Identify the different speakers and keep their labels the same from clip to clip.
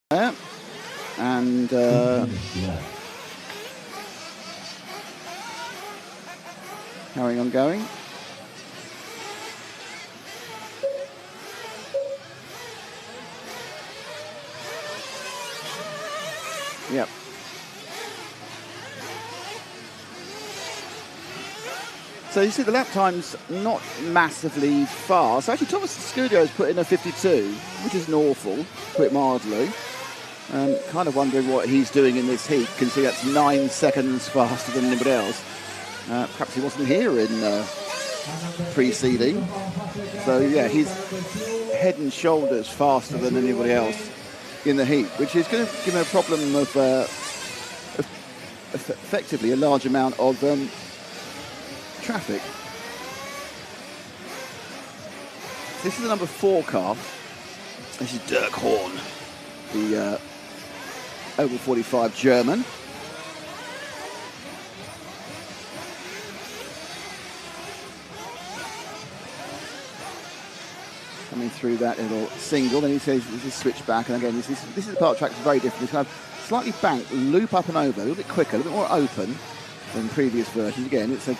Speaker 1: there. And carrying on going. Yep. So you see the lap time's not massively fast. Actually, Thomas Scudio's put in a 52, which isn't awful, to put it mildly. Kind of wondering what he's doing in this heat, considering that's 9 seconds faster than anybody else. Perhaps he wasn't here in preceding. So yeah, he's head and shoulders faster than anybody else in the heat, which is going to give him a problem of effectively a large amount of traffic. This is the number 4 car. This is Dirk Horn, the Oval 45 German. Coming through that little single, then he says this is switch back, and again this is the part of the track that's very different. It's kind of slightly banked, loop up and over, a little bit quicker, a little bit more open than previous versions. Again, it's a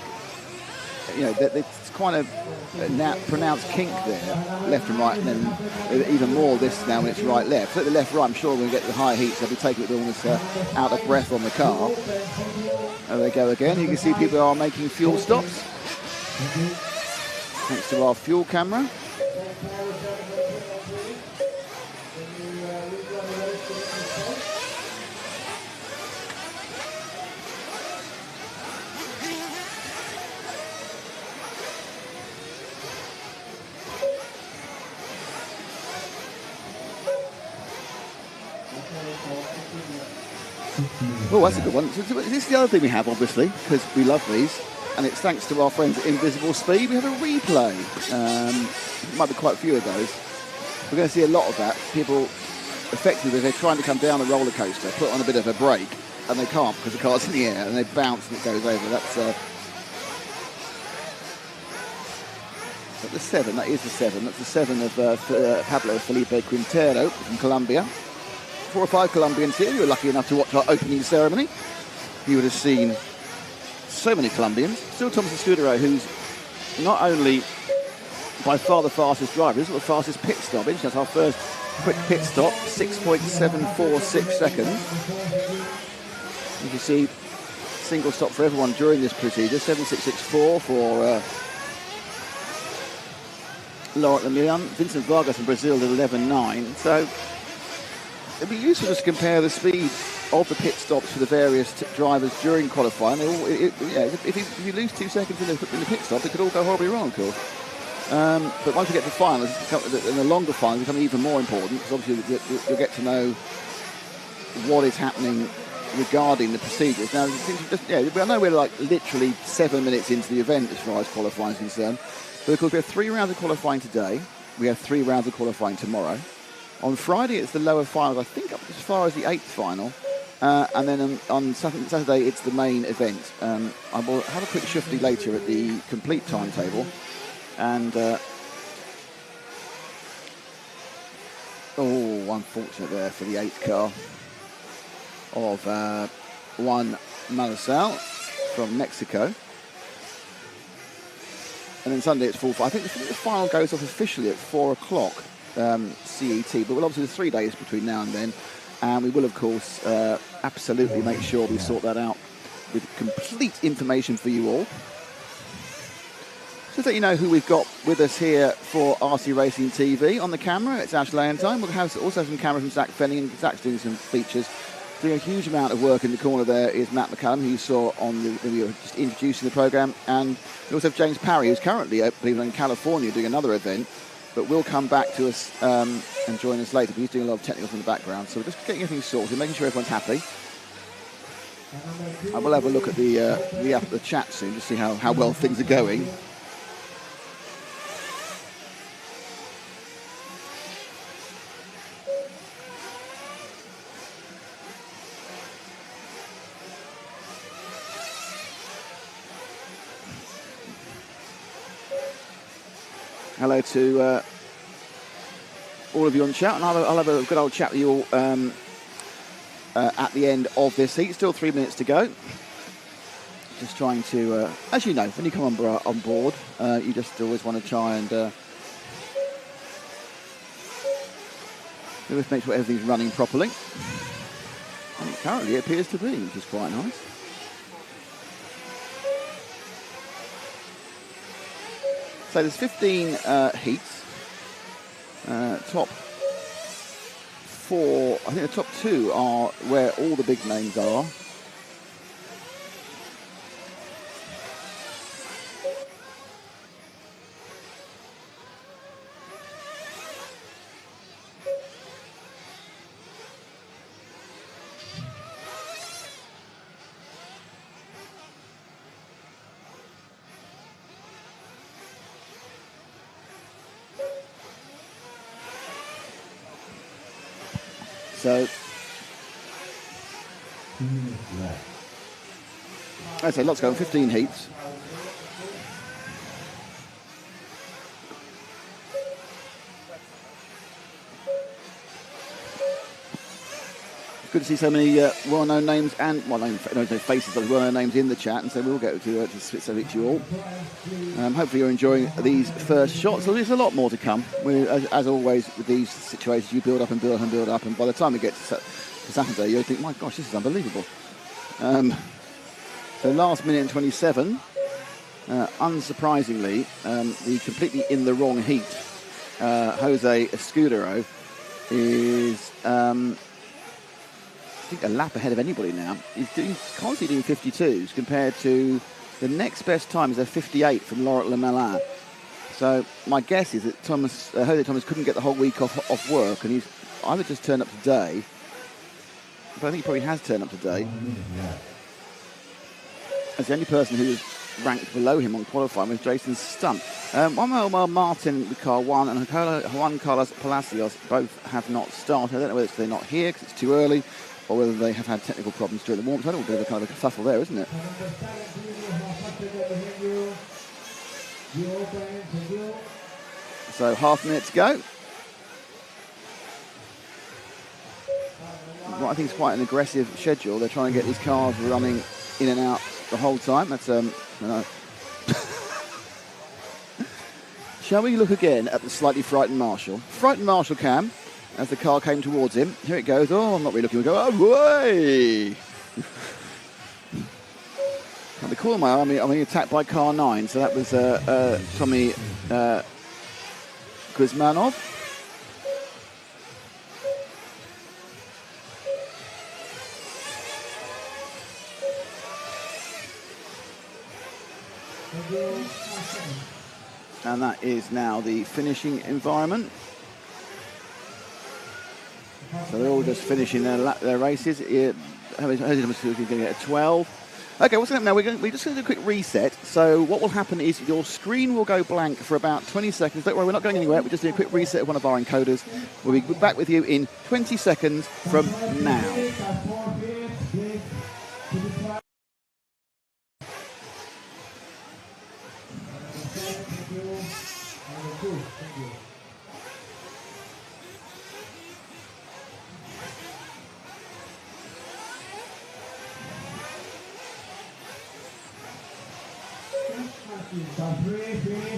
Speaker 1: it's quite a pronounced kink there, left and right, and then even more this now when it's right left. So at the left right, I'm sure when we get to the higher heats, they'll be taking it almost out of breath on the car. There they go again. You can see people are making fuel stops thanks to our fuel camera. Oh, that's a good one. So this is the other thing we have, obviously, because we love these, and it's thanks to our friends at Invisible Speed. We have a replay. Might be quite a few of those. We're going to see a lot of that. People, effectively, they're trying to come down a roller coaster, put on a bit of a brake, and they can't because the car's in the air, and they bounce and it goes over. That's the 7. That is the 7. That's the 7 of Pablo Felipe Quintero from Colombia. 4 or 5 Colombians here. You were lucky enough to watch our opening ceremony. You would have seen so many Colombians. Still Thomas Escudero, who's not only by far the fastest driver, he's the fastest pit stop. That's our first quick pit stop, 6.746 seconds. You can see single stop for everyone during this procedure, 7664 for Laurent Leon. Vincent Vargas from Brazil at 11.9. So it'd be useful just to compare the speed of the pit stops for the various drivers during qualifying. If you lose 2 seconds in the pit stop, it could all go horribly wrong, of course. But once you get to finals, and the longer finals become even more important, because obviously you'll get to know what is happening regarding the procedures. Now, I know we're like literally 7 minutes into the event as far as qualifying is concerned, but of course we have 3 rounds of qualifying today. We have 3 rounds of qualifying tomorrow. On Friday, it's the lower finals, I think up as far as the 8th final. And then on Saturday, it's the main event. I will have a quick shifty later at the complete timetable. And, unfortunate there for the 8th car of Juan Marisal from Mexico. And then Sunday, it's full. I think the final goes off officially at 4 o'clock. CET, but we'll obviously there's 3 days between now and then, and we will of course absolutely make sure we sort that out with complete information for you all. Just let you know who we've got with us here for RC Racing TV. On the camera, it's Ash Leontine. We'll have also some camera from Zach Fenning, and Zach's doing some features. Doing a huge amount of work in the corner there is Matt McCallum, who you saw on when we were just introducing the programme, and we also have James Parry, who's currently in California doing another event, but will come back to us and join us later. He's doing a lot of technicals in the background, so we're just getting everything sorted, making sure everyone's happy. I will have a look at the chat soon to see how well things are going. Hello to all of you on chat, and I'll have a good old chat with you all at the end of this heat. Still 3 minutes to go. Just trying to, as you know, when you come on board, you just always want to try and make sure everything's running properly. And currently it appears to be, which is quite nice. So there's 15 heats. Top 4, I think the top 2 are where all the big names are. So, I'd say lots going, 15 heats. Good to see so many well-known names and faces, but well-known names in the chat, and so we'll get to speak to you all. Hopefully you're enjoying these first shots. So there's a lot more to come. As always with these situations, you build up and build up and build up, and by the time we get to Saturday, you'll think, my gosh, this is unbelievable. So last minute and 27, unsurprisingly, the completely in the wrong heat, Jose Escudero is... I think a lap ahead of anybody now. He's constantly doing 52s compared to the next best time is a 58 from Laurent Lemelin. So my guess is that Jose Thomas couldn't get the whole week off work, and he's either just turned up today, but I think he probably has turned up today. As the only person who's ranked below him on qualifying was Jason Stunt. While Martin Ricard won and Juan Carlos Palacios both have not started. I don't know whether they're not here because it's too early, or whether they have had technical problems during the warm-up. So I don't know, a bit of a kind of a kerfuffle there, isn't it? So half a minute to go. What I think is quite an aggressive schedule. They're trying to get these cars running in and out the whole time. That's Shall we look again at the slightly frightened Marshall? Frightened Marshall cam. As the car came towards him. Here it goes. Oh, I'm not really looking. We go, oh, way! At the corner of my eye, I'm being attacked by car 9. So that was Tommy Guzmanov. And that is now the finishing environment. So they're all just finishing their races. Jose Thomas is going to get a 12. Okay, what's going to happen now? We're just going to do a quick reset. So what will happen is your screen will go blank for about 20 seconds. Don't worry, we're not going anywhere. We're just doing a quick reset of one of our encoders. We'll be back with you in 20 seconds from now.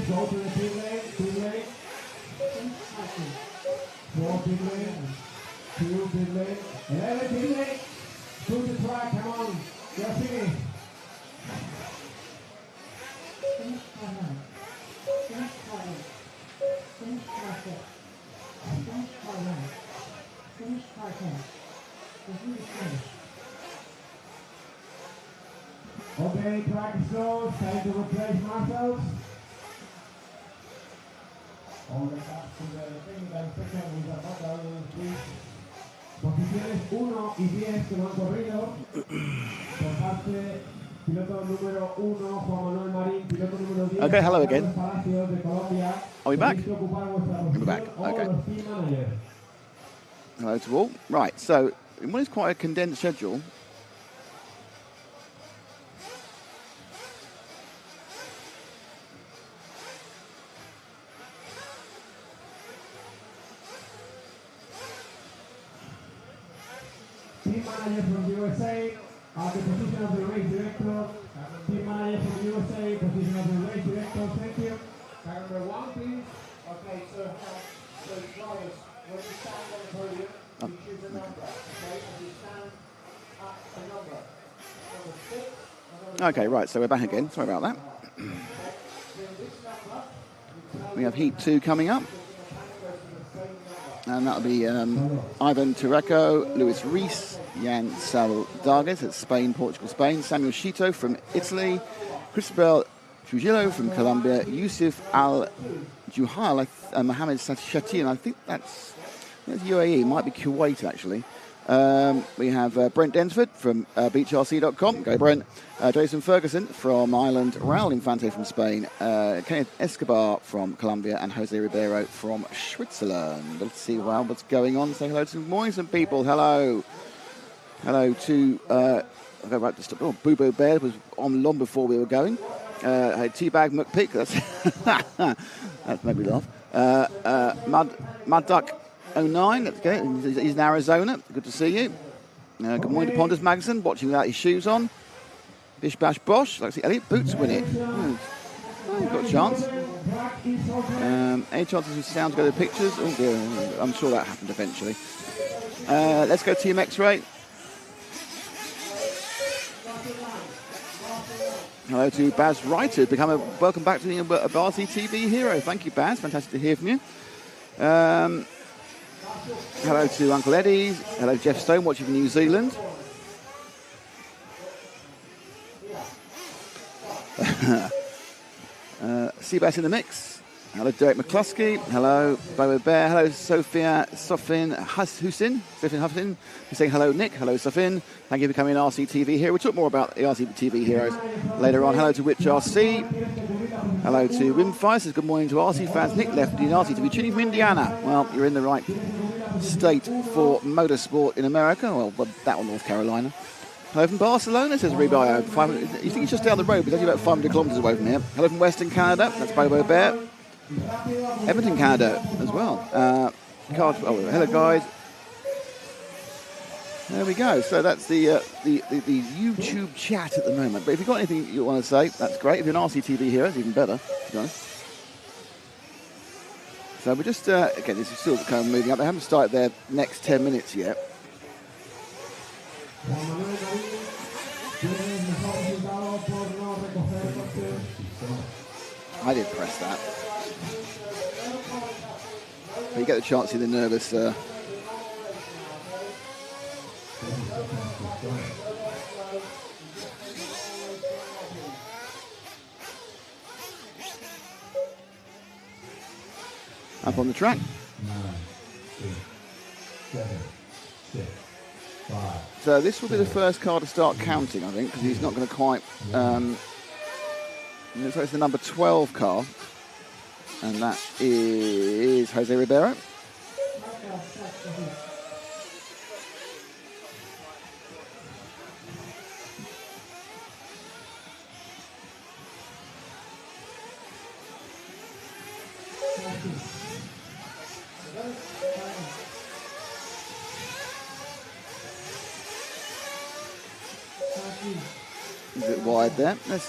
Speaker 2: Go to the pit lane, 4 pit lane, 2 pit lane, 11 pit lane, to the track, come on, you're finished. Finish corner, finish corner, finish market, finish corner, finish market, finish. Okay, track is closed, time to replace marshals. All the cars to the technical section with a total please. Posiciones 1 y 10 que no han corrido. Por parte, piloto número 1, Juan Manuel Marín, piloto número 10.
Speaker 1: Okay, hello again.
Speaker 2: Palacios de Colombia.
Speaker 1: Are we back? We're back. Okay. Hello to all. Right, so in what is quite a condensed schedule,
Speaker 2: team manager from the USA, at the position of the race director. Team manager from the USA, position of the race director. Thank you. Car number 1, please. Okay, so drivers, when you stand on the podium, you choose a number. Okay, and you stand at a number. Number 6.
Speaker 1: Okay, right, so we're back again. Sorry about that. We have Heat 2 coming up. And that'll be Ivan Tureco, Luis Reis, Jan Saldages, that's Spain, Portugal, Spain, Samuel Shito from Italy, Cristobal Trujillo from Colombia, Yusuf Al-Juhal, Mohamed Shatin, I think that's UAE, might be Kuwait actually. We have Brent Densford from beachrc.com. Go Brent. Jason Ferguson from Ireland. Raul Infante from Spain. Kenneth Escobar from Colombia. And Jose Ribeiro from Switzerland. Let's see what's going on. Say hello to morning some people. Hello. Hello to... I'll go back to stop. Oh, Boo Boo Bear was on long before we were going. Hey, Teabag McPick. That made me laugh. Mud Duck 09, let's go. He's in Arizona. Good to see you. Good morning to Ponders Magazine, watching without his shoes on. Bish Bash Bosh, like to see Elliot Boots win it. Oh, you've got a chance. Any chances of sound to go to the pictures? Oh dear, I'm sure that happened eventually. Let's go Team X-Ray. Hello to Baz Reiter. Welcome back to being a RC TV hero. Thank you, Baz. Fantastic to hear from you. Hello to Uncle Eddie. Hello, Jeff Stone, watching from New Zealand. Seabass in the mix. Hello, Derek McCluskey. Hello, Bobo Bear. Hello, Sophia Sofin Hussin. Sofin Hussin. You're saying hello, Nick. Hello, Sofin. Thank you for coming RCTV here. We'll talk more about the RCTV heroes later on. Hello to Rich RC. Hello to Wimfire. Says good morning to RC fans. Nick left in RCTV tuning from Indiana. Well, you're in the right state for motorsport in America. Well, that one, North Carolina. Hello from Barcelona, says Rebio. You think it's just down the road, but it's only about 500 kilometres away from here. Hello from Western Canada. That's Bobo Bear. Edmonton, Canada as well. Hello, guys. There we go. So that's the YouTube chat at the moment. But if you've got anything you want to say, that's great. If you're an RCTV hero, it's even better, to be honest. So we're just, again, this is still kind of moving up. They haven't started their next 10 minutes yet. I did press that. But you get the chance to see the nervous... up on the track.
Speaker 2: 9, 8, 7, 6, 5.
Speaker 1: So this will be the first car to start counting, I think, because he's not going to quite... looks like it's the number 12 car. And that is Jose Ribeiro. A bit wide there. Let's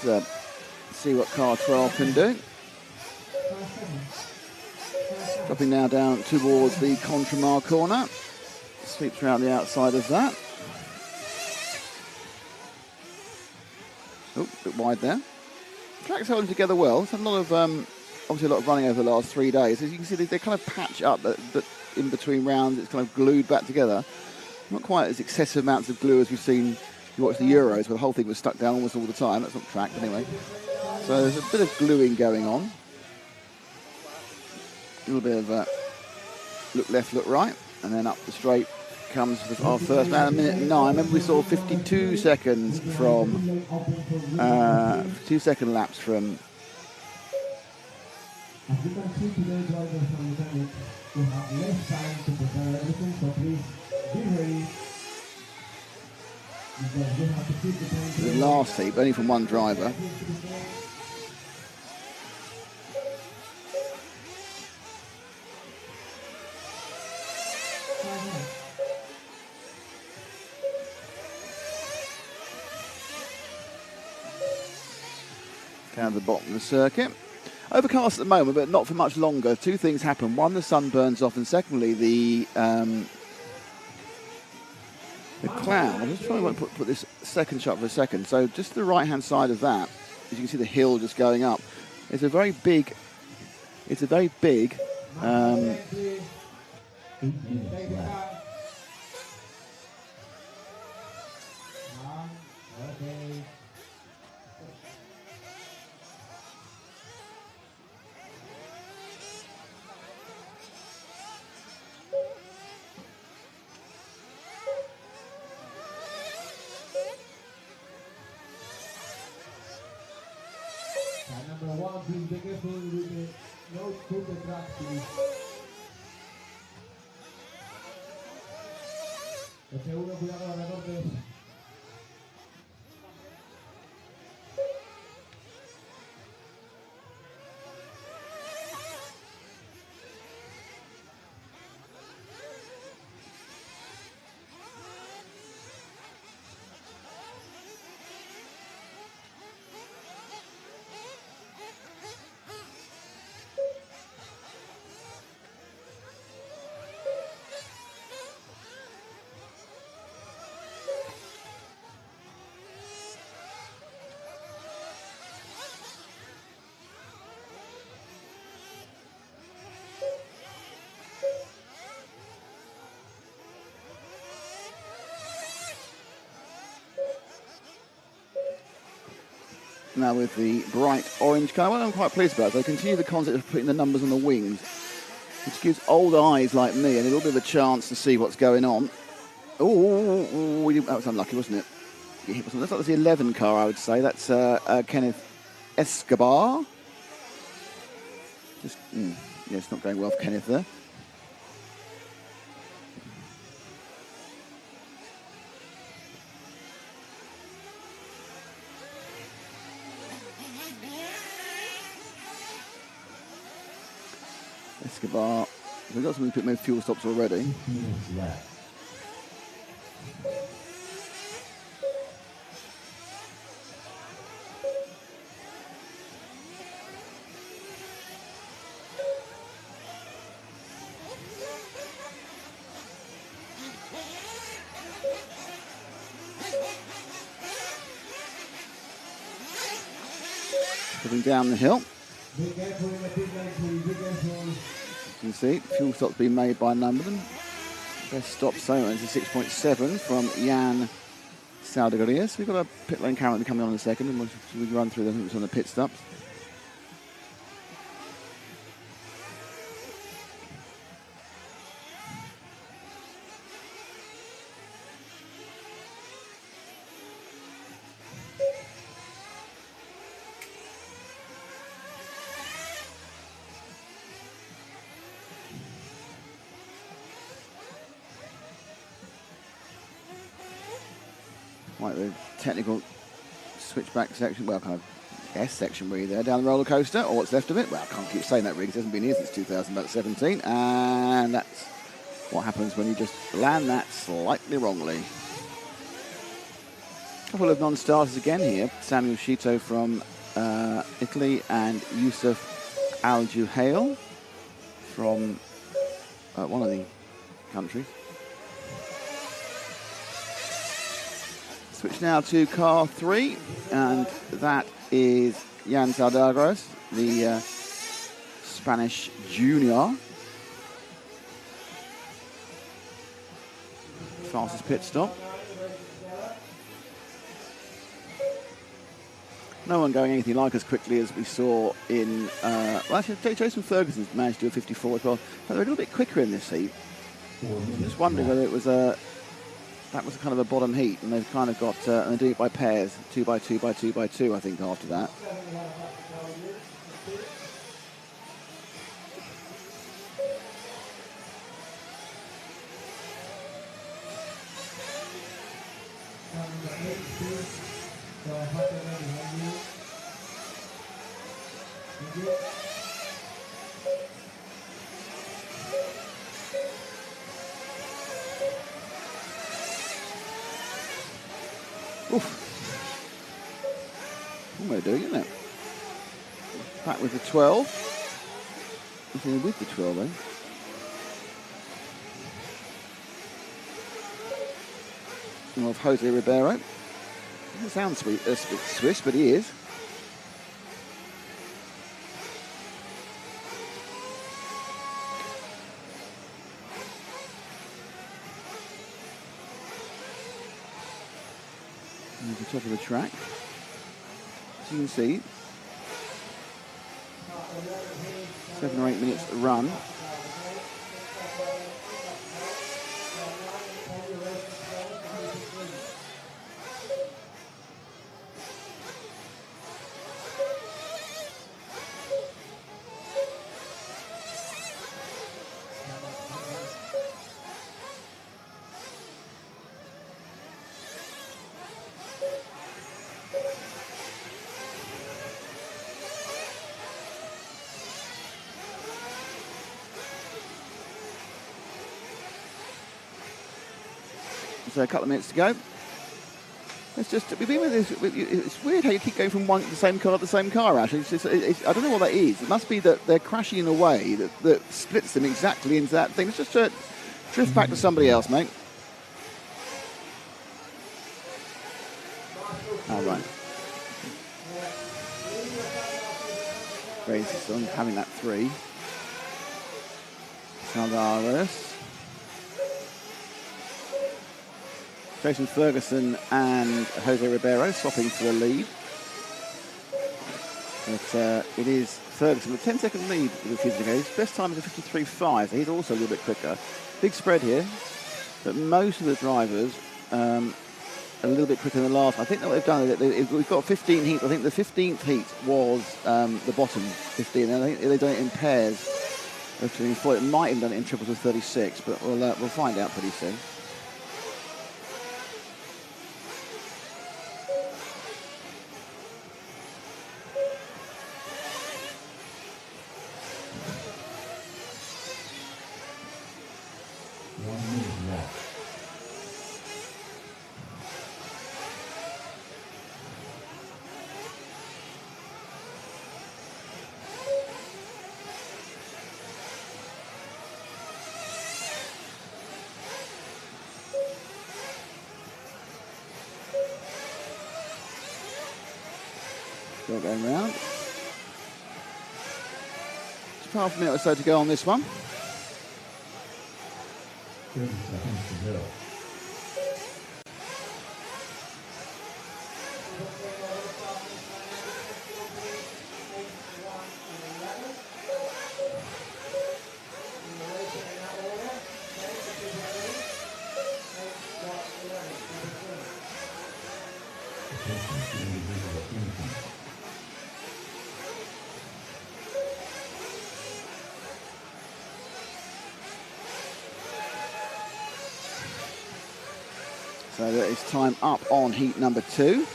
Speaker 1: see what car 12 can do. Dropping now down towards the Contramar corner. Sweeps around the outside of that. Oh, a bit wide there. Track's holding together well. It's had a lot of, obviously a lot of running over the last 3 days. As you can see, they kind of patch up, but in between rounds it's kind of glued back together. Not quite as excessive amounts of glue as we've seen. You watch the Euros, where the whole thing was stuck down almost all the time. That's not tracked anyway. So there's a bit of gluing going on. A little bit of look left, look right, and then up the straight comes our first man, a minute 9. Remember we saw 52 seconds from 2 second laps from.
Speaker 2: As you can see today, drivers and mechanics will have less time to prepare everything, so please be ready. Because you have to keep the time.
Speaker 1: The last heat, only from one driver. down to the bottom of the circuit. Overcast at the moment, but not for much longer. Two things happen. One, the sun burns off, and secondly, the cloud. I'm just trying to put this second shot for a second. So just the right-hand side of that, as you can see the hill just going up. It's a very big.
Speaker 2: Number one, please be careful with the nose to the track, please. F1, cuidado con los recortes.
Speaker 1: Now with the bright orange colour, what I'm quite pleased about, they continue the concept of putting the numbers on the wings, which gives old eyes like me a little bit of a chance to see what's going on. Oh, that was unlucky, wasn't it? That's like the 11 car, I would say. That's Kenneth Escobar. Yeah, it's not going well for Kenneth there. Escobar, we've got some made fuel stops already. Coming down the hill.
Speaker 2: Be careful in the pit lane, please. Be careful.
Speaker 1: You can see fuel stops being made by a number of them. Best stop so is a 6.7 from Jan Saudagarias. We've got a pit lane camera coming on in a second, and we'll run through the hoops on the pit stops. Like the technical switchback section, well, kind of S section really there, down the roller coaster, or what's left of it. Well, I can't keep saying that really, because it hasn't been here since 2017, and that's what happens when you just land that slightly wrongly. A couple of non-starters again here, Samuel Shito from Italy and Yusuf Al-Juhail from one of the countries. Switch now to car 3, and that is Jan Saudagarias, the Spanish junior. Fastest pit stop. No one going anything like as quickly as we saw in... well, actually, Jason Ferguson's managed to do a 54 as well. But they're a little bit quicker in this heat. I'm just wondering whether it was that was kind of a bottom heat, and they've kind of got, and they're doing it by pairs, 2 by 2 by 2 by 2, I think, after that. Oof. What am I doing, isn't it? Back with the 12. He's in with the 12, eh? Of Jose Ribeiro. Doesn't sound sweet, Swiss, but he is. And the top of the track. As you can see, 7 or 8 minutes to run. So a couple of minutes to go. It's just, we've been with this, it's weird how you keep going from the same car to the same car, actually. I don't know what that is. It must be that they're crashing in a way that splits them exactly into that thing. Let's just drift back to somebody else, mate. All right. Grace on having that 3. Saldaris. Jason Ferguson and Jose Ribeiro swapping for the lead. But it is Ferguson with a 10-second lead with the Fusion His best time is a 53.5, so he's also a little bit quicker. Big spread here, but most of the drivers a little bit quicker than the last. I think that what they've done, we've got 15 heats. I think the 15th heat was the bottom 15, and I think they've done it in pairs. It might have done it in triples of 36, but we'll find out pretty soon. Still going round. Just half a minute or so to go on this one.
Speaker 2: 30 seconds to go.
Speaker 1: So that is time up on heat number 2.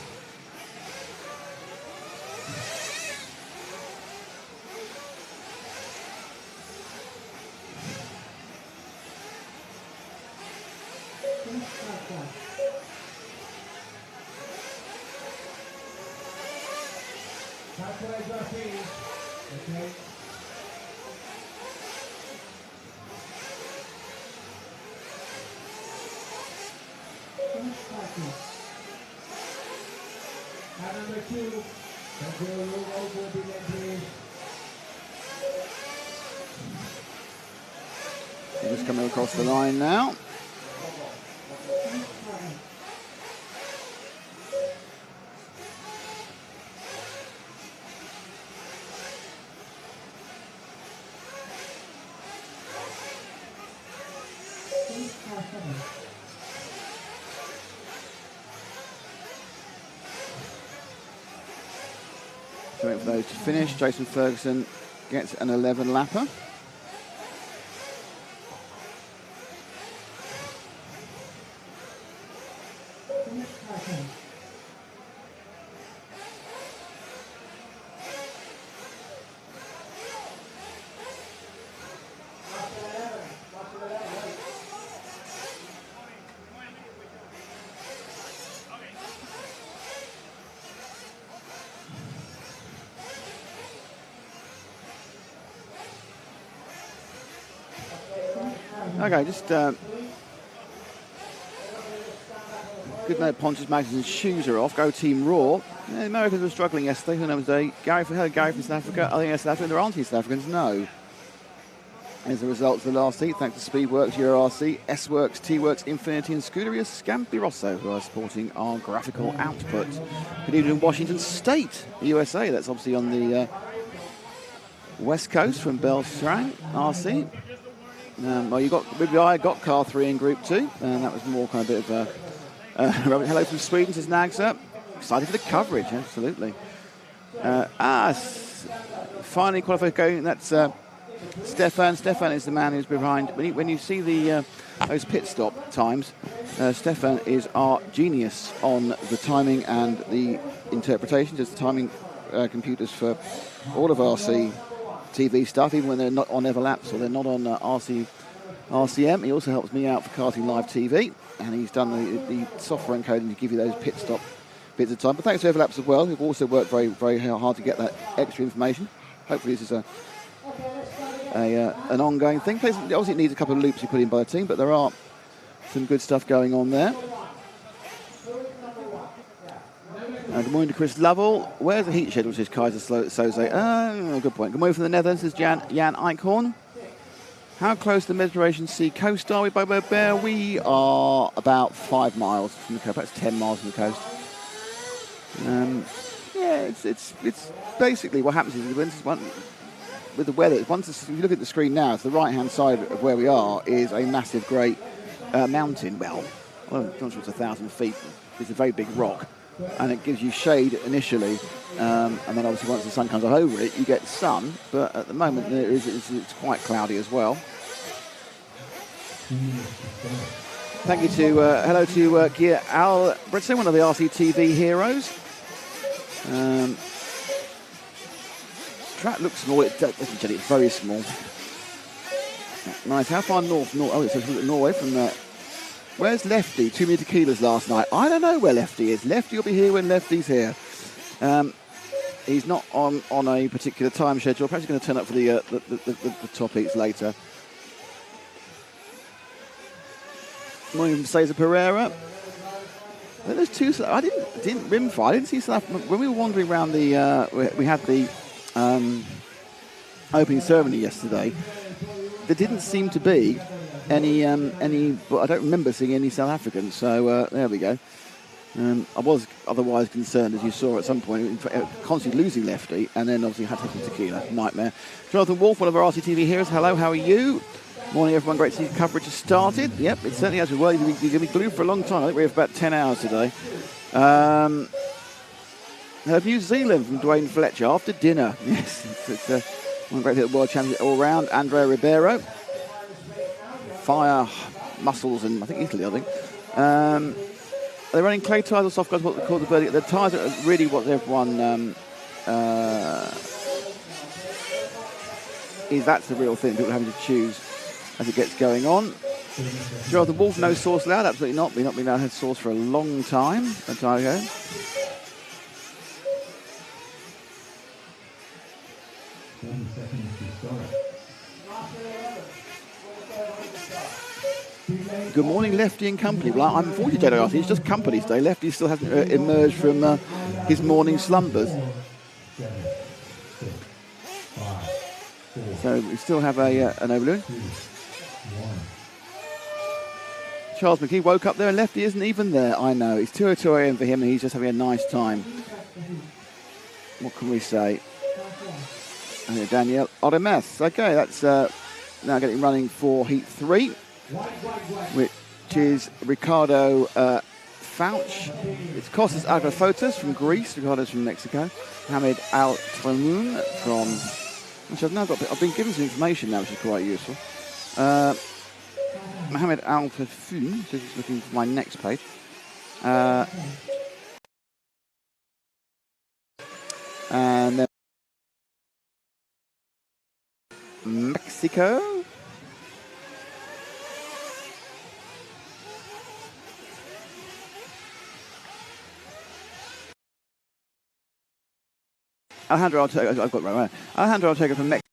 Speaker 1: Just coming across the line now. So waiting for those to finish. Jason Ferguson gets an 11 lapper. Okay, just good note. Pontus Magnussen's shoes are off. Go Team Raw. Yeah, the Americans were struggling yesterday. Who knows? Gary from South Africa. I think South Africa. There aren't any South Africans. No. As a result of the last heat, thanks to Speedworks, EuroRC, S-Works, T-Works, Infinity and Scuderia Scampi Rosso, who are supporting our graphical output. Continued in Washington State, USA. That's obviously on the west coast from Belstrang, RC. Well, I got car 3 in Group 2, and that was more kind of a bit of a... hello from Sweden, says Nagsa. Excited for the coverage, absolutely. Finally qualified going, that's... Stefan is the man who's behind. When you see those pit stop times, Stefan is our genius on the timing and the interpretation. Just the timing computers for all of RC TV stuff, even when they're not on Everlaps or they're not on RCM. He also helps me out for Karting Live TV, and he's done the software encoding to give you those pit stop bits of time. But thanks to Everlaps as well, who've also worked very, very hard to get that extra information. Hopefully this is an ongoing thing. Obviously it needs a couple of loops you put in by the team, but there are some good stuff going on there. Good morning to Chris Lovell. Where's the heat schedule, says Kaiser Soze? Good point. Good morning from the Netherlands, says Jan Eichhorn. How close to the Mediterranean Sea coast are we by Bear? We are about 5 miles from the coast, perhaps 10 miles from the coast. It's basically what happens is with the weather, if you look at the screen now, it's the right-hand side of where we are is a massive, great mountain. Well, I'm not sure it's 1,000 feet. It's a very big rock, and it gives you shade initially, and then obviously once the sun comes over it, you get sun. But at the moment, it's quite cloudy as well. Thank you to hello to Gia Albrechtsen, one of the RCTV heroes. Track looks small, it doesn't, it's very small. Nice. How far north? Oh, it's Norway from there. Where's Lefty? 2 metre kilos last night. I don't know where Lefty is. Lefty will be here when Lefty's here. He's not on a particular time schedule. Perhaps he's going to turn up for the top heats later. Morning from Cesar Pereira. There's two. I didn't rimfire. I didn't see stuff when we were wandering around the. We had the opening ceremony yesterday. There didn't seem to be any. But I don't remember seeing any South Africans. So there we go. I was otherwise concerned, as you saw at some point, constantly losing Lefty, and then obviously had to take tequila. Nightmare. Jonathan Wolf, one of our RCTV heroes. Hello, how are you? Morning, everyone. Great to see the coverage has started. Yep, it certainly has. Well, you're going to be glued for a long time. I think we have about 10 hours today. New Zealand from Dwayne Fletcher after dinner. Yes, it's one great hit World Championship all round. Andrea Ribeiro. Fire, muscles, and I think Italy, I think. They're running clay tyres or soft tyres, what they call the verdict. The tyres are really what everyone that's the real thing. People are having to choose as it gets going on. Jonathan Wolf, no sauce allowed? Absolutely not. We've not been allowed to have sauce for a long time. A time ago. Good morning, Lefty and company. Well, I'm 40 JRC. It's just company today. Lefty still hasn't emerged from his morning slumbers. So we still have an overload. Charles McKee woke up there and Lefty isn't even there. I know. It's 2:02 a.m. for him and he's just having a nice time. What can we say? And Danielle Odemes. Okay, that's now getting running for Heat 3, which is Ricardo Fauch. It's Kostas Agrafotis from Greece. Ricardo's from Mexico. Mohamed Al-Tramoun from... which I've been given some information now, which is quite useful. Mohamed Al-Fafun, just looking for my next page. And then Mexico. Alejandro Ortega, I've got right. Alejandro Ortega from Mexico.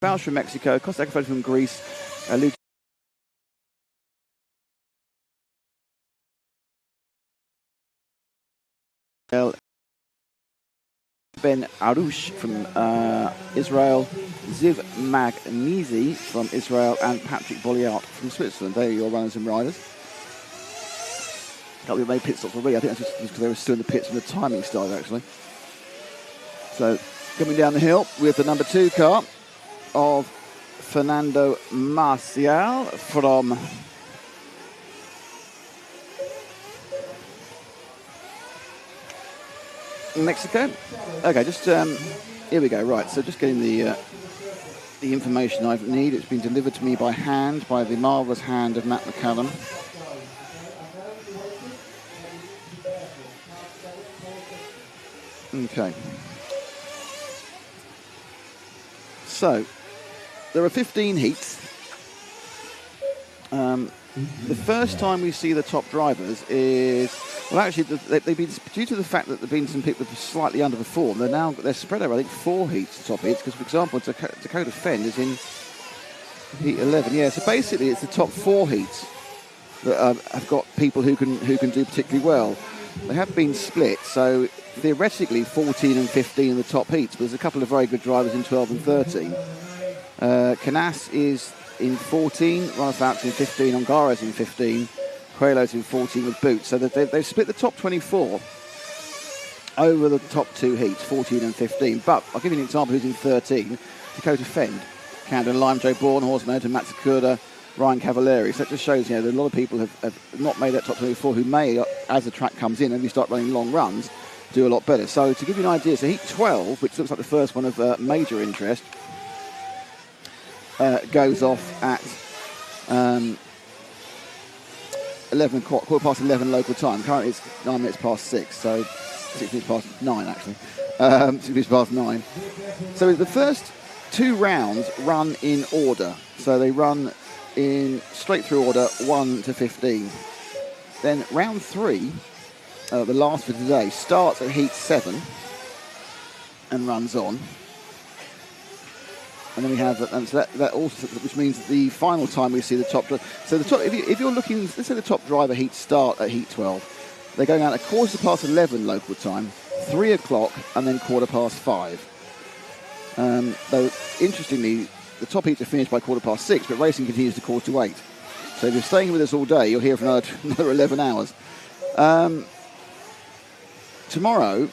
Speaker 1: Bausch from Mexico, Costa from Greece, Ben Arouche from Israel, Ziv Magnizi from Israel, and Patrick Bolliart from Switzerland. There are your runners and riders. A couple of made pit stops already. I think that's just because they were still in the pits when the timing started, actually. So, coming down the hill with the number 2 car of Fernando Marcial from Mexico. Okay, just here we go. Right, so just getting the information I need. It's been delivered to me by hand, by the marvellous hand of Matt McCallum. Okay. So, there are 15 heats. The first time we see the top drivers is, well, actually, they've been, due to the fact that there have been some people that are slightly underperformed, they're spread over, I think, 4 heats, the top heats, because, for example, Dakota Fend is in heat 11. Yeah, so basically it's the top 4 heats that have got people who can do particularly well. They have been split, so theoretically 14 and 15 in the top heats, but there's a couple of very good drivers in 12 and 13. Canas is in 14, Ronafalk's in 15, Ongara's in 15, Coelho's in 14 with Boots. So they've split the top 24 over the top 2 heats, 14 and 15. But I'll give you an example who's in 13. Dakota Fend, Camden Lime, Joe Bourne, Horsman, Matsukuda, Ryan Cavalieri. So that just shows, that a lot of people have not made that top 24 who may, as the track comes in and we start running long runs, do a lot better. So to give you an idea, so heat 12, which looks like the first one of major interest, goes off at 11 o'clock, 11:15 local time. Currently it's 9 minutes past 6, so 6 minutes past 9 actually. 6 minutes past 9. So the first 2 rounds run in order. So they run in straight through order, 1 to 15. Then round 3, the last for today, starts at heat 7 and runs on. And then we have that also, which means the final time we see the top. So the top, if you're looking, let's say the top driver heats start at heat 12. They're going out at 11:15 local time, 3 o'clock, and then 5:15. Though interestingly, the top heats are finished by 6:15, but racing continues to 7:45. So if you're staying with us all day, you're here for another 11 hours. Tomorrow,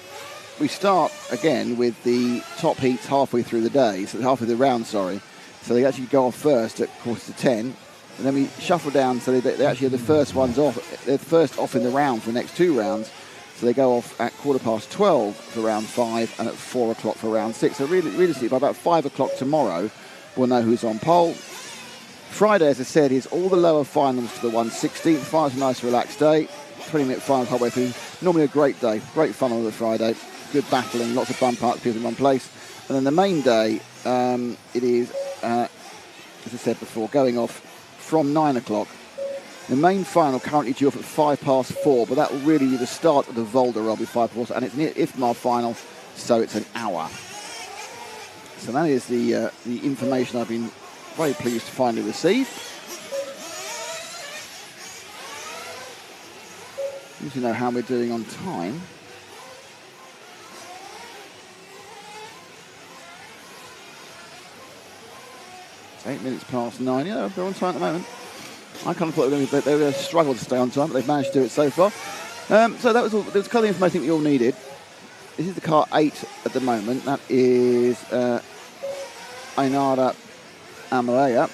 Speaker 1: we start again with the top heats halfway through the day, so halfway through the round, sorry. So they actually go off first at 10, and then we shuffle down, so they actually are the first ones off. They're first off in the round for the next 2 rounds. So they go off at 12:15 for round 5 and at 4 o'clock for round 6. So realistically, by about 5 o'clock tomorrow, we'll know who's on pole. Friday, as I said, is all the lower finals for the 1/16. Finals a nice relaxed day. 20-minute finals halfway through. Normally a great day. Great fun on the Friday. Good battling, lots of bump parts, people in one place. And then the main day, it is, as I said before, going off from 9 o'clock. The main final currently due off at 4:05, but that will really be the start of the Volder Rugby 5:04, and it's an IFMAR final, so it's an hour. So that is the information I've been very pleased to finally receive. Need to know how we're doing on time. It's 8 minutes past 9. Yeah, they're on time at the moment. I kind of thought they were going to struggle to stay on time, but they've managed to do it so far. So that was all. There was kind of information I think we all needed. This is the car 8 at the moment. That is Ainara Amalea.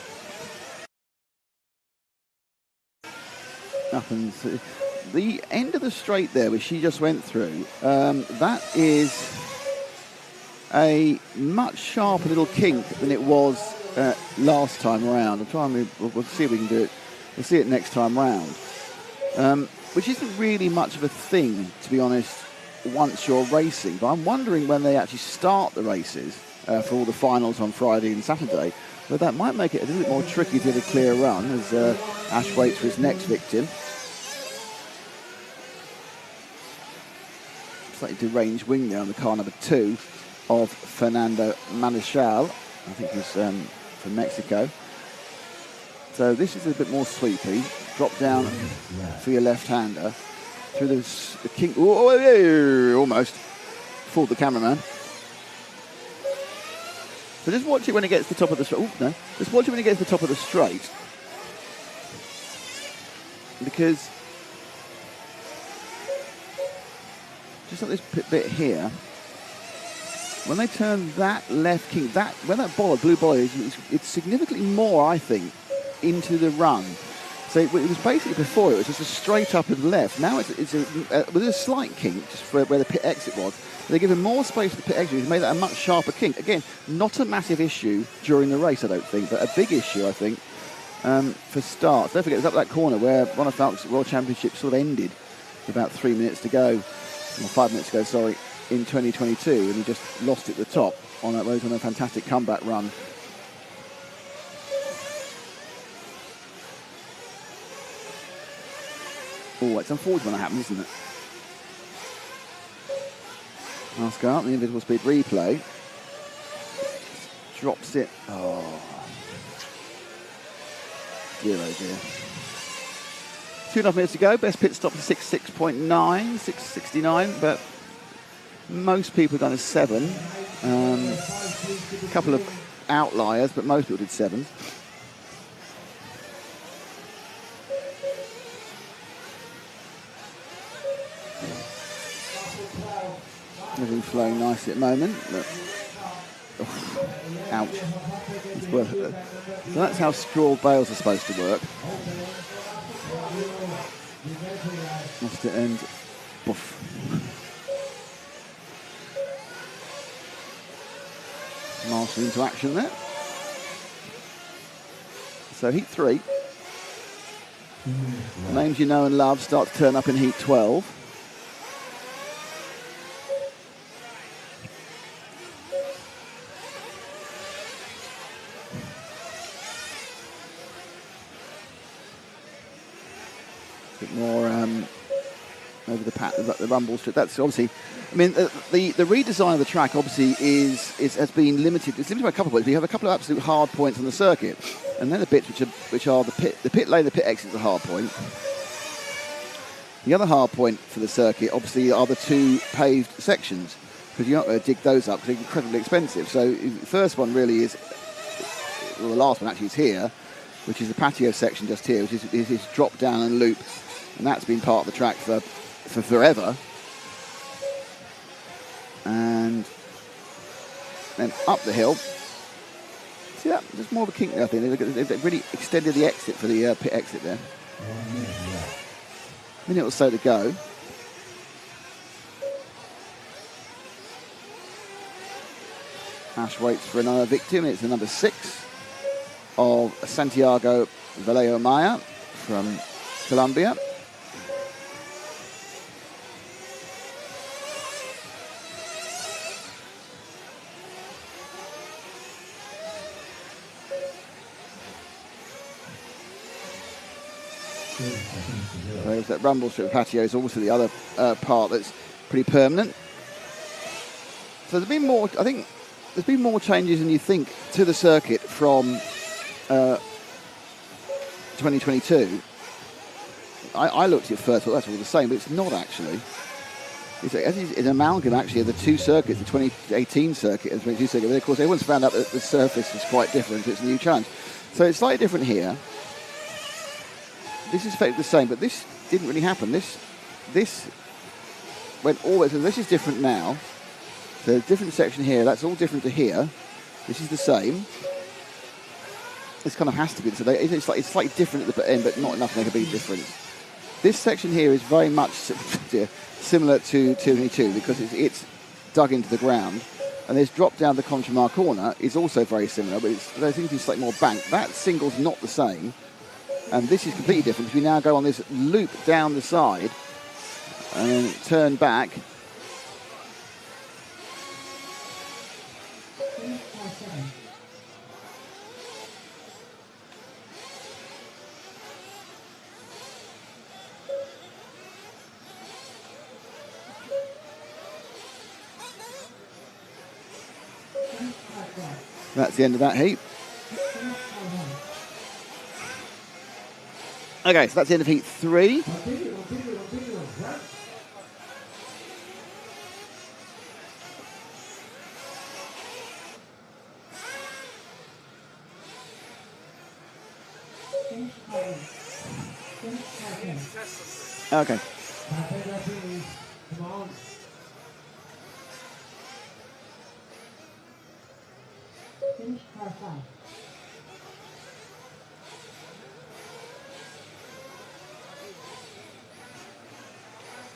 Speaker 1: The end of the straight there, which she just went through, that is a much sharper little kink than it was last time around. We'll see if we can do it. We'll see it next time round. Which isn't really much of a thing, to be honest, once you're racing. But I'm wondering when they actually start the races for all the finals on Friday and Saturday, but that might make it a little bit more tricky to get a clear run as Ash waits for his next victim. Slightly deranged wing there on the car number 2 of Fernando Manichal. I think he's from Mexico. So this is a bit more sweepy. Drop down for your left-hander. Through the king. Oh, almost. Fooled the cameraman. So just watch it when it gets to the top of the straight. Oh, no. Just watch it when it gets to the top of the straight. Because just like this bit here, when they turn that left king, when that bollard, blue bollard, it's significantly more, I think, into the run. So it was basically before it was just a straight up and left. Now it's with a slight kink just for where the pit exit was. They give him more space for the pit exit. He's made that a much sharper kink. Again, not a massive issue during the race, I don't think, but a big issue, I think, for starts. Don't forget, it's up that corner where one of Falk's World Championships sort of ended with about 3 minutes to go, or 5 minutes to go, sorry, in 2022, and he just lost it at the top on that road on a fantastic comeback run. Oh, it's unfortunate when that happens, isn't it? Last go up, the invisible speed replay. Drops it. Oh. Dear, oh dear. 2.5 minutes to go. Best pit stop is 6.9, 6.69, but most people have done a 7. A couple of outliers, but most people did 7s. Everything's flowing nicely at the moment, but ouch. So that's how scrawled bales are supposed to work. Lost it and boof. Marshall into action there. So heat 3. Names you know and love start to turn up in heat 12. More over the rumble strip. That's obviously, I mean, the redesign of the track obviously has been limited. It's limited by a couple of points. We have a couple of absolute hard points on the circuit, and then the bits which are the pit lane, the pit exit is a hard point. The other hard point for the circuit obviously are the 2 paved sections, because you're not going to dig those up because they're incredibly expensive. So the first one really is, well, the last one actually is here, which is the patio section just here, which is drop down and loop. And that's been part of the track for forever. And then up the hill. See that? Just more of a kink there, I think. They've really extended the exit for the pit exit there. Minute or so to go. Ash waits for another victim. It's the number 6 of Santiago Vallejo Maya from Colombia. Whereas that rumble strip patio is also the other part that's pretty permanent. So there's been more, I think, there's been more changes than you think to the circuit from 2022. I looked at it first, thought that's all the same, but it's not actually. It's an amalgam actually of the 2 circuits, the 2018 circuit and the 2022 circuit. But of course, everyone's found out that the surface is quite different. It's a new challenge. So it's slightly different here. This is effectively the same, but this didn't really happen. This went always, so this is different now. So there's a different section here, that's all different to here. This is the same. This kind of has to be, so it's slightly different at the end, but not enough to make a big difference. This section here is very much similar to 222 because it's dug into the ground. And this drop down the Conchimar corner is also very similar, but there seems to be slightly more banked. That single's not the same. And this is completely different. We now go on this loop down the side and then turn back. That's the end of that heat. Okay, so that's the end of heat 3. Okay.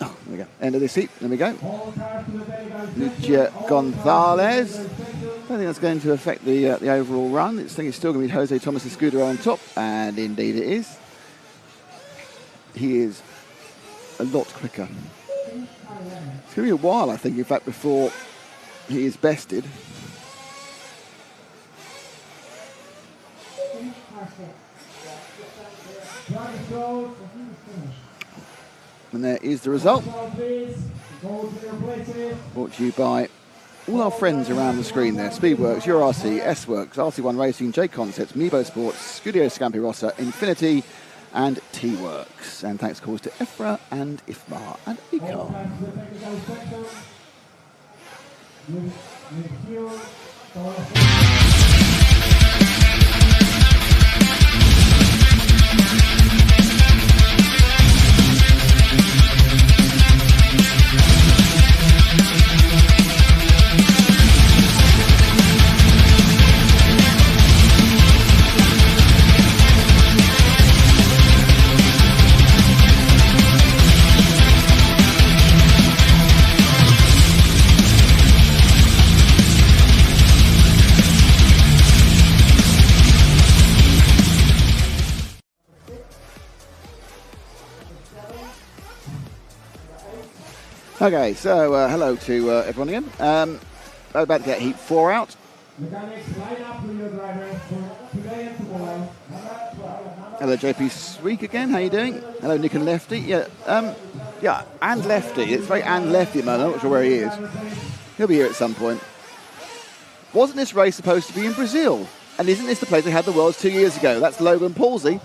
Speaker 1: Oh, there we go. End of this heat. There we go. Lucia Gonzalez. I don't think that's going to affect the overall run. I think it's still going to be Jose Thomas Escudero on top, and indeed it is. He is a lot quicker. It's going to be a while, I think, in fact, before he is bested. And there is the result. Brought to you by all our friends around the screen there. Speedworks, URC, S-Works, RC1 Racing, J Concepts, Mebo Sports, Studio Scampi Rossa, Infinity, and T-Works. And thanks, of course, to IFRA and IFMAR and ICAR. Okay, so hello to everyone again. We're about to get heat 4 out. Hello JP Sweek again, how you doing? Hello Nick and Lefty. Yeah, and Lefty. It's very and Lefty at the moment. I'm not sure where he is. He'll be here at some point. Wasn't this race supposed to be in Brazil? And isn't this the place they had the Worlds 2 years ago? That's Logan Palsy.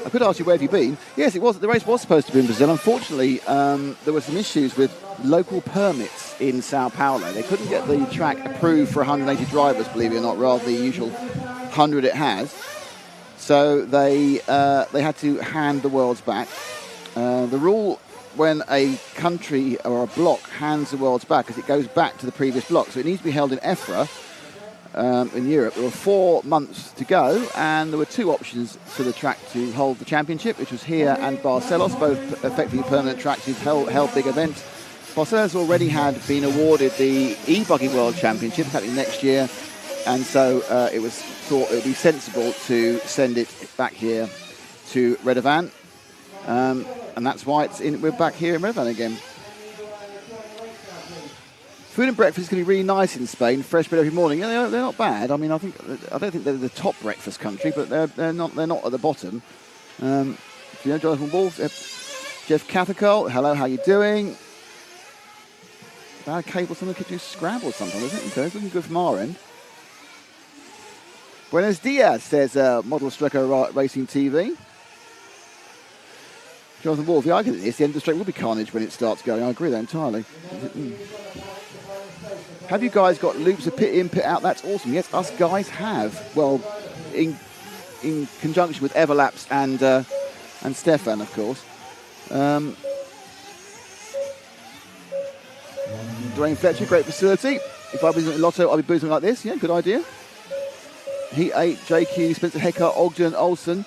Speaker 1: I could ask you where have you been. Yes, it was. The race was supposed to be in Brazil. Unfortunately, there were some issues with local permits in Sao Paulo. They couldn't get the track approved for 180 drivers, believe it or not, rather than the usual 100 it has. So they had to hand the Worlds back. The rule when a country or a block hands the Worlds back is it goes back to the previous block. So it needs to be held in EFRA. In Europe, there were 4 months to go, and there were 2 options for the track to hold the championship, which was here and Barcelos, both effectively permanent tracks who've held big events. Barcelos already had been awarded the e-buggy World Championship happening next year, and so it was thought it would be sensible to send it back here to Redovan, and that's why we're back here in Redovan again. Food and breakfast is going to be really nice in Spain. Fresh bread every morning. Yeah, they're not bad. I mean, I don't think they're the top breakfast country, but they're not at the bottom. Jonathan Wolf, Jeff Cathacol, hello, how you doing? Bad cable, someone could do Scrabble or something, isn't it? Okay, it's looking good from our end. Buenos dias, says Model Strecker Racing TV. Jonathan Wolf, yeah, I get this. The end of the straight will be carnage when it starts going. I agree with that entirely. Have you guys got loops of pit in, pit out? That's awesome. Yes, us guys have. Well, in conjunction with Everlaps and Stefan, of course. Dwayne Fletcher, great facility. If I was at Lotto, I'd be boozing like this. Yeah, good idea. Heat 8, JQ, Spencer Hecker, Ogden, Olsen.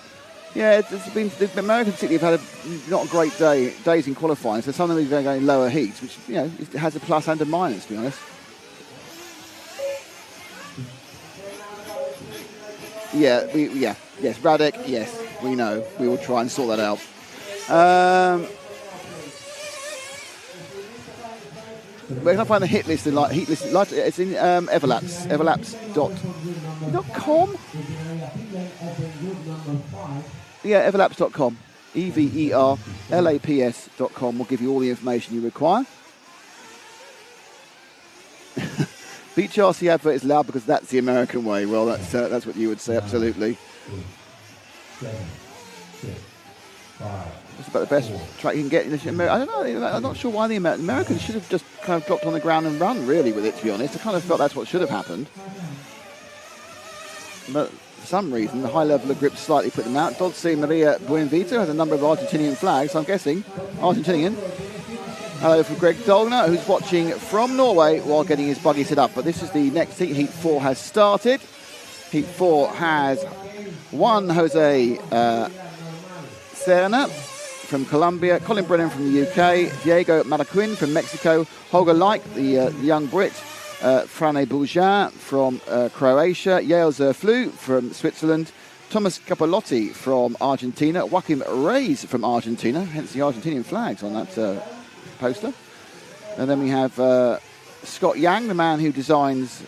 Speaker 1: Yeah, the Americans particularly have had not a great days in qualifying, so some of them are going lower heats, which it has a plus and a minus, to be honest. Yes, Radek, yes, we know. We will try and sort that out. Where can I find the hit list? It's in Everlaps. Everlaps.com? Yeah, everlaps.com. EVERLAPS.com will give you all the information you require. BTRC advert is loud because that's the American way. Well, that's what you would say, absolutely.
Speaker 2: 7, 6, 5.
Speaker 1: It's about the best track you can get in the I don't know. I'm not sure why the Americans should have just kind of dropped on the ground and run, really, with it, to be honest. I kind of felt that's what should have happened. But for some reason, the high level of grip slightly put them out. Dulce Maria Buenvito has a number of Argentinian flags, so I'm guessing Argentinian. Hello for Greg Dolner, who's watching from Norway while getting his buggy set up. But this is the next heat. Heat 4 has started. Heat 4 has Juan Jose Serna from Colombia, Colin Brennan from the UK, Diego Maraquin from Mexico, Holger Like, the young Brit, Frane Bourgin from Croatia, Yael Zerflu from Switzerland, Thomas Capolotti from Argentina, Joaquim Reyes from Argentina, hence the Argentinian flags on that poster. And then we have Scott Yang, the man who designs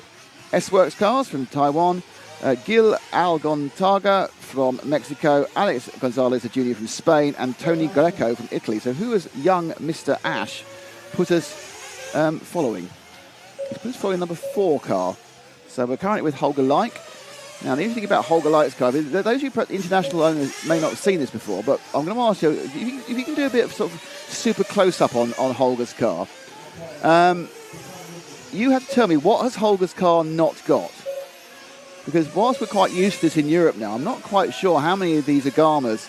Speaker 1: S-Works cars from Taiwan, Gil Algontaga from Mexico, Alex Gonzalez, a junior from Spain, and Tony Greco from Italy. So who has young Mr. Ash put us following? He's put us following number 4 car. So we're currently with Holger Like. Now, the interesting thing about Holger Like's car, those of you international owners may not have seen this before, but I'm going to ask you, if you can do a bit of sort of super close-up on Holger's car. You have to tell me, what has Holger's car not got? Because whilst we're quite used to this in Europe now, I'm not quite sure how many of these Agamas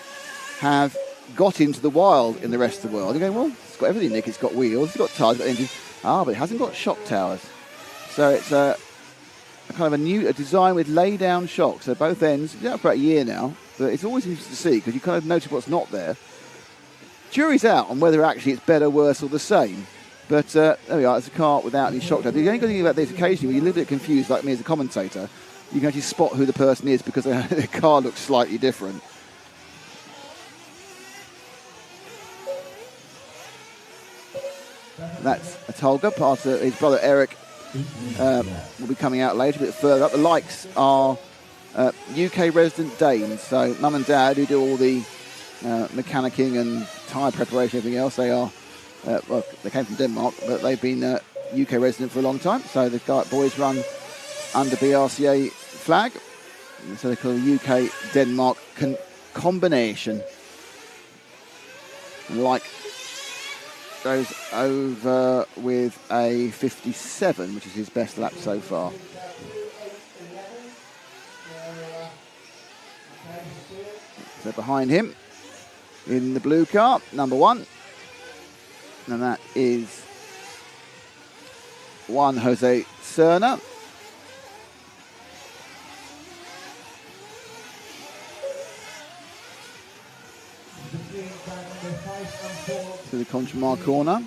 Speaker 1: have got into the wild in the rest of the world. You're going, well, it's got everything, Nick. It's got wheels, it's got tyres, it's got engines. But it hasn't got shock towers. So it's a kind of a design with lay-down shocks. So both ends, it's out for about a year now, but it's always interesting to see because you kind of notice what's not there. Jury's out on whether actually it's better, worse, or the same. But there we are, it's a car without any shock towers. The only good thing about this occasionally, when you're a little bit confused, like me as a commentator, you can actually spot who the person is because the car looks slightly different. That's Holger, part of his brother Eric will be coming out later, a bit further up. The likes are UK resident Danes, so mum and dad who do all the mechanicking and tyre preparation, everything else. They are, well, they came from Denmark, but they've been UK resident for a long time. So the boys run under BRCA flag, so they call it UK-Denmark combination. Like goes over with a 57, which is his best lap so far. So behind him, in the blue car, number 1, and that is Juan Jose Serna. To the Conchmar corner.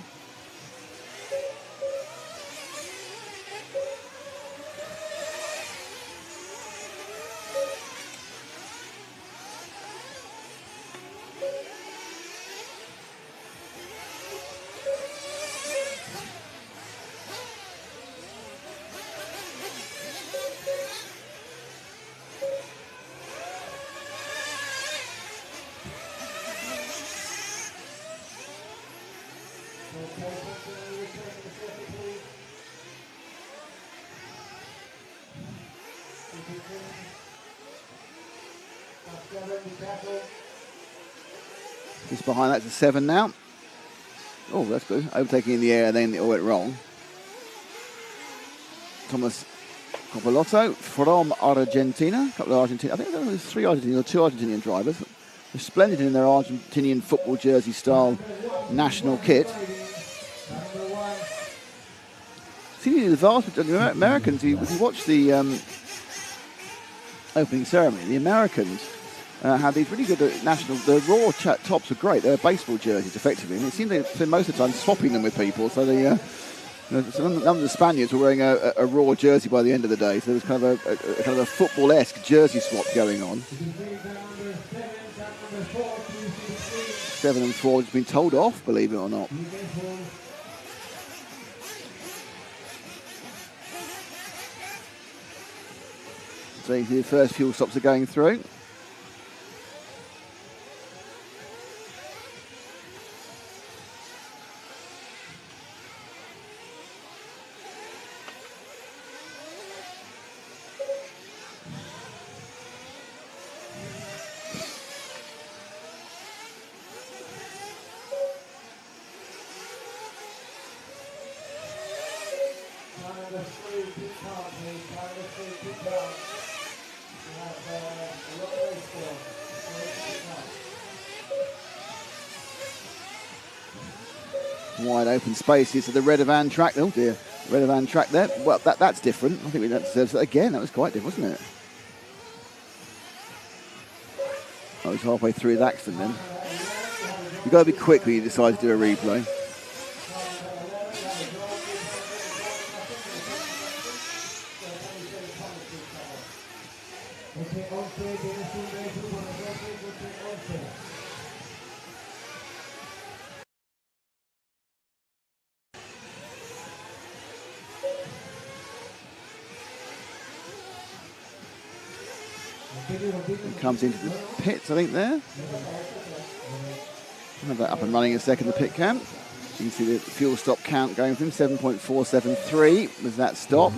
Speaker 1: Just behind that's a 7 now. Oh, that's good. Overtaking in the air, and then it all went wrong. Thomas Copolotto from Argentina. A couple of Argentinian, I think there was 3 Argentinian or 2 Argentinian drivers. They're splendid in their Argentinian football jersey style national kit. See, the vast Americans, if you watch the opening ceremony, the Americans had these really good national, the raw tops were great. They're baseball jerseys, effectively. And it seemed they spent most of the time swapping them with people. So none of the Spaniards were wearing a raw jersey by the end of the day. So there was kind of a football-esque jersey swap going on. 7 and 4 has been told off, believe it or not. So you see the first fuel stops are going through. Wide open spaces to the Redovan track. Oh dear, Redovan track there. Well, that's different. I think that deserves it again. That was quite different, wasn't it? I was halfway through his accident then. You've got to be quick when you decide to do a replay. He comes into the pits, I think, there. I'll have that up and running in a second, the pit cam. You can see the fuel stop count going from 7.473 was that stop.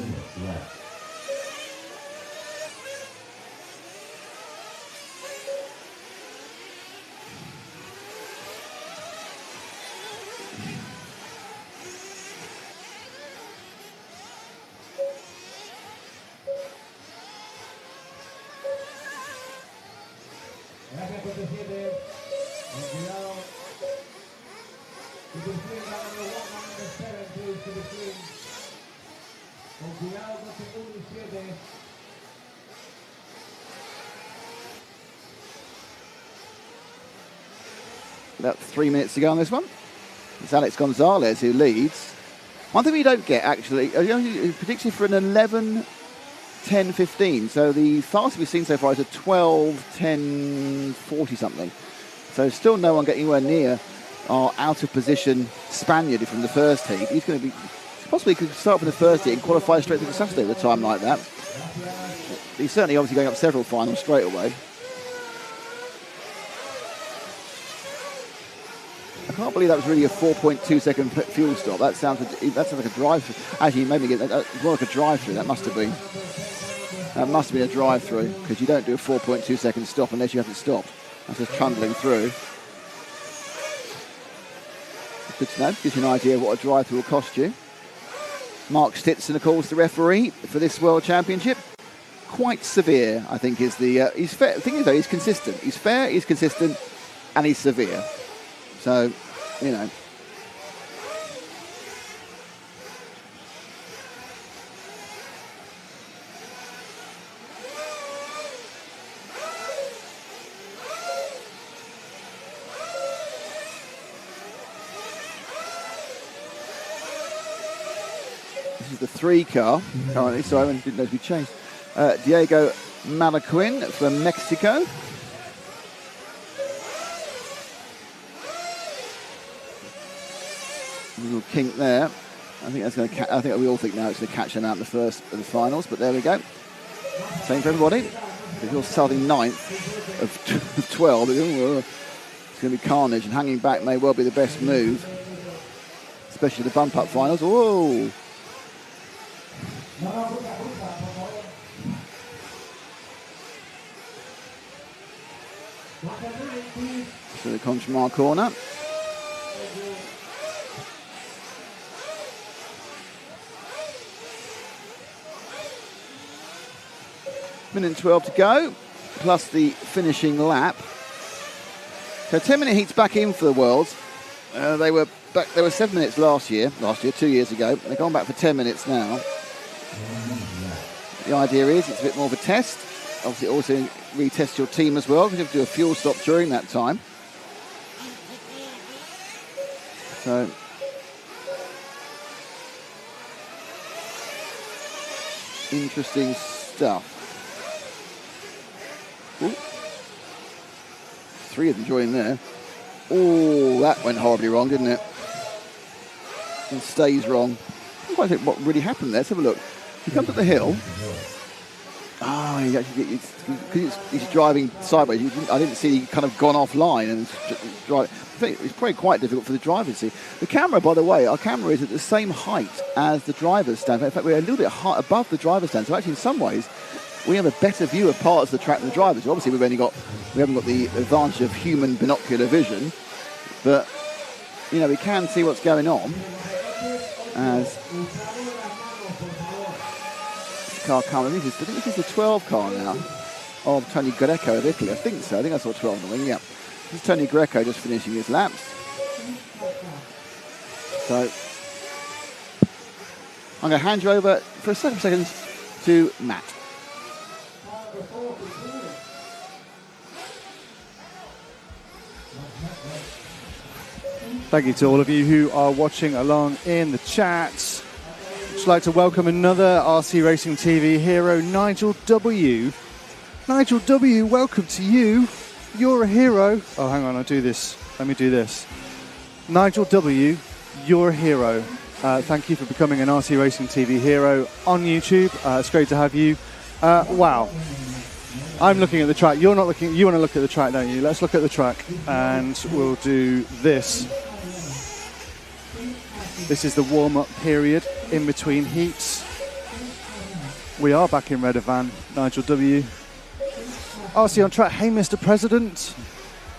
Speaker 1: About 3 minutes to go on this one. It's Alex Gonzalez who leads. One thing we don't get, actually, he predicted for an 11:10:15. So the fastest we've seen so far is a 12:10:40 something. So still no one getting anywhere near our out of position Spaniard from the first heat. He's going to be, possibly could start from the first heat and qualify straight to the Saturday with a time like that. He's certainly obviously going up several finals straight away. I can't believe that was really a 4.2 second fuel stop. That sounds like a drive-through. Actually, maybe it's more like a drive-througugh. That must have been a drive-through, because you don't do a 4.2 second stop unless you haven't stopped. That's just trundling through. Good to know. Gives you an idea of what a drive-through will cost you. Mark Stitson, of course, the referee for this World Championship. Quite severe, I think, is the. He's fair. The thing is, though, he's consistent. He's fair, he's consistent, and he's severe. So, you know. This is the 3 car currently, so I didn't know if we changed. Diego Malaquin from Mexico. Little kink there. I think that's going to. I think we all think now it's going to catch them out in the first of the finals. But there we go. Same for everybody. If you're starting 9th of 12, it's going to be carnage, and hanging back may well be the best move, especially the bump-up finals. Whoa! So the Conchmar corner. Minute and 12 to go, plus the finishing lap. So 10-minute heats back in for the Worlds. They were 7 minutes last year, 2 years ago. They've gone back for 10 minutes now. The idea is it's a bit more of a test. Obviously, also retest your team as well, because you have to do a fuel stop during that time. So interesting stuff. Ooh. 3 of them joined there. Oh, that went horribly wrong, didn't it? And stays wrong. I don't quite think what really happened there. Let's have a look. He comes up the hill. Oh, he's driving sideways. I didn't see he kind of gone offline and drive. I think it's probably quite difficult for the driver to see. The camera, by the way, our camera is at the same height as the driver's stand. In fact, we're a little bit high above the driver's stand. So actually, in some ways, we have a better view of parts of the track than the drivers. So obviously, we haven't got the advantage of human binocular vision, but you know we can see what's going on as car come. I think this is the 12 car now of Tony Greco of Italy. I think so. I think I saw 12 on the wing, yeah. This is Tony Greco just finishing his laps. So I'm going to hand you over for a second seconds to Matt.
Speaker 3: Thank you to all of you who are watching along in the chat. I'd like to welcome another RC Racing TV hero, Nigel W. Nigel W, welcome to you. You're a hero. Oh, hang on, I'll do this. Let me do this. Nigel W, you're a hero. Thank you for becoming an RC Racing TV hero on YouTube. It's great to have you. Wow. I'm looking at the track. You're not looking. You want to look at the track, don't you? Let's look at the track, and we'll do this. This is the warm-up period in between heats. We are back in Redovan. Nigel W. RC on track. Hey, Mr. President.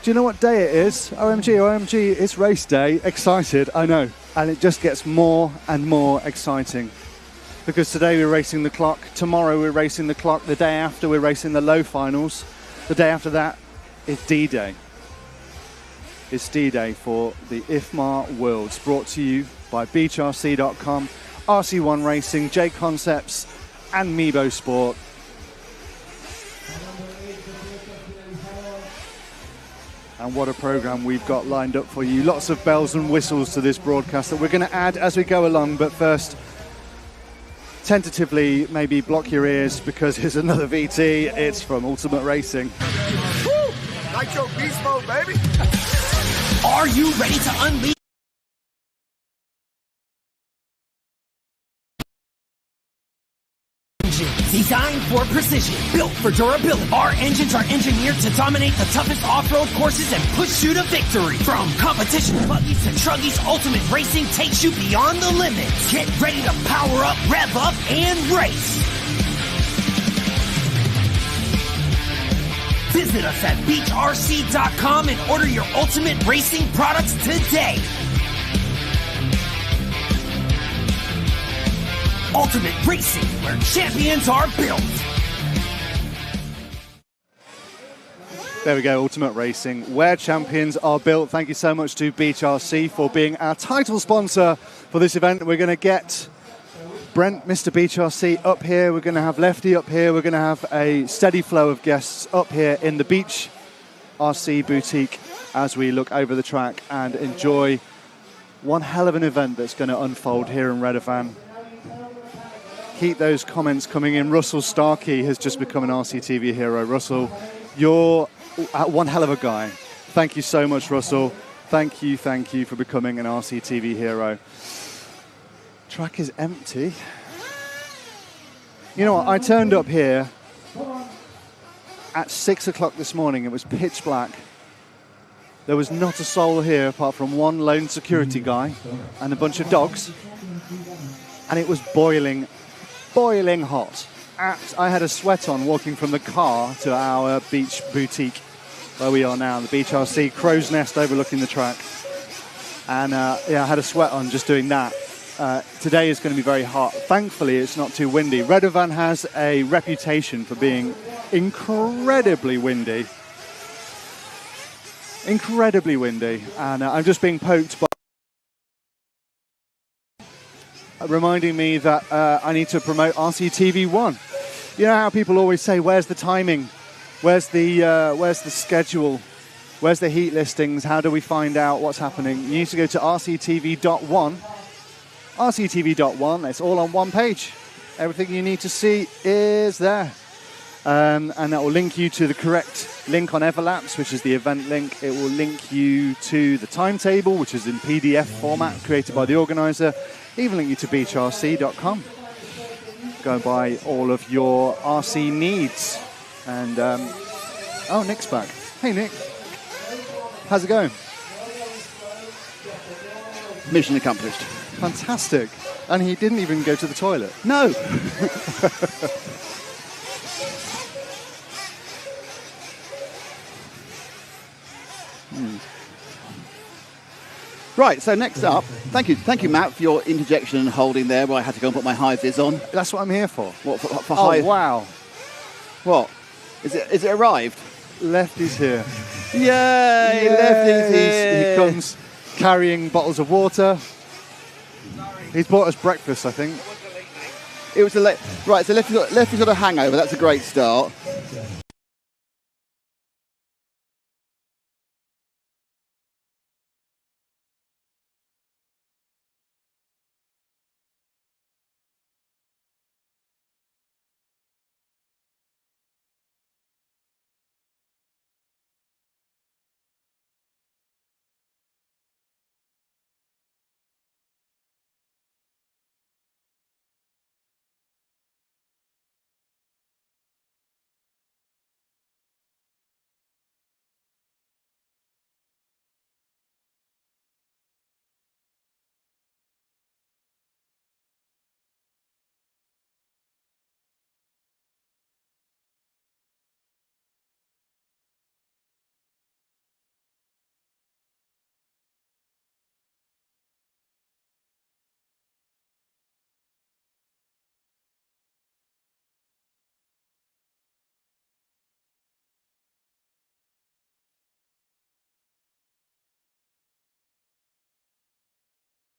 Speaker 3: Do you know what day it is? OMG, it's race day. Excited, I know. And it just gets more and more exciting. Because today we're racing the clock. Tomorrow we're racing the clock. The day after we're racing the low finals. The day after that is D-Day. It's D-Day for the IFMAR Worlds, brought to you by beachrc.com, RC1 Racing, J Concepts, and Mebo Sport. And what a program we've got lined up for you. Lots of bells and whistles to this broadcast that we're going to add as we go along. But first, tentatively, maybe block your ears because here's another VT. It's from Ultimate Racing.
Speaker 4: Woo! Nitro Beast Mode, baby!
Speaker 5: Are you ready to unleash? Designed for precision, built for durability. Our engines are engineered to dominate the toughest off-road courses and push you to victory. From competition buggies to truggies, Ultimate Racing takes you beyond the limits. Get ready to power up, rev up, and race. Visit us at beachrc.com and order your Ultimate Racing products today. Ultimate Racing, where champions are built.
Speaker 3: There we go, Ultimate Racing, where champions are built. Thank you so much to Beach RC for being our title sponsor for this event. We're going to get Brent, Mr. Beach RC, up here. We're going to have Lefty up here. We're going to have a steady flow of guests up here in the Beach RC boutique as we look over the track and enjoy one hell of an event that's going to unfold here in Redovan. Keep those comments coming in. Russell Starkey has just become an RCTV hero. Russell, you're one hell of a guy. Thank you so much, Russell. Thank you for becoming an RCTV hero. Track is empty. You know what? I turned up here at 6 o'clock this morning. It was pitch black. There was not a soul here apart from one lone security guy and a bunch of dogs. And it was boiling hot. I had a sweat on walking from the car to our beach boutique where we are now, the Beach RC Crow's Nest overlooking the track. And yeah, I had a sweat on just doing that. Today is going to be very hot. Thankfully, it's not too windy. Redovan has a reputation for being incredibly windy. Incredibly windy. And I'm just being poked by reminding me that I need to promote RCTV1. You know how people always say, where's the timing? Where's the schedule? Where's the heat listings? How do we find out what's happening? You need to go to rctv.1. rctv.1, it's all on one page. Everything you need to see is there. And that will link you to the correct link on Everlaps, which is the event link. It will link you to the timetable, which is in PDF format created by the organizer. Even link you to beachrc.com. Go and buy all of your RC needs. And, oh, Nick's back. Hey, Nick. How's it going?
Speaker 1: Mission accomplished.
Speaker 3: Fantastic. And he didn't even go to the toilet.
Speaker 1: No. Right, so next up, thank you, Matt, for your interjection and holding there where I had to go and put my high vis on.
Speaker 3: That's what I'm here for.
Speaker 1: What, for
Speaker 3: Oh,
Speaker 1: high?
Speaker 3: wow.
Speaker 1: What? Is it arrived?
Speaker 3: Lefty's here.
Speaker 1: Yay, Lefty's here.
Speaker 3: He comes carrying bottles of water. He's bought us breakfast, I think.
Speaker 1: It was right, so Lefty's got a hangover. That's a great start.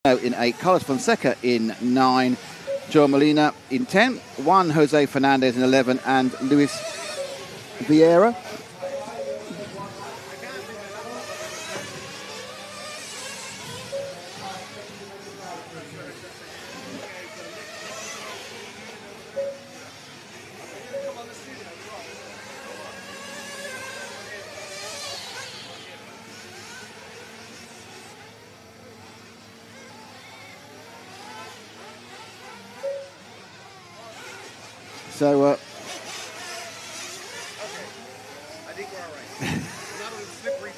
Speaker 1: In 8, Carlos Fonseca in 9, Joe Molina in 10, Juan Jose Fernandez in 11, and Luis Vieira. So,
Speaker 4: I think we're all right. Not on the slippery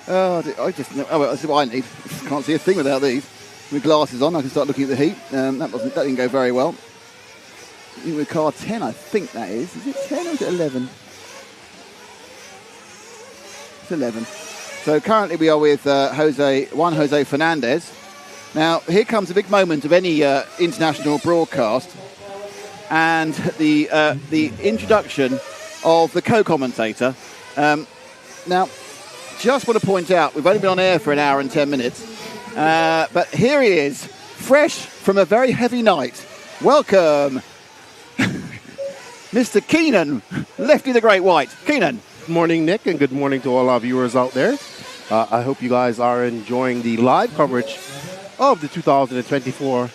Speaker 4: tile.
Speaker 1: I just know. Oh, well, that's what I need. Can't see a thing without these. With glasses on, I can start looking at the heat. That didn't go very well. With car 10, I think that is. Is it 10 or is it 11? It's 11. So currently we are with Juan Jose Fernandez. Now here comes a big moment of any international broadcast, and the introduction of the co-commentator. Now, just want to point out, we've only been on air for an hour and 10 minutes, but here he is, fresh from a very heavy night. Welcome, Mr. Keenan, Lefty the Great White. Keenan.
Speaker 6: Good morning, Nick, and good morning to all our viewers out there. I hope you guys are enjoying the live coverage of the 2024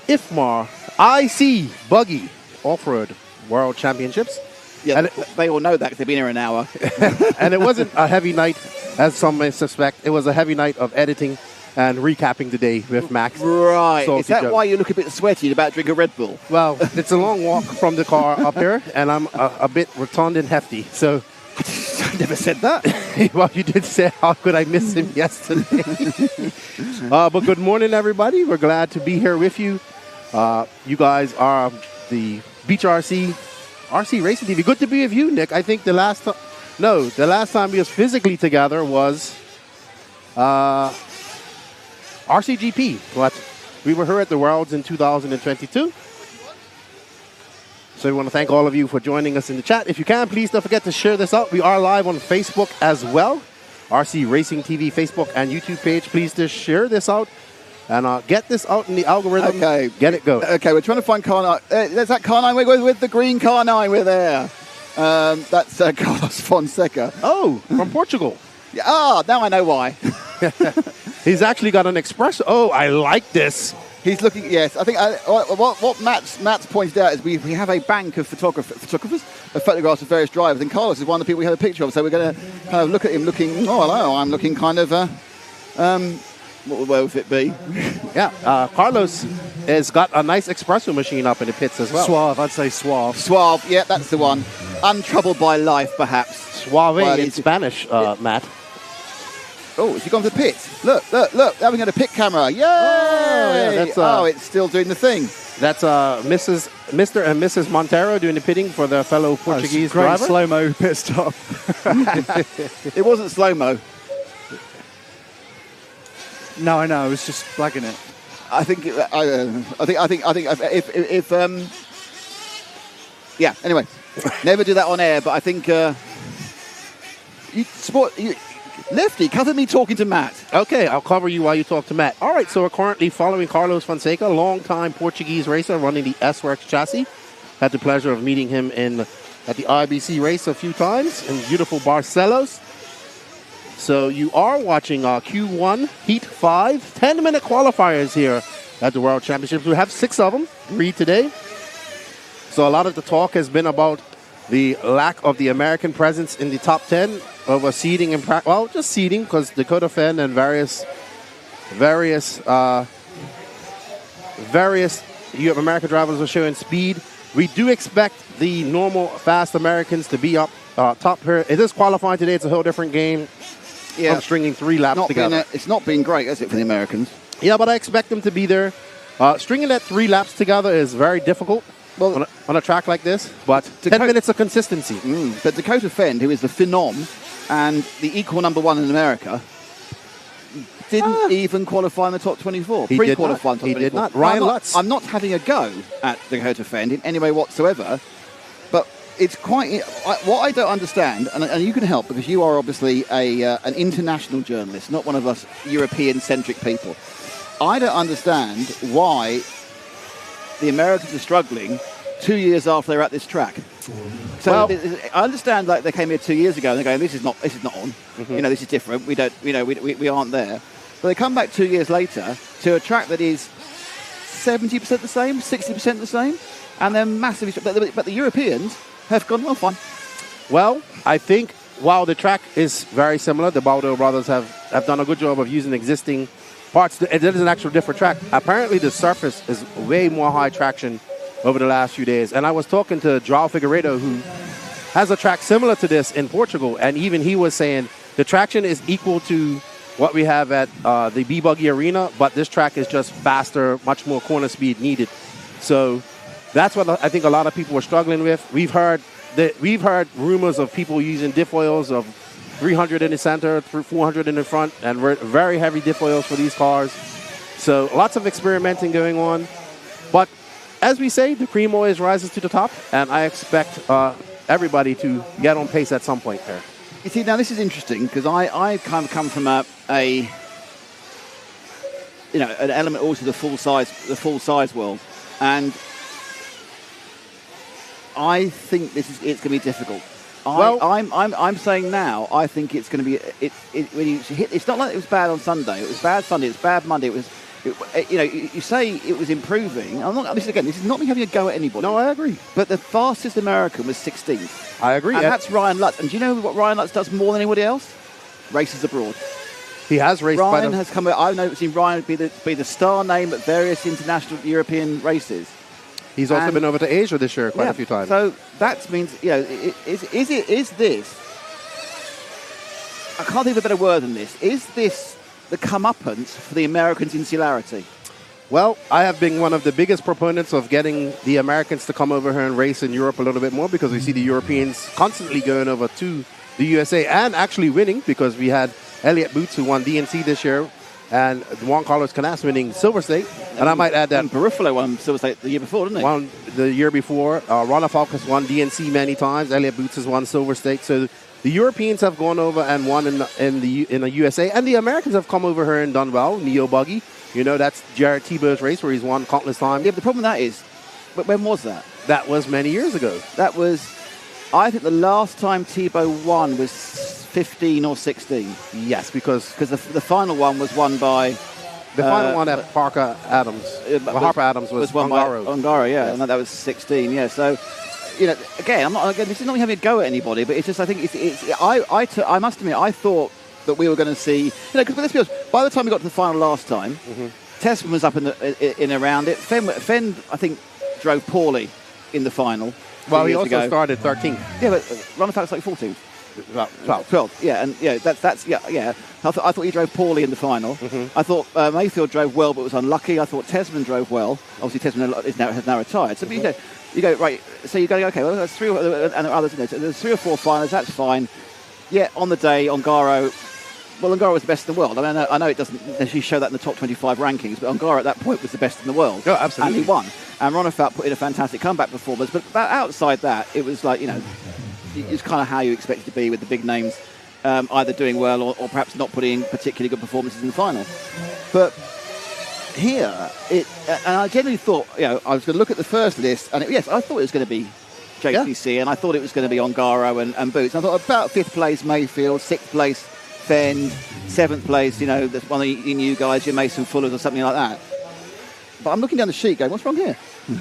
Speaker 6: IFMAR IC Buggy Off-Road World Championships.
Speaker 1: Yeah, and they all know that because they've been here an hour.
Speaker 6: And it wasn't a heavy night, as some may suspect. It was a heavy night of editing and recapping the day with Max.
Speaker 1: Right. Is that why you look a bit sweaty and about to drink a Red Bull?
Speaker 6: Well, it's a long walk from the car up here, and I'm a bit rotund and hefty. So
Speaker 1: I never said that.
Speaker 6: Well, you did say, how could I miss him yesterday? But good morning, everybody. We're glad to be here with you. You guys are the Beach RC Racing TV. Good to be with you, Nick. I think the last time we was physically together was RCGP. But we were here at the Worlds in 2022. So we want to thank all of you for joining us in the chat. If you can, please don't forget to share this out. We are live on Facebook as well. RC Racing TV Facebook and YouTube page. Please just share this out and get this out in the algorithm.
Speaker 1: Okay.
Speaker 6: Get it going.
Speaker 1: Okay, we're trying to find car 9. There's that car 9 with the green car 9. We're there. That's Carlos Fonseca.
Speaker 6: Oh, from Portugal.
Speaker 1: Yeah, now I know why.
Speaker 6: He's actually got an espresso. Oh, I like this.
Speaker 1: He's looking, yes. I think what Matt's pointed out is we have a bank of photographers, of photographs of various drivers, and Carlos is one of the people we had a picture of. So we're going to kind of look at him looking, oh, hello, I'm looking kind of, what would it be?
Speaker 6: Yeah, Carlos has got a nice espresso machine up in the pits as well.
Speaker 3: Suave, I'd say suave.
Speaker 1: Suave, yeah, that's the one. Untroubled by life, perhaps.
Speaker 6: Suave in Spanish, Matt.
Speaker 1: Oh, has he gone to the pits? Look, having got a pit camera. Yay!
Speaker 6: Oh, yeah,
Speaker 1: it's still doing the thing.
Speaker 6: That's Mr. and Mrs. Montero doing the pitting for their fellow Portuguese
Speaker 3: great
Speaker 6: driver.
Speaker 3: Slow-mo pit stop.
Speaker 1: It wasn't slow-mo.
Speaker 3: No, I know. I was just flagging it.
Speaker 1: I think if yeah. Anyway, never do that on air. But I think Lefty, cover me talking to Matt.
Speaker 6: Okay, I'll cover you while you talk to Matt. All right, so we're currently following Carlos Fonseca, longtime Portuguese racer running the S-Works chassis. Had the pleasure of meeting him at the IBC race a few times in beautiful Barcelos. So you are watching Q1 Heat 5, 10-minute qualifiers here at the World Championships. We have 6 of them, 3 today. So a lot of the talk has been about the lack of the American presence in the top 10 over seeding and just seeding, because Dakota Fenn and various American drivers are showing speed. We do expect the normal fast Americans to be up top here. It is qualifying today. It's a whole different game.
Speaker 1: Yeah,
Speaker 6: from stringing 3 laps together.
Speaker 1: It's not been great, has it, for the Americans?
Speaker 6: Yeah, but I expect them to be there. Stringing that 3 laps together is very difficult. Well, on a track like this, but 10 minutes of consistency.
Speaker 1: But Dakota Fenn, who is the phenom and the equal number 1 in America, didn't even qualify in the top 24.
Speaker 6: He did not. He did not. Ryan Lutz.
Speaker 1: I'm not having a go at Dakota Fenn in any way whatsoever, but it's quite... what I don't understand, and you can help because you are obviously an international journalist, not one of us European-centric people. I don't understand why the Americans are struggling 2 years after they're at this track. So I understand, like, they came here 2 years ago and they're going, this is not on. Mm-hmm. This is different. We don't, we aren't there. But they come back 2 years later to a track that is 70% the same, 60% the same, and they're massively. But the Europeans have gone, well, fine.
Speaker 6: Well, I think while the track is very similar, the Baldo brothers have done a good job of using existing parts. It is an actual different track. Apparently, the surface is way more high traction over the last few days. And I was talking to João Figueiredo, who has a track similar to this in Portugal, and even he was saying the traction is equal to what we have at the B-Buggy Arena, but this track is just faster, much more corner speed needed. So that's what I think a lot of people are struggling with. We've heard rumors of people using diff oils of 300 in the center, 400 in the front, and very heavy diff oils for these cars. So lots of experimenting going on. But as we say, the cream always rises to the top, and I expect everybody to get on pace at some point there.
Speaker 1: You see, now this is interesting because I kind of come from an element also the full size world, and I think it's going to be difficult. I'm saying now I think it's going to be when you hit. It's not like it was bad on Sunday. It was bad Sunday. It was bad Monday. It was. You say it was improving. This is not me having a go at anybody.
Speaker 6: No, I agree.
Speaker 1: But the fastest American was 16th.
Speaker 6: I agree.
Speaker 1: And that's Ryan Lutz. And do you know what Ryan Lutz does more than anybody else? Races abroad.
Speaker 6: He has raced.
Speaker 1: Ryan has come. I've seen Ryan be the star name at various international European races.
Speaker 6: He's also been over to Asia this year quite a few times.
Speaker 1: So that means, is this? I can't think of a better word than this. Is this the comeuppance for the Americans' insularity?
Speaker 6: Well, I have been one of the biggest proponents of getting the Americans to come over here and race in Europe a little bit more, because we see the Europeans constantly going over to the USA and actually winning, because we had Elliott Boots, who won DNC this year, and Juan Carlos Canas winning Silver State. And I might add that
Speaker 1: Barufalo won Silver State the year before, didn't he?
Speaker 6: Won the year before. Ron Falcus won DNC many times. Elliott Boots has won Silver State. So the Europeans have gone over and won in the USA, and the Americans have come over here and done well. Neo Buggy, that's Jared Tebow's race where he's won countless times.
Speaker 1: Yeah, but the problem with that is, but when was that?
Speaker 6: That was many years ago.
Speaker 1: That was, I think the last time Tebow won was 15 or 16.
Speaker 6: Yes, because
Speaker 1: the final one was won by...
Speaker 6: The final one at Parker Adams. Harper Adams was won by
Speaker 1: Ongaro, yeah, yes. And that was 16, yeah. So, again, this is not having a go at anybody, but it's just, I think I must admit, I thought that we were going to see, because let's be honest, by the time we got to the final last time, Tessman was up in around it. Fenn, I think, drove poorly in the final.
Speaker 6: Well, he also started 13th.
Speaker 1: Yeah, but Runnerfax like 14th. 12. Yeah, and that's I thought he drove poorly in the final. I thought Mayfield drove well, but was unlucky. I thought Tesman drove well. Obviously, Tesman has now retired. So you go right. So you go, okay. Well, there's 3 and others. There's 3 or 4 finals. That's fine. Yeah, on the day, Ongaro Well, Angara was the best in the world. I mean, I know it doesn't necessarily show that in the top 25 rankings, but Angara at that point was the best in the world.
Speaker 6: Oh, absolutely.
Speaker 1: And he won. And Ronefat put in a fantastic comeback performance. But outside that, it was like, it's kind of how you expect it to be with the big names either doing well or perhaps not putting in particularly good performances in the final. But here, and I generally thought, I was going to look at the first list, and yes, I thought it was going to be JCC, and I thought it was going to be Ongaro and Boots. I thought about 5th place Mayfield, 6th place Fend, 7th place, that's one of the new guys, your Mason Fullers or something like that. But I'm looking down the sheet going, what's wrong here?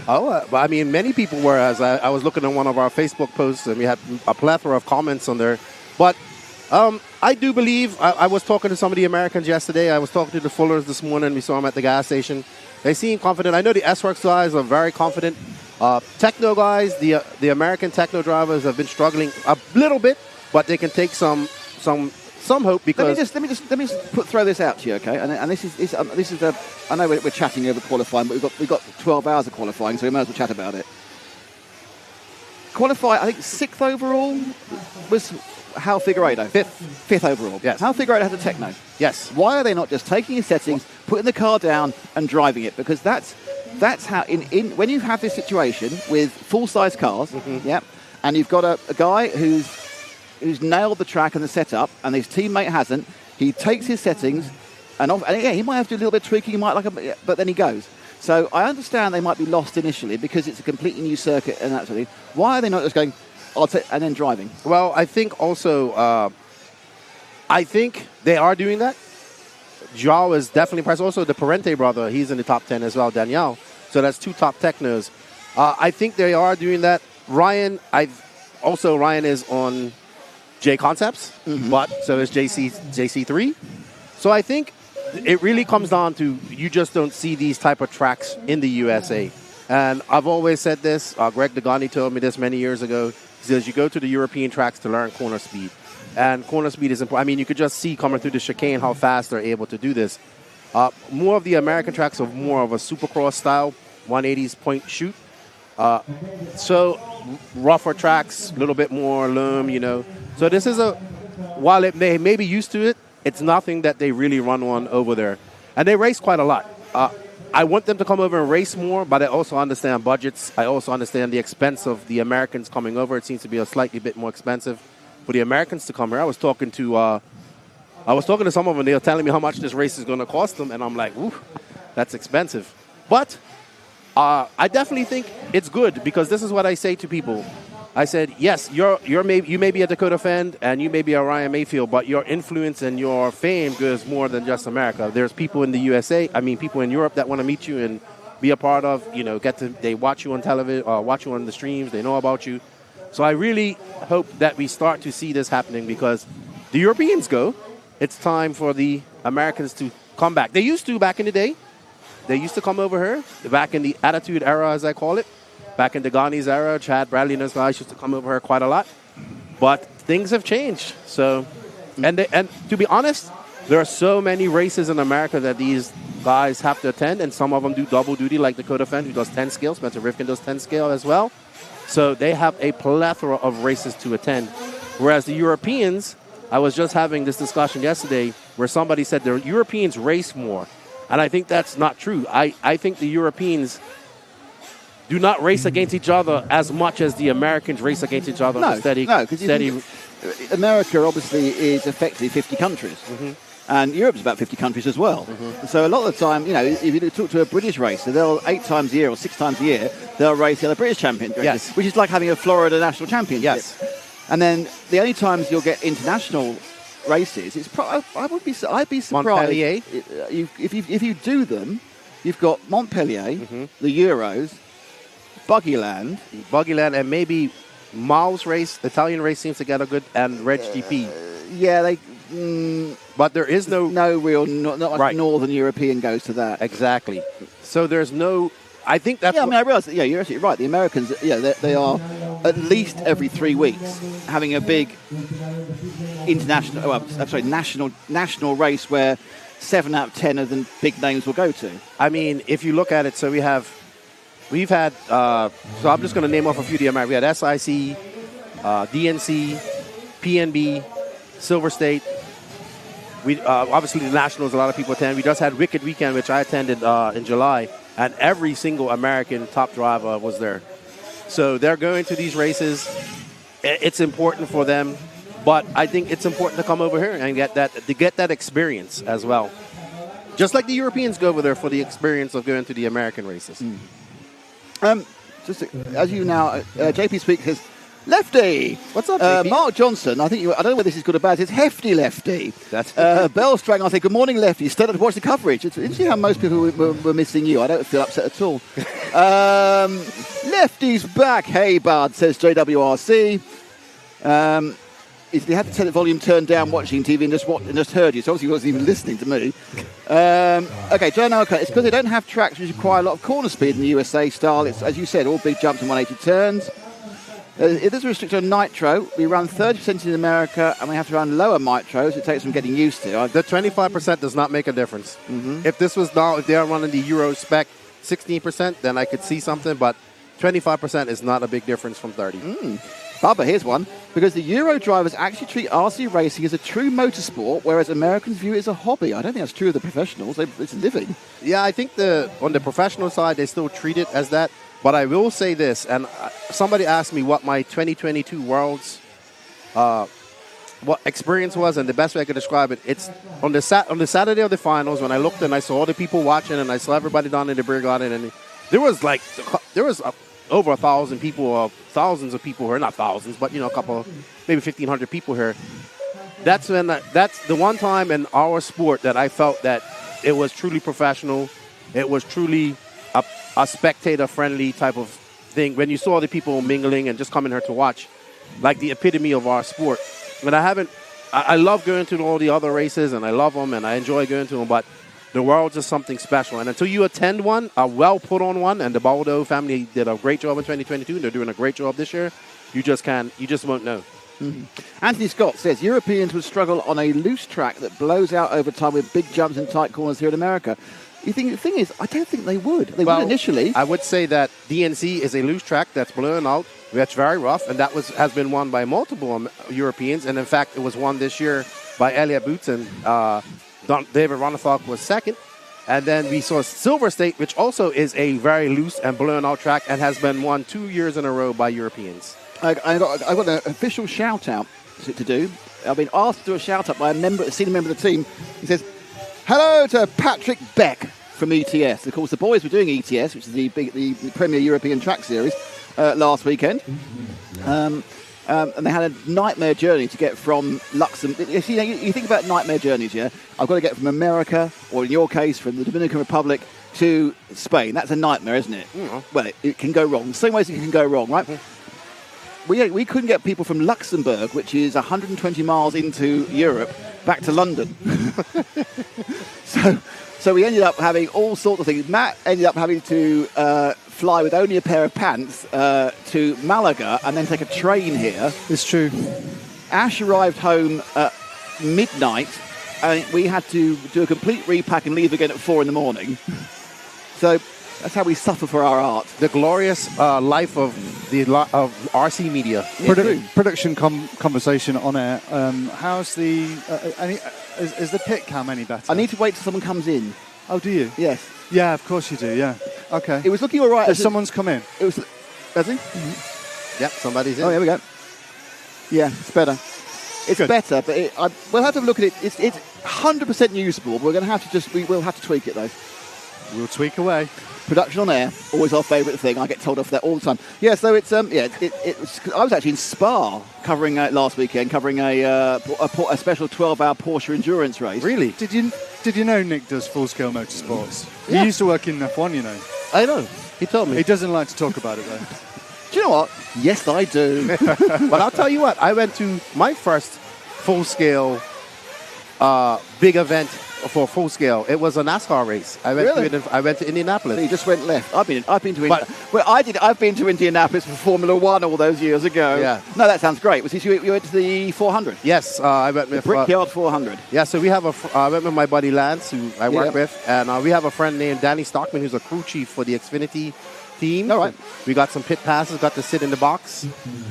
Speaker 6: I mean, many people were, as I was looking at one of our Facebook posts, and we had a plethora of comments on there. But I do believe, I was talking to some of the Americans yesterday. I was talking to the Fullers this morning. We saw them at the gas station. They seem confident. I know the S-Works guys are very confident. Techno guys, the American techno drivers have been struggling a little bit, but they can take some hope because.
Speaker 1: Let me just throw this out to you, okay? And this is I know we're chatting over qualifying, but we've got 12 hours of qualifying, so we might as well chat about it. Qualify, I think 6th overall was Hal Figueiredo. 5th overall.
Speaker 6: Yes.
Speaker 1: Hal Figueiredo has a techno.
Speaker 6: Yes.
Speaker 1: Why are they not just taking his settings, putting the car down, and driving it? Because that's how when you have this situation with full-size cars, and you've got a guy who's nailed the track and the setup, and his teammate hasn't. He takes his settings, and he might have to do a little bit of tweaking. He might but then he goes. So I understand they might be lost initially because it's a completely new circuit and that sort of thing. Why are they not just going, and then driving?
Speaker 6: Well, I think also, I think they are doing that. Joao is definitely pressed. Also, the Parente brother, he's in the top 10 as well, Danielle. So that's 2 top technos. I think they are doing that. Ryan is on J Concepts, but so is JC3. So I think it really comes down to you just don't see these type of tracks in the USA. And I've always said this. Greg Degani told me this many years ago. He says you go to the European tracks to learn corner speed. And corner speed is important. I mean, you could just see coming through the chicane how fast they're able to do this. More of the American tracks are more of a supercross style, 180s point shoot. So rougher tracks, a little bit more loom, So this is while it may be used to it, it's nothing that they really run on over there. And they race quite a lot. I want them to come over and race more, but I also understand budgets. I also understand the expense of the Americans coming over. It seems to be a slightly bit more expensive for the Americans to come here. I was talking to some of them. They were telling me how much this race is going to cost them, and I'm like, ooh, that's expensive. But I definitely think it's good because this is what I say to people. I said, yes, you may be a Dakota Fend and you may be a Ryan Mayfield, but your influence and your fame goes more than just America. There's people in the USA, people in Europe that want to meet you and be a part of, they watch you on television, watch you on the streams, they know about you. So I really hope that we start to see this happening because the Europeans go. It's time for the Americans to come back. They used to back in the day. They used to come over here, back in the Attitude Era, as I call it. Back in Degani's era, Chad Bradley and those guys used to come over here quite a lot. But things have changed. So, and to be honest, there are so many races in America that these guys have to attend, and some of them do double duty, like Dakota Fend, who does 10 scale. Spencer Rifkin does 10 scale as well. So they have a plethora of races to attend. Whereas the Europeans, I was just having this discussion yesterday where somebody said the Europeans race more. And I think that's not true. I think the Europeans do not race against each other as much as the Americans race against each other.
Speaker 1: No, because America obviously is effectively 50 countries. And Europe's about 50 countries as well. So a lot of the time, if you talk to a British racer, they'll 8 times a year or 6 times a year, they'll race the other British champion, which is like having a Florida national championship.
Speaker 6: Yes.
Speaker 1: And then the only times you'll get international races, I'd be surprised
Speaker 6: Montpellier.
Speaker 1: if you do them. You've got Montpellier, the Euros, Buggyland, and maybe Miles race. The Italian race seems to get a good, and Reg GP. But there is no real, not like Northern European goes to that.
Speaker 6: Exactly. So there's no. I think that's.
Speaker 1: Yeah, I realize. Yeah, you're absolutely right. The Americans, they are at least every 3 weeks having a big national race where 7 out of 10 of the big names will go to.
Speaker 6: I mean, if you look at it, so we've had. So I'm just going to name off a few of the Americans. We had SIC, DNC, PNB, Silver State. We obviously the Nationals, a lot of people attend. We just had Wicked Weekend, which I attended in July, and every single American top driver was there. So they're going to these races. It's important for them, but I think it's important to come over here and get that experience as well. Just like the Europeans go over there for the experience of going to the American races.
Speaker 1: Just as you now, JP Speak says, Lefty.
Speaker 6: What's up, JP?
Speaker 1: Mark Johnson. I don't know whether this is good or bad. It's Hefty Lefty.
Speaker 6: That's
Speaker 1: Bell Strang. I say, good morning, Lefty. Still to watch the coverage. It's interesting how most people were missing you. I don't feel upset at all. Lefty's back. Hey, bud, says JWRC. He had to turn the volume turned down watching TV and just heard you, so obviously he wasn't even listening to me. Okay, Joe Nalka, it's because they don't have tracks which require a lot of corner speed in the USA style. It's, as you said, all big jumps and 180 turns. It is restricted on nitro. We run 30% in America, and we have to run lower nitros. It takes some getting used to.
Speaker 6: The 25% does not make a difference. Mm-hmm. If this was now, if they are running the Euro spec 16%, then I could see something, but 25% is not a big difference from 30.
Speaker 1: Bubba, here's one. Because the Euro drivers actually treat RC racing as a true motorsport, whereas Americans view it as a hobby. I don't think that's true of the professionals. It's a living.
Speaker 6: Yeah, I think on the professional side, they still treat it as that. But I will say this, and somebody asked me what my 2022 Worlds what experience was, and the best way I could describe it, it's on the Saturday of the finals when I looked and I saw all the people watching and I saw everybody down in the beer garden, and there was over 1,000 people, or thousands of people here, not thousands, but a couple, maybe 1,500 people here. That's the one time in our sport that I felt that it was truly professional. It was truly a spectator-friendly type of thing. When you saw the people mingling and just coming here to watch, like the epitome of our sport. And I love going to all the other races, and I love them, and I enjoy going to them, but the World's is something special. And until you attend one, a well-put-on one, and the Baldo family did a great job in 2022, and they're doing a great job this year, you just won't know.
Speaker 1: Mm-hmm. Anthony Scott says, Europeans would struggle on a loose track that blows out over time with big jumps and tight corners here in America. The thing is, I don't think they would. They would initially.
Speaker 6: I would say that DNC is a loose track that's blown out, that's very rough, and that has been won by multiple Europeans. And in fact, it was won this year by Elliot Boots, and David Ronefalk was second. And then we saw Silver State, which also is a very loose and blown out track and has been won 2 years in a row by Europeans.
Speaker 1: I've got an official shout out to do. I've been asked to do a shout out by a senior member of the team. He says, hello to Patrick Beck from ETS. Of course, the boys were doing ETS, which is the Premier European Track Series, last weekend. And they had a nightmare journey to get from Luxembourg. You think about nightmare journeys, yeah? I've got to get from America, or in your case, from the Dominican Republic to Spain. That's a nightmare, isn't it? Mm-hmm. Well, it can go wrong. The same ways it can go wrong, right? Mm-hmm. We couldn't get people from Luxembourg, which is 120 miles into Europe, back to London. So we ended up having all sorts of things. Matt ended up having to fly with only a pair of pants to Malaga and then take a train here.
Speaker 3: It's true.
Speaker 1: Ash arrived home at midnight, and we had to do a complete repack and leave again at 4 a.m. So that's how we suffer for our art.
Speaker 6: The glorious life of RC media.
Speaker 3: Production conversation on air. How's the is the pit cam any better?
Speaker 1: I need to wait till someone comes in.
Speaker 3: Oh, do you?
Speaker 1: Yes.
Speaker 3: Yeah, of course you do. Yeah. Okay.
Speaker 1: It was looking all right.
Speaker 3: Someone's come in.
Speaker 1: It was. Has he? Mm-hmm.
Speaker 6: Yep, somebody's in.
Speaker 1: Oh, here we go. Yeah, it's better. It's
Speaker 3: good.
Speaker 1: Better, but we'll have to look at it. It's 100% usable. We're going to have to we'll have to tweak it though.
Speaker 3: We'll tweak away.
Speaker 1: Production on air, always our favourite thing. I get told off that all the time. Yeah, so it's I was actually in Spa covering last weekend, covering a special 12-hour Porsche endurance race.
Speaker 3: Really? Did you know Nick does full-scale motorsports? Yeah. He used to work in F1, you know.
Speaker 6: I know. He told me.
Speaker 3: He doesn't like to talk about it though.
Speaker 1: Do you know what? Yes, I do.
Speaker 6: But I'll tell you what. I went to my first full-scale big event. For full scale, it was a NASCAR race. I went to Indianapolis.
Speaker 1: So you just went left. I've been to. I've been to Indianapolis for Formula One all those years ago.
Speaker 6: Yeah.
Speaker 1: No, that sounds great. Was you went to the 400?
Speaker 6: Yes, I went with
Speaker 1: Brickyard 400.
Speaker 6: Yeah, so we have I went with my buddy Lance, who I work with, and we have a friend named Danny Stockman, who's a crew chief for the Xfinity team.
Speaker 1: All right.
Speaker 6: We got some pit passes, got to sit in the box,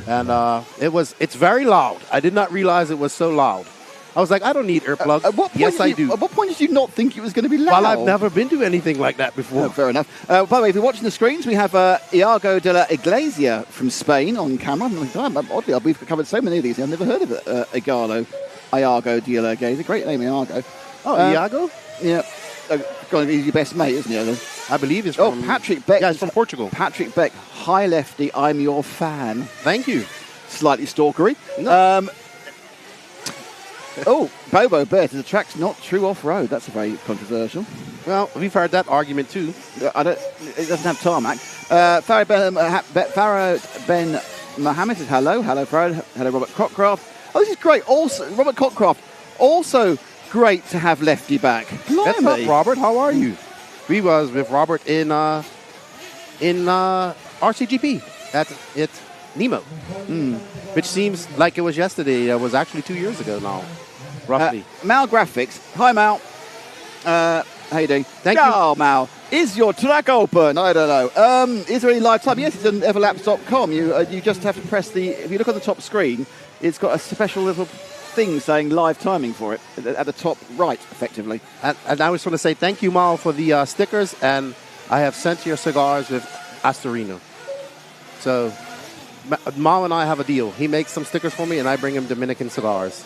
Speaker 6: and it's very loud. I did not realize it was so loud. I was like, I don't need earplugs.
Speaker 1: At what point
Speaker 6: Yes, I do.
Speaker 1: At what point did you not think it was going to be loud?
Speaker 6: Well, I've never been to anything like that before.
Speaker 1: Oh, fair enough. By the way, if you're watching the screens, we have Iago de la Iglesia from Spain on camera. Oddly, we've covered so many of these. I've never heard of it. Iago de la Iglesia. Great name, Iago.
Speaker 6: Oh, Iago?
Speaker 1: Yeah. He's your best mate, isn't he?
Speaker 6: I believe it's from...
Speaker 1: Patrick Beck.
Speaker 6: Yeah, he's from Portugal.
Speaker 1: Patrick Beck. Hi, lefty. I'm your fan.
Speaker 6: Thank you.
Speaker 1: Slightly stalkery.
Speaker 6: No.
Speaker 1: Bobo Bet. The track's not true off-road. That's very controversial.
Speaker 6: Well, we've heard that argument too.
Speaker 1: It doesn't have tarmac. Farah Ben Mohammed says hello. Hello, Farah. Hello, Robert Cockcraft. Oh, this is great. Also, Robert Cockcraft. Also great to have lefty back.
Speaker 6: That's up, Robert. How are you? We was with Robert in RCGP at Nemo, which seems like it was yesterday. It was actually 2 years ago now, roughly.
Speaker 1: Mal Graphics. Hi, Mal. How you doing?
Speaker 6: Thank you.
Speaker 1: Oh, Mal. Is your track open? I don't know. Is there any live time? Yes, it's on everlaps.com. You just have to press if you look on the top screen, it's got a special little thing saying live timing for it at the top right, effectively.
Speaker 6: And I just want to say thank you, Mal, for the stickers, and I have sent your cigars with Astorino. So Mal and I have a deal. He makes some stickers for me, and I bring him Dominican cigars.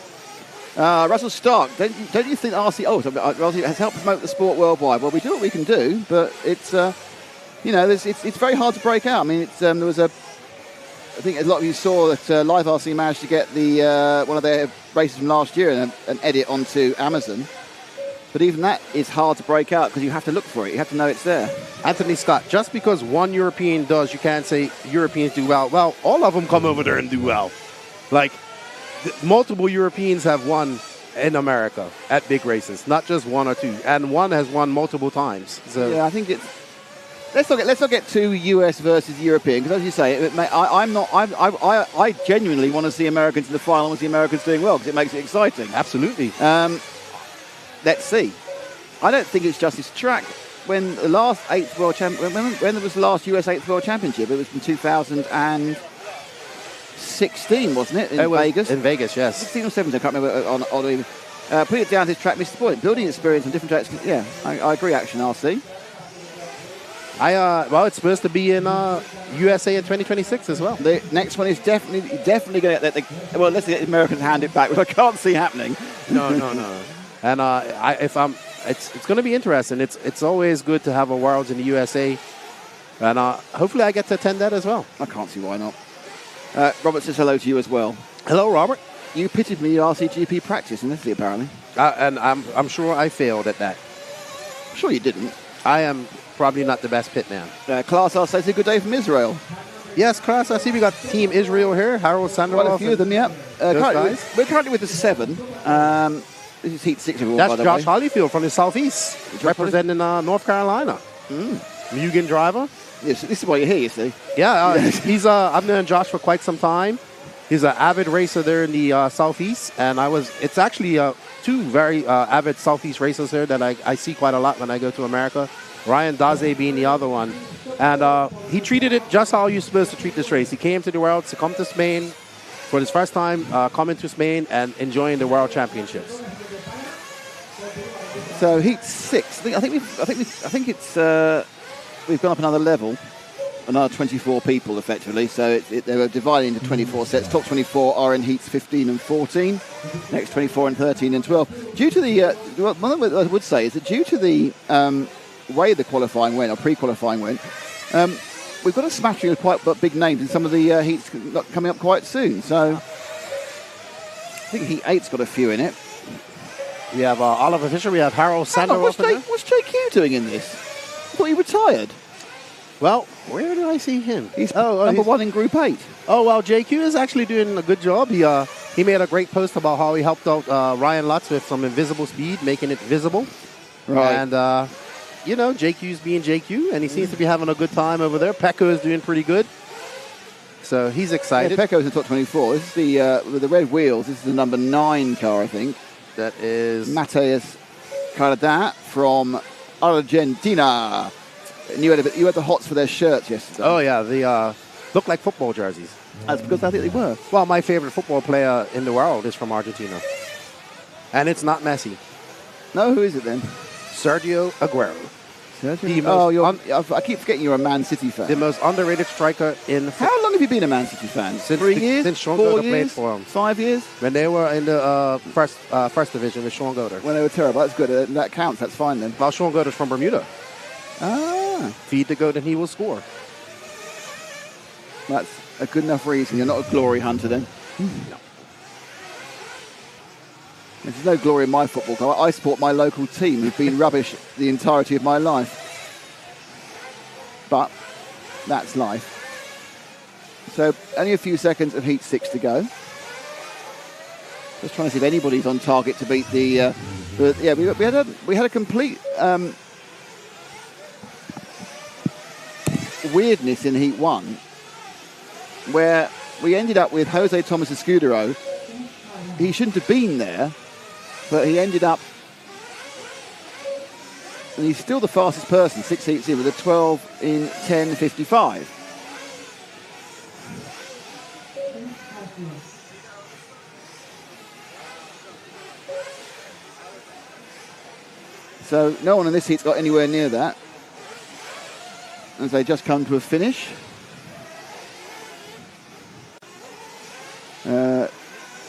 Speaker 1: Russell Stark, don't you think RC has helped promote the sport worldwide? Well, we do what we can do, but it's it's very hard to break out. I mean, there was I think a lot of you saw that Live RC managed to get the one of their races from last year and edit onto Amazon. But even that is hard to break out because you have to look for it. You have to know it's there.
Speaker 6: Anthony Scott, just because one European does, you can't say Europeans do well. Well, all of them come over there and do well. Like, multiple Europeans have won in America at big races, not just one or two. And one has won multiple times. So
Speaker 1: yeah, I think it's... Let's not get too US versus European, because as you say, I genuinely want to see Americans in the final and see Americans doing well, because it makes it exciting.
Speaker 6: Absolutely.
Speaker 1: Let's see. I don't think it's just this track. When the last 8th World Championship, when there was the last US 8th World Championship, it was in 2016, wasn't it? Vegas?
Speaker 6: In Vegas, yes.
Speaker 1: 16 or 17, I can't remember. Putting it down to this track, Mr. Point. Building experience on different tracks. Yeah, I agree, Action RC.
Speaker 6: Well, it's supposed to be in USA in 2026 as well.
Speaker 1: The next one is definitely going to get. Well, let's get the Americans hand it back, which I can't see happening.
Speaker 6: No. And it's going to be interesting. It's always good to have a Worlds in the USA, and hopefully I get to attend that as well.
Speaker 1: I can't see why not. Robert says hello to you as well.
Speaker 6: Hello, Robert.
Speaker 1: You pitted me at RCGP practice in Italy, apparently.
Speaker 6: And I'm sure I failed at that.
Speaker 1: I'm sure you didn't.
Speaker 6: I am probably not the best pit man.
Speaker 1: Class R says a good day from Israel.
Speaker 6: Yes, Class, I see we got Team Israel here. Harold Sandoval.
Speaker 1: Quite a few of them, yeah. We're currently with the 7. This is Heat 6 overall, by the way.
Speaker 6: That's Josh Hollyfield from the Southeast, representing North Carolina. Mugen driver.
Speaker 1: Yes, this is why you're here, you see.
Speaker 6: Yeah, he's. I've known Josh for quite some time. He's an avid racer there in the Southeast, and it's actually two very avid Southeast racers here that I see quite a lot when I go to America. Ryan Daze being the other one. And he treated it just how you're supposed to treat this race. He came to the Worlds to come to Spain for his first time coming to Spain and enjoying the World Championships.
Speaker 1: So Heat 6. I think it's we've gone up another level. Another 24 people, effectively. So they were divided into 24 sets. Top 24 are in heats 15 and 14. Next 24 and 13 and 12. Due to the, one thing I would say is that due to the way the qualifying went, or pre-qualifying went, we've got a smattering of quite big names in some of the heats coming up quite soon. So I think Heat 8's got a few in it.
Speaker 6: We have Oliver Fisher. We have Harold Sandoval.
Speaker 1: What's JQ doing in this? I thought he retired.
Speaker 6: Well, where did I see him?
Speaker 1: He's number 1 in Group 8.
Speaker 6: Oh, well, JQ is actually doing a good job. He made a great post about how he helped out Ryan Lutz with some invisible speed, making it visible.
Speaker 1: Right.
Speaker 6: And, JQ's being JQ, and he seems to be having a good time over there. Pecco is doing pretty good. So he's excited.
Speaker 1: Yeah, Pecco's in the top 24. This is with the red wheels. This is the number 9 car, I think.
Speaker 6: That is
Speaker 1: Mateus Cardin from Argentina. And you had the hots for their shirts yesterday.
Speaker 6: Oh, yeah. They look like football jerseys.
Speaker 1: That's because I think they were.
Speaker 6: Well, my favorite football player in the world is from Argentina. And it's not Messi.
Speaker 1: No, who is it then?
Speaker 6: Sergio Aguero.
Speaker 1: I keep forgetting you're a Man City fan.
Speaker 6: The most underrated striker in football.
Speaker 1: How long have you been a Man City fan?
Speaker 6: Since
Speaker 1: 3 years?
Speaker 6: Since Sean
Speaker 1: 4
Speaker 6: Goder
Speaker 1: years?
Speaker 6: played for him.
Speaker 1: 5 years?
Speaker 6: When they were in the first division with Sean Goder.
Speaker 1: When they were terrible. That's good. That counts. That's fine then.
Speaker 6: Well, Sean Goder's from Bermuda.
Speaker 1: Ah.
Speaker 6: Feed the goat and he will score.
Speaker 1: That's a good enough reason. You're not a glory hunter then?
Speaker 6: No.
Speaker 1: There's no glory in my football club. I support my local team who've been rubbish the entirety of my life. But that's life. So only a few seconds of Heat 6 to go. Just trying to see if anybody's on target to beat the... we had a complete weirdness in Heat 1 where we ended up with Jose Thomas Escudero. He shouldn't have been there, but he ended up, and he's still the fastest person, 6 heats in, with a 12 in 10.55. So no one in this heat's got anywhere near that, as they just come to a finish.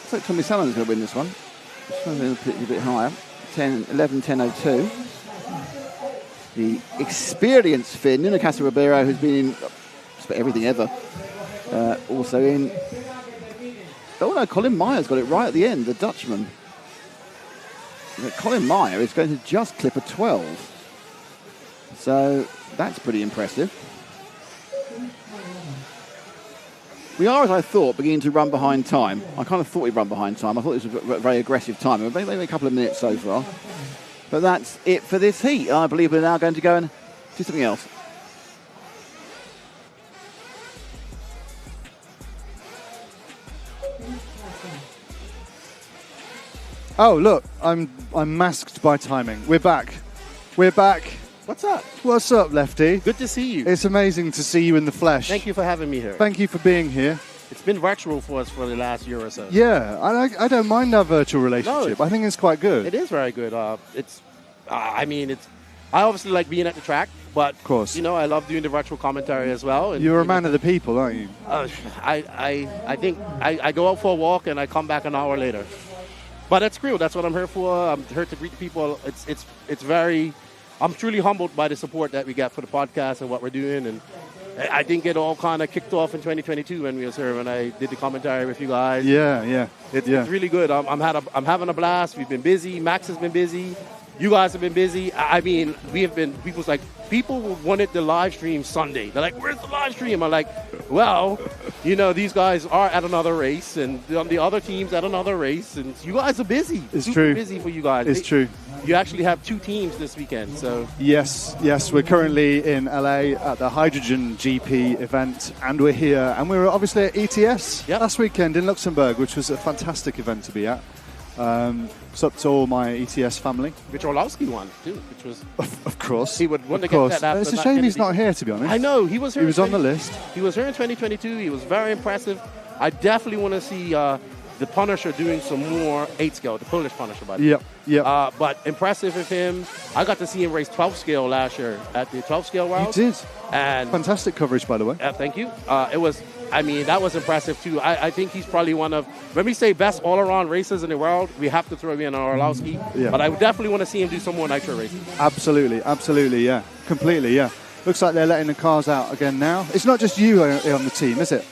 Speaker 1: Looks like Tommy Sallon's going to win this one. Just a bit higher. 11.10.02. The experienced Finn, Nuno Casa Ribeiro, who's been in just about everything ever. Also in... Oh no, Colin Myers got it right at the end, the Dutchman. Colin Meyer is going to just clip a 12. So that's pretty impressive. We are, as I thought, beginning to run behind time. I kind of thought we'd run behind time. I thought this was a very aggressive time. Maybe a couple of minutes so far. But that's it for this heat. I believe we're now going to go and do something else.
Speaker 3: Oh, look, I'm masked by timing. We're back. We're back.
Speaker 6: What's up?
Speaker 3: What's up, Lefty?
Speaker 6: Good to see you.
Speaker 3: It's amazing to see you in the flesh.
Speaker 6: Thank you for having me here.
Speaker 3: Thank you for being here.
Speaker 6: It's been virtual for us for the last year or so.
Speaker 3: Yeah, I don't mind our virtual relationship. I think it's quite good.
Speaker 6: It is very good. I obviously like being at the track, but
Speaker 3: of course,
Speaker 6: you know, I love doing the virtual commentary as well. And,
Speaker 3: you're a man of the people, aren't you?
Speaker 6: I think I go out for a walk and I come back an hour later. But that's cool. That's what I'm here for. I'm here to greet people. It's very. I'm truly humbled by the support that we get for the podcast and what we're doing. And I think it all kind of kicked off in 2022 when we was here, when I did the commentary with you guys.
Speaker 3: Yeah.
Speaker 6: It's really good. I'm having a blast. We've been busy. Max has been busy. You guys have been busy. I mean, we have been, people wanted the live stream Sunday. They're like, where's the live stream? I'm like, well, you know, these guys are at another race and the other team's at another race. And you guys are busy.
Speaker 3: It's
Speaker 6: super
Speaker 3: true.
Speaker 6: busy for you guys.
Speaker 3: It's true.
Speaker 6: You actually have 2 teams this weekend, so...
Speaker 3: Yes, we're currently in LA at the Hydrogen GP event, and we're here, and we were obviously at ETS last weekend in Luxembourg, which was a fantastic event to be at. It's up to all my ETS family.
Speaker 6: Which Orlowski won, too, which was...
Speaker 3: Of course.
Speaker 6: He would want to get that after.
Speaker 3: It's a shame he's not here, to be honest.
Speaker 6: I know, he was here.
Speaker 3: He was on the list.
Speaker 6: He was here in 2022. He was very impressive. I definitely want to see the Punisher doing some more 8-scale, the Polish Punisher, by the way.
Speaker 3: Yep.
Speaker 6: But impressive with him. I got to see him race 12-scale last year at the 12-scale World.
Speaker 3: You did.
Speaker 6: And
Speaker 3: fantastic coverage, by the way.
Speaker 6: Thank you. That was impressive, too. I think he's probably one of, when we say best all-around racers in the world, we have to throw in Orlowski.
Speaker 3: Yeah.
Speaker 6: But I definitely want to see him do some more nitro racing.
Speaker 3: Absolutely, yeah. Completely, yeah. Looks like they're letting the cars out again now. It's not just you on the team, is it?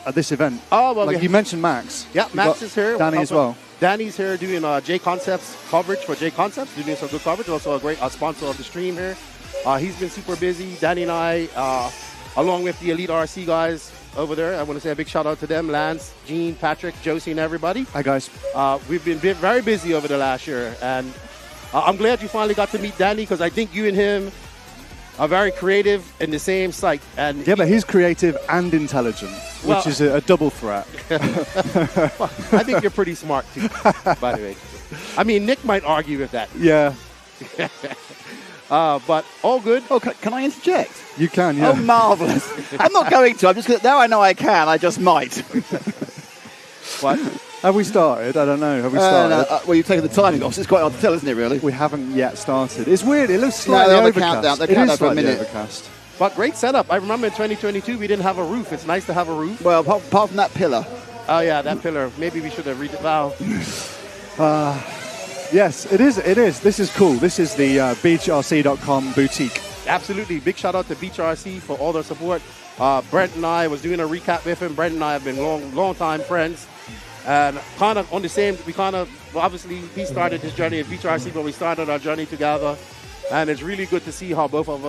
Speaker 3: At this event.
Speaker 6: Oh, well,
Speaker 3: you mentioned Max.
Speaker 6: Yeah, Max is here.
Speaker 3: Danny as well.
Speaker 6: Danny's here doing J Concepts coverage for J Concepts. Doing some good coverage. Also a great sponsor of the stream here. He's been super busy. Danny and I, along with the Elite RC guys over there, I want to say a big shout out to them. Lance, Gene, Patrick, Josie, and everybody.
Speaker 3: Hi, guys.
Speaker 6: We've been very busy over the last year. And I'm glad you finally got to meet Danny, because I think you and him are very creative in the same site. And
Speaker 3: but he's creative and intelligent, which is a double threat.
Speaker 6: I think you're pretty smart, too, by the way. I mean, Nick might argue with that.
Speaker 3: Yeah.
Speaker 6: But all good.
Speaker 1: Oh, can I interject?
Speaker 3: You can, yeah.
Speaker 1: Oh, marvellous. I'm not going to. I'm just going to. Now I know I can. I just might.
Speaker 6: But
Speaker 3: Have we started? I don't know. Have we started?
Speaker 1: Well, you've taken the timing off, so it's quite hard to tell, isn't it, really?
Speaker 3: We haven't yet started. It's weird. It looks slightly
Speaker 1: they're on the
Speaker 3: overcast.
Speaker 1: countdown. They're
Speaker 3: It
Speaker 1: countdown
Speaker 3: is
Speaker 1: for a
Speaker 3: slightly
Speaker 1: minute.
Speaker 3: overcast.
Speaker 6: But great setup. I remember in 2022 we didn't have a roof. It's nice to have a roof.
Speaker 1: Well, apart from that pillar.
Speaker 6: Oh yeah, that pillar. Maybe we should have read it. Wow.
Speaker 3: Yes, it is. It is. This is cool. This is the beachrc.com boutique.
Speaker 6: Absolutely. Big shout out to Beach RC for all their support. Brent and I was doing a recap with him. Brent and I have been long time friends. And kind of on the same, obviously he started his journey at Beach RC, but we started our journey together. And it's really good to see how both of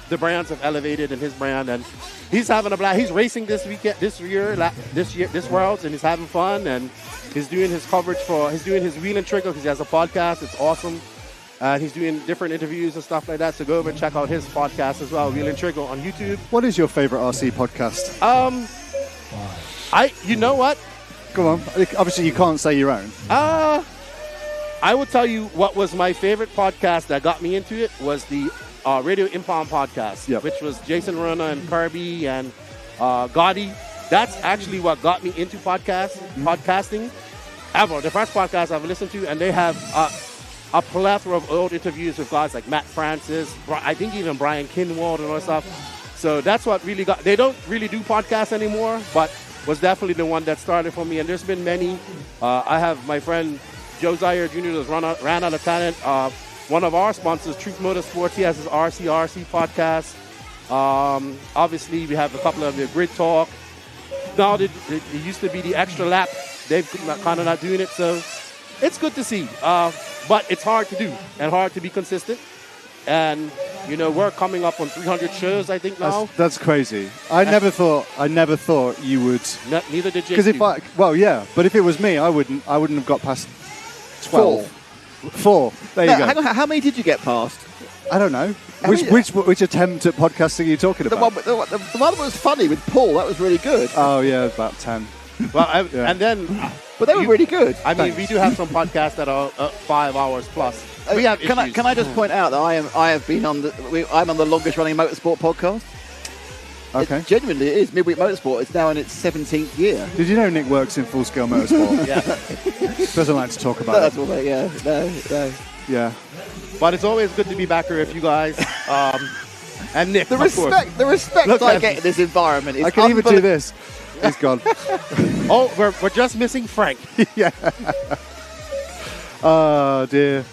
Speaker 6: the brands have elevated in his brand. And he's having a blast. He's racing this Worlds, and he's having fun. And he's doing his coverage he's doing his Wheel and Trigger because he has a podcast. It's awesome. And he's doing different interviews and stuff like that. So go over and check out his podcast as well, Wheel and Trigger on YouTube.
Speaker 3: What is your favorite RC podcast?
Speaker 6: You know what?
Speaker 3: Go on. Obviously, you can't say your own.
Speaker 6: I will tell you what was my favorite podcast that got me into it was the Radio Impound podcast, which was Jason Rona and Kirby and Gotti. That's actually what got me into podcasting ever. The first podcast I've listened to, and they have a plethora of old interviews with guys like Matt Francis, I think even Brian Kinwald and all that stuff. So that's what really they don't really do podcasts anymore, but was definitely the one that started for me. And there's been many. I have my friend Joe Zaire Jr. that's ran out of talent. One of our sponsors, Truth Motorsports, he has his RC podcast. Obviously, we have a couple of the Grid Talk. Now, it used to be the Extra Lap. They've kind of not doing it, so it's good to see. But it's hard to do and hard to be consistent. And, we're coming up on 300 shows, I think, now.
Speaker 3: That's crazy. I never thought you would.
Speaker 6: Neither did you.
Speaker 3: Because but if it was me, I wouldn't have got past 12. Four. There you go.
Speaker 1: Hang on, how many did you get past?
Speaker 3: I don't know. Which attempt at podcasting are you talking about?
Speaker 1: The one that was funny with Paul, that was really good.
Speaker 3: Oh, yeah, about 10.
Speaker 6: Well, and then...
Speaker 1: But they were really good.
Speaker 6: I mean, we do have some podcasts that are 5 hours plus. We have
Speaker 1: can I just point out that I'm on the longest running motorsport podcast.
Speaker 3: Okay.
Speaker 1: Genuinely, it is Midweek Motorsport. It's now in its 17th year.
Speaker 3: Did you know Nick works in Full Scale Motorsport?
Speaker 6: Yeah.
Speaker 3: Doesn't like to talk about it.
Speaker 1: No.
Speaker 3: Yeah.
Speaker 6: But it's always good to be back here with you guys. And Nick,
Speaker 1: the respect I get in this environment is
Speaker 3: I can even do this. He's gone.
Speaker 6: Oh, we're just missing Frank.
Speaker 3: Yeah. Oh, dear.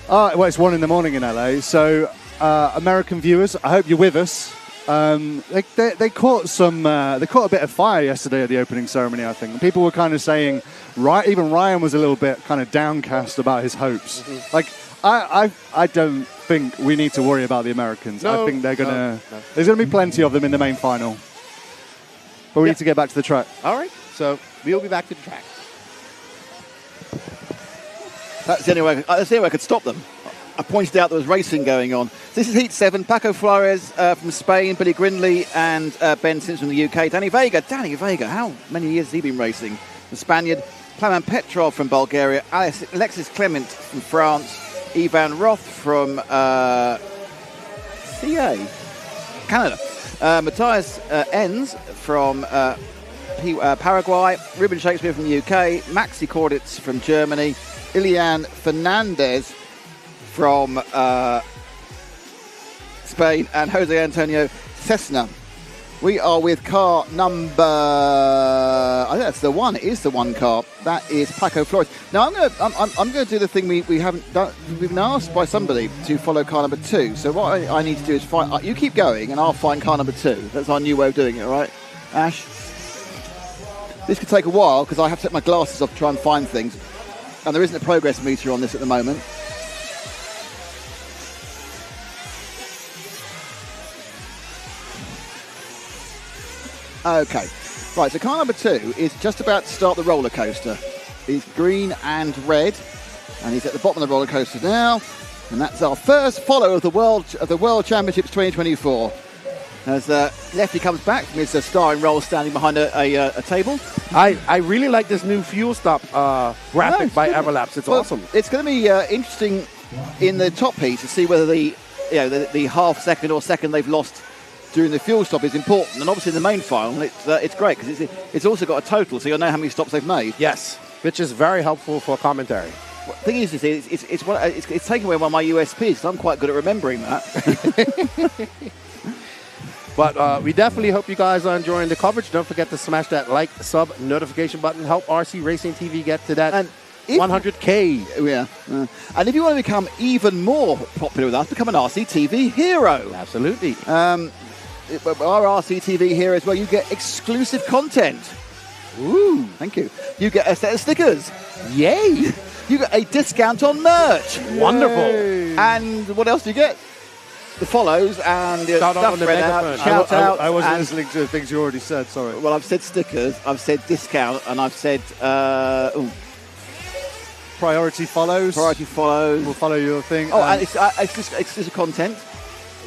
Speaker 3: Well, it's 1 a.m. in LA. So, American viewers, I hope you're with us. They caught a bit of fire yesterday at the opening ceremony, I think. People were kind of saying, even Ryan was a little bit kind of downcast about his hopes. Mm-hmm. Like, I don't think we need to worry about the Americans. I think they're gonna. No. There's gonna be plenty of them in the main final. But we need to get back to the track.
Speaker 6: All right. So we'll be back to the track.
Speaker 1: That's the only way I could stop them. I pointed out there was racing going on. This is Heat 7. Paco Flores from Spain, Billy Grindley and Ben Simpson from the UK. Danny Vega, how many years has he been racing? The Spaniard. Plamen Petrov from Bulgaria. Alexis Clement from France. Ivan Roth from Canada. Matthias Enns from Paraguay. Ruben Shakespeare from the UK. Maxi Corditz from Germany. Ilian Fernandez from Spain, and Jose Antonio Cessna. We are with car number, I think that's the one. It is the one car. That is Paco Flores. Now I'm going to do the thing we haven't done. We've been asked by somebody to follow car number 2. So what I need to do is find. You keep going, and I'll find car number 2. That's our new way of doing it, all right, Ash? This could take a while because I have to take my glasses off to try and find things, and there isn't a progress meter on this at the moment. Okay, right, so car number 2 is just about to start the roller coaster. He's green and red, and he's at the bottom of the roller coaster now, and that's our first follow of the World Championships 2024. As Lefty comes back from his starring role standing behind a table.
Speaker 6: I really like this new fuel stop graphic by Everlaps. It's awesome.
Speaker 1: It's going to be interesting in the top heat to see whether the half second or second they've lost during the fuel stop is important. And obviously in the main final, it's great because it's also got a total, so you'll know how many stops they've made.
Speaker 6: Yes, which is very helpful for commentary.
Speaker 1: The thing is, it's taking away one of my USPs, so I'm quite good at remembering that.
Speaker 6: But we definitely hope you guys are enjoying the coverage. Don't forget to smash that like, sub, notification button. Help RC Racing TV get to that 100K.
Speaker 1: Yeah. And if you want to become even more popular with us, become an RC TV hero.
Speaker 6: Absolutely.
Speaker 1: Our RC TV heroes, well, you get exclusive content. Ooh, thank you. You get a set of stickers.
Speaker 6: Yay.
Speaker 1: You get a discount on merch.
Speaker 6: Wonderful.
Speaker 1: And what else do you get? The follows and
Speaker 6: Shout out on
Speaker 1: stuff
Speaker 6: the
Speaker 1: read out,
Speaker 6: megaphone.
Speaker 1: shout out.
Speaker 3: I wasn't listening to the things you already said, sorry.
Speaker 1: Well, I've said stickers, I've said discount, and I've said
Speaker 3: Priority follows.
Speaker 1: priority follows.
Speaker 3: We'll follow your thing.
Speaker 1: Oh, and it's exclusive content.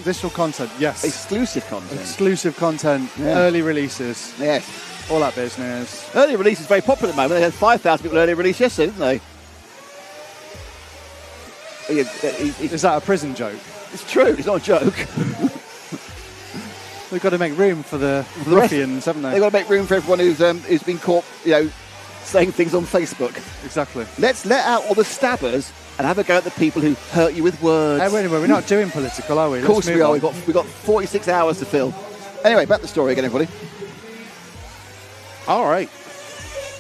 Speaker 3: Additional content, yes.
Speaker 1: Exclusive content.
Speaker 3: Exclusive content, early releases,
Speaker 1: Yes.
Speaker 3: all that business.
Speaker 1: Early release is very popular at the moment. They had 5,000 people early release yesterday, didn't they?
Speaker 3: Is that a prison joke?
Speaker 1: It's true. It's not a joke.
Speaker 3: They've got to make room for the
Speaker 1: the rest-
Speaker 3: ruffians, haven't they?
Speaker 1: They've got to make room for everyone who's been caught, saying things on Facebook.
Speaker 3: Exactly.
Speaker 1: Let's let out all the stabbers and have a go at the people who hurt you with words.
Speaker 3: Hey, wait a minute, we're not doing political, are we?
Speaker 1: Of course we are. We've got 46 hours to fill. Anyway, back to the story again, everybody.
Speaker 6: All right.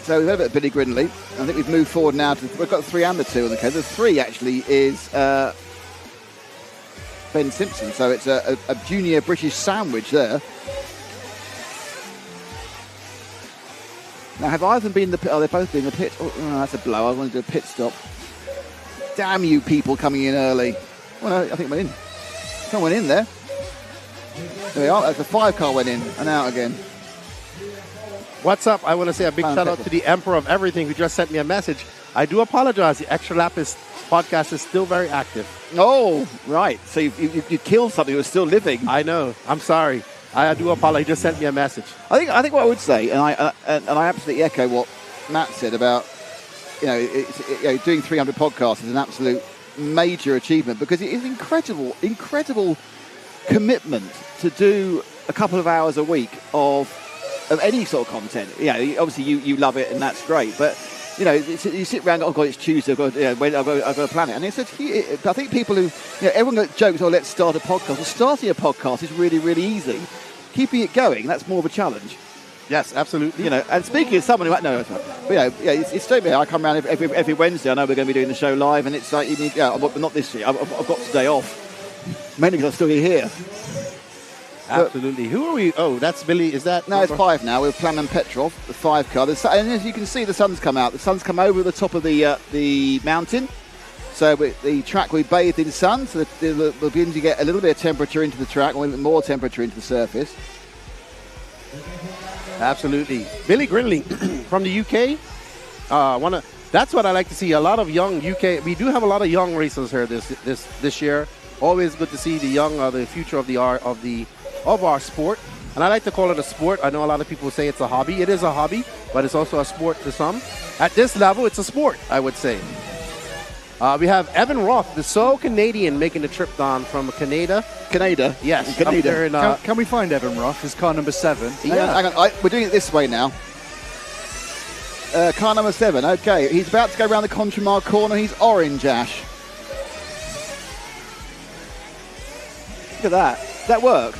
Speaker 1: So we've had a bit of Billy Grinley. I think we've moved forward now to, we've got the 3 and the 2 on the case. The 3 actually is Ben Simpson. So it's a junior British sandwich there. Now, have either of them been in the pit? Oh, they've both been in the pit. Oh, that's a blow. I want to do a pit stop. Damn you people coming in early. Well, no, I think went in. Someone went in there. There we are. That's a 5 car went in and out again.
Speaker 6: What's up? I want to say a big shout out to the Emperor of Everything who just sent me a message. I do apologize. The Extra Lap podcast is still very active.
Speaker 1: Oh, right. So you killed something who was still living.
Speaker 6: I know. I'm sorry. I do apologize. He just sent me a message.
Speaker 1: I think what I would say, and I absolutely echo what Matt said about doing 300 podcasts is an absolute major achievement because it is incredible commitment to do a couple of hours a week of any sort of content. Obviously you love it and that's great, but you sit around. Oh God, it's Tuesday. I've got to plan it. And I think people who everyone jokes, oh, let's start a podcast. Well, starting a podcast is really, really easy. Keeping it going, that's more of a challenge.
Speaker 6: Yes, absolutely.
Speaker 1: And speaking of someone who it's straight me. I come around every Wednesday. I know we're going to be doing the show live, and it's like but not this year. I've got today off, mainly because I'm still here.
Speaker 6: Absolutely. Who are we? Oh, that's Billy. Is that?
Speaker 1: No, it's 5 now. We're Plamen Petrov, the 5 car. And as you can see, the sun's come out. The sun's come over the top of the mountain. So the track will be bathed in sun. So we'll begin to get a little bit of temperature into the track, a little bit more temperature into the surface.
Speaker 6: Absolutely. Billy Grinley from the UK. That's what I like to see. A lot of young UK. We do have a lot of young racers here this year. Always good to see the young, the future of our sport. And I like to call it a sport. I know a lot of people say it's a hobby. It is a hobby, but it's also a sport to some. At this level, it's a sport, I would say. We have Evan Roth, the sole Canadian, making the trip down from Canada. Yes.
Speaker 1: Canada.
Speaker 3: Can we find Evan Roth? His car number 7.
Speaker 6: Yeah.
Speaker 1: Hang on. We're doing it this way now. Car number 7. Okay. He's about to go around the Contramar corner. He's orange, Ash. Look at that. Does that work?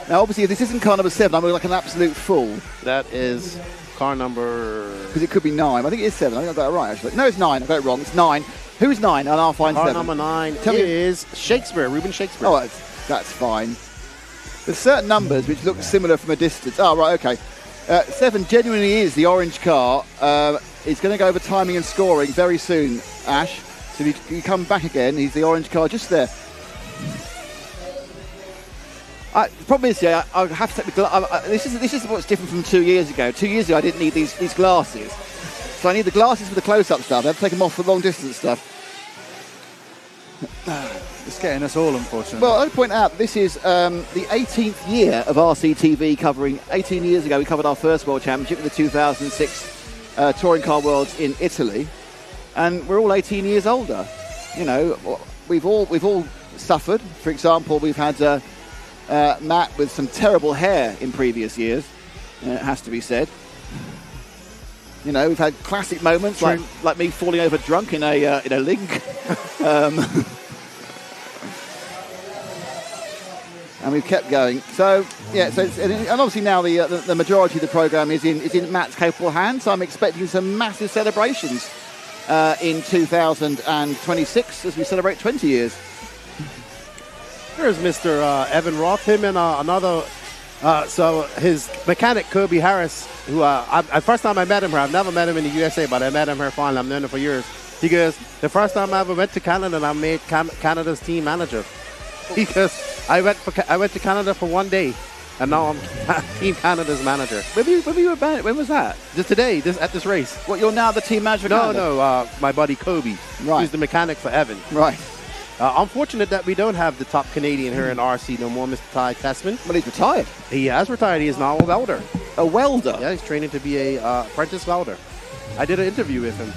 Speaker 1: Now, obviously, if this isn't car number 7, I'm like an absolute fool.
Speaker 6: That is car number...
Speaker 1: Because it could be 9. I think it is 7. I think I got it right, actually. No, it's 9. I got it wrong. It's 9. Who's 9? And I'll find
Speaker 6: car
Speaker 1: 7.
Speaker 6: Number 9
Speaker 1: Tell me.
Speaker 6: is Shakespeare, Ruben Shakespeare.
Speaker 1: Oh, that's fine. There's certain numbers which look similar from a distance. Oh, right, okay. 7 genuinely is the orange car. It's going to go over timing and scoring very soon, Ash. So if you come back again, he's the orange car just there. The problem is, I have to take the this is what's different from 2 years ago. 2 years ago, I didn't need these glasses. So I need the glasses for the close-up stuff. I have to take them off for long-distance stuff.
Speaker 3: It's getting us all, unfortunately.
Speaker 1: Well, I'd point out this is the 18th year of RCTV covering. 18 years ago, we covered our first World Championship in the 2006 Touring Car Worlds in Italy, and we're all 18 years older. We've all suffered. For example, we've had Matt with some terrible hair in previous years, it has to be said. You know, we've had classic moments like me falling over drunk in a link. And we've kept going. So, yeah, and obviously now the majority of the programme is in Matt's capable hands. So I'm expecting some massive celebrations in 2026 as we celebrate 20 years.
Speaker 6: Here's Mr. Evan Roth, him and another, so his mechanic, Kirby Harris, who first time I met him here, I've never met him in the USA, but I met him here finally, I've known him for years. He goes, the first time I ever went to Canada, and I made Canada's team manager. Because I went to Canada for 1 day, and now I'm Team Canada's manager.
Speaker 1: When was that?
Speaker 6: Just today, at this race.
Speaker 1: What, you're now the team manager for Canada?
Speaker 6: No, my buddy Kobe, who's the mechanic for Evan.
Speaker 1: Right.
Speaker 6: Unfortunate that we don't have the top Canadian here in RC no more, Mr. Ty Tessman.
Speaker 1: Well, he's retired.
Speaker 6: He has retired. He is now a welder.
Speaker 1: A welder?
Speaker 6: Yeah, he's training to be a apprentice welder. I did an interview with him.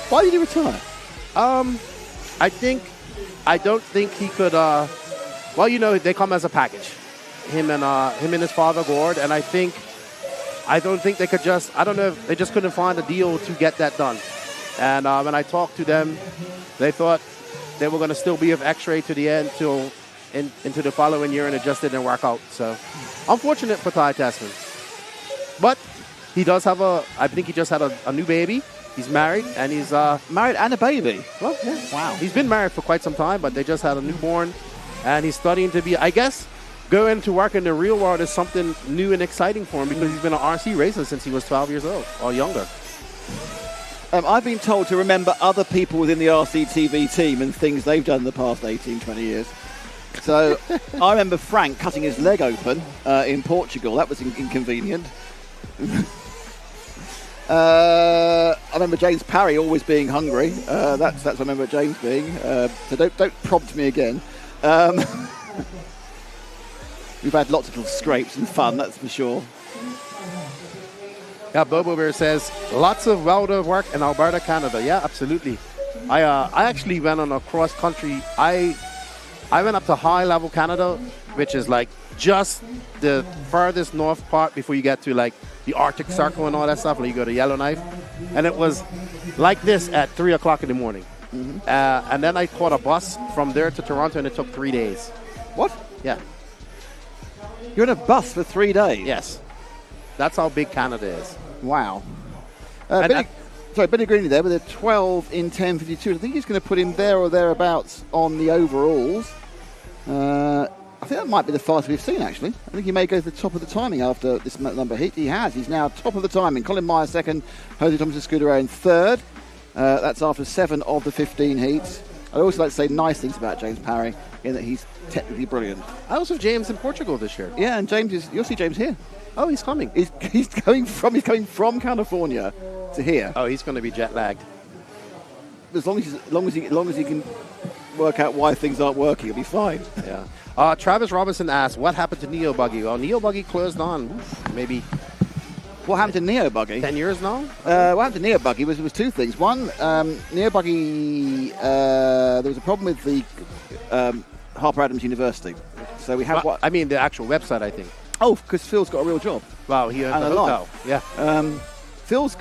Speaker 1: Why did he retire?
Speaker 6: I don't think he could. Well, you know, they come as a package. Him and his father Gord, and I don't think they could just. I don't know if they just couldn't find a deal to get that done. And when I talked to them, they thought they were going to still be of X-ray to the end into the following year, and it just didn't work out. So, unfortunate for Ty Tessman. But he does have I think he just had a new baby. He's married, and he's
Speaker 1: married and a baby.
Speaker 6: Well, yeah.
Speaker 1: Wow.
Speaker 6: He's been married for quite some time, but they just had a newborn, and he's studying to be, I guess, going to work in the real world is something new and exciting for him because he's been an RC racer since he was 12 years old or younger.
Speaker 1: I've been told to remember other people within the RCTV team and things they've done in the past 18, 20 years. So I remember Frank cutting his leg open in Portugal. That was inconvenient. I remember James Parry always being hungry. That's what I remember James being. So don't prompt me again. We've had lots of little scrapes and fun, that's for sure.
Speaker 6: Yeah, Bobo Bear says, lots of welder work in Alberta, Canada. Yeah, absolutely. I actually went on a cross-country. I went up to high-level Canada, which is like just the furthest north part before you get to like the Arctic Circle and all that stuff, like you go to Yellowknife. And it was like this at 3 o'clock in the morning. Mm-hmm. And then I caught a bus from there to Toronto, and it took 3 days.
Speaker 1: What?
Speaker 6: Yeah.
Speaker 1: You're in a bus for 3 days?
Speaker 6: Yes. That's how big Canada is.
Speaker 1: Wow. Benny Greenley there with a 12 in 10.52. I think he's going to put him there or thereabouts on the overalls. I think that might be the fastest we've seen, actually. I think he may go to the top of the timing after this number hit. He has. He's now top of the timing. Colin Meyer second, Jose Thomas Scudero in third. That's after 7 of the 15 heats. I'd also like to say nice things about James Parry in that he's technically brilliant.
Speaker 6: I also have James in Portugal this year.
Speaker 1: Yeah, and you'll see James here.
Speaker 6: Oh, he's coming.
Speaker 1: He's coming from California to here.
Speaker 6: Oh, he's going to be jet lagged.
Speaker 1: As long as he can work out why things aren't working, he'll be fine.
Speaker 6: Yeah. Travis Robinson asked, what happened to Neo Buggy? Well, Neo Buggy closed on. Maybe.
Speaker 1: What happened to Neo Buggy?
Speaker 6: 10 years now?
Speaker 1: What happened to Neo Buggy was two things. One, Neo Buggy, there was a problem with the Harper Adams University. So we have
Speaker 6: I mean, the actual website, I think.
Speaker 1: Oh, because Phil's got a real job.
Speaker 6: Wow, he earned a hotel. Yeah.
Speaker 1: Phil's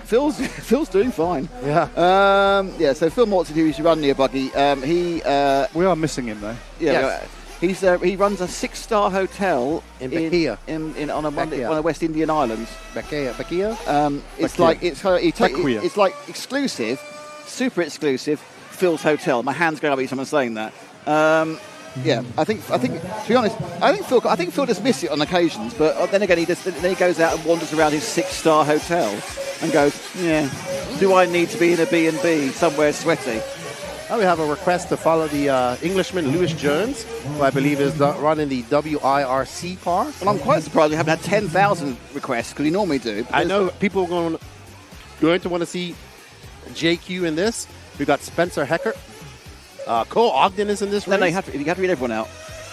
Speaker 1: doing fine.
Speaker 6: Yeah.
Speaker 1: So Phil Morton, who used to run Neo Buggy,
Speaker 3: we are missing him though.
Speaker 1: Yeah. Yes. He runs a 6-star hotel
Speaker 6: in Bequia.
Speaker 1: on one of the West Indian islands.
Speaker 6: Bequia.
Speaker 1: It's like exclusive, super exclusive. Phil's hotel. My hand's going up each time I'm saying that. Yeah, I think to be honest, I think Phil does miss it on occasions, but then again he goes out and wanders around his 6-star hotel and goes, yeah, do I need to be in a B&B somewhere sweaty?
Speaker 6: Oh, we have a request to follow the Englishman Lewis Jones, who I believe is running the WIRC car.
Speaker 1: Well, I'm quite surprised we haven't had 10,000 requests because we normally do.
Speaker 6: I know people are going to want to see JQ in this. We got Spencer Heckert. Cole Ogden is in this race.
Speaker 1: No, you have to read everyone out.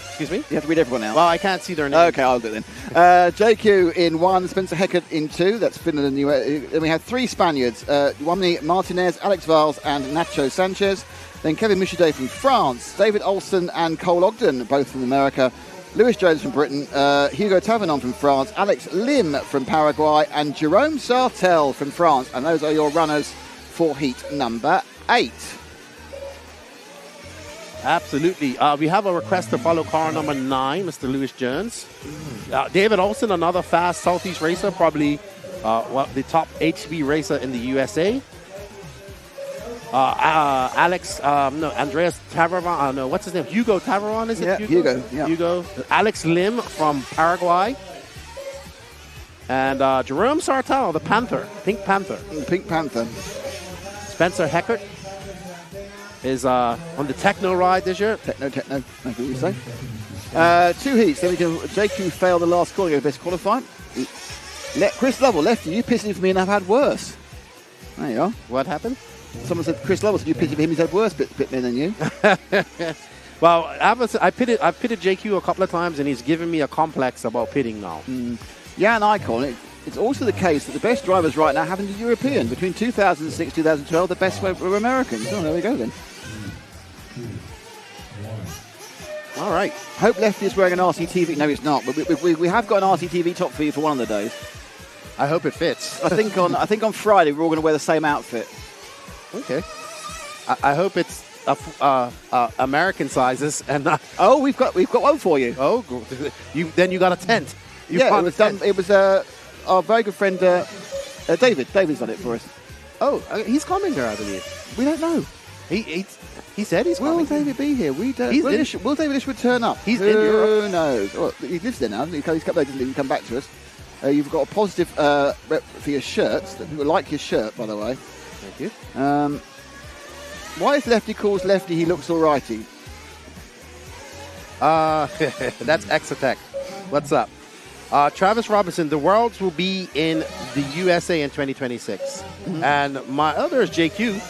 Speaker 6: Excuse me?
Speaker 1: You have to read everyone out.
Speaker 6: Well, I can't see their names.
Speaker 1: Okay, I'll do it then. JQ in 1, Spencer Heckert in 2. That's Finland and US. Then we have 3 Spaniards. Juanmi Martinez, Alex Valls and Nacho Sanchez. Then Kevin Michaudet from France. David Olsen and Cole Ogden, both from America. Lewis Jones from Britain, Hugo Tavernon from France, Alex Lim from Paraguay, and Jerome Sartel from France. And those are your runners for heat number 8.
Speaker 6: Absolutely. We have a request to follow car number 9, Mr. Lewis Jones. David Olsen, another fast Southeast racer, probably the top HB racer in the USA. Andreas Taveron, what's his name? Hugo Taveron, is it?
Speaker 1: Yeah, Hugo. Yeah.
Speaker 6: Hugo. Alex Lim from Paraguay. And Jerome Sartal, the Panther, Pink Panther.
Speaker 1: Pink Panther.
Speaker 6: Spencer Heckert is on the Techno ride this year.
Speaker 1: Techno, that's what you say. 2 heats, then we can JQ failed the last call, go best qualifying. Chris Lovell, lefty, you pissing for me and I've had worse. There you are.
Speaker 6: What happened?
Speaker 1: Someone said Chris Lovell said you pissing for him, he's had worse pitmen than you.
Speaker 6: Well, I pitted JQ a couple of times and he's given me a complex about pitting now.
Speaker 1: Jan Icon, it's also the case that the best drivers right now haven't been European. Between 2006 and 2012, the best were Americans. Oh, there we go then.
Speaker 6: All right.
Speaker 1: Hope Lefty is wearing an RCTV. No, it's not. But we have got an RCTV top for you for one of the days.
Speaker 6: I hope it fits.
Speaker 1: I think on Friday we're all going to wear the same outfit.
Speaker 6: Okay. I hope it's American sizes and not.
Speaker 1: Oh, we've got one for you.
Speaker 6: Oh, then you got a tent.
Speaker 1: Yeah, it was done. It was our very good friend David. David's done it for us.
Speaker 6: Oh, he's coming there, I believe.
Speaker 1: We don't know.
Speaker 6: He said he's coming.
Speaker 1: Will David be here? We don't. Will David Ishwood turn up?
Speaker 6: He's in Europe.
Speaker 1: Who knows? Well, he lives there now. He's come back. Doesn't he? Come back to us. You've got a positive rep for your shirts. People like your shirt, by the way.
Speaker 6: Thank you.
Speaker 1: Why if Lefty calls Lefty, he looks alrighty?
Speaker 6: That's Exotech. What's up? Travis Robinson, the Worlds will be in the USA in 2026. And my other is JQ.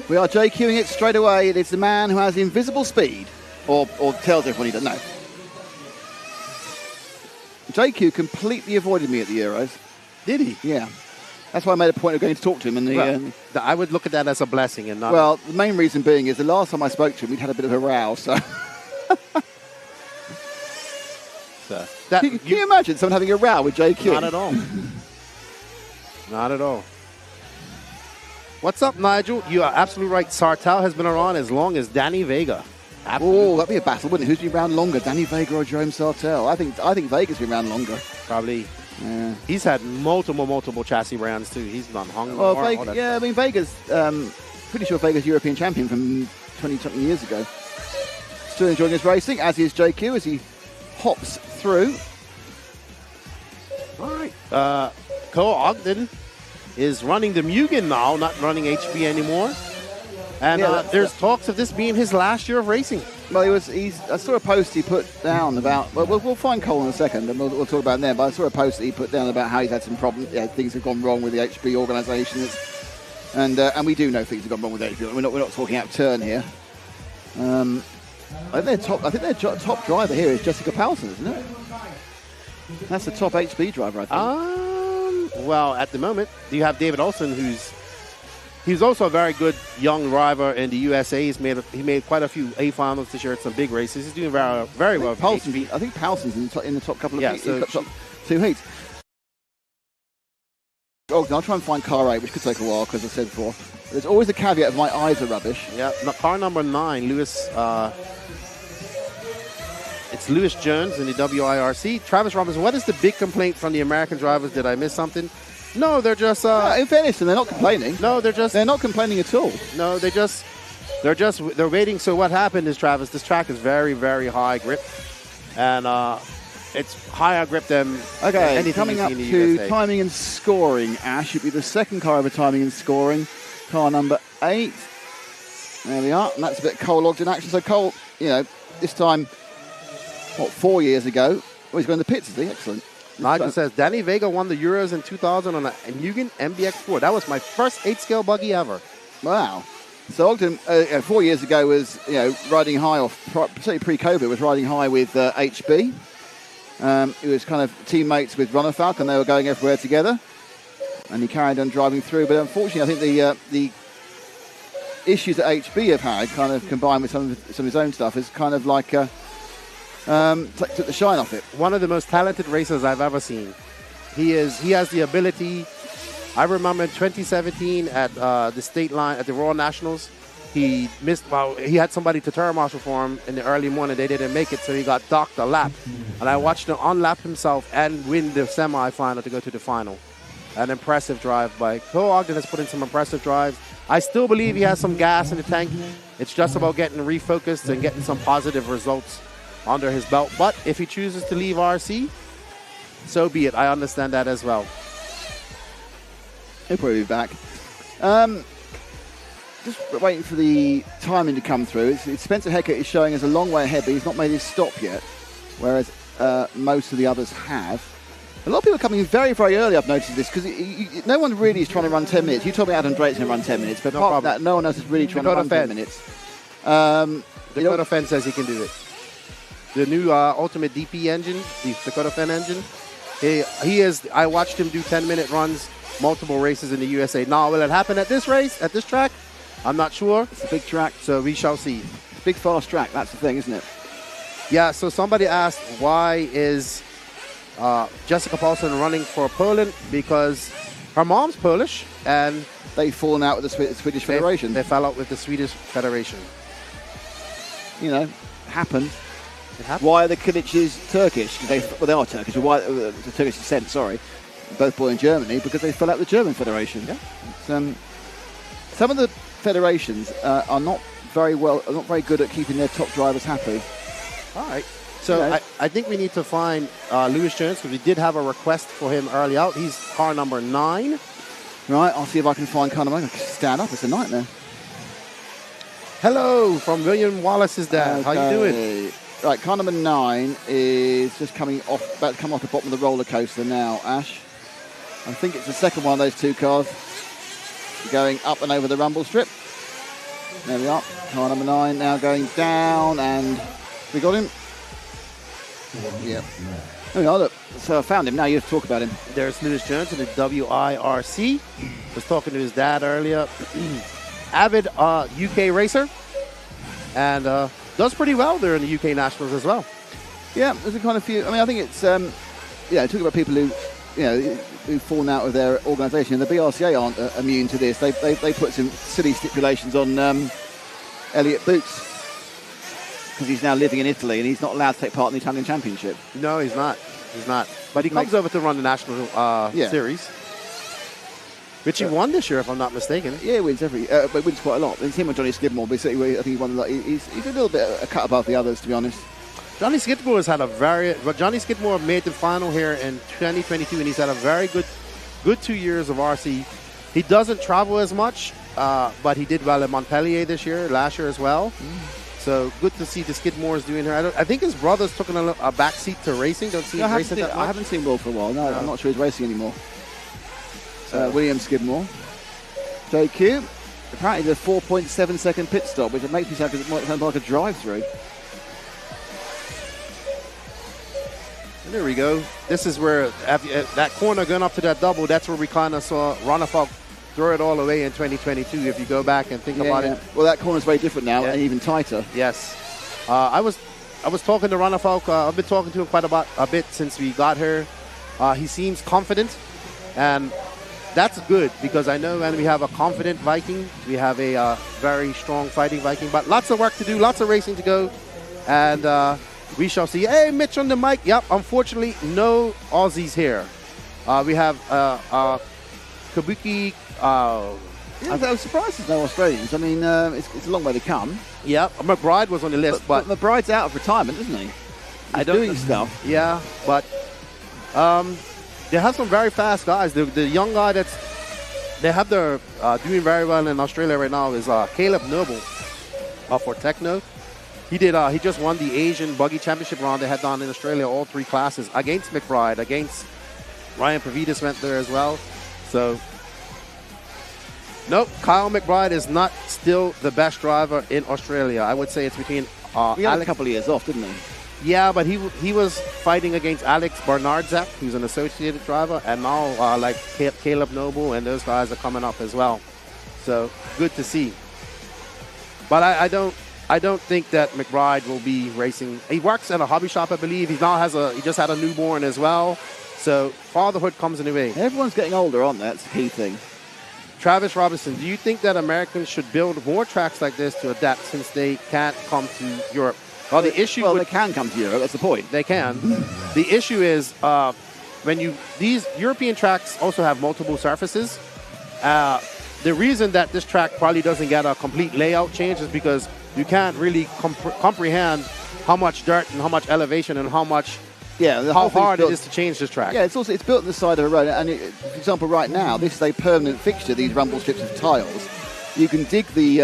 Speaker 1: We are JQing it straight away. It's the man who has invisible speed. Or tells everyone he doesn't know. JQ completely avoided me at the Euros.
Speaker 6: Did he?
Speaker 1: Yeah. That's why I made a point of going to talk to him. And
Speaker 6: I would look at that as a blessing and not...
Speaker 1: Well, the main reason being is the last time I spoke to him, we'd had a bit of a row, so... Can you imagine someone having a row with JQ?
Speaker 6: Not at all. Not at all. What's up, Nigel? You are absolutely right. Sartal has been around as long as Danny Vega. Absolutely.
Speaker 1: Oh, that'd be a battle, wouldn't it? Who's been around longer, Danny Vega or Jerome Sartel? I think Vega's been around longer.
Speaker 6: Probably.
Speaker 1: Yeah.
Speaker 6: He's had multiple chassis rounds too. He's done hung.
Speaker 1: Well, I mean, Vega's pretty sure Vega's European champion from 20-something years ago. Still enjoying his racing, as is JQ as he hops through.
Speaker 6: All right. Cole Ogden is running the Mugen now, not running HB anymore. And there's talks of this being his last year of racing.
Speaker 1: Well, I saw a post he put down about. Well, we'll find Cole in a second, and we'll talk about it then. But I saw a post that he put down about how he's had some problems. Things have gone wrong with the HB organisation, and we do know things have gone wrong with HB. We're not talking out of turn here. I think their top driver here is Jessica Powelson, isn't it? That's the top HB driver, I think.
Speaker 6: Well, at the moment, you have David Olsen, he's also a very good young driver in the USA. He made quite a few A finals this year at some big races. He's doing very, very well.
Speaker 1: I think Powelson's in the top couple of top 2 heats. I'll try and find car 8, which could take a while, because I said before. There's always a caveat of my eyes are rubbish.
Speaker 6: Yeah, car number 9, Lewis. It's Lewis Jones in the WIRC. Travis Robinson, what is the big complaint from the American drivers? Did I miss something? No, they're just...
Speaker 1: in fairness, they're not complaining.
Speaker 6: No, they're not
Speaker 1: complaining at all.
Speaker 6: No, they're waiting. So what happened is, Travis, this track is very, very high grip. And it's higher grip than anything
Speaker 1: coming
Speaker 6: you
Speaker 1: up
Speaker 6: see in the
Speaker 1: to
Speaker 6: USA.
Speaker 1: timing and scoring. Ash should be the second car over timing and scoring. Car number 8. There we are. And that's a bit Cole Ogden action. So Cole, this time, 4 years ago, he's going to the pits, is he? Excellent.
Speaker 6: Nigel says, Danny Vega won the Euros in 2000 on a Mugen MBX4. That was my first 8-scale buggy ever.
Speaker 1: Wow. So Ogden, 4 years ago, was riding high, or certainly pre-COVID, was riding high with HB. He was kind of teammates with Runner Falcon. They were going everywhere together. And he carried on driving through. But unfortunately, I think the issues that HB have had, kind of combined with some of his own stuff, is kind of like... took the shine off it.
Speaker 6: One of the most talented racers I've ever seen. He has the ability. I remember in 2017 at the state line at the Royal Nationals, he missed. Well, he had somebody to turn marshal for him in the early morning. They didn't make it, so he got docked a lap. And I watched him unlap himself and win the semi-final to go to the final. An impressive drive by Cole Ogden has put in some impressive drives. I still believe he has some gas in the tank. It's just about getting refocused and getting some positive results under his belt. But if he chooses to leave RC, so be it. I understand that as well.
Speaker 1: He'll probably be back. Just waiting for the timing to come through. Spencer Heckert is showing us a long way ahead, but he's not made his stop yet, whereas most of the others have. A lot of people are coming very, very early, I've noticed this, because no one really is trying to run 10 minutes. You told me Adam Drake's going to run 10 minutes, but apart from that, no one else is really trying to run 10 minutes.
Speaker 6: Dakota Fenn says he can do it. The new Ultimate DP engine, the Dakota Fenn engine, he is. I watched him do 10-minute runs, multiple races in the USA. Now, will it happen at this race, at this track? I'm not sure.
Speaker 1: It's a big track.
Speaker 6: So we shall see.
Speaker 1: It's a big, fast track. That's the thing, isn't it?
Speaker 6: Yeah, so somebody asked, why is Jessica Paulson running for Poland? Because her mom's Polish, and
Speaker 1: they've fallen out with the Swedish Federation.
Speaker 6: They fell out with the Swedish Federation.
Speaker 1: You know, happened.
Speaker 6: It happened. Why
Speaker 1: are the Kiliches Turkish? They are Turkish. Why the Turkish descent? Sorry, both born in Germany, because they fell out with the German Federation.
Speaker 6: Yeah.
Speaker 1: Some of the federations are not very good at keeping their top drivers happy.
Speaker 6: All right. So I think we need to find Lewis Jones, because we did have a request for him early out. He's car number 9.
Speaker 1: Right, I'll see if I can find Conor. I can stand up. It's a nightmare.
Speaker 6: Hello from William Wallace's dad.
Speaker 1: Okay.
Speaker 6: How you doing?
Speaker 1: Right, car number 9 is just about to come off the bottom of the roller coaster now, Ash. I think it's the second one of those two cars going up and over the rumble strip. There we are. Car number 9 now going down, and we got him. Yeah. There we are, look. So I found him. Now you have to talk about him.
Speaker 6: There's Lewis Jones in the WIRC. Was talking to his dad earlier. Avid UK racer. And does pretty well there in the UK Nationals as well.
Speaker 1: Yeah, there's a kind of few. I mean, I think it's, talking about people who, who've fallen out of their organisation. The BRCA aren't immune to this. They put some silly stipulations on Elliot Boots, because he's now living in Italy and he's not allowed to take part in the Italian Championship.
Speaker 6: No, he's not. He's not. But he comes over to run the National Series, which he won this year, if I'm not mistaken.
Speaker 1: Yeah, he wins but wins quite a lot. It's him and Johnny Skidmore. I think he won a lot. He's a little bit a cut above the others, to be honest.
Speaker 6: Johnny Skidmore has had Johnny Skidmore made the final here in 2022, and he's had a very good 2 years of RC. He doesn't travel as much, but he did well in Montpellier last year as well. So good to see the Skidmores doing here. I think his brother's taking a back seat to racing. Don't see him racing that much.
Speaker 1: I haven't seen Will for a while. No, I'm not sure he's racing anymore. William Skidmore. JQ. Apparently the 4.7 second pit stop, which makes me sound like a drive-through.
Speaker 6: There we go. This is where that corner going up to that double, that's where we kind of saw Ronafalk throw it all away in 2022, if you go back and think about it.
Speaker 1: Well, that corner's very different now and even tighter.
Speaker 6: Yes. I was talking to Ronafalk. I've been talking to him quite a bit since we got here. He seems confident, and that's good, because I know when we have a confident Viking, we have a very strong fighting Viking. But lots of work to do, lots of racing to go, and we shall see. Hey, Mitch on the mic. Yep, unfortunately, no Aussies here. We have Kabuki. I
Speaker 1: was surprised there's no Australians. I mean, it's a long way to come.
Speaker 6: Yeah, McBride was on the list, but
Speaker 1: McBride's out of retirement, isn't he? He's doing stuff.
Speaker 6: Yeah, but they have some very fast guys. The young guy they have doing very well in Australia right now is Caleb Noble for Techno. He just won the Asian Buggy Championship round they had done in Australia, all 3 classes, against McBride, against Ryan Pavidis went there as well. So, nope, Kyle McBride is not still the best driver in Australia. I would say it's between
Speaker 1: he had a couple of years off, didn't he?
Speaker 6: Yeah, but he was fighting against Alex Bernardzak, who's an associated driver, and now like Caleb Noble and those guys are coming up as well. So good to see. But I don't think that McBride will be racing. He works at a hobby shop, I believe. He just had a newborn as well. So fatherhood comes in the way.
Speaker 1: Everyone's getting older, aren't they? That's the key thing.
Speaker 6: Travis Robinson, do you think that Americans should build more tracks like this to adapt since they can't come to Europe? Well, the issue
Speaker 1: they can come to Europe. That's the point.
Speaker 6: They can. The issue is these European tracks also have multiple surfaces. The reason that this track probably doesn't get a complete layout change is because you can't really comprehend how much dirt and how much elevation and how hard it is to change this track.
Speaker 1: Yeah, it's built on the side of a road. And for example, right now, this is a permanent fixture, these rumble strips of tiles. You can dig the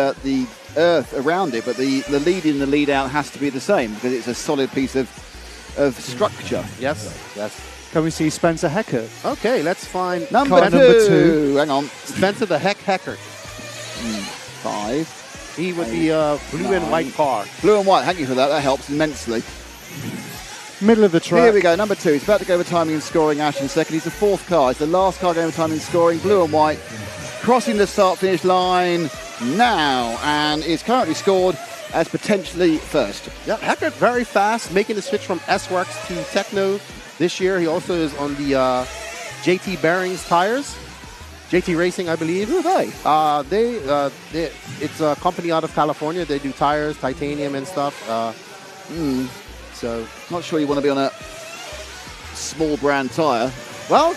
Speaker 1: earth around it, but the lead in, the lead out has to be the same because it's a solid piece of structure.
Speaker 6: Yes.
Speaker 3: Can we see Spencer Heckert?
Speaker 6: Okay, let's find
Speaker 1: number two. Hang on.
Speaker 6: Spencer the Heckert.
Speaker 1: 5.
Speaker 6: He would be a blue and white car.
Speaker 1: Blue and white, thank you for that. That helps immensely.
Speaker 3: Middle of the track.
Speaker 1: Here we go, number 2. He's about to go over timing and scoring. Ash in second. He's the 4th car. It's the last car going over timing and scoring. Blue and white. Crossing the start-finish line now, and is currently scored as potentially first.
Speaker 6: Yeah, Heckert very fast, making the switch from S-Works to Techno this year. He also is on the JT Bearings tires. JT Racing, I believe.
Speaker 1: Who are they?
Speaker 6: It's a company out of California. They do tires, titanium and stuff. So,
Speaker 1: not sure you want to be on a small brand tire.
Speaker 6: Well,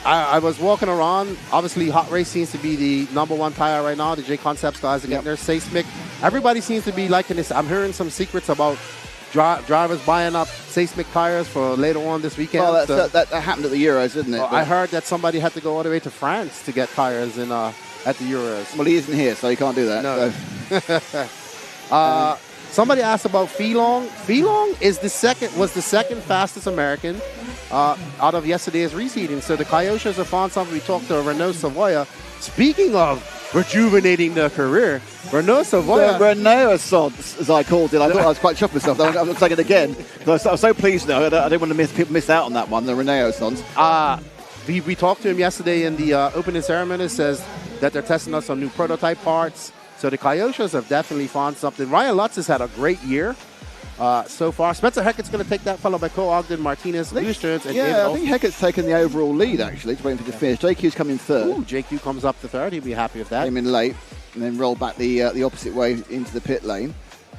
Speaker 6: I was walking around. Obviously, Hot Race seems to be the #1 tire right now. The J Concepts guys are getting their Seismic. Everybody seems to be liking this. I'm hearing some secrets about drivers buying up Seismic tires for later on this weekend.
Speaker 1: Well, that happened at the Euros, didn't it?
Speaker 6: I heard that somebody had to go all the way to France to get tires at the Euros.
Speaker 1: Well, he isn't here, so he can't do that.
Speaker 6: No.
Speaker 1: So.
Speaker 6: Somebody asked about Felong. Felong was the second fastest American out of yesterday's reseeding. So the Kyoshes have found something. We talked to Renault Savoya. Speaking of rejuvenating their career, Renault Savoya.
Speaker 1: The Renaissance, as I called it. I thought I was quite chuffed myself. I'm going to take it again. I was so pleased now. I didn't want to miss out on that one, the Renaissance.
Speaker 6: We talked to him yesterday in the opening ceremony. It says that they're testing out some new prototype parts. So the Kyoshes have definitely found something. Ryan Lutz has had a great year so far. Spencer Heckert's going to take that, followed by Cole Ogden, Martinez, Lewis Stearns, and David
Speaker 1: I think Heckert's taken the overall lead, actually. Just waiting for the finish. JQ's coming third.
Speaker 6: Ooh, JQ comes up to third. He'll be happy with that.
Speaker 1: Came in late and then rolled back the opposite way into the pit lane.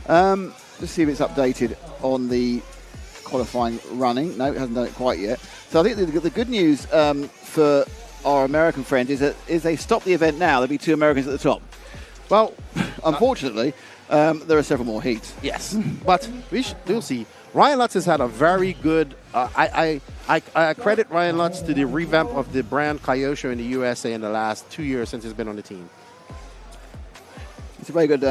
Speaker 1: Let's see if it's updated on the qualifying running. No, it hasn't done it quite yet. So I think the good news for our American friends is they stop the event now. There'll be 2 Americans at the top. Well, unfortunately, there are several more heats.
Speaker 6: Yes, but we'll see. Ryan Lutz has had a very good. I credit Ryan Lutz to the revamp of the brand Kyosho in the USA in the last 2 years since he's been on the team.
Speaker 1: It's a very good.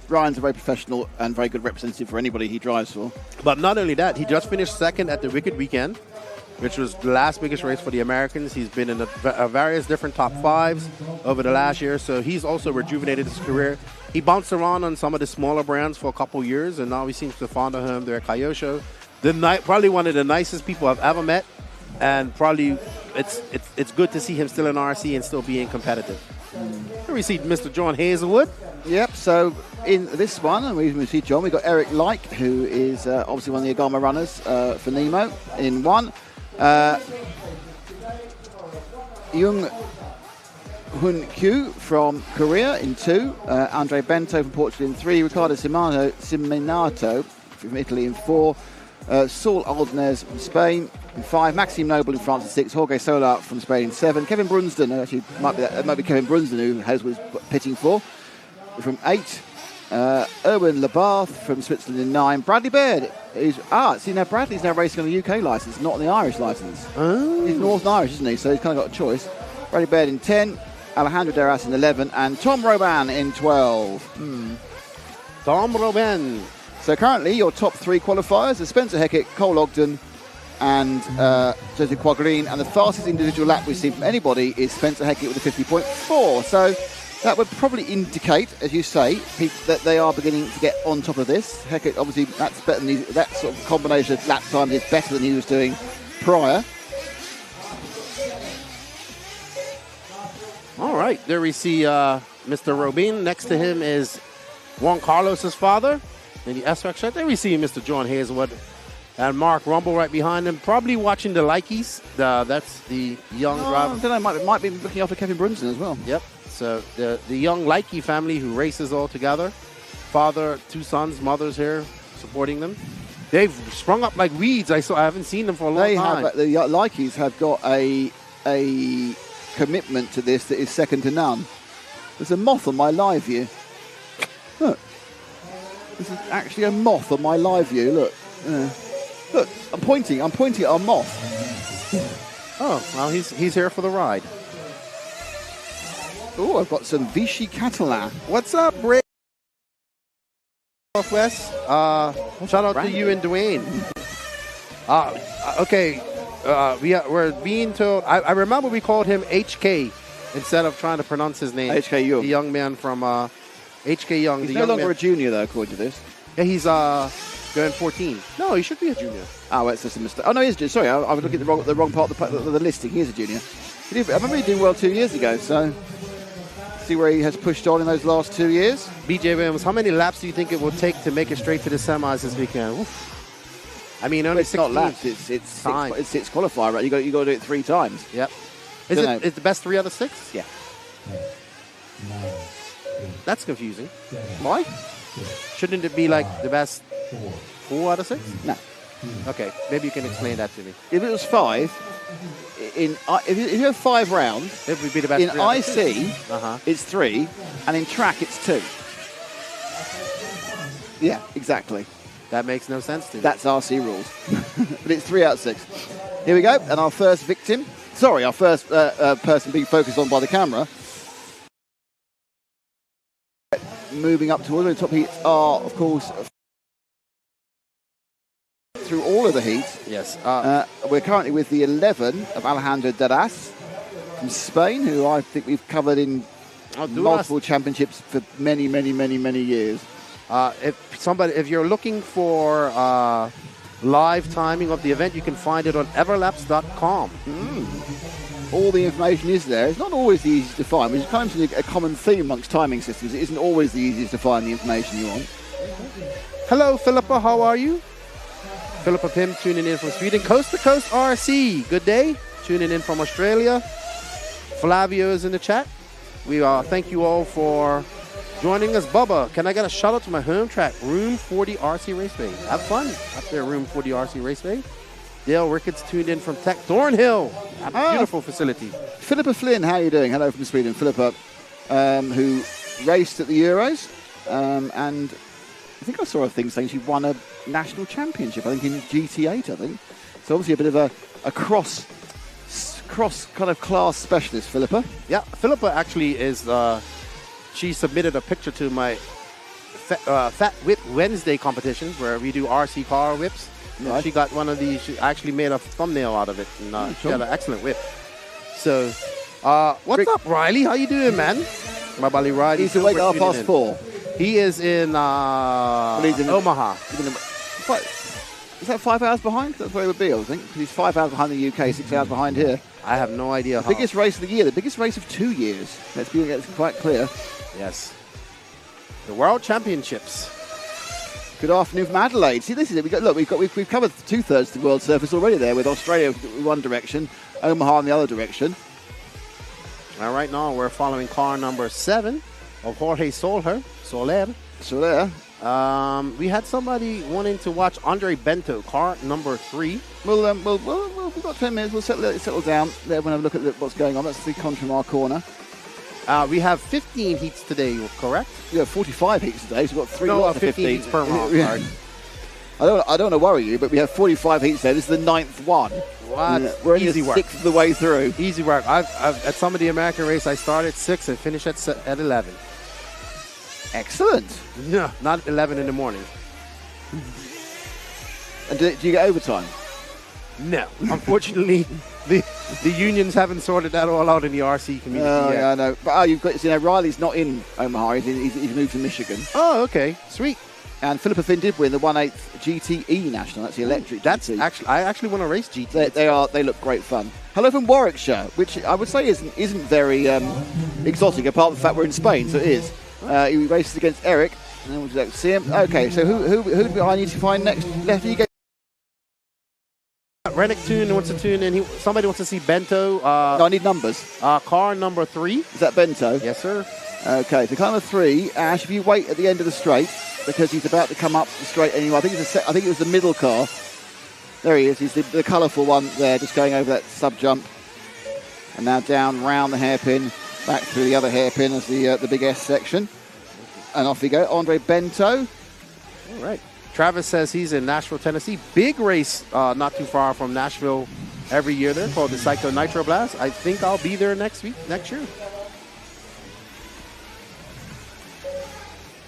Speaker 1: Ryan's a very professional and very good representative for anybody he drives for.
Speaker 6: But not only that, he just finished second at the Wicked Weekend, which was the last biggest race for the Americans. He's been in various different top 5s over the last year, so he's also rejuvenated his career. He bounced around on some of the smaller brands for a couple years, and now he seems to fond of him there at Kyosho. Probably one of the nicest people I've ever met, and probably it's good to see him still in RC and still being competitive. Here we see Mr. John Hazelwood.
Speaker 1: Yep, so in this one, and we see John, we've got Eric Like, who is obviously one of the Agama runners for Nemo in 1. Jung Hun Kyu from Korea in 2, Andre Bento from Portugal in 3, Ricardo Siminato from Italy in 4, Saul Aldnez from Spain in 5, Maxime Noble in France in 6, Jorge Solar from Spain in 7, Kevin Brunsden, actually it might be Kevin Brunsden who Hazelwood was pitting for, from 8, Erwin Labarth from Switzerland in 9, Bradley Baird now Bradley's now racing on the UK licence, not on the Irish licence.
Speaker 6: Oh.
Speaker 1: He's Northern Irish, isn't he? So he's kind of got a choice. Bradley Baird in 10, Alejandro Deras in 11, and Tom Roban in 12.
Speaker 6: Tom Roban.
Speaker 1: So currently your top 3 qualifiers are Spencer Heckett, Cole Ogden, and Joseph Quaggreen, and the fastest individual lap we've seen from anybody is Spencer Heckett with a 50.4. So that would probably indicate, as you say, that they are beginning to get on top of this. Heckett, obviously, that's better than that sort of combination of lap time is better than he was doing prior.
Speaker 6: All right, there we see Mr. Robin. Next to him is Juan Carlos's father in the S-Rex shirt. Then we see Mr. John Hazelwood and Mark Rumble right behind him, probably watching the Likies. That's the young driver.
Speaker 1: I don't know, might be looking after Kevin Brunson as well.
Speaker 6: Yep. So the young Likey family who races all together. Father, 2 sons, mothers here supporting them. They've sprung up like weeds. I haven't seen them for a long time.
Speaker 1: The Likies have got a commitment to this that is second to none. There's a moth on my live view. Look. This is actually a moth on my live view. Look. Look, I'm pointing at a moth.
Speaker 6: Oh, well, he's here for the ride.
Speaker 1: Oh, I've got some Vichy Catalan.
Speaker 6: What's up, Ray? Northwest. Shout out to you and Dwayne. Okay. We're being told. I remember we called him HK instead of trying to pronounce his name.
Speaker 1: HK Young.
Speaker 6: The young man from HK Young.
Speaker 1: He's
Speaker 6: the
Speaker 1: no
Speaker 6: young
Speaker 1: longer
Speaker 6: man.
Speaker 1: a junior, though, according to this.
Speaker 6: Yeah, he's going 14. No, he should be a junior.
Speaker 1: Oh, it's just a mistake. Oh, no, he is a junior. Sorry, I was looking at the wrong part of the listing. He is a junior. I remember he doing well 2 years ago, so see where he has pushed on in those last 2 years.
Speaker 6: BJ Williams, how many laps do you think it will take to make it straight to the semis this weekend? Oof. I mean, only
Speaker 1: it's
Speaker 6: 16.
Speaker 1: not laps. It's six qualifier, right? You got to do it 3 times.
Speaker 6: Yep. Is it the best 3 out of 6?
Speaker 1: Yeah.
Speaker 6: That's confusing.
Speaker 1: Why?
Speaker 6: Shouldn't it be like the best 4 out of 6?
Speaker 1: No.
Speaker 6: Okay, maybe you can explain that to me.
Speaker 1: If it was 5, if you have 5 rounds,
Speaker 6: It would be the best.
Speaker 1: in
Speaker 6: 3 out of 6.
Speaker 1: IC it's 3, and in track it's 2. Yeah, exactly.
Speaker 6: That makes no sense to me.
Speaker 1: That's RC rules. But it's 3 out of 6. Here we go, and our first victim. Sorry, our first person being focused on by the camera. Moving up towards the top heats are, of course, through all of the heats.
Speaker 6: Yes.
Speaker 1: We're currently with the 11 of Alejandro Duras from Spain, who I think we've covered in multiple championships for many, many, many, many years.
Speaker 6: If you're looking for live timing of the event, you can find it on everlaps.com.
Speaker 1: All the information is there. It's not always the easiest to find, which is kind of a common theme amongst timing systems. It isn't always the easiest to find the information you want.
Speaker 6: Hello, Philippa. How are you? Philippa Pim tuning in from Sweden. Coast to Coast RC. Good day. Tuning in from Australia. Flavio is in the chat. We thank you all for joining us. Bubba, can I get a shout out to my home track, Room 40 RC Raceway? Have fun up there, Room 40 RC Raceway. Dale Ricketts tuned in from Tech Thornhill. A beautiful facility.
Speaker 1: Philippa Flynn, how are you doing? Hello from Sweden. Philippa, who raced at the Euros, and I think I saw a thing saying she won a national championship, I think in GT8, I think. So obviously a bit of a cross kind of class specialist, Philippa.
Speaker 6: Yeah, Philippa actually is, she submitted a picture to my Fat Whip Wednesday competition where we do RC car whips.
Speaker 1: Right.
Speaker 6: She got one of these. She actually made a thumbnail out of it, and she had an excellent whip. So, what's up, Riley? How you doing, man? My buddy Riley.
Speaker 1: He's awake at 4:30.
Speaker 6: He is in Omaha.
Speaker 1: Is that 5 hours behind? That's where he would be, I think. He's 5 hours behind the UK, 6 hours behind here.
Speaker 6: I have no idea.
Speaker 1: The biggest race of the year, the biggest race of 2 years. Let's be quite clear.
Speaker 6: Yes. The World Championships.
Speaker 1: Good afternoon from Adelaide. See, this is it. We've covered 2/3 of the world surface already there, with Australia one direction, Omaha in the other direction.
Speaker 6: And right now we're following car number 7 of Jorge Soler.
Speaker 1: So there.
Speaker 6: We had somebody wanting to watch Andre Bento, car number 3.
Speaker 1: We've got 10 minutes. We'll settle down there when I look at what's going on. That's the con from our corner.
Speaker 6: We have 15 heats today, correct?
Speaker 1: We have 45 heats today, so we've got 3
Speaker 6: No,
Speaker 1: lots of
Speaker 6: 15 heats per round.
Speaker 1: Yeah.
Speaker 6: Sorry.
Speaker 1: I don't want to worry you, but we have 45 heats today. This is the 9th one.
Speaker 6: What?
Speaker 1: We're only
Speaker 6: Easy
Speaker 1: the
Speaker 6: work.
Speaker 1: 6th of the way through.
Speaker 6: Easy work. I've at some of the American race, I start at 6 and finish at 11.
Speaker 1: Excellent.
Speaker 6: Yeah, not 11 in the morning.
Speaker 1: And do you get overtime?
Speaker 6: No. Unfortunately, the unions haven't sorted that all out in the RC community yet.
Speaker 1: Yeah, I know. But you've got, Riley's not in Omaha. He's moved to Michigan.
Speaker 6: Oh, okay. Sweet.
Speaker 1: And Philippa Finn did win the 1/8 GTE National. That's the electric GT.
Speaker 6: I actually want to race GT.
Speaker 1: They look great fun. Hello from Warwickshire, which I would say isn't very exotic, apart from the fact we're in Spain, so it is. He races against Eric, And then we'll do that. See him. Okay, so who do I need to find next? Lefty, you go.
Speaker 6: Rennick wants to tune in. Somebody wants to see Bento.
Speaker 1: No, I need numbers.
Speaker 6: Car number 3.
Speaker 1: Is that Bento?
Speaker 6: Yes, sir.
Speaker 1: Okay, so car number 3. Ash, if you wait at the end of the straight, because he's about to come up the straight anyway. I think it was the middle car. There he is. He's the colourful one there, just going over that sub jump, and now down round the hairpin, back through the other hairpin as the big S section, and off we go. Andre Bento.
Speaker 6: All right. Travis says he's in Nashville, Tennessee. Big race not too far from Nashville every year there called the Psycho Nitro Blast. I think I'll be there next year.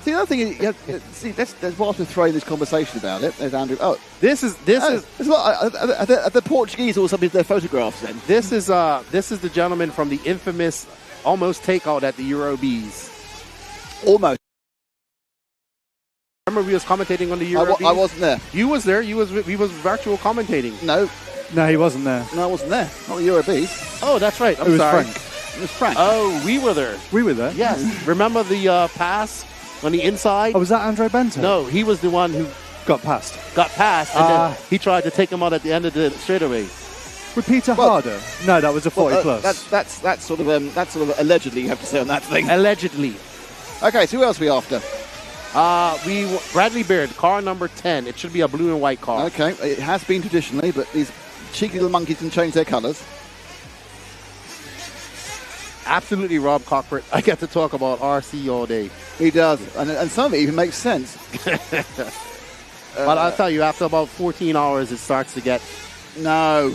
Speaker 1: See, the other thing is, see, that's whilst we're throwing this conversation about it. There's Andrew. Oh,
Speaker 6: This is
Speaker 1: there's a lot. Are the Portuguese all some of their photographs then?
Speaker 6: this is the gentleman from the infamous almost takeout at the Euro Bees.
Speaker 1: Almost.
Speaker 6: Remember we was commentating on the Euro Bees?
Speaker 1: I wasn't there.
Speaker 6: You was there. We was virtual commentating.
Speaker 1: No,
Speaker 3: No, he wasn't there.
Speaker 1: I wasn't there. Not the Eurobees.
Speaker 6: Oh, that's right. I'm
Speaker 3: It was
Speaker 6: sorry.
Speaker 3: Frank.
Speaker 1: It was Frank.
Speaker 6: Oh, we were there.
Speaker 3: We were there.
Speaker 6: Yes. Remember the pass on the inside?
Speaker 3: Oh, was that Andre Bento?
Speaker 6: No, he was the one who
Speaker 3: Got passed.
Speaker 6: got past, and then he tried to take him out at the end of the straightaway.
Speaker 3: With Peter Harder? No, that was a 40 plus.
Speaker 1: That's sort of allegedly you have to say on that thing.
Speaker 6: Allegedly.
Speaker 1: Okay, so who else are we after?
Speaker 6: Bradley Beard, car number 10. It should be a blue and white car.
Speaker 1: Okay, it has been traditionally, but these cheeky little monkeys can change their colours.
Speaker 6: Absolutely, Rob Cockford. I get to talk about RC all day.
Speaker 1: He does, and some of it even makes sense.
Speaker 6: But I'll tell you, after about 14 hours, it starts to get...
Speaker 1: No.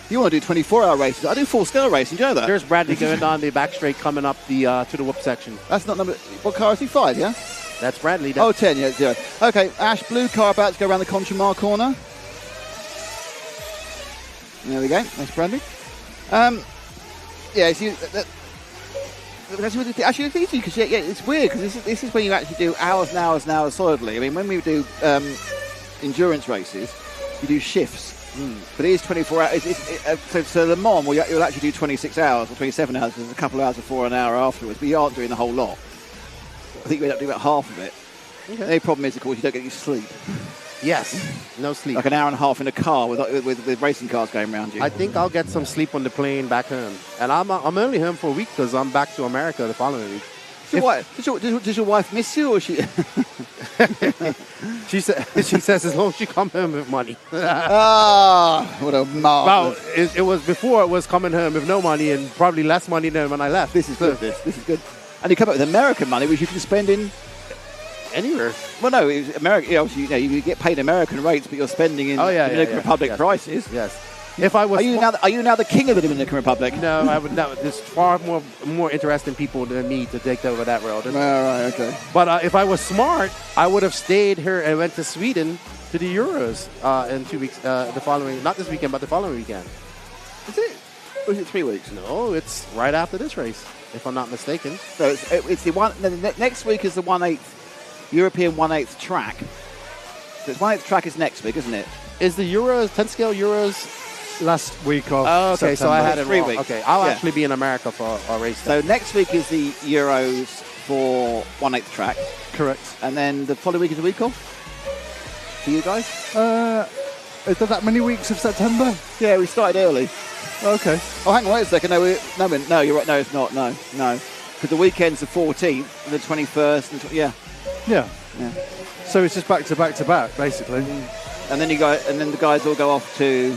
Speaker 1: You want to do 24-hour races? I do full-scale racing. Do you know that?
Speaker 6: There's Bradley going down the back straight, coming up the to the whoop section.
Speaker 1: That's not number. What car is he? 5, yeah?
Speaker 6: That's Bradley.
Speaker 1: Oh, 10, yeah, 0. Okay, Ash, blue car about to go around the Conchemar corner. There we go. That's Bradley. Yeah, see, actually, it's easy because it's weird because this is when you actually do hours and hours and hours solidly. I mean, when we do endurance races, you do shifts. But it is 24 hours. So Le Mans, you'll actually do 26 hours or 27 hours. There's a couple of hours before an hour afterwards, but you aren't doing the whole lot. I think we end up doing about half of it. Okay. The only problem is, of course, you don't get any sleep.
Speaker 6: Yes, no sleep.
Speaker 1: Like an hour and a half in a car with racing cars going around you.
Speaker 6: I think I'll get some sleep on the plane back home. And I'm only home for a week because I'm back to America the following week.
Speaker 1: Does your wife miss you, or she?
Speaker 6: She says as long as you come home with money.
Speaker 1: What a marvelous.
Speaker 6: Well, it was before it was coming home with no money and probably less money than when I left.
Speaker 1: This is good. This is good. And you come up with American money, which you can spend in
Speaker 6: anywhere.
Speaker 1: Well, no, it's America. Obviously, you get paid American rates, but you're spending in Dominican Republic prices.
Speaker 6: Yes. If I was,
Speaker 1: are you now the king of the Dominican Republic?
Speaker 6: No, I would not. There's far more interesting people than me to take over that world.
Speaker 1: All right, okay.
Speaker 6: But if I was smart, I would have stayed here and went to Sweden to the Euros in 2 weeks. The following, not this weekend, but the following weekend.
Speaker 1: Is it? Or is it 3 weeks?
Speaker 6: No, it's right after this race, if I'm not mistaken.
Speaker 1: So it's the one. Next week is the 1/8 European 1/8 track. So it's 1/8 track is next week, isn't it?
Speaker 6: Is the Euros 10 scale Euros?
Speaker 3: Last week of
Speaker 6: okay,
Speaker 3: September.
Speaker 6: so I had it
Speaker 1: 3
Speaker 6: wrong.
Speaker 1: weeks.
Speaker 6: Okay, I'll actually be in America for a race.
Speaker 1: So next week is the Euros for 1/8 track.
Speaker 3: Correct.
Speaker 1: And then the following week is a week off for you guys?
Speaker 3: Is there that many weeks of September?
Speaker 1: Yeah, we started early.
Speaker 3: Okay.
Speaker 1: Oh, hang on, wait a second. No, you're right. No, it's not. No. Because the weekend's the 14th and the 21st. And
Speaker 3: Yeah. So it's just back to back to back, basically.
Speaker 1: And then the guys all go off to.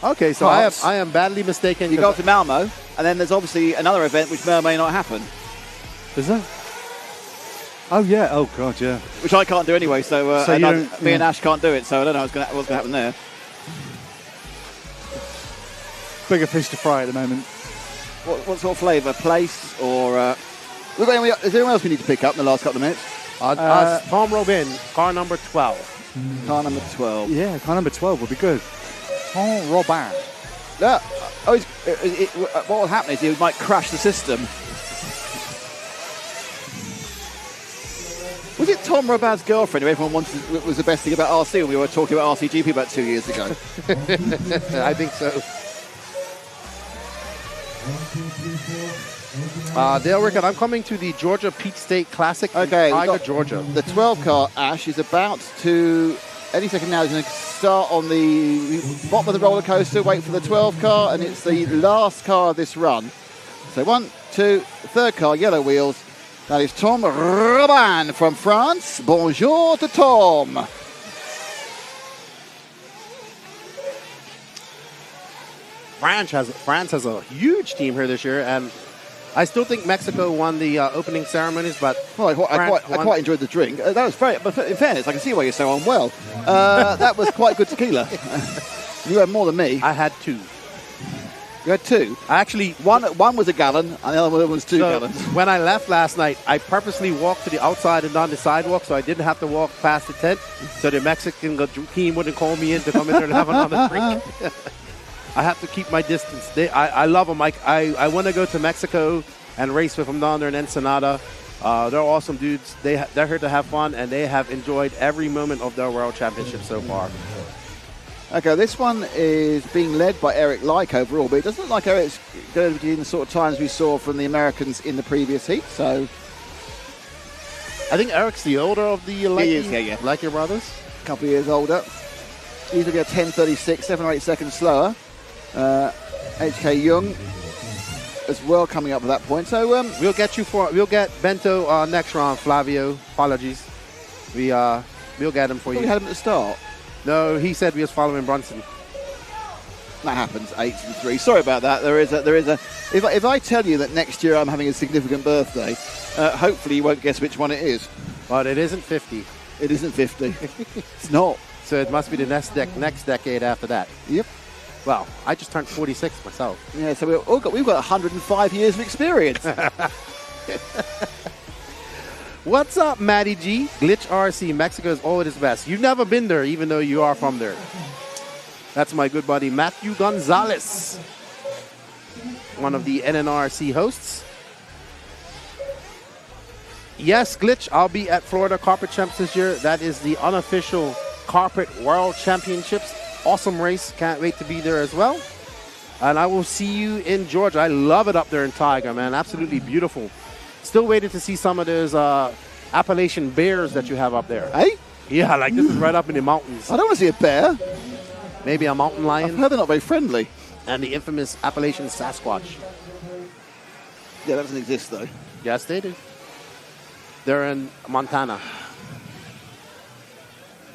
Speaker 6: Okay, so I am badly mistaken.
Speaker 1: You go off to Malmo, and then there's obviously another event which may or may not happen.
Speaker 3: Is there? Oh yeah. Oh god, yeah.
Speaker 1: Which I can't do anyway. So, me and Ash can't do it. So I don't know what's going to happen there.
Speaker 3: Bigger fish to fry at the moment.
Speaker 1: What sort of flavour? Place or? Is there anyone else we need to pick up in the last couple of minutes?
Speaker 6: Tom Robin, car number 12.
Speaker 1: Car number 12.
Speaker 3: Yeah, car number 12 would be good. Tom Robin.
Speaker 1: Yeah. What will happen is he might crash the system. Was it Tom Robin's girlfriend who everyone wanted was the best thing about RC when we were talking about RCGP about 2 years ago?
Speaker 6: I think so. Dale Rickard, I'm coming to the Georgia Peach State Classic in
Speaker 1: Okay, we've
Speaker 6: Tiger,
Speaker 1: got
Speaker 6: Georgia.
Speaker 1: the 12 car, Ash, is about to, any second now, is going to start on the bottom of the roller coaster, wait for the 12 car, and it's the last car of this run. So 1, 2, third car, yellow wheels. That is Tom Robin from France. Bonjour to Tom.
Speaker 6: France has a huge team here this year, and I still think Mexico won the opening ceremonies, but
Speaker 1: Well, I quite enjoyed the drink. That was very, but in fairness, I can see why you're so unwell. That was quite good tequila. You had more than me.
Speaker 6: I had 2.
Speaker 1: You had 2.
Speaker 6: Actually,
Speaker 1: One was a gallon, and the other one was 2
Speaker 6: so
Speaker 1: gallons.
Speaker 6: when I left last night, I purposely walked to the outside and down the sidewalk so I didn't have to walk past the tent, so the Mexican team wouldn't call me in to come in there and have another drink. I have to keep my distance. I love them. I want to go to Mexico and race with them down there in Ensenada. They're awesome dudes. They're here to have fun, and they have enjoyed every moment of their World Championship so far.
Speaker 1: Okay, this one is being led by Eric Like overall, but it doesn't look like Eric's going to be in the sort of times we saw from the Americans in the previous heat, so...
Speaker 6: I think Eric's the older of the Likey brothers.
Speaker 1: A couple of years older. He's looking at 10:36, 7 or 8 seconds slower. HK Young as well coming up at that point. So
Speaker 6: we'll get Bento next round, Flavio. Apologies. We'll get him for you.
Speaker 1: We had him at the start.
Speaker 6: No, he said we was following Brunson.
Speaker 1: That happens. 8-3. Sorry about that. There is a. If I tell you that next year I'm having a significant birthday, hopefully you won't guess which one it is.
Speaker 6: But it isn't 50.
Speaker 1: It isn't 50. It's not.
Speaker 6: So it must be the next decade after that.
Speaker 1: Yep.
Speaker 6: Well, I just turned 46 myself.
Speaker 1: Yeah, so we've got 105 years of experience.
Speaker 6: What's up, Matty G? Glitch RC, Mexico is always its best. You've never been there, even though you are from there. That's my good buddy, Matthew Gonzalez, one of the NNRC hosts. Yes, Glitch, I'll be at Florida Carpet Champs this year. That is the unofficial Carpet World Championships. Awesome race. Can't wait to be there as well. And I will see you in Georgia. I love it up there in Tiger, man. Absolutely beautiful. Still waiting to see some of those Appalachian bears that you have up there.
Speaker 1: Hey?
Speaker 6: Yeah, like this is right up in the mountains.
Speaker 1: I don't want to see a bear.
Speaker 6: Maybe a mountain lion.
Speaker 1: I've heard they're not very friendly.
Speaker 6: And the infamous Appalachian Sasquatch.
Speaker 1: Yeah, that doesn't exist, though.
Speaker 6: Yes, they do. They're in Montana.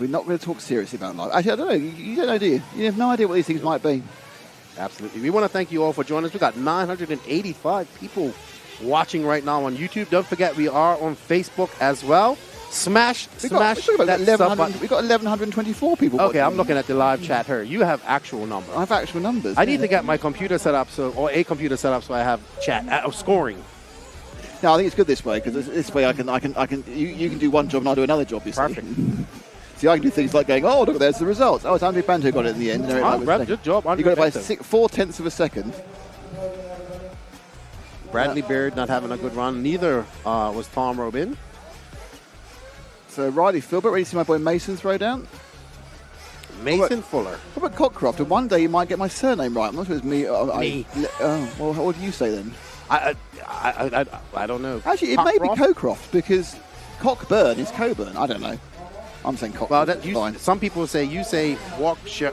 Speaker 1: We're not going to talk seriously about life. Actually, I don't know. You don't know, do you? You have no idea what these things might be.
Speaker 6: Absolutely. We want to thank you all for joining us. We got 985 people watching right now on YouTube. Don't forget, we are on Facebook as well. Smash that sub button.
Speaker 1: We've got 1,124 people watching.
Speaker 6: Okay, I'm looking at the live chat here. You have actual numbers.
Speaker 1: I have actual numbers.
Speaker 6: I need to get my computer set up, or a computer set up so I have chat scoring.
Speaker 1: No, I think it's good this way, because this way you can do one job and I'll do another job, you see.
Speaker 6: Perfect.
Speaker 1: See, I can do things like going, oh, look, there's the results. Oh, it's Andy Banto who got it in the end.
Speaker 6: Good job,
Speaker 1: You got it by 4/10 of a second.
Speaker 6: Bradley Beard not having a good run. Neither was Tom Robin.
Speaker 1: So Riley Filbert, ready to see my boy Mason throw down?
Speaker 6: Mason Fuller.
Speaker 1: What about Cockcroft? And one day you might get my surname right. I'm not sure it's me.
Speaker 6: Me.
Speaker 1: Well, what do you say then?
Speaker 6: I don't know.
Speaker 1: Actually, it may be Cockcroft, because Cockburn is Coburn. I don't know. I'm saying Cockcroft.
Speaker 6: Well, some people say you say Warwickshire.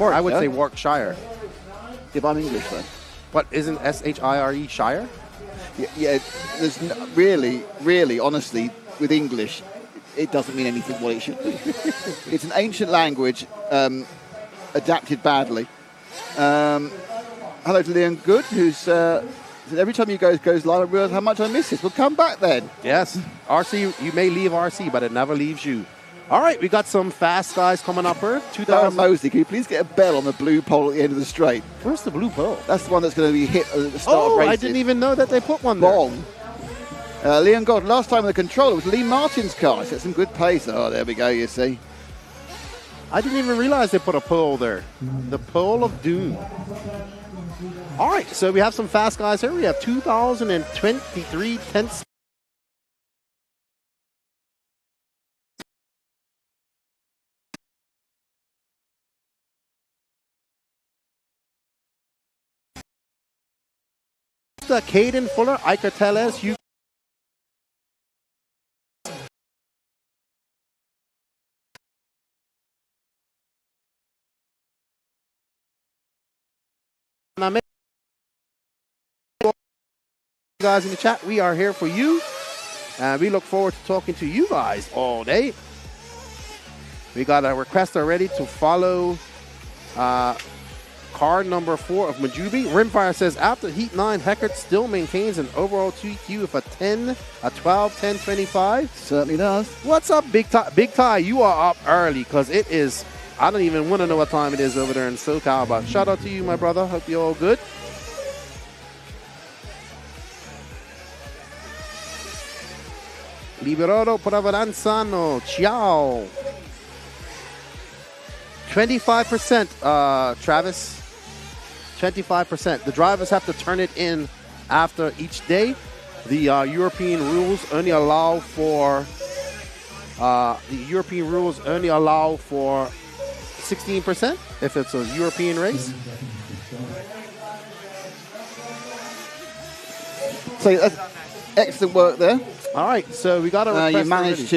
Speaker 6: I would say Warwickshire.
Speaker 1: Yeah, but I'm English though.
Speaker 6: What, isn't S-H-I-R-E Shire?
Speaker 1: Yeah, there's really, honestly, with English, it doesn't mean anything what it should be. It's an ancient language, adapted badly. Hello to Leon Good, who's said every time you goes live, I realise how much I miss this. We'll come back then.
Speaker 6: Yes. RC, you may leave RC, but it never leaves you. All right, we got some fast guys coming up here.
Speaker 1: Darren Mosley, can you please get a bell on the blue pole at the end of the straight?
Speaker 6: Where's the blue pole?
Speaker 1: That's the one that's going to be hit at the start of races.
Speaker 6: I didn't even know that they put one there.
Speaker 1: Wrong. Leon God, last time the controller was Lee Martin's car. Set some good pace. Oh, there we go, you see.
Speaker 6: I didn't even realize they put a pole there. The pole of doom. All right, so we have some fast guys here. We have 2023 10th Costa, Caden Fuller, Iker Telles, Hugh. Guys in the chat, we are here for you, and we look forward to talking to you guys all day. We got a request already to follow car number 4 of Majubi. Rimfire says, after Heat 9, Heckert still maintains an overall 2EQ of a 10, a 12, 10, 25.
Speaker 1: Certainly does.
Speaker 6: What's up, Big Ty? Big Ty, you are up early because it is, I don't even want to know what time it is over there in SoCal, but shout out to you, my brother. Hope you're all good. Liberado por Avanzano. Ciao. 25%, Travis. 25%. The drivers have to turn it in after each day. The European rules only allow for 16% if it's a European race.
Speaker 1: So that's excellent work there.
Speaker 6: All right, so we got a request
Speaker 1: you managed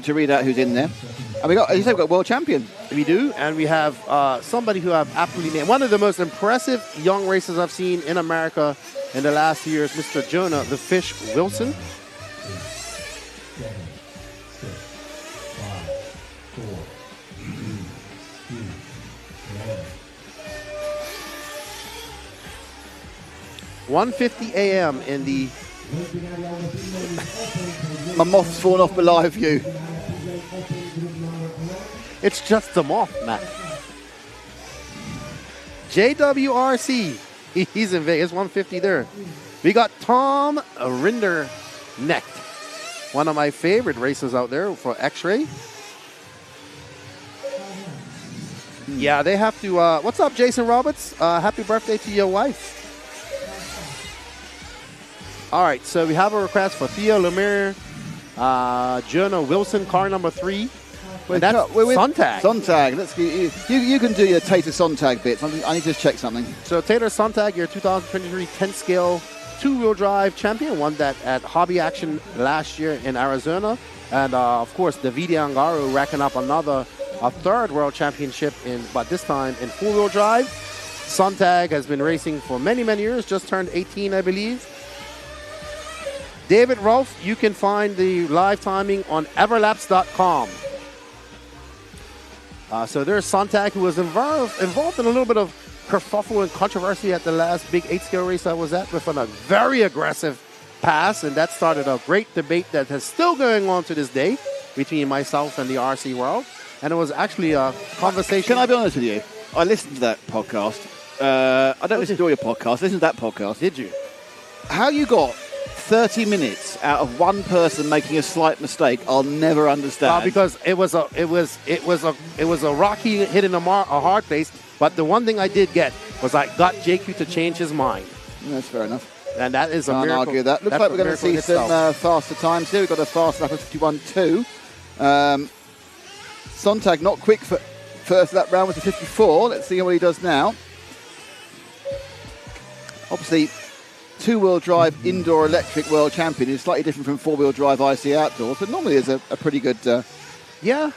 Speaker 1: to read out who's in there. And we got, you said we've got world champion.
Speaker 6: We do, and we have somebody who I've absolutely named. One of the most impressive young racers I've seen in America in the last few years, Mr. Jonah the Fish Wilson. (1:50 a.m. in the).
Speaker 1: My moth's fallen off the live view.
Speaker 6: It's just the moth, Matt. JWRC. He's in Vegas. 150 there. We got Tom Rinderknecht, one of my favorite racers out there for X-Ray. Yeah, they have to. What's up, Jason Roberts? Happy birthday to your wife. All right, so we have a request for Theo Lemire, Jonah Wilson, car number 3.
Speaker 1: We're
Speaker 6: Sontag.
Speaker 1: Sontag. Let's get you can do your Tater Sontag bits. I need to check something.
Speaker 6: So Tater Sontag, your 2023 10 scale 2-wheel drive champion, won that at Hobby Action last year in Arizona, and of course the Vidi Angaro racking up a 3rd world championship but this time in 4-wheel drive. Sontag has been racing for many years. Just turned 18, I believe. David Rolfe, you can find the live timing on everlaps.com. So there's Sontag, who was involved in a little bit of kerfuffle and controversy at the last big 8-scale race I was at with a very aggressive pass, and that started a great debate that is still going on to this day between myself and the RC world. And it was actually a conversation.
Speaker 1: Can I be honest with you? I listened to that podcast. I don't listen to all your podcasts. Listen to that podcast.
Speaker 6: Did you?
Speaker 1: How you got 30 minutes out of one person making a slight mistake, I'll never understand.
Speaker 6: Because it was a rocky hitting a hard place. But the one thing I did get was I got JQ to change his mind.
Speaker 1: That's fair enough.
Speaker 6: And that is a miracle.
Speaker 1: Can't argue that. Looks like we're going to see some faster times here. We've got a fast lap of 51.2. Sontag not quick for first lap round was a 54. Let's see what he does now. Obviously, 2-wheel drive indoor electric world champion is slightly different from 4-wheel drive IC outdoors, but normally is a pretty good.
Speaker 6: Yeah,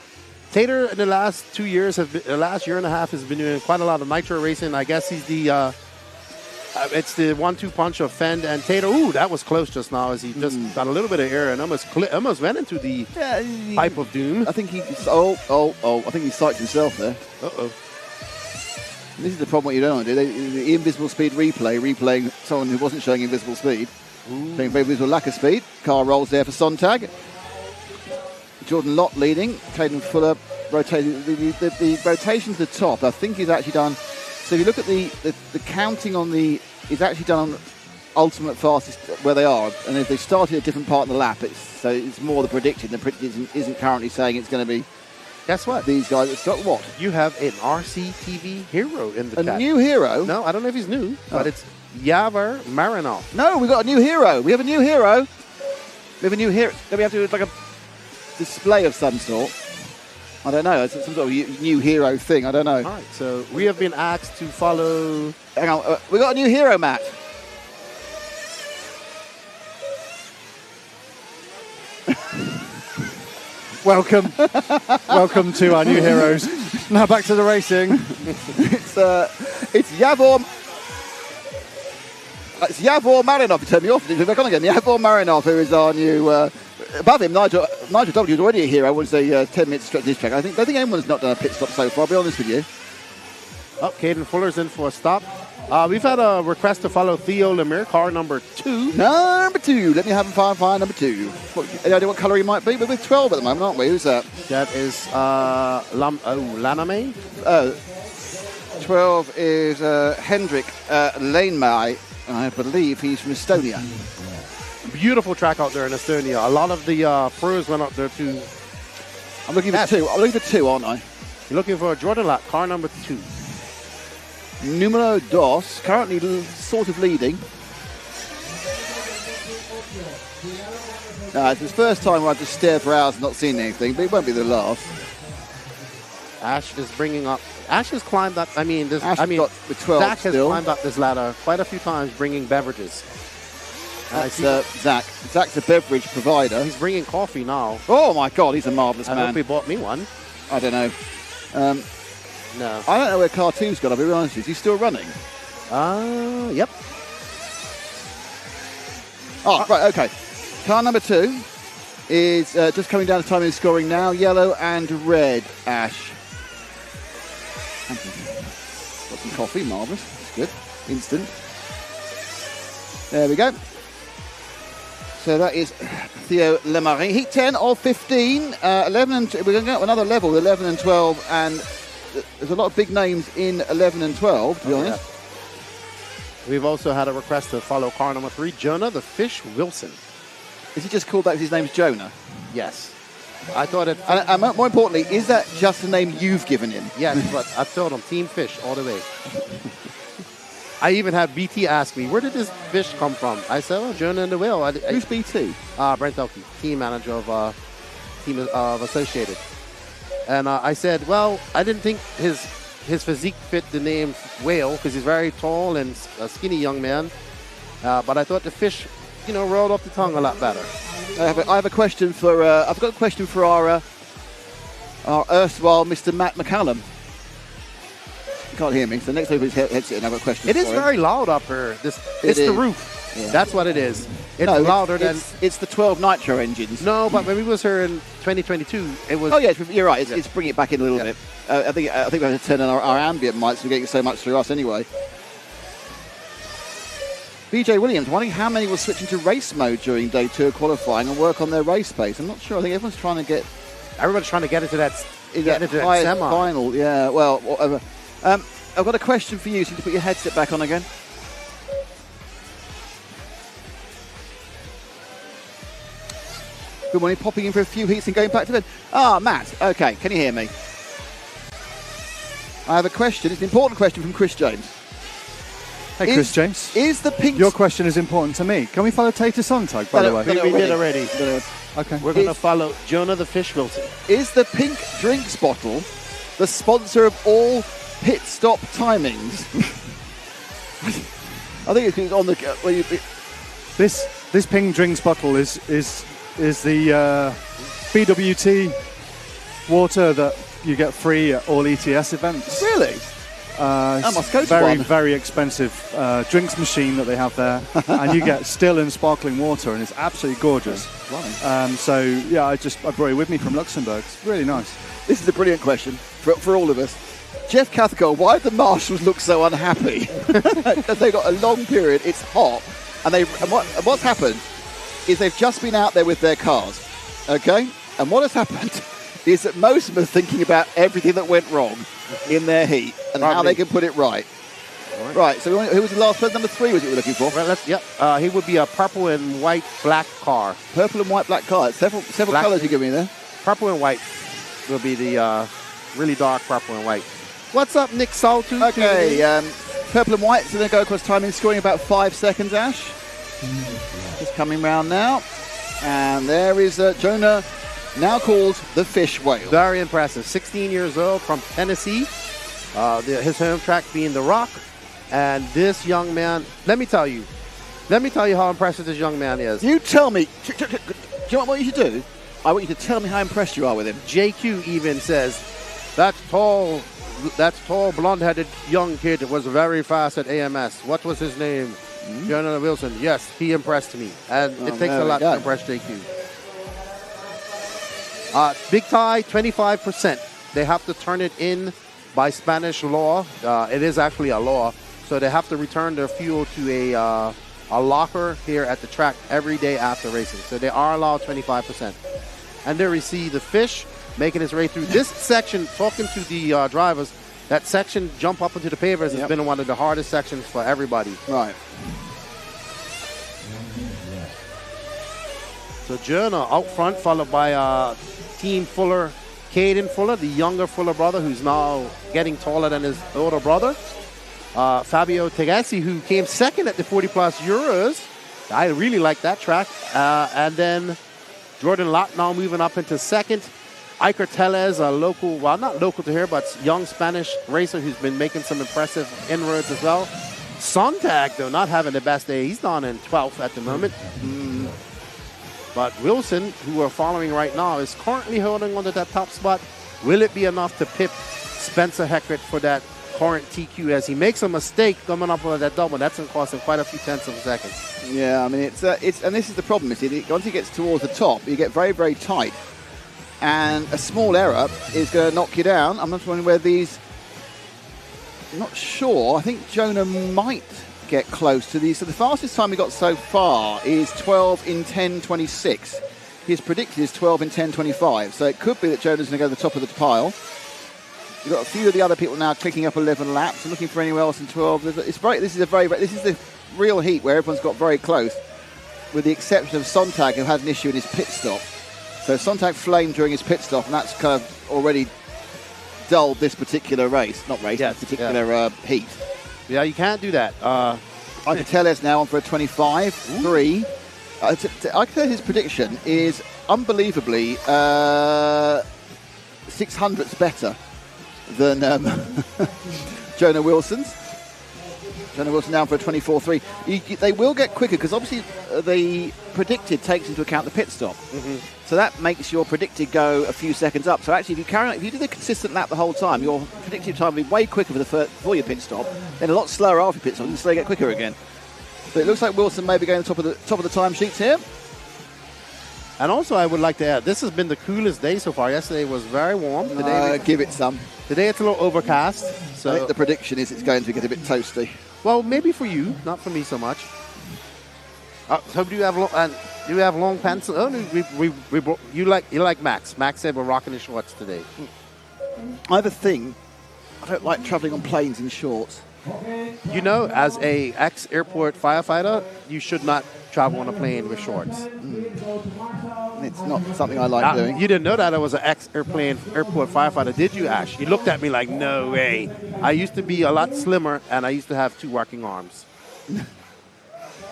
Speaker 6: Tater in the last 2 years, the last year and a half, has been doing quite a lot of nitro racing. I guess he's the. It's the 1-2 punch of Fend and Tater. Ooh, that was close just now as he just got a little bit of air and almost went into the pipe of doom.
Speaker 1: I think I think he psyched himself there.
Speaker 6: Uh-oh.
Speaker 1: This is the problem what you don't want to do. The invisible speed replaying someone who wasn't showing invisible speed. Showing very visible lack of speed. Car rolls there for Sontag. Jordan Lott leading. Caden Fuller rotating. The rotation to the top, I think he's actually done. So if you look at the counting on he's actually done on ultimate fastest where they are. And if they started a different part of the lap, it's more the predicted. The predicted isn't currently saying it's going to be.
Speaker 6: Guess what?
Speaker 1: These guys have got what?
Speaker 6: You have an RCTV hero in the chat.
Speaker 1: A new hero?
Speaker 6: No, I don't know if he's new, but it's Yavor Marinov.
Speaker 1: No, we've got a new hero. We have a new hero. We have a new hero. Then we have to do like a display of some sort. I don't know. It's some sort of new hero thing. I don't know.
Speaker 6: All right, so we have been asked to follow.
Speaker 1: Hang on. We got a new hero, Matt.
Speaker 3: Welcome. Welcome to our new heroes. Now back to the racing.
Speaker 1: It's Yavor. It's Yavor Marinov. You turned me off. Back on again. Yavor Marinov, who is our new. Above him, Nigel W. is already a hero. Was a 10-minute stretch this track. I don't think anyone's not done a pit stop so far. I'll be honest with you.
Speaker 6: Oh, Caden Fuller's in for a stop. We've had a request to follow Theo Lemire, car number 2.
Speaker 1: Number 2. Let me have him find number 2. Any idea what colour he might be? We're with 12 at the moment, aren't we? Who's that?
Speaker 6: That is Laname.
Speaker 1: 12 is Hendrik Lainmai. I believe he's from Estonia.
Speaker 6: Beautiful track out there in Estonia. A lot of the pros went up there too.
Speaker 1: I'm looking for 2. I'm looking for 2, aren't I?
Speaker 6: You're looking for Jordan Latt, car number 2.
Speaker 1: Numero dos, currently sort of leading. It's his first time where I just stare for hours and not seeing anything, but it won't be the last.
Speaker 6: Ash is bringing up. Ash has climbed up. Got
Speaker 1: the 12
Speaker 6: Zach
Speaker 1: still.
Speaker 6: has climbed up this ladder quite a few times, bringing beverages.
Speaker 1: That's Zach. Zach's a beverage provider.
Speaker 6: He's bringing coffee now.
Speaker 1: Oh my God, he's a marvellous man.
Speaker 6: I hope he bought me one.
Speaker 1: I don't know.
Speaker 6: No.
Speaker 1: I don't know where car 2's gone, I'll be honest. Is he still running?
Speaker 6: Yep.
Speaker 1: Oh, right, okay. Car number 2 is just coming down to time and scoring now. Yellow and red, Ash. Got some coffee, marvellous. That's good. Instant. There we go. So that is Theo Lemire. Heat 10 of 15. 11 and we're going to go another level, 11 and 12. And there's a lot of big names in 11 and 12, to be honest.
Speaker 6: Yeah. We've also had a request to follow car number 3, Jonah the Fish Wilson.
Speaker 1: Is he just called that because his name's Jonah?
Speaker 6: Yes. I thought it...
Speaker 1: And more importantly, is that just the name you've given him?
Speaker 6: Yes, but I've told him Team Fish all the way. I even had BT ask me, where did this fish come from? I said, oh, Jonah and the Whale.
Speaker 1: Who's BT?
Speaker 6: Brent Elke, team manager of Team of Associated. And I said, well, I didn't think his physique fit the name Whale because he's very tall and a skinny young man. But I thought the fish, rolled off the tongue a lot better.
Speaker 1: I have a question for. I've got a question for our erstwhile Mr. Matt McCallum. You can't hear me, so next time his headset, and I've got a question.
Speaker 6: It is
Speaker 1: for
Speaker 6: very
Speaker 1: him.
Speaker 6: loud up here. It's the roof. Yeah. That's what it is. It's louder than.
Speaker 1: It's the 12 nitro engines.
Speaker 6: No, but when we was here in 2022, it was.
Speaker 1: Oh yeah, you're right. It's bringing it back in a little bit. I think we have to turn on our ambient mics. We're getting so much through us anyway. BJ Williams, wondering how many will switch into race mode during day 2 qualifying and work on their race pace. I'm not sure. I think everyone's trying to get.
Speaker 6: Everyone's trying to get into that.
Speaker 1: Semi. Final. Yeah. Well, whatever. I've got a question for you. So you need to put your headset back on again. Good morning. Popping in for a few heats and going back to bed. Matt. Okay. Can you hear me? I have a question. It's an important question from Chris James.
Speaker 3: Hey, Chris James.
Speaker 1: Is the pink...
Speaker 3: Your question is important to me. Can we follow Tater Sontag, by the way?
Speaker 6: We did already.
Speaker 3: Okay.
Speaker 6: We're going to follow Jonah the Fish Wilson.
Speaker 1: Is the pink drinks bottle the sponsor of all pit stop timings? I think it's on the...
Speaker 3: This pink drinks bottle is the BWT water that you get free at all ETS events.
Speaker 1: Really? I must go to
Speaker 3: very,
Speaker 1: one.
Speaker 3: very expensive drinks machine that they have there, and you get still and sparkling water, and it's absolutely gorgeous. So yeah, I brought it with me from Luxembourg. It's really nice.
Speaker 1: This is a brilliant question for all of us. Jeff Cathcart, why do the marshals look so unhappy? Because they've got a long period. It's hot, and what's happened is they've just been out there with their cars, okay? And what has happened is that most of them are thinking about everything that went wrong in their heat and how they can put it right. Right, so who was the last person? Number 3 was it we're looking for?
Speaker 6: Well, he would be a purple and white black car.
Speaker 1: Purple and white black car. Several colours you give me there.
Speaker 6: Purple and white will be the really dark purple and white. What's up, Nick Saltu?
Speaker 1: Okay, purple and white, so they go across timing, scoring about 5 seconds, Ash. Just coming round now. And there is Jonah, now called the Fish Whale.
Speaker 6: Very impressive. 16 years old from Tennessee. His home track being The Rock. And this young man, let me tell you how impressive this young man is.
Speaker 1: You tell me. Do you know what you should do? I want you to tell me how impressed you are with him.
Speaker 6: JQ even says, that tall, blonde-headed young kid was very fast at AMS. What was his name? Jonah Wilson. Yes, he impressed me. And it takes a lot to impress JQ. Big tie, 25%. They have to turn it in by Spanish law. It is actually a law. So they have to return their fuel to a locker here at the track every day after racing. So they are allowed 25%. And there we see the fish making his way through this section, talking to the drivers. That section, jump up into the pavers, has been one of the hardest sections for everybody.
Speaker 1: Right.
Speaker 6: So Jonah out front, followed by Team Fuller, Caden Fuller, the younger Fuller brother, who's now getting taller than his older brother. Fabio Tegasi, who came second at the 40-plus Euros. I really like that track. And then Jordan Lott now moving up into second. Iker Tellez, a local, well, not local to here, but young Spanish racer who's been making some impressive inroads as well. Sontag, though, not having the best day. He's down in 12th at the moment. But Wilson, who we're following right now, is currently holding on to that top spot. Will it be enough to pip Spencer Heckert for that current TQ as he makes a mistake coming up with that double? That's going to cost him quite a few tenths of a second.
Speaker 1: Yeah, I mean, it's and this is the problem. Once he gets towards the top, you get very, very tight. And a small error is going to knock you down. I'm not wondering where these... I'm not sure. I think Jonah might get close to these. So the fastest time we got so far is 12 in 10.26. His predicted is 12 in 10.25. So it could be that Jonah's going to go to the top of the pile. You've got a few of the other people now clicking up 11 laps and looking for anywhere else in 12. This is the real heat where everyone's got very close, with the exception of Sontag, who had an issue in his pit stop. So Sontag flamed during his pit stop, and that's kind of already dulled this particular race. Not race, this particular heat.
Speaker 6: Yeah, you can't do that.
Speaker 1: Iker Tellez now on for a 25.3. Iker Tellez's prediction is unbelievably 600ths better than Jonah Wilson's. Jonah Wilson down for a 24.3. They will get quicker because obviously the predicted takes into account the pit stop. So that makes your predicted go a few seconds up. So actually, if you do the consistent lap the whole time, your predicted time will be way quicker before your pit stop, then a lot slower after pit stop, and so they get quicker again. But it looks like Wilson may be going to the top of the time sheets here.
Speaker 6: And also, I would like to add, this has been the coolest day so far. Yesterday was very warm. Today,
Speaker 1: give it some.
Speaker 6: Today it's a little overcast. So
Speaker 1: I think the prediction is it's going to get a bit toasty.
Speaker 6: Well, maybe for you, not for me so much. So do you have long pants? Oh, no, you like Max. Max said we're rocking his shorts today.
Speaker 1: I have a thing. I don't like traveling on planes in shorts.
Speaker 6: You know, as a ex-airport firefighter, you should not travel on a plane with shorts.
Speaker 1: It's not something I like doing.
Speaker 6: You didn't know that I was an ex-airport firefighter, did you, Ash? You looked at me like, no way. I used to be a lot slimmer, and I used to have 2 working arms.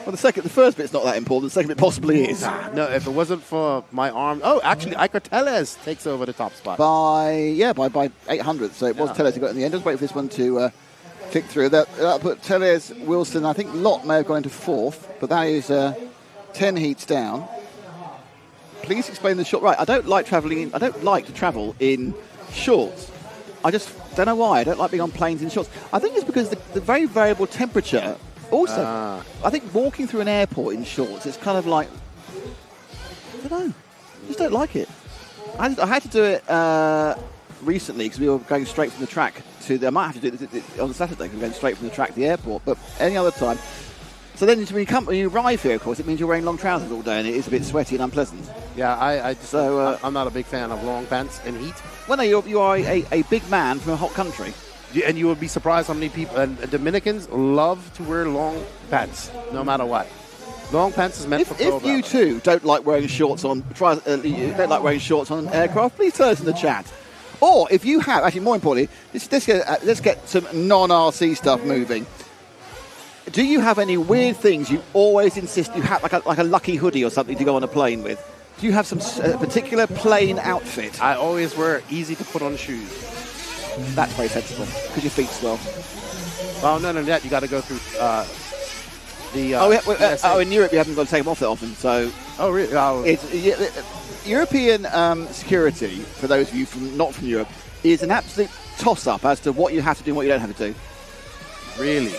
Speaker 1: Well, the first bit's not that important. The second bit possibly is.
Speaker 6: No, if it wasn't for my arm... Oh, actually, Iker Tellez takes over the top spot.
Speaker 1: By 800. So it was Tellez who got in the end. Just wait for this one to click through. That'll put Tellez, Wilson, I think Lott may have gone into 4th, but that is 10 heats down. Please explain the short. Right, I don't like to travel in shorts. I just don't know why. I don't like being on planes in shorts. I think it's because the very variable temperature. Also, I think walking through an airport in shorts, it's kind of like, I don't know, I just don't like it. I had to do it recently because we were going straight from the track I might have to do it on Saturday because we're going straight from the track to the airport, but any other time. So then when you arrive here, of course, it means you're wearing long trousers all day and it is a bit sweaty and unpleasant.
Speaker 6: Yeah, I'm not a big fan of long pants in heat.
Speaker 1: Well, no, you are a big man from a hot country.
Speaker 6: And you would be surprised how many people, and Dominicans love to wear long pants, no matter what. Long pants is meant for cold. If you
Speaker 1: too don't like wearing shorts on, aircraft, please tell us in the chat. Or if you have, actually more importantly, let's get some non-RC stuff moving. Do you have any weird things you always insist you have, like a lucky hoodie or something to go on a plane with? Do you have some particular plane outfit?
Speaker 6: I always wear easy to put on shoes.
Speaker 1: That's very sensible, because your feet swell.
Speaker 6: Oh, no, you got to go through the...
Speaker 1: in Europe you haven't got to take them off that often, so...
Speaker 6: Oh, really? Oh.
Speaker 1: European security, for those of you not from Europe, is an absolute toss-up as to what you have to do and what you don't have to do.
Speaker 6: Really?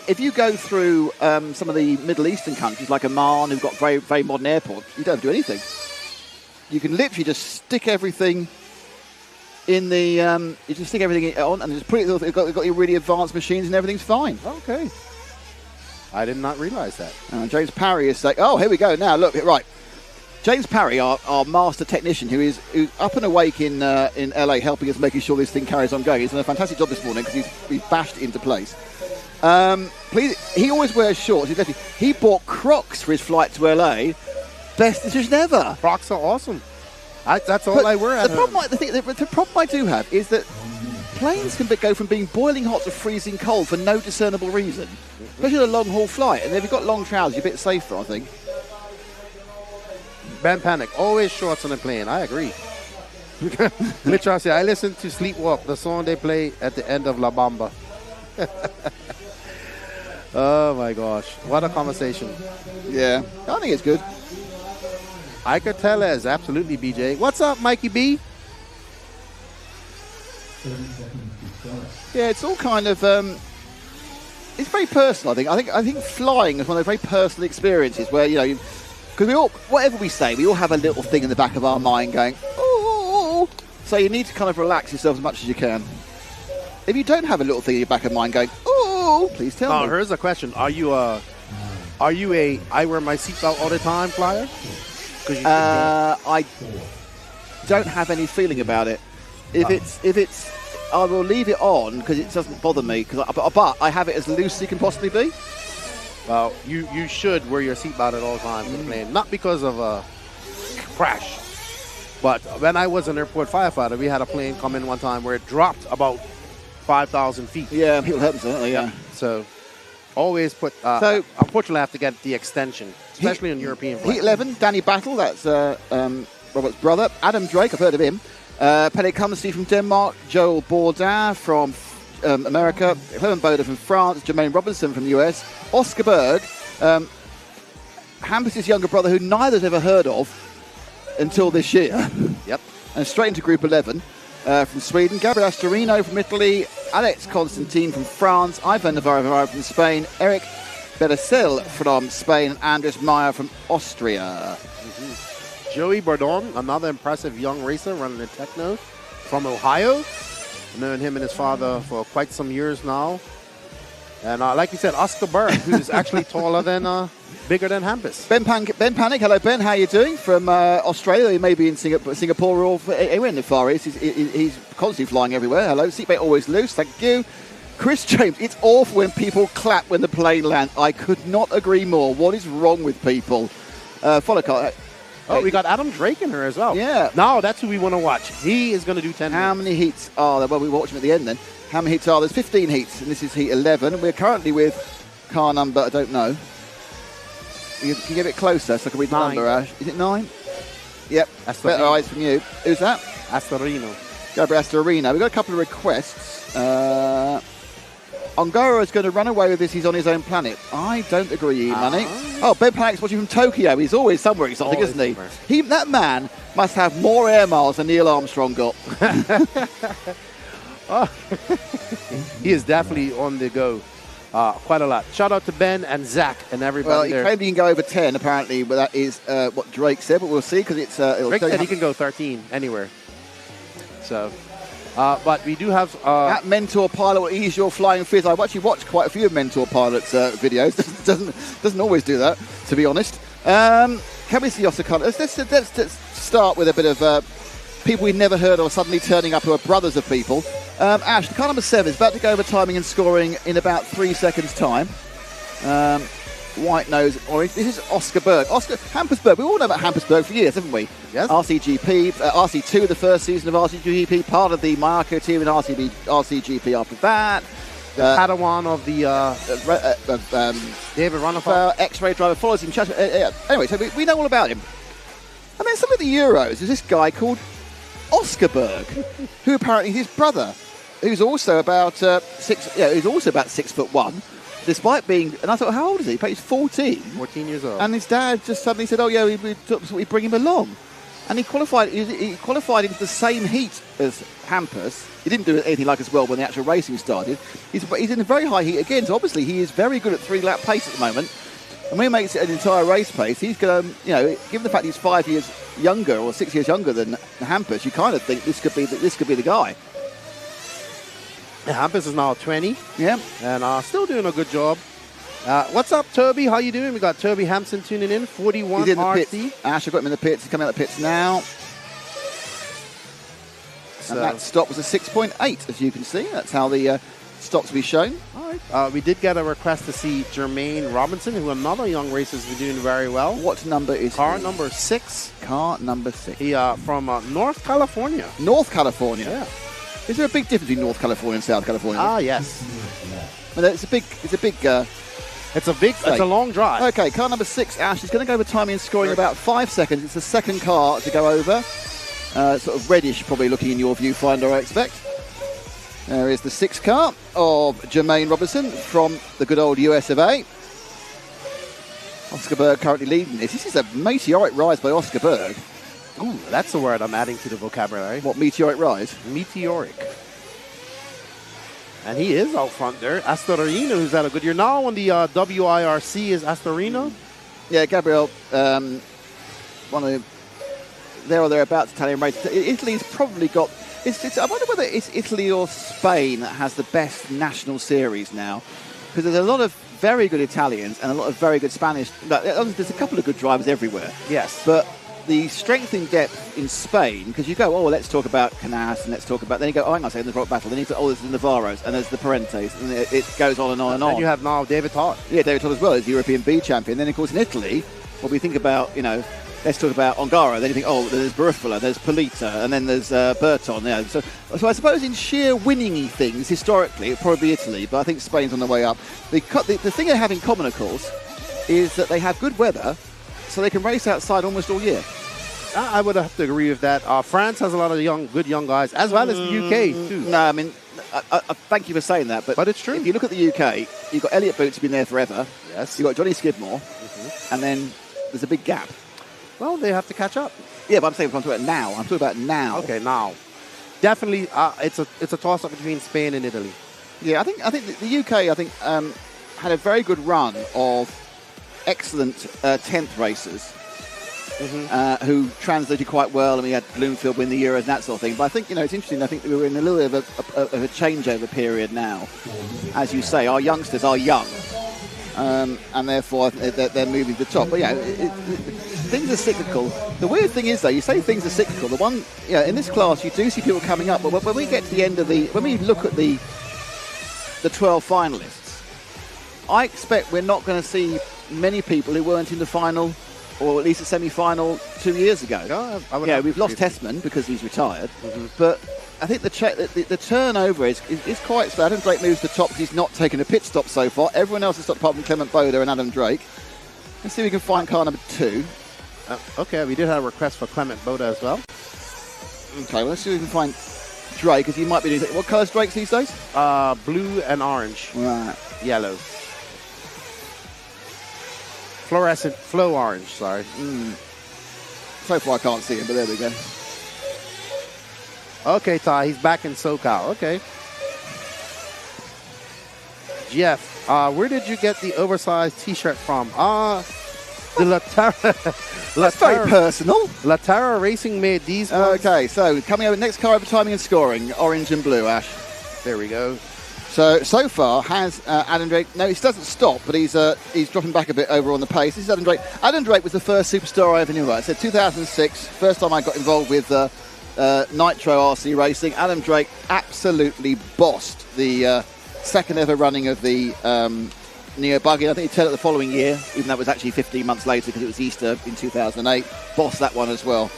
Speaker 1: If you go through some of the Middle Eastern countries like Oman, who've got very, very modern airports, you don't have to do anything. You can literally just stick everything in the... you just stick everything on and just put it... You've got your really advanced machines and everything's fine.
Speaker 6: Okay. I did not realize that.
Speaker 1: James Parry is saying... Oh, here we go. Now, look, right. James Parry, our master technician, who's up and awake in LA, helping us, making sure this thing carries on going. He's done a fantastic job this morning because he's bashed it into place. He always wears shorts. He bought Crocs for his flight to LA. Best decision ever.
Speaker 6: Crocs are awesome. That's all I wear at home.
Speaker 1: The problem I do have is that planes can go from being boiling hot to freezing cold for no discernible reason, especially on a long-haul flight. And if you've got long trousers, you're a bit safer, I think.
Speaker 6: Ben Panic, always shorts on a plane. I agree. Mitch Rossi, I listen to Sleepwalk, the song they play at the end of La Bamba. Oh my gosh, what a conversation.
Speaker 1: Yeah, I think it's good.
Speaker 6: I could tell as absolutely, BJ. What's up, Mikey B?
Speaker 1: Yeah, it's all kind of it's very personal. I think flying is one of those very personal experiences where because we all, whatever we say, we all have a little thing in the back of our mind going, oh. So you need to kind of relax yourself as much as you can. If you don't have a little thing in your back of mind going, oh, please tell me.
Speaker 6: Here's a question: Are you a I wear my seatbelt all the time flyer?
Speaker 1: I don't have any feeling about it. If it's, I will leave it on because it doesn't bother me. But I have it as loose as it can possibly be.
Speaker 6: Well, you should wear your seatbelt at all times in the plane. Not because of a crash, but when I was an airport firefighter, we had a plane come in one time where it dropped about 5,000 feet.
Speaker 1: Yeah, people hurt themselves, don't they? Yeah.
Speaker 6: So always put. So unfortunately, I have to get the extension, especially on European flights.
Speaker 1: Heat 11, Danny Battle, that's Robert's brother. Adam Drake, I've heard of him. Pelle Cumsey from Denmark. Joel Bourdin from America. Herman Boda from France. Jermaine Robinson from the US. Oscar Berg, Hampus' younger brother, who neither's ever heard of until this year.
Speaker 6: Yep.
Speaker 1: And straight into Group 11 from Sweden. Gabriel Astorino from Italy. Alex Constantine from France. Ivan Navarro from Spain. Eric Bedesel from Spain. And Andres Meyer from Austria.
Speaker 6: Mm-hmm. Joey Bardon, another impressive young racer running in Techno from Ohio. I've known him and his father for quite some years now. And like you said, Oscar Berg, who's actually taller than, bigger than Hampus. Ben
Speaker 1: Panic, hello Ben, how are you doing? From Australia, he may be in Singapore or anywhere in the Far East. He's constantly flying everywhere. Hello, seatbelt always loose, thank you. Chris James, it's awful when people clap when the plane lands. I could not agree more. What is wrong with people? Follow car.
Speaker 6: Oh, we got Adam Drake in here as well.
Speaker 1: Yeah.
Speaker 6: Now that's who we want to watch. He is going to do 10
Speaker 1: How many heats are there? Well, we watch him at the end then. How many heats are there? There's 15 heats, and this is heat 11. We're currently with car number, I don't know. You can get it closer so I can read the number, Ash. Is it 9? Yep. Better eyes from you. Who's that?
Speaker 6: Astorino.
Speaker 1: Gabriel Astorino. We've got a couple of requests. Ongaro is going to run away with this. He's on his own planet. I don't agree, Money. Oh, Ben Panic's watching from Tokyo. He's always somewhere exotic, isn't he? That man must have more air miles than Neil Armstrong got.
Speaker 6: He is definitely on the go. Quite a lot. Shout out to Ben and Zach and everybody there.
Speaker 1: Well, he can go over 10, apparently, but that is what Drake said, but we'll see, because it's...
Speaker 6: Drake said he can go 13 anywhere. So... but we do have...
Speaker 1: that Mentor Pilot will ease your flying fears. I've actually watched quite a few of Mentor Pilot's videos. doesn't always do that, to be honest. Can we see Oscar? Let's start with a bit of people we've never heard of suddenly turning up who are brothers of people. Ash, car number 7 is about to go over timing and scoring in about 3 seconds' time. White nose orange. This is Oscar Berg. Hampus Berg. We all know about Hampus Berg for years, haven't we?
Speaker 6: Yes.
Speaker 1: RCGP, RC2, the first season of RCGP, part of the Mayako team in RCGP after that.
Speaker 6: The Padawan of the David Ronnefeld.
Speaker 1: X-ray driver, follows him. Anyway, so we know all about him. And then some of the Euros, there's this guy called Oscar Berg, who apparently is his brother, who's also about 6'1". Despite being, and I thought, how old is he? He's 14.
Speaker 6: 14 years old.
Speaker 1: And his dad just suddenly said, oh yeah, we bring him along. And he qualified into the same heat as Hampus. He didn't do anything like as well when the actual racing started. He's in a very high heat again, so obviously he is very good at 3-lap pace at the moment. And when he makes it an entire race pace, he's going to, given the fact he's 5 years younger or 6 years younger than Hampus, you kind of think this could be the guy.
Speaker 6: Yeah, Hampus is now 20.
Speaker 1: Yeah.
Speaker 6: And still doing a good job. What's up, Toby? How you doing? We got Toby Hampson tuning in, 41
Speaker 1: He's in the
Speaker 6: RC.
Speaker 1: pits. Ash, I've got him in the pits. He's coming out of the pits now.
Speaker 6: So,
Speaker 1: and that stop was a 6.8, as you can see. That's how the stops will be shown.
Speaker 6: all right. We did get a request to see Jermaine Robinson, who another young racer has been doing very well.
Speaker 1: What number is
Speaker 6: Car
Speaker 1: he?
Speaker 6: number 6.
Speaker 1: Car number 6.
Speaker 6: He from North California.
Speaker 1: North California.
Speaker 6: Yeah.
Speaker 1: Is there a big difference between North California and South California?
Speaker 6: Yes.
Speaker 1: Well, it's a big.
Speaker 6: It's a long drive.
Speaker 1: Okay, car number 6, Ash, is going to go over timing and scoring in about 5 seconds. It's the second car to go over. Sort of reddish, probably looking in your viewfinder, I expect. There is the 6th car of Jermaine Robinson from the good old US of A. Oscar Berg currently leading this. This is a meteoric rise by Oscar Berg.
Speaker 6: Ooh, that's the word I'm adding to the vocabulary.
Speaker 1: What, meteoric rise?
Speaker 6: Meteoric. And he is out front there. Astorino, who's had a good year. Now on the WIRC is Astorino.
Speaker 1: Yeah, Gabriel, one of the there or thereabouts Italian race. Italy's probably got... I wonder whether it's Italy or Spain that has the best national series now. Because there's a lot of very good Italians and a lot of very good Spanish. There's a couple of good drivers everywhere.
Speaker 6: Yes.
Speaker 1: But the strength in depth in Spain, because you go, let's talk about Canas and let's talk about... Then you go, hang on a second, there's Rock Battle. Then you go, there's the Navarros and there's the Parentes. And it goes on and on and on.
Speaker 6: And you have now David Todd.
Speaker 1: Yeah, David Todd as well as European B champion. Then, of course, in Italy, when we think about, let's talk about Ongaro. Then you think, there's Barufala, there's Polita, and then there's Burton. Yeah. So I suppose in sheer winning things, historically, it'd probably be Italy, but I think Spain's on the way up. The thing they have in common, of course, is that they have good weather, so they can race outside almost all year.
Speaker 6: I would have to agree with that. France has a lot of good young guys, as well as the UK, too.
Speaker 1: No, I mean, I thank you for saying that, but
Speaker 6: it's true.
Speaker 1: If you look at the UK, you've got Elliot Boots, who's been there forever.
Speaker 6: Yes.
Speaker 1: You've got Johnny Skidmore, and then there's a big gap.
Speaker 6: Well, they have to catch up.
Speaker 1: Yeah, but I'm saying I'm talking about now. I'm talking about now.
Speaker 6: Okay, now. Definitely, it's a toss-up between Spain and Italy.
Speaker 1: Yeah, I think the UK, had a very good run of excellent 10th racers who translated quite well, and we had Bloomfield win the Euros and that sort of thing. But I think, it's interesting. I think we're in a little bit of a changeover period now. As you say, our youngsters are young, and therefore they're moving to the top. But yeah, things are cyclical. The weird thing is, though, you say things are cyclical. The one, in this class, you do see people coming up, but when we get to the end of when we look at the 12 finalists, I expect we're not going to see many people who weren't in the final, or at least a semi-final 2 years ago.
Speaker 6: No,
Speaker 1: we've lost Tessman because he's retired, but I think the turnover is quite slow. Adam Drake moves to the top because he's not taken a pit stop so far. Everyone else has stopped apart from Clement Boda and Adam Drake. Let's see if we can find car number 2.
Speaker 6: Okay, we did have a request for Clement Boda as well.
Speaker 1: Okay, well, let's see if we can find Drake, because he might be doing... What colour's Drake's these days?
Speaker 6: Blue and orange.
Speaker 1: Right.
Speaker 6: Yellow. Fluorescent flow orange, sorry.
Speaker 1: So far I can't see him, but there we go.
Speaker 6: Okay, Ty, he's back in SoCal. Okay. Jeff, where did you get the oversized T-shirt from? The Latara.
Speaker 1: That's very personal.
Speaker 6: Latara Racing made these ones.
Speaker 1: Okay, so coming over, next car over timing and scoring, orange and blue, Ash.
Speaker 6: There we go.
Speaker 1: So far has Adam Drake. No, he doesn't stop, but he's dropping back a bit over on the pace. This is Adam Drake. Adam Drake was the first superstar I ever knew about. I said 2006, first time I got involved with Nitro RC racing. Adam Drake absolutely bossed the second ever running of the Neo Buggy. I think he turned it the following year, even though it was actually 15 months later because it was Easter in 2008. Bossed that one as well.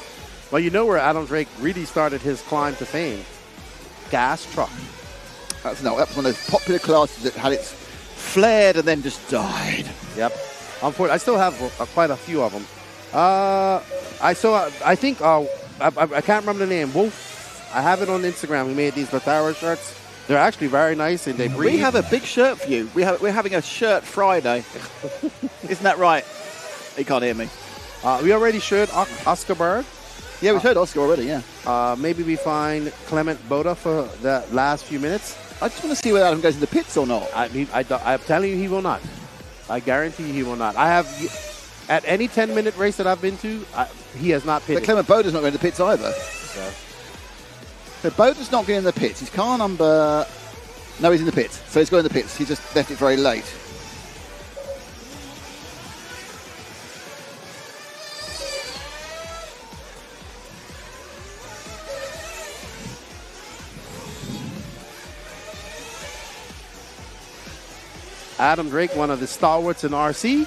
Speaker 6: Well, you know where Adam Drake really started his climb to fame? Gas truck.
Speaker 1: That was one of those popular classes that had its flared and then just died.
Speaker 6: Yep. Unfortunately, I still have quite a few of them. I think I can't remember the name. Wolf. I have it on Instagram. We made these Latara shirts. They're actually very nice and they breathe.
Speaker 1: We have a big shirt for you. We're having a shirt Friday. Isn't that right? He can't hear me.
Speaker 6: We already showed Oscar Berg.
Speaker 1: Yeah, we've heard Oscar already, yeah.
Speaker 6: Maybe we find Clement Boda for the last few minutes.
Speaker 1: I just want to see whether Adam goes to the pits or not.
Speaker 6: I'm telling you, he will not. I guarantee you he will not. I have, at any 10-minute race that I've been to, he has not pitted.
Speaker 1: But Clement Boda's not going to the pits either. So Boda's not going in the pits. His car number... No, he's in the pits. So he's going in the pits. He just left it very late.
Speaker 6: Adam Drake, one of the stalwarts in RC.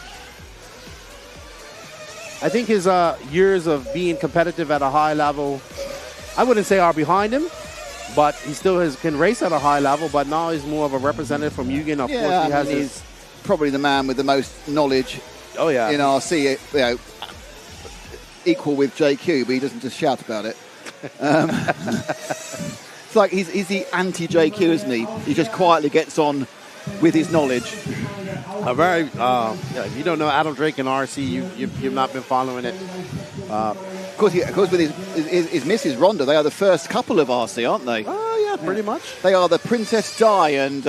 Speaker 6: I think his years of being competitive at a high level, I wouldn't say are behind him, but he still can race at a high level, but now he's more of a representative from Eugen. Of course,
Speaker 1: he's probably the man with the most knowledge in RC, equal with JQ, but he doesn't just shout about it. It's like he's the anti-JQ, isn't he? He just quietly gets on with his knowledge.
Speaker 6: If you don't know Adam Drake and RC, you've not been following it.
Speaker 1: Of course, with his Mrs. Rhonda, they are the first couple of RC, aren't they?
Speaker 6: Oh yeah, pretty much.
Speaker 1: They are the Princess Di and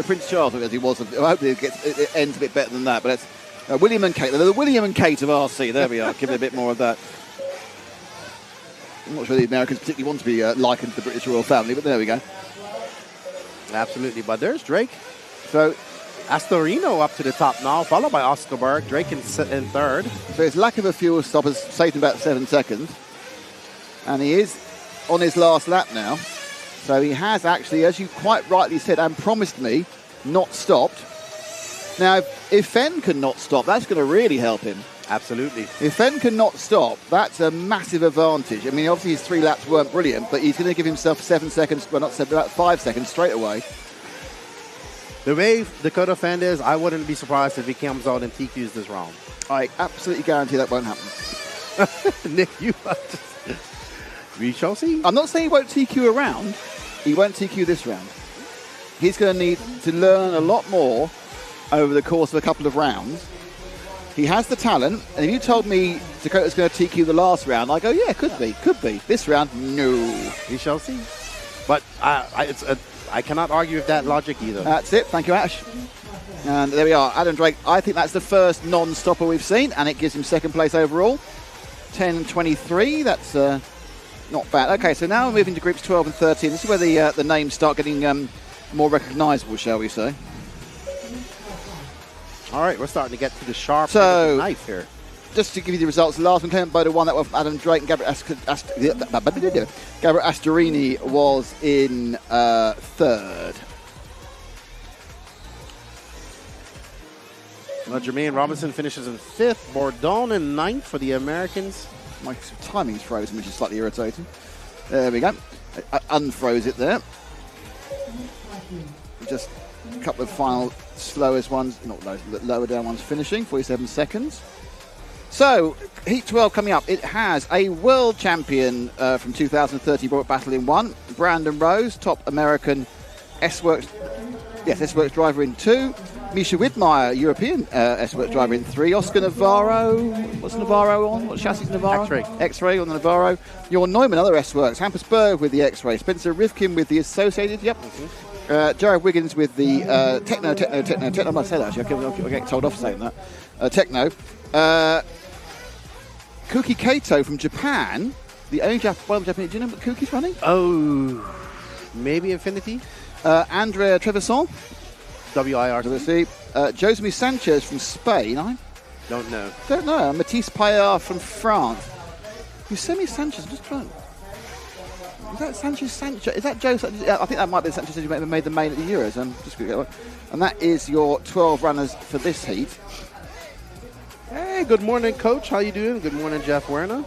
Speaker 1: Prince Charles, as he was. I hope it ends a bit better than that. But it's William and Kate. They're the William and Kate of RC. There we are. Give it a bit more of that. I'm not sure the Americans particularly want to be likened to the British royal family, but there we go.
Speaker 6: Absolutely, but there's Drake.
Speaker 1: So
Speaker 6: Astorino up to the top now, followed by Oscar Berg. Drake in third.
Speaker 1: So his lack of a fuel stop has saved him about 7 seconds. And he is on his last lap now. So he has actually, as you quite rightly said and promised me, not stopped. Now, if Fenn can not stop, that's going to really help him.
Speaker 6: Absolutely.
Speaker 1: If Fenn can not stop, that's a massive advantage. I mean, obviously his 3 laps weren't brilliant, but he's going to give himself 7 seconds, well, not 7, about 5 seconds straight away.
Speaker 6: The way Dakota Fenn is, I wouldn't be surprised if he comes out and TQs this round.
Speaker 1: I absolutely guarantee that won't happen.
Speaker 6: Nick, we shall see.
Speaker 1: I'm not saying he won't TQ a round. He won't TQ this round. He's going to need to learn a lot more over the course of a couple of rounds. He has the talent, and if you told me Dakota's going to TQ the last round, I go, yeah, could be. This round, no.
Speaker 6: We shall see. But I cannot argue with that logic either.
Speaker 1: That's it. Thank you, Ash. And there we are. Adam Drake, I think that's the first non-stopper we've seen, and it gives him second place overall. 10.23, that's not bad. Okay, so now we're moving to groups 12 and 13. This is where the names start getting more recognisable, shall we say.
Speaker 6: All right, we're starting to get to the sharp end of the knife here.
Speaker 1: Just to give you the results, the last one, Clement Boda won. That was Adam Drake, and Gabriel Astorini was in third.
Speaker 6: Well, Jermaine Robinson finishes in fifth. Bourdon in ninth for the Americans.
Speaker 1: My timing's frozen, which is slightly irritating. There we go. I unfroze it there. Just a couple of final slowest ones, not those, lower down ones finishing, 47 seconds. So, Heat 12 coming up. It has a world champion from 2030 brought battle in 1. Brandon Rose, top American S-Works driver in 2. Misha Widmeyer, European S-Works driver in 3. Oscar Navarro, what's Navarro on? What chassis is Navarro?
Speaker 6: X-Ray.
Speaker 1: X-Ray on the Navarro. Jorn Neumann, other S-Works. Hampersburg with the X-Ray. Spencer Rivkin with the Associated, yep. Jared Wiggins with the Techno. I might say that actually. I'll get told off saying that. Techno. Kuki Kato from Japan. The only one Japanese. Do you know what Kuki's running?
Speaker 6: Oh, maybe Infinity.
Speaker 1: Andrea Trevisan.
Speaker 6: WIRC.
Speaker 1: Josemi Sanchez from Spain. I
Speaker 6: don't know.
Speaker 1: Matisse Payard from France. Josemi Sanchez. I'm just trying. Is that Sanchez? Is that Joe? I think that might be Sanchez who made the main at the Euros. And that is your 12 runners for this heat.
Speaker 6: Hey, good morning, Coach. How you doing? Good morning, Jeff Werner.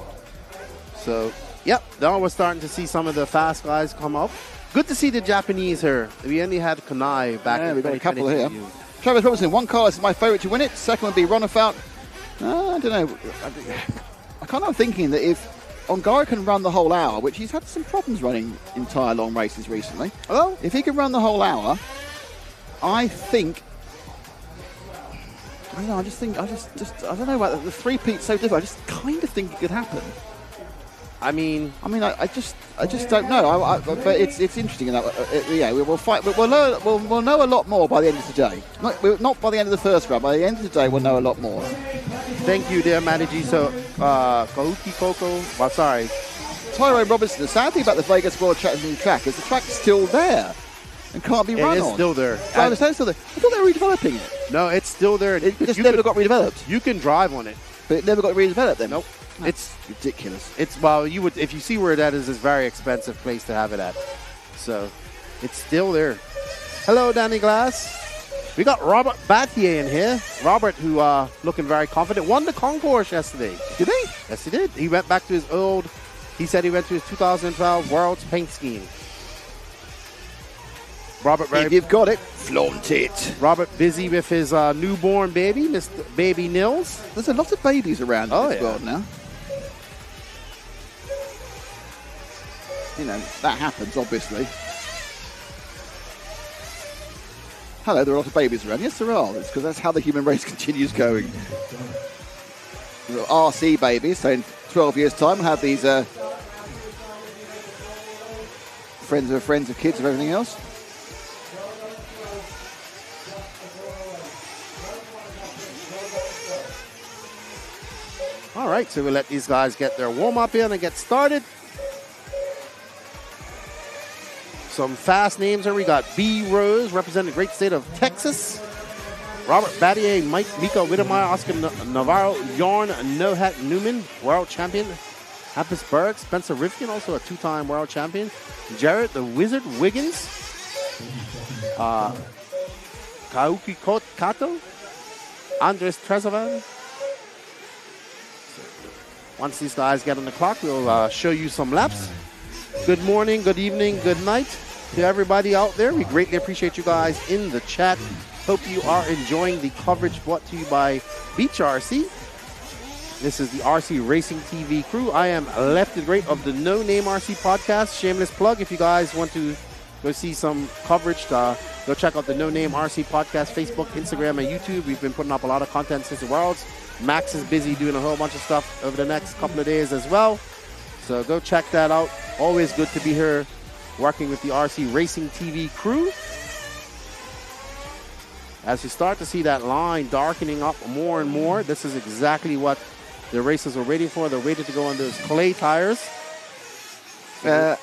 Speaker 6: So, yep, now we're starting to see some of the fast guys come up. Good to see the Japanese here. We only had Kanai back in
Speaker 1: we've got a couple here.
Speaker 6: Years.
Speaker 1: Travis Robinson, one car is my favourite to win it. Second would be Ronnefout. I don't know. I kind of thinking that if Ongaro can run the whole hour, which he's had some problems running entire long races recently.
Speaker 6: Oh,
Speaker 1: if he can run the whole hour, I think. I don't know. I don't know about the three-peat's so different. I just kind of think it could happen.
Speaker 6: I mean,
Speaker 1: I just don't know. But it's interesting in that. Yeah, we'll fight. We'll know a lot more by the end of today. Not by the end of the first round. By the end of the day, we'll know a lot more.
Speaker 6: thank you there, Manaji. So, Kauki Koko. Well, sorry.
Speaker 1: Tyrone Robinson. The sad thing about the Vegas World Championship track is the track's still there and can't be run on.
Speaker 6: It is still there.
Speaker 1: I understand it's still there. I thought they were redeveloping it.
Speaker 6: No, it's still there.
Speaker 1: It just never got redeveloped.
Speaker 6: You can drive on it.
Speaker 1: But it never got redeveloped then?
Speaker 6: Nope.
Speaker 1: It's ridiculous.
Speaker 6: You would, if you see where that is, it's a very expensive place to have it at. So, it's still there. Hello, Danny Glass. We got Robert Battier in here. Robert, who looking very confident, won the concourse yesterday.
Speaker 1: Did he?
Speaker 6: Yes, he did. He went back to his he said he went to his 2012 World's Paint Scheme. Robert,
Speaker 1: if you've got it, flaunt it.
Speaker 6: Robert busy with his newborn baby, Mr. Baby Nils.
Speaker 1: There's a lot of babies around in this world now. You know, that happens, obviously. Hello, there are a lot of babies around. Yes, there are. It's because that's how the human race continues going. There are RC babies, so in 12 years' time, we'll have these friends of kids of everything else.
Speaker 6: All right, so we'll let these guys get their warm-up in and get started. Some fast names here. We got B. Rose, representing the great state of Texas. Robert Battier, Mika Widemeyer, Oscar Navarro, Jorn Nohat Newman, world champion. Happisburg, Spencer Rifkin, also a two-time world champion. Jared the Wizard Wiggins. Kauki Kato. Andres Trezovan. Once these guys get on the clock, we'll show you some laps. Good morning, good evening, good night to everybody out there. We greatly appreciate you guys in the chat. Hope you are enjoying the coverage brought to you by Beach RC. This is the RC Racing TV crew. I am left and right of the No Name RC podcast. Shameless plug. If you guys want to go see some coverage, go check out the No Name RC podcast, Facebook, Instagram, and YouTube. We've been putting up a lot of content since the Worlds. Max is busy doing a whole bunch of stuff over the next couple of days as well. So go check that out. Always good to be here working with the RC Racing TV crew. As you start to see that line darkening up more and more, this is exactly what the racers were waiting for. They're waiting to go on those clay tires.
Speaker 1: Jeff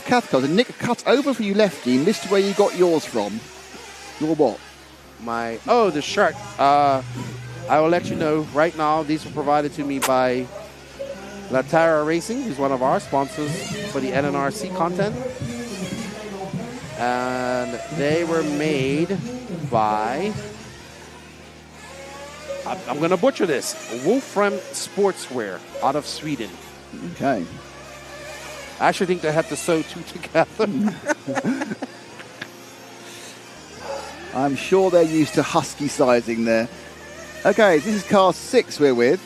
Speaker 1: Cathcart, Nick cut over for you lefty, missed where you got yours from. Your what?
Speaker 6: The shirt. I will let you know right now. These were provided to me by Latara Racing, who's one of our sponsors for the NNRC content. And they were made by, I'm going to butcher this, Wolfram Sportswear out of Sweden.
Speaker 1: Okay.
Speaker 6: I actually think they had to sew two together.
Speaker 1: I'm sure they're used to husky sizing there. Okay, this is car 6 we're with,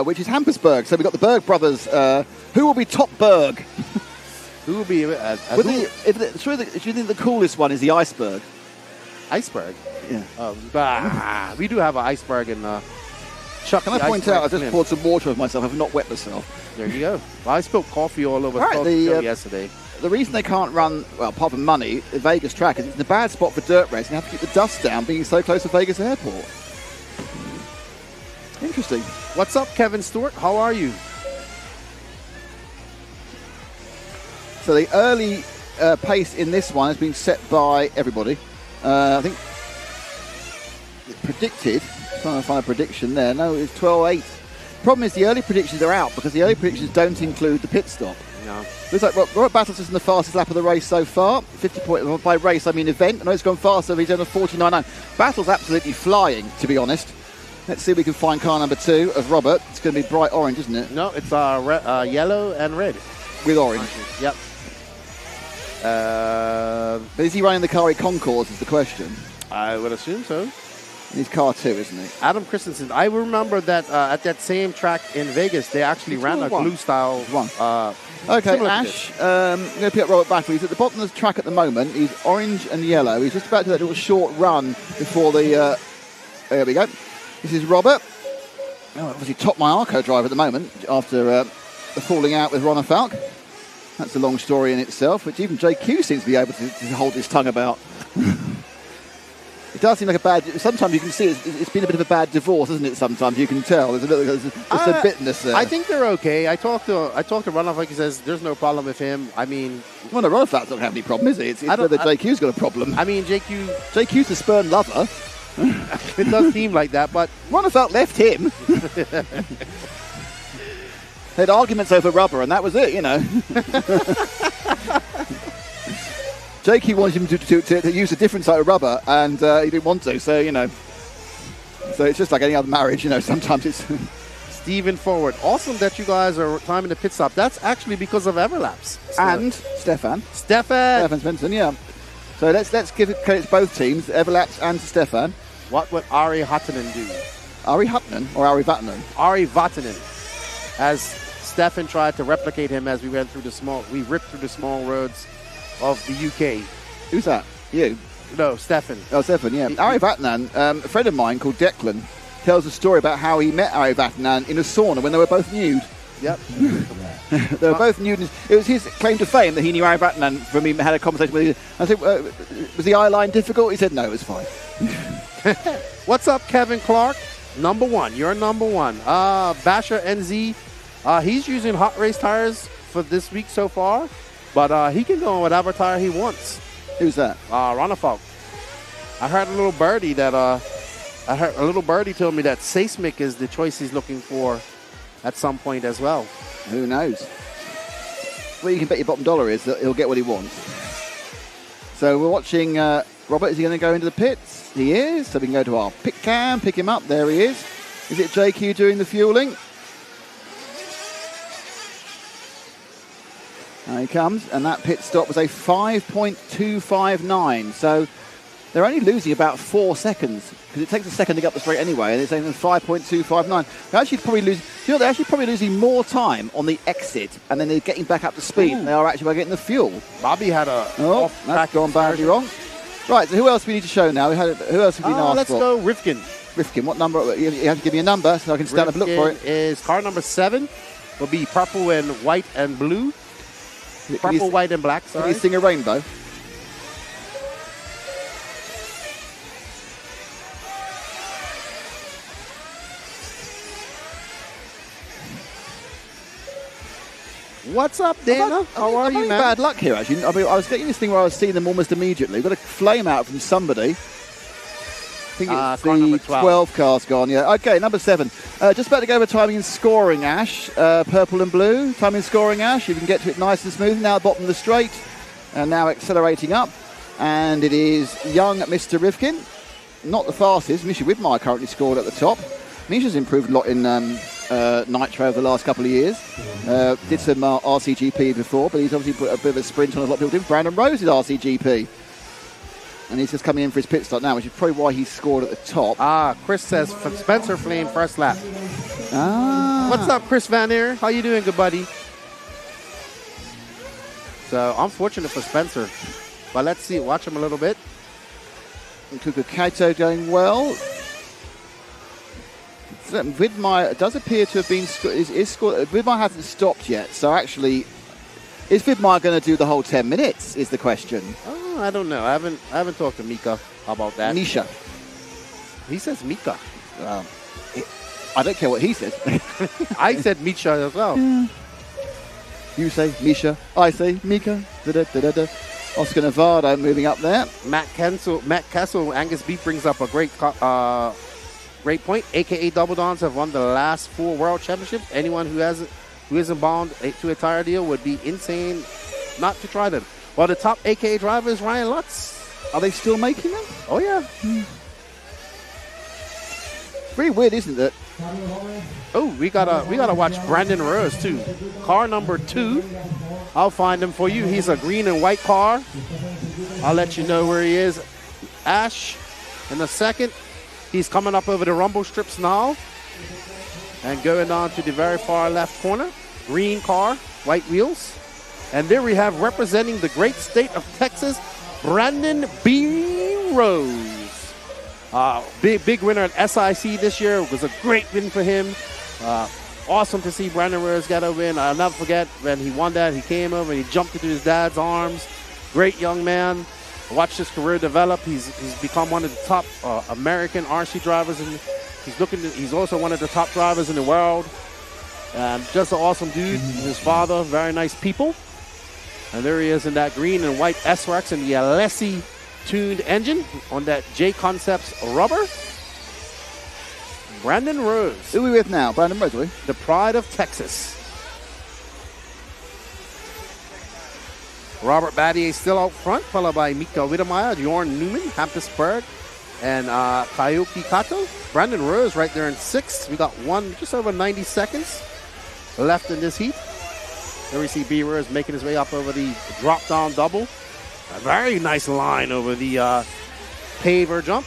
Speaker 1: which is Happisburg. So we've got the Berg brothers. Who will be top Berg?
Speaker 6: Who will be...
Speaker 1: do you think the coolest one is the Iceberg?
Speaker 6: Iceberg?
Speaker 1: Yeah.
Speaker 6: We do have an iceberg in Chuck.
Speaker 1: Can I point out, I just poured some water over myself. I've not wet myself.
Speaker 6: There you go. Well, I spilled coffee all over yesterday.
Speaker 1: The reason they can't run, well, apart from money, the Vegas track is it's a bad spot for dirt racing. They have to keep the dust down being so close to Vegas Airport. Interesting.
Speaker 6: What's up, Kevin Stewart? How are you?
Speaker 1: So the early pace in this one has been set by everybody. I think predicted, trying to find a prediction there. No, it's 12.8. Problem is the early predictions are out because the early predictions don't include the pit stop.
Speaker 6: No.
Speaker 1: Looks like Robert Battles is in the fastest lap of the race so far. 50 points by race, I mean event. I know it's gone faster, he's done a 49.9. Battles absolutely flying, to be honest. Let's see if we can find car number 2 of Robert. It's going to be bright orange, isn't it?
Speaker 6: No, it's yellow and red.
Speaker 1: With orange.
Speaker 6: Yep.
Speaker 1: But is he running the car he concours is the question.
Speaker 6: I would assume so.
Speaker 1: He's car 2, isn't he?
Speaker 6: Adam Christensen. I remember that at that same track in Vegas, they actually ran a glue style
Speaker 1: one. Okay, Ash, I'm going to pick up Robert Battle. He's at the bottom of the track at the moment. He's orange and yellow. He's just about to do that little short run before the... there we go. This is Robert. Oh, obviously top my Arco driver at the moment after the falling out with Ron Falk. That's a long story in itself, which even JQ seems to be able to hold his tongue about. It does seem like a bad... Sometimes you can see it's been a bit of a bad divorce, isn't it? Sometimes you can tell. There's a bitterness there.
Speaker 6: I think they're okay. I talked to Ron Falk. He says there's no problem with him. I mean...
Speaker 1: Well, no, Ron Falk's not have any problem, is it? It's whether JQ's got a problem.
Speaker 6: I mean,
Speaker 1: JQ's a spurned lover.
Speaker 6: It does seem like that, but...
Speaker 1: Ron Falk left him. They had arguments over rubber, and that was it, you know. JQ wanted him to use a different type of rubber, and he didn't want to, so, you know. So it's just like any other marriage, you know, sometimes it's...
Speaker 6: Steven Forward. Awesome that you guys are timing the pit stop. That's actually because of Everlaps.
Speaker 1: And Stefan Svensson, yeah. So let's give credit to both teams, Everlaps and to Stefan.
Speaker 6: What would Ari Huttunen do?
Speaker 1: Ari Huttunen or Ari Vatanen?
Speaker 6: Ari Vatanen. As Stefan tried to replicate him as we ripped through the small roads of the UK.
Speaker 1: Who's that? You?
Speaker 6: No, Stefan.
Speaker 1: Oh, Stefan, yeah. Ari Vatanen, a friend of mine called Declan, tells a story about how he met Ari Vatanen in a sauna when they were both nude.
Speaker 6: Yep.
Speaker 1: They were both nude. It was his claim to fame that he knew Ari Vatanen from he had a conversation with him. I said, was the eye line difficult? He said, no, it was fine.
Speaker 6: What's up, Kevin Clark? Number one. You're number one. Basher NZ. He's using hot race tires for this week so far, but he can go on whatever tire he wants.
Speaker 1: Who's that?
Speaker 6: Ron Falk. I heard a little birdie told me that Seismic is the choice he's looking for at some point as well.
Speaker 1: Who knows? Well, you can bet your bottom dollar is that he'll get what he wants. So we're watching Robert. Is he going to go into the pits? He is. So we can go to our pit cam, pick him up. There he is. Is it JQ doing the fueling? There he comes, and that pit stop was a 5.259. So they're only losing about 4 seconds because it takes a second to get up the straight anyway, and it's only 5.259. They're actually probably losing more time on the exit, and then they're getting back up to speed. Than they are actually by getting the fuel.
Speaker 6: Bobby had
Speaker 1: that's gone badly wrong. Right, so who else do we need to show now? Who else have we been asked
Speaker 6: let's
Speaker 1: for?
Speaker 6: go Rifkin.
Speaker 1: Rifkin, what number? You have to give me a number so I can stand up and look for it.
Speaker 6: Is car number 7. Will be purple and white and blue. Purple, white, and black, sorry.
Speaker 1: Can you sing a rainbow?
Speaker 6: What's up, Dana? How are you, man?
Speaker 1: Bad luck here, actually. I mean, I was getting this thing where I was seeing them almost immediately. We've got a flame out from somebody. I think it's the 12 car's gone, yeah. Okay, number 7. Just about to go over timing and scoring, Ash. Purple and blue. Timing and scoring, Ash. You can get to it nice and smooth. Now bottom of the straight. And now accelerating up. And it is young Mr. Rifkin. Not the fastest. Misha Widmeyer currently scored at the top. Misha's improved a lot in Nitro over the last couple of years. Did some RCGP before, but he's obviously put a bit of a sprint on a lot of people do. Brandon Rose is RCGP. And he's just coming in for his pit stop now, which is probably why he scored at the top.
Speaker 6: Chris says Spencer Flame first lap.
Speaker 1: What's
Speaker 6: up, Chris Van Eer? How you doing, good buddy? So unfortunate for Spencer, but let's see. Watch him a little bit.
Speaker 1: And Kuka Kaito going well. Widmeyer does appear to have been scored. Widmeyer hasn't stopped yet, so actually, is Widmeyer going to do the whole 10 minutes? Is the question.
Speaker 6: Oh, I don't know. I haven't talked to Mika about that.
Speaker 1: Misha.
Speaker 6: He says Mika.
Speaker 1: I don't care what he says.
Speaker 6: I said Misha as well.
Speaker 1: Yeah. You say Misha. I say Mika. Da-da-da-da-da. Oscar Navarro moving up there.
Speaker 6: Matt Kessel. Angus Beat brings up a great point. AKA Double Dons have won the last 4 World Championships. Anyone who isn't bound to a tire deal would be insane not to try them. Well, the top AKA driver is Ryan Lutz.
Speaker 1: Are they still making them?
Speaker 6: Oh yeah.
Speaker 1: Very weird, isn't it?
Speaker 6: Oh, we gotta watch Brandon Rose too. Car number 2. I'll find him for you. He's a green and white car. I'll let you know where he is. Ash, in a second. He's coming up over the rumble strips now and going on to the very far left corner. Green car, white wheels. And there we have, representing the great state of Texas, Brandon B. Rose. Big winner at SIC this year. It was a great win for him. awesome to see Brandon Rose get a win. I'll never forget when he won that. He came over and he jumped into his dad's arms. Great young man. Watched his career develop. He's become one of the top American RC drivers, and he's also one of the top drivers in the world. Just an awesome dude. His father, very nice people. And there he is in that green and white S-Works and the Alessi tuned engine on that J Concepts rubber. Brandon Rose.
Speaker 1: Who are we with now? Brandon Rose, are we?
Speaker 6: The pride of Texas. Robert Battier still out front, followed by Mika Widemeyer, Jorn Newman, Hampus Berg, and Kayuki Kato. Brandon Rose right there in 6th. We got just over 90 seconds left in this heat. There we see B. Rose making his way up over the drop-down double. A very nice line over the paver jump.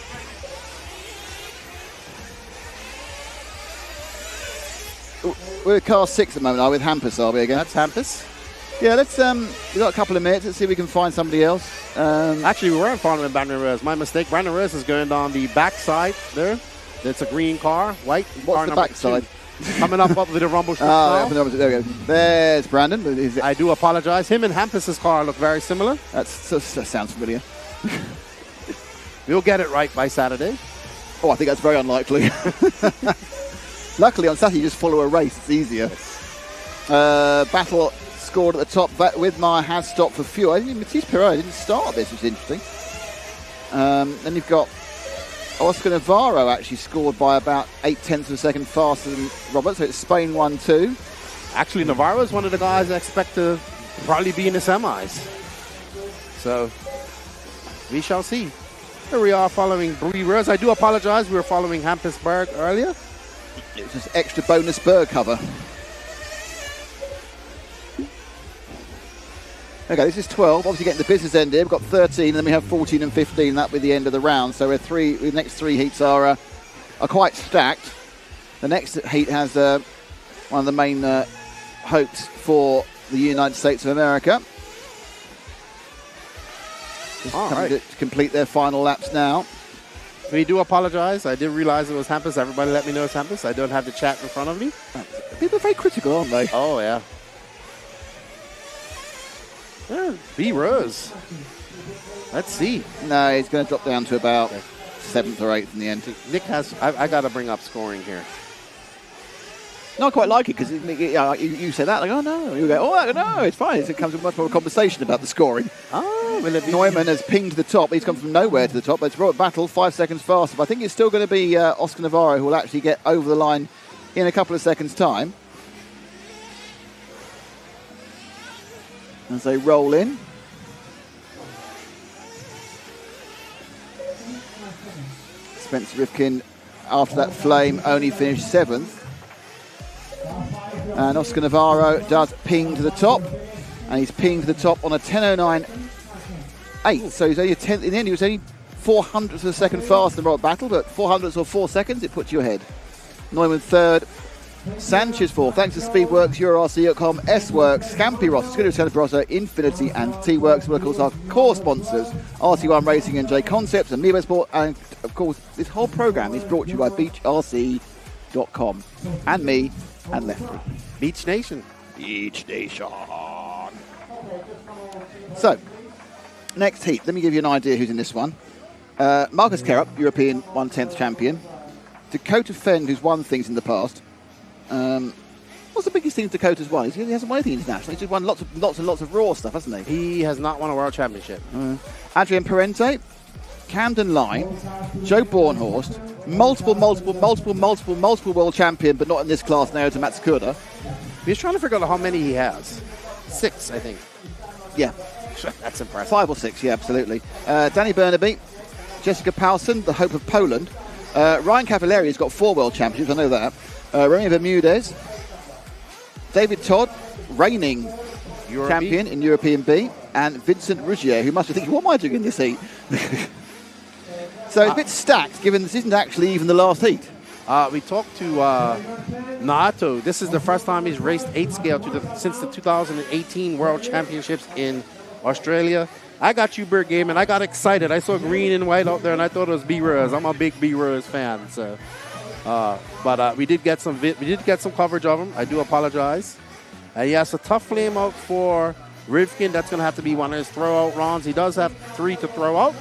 Speaker 1: We're at car 6 at the moment, are we? With Hampus, are we again?
Speaker 6: That's Hampus.
Speaker 1: Yeah, let's. We've got a couple of minutes. Let's see if we can find somebody else.
Speaker 6: Actually, we weren't following Brandon Rose. My mistake. Brandon Rose is going down the back side there. It's a green car, white.
Speaker 1: What's
Speaker 6: car
Speaker 1: the back side?
Speaker 6: Coming up with the rumble strip.
Speaker 1: There we go. There's Brandon.
Speaker 6: I do apologize. Him and Hampus's car look very similar.
Speaker 1: That sounds familiar.
Speaker 6: We'll get it right by Saturday.
Speaker 1: Oh, I think that's very unlikely. Luckily, on Saturday, you just follow a race. It's easier. Battle scored at the top. IFMAR has stopped for fuel. Matisse Perot didn't start this, which is interesting. Then you've got Oscar Navarro actually scored by about 0.8 of a second faster than Robert, so it's Spain 1-2.
Speaker 6: Actually, Navarro is one of the guys I expect to probably be in the semis. So, we shall see. Here we are following Brie Rose. I do apologize. We were following Hampus Berg earlier.
Speaker 1: It's just extra bonus Berg cover. Okay, this is 12. Obviously getting the business end here. We've got 13, and then we have 14 and 15. That'll be the end of the round. So the next 3 heats are quite stacked. The next heat has one of the main hopes for the United States of America. Just coming to complete their final laps now.
Speaker 6: We do apologize. I did realize it was Hampus. Everybody let me know it's Hampus. I don't have the chat in front of me.
Speaker 1: People are very critical, aren't they?
Speaker 6: Oh, yeah. B. Rose. Let's see.
Speaker 1: No, he's going to drop down to about 7th or 8th in the end.
Speaker 6: Nick has... I got to bring up scoring here.
Speaker 1: No, I quite like it because you say that, like, oh no. You go, oh no, it's fine. It comes with much more of a conversation about the scoring.
Speaker 6: Oh, well,
Speaker 1: Neumann has pinged to the top. He's come from nowhere to the top. But it's Robert Battle, 5 seconds faster. But I think it's still going to be Oscar Navarro who will actually get over the line in a couple of seconds' time. As they roll in. Spencer Rifkin, after that flame, only finished 7th. And Oscar Navarro does ping to the top. And he's pinged to the top on a 10.09.8. So he's only a tenth. In the end, he was only 0.04 of a second faster than Robert Battle, but 0.04 or 4 seconds, it puts you ahead. Neumann 3rd. Sanchez 4th. Thanks to Speedworks, EuroRC.com, S-Works, Scampi Ross, Scooter Santa Barossa, Infinity, and T-Works. Well, of course, our core sponsors, RC1 Racing and J Concepts and Mevo Sport. And, of course, this whole programme is brought to you by BeachRC.com and me and Lefty.
Speaker 6: Beach Nation.
Speaker 1: Beach Nation. So, next heat. Let me give you an idea who's in this one. Marcus Kerup, European 1/10th champion. Dakota Fend, who's won things in the past. What's the biggest thing Dakota's won? He hasn't won anything international. He's just won lots and lots of raw stuff, hasn't he?
Speaker 6: He has not won a world championship.
Speaker 1: Adrian Parente, Camden Line, Joe Bornhorst, multiple world champion, but not in this class, Naoto Matsukuda.
Speaker 6: He's trying to figure out how many he has. 6, I think.
Speaker 1: Yeah.
Speaker 6: That's impressive.
Speaker 1: 5 or 6, yeah, absolutely. Danny Burnaby, Jessica Paulson, the hope of Poland. Ryan Cavallari has got 4 world championships, I know that. Remy Bermudez, David Todd, reigning champion in European B, and Vincent Ruggier, who must be thinking, what am I doing in this heat? So it's a bit stacked, given this isn't actually even the last heat.
Speaker 6: We talked to Naoto. This is the first time he's raced 8 scale since the 2018 World Championships in Australia. I got you, Bird Game, and I got excited. I saw green and white out there, and I thought it was B-Rose. I'm a big B-Rose fan, so But we did get some coverage of him. I do apologize. He has a tough flame out for Rivkin. That's going to have to be one of his throw out rounds. He does have 3 to throw out,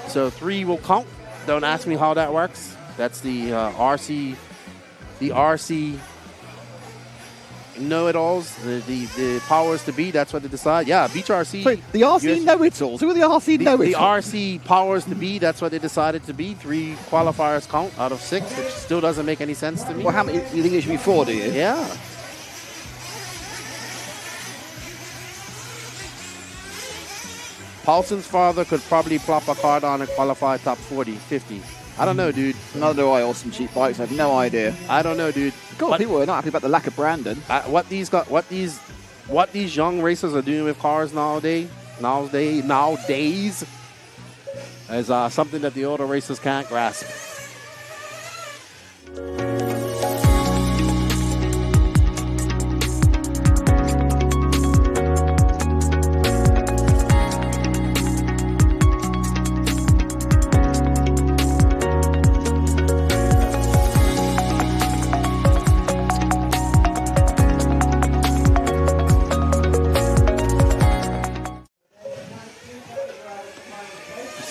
Speaker 6: so 3 will count. Don't ask me how that works. That's the RC know-it-alls, the powers to be. That's what they decide. Yeah, Beach RC.
Speaker 1: Sorry, the RC know-it-alls. Who are the RC know-it-alls?
Speaker 6: The RC powers to be. That's what they decided to be. 3 qualifiers count out of 6, which still doesn't make any sense to me.
Speaker 1: Well, how many? You think it should be 4? Do you?
Speaker 6: Yeah. Paulson's father could probably plop a card on and qualify top 40, 50. I don't know, dude.
Speaker 1: Neither do I. Awesome cheap bikes. I have no idea.
Speaker 6: I don't know, dude.
Speaker 1: God, people are not happy about the lack of Brandon.
Speaker 6: What these young racers are doing with cars nowadays is something that the older racers can't grasp.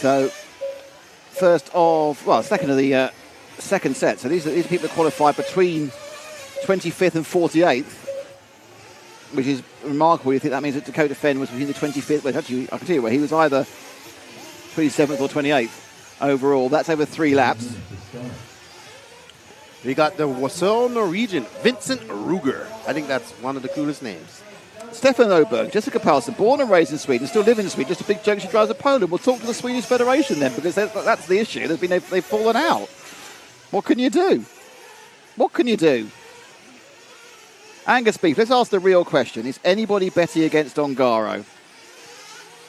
Speaker 1: So, second of the second set. So these are people that qualified between 25th and 48th, which is remarkable. You think that means that Dakota Fenn was between the 25th. Well, actually, I can tell you where he was either 27th or 28th overall. That's over 3 laps.
Speaker 6: We got the Wasseau Norwegian, Vincent Ruger. I think that's one of the coolest names.
Speaker 1: Stefan Oberg, Jessica Paulson, born and raised in Sweden, still living in Sweden. Just a big joke she drives a Poland. We'll talk to the Swedish Federation then, because that's the issue. They've fallen out. What can you do? What can you do? Angus Beef, let's ask the real question. Is anybody betting against Ongaro?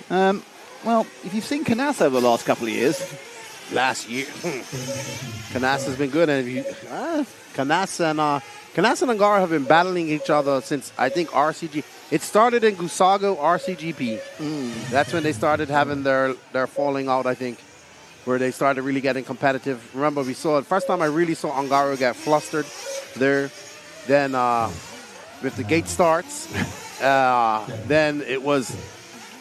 Speaker 1: Well, if you've seen Canas over the last couple of years.
Speaker 6: Last year. Canas has been good. And Canas and Ongaro have been battling each other since, I think, RCG. It started in Gusago RCGP. That's when they started having their falling out, I think, where they started really getting competitive. Remember, we saw it. First time I really saw Ongaro get flustered there. Then with the gate starts, then it was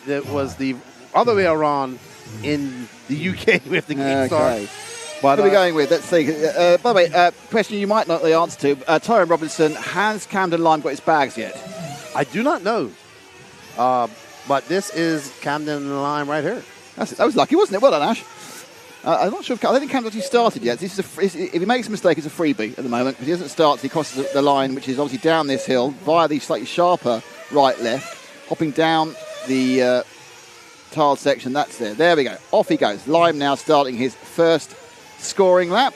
Speaker 6: the other way around in the UK with the gate start.
Speaker 1: What are we going with? Let's see. By the way, question you might not know the answer to. Tyrone Robinson, has Camden Lime got his bags yet?
Speaker 6: I do not know. But this is Camden Lime right here.
Speaker 1: That was lucky, wasn't it? Well done, Ash. I'm not sure if I don't think Camden's actually started yet. This is if he makes a mistake, it's a freebie at the moment. Because he doesn't start, he crosses the line, which is obviously down this hill via the slightly sharper right-left, hopping down the tiled section. That's there. There we go. Off he goes. Lime now starting his first scoring lap.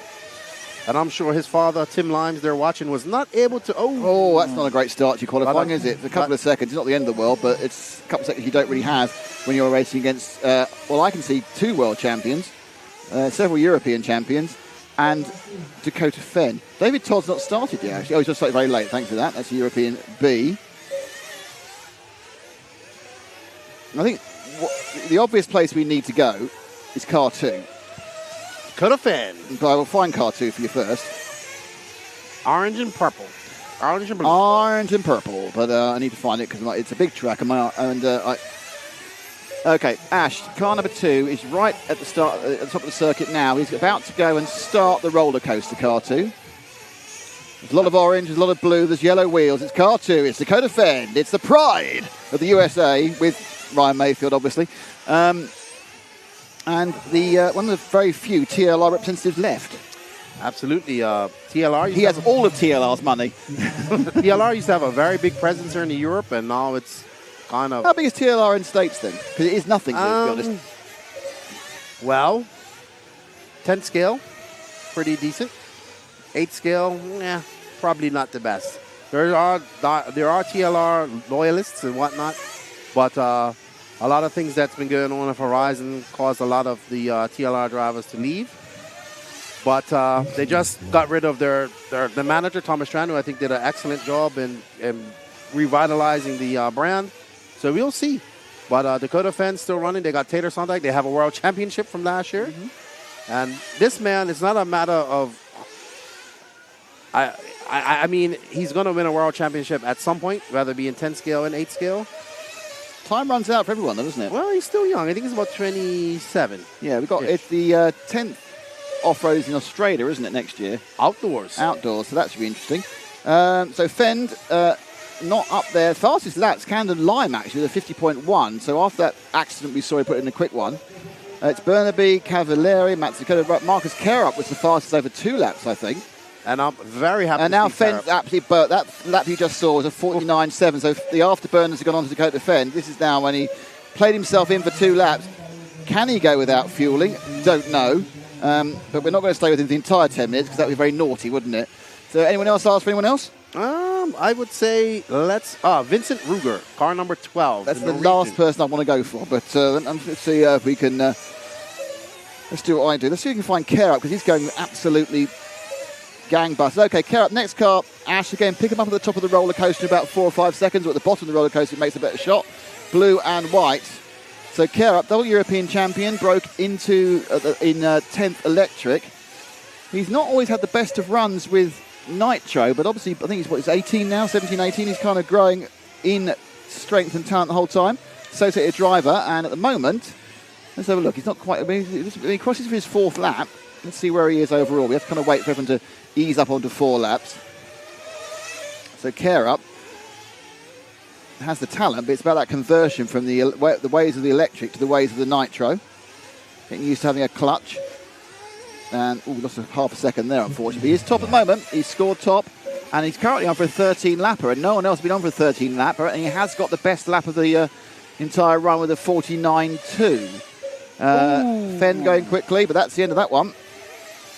Speaker 6: And I'm sure his father, Tim Limes, there watching, was not able to...
Speaker 1: Oh, that's not a great start to your qualifying, is it? It's a couple of seconds. It's not the end of the world, but it's a couple of seconds you don't really have when you're racing against, I can see 2 world champions, several European champions, and Dakota Fenn. David Todd's not started yet, actually. Oh, he's just started very late. Thanks for that. That's a European B. And I think the obvious place we need to go is car 2.
Speaker 6: Dakota Fenn.
Speaker 1: But I will find car 2 for you first.
Speaker 6: Orange and purple. Orange and blue.
Speaker 1: Orange and purple. But I need to find it because it's a big track. Okay, Ash, car number 2 is right at the start, at the top of the circuit now. He's about to go and start the roller coaster, car 2. There's a lot of orange, there's a lot of blue, there's yellow wheels. It's car 2, it's Dakota Fenn. It's the pride of the USA with Ryan Mayfield, obviously. And the one of the very few TLR representatives left.
Speaker 6: Absolutely. TLR.
Speaker 1: He has all of TLR's money.
Speaker 6: TLR used to have a very big presence here in Europe, and now it's kind of...
Speaker 1: How big is TLR in States then? Because it is nothing, to be honest.
Speaker 6: Well, 10 scale, pretty decent. 8 scale, probably not the best. There are TLR loyalists and whatnot, but... a lot of things that's been going on with Horizon caused a lot of the TLR drivers to leave. But they just got rid of the manager, Thomas Strand, who I think did an excellent job in revitalizing the brand. So we'll see. But Dakota Fenn's still running. They got Tater Sondag. They have a world championship from last year. And this man, it's not a matter of I mean, he's going to win a world championship at some point, whether it be in 10 scale and 8 scale.
Speaker 1: Time runs out for everyone, though, doesn't it?
Speaker 6: Well, he's still young. I think he's about 27.
Speaker 1: Yeah, we've got it's the 10th off-road is in Australia, isn't it, next year?
Speaker 6: Outdoors.
Speaker 1: Outdoors, so that should be interesting. So Fend, not up there. Fastest laps, Camden Lime, actually, the 50.1. So after that accident we saw, he put in a quick one. It's Burnaby, Cavalieri, Matsukoda, Marcus Carup was the fastest over 2 laps, I think.
Speaker 6: And I'm very happy
Speaker 1: And
Speaker 6: to
Speaker 1: now
Speaker 6: see
Speaker 1: Fend's
Speaker 6: Carup.
Speaker 1: absolutely burnt. That lap you just saw was a 49.7. So the afterburners have gone on to Dakota Fend. This is now when he played himself in for 2 laps. Can he go without fueling? Don't know. But we're not going to stay with him the entire 10 minutes because that would be very naughty, wouldn't it? So anyone else ask for anyone else?
Speaker 6: I would say Vincent Ruger, car number 12.
Speaker 1: That's the last person I want to go for. But let's see if we can... let's do what I do. Let's see if we can find Carup because he's going absolutely gangbusters. Okay, Carup, next car. Ash again, pick him up at the top of the roller coaster in about 4 or 5 seconds, or at the bottom of the roller coaster, it makes a better shot. Blue and white. So Carup, double European champion, broke into in 10th electric. He's not always had the best of runs with Nitro, but obviously I think he's 18 now, 17, 18. He's kind of growing in strength and talent the whole time. Associated driver, and at the moment, let's have a look. He's not quite. I mean, he crosses for his 4th lap. Let's see where he is overall. We have to kind of wait for everyone to ease up onto 4 laps. So Carup has the talent, but it's about that conversion from the ways of the electric to the ways of the Nitro. Getting used to having a clutch. And lost half a second there, unfortunately. He's top at the moment. He's scored top, and he's currently on for a 13 lapper, and no one else has been on for a 13 lapper, and he has got the best lap of the entire run with a 49.2. Fenn going quickly, but that's the end of that one.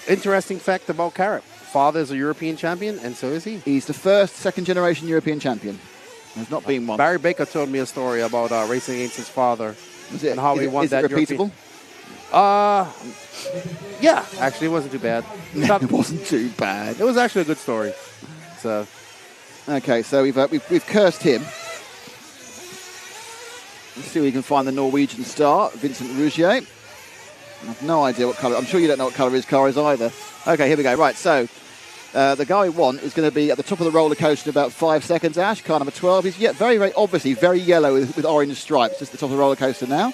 Speaker 6: Interesting fact about Carup. Father's a European champion, and so is he.
Speaker 1: He's the first second-generation European champion. There's not been one.
Speaker 6: Barry Baker told me a story about racing against his father and how he won that
Speaker 1: repeatable?
Speaker 6: Yeah, actually, it wasn't too bad.
Speaker 1: It wasn't too bad.
Speaker 6: It was actually a good story. So,
Speaker 1: okay, so we've cursed him. Let's see if we can find the Norwegian star, Vincent Rougier. I have no idea what colour. I'm sure you don't know what colour his car is either. Okay, here we go. Right, so the guy we want is going to be at the top of the roller coaster in about 5 seconds. Ash, car number 12. He's yet very, very obviously very yellow with orange stripes. Just at the top of the roller coaster now.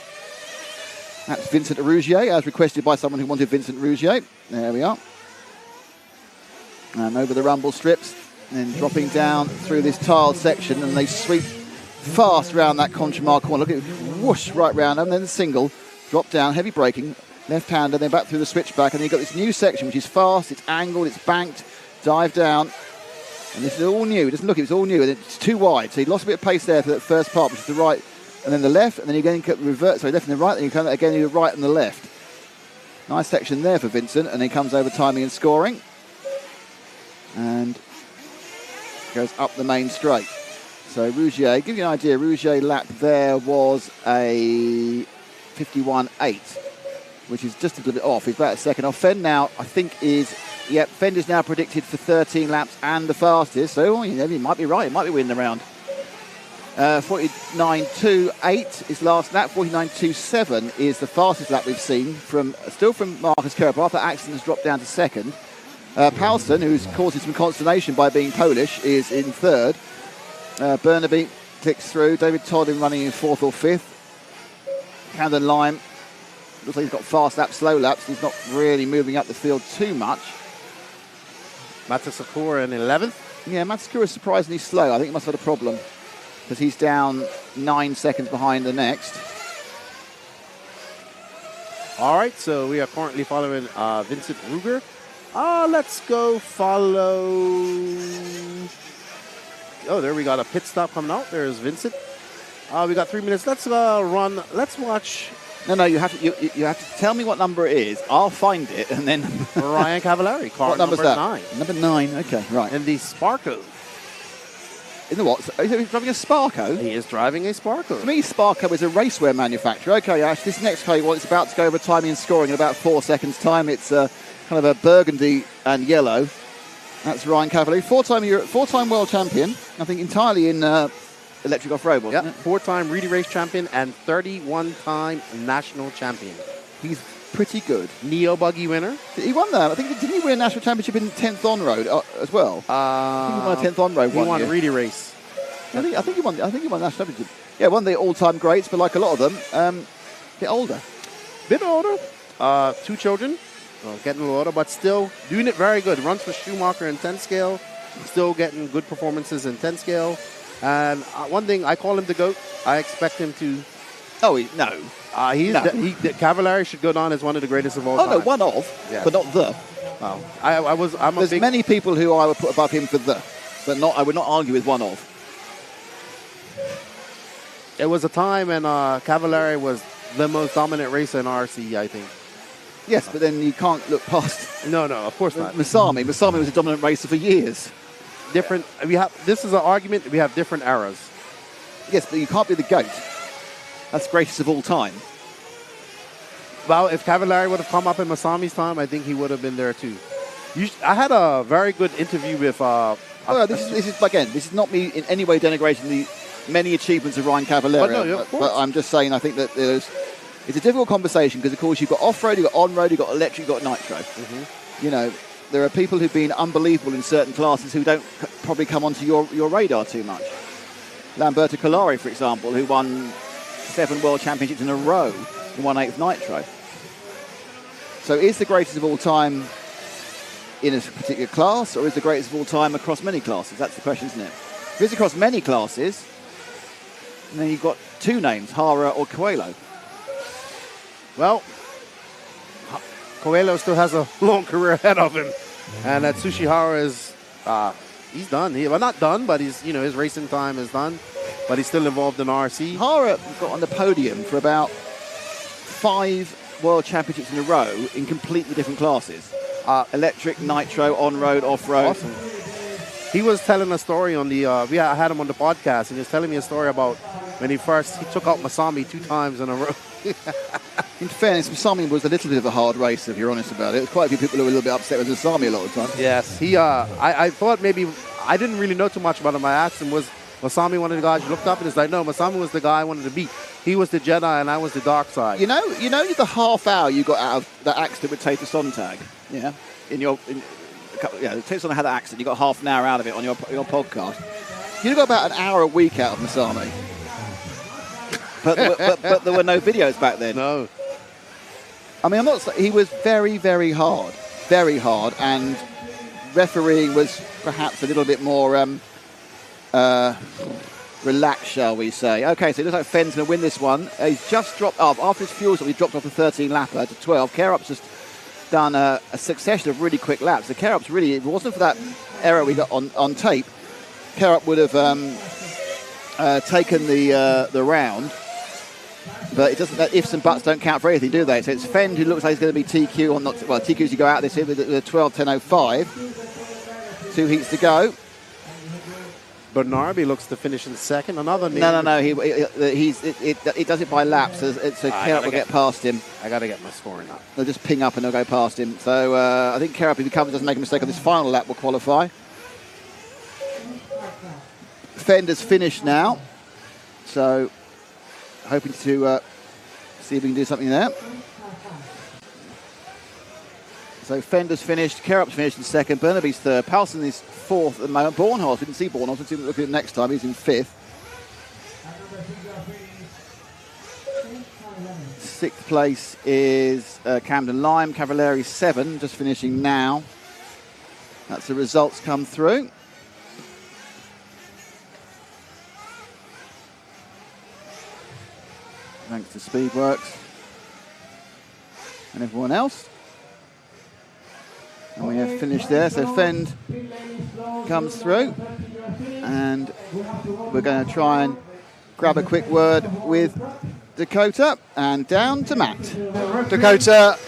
Speaker 1: That's Vincent Rougier, as requested by someone who wanted Vincent Rougier. There we are. And over the rumble strips, and then dropping down through this tiled section, and they sweep fast around that Conchemar corner. Look at it, whoosh, right round, and then the single, drop down, heavy braking, left-hander, then back through the switchback, and then you've got this new section, which is fast, it's angled, it's banked, dive down, and this is all new. It doesn't look, it's all new, and it's too wide, so he lost a bit of pace there for that first part, which is the right, and then the left, and then you again revert, sorry, left and the right, then you come again to the right and the left. Nice section there for Vincent, and he comes over timing and scoring, and goes up the main straight. So Rougier, give you an idea, Rougier lap there was a 51.8, which is just a little bit off. He's about a second off. Fenn now, I think, Fenn is now predicted for 13 laps and the fastest. So, you know, he might be right. He might be winning the round. 49.28 is last lap. 49.27 is the fastest lap we've seen still from Marcus Carup. After accident has dropped down to second. Paulson, who's causing some consternation by being Polish, is in third. Burnaby clicks through. David Todd running in 4th or 5th. Camden Lime looks like he's got fast laps, slow laps. He's not really moving up the field too much.
Speaker 6: Matsakura in 11th.
Speaker 1: Yeah, Matsakura is surprisingly slow. I think he must have had a problem because he's down 9 seconds behind the next.
Speaker 6: All right, so we are currently following Vincent Ruger. Let's go follow... Oh, there we got a pit stop coming out. There's Vincent. We got 3 minutes. Let's run. Let's watch.
Speaker 1: No, you have to tell me what number it is. I'll find it and then.
Speaker 6: Ryan Cavallari, car
Speaker 1: what number's
Speaker 6: number
Speaker 1: that?
Speaker 6: 9.
Speaker 1: Number 9. Okay, right.
Speaker 6: And the Sparko.
Speaker 1: In the what? Is he driving a Sparko?
Speaker 6: He is driving a Sparko.
Speaker 1: To me, Sparko is a racewear manufacturer. Okay, Ash, this next car you want, it's about to go over timing and scoring in about 4 seconds' time. It's kind of a burgundy and yellow. That's Ryan Cavallari, four-time world champion. I think entirely in electric off-road, wasn't it?
Speaker 6: 4-time Reedy Race champion and 31-time national champion.
Speaker 1: He's pretty good.
Speaker 6: Neo Buggy winner.
Speaker 1: He won that. I think didn't he win a national championship in 10th on road as well? I think he won a 10th on road.
Speaker 6: He won a Reedy race.
Speaker 1: I think he won. I think he won the national championship. Yeah, one of the all-time greats, but like a lot of them, a bit older.
Speaker 6: Bit older. 2 children. Getting a little older, but still doing it very good. Runs for Schumacher in 10 scale. Still getting good performances in 10 scale. And one thing, I call him the GOAT. I expect him to.
Speaker 1: Oh, no.
Speaker 6: Cavallari should go down as one of the greatest of all time.
Speaker 1: Oh, no, one of, but not the.
Speaker 6: Well,
Speaker 1: There's many people who I would put above him for the, but not. I would not argue with one of.
Speaker 6: It was a time when Cavallari was the most dominant racer in RC, I think.
Speaker 1: Yes, but then you can't look past.
Speaker 6: No, of course not.
Speaker 1: Masami was a dominant racer for years.
Speaker 6: Different. This is an argument. We have different eras.
Speaker 1: Yes, but you can't be the GOAT. That's greatest of all time.
Speaker 6: Well, if Cavallari would have come up in Masami's time, I think he would have been there too. I had a very good interview with.
Speaker 1: This is not me in any way denigrating the many achievements of Ryan Cavallari. But I'm just saying, I think that it's a difficult conversation because, of course, you've got off-road, you've got on-road, you've got electric, you've got nitro. Mm-hmm. You know, there are people who've been unbelievable in certain classes who don't probably come onto your radar too much. Lamberto Collari, for example, who won 7 world championships in a row in 1/8 nitro. So is the greatest of all time in a particular class, or is the greatest of all time across many classes? That's the question, isn't it? If it's across many classes, then you've got 2 names, Hara or Coelho.
Speaker 6: Well, Coelho still has a long career ahead of him, and that Tsuchihara is he's done. Well, not done, but his racing time is done, but he's still involved in RC.
Speaker 1: Hara got on the podium for about 5 world championships in a row in completely different classes. Electric, nitro, on-road, off-road.
Speaker 6: Awesome. He was telling a story on the, I had him on the podcast, and he was telling me a story about when he took out Masami 2 times in a row.
Speaker 1: In fairness, Masami was a little bit of a hard racer, if you're honest about it. There's quite a few people who were a little bit upset with Masami a lot of the time.
Speaker 6: Yes. I thought maybe, I didn't really know too much about him. I asked him, was Masami one of the guys you looked up? And it's like, no, Masami was the guy I wanted to beat. He was the Jedi, and I was the dark side.
Speaker 1: You know the half hour you got out of that accident with Tater Sontag? Yeah? Tater Sontag had that accident. You got half an hour out of it on your podcast. You got about an hour a week out of Masami. But there were no videos back then.
Speaker 6: No.
Speaker 1: I mean, he was very, very hard. Very hard. And refereeing was perhaps a little bit more relaxed, shall we say. Okay, so it looks like Fenn's going to win this one. He's just dropped off. After his fuel stop, he dropped off a 13-lapper to 12. Kerup's just done a succession of really quick laps. So Kerup's really, if it wasn't for that error we got on tape, Kerup would have taken the round. But it doesn't. That ifs and buts don't count for anything, do they? So it's Fenn who looks like he's going to be TQ or not. Well, TQs you go out this year with a 12:10.05. 2 heats to go.
Speaker 6: Bernardi looks to finish in second. Another name.
Speaker 1: No. It does it by laps, so Kerup will get past him.
Speaker 6: I got to get my scoring up.
Speaker 1: They'll just ping up and they'll go past him. So I think Kerup, if he doesn't make a mistake on this final lap, will qualify. Fender's finished now, so hoping to see if we can do something there. So Fender's finished, Kerup's finished in second, Burnaby's third, Palsson is fourth at the moment. Bornholz, we can see Bornholz, we'll see what we look at next time, he's in fifth. 6th place is Camden Lime, Cavallari 7, just finishing now. That's the results come through. Thanks to Speedworks and everyone else. And we have finished there. So Fend comes through. And we're going to try and grab a quick word with Dakota. And down to Matt.
Speaker 3: Dakota,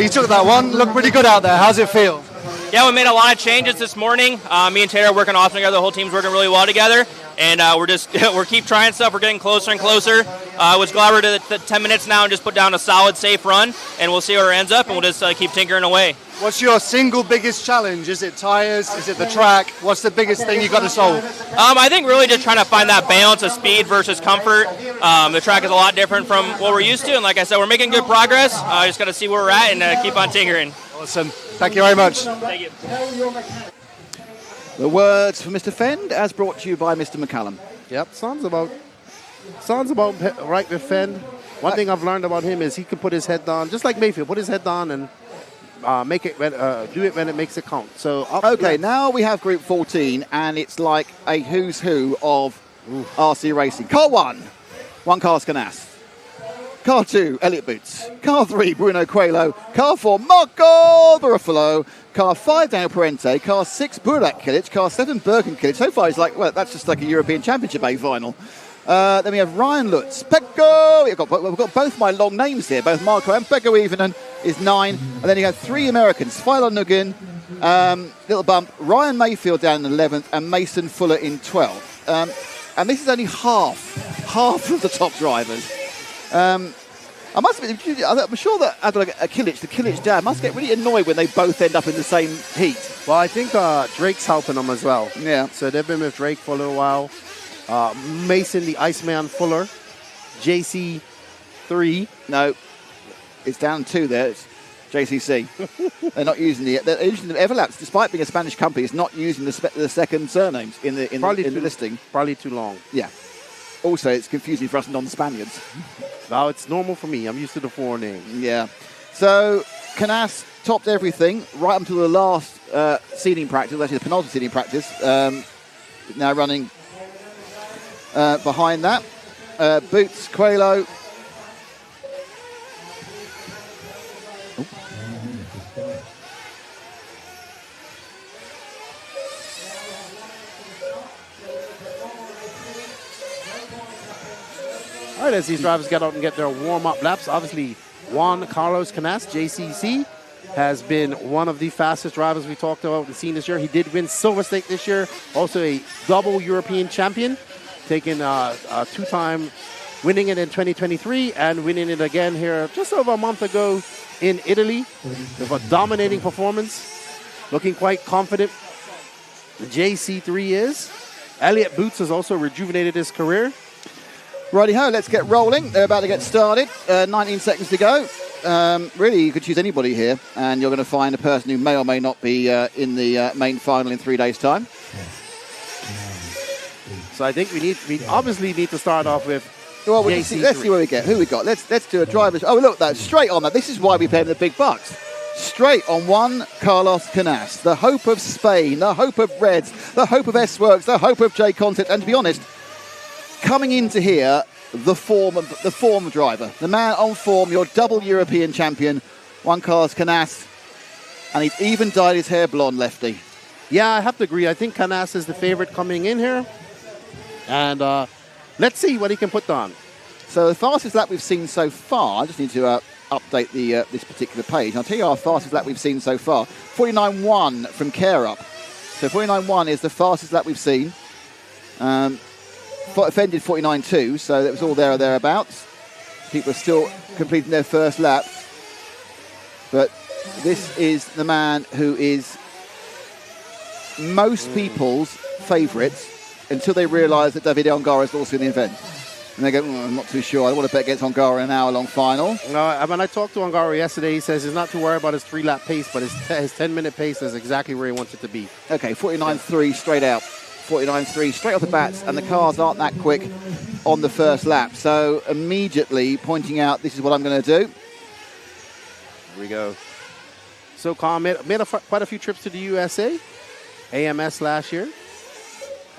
Speaker 3: you took that one. Looked pretty good out there. How's it feel?
Speaker 7: Yeah, we made a lot of changes this morning. Me and Taylor are working awesome together. The whole team's working really well together. and we're keep trying stuff. We're getting closer and closer. I was glad we're to the 10 minutes now and just put down a solid, safe run, and we'll see where it ends up, and we'll just keep tinkering away.
Speaker 3: What's your single biggest challenge? Is it tires? Is it the track? What's the biggest thing you got to solve?
Speaker 7: I think really just trying to find that balance of speed versus comfort. The track is a lot different from what we're used to, and like I said, we're making good progress. Just got to see where we're at and keep on tinkering.
Speaker 3: Awesome. Thank you very much.
Speaker 7: Thank you.
Speaker 1: The words from Mr. Fend, as brought to you by Mr. McCallum.
Speaker 6: Yep, sounds about right with Fend. One thing I've learned about him is he can put his head down, just like Mayfield, put his head down and make it do it when it makes it count. So
Speaker 1: okay, now we have Group 14, and it's like a who's who of RC racing. Car 1 Carlos Canas. Car 2, Elliott Boots. Car 3, Bruno Coelho. Car 4, Marco Barufalo. Car 5, Daniel Parente. Car 6, Burak Kilic. Car 7, Bergen Kilic. So far, it's like, well, that's just like a European Championship A final. Then we have Ryan Lutz. Pekko. We've got both my long names here, both Marco and Pekko Ivanen is 9. And then you have 3 Americans, Philo Nugin, little bump, Ryan Mayfield down in 11th, and Mason Fuller in 12th. And this is only half of the top drivers. I must admit, I'm sure that Kilic, the Kilic dad, must get really annoyed when they both end up in the same heat.
Speaker 6: Well, I think Drake's helping them as well.
Speaker 1: Yeah.
Speaker 6: So they've been with Drake for a little while. Mason, the Iceman Fuller. JC 3.
Speaker 1: No, it's down 2 there. It's JCC. They're not using they're using the Everlaps, despite being a Spanish company. It's not using the second surnames in the listing.
Speaker 6: Probably too long.
Speaker 1: Yeah. Also, it's confusing for us non-Spaniards.
Speaker 6: Now it's normal for me. I'm used to the 4 names.
Speaker 1: Yeah. So Canas topped everything right up until the last seeding practice, actually the penultimate seeding practice. Now running behind that. Boots, Coelho.
Speaker 6: All right, as these drivers get out and get their warm-up laps, obviously Juan Carlos Canas, JCC, has been one of the fastest drivers we talked about and seen this year. He did win Silver Stake this year, also a double European champion, taking a 2-time, winning it in 2023 and winning it again here just over a month ago in Italy with a dominating performance, looking quite confident. The JC3 is. Elliott Boots has also rejuvenated his career.
Speaker 1: Righty-ho, let's get rolling. They're about to get started. 19 seconds to go. Really, you could choose anybody here, and you're going to find a person who may or may not be in the main final in 3 days' time.
Speaker 6: So I think we obviously need to start off with
Speaker 1: well, let's see where we get. Who we got? Let's do a driver's. Oh, look, that's straight on that. This is why we pay him the big bucks. Straight on Juan Carlos Canas, the hope of Spain, the hope of Reds, the hope of S-Works, the hope of J Concept, and to be honest, coming into here, the form driver, the man on form, your double European champion, Juan Carlos Canas, and he's even dyed his hair blonde, lefty.
Speaker 6: Yeah, I have to agree. I think Canas is the favorite coming in here, and let's see what he can put on.
Speaker 1: So the fastest lap we've seen so far, I just need to update this particular page. I'll tell you our fastest lap we've seen so far. 49.1 from Care Up. So 49.1 is the fastest lap we've seen. Offended 49.2, so that was all there or thereabouts. People are still completing their first lap. But this is the man who is most people's favourite until they realise that Davide Ongaro is also in the event. And they go, I'm not too sure. I don't want to bet against Ongaro in an hour-long final.
Speaker 6: No, when I talked to Ongaro yesterday, he says he's not too worried about his 3-lap pace, but his 10-minute pace is exactly where he wants it to be.
Speaker 1: Okay, 49.3 straight out. 49.3 straight off the bats, and the cars aren't that quick on the first lap. So immediately pointing out, this is what I'm going to do.
Speaker 6: Here we go. So Colin made quite a few trips to the USA, AMS last year.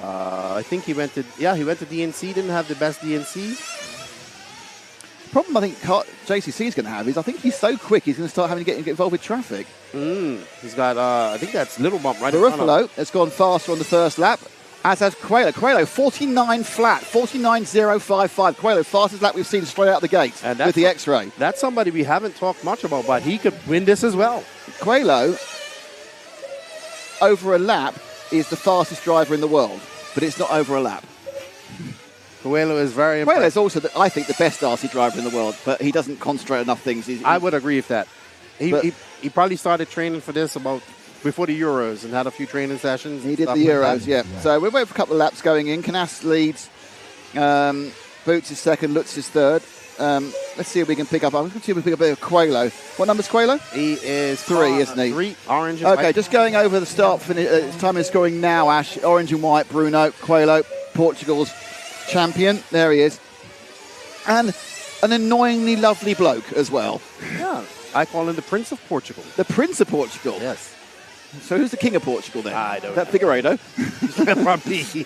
Speaker 6: I think he went to DNC, didn't have the best DNC.
Speaker 1: The problem I think JCC is going to have is I think he's so quick he's going to start having to get involved with traffic.
Speaker 6: He's got, I think that's Little Bump right
Speaker 1: in front of him. Has gone faster on the first lap, as has Coelho. Coelho, 49 flat, 49.055. Coelho, fastest lap we've seen straight out the gate with the X-Ray.
Speaker 6: That's somebody we haven't talked much about, but he could win this as well.
Speaker 1: Coelho, over a lap, is the fastest driver in the world, but it's not over a lap.
Speaker 6: Coelho is very
Speaker 1: Coelho is
Speaker 6: impressive.
Speaker 1: also, I think, the best RC driver in the world, but he doesn't concentrate enough things.
Speaker 6: I would agree with that.
Speaker 1: But-
Speaker 6: He probably started training for this about before the Euros and had a few training sessions.
Speaker 1: He
Speaker 6: and
Speaker 1: did
Speaker 6: stuff
Speaker 1: the
Speaker 6: like
Speaker 1: Euros,
Speaker 6: that.
Speaker 1: yeah. So we're waiting for a couple of laps going in. Canas leads. Boots is second. Lutz is third. Let's see if we can pick up. I'm going to see if we can pick up a bit of Coelho. What number's Coelho?
Speaker 6: He is
Speaker 1: 3, isn't he?
Speaker 6: 3, orange and
Speaker 1: Okay,
Speaker 6: white.
Speaker 1: just going over the start. Time is scoring now, Ash. Orange and white, Bruno. Coelho, Portugal's champion. There he is. And an annoyingly lovely bloke as well.
Speaker 6: Yeah, I call him the Prince of Portugal.
Speaker 1: The Prince of Portugal.
Speaker 6: Yes.
Speaker 1: So who's the King of Portugal then?
Speaker 6: I don't
Speaker 1: That Figueiredo?
Speaker 6: Probably.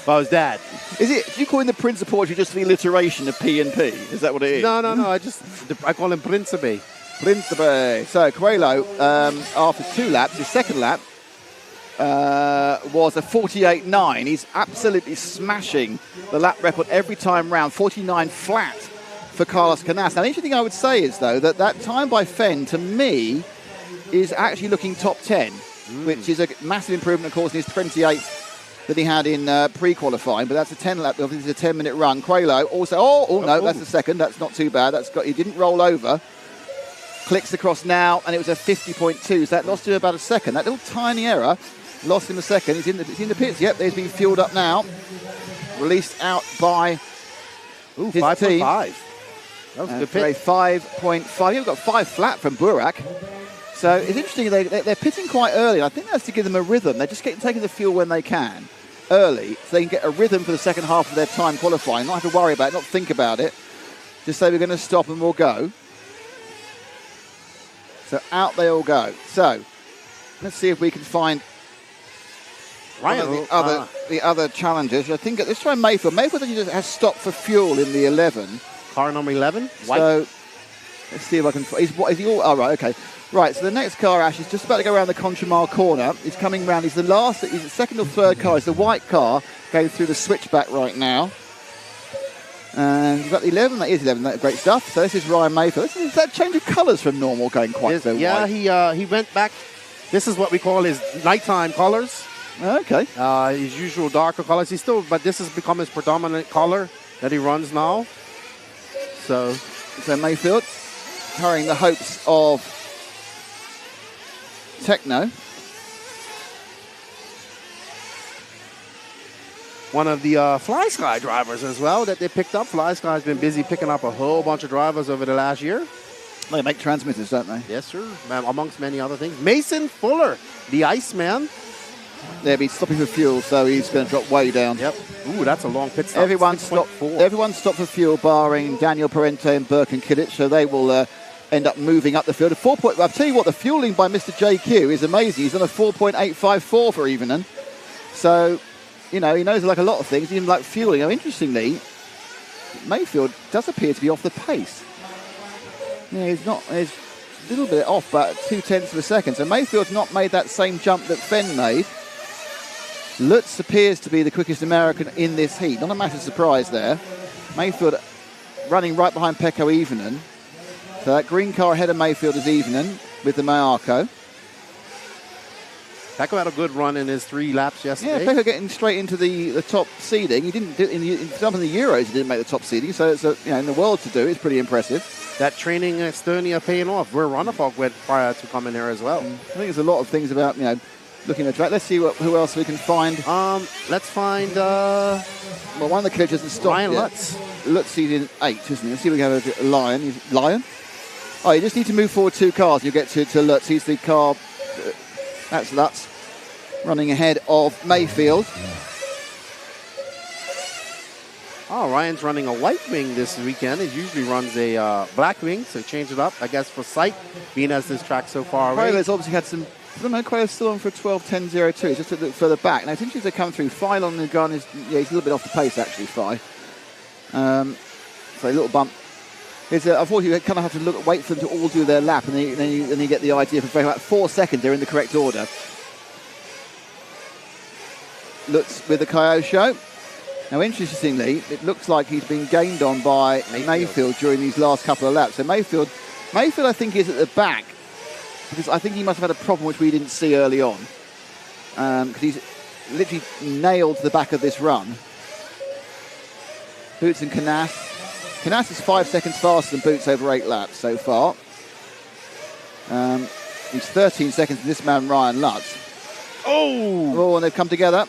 Speaker 6: Well, his dad.
Speaker 1: Is it? Do you call him the Prince of Portugal just the alliteration of P and P? Is that what it is?
Speaker 6: No. I call him Príncipe.
Speaker 1: Príncipe. So Coelho, after 2 laps, his second lap was a 48.9. He's absolutely smashing the lap record every time round. 49 flat for Carlos Canas. Now, the interesting thing I would say is, though, that time by Fenn, to me, is actually looking top 10, which is a massive improvement, of course, in his 28th that he had in pre-qualifying. But that's a 10 lap. Obviously, it's a 10-minute run. Coelho also. No, that's the second. That's not too bad. He didn't roll over. Clicks across now, and it was a 50.2. So that lost him about a second. That little tiny error lost him a second. He's in the pits. Yep, he's been fueled up now. Released out by his
Speaker 6: 5.5.
Speaker 1: team.
Speaker 6: That was a good
Speaker 1: For a
Speaker 6: pit.
Speaker 1: 5.5. You've got 5 flat from Burak. So it's interesting, they're pitting quite early. I think that's to give them a rhythm. They're just taking the fuel when they can, early, so they can get a rhythm for the second half of their time qualifying. Not have to worry about it, not think about it. Just say we're going to stop and we'll go. So out they all go. So let's see if we can find one of the other challenges. I think let's try Mayfield. Mayfield has stopped for fuel in the 11.
Speaker 6: Car number 11. White.
Speaker 1: So let's see if I can. Is he all? Oh, right, okay. Right, so the next car, Ash, is just about to go around the Contramar corner. He's coming round. He's the second or third car. It's the white car going through the switchback right now. And you've got the 11. That is 11. That's great stuff. So this is Ryan Mayfield. Is that change of colours from normal going quite so white?
Speaker 6: He went back. This is what we call his nighttime colors.
Speaker 1: Okay.
Speaker 6: His usual darker colors. But this has become his predominant color that he runs now. So
Speaker 1: Mayfield carrying the hopes of Techno.
Speaker 6: One of the Fly Sky drivers as well that they picked up. Fly Sky's been busy picking up a whole bunch of drivers over the last year.
Speaker 1: They make transmitters, don't they?
Speaker 6: Yes, sir. Amongst many other things. Mason Fuller, the Iceman.
Speaker 1: They'll be stopping for fuel, so he's going to drop way down.
Speaker 6: Yep. Ooh, that's a long pit stop.
Speaker 1: Everyone stopped for fuel, barring Daniel Parente and Burke and Kidditch, so they will end up moving up the field. I'll tell you what, the fueling by Mr. JQ is amazing. He's on a 4.854 for Evening. So, he knows like a lot of things, even like fueling. Now, interestingly, Mayfield does appear to be off the pace. Yeah, he's a little bit off, but 0.2 of a second. So Mayfield's not made that same jump that Fenn made. Lutz appears to be the quickest American in this heat. Not a massive surprise there. Mayfield running right behind Pecco Evening. So that green car ahead of Mayfield is Evening with the Mayarko.
Speaker 6: Pecco had a good run in his 3 laps yesterday.
Speaker 1: Yeah, Pecco getting straight into the top seeding. He didn't do in some of the Euros. He didn't make the top seeding. So it's in the world to do, it's pretty impressive.
Speaker 6: That training in Estonia paying off. Where Ronafog went prior to coming here as well.
Speaker 1: I think there's a lot of things about looking at the track. Let's see who else we can find.
Speaker 6: Let's find
Speaker 1: one of the kids hasn't stopped
Speaker 6: Ryan
Speaker 1: yet.
Speaker 6: Lutz.
Speaker 1: Lutz is in 8, isn't he? Let's see if we can have a Lion. Lion? Oh, you just need to move forward 2 cars. You'll get to Lutz. He's the car. That's Lutz running ahead of Mayfield.
Speaker 6: Oh, Ryan's running a white wing this weekend. He usually runs a black wing, so change it up, I guess, for sight, being as this track's so far away.
Speaker 1: Quayler's obviously had some. I don't know, Quayler's still on for a 12.10.02. Just a look further back. Now, it's interesting to come through. Phylon and Gun is, he's a little bit off the pace, actually, Phi. So a little bump. Unfortunately, you kind of have to wait for them to all do their lap, and then you get the idea for about 4 seconds they're in the correct order. Lutz with the Coyote show. Now, interestingly, it looks like he's been gained on by Mayfield during these last couple of laps. So Mayfield, I think, is at the back, because I think he must have had a problem which we didn't see early on, because he's literally nailed the back of this run. Boots and Canas. Canas is 5 seconds faster than Boots over 8 laps so far. He's 13 seconds to this man, Ryan Lutz. Oh, and they've come together.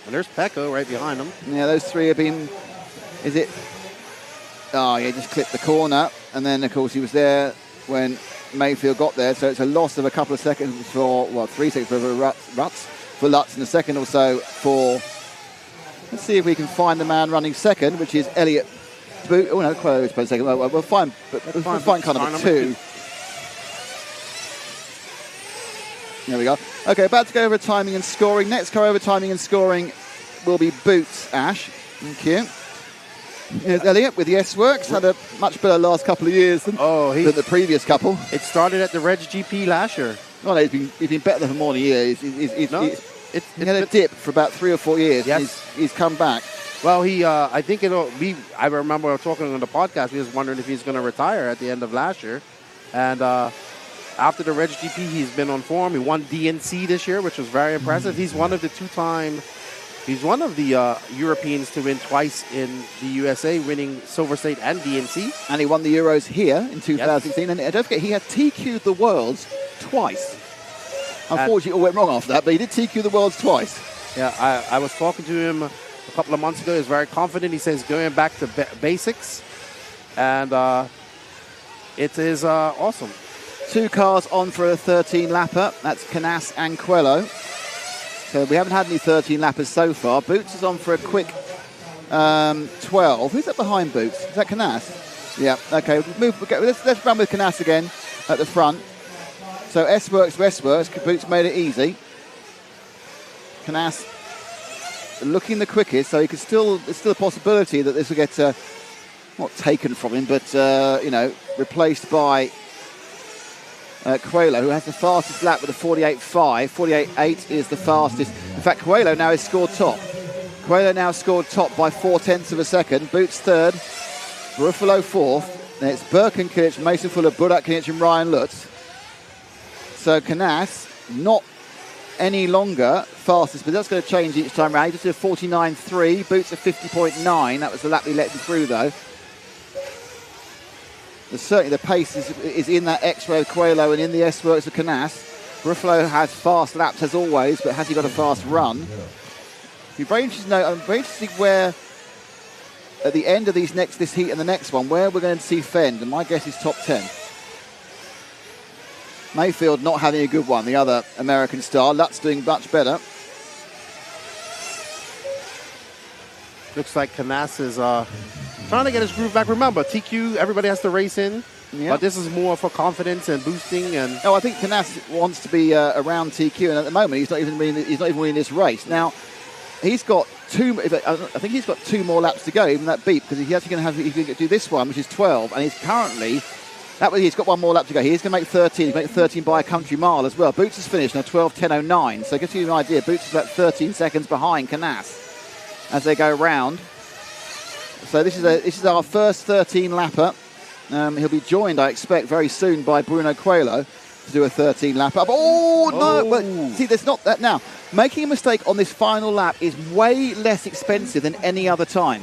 Speaker 6: And there's Pecco right behind him.
Speaker 1: Yeah, those three have been... Is it... Oh, yeah, just clipped the corner. And then, of course, he was there when Mayfield got there. So it's a loss of a couple of seconds for... Well, 3 seconds for Lutz and a second or so for... Let's see if we can find the man running second, which is Elliot Boot. Oh, no, close for a second. We'll find car number 2. There we go. Okay, about to go over timing and scoring. Next car over timing and scoring will be Boots, Ash. Thank you. Here's Elliot with the S-Works. Had a much better last couple of years than the previous couple.
Speaker 6: It started at the Reg GP last year.
Speaker 1: Well, he's been better than for more than a year. He had a dip for about 3 or 4 years.
Speaker 6: Yes.
Speaker 1: And he's come back.
Speaker 6: Well, I think it'll be... I remember talking on the podcast, he was wondering if he's going to retire at the end of last year. And after the Reg GP, he's been on form. He won DNC this year, which was very impressive. He's one of the Europeans to win twice in the USA, winning Silver State and DNC.
Speaker 1: And he won the Euros here in 2016. Yes. And don't forget, he had TQ'd the Worlds twice. Unfortunately, it all went wrong after that, but he did TQ the Worlds twice.
Speaker 6: Yeah, I was talking to him a couple of months ago. He was very confident. He says going back to basics. And it is awesome.
Speaker 1: 2 cars on for a 13-lapper. That's Canas and Coelho. So we haven't had any 13-lappers so far. Boots is on for a quick 12. Who's that behind Boots? Is that Canas? Yeah, okay. Let's run with Canas again at the front. So S-Works to S-Works. Boots made it easy. Canas looking the quickest, so there's still a possibility that this will get not taken from him, but replaced by Coelho, who has the fastest lap with a 48.5. 48.8 is the fastest. In fact, Coelho now has scored top. Coelho now scored top by 0.4 of a second. Boots third, Ruffalo fourth. Then it's Birkenkic, Mason Fuller, Burak Kinic and Ryan Lutz. So Canas, not any longer fastest, but that's going to change each time around. He just did a 49.3. Boots a 50.9. That was the lap he let him through, though. Certainly the pace is in that X-Ray of Coelho and in the S-Works of Canas. Ruffalo has fast laps as always, but has he got a fast run? I'm very interested to see where, at the end of this heat and the next one, where we're going to see Fend, and my guess is top 10. Mayfield not having a good one, the other American star. Lutz doing much better.
Speaker 6: Looks like Canas is trying to get his groove back. Remember, TQ, everybody has to race in. Yep. But this is more for confidence and boosting. And
Speaker 1: I think Canas wants to be around TQ, and at the moment he's not even winning this race. Now he's got 2. I think he's got 2 more laps to go, even that beat, because he's actually going to do this one, which is 12, and he's currently. He's got 1 more lap to go. He's going to make 13. He's going to make 13 by a country mile as well. Boots has finished now 12:10.09. So it gives you an idea. Boots is about 13 seconds behind Canas as they go round. So this is our first 13-lapper. He'll be joined, I expect, very soon by Bruno Coelho to do a 13-lapper. Oh, no! But see, there's not that now. Making a mistake on this final lap is way less expensive than any other time,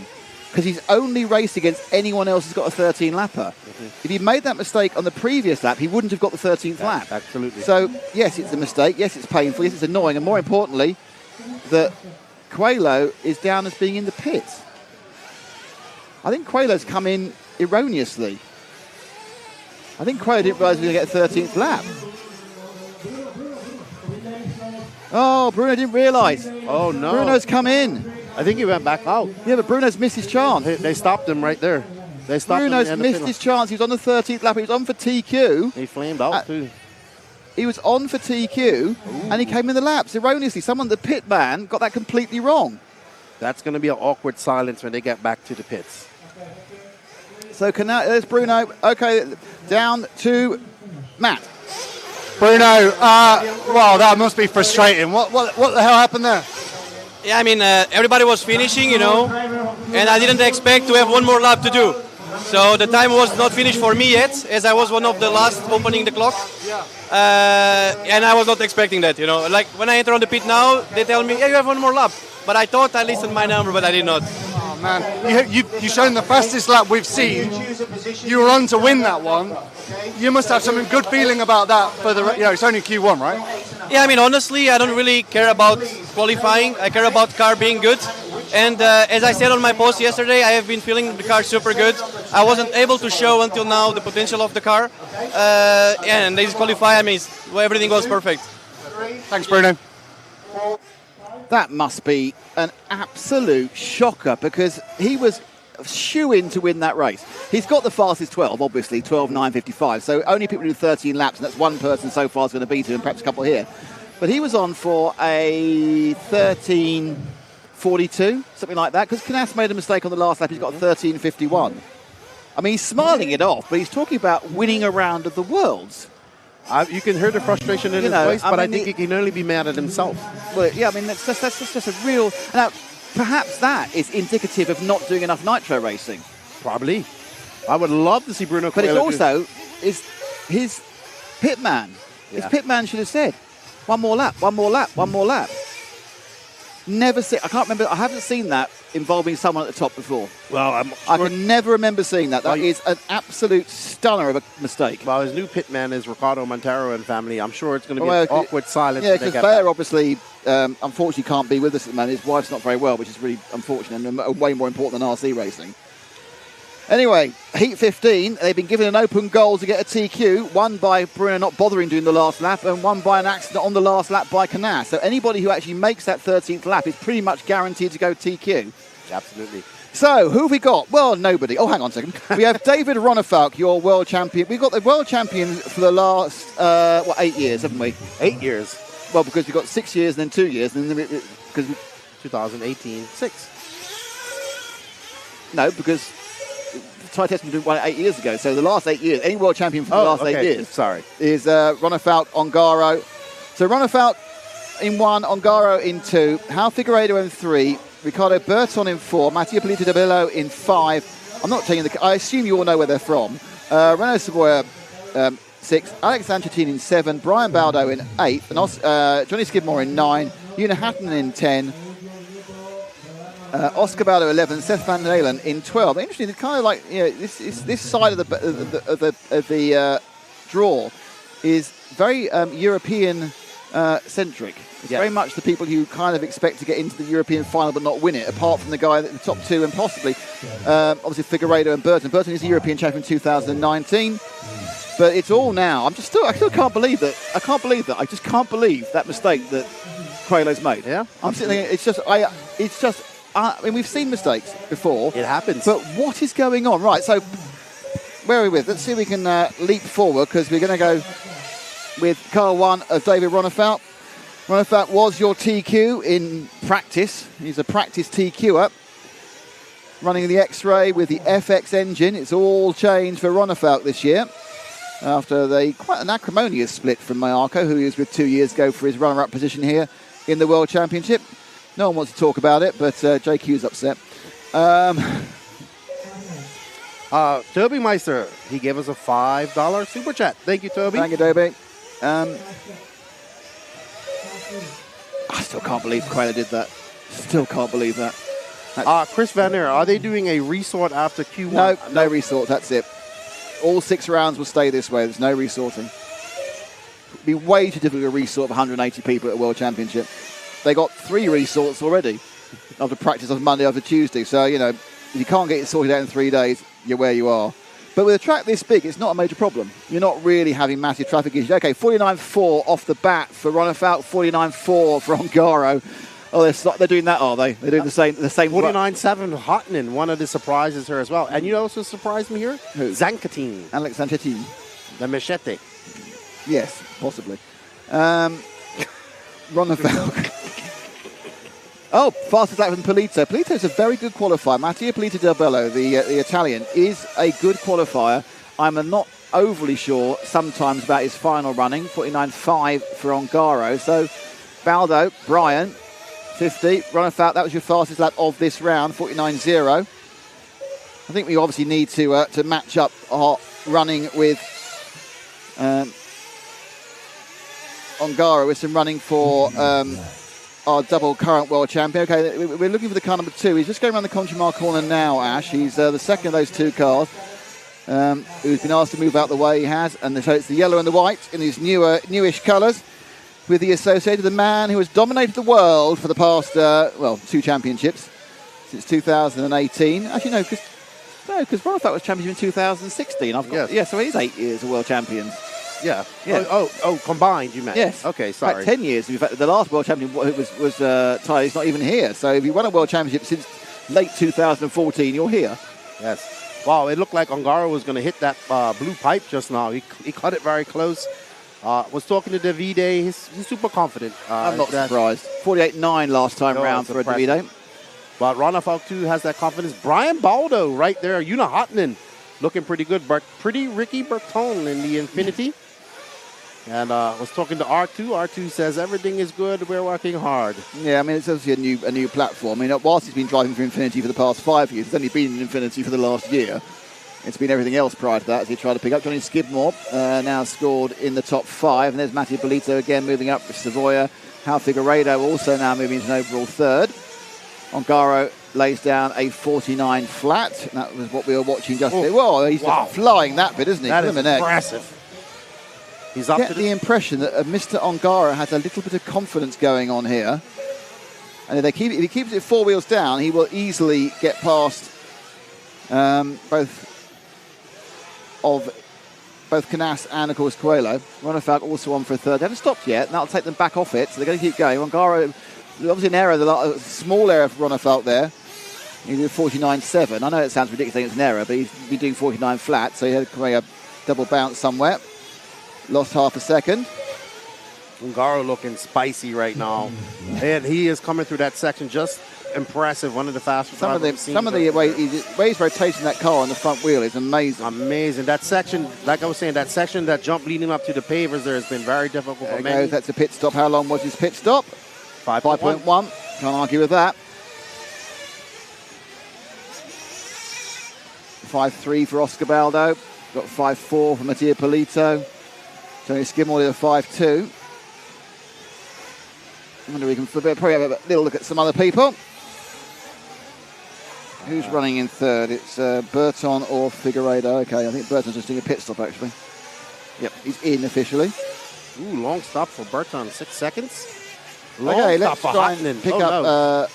Speaker 1: because he's only raced against anyone else who's got a 13-lapper. Mm-hmm. If he'd made that mistake on the previous lap, he wouldn't have got the 13th lap.
Speaker 6: Absolutely.
Speaker 1: So, yes, it's a mistake. Yes, it's painful. Yes, it's annoying. And more importantly, that Coelho is down as being in the pits. I think Coelho's come in erroneously. I think Coelho didn't realise he was going to get a 13th lap. Oh, Bruno didn't realise.
Speaker 6: Oh, no.
Speaker 1: Bruno's come in.
Speaker 6: I think he went back out.
Speaker 1: Yeah, but Bruno's missed his chance.
Speaker 6: They stopped him right there.
Speaker 1: Bruno's missed his chance. He was on the 13th lap. He was on for TQ.
Speaker 6: He flamed out too.
Speaker 1: He was on for TQ, and he came in the laps erroneously. The pit man got that completely wrong.
Speaker 6: That's going to be an awkward silence when they get back to the pits.
Speaker 1: So there's Bruno. Okay, down to Matt.
Speaker 3: Bruno, well, that must be frustrating. What the hell happened there?
Speaker 8: Yeah, I mean, everybody was finishing, and I didn't expect to have 1 more lap to do. So the time was not finished for me yet, as I was one of the last opening the clock. And I was not expecting that, Like when I enter on the pit now, they tell me, yeah, you have 1 more lap. But I thought I listened my number, but I did not.
Speaker 3: man, you've shown the fastest lap we've seen. You were on to win that one. You must have some good feeling about that for the, it's only Q1, right?
Speaker 8: Yeah, I mean, honestly, I don't really care about qualifying. I care about car being good. And as I said on my post yesterday, I have been feeling the car super good. I wasn't able to show until now the potential of the car. And they qualify, I mean, everything was perfect.
Speaker 3: Thanks, Bruno.
Speaker 1: That must be an absolute shocker because he was shoo-in to win that race. He's got the fastest 12, obviously, 12.955. So only people who do 13 laps, and that's one person so far is going to beat him, and perhaps a couple here. But he was on for a 13.42, something like that, because Knaus made a mistake on the last lap. He's got a 13.51. I mean, he's smiling it off, but he's talking about winning a round of the Worlds.
Speaker 6: You can hear the frustration in his voice, but I think he can only be mad at himself.
Speaker 1: Well, yeah, I mean, that's just a real... Now, perhaps that is indicative of not doing enough nitro racing.
Speaker 6: Probably. I would love to see Bruno
Speaker 1: But
Speaker 6: Coelho
Speaker 1: it's also is his pitman. His pitman should have said, one more lap, one more lap, one more lap. Never see. I can't remember. I haven't seen that involving someone at the top before.
Speaker 6: Well,
Speaker 1: I can never remember seeing that. That is an absolute stunner of a mistake.
Speaker 6: Well, his new pitman is Ricardo Montero and family. I'm sure it's going to be an awkward silence.
Speaker 1: Yeah, because Bayer obviously, unfortunately, can't be with us at the moment. His wife's not very well, which is really unfortunate and way more important than RC racing. Anyway, Heat 15, they've been given an open goal to get a TQ, one by Bruno not bothering doing the last lap, and one by an accident on the last lap by Knaus. So anybody who actually makes that 13th lap is pretty much guaranteed to go TQ.
Speaker 6: Absolutely.
Speaker 1: So, who have we got? Well, nobody. Oh, hang on a second. We have David Ronefalk, your world champion. We've got the world champion for the last, 8 years, haven't we?
Speaker 6: 8 years.
Speaker 1: Well, because we've got 6 years and then 2 years. And then because
Speaker 6: 2018, 6.
Speaker 1: No, because Ty Tesman won it 8 years ago. So the last 8 years, any world champion for the last 8 years, is Ronefalk, Ongaro. So Ronefalk in 1, Ongaro in 2, Hal Figueiredo in 3, Ricardo Berton in 4, Mattia Polito de Bello in 5. I'm not telling you I assume you all know where they're from. Renaud Savoia 6, Alex Ancettini in 7, Brian Baldo in 8, and Johnny Skidmore in 9, Una Hatton in 10. Oscar Baldo 11, Seth Van Dalen in 12. Interesting, it's kind of like this side of the draw is very European centric. It's very much the people you kind of expect to get into the European final but not win it, apart from the guy at the top 2 and possibly obviously Figueiredo and Burton. Burton is the European champion in 2019. But it's all now. I still can't believe that. I just can't believe that mistake that Coelho's made.
Speaker 6: Yeah,
Speaker 1: I'm sitting there. I mean, we've seen mistakes before.
Speaker 6: It happens.
Speaker 1: But what is going on? Right, so where are we with? Let's see if we can leap forward, because we're going to go with car 1 of David Ronefalk. Ronefalk was your TQ in practice. He's a practice TQer. Running the X-Ray with the FX engine. It's all changed for Ronefalk this year, after quite an acrimonious split from Mayako, who he was with 2 years ago for his runner-up position here in the World Championship. No one wants to talk about it, but JQ's upset.
Speaker 6: Toby Meister, he gave us a $5 super chat. Thank you, Toby.
Speaker 1: Thank you, Toby. I still can't believe Coelho did that. Still can't believe that.
Speaker 6: Chris Van Der, are they doing a resort after Q1?
Speaker 1: No resort, that's it. All 6 rounds will stay this way. There's no resorting. It'd be way too difficult to resort 180 people at a World Championship. They got 3 resorts already after practice on Monday, after Tuesday. So, if you can't get it sorted out in 3 days, you're where you are. But with a track this big, it's not a major problem. You're not really having massive traffic issues. Okay, 49.4 off the bat for Ronefalk, 49.4 for Ongaro. Oh, they're doing that, are they? They're doing the same.
Speaker 6: 49.7 Hotnen, one of the surprises here as well. And you know what's surprised me here?
Speaker 1: Who?
Speaker 6: Zancatin.
Speaker 1: Alex Zancatin.
Speaker 6: The Machete.
Speaker 1: Yes, possibly. Ronefalk. Oh, fastest lap from Polito. Polito's a very good qualifier. Mattia Polito del Bello, the Italian, is a good qualifier. I'm not overly sure sometimes about his final running. 49.5 for Ongaro. So, Baldo, Brian, 50. Ronefalk, that was your fastest lap of this round, 49.0. I think we obviously need to match up our running with Ongaro with some running for our double current world champion. Okay, we're looking for the car number 2. He's just going around the Conchimar corner now, Ash. He's the second of those 2 cars who's been asked to move out the way. He has, and so it's the yellow and the white in these newish colours with the associated, the man who has dominated the world for the past, 2 championships since 2018. Actually, no, because Ronafat was champion in 2016. So he's 8 years of world champions.
Speaker 6: Yeah.
Speaker 1: Yeah.
Speaker 6: Oh, combined, you meant?
Speaker 1: Yes.
Speaker 6: Okay, sorry.
Speaker 1: In fact, 10 years. In fact, the last world champion was Ty. He's not even here. So if you won a world championship since late 2014, you're here.
Speaker 6: Yes. Wow, it looked like Ongaro was going to hit that blue pipe just now. He cut it very close. Was talking to Davide. He's super confident.
Speaker 1: I'm not surprised. 48.9 last time round for Davide.
Speaker 6: But Ronafalk, too, has that confidence. Brian Baldo right there. Una Hotman looking pretty good. Pretty Ricky Berton in the Infinity. And was talking to R2. R2 says everything is good. We're working hard.
Speaker 1: Yeah, I mean, it's obviously a new platform. I mean, whilst he's been driving for Infinity for the past 5 years, it's only been in Infinity for the last year. It's been everything else prior to that as he tried to pick up. Johnny Skidmore now scored in the top 5. And there's Mattia Bolito again moving up with Savoia. Hal Figueiredo also now moving into an overall 3rd. Ongaro lays down a 49 flat. That was what we were watching just there. Whoa, he's just flying that bit, isn't he?
Speaker 6: That is impressive. He's up to
Speaker 1: the impression that Mr. Ongaro has a little bit of confidence going on here. And if he keeps it 4 wheels down, he will easily get past both Canas and, of course, Coelho. Ronafalk also on for a 3rd. They haven't stopped yet, and that'll take them back off it, so they're going to keep going. Ongaro, obviously an error, a small error for Ronafalk there. He did 49.7. I know it sounds ridiculous, it's an error, but he's been doing 49 flat, so he had a double bounce somewhere. Lost half a second.
Speaker 6: Ongaro looking spicy right now. And he is coming through that section just impressive. One of the fastest drivers
Speaker 1: Some of the way he's rotating that car on the front wheel is amazing.
Speaker 6: Amazing. That section, like I was saying, that jump leading up to the pavers there has been very difficult for many.
Speaker 1: That's a pit stop. How long was his pit stop? 5.1. Can't argue with that. 5.3 for Oscar Baldo. Got 5.4 for Mattia Polito. Johnny Skidmore did a 5.2. I wonder if we can probably have a little look at some other people. Who's running in 3rd? It's Burton or Figueiredo. Okay, I think Burton's just doing a pit stop, actually. Yep, he's in officially.
Speaker 6: Ooh, long stop for Burton, 6 seconds.
Speaker 1: Let's try and pick up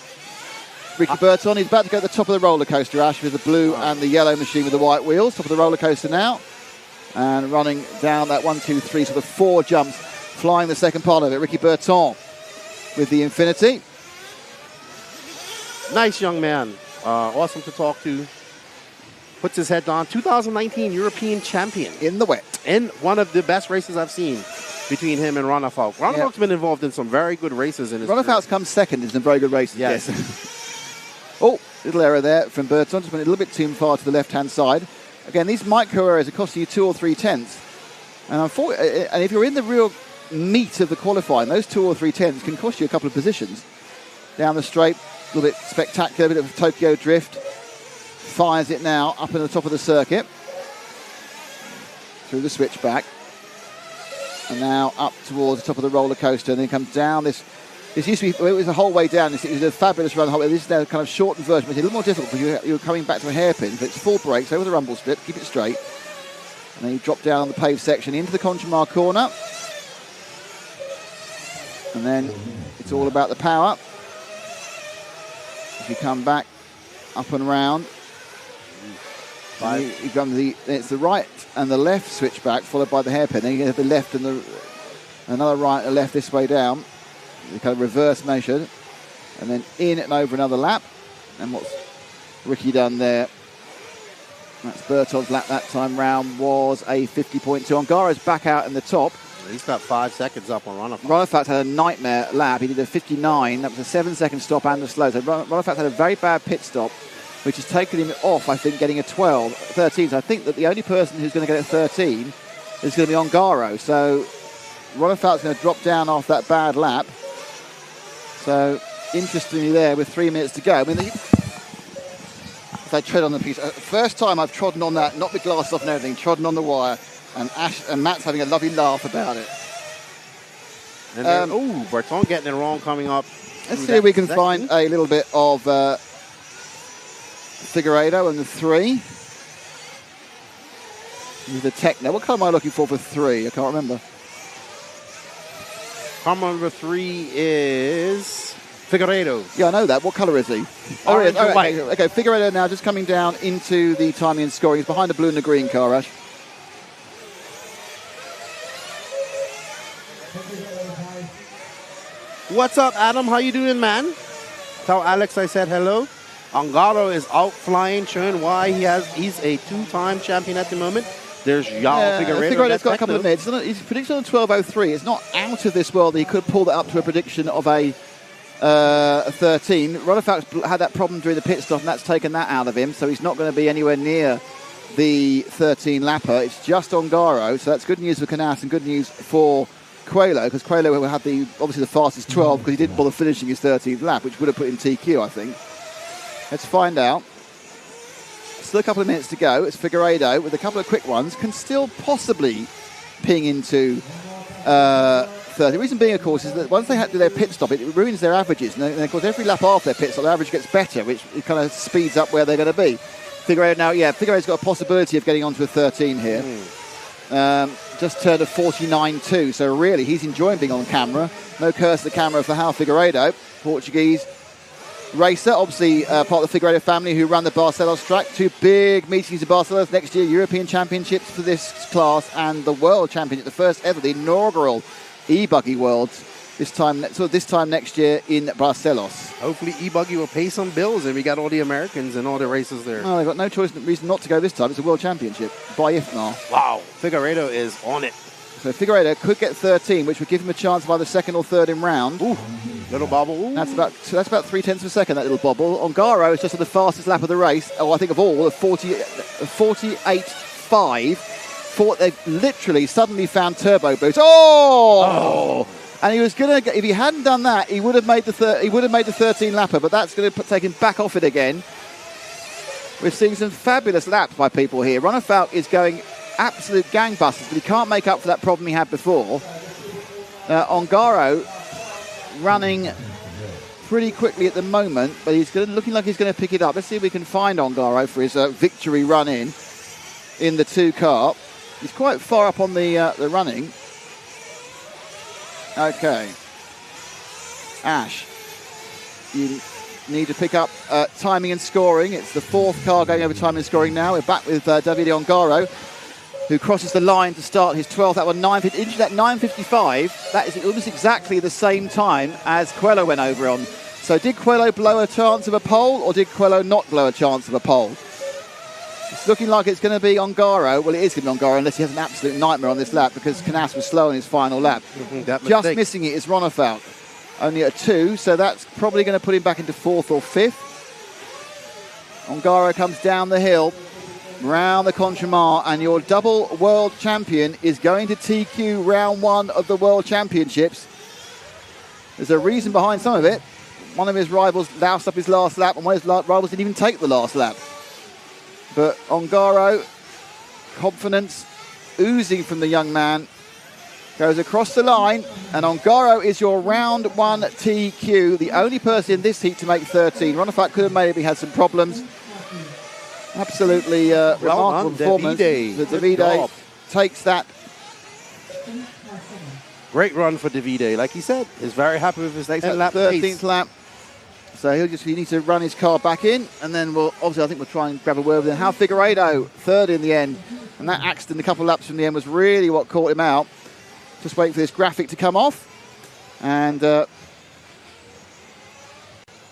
Speaker 1: Ricky Burton. He's about to go to the top of the roller coaster, Ash, with the blue and the yellow machine with the white wheels. Top of the roller coaster now. And running down that 1, 2, 3, sort of 4 jumps, flying the second part of it. Ricky Burton with the Infinity.
Speaker 6: Nice young man. Awesome to talk to. Puts his head down. 2019 European champion.
Speaker 1: In the wet.
Speaker 6: In one of the best races I've seen between him and Ronafalk. Ronafalk's been involved in some very good races in his career.
Speaker 1: Ronafalk's come second in some very good races.
Speaker 6: Yes.
Speaker 1: Little error there from Burton. Just went a little bit too far to the left-hand side. Again, these micro errors are costing you 2 or 3 tenths. And if you're in the real meat of the qualifying, those 2 or 3 tenths can cost you a couple of positions. Down the straight, a little bit spectacular, a bit of Tokyo drift. Fires it now up in the top of the circuit. Through the switchback. And now up towards the top of the roller coaster. And then comes down this. This used to be, it was the whole way down. It was a fabulous run the whole way. This is now a kind of shortened version, which is a little more difficult because you're coming back to a hairpin. But it's full brakes over the rumble strip, keep it straight. And then you drop down on the paved section into the Conchimar corner. And then it's all about the power. If you come back up and round, you come it's the right and the left switchback followed by the hairpin. Then you have the left and another right and left this way down. The kind of reverse measured, and then in and over another lap. And what's Ricky done there? That's Burton's lap that time round was a 50.2. Ongaro's back out in the top.
Speaker 6: He's about 5 seconds up on Ronafalk.
Speaker 1: Ronafalk had a nightmare lap. He did a 59. That was a 7-second stop and a slow. So Ronafalk had a very bad pit stop, which has taken him off, I think, getting a 13. So I think that the only person who's going to get a 13 is going to be Ongaro. So Ronafalk's going to drop down off that bad lap. So, interestingly there, with 3 minutes to go. I mean, if I tread on the piece, first time I've trodden on that, knocked the glass off and everything, trodden on the wire, and Matt's having a lovely laugh about it.
Speaker 6: And then, Berton getting it wrong coming up.
Speaker 1: Let's see if we can find a little bit of Figueiredo and the 3. Use the Techno. What colour am I looking for 3? I can't remember.
Speaker 6: Car number 3 is Figueiredo.
Speaker 1: Yeah, I know that. What colour is he?
Speaker 6: Orange and white.
Speaker 1: Okay, Figueiredo now just coming down into the timing and scoring. He's behind the blue and the green car, Ash.
Speaker 6: What's up, Adam? How you doing, man? Tell Alex I said hello. Ongaro is out flying, showing why he's a 2-time champion at the moment. There's João Figueiredo.
Speaker 1: Figueiredo's got a couple of mids. He's predicted on 12.03. It's not out of this world that he could pull that up to a prediction of a 13. Ronnefout had that problem during the pit stop, and that's taken that out of him, so he's not going to be anywhere near the 13 lapper. It's just Ongaro, so that's good news for Canas and good news for Coelho, because Coelho will have obviously the fastest 12 because he didn't bother finishing his 13th lap, which would have put him TQ, I think. Let's find out. Still a couple of minutes to go. It's Figueiredo with a couple of quick ones. Can still possibly ping into 30. The reason being, of course, is that once they do their pit stop, it ruins their averages. And then, of course, every lap after their pit stop, their average gets better, which it kind of speeds up where they're going to be. Figueiredo now, Figueiredo's got a possibility of getting onto a 13 here. Just turned a 49.2, so really he's enjoying being on camera. No curse to the camera for João Figueiredo, Portuguese racer, obviously part of the Figueiredo family who run the Barcelos track. 2 big meetings in Barcelos next year, European Championships for this class and the World Championship, the first ever, the inaugural e-buggy Worlds this time next year in Barcelos.
Speaker 6: Hopefully e-buggy will pay some bills and we got all the Americans and all the races there.
Speaker 1: No, they've got no reason not to go this time. It's a World Championship by IFMAR.
Speaker 6: Wow, Figueiredo is on it.
Speaker 1: So Figueiredo could get 13, which would give him a chance of either second or third in round.
Speaker 6: Ooh, little bobble. Ooh.
Speaker 1: That's about 3/10 of a second, that little bobble. Ongaro is just on the fastest lap of the race. Oh, I think of all, 48.5. They've literally suddenly found turbo boost. Oh! And he was going to. If he hadn't done that, he would have made the 13 lapper. But that's going to take him back off it again. We're seeing some fabulous laps by people here. Ronnefout is going absolute gangbusters, but he can't make up for that problem he had before. Ongaro running pretty quickly at the moment, but he's looking like he's going to pick it up. Let's see if we can find Ongaro for his victory run in the 2 car. He's quite far up on the running. Okay. Ash, you need to pick up timing and scoring. It's the 4th car going over timing and scoring now. We're back with Davide Ongaro, who crosses the line to start his 12th. That one, 9:55. That is almost exactly the same time as Coelho went over on. So did Coelho blow a chance of a pole, or did Coelho not blow a chance of a pole? It's looking like it's going to be Ongaro. Well, it is going to be Ongaro unless he has an absolute nightmare on this lap because Canas was slow in his final lap. Just missing it is Ronnefout. Only at 2, so that's probably going to put him back into 4th or 5th. Ongaro comes down the hill, round the Contremar, and your double world champion is going to TQ round 1 of the World Championships. There's a reason behind some of it. One of his rivals loused up his last lap, and one of his rivals didn't even take the last lap. But Ongaro, confidence oozing from the young man, goes across the line, and Ongaro is your round 1 TQ, the only person in this heat to make 13. Ronnefout could have maybe had some problems. Absolutely remarkable performance. Davide takes that.
Speaker 6: Great run for Davide. Like he said, he's very happy with his
Speaker 1: 13th lap. So he needs to run his car back in, and then I think we'll try and grab a word with him. João Figueiredo, 3rd in the end, and that accident a couple of laps from the end was really what caught him out. Just waiting for this graphic to come off, and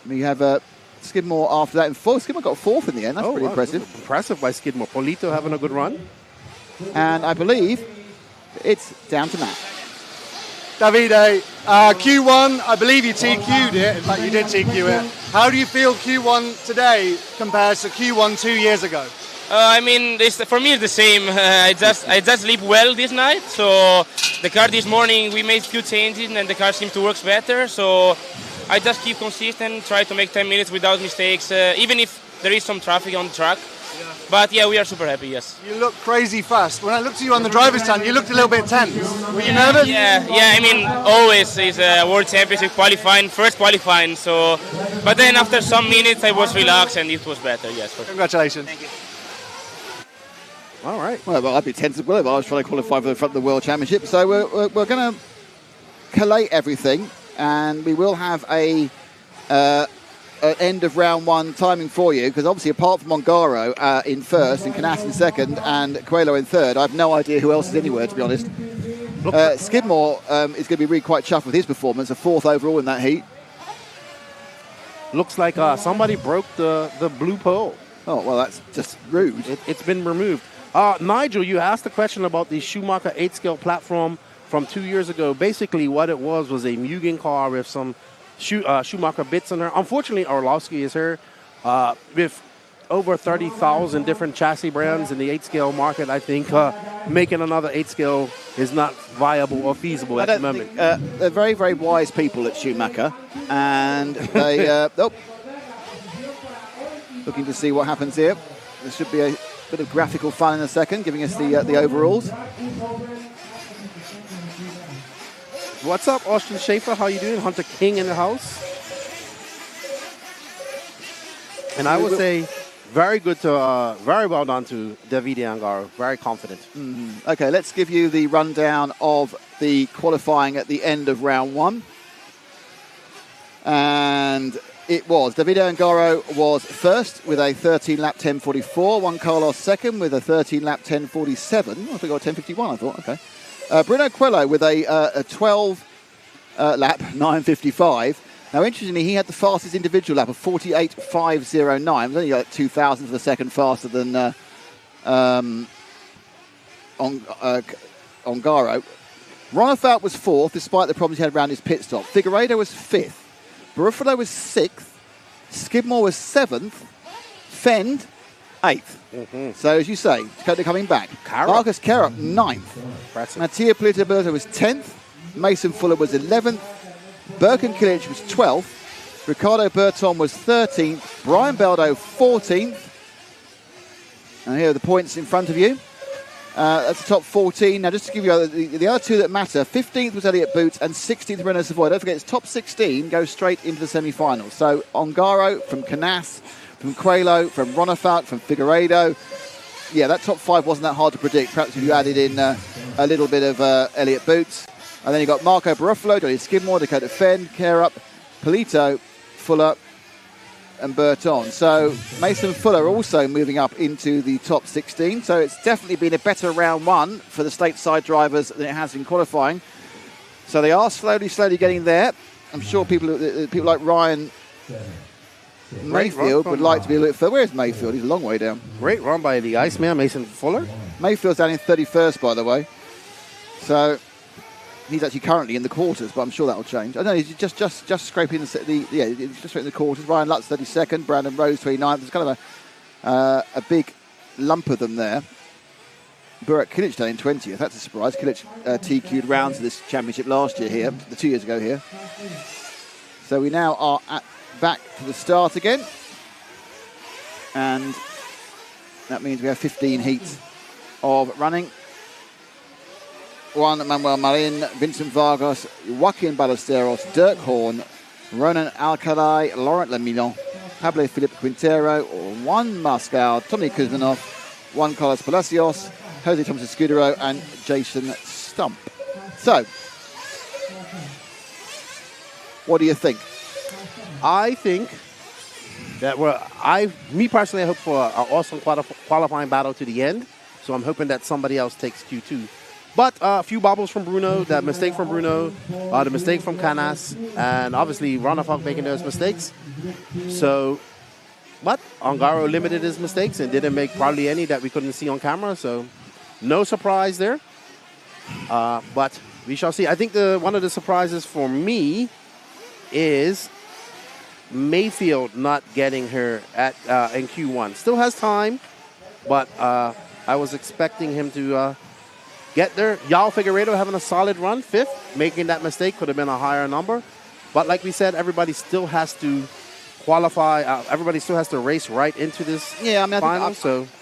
Speaker 1: we have Skidmore after that. And Skidmore got 4th in the end. That's pretty impressive.
Speaker 6: Impressive by Skidmore. Polito having a good run.
Speaker 1: And I believe it's down to Matt.
Speaker 3: Davide, Q1, I believe you TQ'd it. In fact, you did TQ it. How do you feel Q1 today compares to Q1 2 years ago?
Speaker 7: For me, it's the same. I just sleep well this night. So the car this morning, we made a few changes, and the car seems to work better. So I just keep consistent, try to make 10 minutes without mistakes, even if there is some traffic on the track. But yeah, we are super happy. Yes.
Speaker 3: You look crazy fast. When I looked at you on the driver's stand, you looked a little bit tense. Were you nervous?
Speaker 7: Yeah. I mean, always is a World Championship qualifying, first qualifying. So, but then after some minutes, I was relaxed and it was better. Yes. For sure.
Speaker 3: Congratulations.
Speaker 7: Thank you.
Speaker 6: All right.
Speaker 1: Well, I'd be tense as well if I was trying to qualify for the World Championship. So we're going to collate everything, and we will have an end of round one timing for you, because obviously apart from Ongaro in first and Canas in second and Coelho in third, I have no idea who else is anywhere, to be honest. Skidmore is going to be really quite chuffed with his performance, a fourth overall in that heat.
Speaker 6: Looks like somebody broke the blue pole.
Speaker 1: Oh, well, that's just rude.
Speaker 6: It's been removed. Nigel, you asked a question about the Schumacher 8-scale platform from 2 years ago. Basically, what it was a Mugen car with some Schumacher bits in her. Unfortunately, Orlovsky is here with over 30,000 different chassis brands in the 8-scale market. I think making another 8-scale is not viable or feasible at the moment.
Speaker 1: They're very, very wise people at Schumacher, and they looking to see what happens here. There should be a bit of graphical fun in a second, giving us the overalls.
Speaker 6: What's up, Austin Schaefer? How you doing? Hunter King in the house. And I would say very well done to Davide Ongaro. Very confident.
Speaker 1: Mm-hmm. Okay, let's give you the rundown of the qualifying at the end of round one. And it was Davide Ongaro was first with a 13-lap 10:44. Juan Carlos second with a 13-lap 10:47. I think I got 10:51. I thought. Okay. Bruno Coelho with a 12-lap 9:55. Now, interestingly, he had the fastest individual lap of 48.509. It was only like 2,000th of a second faster than Ongaro. Ronefalt was fourth, despite the problems he had around his pit stop. Figueiredo was fifth. Barufalo was sixth. Skidmore was seventh. Fend, eighth. Mm-hmm. So, as you say, Dakota coming back. Marcus Carup, ninth. Mattia Polito was 10th. Mason Fuller was 11th. Birkin Kilic was 12th. Ricardo Berton was 13th. Brian Beldo, 14th. And here are the points in front of you. That's the top 14. Now, just to give you the other two that matter, 15th was Elliott Boots and 16th Renault Savoy. Don't forget, it's top 16 goes straight into the semi-finals. So, Ongaro from Canas, from Coelho, from Ronefalt, from Figueiredo. Yeah, that top five wasn't that hard to predict. Perhaps if you added in a little bit of Elliott Boots. And then you've got Marco Barufalo, Johnny Skidmore, Dakota Fenn, Carup, Polito, Fuller, and Berton. So Mason Fuller also moving up into the top 16. So it's definitely been a better round one for the stateside drivers than it has in qualifying. So they are slowly getting there. I'm sure people like Ryan Mayfield would like to be a little bit further. Where's Mayfield? He's a long way down.
Speaker 6: Great run by the Iceman, Mason Fuller.
Speaker 1: Mayfield's down in 31st, by the way. So he's actually currently in the quarters, but I'm sure that'll change. I don't know, he's just scraping just scraping the quarters. Ryan Lutz 32nd, Brandon Rose 29th. There's kind of a big lump of them there. Burak Kilic down in 20th. That's a surprise. Kilic TQ'd rounds of this championship last year here, 2 years ago here. So we now are back to the start again. And that means we have 15 heats of running. Juan Manuel Marin, Vincent Vargas, Joaquin Ballesteros, Dirk Horn, Ronan Alcalay, Laurent Lemillon, Pablo Felipe Quintero, Juan Mascal, Tommy Kuzmanov, Juan Carlos Palacios, Jose Thomas Escudero, and Jason Stump. So, what do you think?
Speaker 6: I think that me personally, I hope for an awesome qualifying battle to the end. So I'm hoping that somebody else takes Q2. But a few bobbles from Bruno, that mistake from Bruno, the mistake from Canas, and obviously Ronefalt making those mistakes. So, but Ongaro limited his mistakes and didn't make probably any that we couldn't see on camera. So, no surprise there. But we shall see. I think one of the surprises for me is Mayfield not getting her in Q1. Still has time, but I was expecting him to get there. Yao Figueiredo having a solid run, 5th. Making that mistake could have been a higher number. But like we said, everybody still has to qualify. Everybody still has to race right into this
Speaker 1: Yeah, I mean,
Speaker 6: final.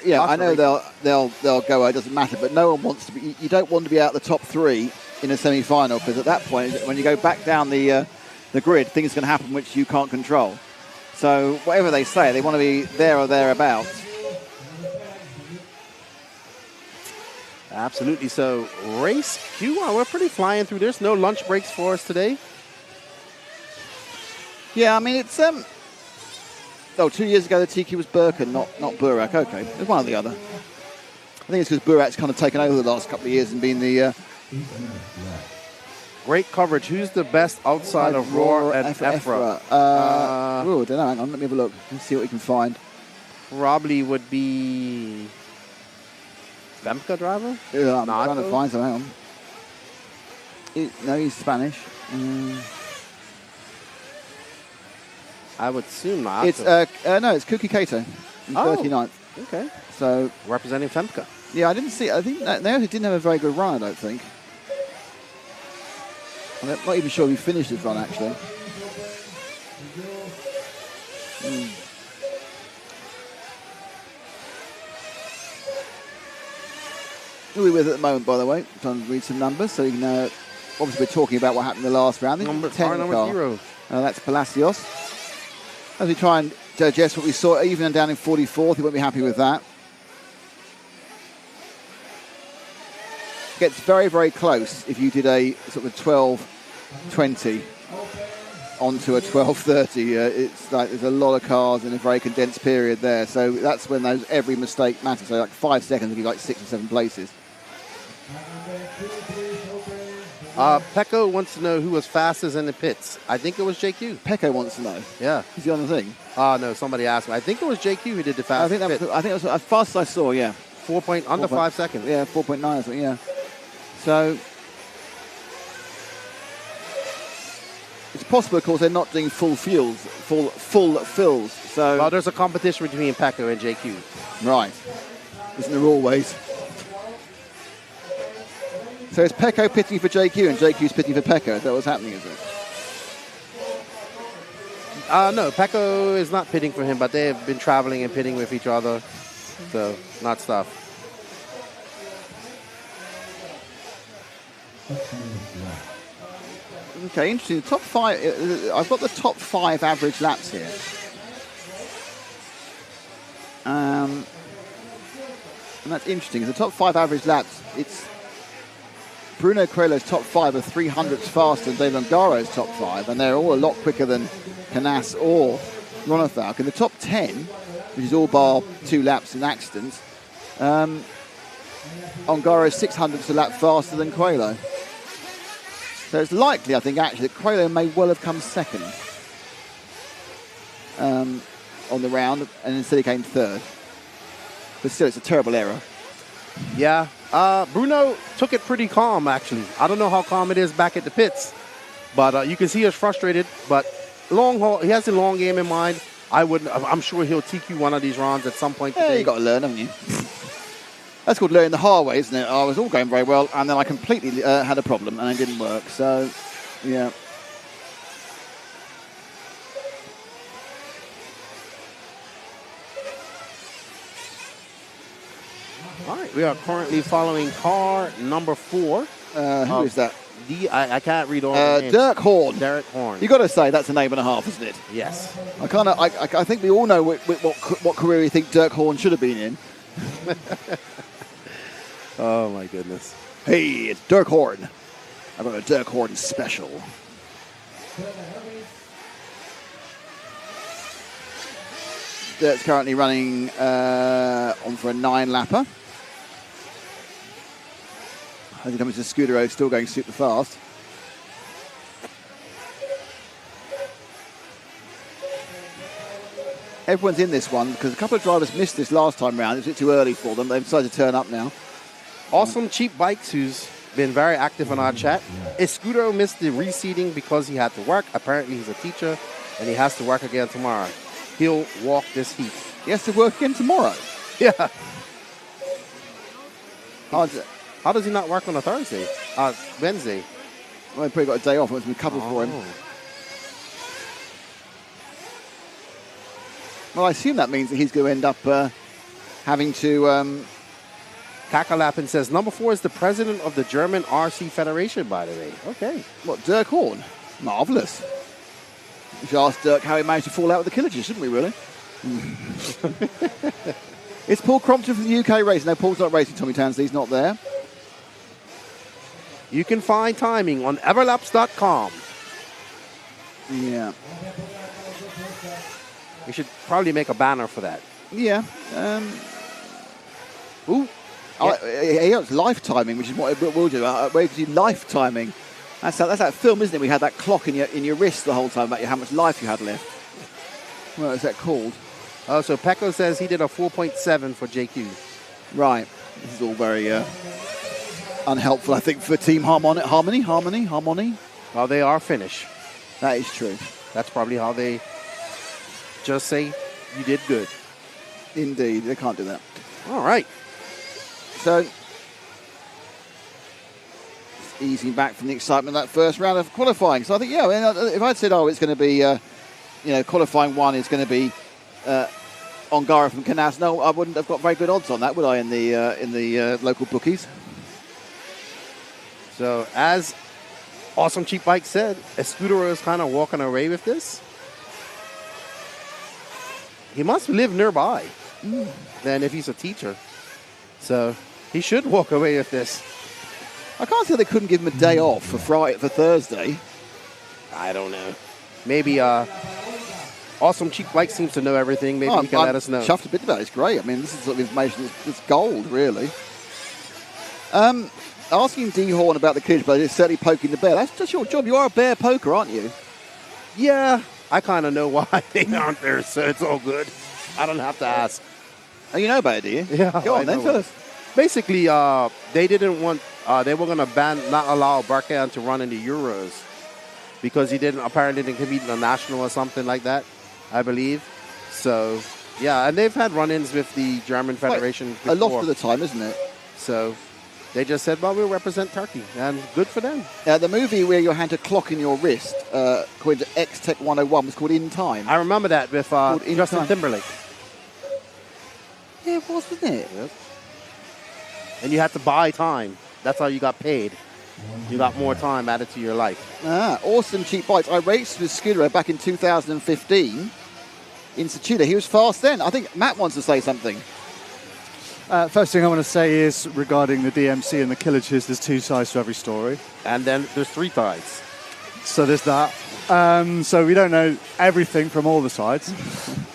Speaker 1: I know they'll go. It doesn't matter, but no one wants to be. You don't want to be out the top 3 in a semi-final, because at that point, when you go back down the grid, things can happen which you can't control. So whatever they say, they want to be there or thereabouts.
Speaker 6: Absolutely. So race Q, we're pretty flying through this. No lunch breaks for us today.
Speaker 1: Yeah, I mean, it's 2 years ago the TQ was Birkin, not Burak. Okay, it's one or the other. I think it's because Burak's kind of taken over the last couple of years and been the
Speaker 6: great coverage. Who's the best outside of Roar and Efra?
Speaker 1: I don't know. Hang on, let me have a look and see what we can find.
Speaker 6: Probably would be Femke driver?
Speaker 1: Yeah, I'm trying to find some. Hang on. No, he's Spanish.
Speaker 6: I would assume not.
Speaker 1: It's no, it's Kuki Kato, in 39th.
Speaker 6: Okay.
Speaker 1: So
Speaker 6: representing Femke.
Speaker 1: Yeah, I didn't see. I think they actually didn't have a very good run. I don't think. I'm not even sure we finished his run actually. Who are we with at the moment, by the way? I'm trying to read some numbers so you can. Obviously, we're talking about what happened in the last round.
Speaker 6: Number
Speaker 1: 0. That's Palacios. As we try and digest what we saw, even and down in 44th, he won't be happy with that. Gets very, very close if you did a sort of 12:20 onto a 12:30. It's like there's a lot of cars in a very condensed period there. So that's when every mistake matters. So like 5 seconds will give you like 6 or 7 places.
Speaker 6: Pecco wants to know who was fastest in the pits. I think it was JQ.
Speaker 1: Pecco wants to know.
Speaker 6: Yeah.
Speaker 1: Is he on the thing?
Speaker 6: No, somebody asked me. I think it was JQ who did the fastest.
Speaker 1: I think it was as fast as I saw, yeah.
Speaker 6: Under 5 seconds.
Speaker 1: Yeah, 4.9 or something, yeah. So it's possible, of course, they're not doing full fills. So
Speaker 6: well, there's a competition between Pecco and JQ.
Speaker 1: Right. Isn't there always? So it's Pecco pitting for JQ and JQ's pitting for Pecco. Is that what's happening, is it?
Speaker 6: No, Pecco is not pitting for him, but they have been traveling and pitting with each other. So, not stuff.
Speaker 1: Okay, interesting. The top 5, I've got the top 5 average laps here. And that's interesting, because the top 5 average laps, it's Bruno Coelho's top 5 are 300ths faster than Dave Ungaro's top 5, and they're all a lot quicker than Canas or Ronafalk. In the top 10, which is all bar 2 laps in accidents, Ungaro's 600ths a lap faster than Coelho. So it's likely, I think, actually, that Coelho may well have come second on the round, and instead he came third. But still, it's a terrible error.
Speaker 6: Yeah. Bruno took it pretty calm, actually. I don't know how calm it is back at the pits, but you can see he's frustrated. But long haul, he has a long game in mind. I'm sure he'll TQ one of these rounds at some point today.
Speaker 1: Yeah, you got to learn, haven't you? That's called learning the hard way, isn't it? I was all going very well, and then I completely had a problem, and it didn't work. So, yeah.
Speaker 6: All right, we are currently following car number 4.
Speaker 1: Who is that?
Speaker 6: I can't read all the names.
Speaker 1: Dirk Horn.
Speaker 6: Derek Horn.
Speaker 1: You got to say that's a name and a half, isn't it?
Speaker 6: Yes.
Speaker 1: I think we all know what career we think Dirk Horn should have been in.
Speaker 6: Oh my goodness.
Speaker 1: Hey, it's Dirk Horn. I've got a Dirk Horn special. Dirk's currently running on for a 9-lapper. As he comes to Scudero, still going super fast. Everyone's in this one because a couple of drivers missed this last time round. It's a bit too early for them. They've decided to turn up now.
Speaker 6: Awesome Cheap Bikes, who's been very active on our chat. Escudo missed the reseeding because he had to work. Apparently he's a teacher and he has to work again tomorrow. He'll walk this heat.
Speaker 1: He has to work again tomorrow?
Speaker 6: Yeah. How does he not work on a Thursday? Wednesday?
Speaker 1: Well, he probably got a day off. It's been covered for him. Well, I assume that means that he's going to end up having to...
Speaker 6: Kakalapin says, number 4 is the president of the German RC Federation, by the way. Okay.
Speaker 1: What, Dirk Horn? Marvellous. We should ask Dirk how he managed to fall out with the Killages, shouldn't we, really? It's Paul Crompton from the UK Racing. No, Paul's not racing, Tommy Tansley's not there.
Speaker 6: You can find timing on everlaps.com.
Speaker 1: Yeah.
Speaker 6: We should probably make a banner for that.
Speaker 1: Yeah.
Speaker 6: Ooh.
Speaker 1: It's life timing, which is what we'll do. We'll do life timing. That's that film, isn't it? We had that clock in your wrist the whole time about how much life you had left. What is that called?
Speaker 6: Oh, so Pecco says he did a 4.7 for JQ.
Speaker 1: Right. This is all very unhelpful, I think, for Team Harmony.
Speaker 6: Well, they are Finnish.
Speaker 1: That is true.
Speaker 6: That's probably how they just say you did good.
Speaker 1: Indeed. They can't do that.
Speaker 6: All right.
Speaker 1: So, easing back from the excitement of that first round of qualifying. So I think, if I'd said, it's going to be, qualifying 1 is going to be Ongara from Canas, no, I wouldn't have got very good odds on that, would I, in the local bookies?
Speaker 6: So, as Awesome Cheap Bike said, Escudero is kind of walking away with this. He must live nearby. Then if he's a teacher. So, he should walk away with this.
Speaker 1: I can't see how they couldn't give him a day off for Thursday.
Speaker 6: I don't know. Maybe Awesome Cheap Bike seems to know everything. Maybe he can let us know.
Speaker 1: Chuffed a bit about it. It's great. I mean, this is sort of information that's gold, really. Asking D Horn about the kids, but it's certainly poking the bear. That's your job. You are a bear poker, aren't you?
Speaker 6: Yeah, I kind of know why they aren't there, so it's all good. I don't have to ask.
Speaker 1: Oh, you know about it, do you?
Speaker 6: Yeah.
Speaker 1: Go on, then, tell us.
Speaker 6: Basically, they didn't want, they were going to not allow Barkan to run in the Euros because he apparently didn't compete in the national or something like that, I believe. So, yeah, and they've had run-ins with the German Federation before.
Speaker 1: A lot of the time, isn't it?
Speaker 6: So, they just said, well, we'll represent Turkey, and good for them.
Speaker 1: The movie where you had a clock in your wrist, according to X-Tech 101, was called In Time.
Speaker 6: I remember that with Justin Timberlake.
Speaker 1: Yeah, it was, wasn't it?
Speaker 6: Yep. And you had to buy time. That's how you got paid. You got more time added to your life.
Speaker 1: Awesome Cheap Bikes. I raced with Skidrow back in 2015 in Suchida. He was fast then. I think Matt wants to say something.
Speaker 3: First thing I want to say is regarding the DMC and the Killages, there's 2 sides to every story.
Speaker 6: And then there's 3 sides.
Speaker 3: So there's that. So we don't know everything from all the sides.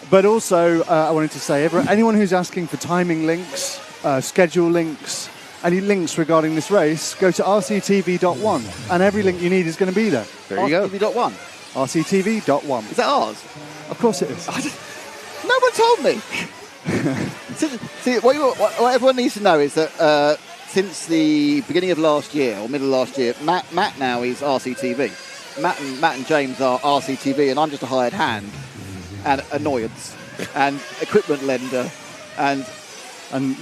Speaker 3: But also, I wanted to say, anyone who's asking for timing links, schedule links, any links regarding this race, go to rctv.one, and every link you need is going to be there.
Speaker 6: There you go.
Speaker 1: rctv.one?
Speaker 3: rctv.one.
Speaker 1: Is that ours?
Speaker 3: Of course it is.
Speaker 1: No one told me. See, what everyone needs to know is that since the beginning of last year, or middle of last year, Matt now is RCTV. Matt and James are RCTV, and I'm just a hired hand. And annoyance, and equipment lender, and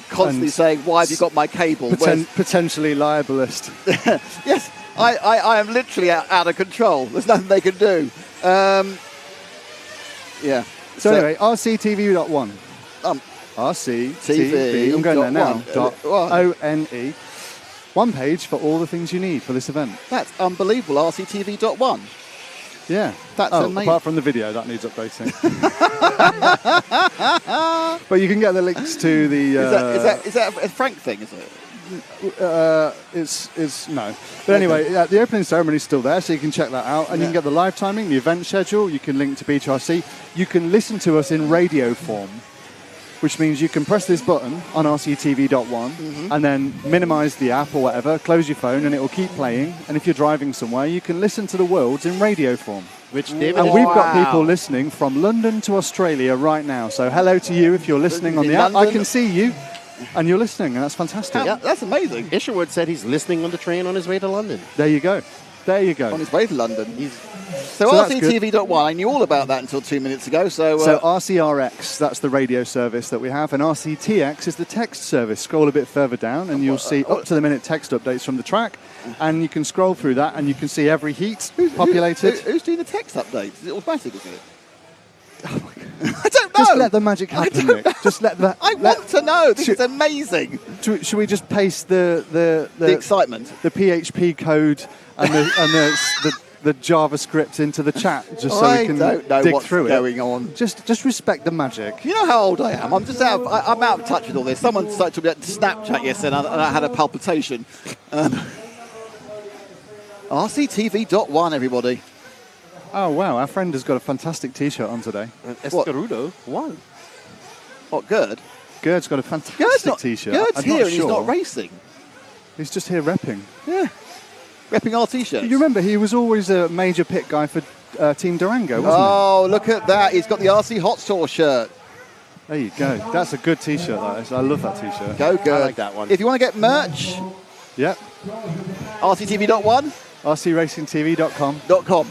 Speaker 1: constantly saying, why have you got my cable?
Speaker 3: Potentially libelist.
Speaker 1: Yes, I am literally out of control. There's nothing they can do. Yeah.
Speaker 3: So anyway, rctv.one.
Speaker 1: RCTV.
Speaker 3: I'm going there now. .one. 1 page for all the things you need for this event.
Speaker 1: That's unbelievable. rctv.one.
Speaker 3: Yeah.
Speaker 1: That's amazing.
Speaker 3: Apart from the video, that needs updating. But you can get the links to the...
Speaker 1: Is that a Frank thing, is it?
Speaker 3: It's no. But anyway, the opening ceremony is still there, so you can check that out. And you can get the live timing, the event schedule. You can link to BHRC. You can listen to us in radio form, which means you can press this button on rctv.one and then minimize the app or whatever, close your phone, and it will keep playing. And if you're driving somewhere, you can listen to the worlds in radio form.
Speaker 6: Which David
Speaker 3: and we've got people listening from London to Australia right now. So hello to you if you're listening on the app. I can see you, and you're listening, and that's fantastic.
Speaker 1: Yeah, that's amazing.
Speaker 6: Isherwood said he's listening on the train on his way to London.
Speaker 3: There you go. There you go.
Speaker 1: On his way to London. So RCTV.one, I knew all about that until 2 minutes ago. So
Speaker 3: RCRX, that's the radio service that we have, and RCTX is the text service. Scroll a bit further down, and you'll see up-to-the-minute text updates from the track, and you can scroll through that, and you can see every heat populated.
Speaker 1: Who's doing the text updates? Is it automatic, is it? Oh my God. I don't
Speaker 3: Just let the magic happen, Nick. Just let the.
Speaker 1: I want to know. This is amazing.
Speaker 3: Should we just paste the
Speaker 1: excitement,
Speaker 3: the PHP code and the JavaScript into the chat, just so we can
Speaker 1: don't know
Speaker 3: dig
Speaker 1: what's
Speaker 3: through
Speaker 1: going
Speaker 3: it.
Speaker 1: on.
Speaker 3: Just respect the magic.
Speaker 1: You know how old I am. I'm out of touch with all this. Someone started talking about Snapchat yesterday, and I had a palpitation. RCTV.1, everybody.
Speaker 3: Oh wow, our friend has got a fantastic T-shirt on today.
Speaker 6: Escarudo won.
Speaker 1: What, Gerd?
Speaker 3: Gerd's got a fantastic T-shirt.
Speaker 1: Gerd's
Speaker 3: I'm
Speaker 1: here
Speaker 3: not
Speaker 1: and he's
Speaker 3: sure.
Speaker 1: not racing.
Speaker 3: He's just here repping.
Speaker 1: Yeah, repping our T-shirts.
Speaker 3: You remember he was always a major pit guy for Team Durango, wasn't
Speaker 1: Oh, look at that. He's got the RC Hot Sauce shirt.
Speaker 3: he? There you go. That's a good T-shirt, that is. I love that T-shirt.
Speaker 1: Go, Gerd.
Speaker 6: I like that one.
Speaker 1: If you want to get merch,
Speaker 3: Yep.
Speaker 1: RCTV.1.
Speaker 3: RCRacingTV.com.
Speaker 1: .com,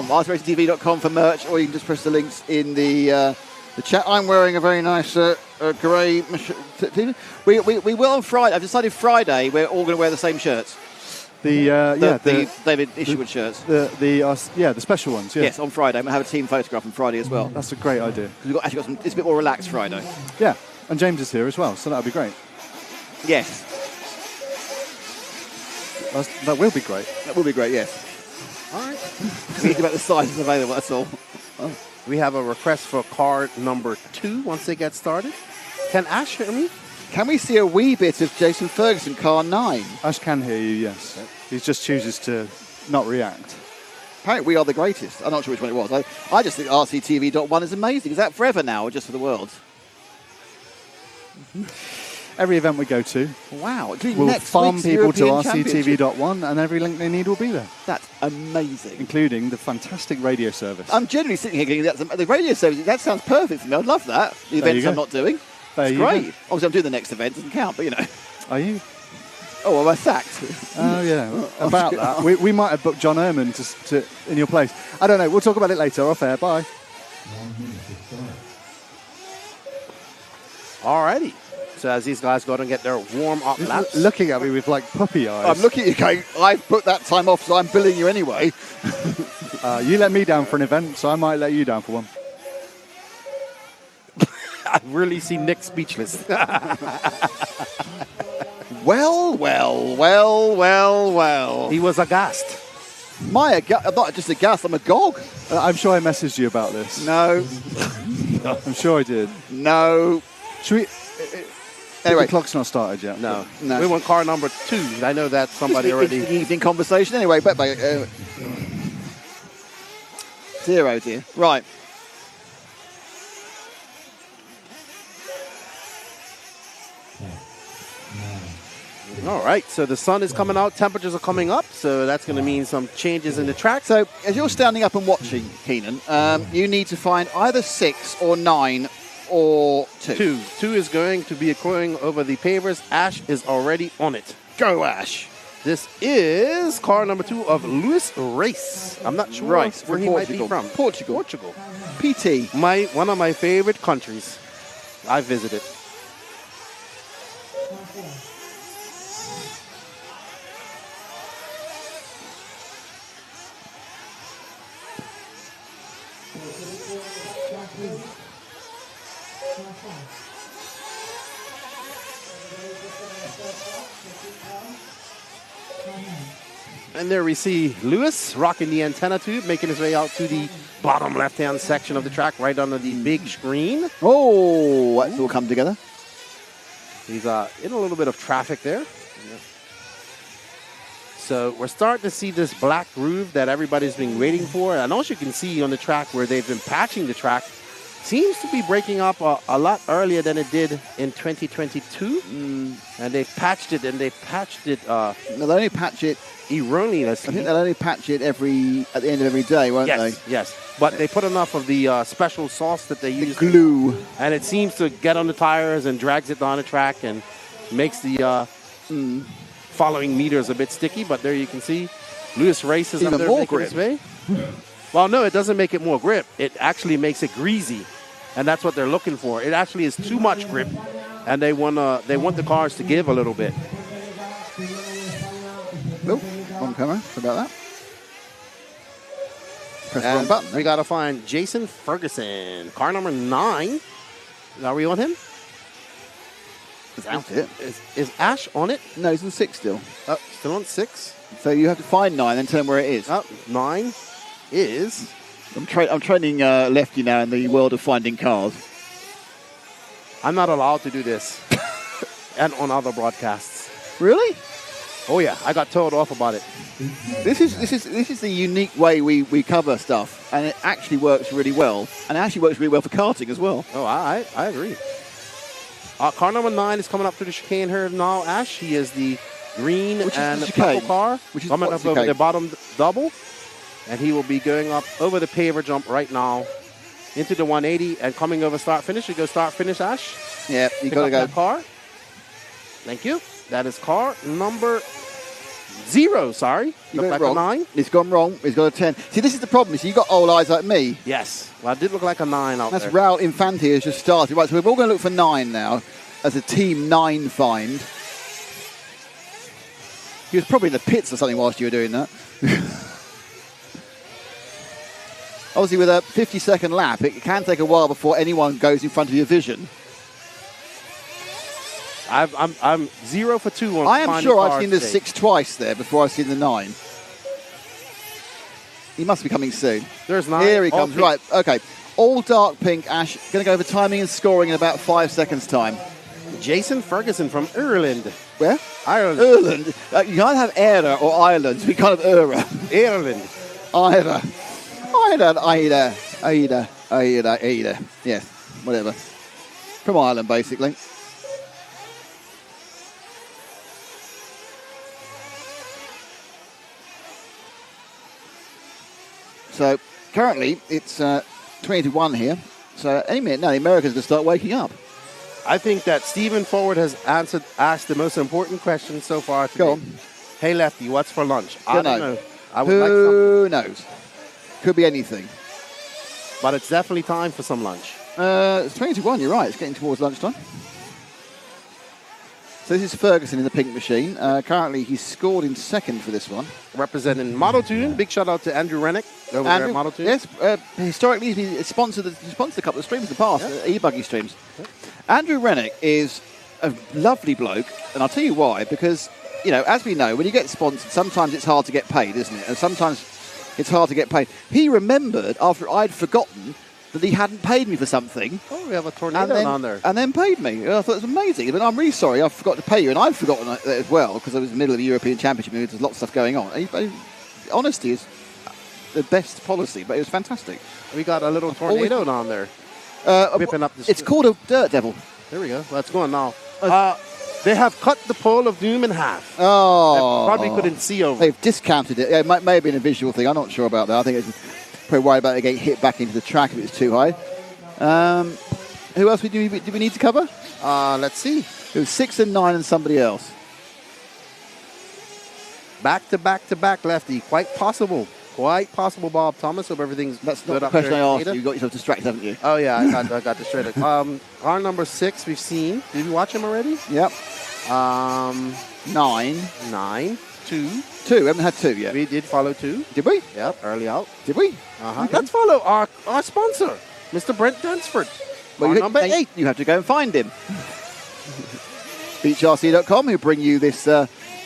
Speaker 1: RCRacingTV.com for merch, or you can just press the links in the chat. I'm wearing a very nice grey. We will on Friday. I've decided Friday we're all going to wear the same shirts. The David Isherwood shirts.
Speaker 3: The special ones. Yeah.
Speaker 1: Yes, on Friday. I'm going to have a team photograph on Friday as well.
Speaker 3: That's a great idea.
Speaker 1: We've got some. It's a bit more relaxed Friday.
Speaker 3: Yeah, and James is here as well, so that'll be great.
Speaker 1: Yes,
Speaker 3: That will be great.
Speaker 1: that will be great. Yes.
Speaker 6: All right.
Speaker 1: Think about the sizes available. That's all.
Speaker 6: We have a request for car number 2 once they get started. Can Ash hear me?
Speaker 1: Can we see a wee bit of Jason Ferguson, car 9?
Speaker 3: Ash can hear you, yes. He just chooses to not react.
Speaker 1: Apparently, we are the greatest. I'm not sure which one it was. I just think RCTV.1 is amazing. Is that forever now, or just for the world?
Speaker 3: Every event we go to,
Speaker 1: Wow.
Speaker 3: we'll
Speaker 1: Next
Speaker 3: farm
Speaker 1: week's
Speaker 3: people to
Speaker 1: European Championship.
Speaker 3: RCTV.1, and every link they need will be there,
Speaker 1: That's amazing.
Speaker 3: including the fantastic radio service.
Speaker 1: I'm generally sitting here thinking the radio service. That sounds perfect for me. I'd love that. The
Speaker 3: There you
Speaker 1: events
Speaker 3: go.
Speaker 1: I'm not doing.
Speaker 3: There
Speaker 1: It's
Speaker 3: you
Speaker 1: great.
Speaker 3: go.
Speaker 1: Obviously, I'm doing the next event. Doesn't count, but you know.
Speaker 3: Are you?
Speaker 1: Oh, well, I sacked.
Speaker 3: Oh, yeah. About that. We might have booked John Ehrman to in your place. I don't know. We'll talk about it later. Off air. Bye.
Speaker 6: All righty. So as these guys go and get their warm-up laps.
Speaker 3: Looking at me with like puppy eyes.
Speaker 1: I'm looking at you going, I've put that time off, so I'm billing you anyway.
Speaker 3: You let me down for an event, so I might let you down for one.
Speaker 6: I really see Nick speechless.
Speaker 1: Well.
Speaker 6: He was aghast.
Speaker 1: I'm not just aghast, I'm agog.
Speaker 3: I'm sure I messaged you about this.
Speaker 1: No.
Speaker 3: I'm sure I did.
Speaker 1: No.
Speaker 3: Should we?
Speaker 1: Anyway.
Speaker 3: The clock's not started yet.
Speaker 6: No.
Speaker 1: No.
Speaker 6: We want car number 2. I know that somebody already.
Speaker 1: Evening conversation. Anyway, but 0, dear. Right.
Speaker 6: All right. So the sun is coming out. Temperatures are coming up. So that's going to mean some changes in the track.
Speaker 1: So as you're standing up and watching, Keenan, you need to find either 6 or 9 or 2.
Speaker 6: 2 is going to be occurring over the pavers. Ash is already on it.
Speaker 1: Go, Ash.
Speaker 6: This is car number 2 of Luis Race. I'm not sure
Speaker 1: Right,
Speaker 6: where
Speaker 1: from
Speaker 6: he might be
Speaker 1: Portugal.
Speaker 6: from.
Speaker 1: Portugal. PT.
Speaker 6: One of my favorite countries I visited. And there we see Lewis rocking the antenna tube, making his way out to the bottom left-hand section of the track, right under the big screen.
Speaker 1: Oh, that's all come together.
Speaker 6: He's in a little bit of traffic there. So we're starting to see this black groove that everybody's been waiting for. And also you can see on the track where they've been patching the track, seems to be breaking up a lot earlier than it did in 2022. And they patched it,
Speaker 1: They'll only patch it.
Speaker 6: erroneously.
Speaker 1: I think they'll only patch it at the end of every day, won't they?
Speaker 6: Yes. But they put enough of the special sauce that they use.
Speaker 1: Glue.
Speaker 6: And it seems to get on the tires and drags it down the track and makes the following meters a bit sticky. But there you can see Lewis Race is
Speaker 1: Even
Speaker 6: up there
Speaker 1: more
Speaker 6: making
Speaker 1: grip.
Speaker 6: his way. Well, no, it doesn't make it more grip. It actually makes it greasy. And that's what they're looking for. It actually is too much grip. And they want the cars to give a little bit.
Speaker 1: Oh, on camera. Sorry about that. Press the wrong button.
Speaker 6: We got to find Jason Ferguson, car number 9. Are we on him?
Speaker 1: That's it.
Speaker 6: Is Ash on it?
Speaker 1: No, he's on 6 still.
Speaker 6: Still on 6.
Speaker 1: So you have to find 9 and tell him where it is.
Speaker 6: 9 is...
Speaker 1: I'm training Lefty now in the world of finding cars.
Speaker 6: I'm not allowed to do this. And on other broadcasts.
Speaker 1: Really?
Speaker 6: Oh yeah, I got told off about it.
Speaker 1: This is the unique way we cover stuff, and it actually works really well. And it actually works really well for karting as well.
Speaker 6: Oh, I agree. Car number 9 is coming up to the chicane here now, Ash. He is the green and purple car.
Speaker 1: Which is
Speaker 6: coming up over the bottom double. And he will be going up over the paver jump right now into the 180 and coming over start finish. You go start finish, Ash.
Speaker 1: Yeah, you got to go.
Speaker 6: That car. Thank you. That is car number 0. Sorry,
Speaker 1: You
Speaker 6: looked
Speaker 1: got
Speaker 6: like
Speaker 1: it wrong.
Speaker 6: a 9.
Speaker 1: It's gone wrong. It's got a 10. See, this is the problem. You got old eyes like me.
Speaker 6: Yes. Well, it did look like a 9 out
Speaker 1: That's
Speaker 6: there.
Speaker 1: Raul Infante has just started. Right, so we're all going to look for 9 now as a team 9 find. He was probably in the pits or something whilst you were doing that. Obviously, with a 50-second lap, it can take a while before anyone goes in front of your vision.
Speaker 6: I'm 0 for 2 on
Speaker 1: I am
Speaker 6: finding
Speaker 1: sure I've
Speaker 6: cars
Speaker 1: seen the
Speaker 6: today.
Speaker 1: 6 twice there before I've seen the 9. He must be coming soon.
Speaker 6: There's 9.
Speaker 1: Here he
Speaker 6: All
Speaker 1: comes.
Speaker 6: pink.
Speaker 1: Right, okay. All dark pink, Ash. Going to go over timing and scoring in about 5 seconds' time.
Speaker 6: Jason Ferguson from Ireland.
Speaker 1: Where?
Speaker 6: Ireland.
Speaker 1: Ireland. You can either have Era or Ireland. We kind of Era.
Speaker 6: Ireland.
Speaker 1: Ida. Ida. Yes, whatever. From Ireland, basically. So, currently, it's 20 to 1 here. So, any minute now, the Americans will start waking up.
Speaker 6: I think that Stephen Forward has asked the most important question so far today.
Speaker 1: Go on.
Speaker 6: Hey, Lefty, what's for lunch? I
Speaker 1: Don't
Speaker 6: don't
Speaker 1: know.
Speaker 6: know. I would like some,
Speaker 1: Who knows? Could be anything.
Speaker 6: but it's definitely time for some lunch.
Speaker 1: It's 20 to 1, you're right. It's getting towards lunchtime. So this is Ferguson in the pink machine. Currently, he's scored in second for this one.
Speaker 6: Representing Model Tune. Big shout out to Andrew Rennick over there at Model Tune.
Speaker 1: Yes, historically, he's sponsored a couple of streams in the past, e-buggy streams. Andrew Rennick is a lovely bloke, and I'll tell you why. Because, you know, as we know, when you get sponsored, sometimes it's hard to get paid, isn't it? And sometimes it's hard to get paid. He remembered after I'd forgotten that he hadn't paid me for something.
Speaker 6: Oh, we have a tornado on there.
Speaker 1: And then paid me. I thought it was amazing. But I'm really sorry, I forgot to pay you. And I've forgotten that as well, because I was in the middle of the European Championship and there's lots of stuff going on. Honesty is the best policy, but it was fantastic.
Speaker 6: We got a little tornado down there. Whipping up the
Speaker 1: It's called a dirt devil.
Speaker 6: There we go. Let's go on now. They have cut the pole of doom in half.
Speaker 1: Oh.
Speaker 6: That probably couldn't see over.
Speaker 1: They've discounted it. Yeah, it may have been a visual thing. I'm not sure about that. I think it's probably worried about it getting hit back into the track if it's too high. Who else do we need to cover?
Speaker 6: Let's see.
Speaker 1: It was 6 and 9 and somebody else.
Speaker 6: Back to back, Lefty. Quite possible, Bob Thomas. Hope everything's
Speaker 1: That's
Speaker 6: good
Speaker 1: not the
Speaker 6: up there
Speaker 1: question I
Speaker 6: in
Speaker 1: asked
Speaker 6: Canada.
Speaker 1: you. You got yourself distracted, haven't you?
Speaker 6: Oh yeah, I got distracted. Car number 6 we've seen. Did you watch him already?
Speaker 1: Yep.
Speaker 6: 9, 2.
Speaker 1: 2. We haven't had 2 yet.
Speaker 6: We did follow 2.
Speaker 1: Did we?
Speaker 6: Yep, early out.
Speaker 1: Did we?
Speaker 6: Okay. Let's follow our sponsor, Mr. Brent Dunsford. Car number 8.
Speaker 1: You have to go and find him. BeachRC.com, who bring you this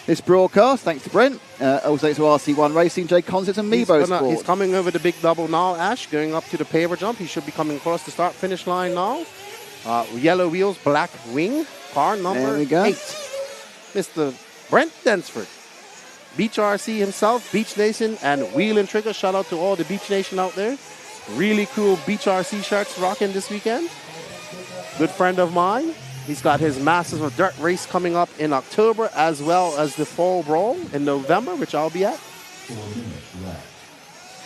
Speaker 1: this broadcast. Thanks to Brent. Also to RC1 Racing, Jay Concepts and Mebo Sport.
Speaker 6: He's coming over the big double now, Ash, going up to the paver jump. He should be coming across the start-finish line now. Yellow wheels, black wing. Car number 8. Mr. Brent Dunsford. Beach RC himself, Beach Nation, and Wheel and Trigger. Shout out to all the Beach Nation out there. Really cool Beach RC shirts rocking this weekend. Good friend of mine. He's got his Masters of Dirt race coming up in October, as well as the Fall Brawl in November, which I'll be at.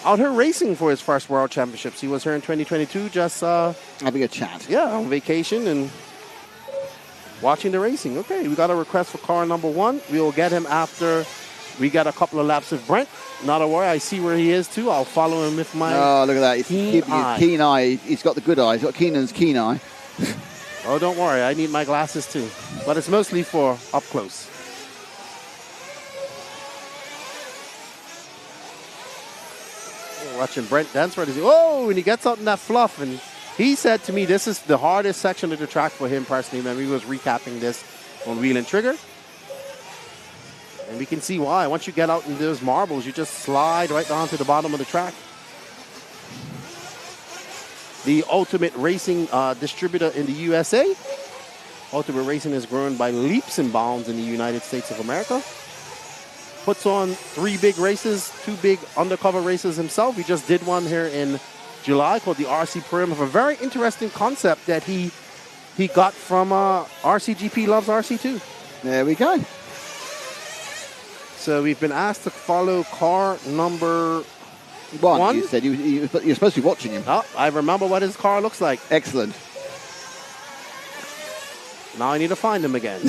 Speaker 6: Out here racing for his first World Championships. He was here in 2022, just
Speaker 1: having a chat.
Speaker 6: Yeah, on vacation and watching the racing. Okay, we got a request for car number 1. We will get him after we got a couple of laps of Brent. Not a worry, I see where he is too. I'll follow him with my
Speaker 1: look at that. He's keeping his keen eye. He's got the good eye. He's got Keenan's keen eye.
Speaker 6: Oh, don't worry. I need my glasses too. But it's mostly for up close. Watching Brent Dansford, oh, and he gets out in that fluff. And he said to me, this is the hardest section of the track for him personally. When he was recapping this on Wheel and Trigger. And we can see why. Once you get out in those marbles, you just slide right down to the bottom of the track. The Ultimate Racing distributor in the USA. Ultimate Racing has grown by leaps and bounds in the United States of America. Puts on 3 big races, 2 big undercover races himself. He just did one here in July called the RC Prim, of a very interesting concept that he got from RCGP Loves RC too.
Speaker 1: There we go.
Speaker 6: So we've been asked to follow car number
Speaker 1: 1. You said you're supposed to be watching him.
Speaker 6: Oh, I remember what his car looks like.
Speaker 1: Excellent.
Speaker 6: Now I need to find him again.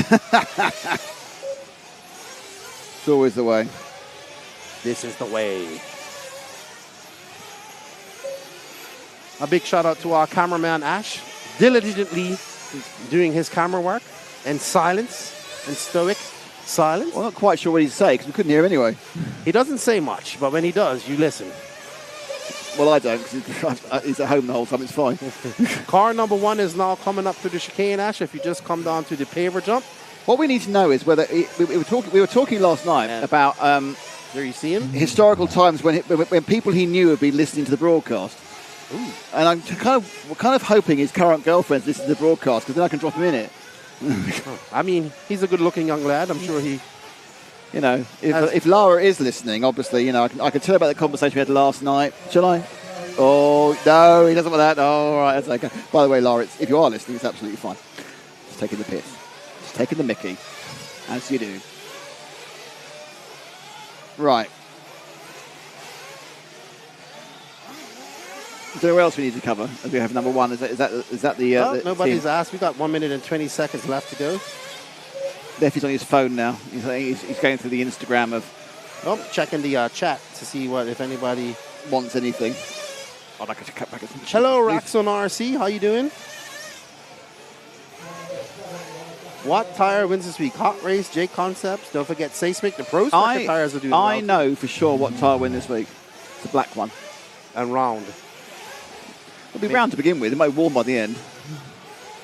Speaker 1: It's always the way.
Speaker 6: This is the way. A big shout out to our cameraman Ash, diligently doing his camera work in silence and stoic silence.
Speaker 1: Well, not quite sure what he'd say because we couldn't hear him anyway.
Speaker 6: He doesn't say much, but when he does, you listen.
Speaker 1: Well, I don't because he's at home the whole time. It's fine.
Speaker 6: Car number 1 is now coming up to the chicane, Ash. If you just come down to the paver jump.
Speaker 1: What we need to know is whether we were talking last night about
Speaker 6: there you see him,
Speaker 1: historical times when people he knew had been listening to the broadcast. Ooh. And I'm kind of hoping his current girlfriend's listening to the broadcast because then I can drop him in it.
Speaker 6: I mean, he's a good-looking young lad. I'm sure he.
Speaker 1: You know, if Lara is listening, obviously, you know, I can tell her about the conversation we had last night. Shall I? Oh, no, he doesn't want that. Oh, all right, that's okay. By the way, Lara, if you are listening, it's absolutely fine. Just taking the piss. Just taking the mickey. As you do. Right. Is there anything else we need to cover as we have number 1? Is that the
Speaker 6: nobody's
Speaker 1: team?
Speaker 6: asked. We've got 1 minute and 20 seconds left to go.
Speaker 1: Leffy's on his phone now. He's going through the Instagram of...
Speaker 6: Oh, checking the chat to see if anybody
Speaker 1: wants anything. I'd like to cut back.
Speaker 6: Hello, Rax on RC. How you doing? What tire wins this week? Hot Race, J Concepts. Don't forget Seismic. The Pro Spec tires are doing well.
Speaker 1: I know for sure what tire win this week. It's the black one.
Speaker 6: And round.
Speaker 1: It'll be round to begin with. It might be warm by the end.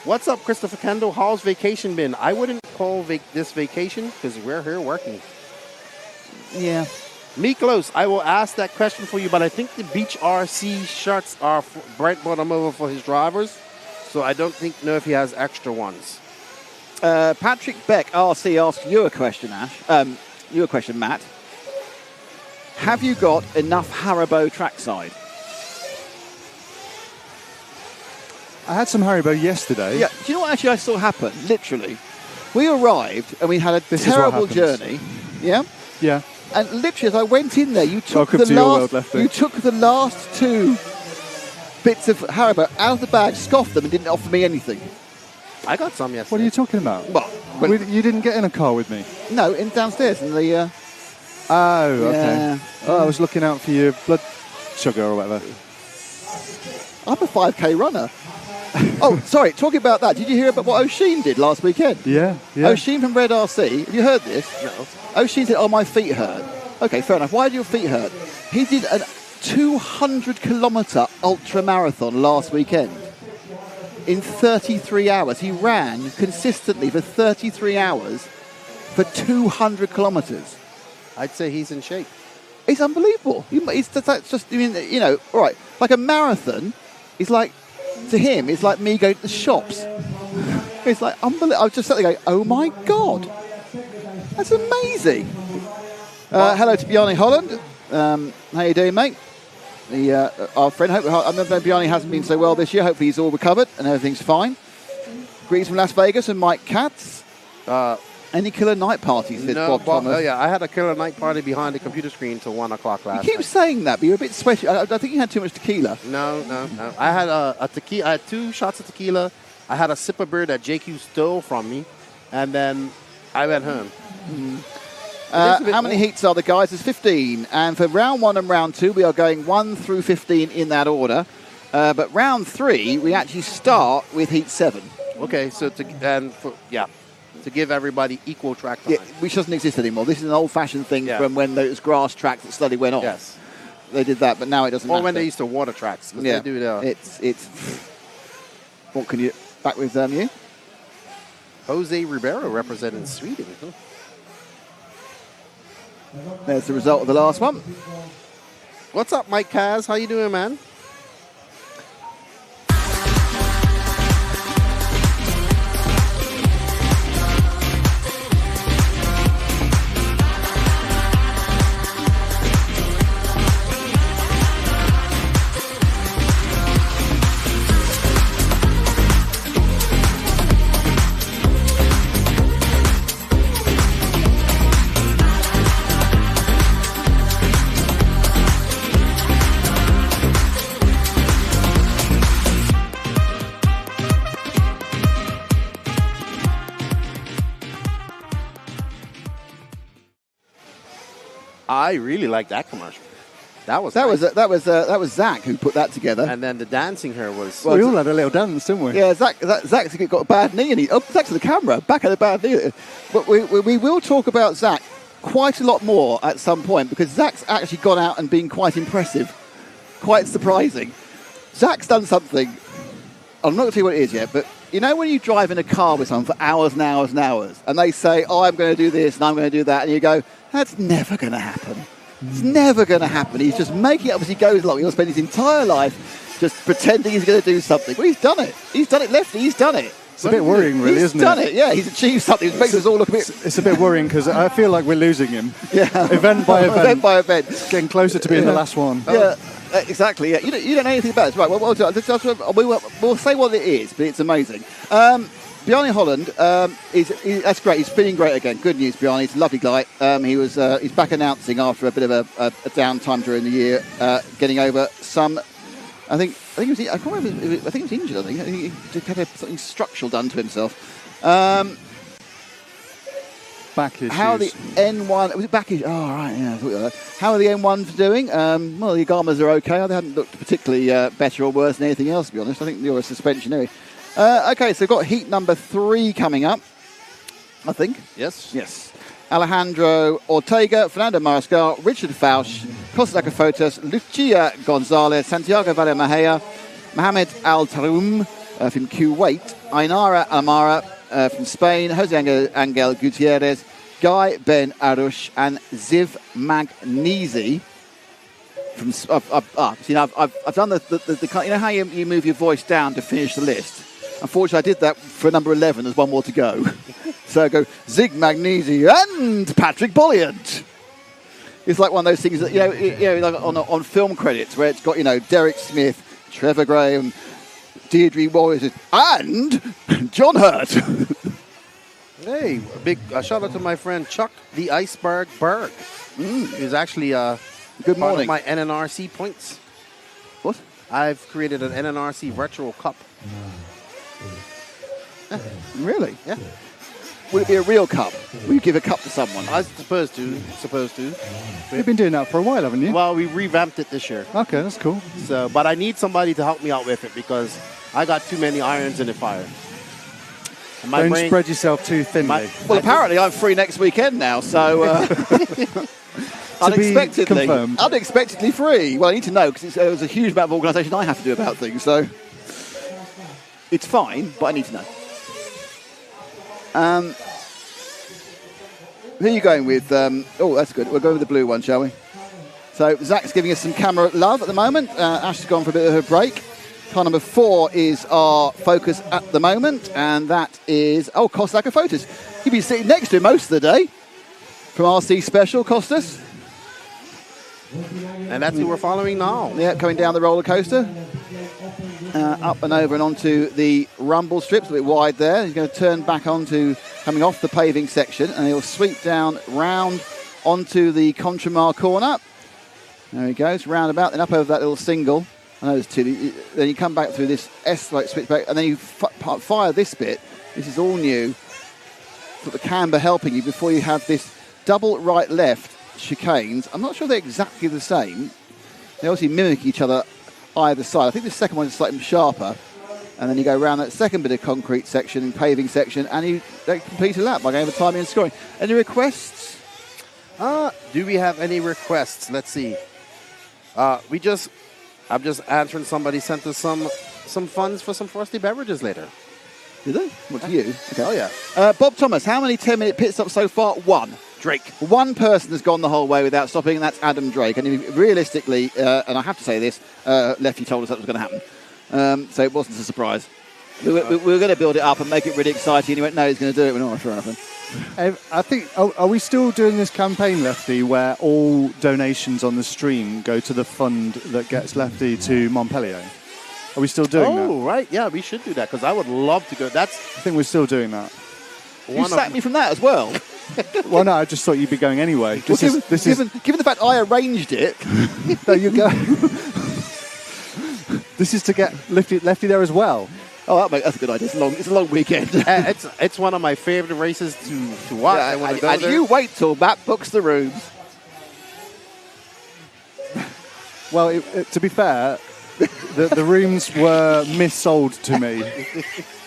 Speaker 6: What's up, Christopher Kendall? How's vacation been? I wouldn't call this vacation because we're here working.
Speaker 1: Yeah.
Speaker 6: Miklos, I will ask that question for you, but I think the Beach RC shirts are bright bottom over for his drivers, so I don't know if he has extra ones.
Speaker 1: Patrick Beck RC asks you a question, Ash. Matt. Have you got enough Haribo trackside?
Speaker 3: I had some Haribo yesterday.
Speaker 1: Yeah. Do you know what actually I saw happen? Literally. We arrived and we had a terrible journey. Yeah?
Speaker 3: Yeah.
Speaker 1: And literally as I went in there, you took the last 2 bits of Haribo out of the bag, scoffed them and didn't offer me anything.
Speaker 6: I got some yesterday.
Speaker 3: What are you talking about?
Speaker 1: Well,
Speaker 3: you didn't get in a car with me?
Speaker 1: No, downstairs in the...
Speaker 3: Oh, okay.
Speaker 1: Yeah.
Speaker 3: Oh, I was looking out for your blood sugar or whatever.
Speaker 1: I'm a 5K runner. Oh, sorry, talking about that, did you hear about what O'Sheen did last weekend?
Speaker 3: Yeah.
Speaker 1: O'Sheen from Red RC, have you heard this?
Speaker 6: No.
Speaker 1: O'Sheen said, my feet hurt. Okay, fair enough. Why do your feet hurt? He did a 200-kilometre ultra-marathon last weekend in 33 hours. He ran consistently for 33 hours for 200 kilometres.
Speaker 6: I'd say he's in shape.
Speaker 1: It's unbelievable. That's just, all right, like a marathon is like, to him, it's like me going to the shops. It's like unbelievable. I was just sitting there going, oh my God, that's amazing. Hello to Bjarne Holland. How you doing, mate? Our friend, I know Bjarne hasn't been so well this year. Hopefully he's all recovered and everything's fine. Greetings from Las Vegas and Mike Katz. Any killer night parties?
Speaker 6: No,
Speaker 1: Bob Thomas?
Speaker 6: Oh yeah, I had a killer night party behind the computer screen till 1 o'clock last night.
Speaker 1: You keep saying that, but you're a bit sweaty. I think you had too much tequila.
Speaker 6: No. I had a tequila. I had 2 shots of tequila. I had a sip of beer that JQ stole from me, and then I went home.
Speaker 1: How many heats are the guys? There's 15, and for round 1 and round 2, we are going 1 through 15 in that order. But round 3, we actually start with heat 7.
Speaker 6: Okay, so to give everybody equal track time.
Speaker 1: Yeah, which doesn't exist anymore. This is an old-fashioned thing from when those grass tracks that slowly went off.
Speaker 6: Yes.
Speaker 1: they did that, but now it doesn't matter.
Speaker 6: Or when they used to water tracks. 'Cause
Speaker 1: Yeah,
Speaker 6: they do the
Speaker 1: it's. What can you back with you?
Speaker 6: Jose Ribeiro representing Sweden. Huh?
Speaker 1: There's the result of the last one.
Speaker 6: What's up, Mike Kaz? How you doing, man? I really like that commercial. That was
Speaker 1: Zach who put that together.
Speaker 6: And then the dancing here was.
Speaker 3: Well, we all had a little dance, didn't we?
Speaker 1: Yeah, Zach's got a bad knee, and Zach's to the camera, back had a bad knee. But we will talk about Zach quite a lot more at some point, because Zach's actually gone out and been quite impressive, quite surprising. Zach's done something. I'm not going to tell you what it is yet, but you know when you drive in a car with someone for hours and hours and hours, and they say, "Oh, I'm going to do this and I'm going to do that," and you go, "That's never going to happen. It's never going to happen." He's just making it up as he goes along. He'll spend his entire life just pretending he's going to do something. Well, he's done it. He's done it, Lefty. He's done it.
Speaker 3: It's a bit worrying, really, isn't it?
Speaker 1: He's done it, yeah. He's achieved something. It makes us all look a bit...
Speaker 3: It's a bit worrying because I feel like we're losing him.
Speaker 1: Yeah.
Speaker 3: Event by event.
Speaker 1: Event by event.
Speaker 3: Getting closer to being the last one.
Speaker 1: Yeah, exactly. Yeah. You don't know anything about it. Right, well, we'll say what it is, but it's amazing. Bjarne Holland, that's great. He's feeling great again. Good news, Bjarne. He's a lovely guy. He's back announcing after a bit of a downtime during the year, getting over some. I think he was. I can't remember. I think he was injured. I think he had something structural done to himself.
Speaker 3: Back issues.
Speaker 1: How the N1 was it back issues? Oh right, yeah. How are the N1s doing? Well, the Yamas are okay. They haven't looked particularly better or worse than anything else, to be honest. I think you're a suspension anyway. Okay, so we've got heat number 3 coming up, I think. Yes. Alejandro Ortega, Fernando Mariscal, Richard Fausch, Costa Fotos, Lucia Gonzalez, Santiago Valle-Mejia, Mohamed Al-Taroum from Kuwait, Ainara Amara from Spain, Jose Angel Gutierrez, Guy Ben Arush, and Ziv Magnesi. I've done the you know how you move your voice down to finish the list. Unfortunately, I did that for number 11. There's one more to go. So I go Zig Magnesi and Patrick Bolliant. It's like one of those things that like on film credits where it's got Derek Smith, Trevor Graham, Deirdre Warriors, and John Hurt.
Speaker 6: Hey, a big shout out to my friend Chuck the Iceberg Berg. He's actually
Speaker 1: good
Speaker 6: part
Speaker 1: morning.
Speaker 6: Of my NNRC points.
Speaker 1: What?
Speaker 6: I've created an NNRC virtual cup.
Speaker 1: Really?
Speaker 6: Yeah.
Speaker 1: Would it be a real cup? Will you give a cup to someone?
Speaker 6: I was supposed to.
Speaker 3: You've been doing that for a while, haven't you?
Speaker 6: Well, we revamped it this year.
Speaker 3: Okay, that's cool.
Speaker 6: So, but I need somebody to help me out with it because I got too many irons in the fire. And
Speaker 3: Don't spread yourself too thinly.
Speaker 1: Well, apparently I'm free next weekend now, so unexpectedly free. Well, I need to know because there's a huge amount of organisation I have to do about things, so it's fine, but I need to know. Who are you going with? Oh, that's good. We'll go with the blue one, shall we? So Zach's giving us some camera love at the moment. Ash has gone for a bit of a break. Car number 4 is our focus at the moment, and that is, Costa Photos. You've been sitting next to him most of the day from RC Special, Costas.
Speaker 6: And that's who we're following now.
Speaker 1: Yeah, coming down the roller coaster. Up and over and onto the rumble strips, a bit wide there. He's going to turn back onto, coming off the paving section, and he'll sweep down round onto the Contramar corner. There he goes, round about, then up over that little single. I know there's 2. Then you come back through this S-like switchback, and then you fire this bit. This is all new. Got the camber helping you before you have this double right-left chicanes. I'm not sure they're exactly the same. They obviously mimic each other either side. I think the second one is slightly sharper. And then you go around that second bit of concrete section and paving section, and you complete a lap by going over timing and scoring. Any requests?
Speaker 6: Do we have any requests? Let's see. I'm just answering. Somebody sent us some funds for some frosty beverages later.
Speaker 1: Did they? What, to you? Okay.
Speaker 6: Oh, yeah.
Speaker 1: Bob Thomas, how many 10-minute pit stops so far? One.
Speaker 6: Drake.
Speaker 1: One person has gone the whole way without stopping, and that's Adam Drake. And realistically, and I have to say this, Lefty told us that was going to happen. So it wasn't a surprise. We were going to build it up and make it really exciting, and he went, no, he's going to do it. We went, oh, sure enough.
Speaker 3: I think, are we still doing this campaign, Lefty, where all donations on the stream go to the fund that gets Lefty to Montpellier? Are we still doing that?
Speaker 6: Oh, right. Yeah, we should do that because I would love to go.
Speaker 3: I think we're still doing that.
Speaker 1: You sacked me from that as well.
Speaker 3: Well, no, I just thought you'd be going anyway.
Speaker 1: Given the fact I arranged it.
Speaker 3: There you go. This is to get Lefty there as well.
Speaker 1: Oh, that's a good idea. It's a long weekend.
Speaker 6: It's one of my favorite races to watch.
Speaker 1: Yeah, and you wait till Matt books the rooms.
Speaker 3: Well, to be fair, the rooms were missold to me.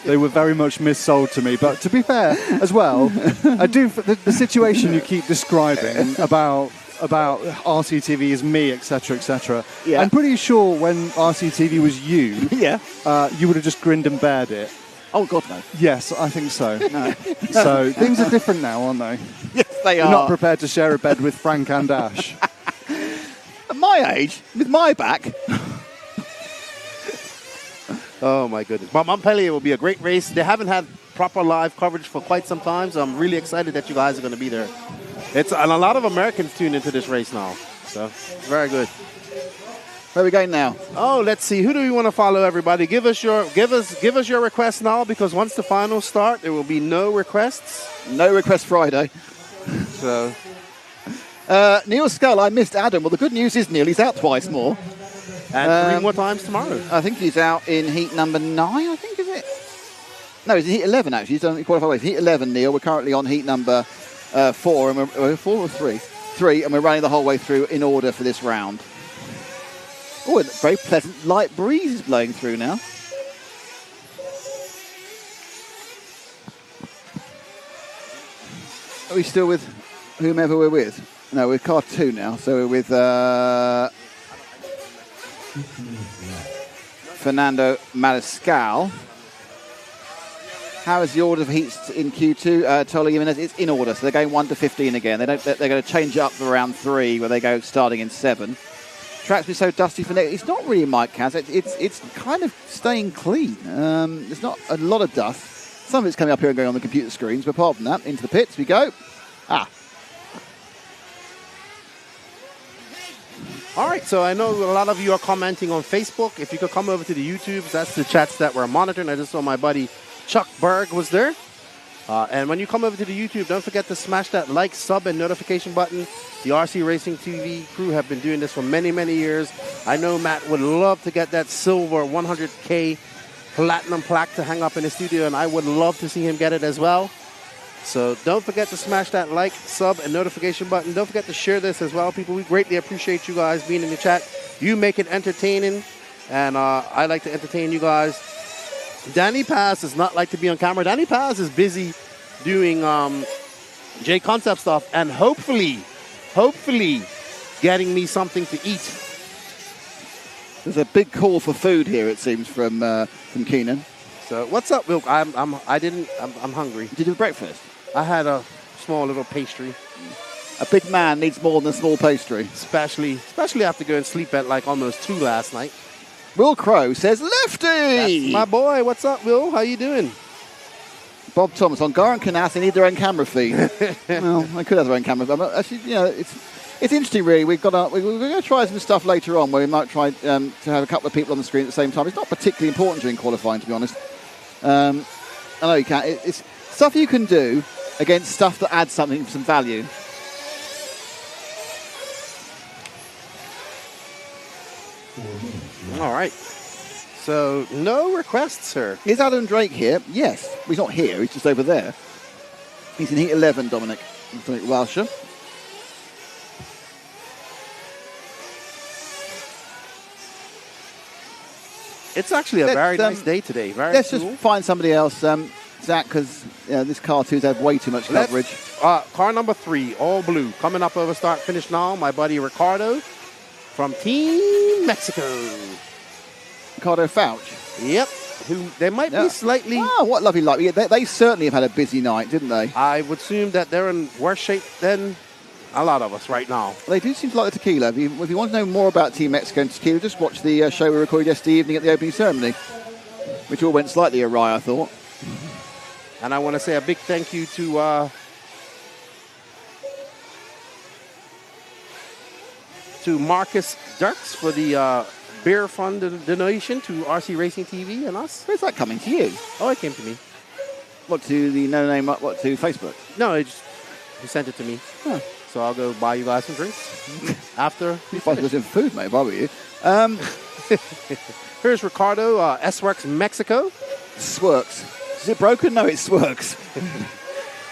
Speaker 3: They were very much missold to me. But to be fair, as well, I do the situation you keep describing about RCTV is me, etc., etc.
Speaker 1: Yeah.
Speaker 3: I'm pretty sure when RCTV was you,
Speaker 1: yeah,
Speaker 3: you would have just grinned and bared it.
Speaker 1: Oh God, no.
Speaker 3: Yes, I think so.
Speaker 1: No.
Speaker 3: So things are different now, aren't they?
Speaker 1: Yes, they
Speaker 3: You're
Speaker 1: are.
Speaker 3: not prepared to share a bed with Frank and Ash.
Speaker 1: At my age, with my back.
Speaker 6: Oh my goodness! But Montpellier will be a great race. They haven't had proper live coverage for quite some time, so I'm really excited that you guys are going to be there. And a lot of Americans tune into this race now, so very good.
Speaker 1: Where are we going now?
Speaker 6: Oh, let's see. Who do we want to follow? Everybody, give us your requests now, because once the finals start, there will be no requests.
Speaker 1: No request Friday.
Speaker 6: So,
Speaker 1: Neil Scull, I missed Adam. Well, the good news is Neil, he's out twice more.
Speaker 6: And 3 more times tomorrow.
Speaker 1: I think he's out in heat number 9, I think, is it? No, he's in heat 11, actually. He's done qualified away. Heat 11, Neil. We're currently on heat number 4, and we're 4 or 3? 3, and we're running the whole way through in order for this round. Oh, a very pleasant light breeze is blowing through now. Are we still with whomever we're with? No, we're car 2 now, so we're with Fernando Mariscal. How is the order of heats in Q2? Tolly Jimenez, it's in order, so they're going 1 to 15 again. They're going to change it up for round 3, where they go starting in 7. Track's been so dusty for next. It's not really Mike Kaz. It's kind of staying clean. There's not a lot of dust. Some of it's coming up here and going on the computer screens, but apart from that, into the pits we go.
Speaker 6: All right, so I know a lot of you are commenting on Facebook. If you could come over to the YouTube, that's the chats that we're monitoring. I just saw my buddy Chuck Berg was there. And when you come over to the YouTube, don't forget to smash that like, sub, and notification button. The RC Racing TV crew have been doing this for many, many years. I know Matt would love to get that silver 100K platinum plaque to hang up in the studio, and I would love to see him get it as well. So don't forget to smash that like, sub, and notification button. Don't forget to share this as well, people. We greatly appreciate you guys being in the chat. You make it entertaining, and I like to entertain you guys. Danny Paz does not like to be on camera. Danny Paz is busy doing J Concept stuff and hopefully getting me something to eat.
Speaker 1: There's a big call for food here, it seems, from Keenan.
Speaker 6: So what's up, Wilk? I'm hungry.
Speaker 1: Did you have breakfast?
Speaker 6: I had a small little pastry.
Speaker 1: A big man needs more than a small pastry.
Speaker 6: Especially after going to sleep at like almost 2 last night.
Speaker 1: Will Crow says, Lefty!
Speaker 6: That's my boy. What's up, Will? How you doing?
Speaker 1: Bob Thomas, on Gar and Canas, they need their own camera feed. Well, they could have their own camera feed. But actually, you know, it's interesting, really. We're going to try some stuff later on where we might try to have a couple of people on the screen at the same time. It's not particularly important during qualifying, to be honest. I know you can't. It's stuff you can do against stuff that adds some value.
Speaker 6: All right. So, no requests, sir.
Speaker 1: Is Adam Drake here? Yes. Well, he's not here. He's just over there. He's in heat 11, Dominic Walsher.
Speaker 6: It's actually a very nice day today.
Speaker 1: Let's just find somebody else, Zach, because this car 2's had way too much coverage.
Speaker 6: Car number 3, all blue, coming up over start finish now. My buddy Ricardo from Team Mexico.
Speaker 1: Ricardo Fauch.
Speaker 6: Yep. Who they might be slightly.
Speaker 1: Oh, what lovely luck. Yeah, they certainly have had a busy night, didn't they?
Speaker 6: I would assume that they're in worse shape than a lot of us right now.
Speaker 1: They do seem to like the tequila. If you want to know more about Team Mexico and tequila, just watch the show we recorded yesterday evening at the opening ceremony, which all went slightly awry, I thought.
Speaker 6: And I want to say a big thank you to Marcus Dirks for the beer fund donation to RC Racing TV and us.
Speaker 1: Where's that coming to you?
Speaker 6: Oh, it came to me.
Speaker 1: What, to the no name? What, to Facebook?
Speaker 6: No, he sent it to me.
Speaker 1: Huh.
Speaker 6: So I'll go buy you guys some drinks after.
Speaker 1: If I was in food, mate, if I were you.
Speaker 6: Here's Ricardo, S-Works Mexico.
Speaker 1: Swerks. Is it broken? No, it swerks.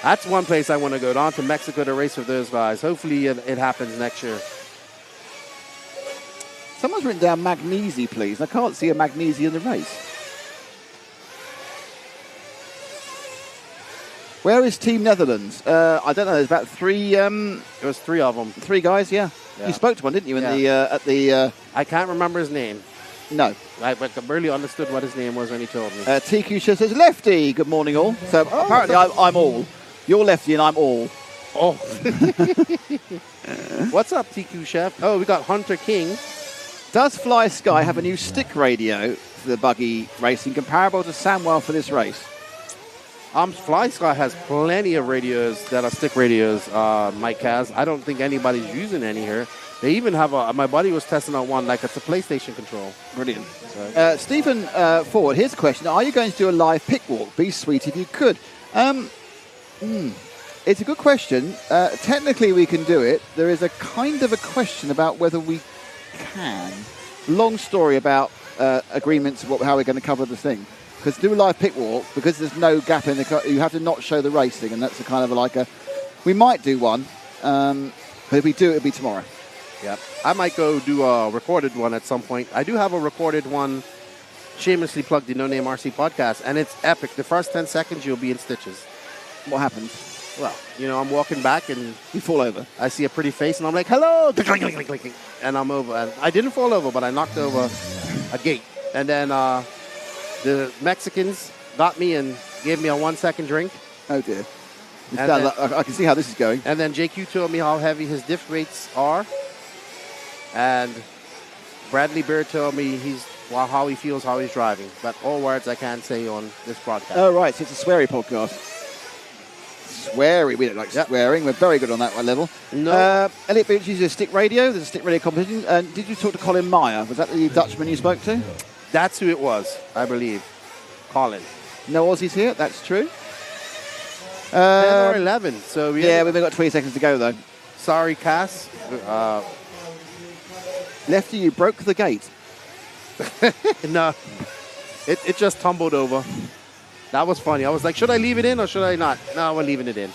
Speaker 6: That's one place I want to go down to Mexico to race with those guys. Hopefully it happens next year.
Speaker 1: Someone's written down Magnesi, please. I can't see a Magnesi in the race. Where is Team Netherlands? I don't know. There's about three.
Speaker 6: There was three of them.
Speaker 1: Three guys, yeah. You spoke to one, didn't you? At the.
Speaker 6: I can't remember his name.
Speaker 1: No.
Speaker 6: But I barely understood what his name was when he told me.
Speaker 1: TQ says Lefty. Good morning, all. So apparently I'm all. You're Lefty and I'm all.
Speaker 6: Oh. What's up, TQ Chef? Oh, we got Hunter King.
Speaker 1: Does Fly Sky have a new stick radio for the buggy racing comparable to Samwell for this race?
Speaker 6: Fly Sky has plenty of radios that are stick radios, Mike has. I don't think anybody's using any here. They even have my buddy was testing out one, like it's a PlayStation control.
Speaker 1: Brilliant. So. Stephen Ford, here's a question. Are you going to do a live pick walk? Be sweet if you could. It's a good question. Technically, we can do it. There is a kind of a question about whether we can. Long story about agreements of how we're going to cover the thing. Because to do a live pit walk, because there's no gap in the car, you have to not show the racing, and that's a kind of we might do one, but if we do, it'll be tomorrow.
Speaker 6: Yeah, I might go do a recorded one at some point. I do have a recorded one, shamelessly plugged the No Name RC podcast, and it's epic. The first 10 seconds, you'll be in stitches.
Speaker 1: What happens?
Speaker 6: Well, I'm walking back and
Speaker 1: you fall over.
Speaker 6: I see a pretty face and I'm like, hello, and I'm over. And I didn't fall over, but I knocked over a gate. And then the Mexicans got me and gave me a 1 second drink.
Speaker 1: Oh dear. I can see how this is going.
Speaker 6: And then JQ told me how heavy his diff rates are. And Bradley Beard told me how he feels, how he's driving. But all words I can't say on this broadcast.
Speaker 1: Oh, right. So it's a sweary podcast. Sweary. We don't like swearing. We're very good on that one level.
Speaker 6: No.
Speaker 1: Elliot Beach uses a stick radio. There's a stick radio competition. Did you talk to Colin Meyer? Was that the Dutchman you spoke to?
Speaker 6: That's who it was, I believe. Colin.
Speaker 1: No Aussies here. That's true.
Speaker 6: 10 or 11. So
Speaker 1: we've only got 20 seconds to go, though.
Speaker 6: Sorry, Cass.
Speaker 1: Lefty, you broke the gate.
Speaker 6: No. It just tumbled over. That was funny. I was like, should I leave it in or should I not? No, we're leaving it in.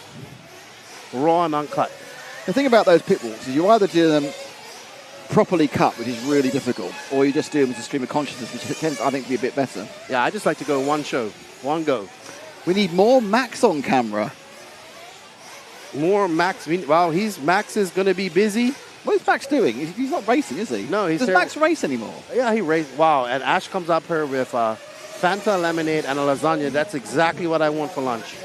Speaker 6: Raw and uncut.
Speaker 1: The thing about those pit walks is you either do them properly cut, which is really difficult, or you just do them as a stream of consciousness, which tends, I think, to be a bit better.
Speaker 6: Yeah, I just like to go one show, one go.
Speaker 1: We need more Max on camera.
Speaker 6: More Max. Max is going to be busy.
Speaker 1: What is Max doing? He's not racing, is he?
Speaker 6: No,
Speaker 1: Does Max race anymore?
Speaker 6: Yeah, he raced. Wow, and Ash comes up here with Fanta lemonade and a lasagna. That's exactly what I want for lunch.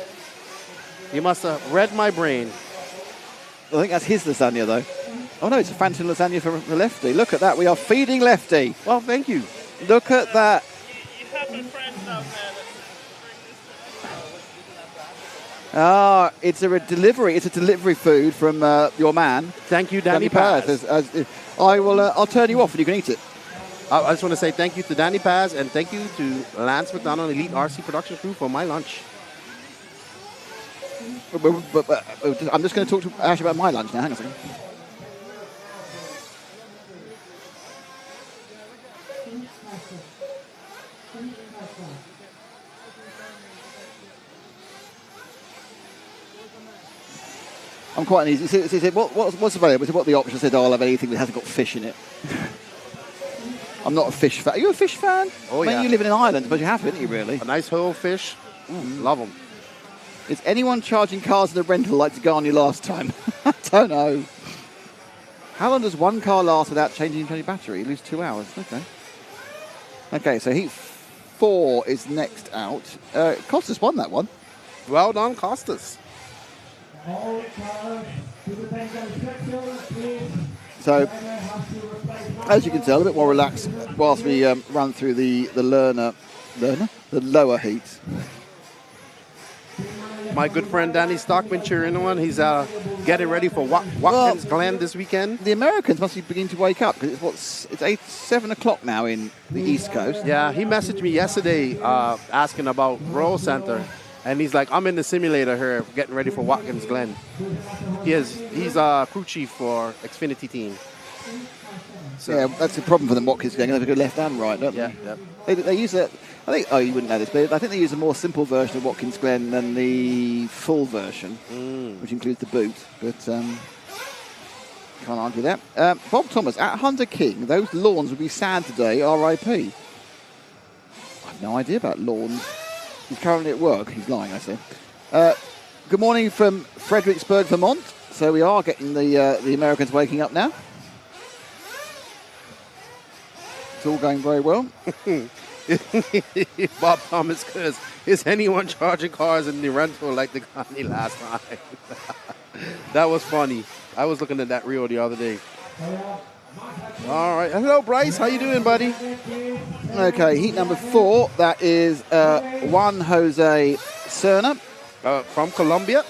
Speaker 6: You must have read my brain.
Speaker 1: I think that's his lasagna, though. Oh, no, it's a Fanta lasagna for Lefty. Look at that. We are feeding Lefty.
Speaker 6: Well, thank you.
Speaker 1: Look at that.
Speaker 9: You have a friend out there
Speaker 1: it's a delivery. It's a delivery food from your man.
Speaker 6: Thank you, Danny Paz.
Speaker 1: I'll turn you off and you can eat it.
Speaker 6: I just want to say thank you to Danny Paz and thank you to Lance McDonald, Elite RC Production Crew for my lunch.
Speaker 1: But I'm just going to talk to Ash about my lunch now. Hang on a second. I'm quite uneasy. He said, what's available? He said, what are the options? I said, I'll have anything that hasn't got fish in it. I'm not a fish fan. Are you a fish fan?
Speaker 6: Oh, yeah.
Speaker 1: You live in an island, but you have to, don't you, really?
Speaker 6: A nice whole fish. Love them.
Speaker 1: Is anyone charging cars in the rental like to go on you last time? I don't know. How long does one car last without changing any battery? You lose 2 hours. Okay. Okay, so heat 4 is next out. Costas won that one.
Speaker 6: Well done, Costas.
Speaker 2: All cars to the technical section, please.
Speaker 1: So, as you can tell, a bit more relaxed whilst we run through the lower heats.
Speaker 6: My good friend Danny Stockman cheering on. He's getting ready for Watkins Glen this weekend.
Speaker 1: The Americans must be beginning to wake up because it's 7 o'clock now in the East Coast.
Speaker 6: Yeah, he messaged me yesterday asking about Royal Center, and he's like, I'm in the simulator here getting ready for Watkins Glen. He's crew chief for Xfinity team.
Speaker 1: So. Yeah, that's the problem for them. Watkins Glen. They go left and right, don't they?
Speaker 6: Yeah.
Speaker 1: They use it. I think. Oh, you wouldn't know this, but I think they use a more simple version of Watkins Glen than the full version, which includes the boot. But can't argue that. Bob Thomas at Hunter King. Those lawns will be sad today. R.I.P. I have no idea about lawns. He's currently at work. He's lying, I say. Good morning from Fredericksburg, Vermont. So we are getting the Americans waking up now. It's all going very well.
Speaker 6: Bob Thomas says, is anyone charging cars in the rental like the company last time? That was funny. I was looking at that reel the other day. All right. Hello, Bryce. How you doing, buddy?
Speaker 1: Okay, heat number 4. That is Juan Jose Serna.
Speaker 6: From Colombia.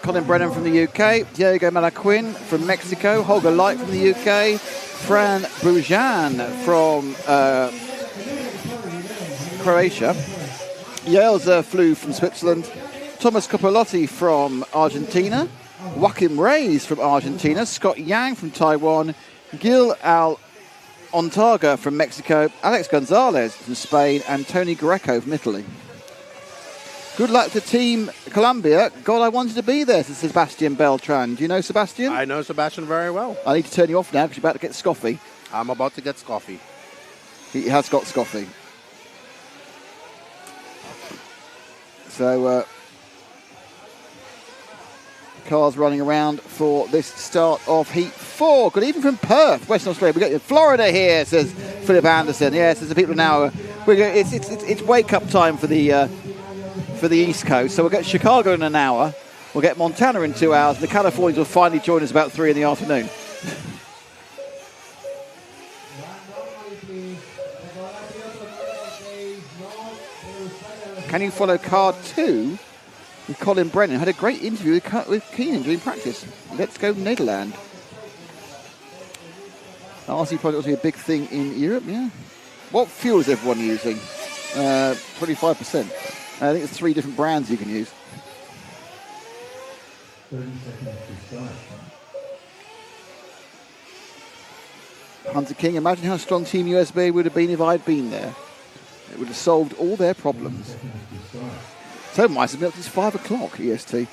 Speaker 1: Colin Brennan from the UK. Diego Malaquin from Mexico. Holger Light from the UK. Fran Brujan from Croatia. Jelza Flew from Switzerland. Thomas Copolotti from Argentina. Joaquim Reyes from Argentina. Scott Yang from Taiwan. Gil Ontaga from Mexico. Alex Gonzalez from Spain. And Tony Greco from Italy. Good luck to Team Colombia. God, I wanted to be there, says Sebastian Beltran. Do you know Sebastian?
Speaker 6: I know Sebastian very well.
Speaker 1: I need to turn you off now because you're about to get scoffy.
Speaker 6: I'm about to get scoffy.
Speaker 1: He has got scoffy. So, cars running around for this start of Heat 4. Good evening from Perth, Western Australia. We've got Florida here, says Philip Anderson. Yes, there's the people now. It's wake-up time for the East Coast. So we'll get Chicago in an hour. We'll get Montana in 2 hours. And the Californians will finally join us about 3 in the afternoon. Can you follow card 2 with Colin Brennan? Had a great interview with Keenan during practice. Let's go Nederland. The RC project will be a big thing in Europe, yeah. What fuel is everyone using? 25%. I think there's 3 different brands you can use.
Speaker 2: 30 seconds to start.
Speaker 1: Hunter King, imagine how strong Team USB would have been if I'd been there. It would have solved all their problems. So might have been up to 5 o'clock EST.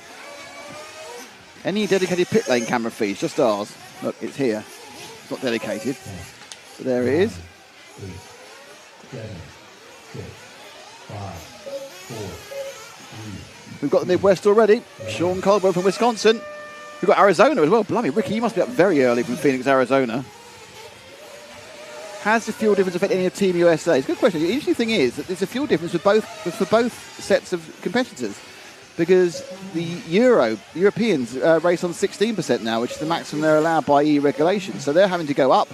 Speaker 1: Any dedicated pit lane camera feeds, just ours. Look, it's here. It's not dedicated. But there it is.
Speaker 2: 8, 7, 6, 5, 4, 3.
Speaker 1: We've got the Midwest already. Sean Caldwell from Wisconsin. We've got Arizona as well. Blimey, Ricky, you must be up very early from Phoenix, Arizona. Has the fuel difference affect any of Team USA? It's a good question. The interesting thing is that there's a fuel difference for both sets of competitors, because the Europeans race on 16% now, which is the maximum they're allowed by EU regulations. So they're having to go up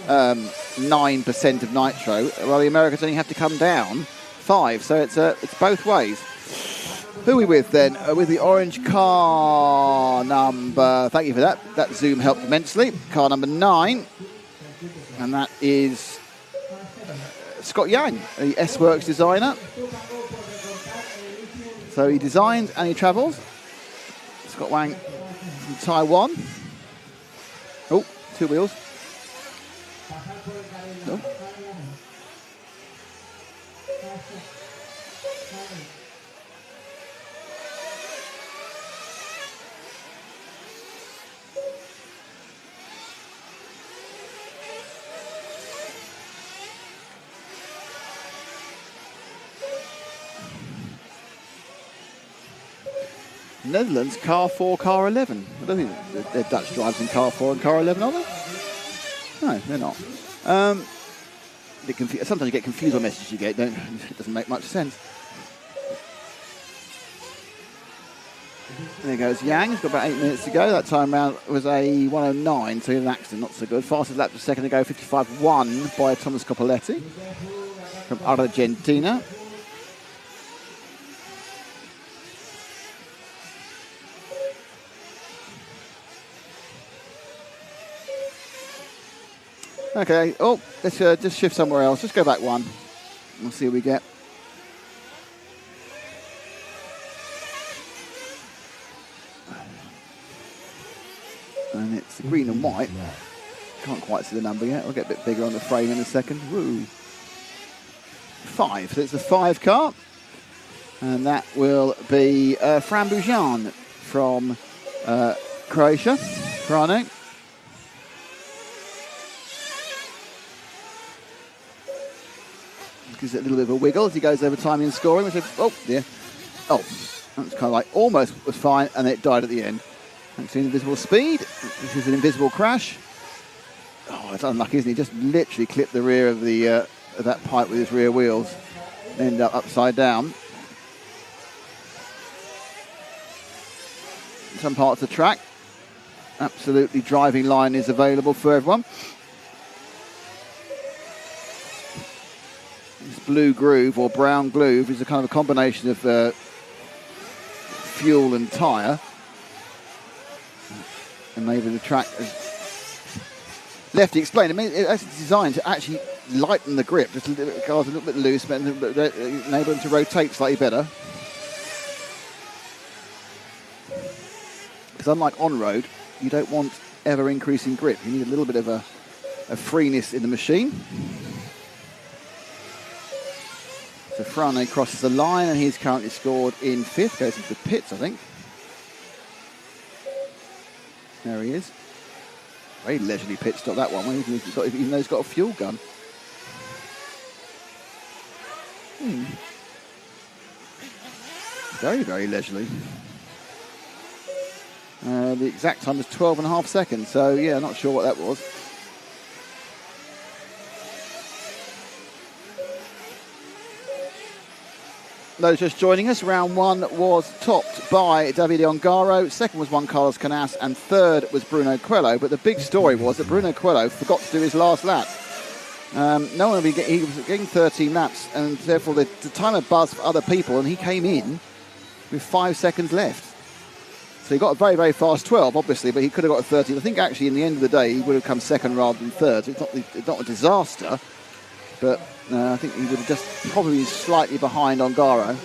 Speaker 1: 9% of nitro, while the Americans only have to come down 5%. So it's both ways. Who are we with then? With the orange car number. Thank you for that. That zoom helped immensely. Car number 9. And that is Scott Yang, the S-Works designer. So he designs and he travels. Scott Wang from Taiwan. Oh, 2 wheels. Oh. Netherlands, car 4, car 11. I don't think they're Dutch drives in car 4 and car 11, are they? No, they're not. Sometimes you get confused on messages you get, don't you? It doesn't make much sense. There goes Yang. He's got about 8 minutes to go. That time round was a 1:09, so he had an accident, not so good. Fastest lap was a second ago, 55.1 by Thomas Coppoletti from Argentina. Okay, let's just shift somewhere else. Just go back one. We'll see what we get. And it's green and white. Can't quite see the number yet. We'll get a bit bigger on the frame in a second. Woo. 5. So it's a 5 car. And that will be Fran Bujan from Croatia. Frane. Gives it a little bit of a wiggle as he goes over timing and scoring. Which is, that's kind of like almost was fine, and it died at the end. Thanks to invisible speed. This is an invisible crash. Oh, it's unlucky, isn't he? Just literally clipped the rear of the of that pipe with his rear wheels. End up upside down. Some parts of the track, absolutely driving line is available for everyone. This blue groove or brown groove is a kind of a combination of fuel and tyre. And maybe the track has Lefty explained. I mean, it's designed to actually lighten the grip. Just the car's a little bit loose, but enable them to rotate slightly better. Because unlike on-road, you don't want ever increasing grip. You need a little bit of a freeness in the machine. So Frane crosses the line, and he's currently scored in 5th. Goes into the pits, I think. There he is. Very leisurely pit stop, that one, even though he's got a fuel gun. Very, very leisurely. The exact time was 12.5 seconds, so yeah, not sure what that was. Those just joining us, round 1 was topped by Davide Ongaro, second was Juan Carlos Canas, and third was Bruno Coelho. But the big story was that Bruno Coelho forgot to do his last lap. No one he was getting 13 laps, and therefore the time had buzzed for other people, and he came in with 5 seconds left. So he got a very, very fast 12, obviously, but he could have got a 13. I think actually in the end of the day he would have come second rather than third. So it's not a disaster, but I think he would have just probably been slightly behind Ongaro.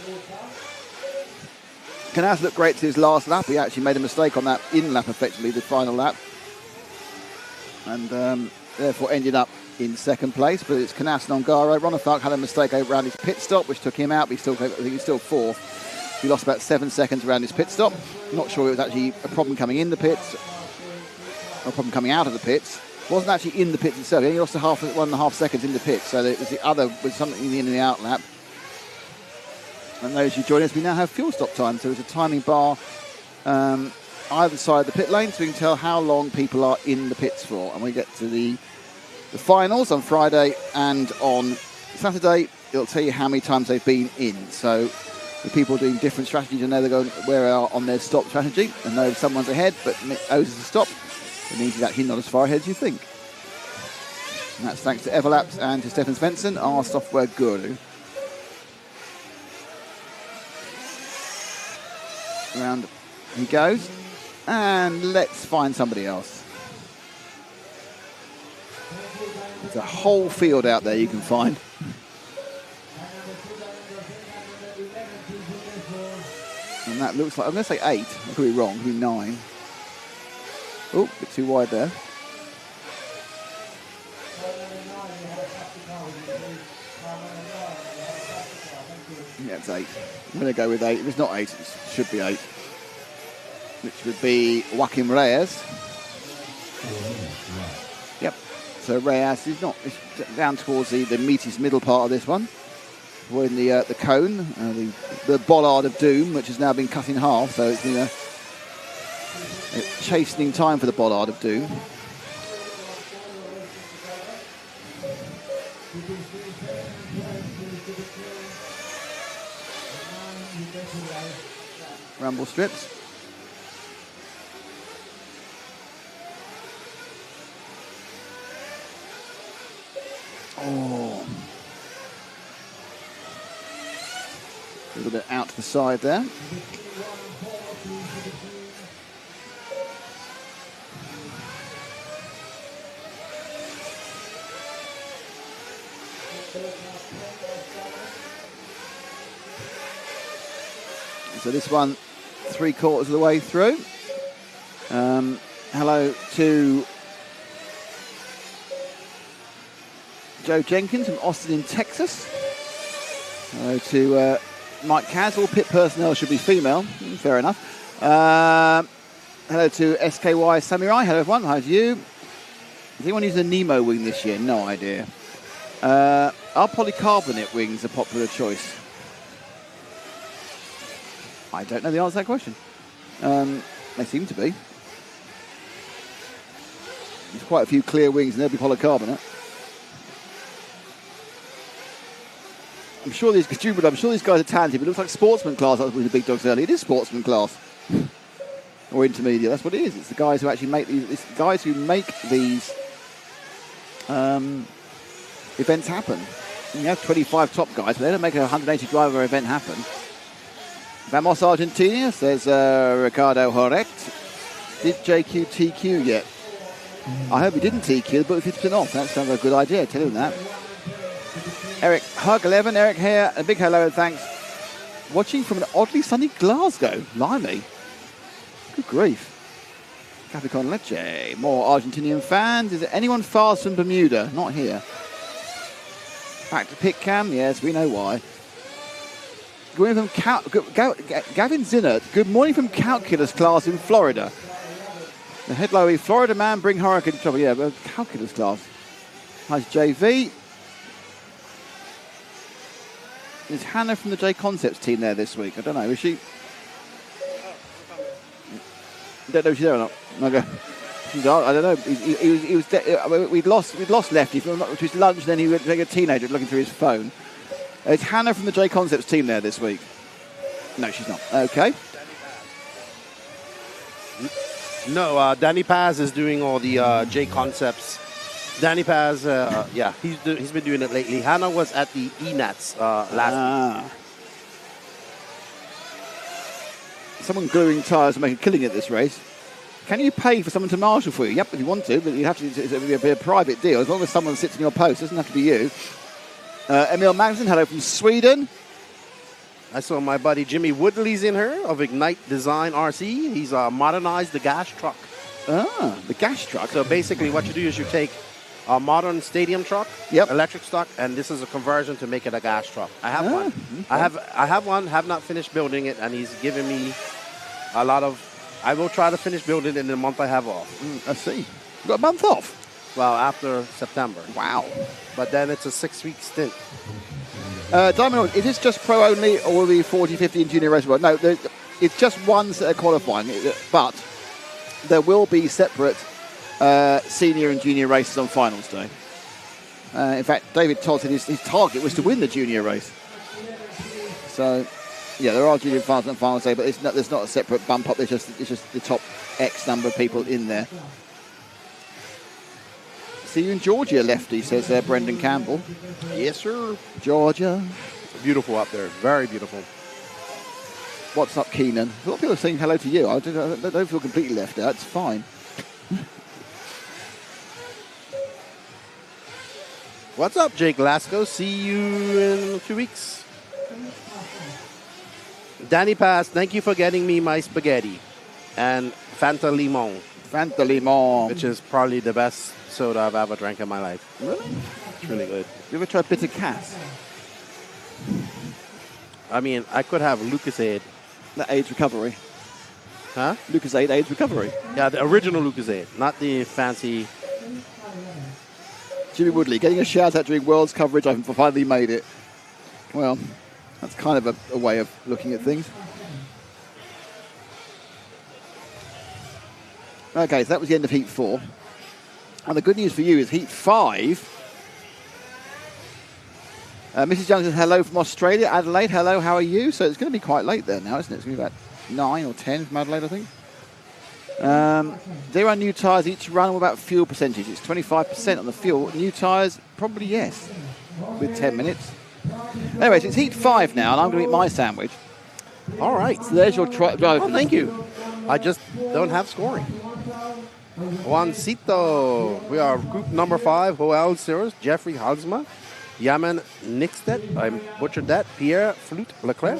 Speaker 1: Canas looked great to his last lap. He actually made a mistake on that in-lap, effectively, the final lap. And therefore ended up in second place. But it's Canas and Ongaro. Ronafalk had a mistake around his pit stop, which took him out, but I think he's still fourth. He lost about 7 seconds around his pit stop. Not sure it was actually a problem coming in the pits or a problem coming out of the pits. Wasn't actually in the pits itself. He only lost 1.5 seconds in the pits. So it was the other was something in the in and the out lap. And those who join us, we now have fuel stop time. So there's a timing bar either side of the pit lane, so we can tell how long people are in the pits for. And we get to the finals on Friday and on Saturday. It'll tell you how many times they've been in. So the people doing different strategies, and know they're going where they are on their stop strategy, and know if someone's ahead but owes us a stop, it means he's actually not as far ahead as you think. And that's thanks to Everlaps and to Stefan Svensson, our software guru. Around he goes, and let's find somebody else. There's a whole field out there you can find. And that looks like, I'm going to say 8. I could be wrong, it could be 9. Oh, a bit too wide there. Yeah, it's 8. I'm going to go with 8. If it's not 8, it should be 8. Which would be Joaquim Reyes. Yep. So Reyes is not, it's down towards the meatiest middle part of this one. We're in the cone, the bollard of doom, which has now been cut in half, so it's been a chastening time for the bollard of doom. Rumble strips. Oh. A little bit out to the side there. So this one, 3/4 of the way through. Hello to Joe Jenkins from Austin in Texas. Hello to Mike Caswell. Pit personnel should be female. Fair enough. Hello to SKY Samurai. Hello everyone. Hi to you. Is anyone using a Nemo wing this year? No idea. Are polycarbonate wings a popular choice? I don't know the answer to that question. They seem to be. There's quite a few clear wings and they'll be polycarbonate. I'm sure these guys are talented, but it looks like sportsman class. I was with the big dogs earlier. It is sportsman class. Or intermediate, that's what it is. It's the guys who actually make these. It's the guys who make these events happen. You have 25 top guys, but they don't make a 180 driver event happen. Vamos Argentina, says Ricardo Horet. Did JQ TQ yet? I hope he didn't TQ, but 50% off. That sounds like a good idea. Tell him that. Eric Hug 11, Eric here. A big hello and thanks. Watching from an oddly sunny Glasgow. Blimey. Good grief. Capricorn Leche. More Argentinian fans. Is there anyone fast from Bermuda? Not here. Back to pit cam. Yes, we know why. Good morning from Gavin Zinnert. Good morning from calculus class in Florida. The headline: Florida man bring hurricane trouble. Yeah, but calculus class. Hi, JV. Is Hannah from the J Concepts team there this week? I don't know. Is she? Don't know if she's there or not. Okay. I don't know. We'd lost Lefty to his lunch, and then he went like a teenager looking through his phone. It's Hannah from the J Concepts team there this week. No, she's not. Okay.
Speaker 6: No, Danny Paz is doing all the J Concepts. Danny Paz, yeah, he's been doing it lately. Hannah was at the ENATS last week.
Speaker 1: Someone gluing tyres to make a killing at this race. Can you pay for someone to marshal for you? Yep, if you want to, but you have to. It'll be a private deal. As long as someone sits in your post, it doesn't have to be you. Emil Magnuson, hello from Sweden.
Speaker 6: I saw my buddy Jimmy Woodley's in here of Ignite Design RC. He's modernized the gas truck.
Speaker 1: Ah, the gas truck.
Speaker 6: So basically what you do is you take a modern stadium truck, electric stock, and this is a conversion to make it a gas truck. I have one. Okay. I have one, have not finished building it, and he's given me a lot of... I will try to finish building it in the month I have off.
Speaker 1: I see. You got a month off?
Speaker 6: Well, after September.
Speaker 1: Wow.
Speaker 6: But then it's a 6-week stint.
Speaker 1: Diamond, is this just pro only, or will it be 40, 50 in junior race? Well, no, it's just one set of qualifying, but there will be separate senior and junior races on finals day. In fact, David Todd said his target was to win the junior race. So, yeah, there are junior finals on finals day, but there's not a separate bump up. It's just the top X number of people in there. See you in Georgia, Lefty, says Brendan Campbell.
Speaker 6: Yes, sir.
Speaker 1: Georgia.
Speaker 6: Beautiful up there. Very beautiful.
Speaker 1: What's up, Keenan? A lot of people are saying hello to you. I don't feel completely left out. It's fine.
Speaker 6: What's up, Jake Glasgow? See you in 2 weeks. Danny Paz, thank you for getting me my spaghetti. And Fanta Limon.
Speaker 1: Fanta Limon.
Speaker 6: Which is probably the best soda I've ever drank in my life.
Speaker 1: Really?
Speaker 6: It's really good.
Speaker 1: You ever tried bitter cat?
Speaker 6: I mean, I could have Lucasade.
Speaker 1: The AIDS recovery.
Speaker 6: Huh?
Speaker 1: Lucasade AIDS recovery.
Speaker 6: Yeah, the original Lucasade, not the fancy.
Speaker 1: Jimmy Woodley, getting a shout out during World's coverage. I've finally made it. Well, that's kind of a way of looking at things. Okay, so that was the end of Heat 4. And the good news for you is Heat 5 Mrs. Young says hello from Australia. Adelaide, hello, how are you? So it's going to be quite late there now, isn't it? It's going to be about 9 or 10 from Adelaide, I think. There are new tyres each run. What about fuel percentage? It's 25% on the fuel. New tyres, probably yes, with 10 minutes. Anyways, it's heat 5 now, and I'm going to eat my sandwich.
Speaker 6: All right.
Speaker 1: So there's your drive.
Speaker 6: Oh, thank you. I just don't have scoring. Juancito. We are group number 5. Joel Sears, Jeffrey Halsma, Yaman Nixted, I butchered that, Pierre Flute Leclerc,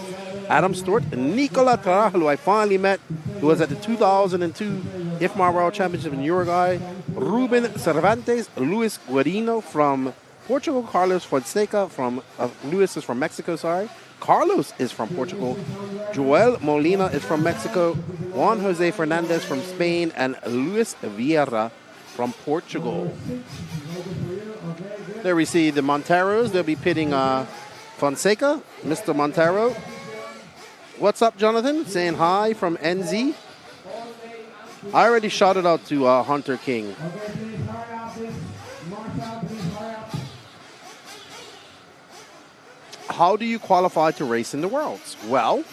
Speaker 6: Adam Stewart, Nicola Tra, who I finally met, who was at the 2002 IFMAR World Championships in Uruguay, Ruben Cervantes, Luis Guarino from Portugal, Carlos Fonseca from, Luis is from Mexico, sorry. Carlos is from Portugal. Joel Molina is from Mexico. Juan Jose Fernandez from Spain. And Luis Vieira from Portugal. There we see the Monteros. They'll be pitting Fonseca, Mr. Montero. What's up, Jonathan? Saying hi from NZ. I already shouted out to Hunter King. How do you qualify to race in the Worlds? Well,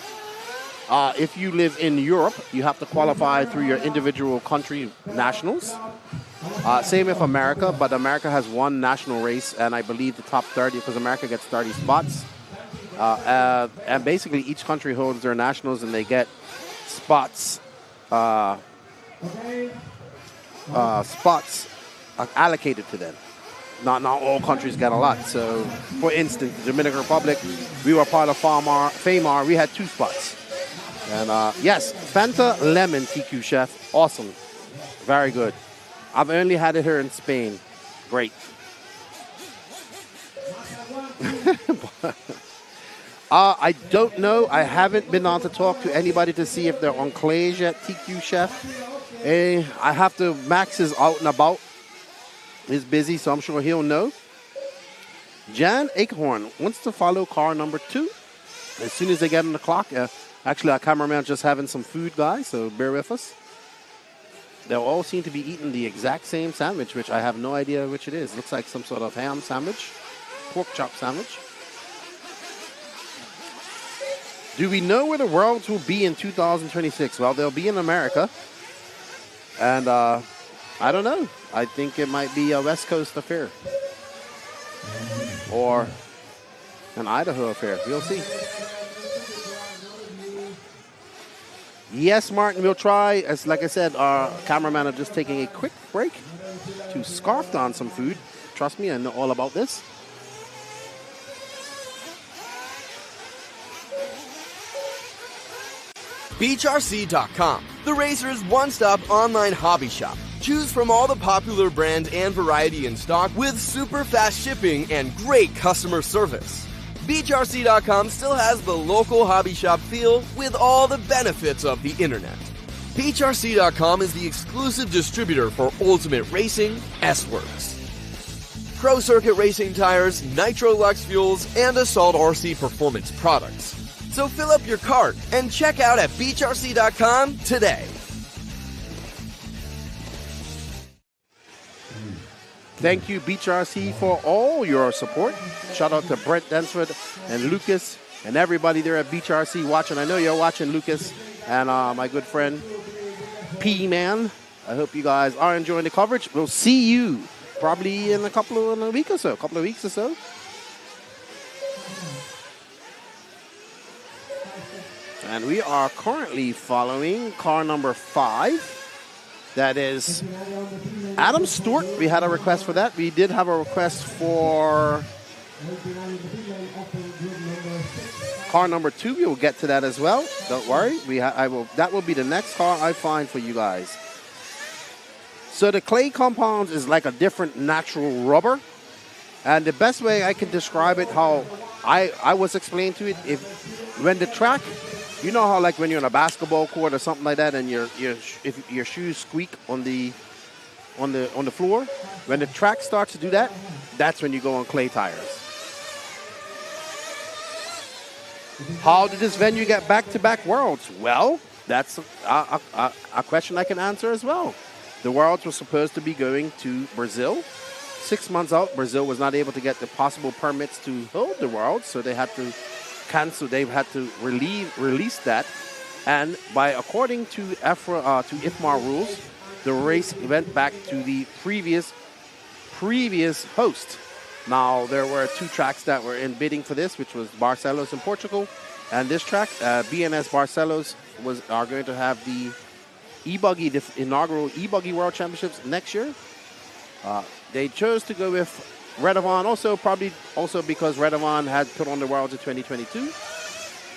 Speaker 6: if you live in Europe, you have to qualify through your individual country nationals. Same with America, but America has one national race, and I believe the top 30, because America gets 30 spots. And basically, each country holds their nationals, and they get spots allocated to them. Not all countries get a lot. So, for instance, the Dominican Republic, we were part of FAMAR. We had 2 spots. And yes, Fanta Lemon TQ Chef. Awesome. Very good. I've only had it here in Spain. Great. I don't know. I haven't been on to talk to anybody to see if they're on clays yet, TQ Chef. I have to, Max is out and about. He's busy, so I'm sure he'll know. Jan Acorn wants to follow car number 2. As soon as they get on the clock, actually our cameraman's just having some food, guys, so bear with us. They all seem to be eating the exact same sandwich, which I have no idea which it is. Looks like some sort of ham sandwich, pork chop sandwich. Do we know where the Worlds will be in 2026? Well, they'll be in America. And I don't know. I think it might be a West Coast affair. Or an Idaho affair. We'll see. Yes, Martin, we'll try. As like I said, our cameraman are just taking a quick break to scarf down some food. Trust me, I know all about this.
Speaker 10: BeachRC.com, the racer's one-stop online hobby shop. Choose from all the popular brands and variety in stock with super fast shipping and great customer service. BeachRC.com still has the local hobby shop feel with all the benefits of the internet. BeachRC.com is the exclusive distributor for Ultimate Racing, S-Works, Pro Circuit Racing tires, Nitro Lux fuels, and Assault RC performance products. So fill up your cart and check out at BeachRC.com today.
Speaker 6: Thank you, BeachRC, for all your support. Shout out to Brent Densford and Lucas and everybody there at BeachRC watching. I know you're watching, Lucas, and my good friend P-Man. I hope you guys are enjoying the coverage. We'll see you probably in a week or so. And we are currently following car number 5. That is Adam Stewart. We had a request for that. We did have a request for car number 2. We will get to that as well. Don't worry. That will be the next car I find for you guys. So the clay compounds is like a different natural rubber. And the best way I can describe it, how I was explained to it, when the track, you know how like when you're on a basketball court or something like that, and if your shoes squeak on the floor, when the track starts to do that, that's when you go on clay tires. How did this venue get back-to-back Worlds? Well, that's a question I can answer as well. The Worlds were supposed to be going to Brazil, 6 months out, Brazil was not able to get the possible permits to hold the Worlds, so they had to cancel. They had to release that. And according to IFMAR rules, the race went back to the previous host. Now, there were 2 tracks that were in bidding for this, which was Barcelos in Portugal, and this track, BNS Barcelos, are going to have the the inaugural e-buggy World Championships next year. They chose to go with Redovan, probably because Redovan had put on the Worlds in 2022.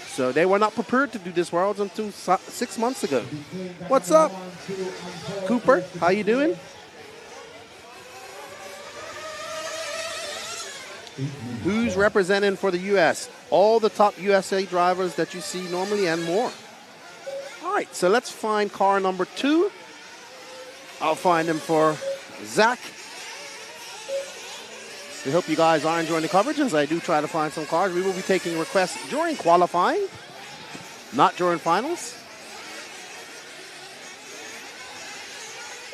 Speaker 6: So they were not prepared to do this Worlds until 6 months ago. What's up, Cooper? How you doing? Who's representing for the U.S.? All the top USA drivers that you see normally and more. All right, so let's find car number 2. I'll find him for Zach. We hope you guys are enjoying the coverage as I do try to find some cars. We will be taking requests during qualifying, not during finals.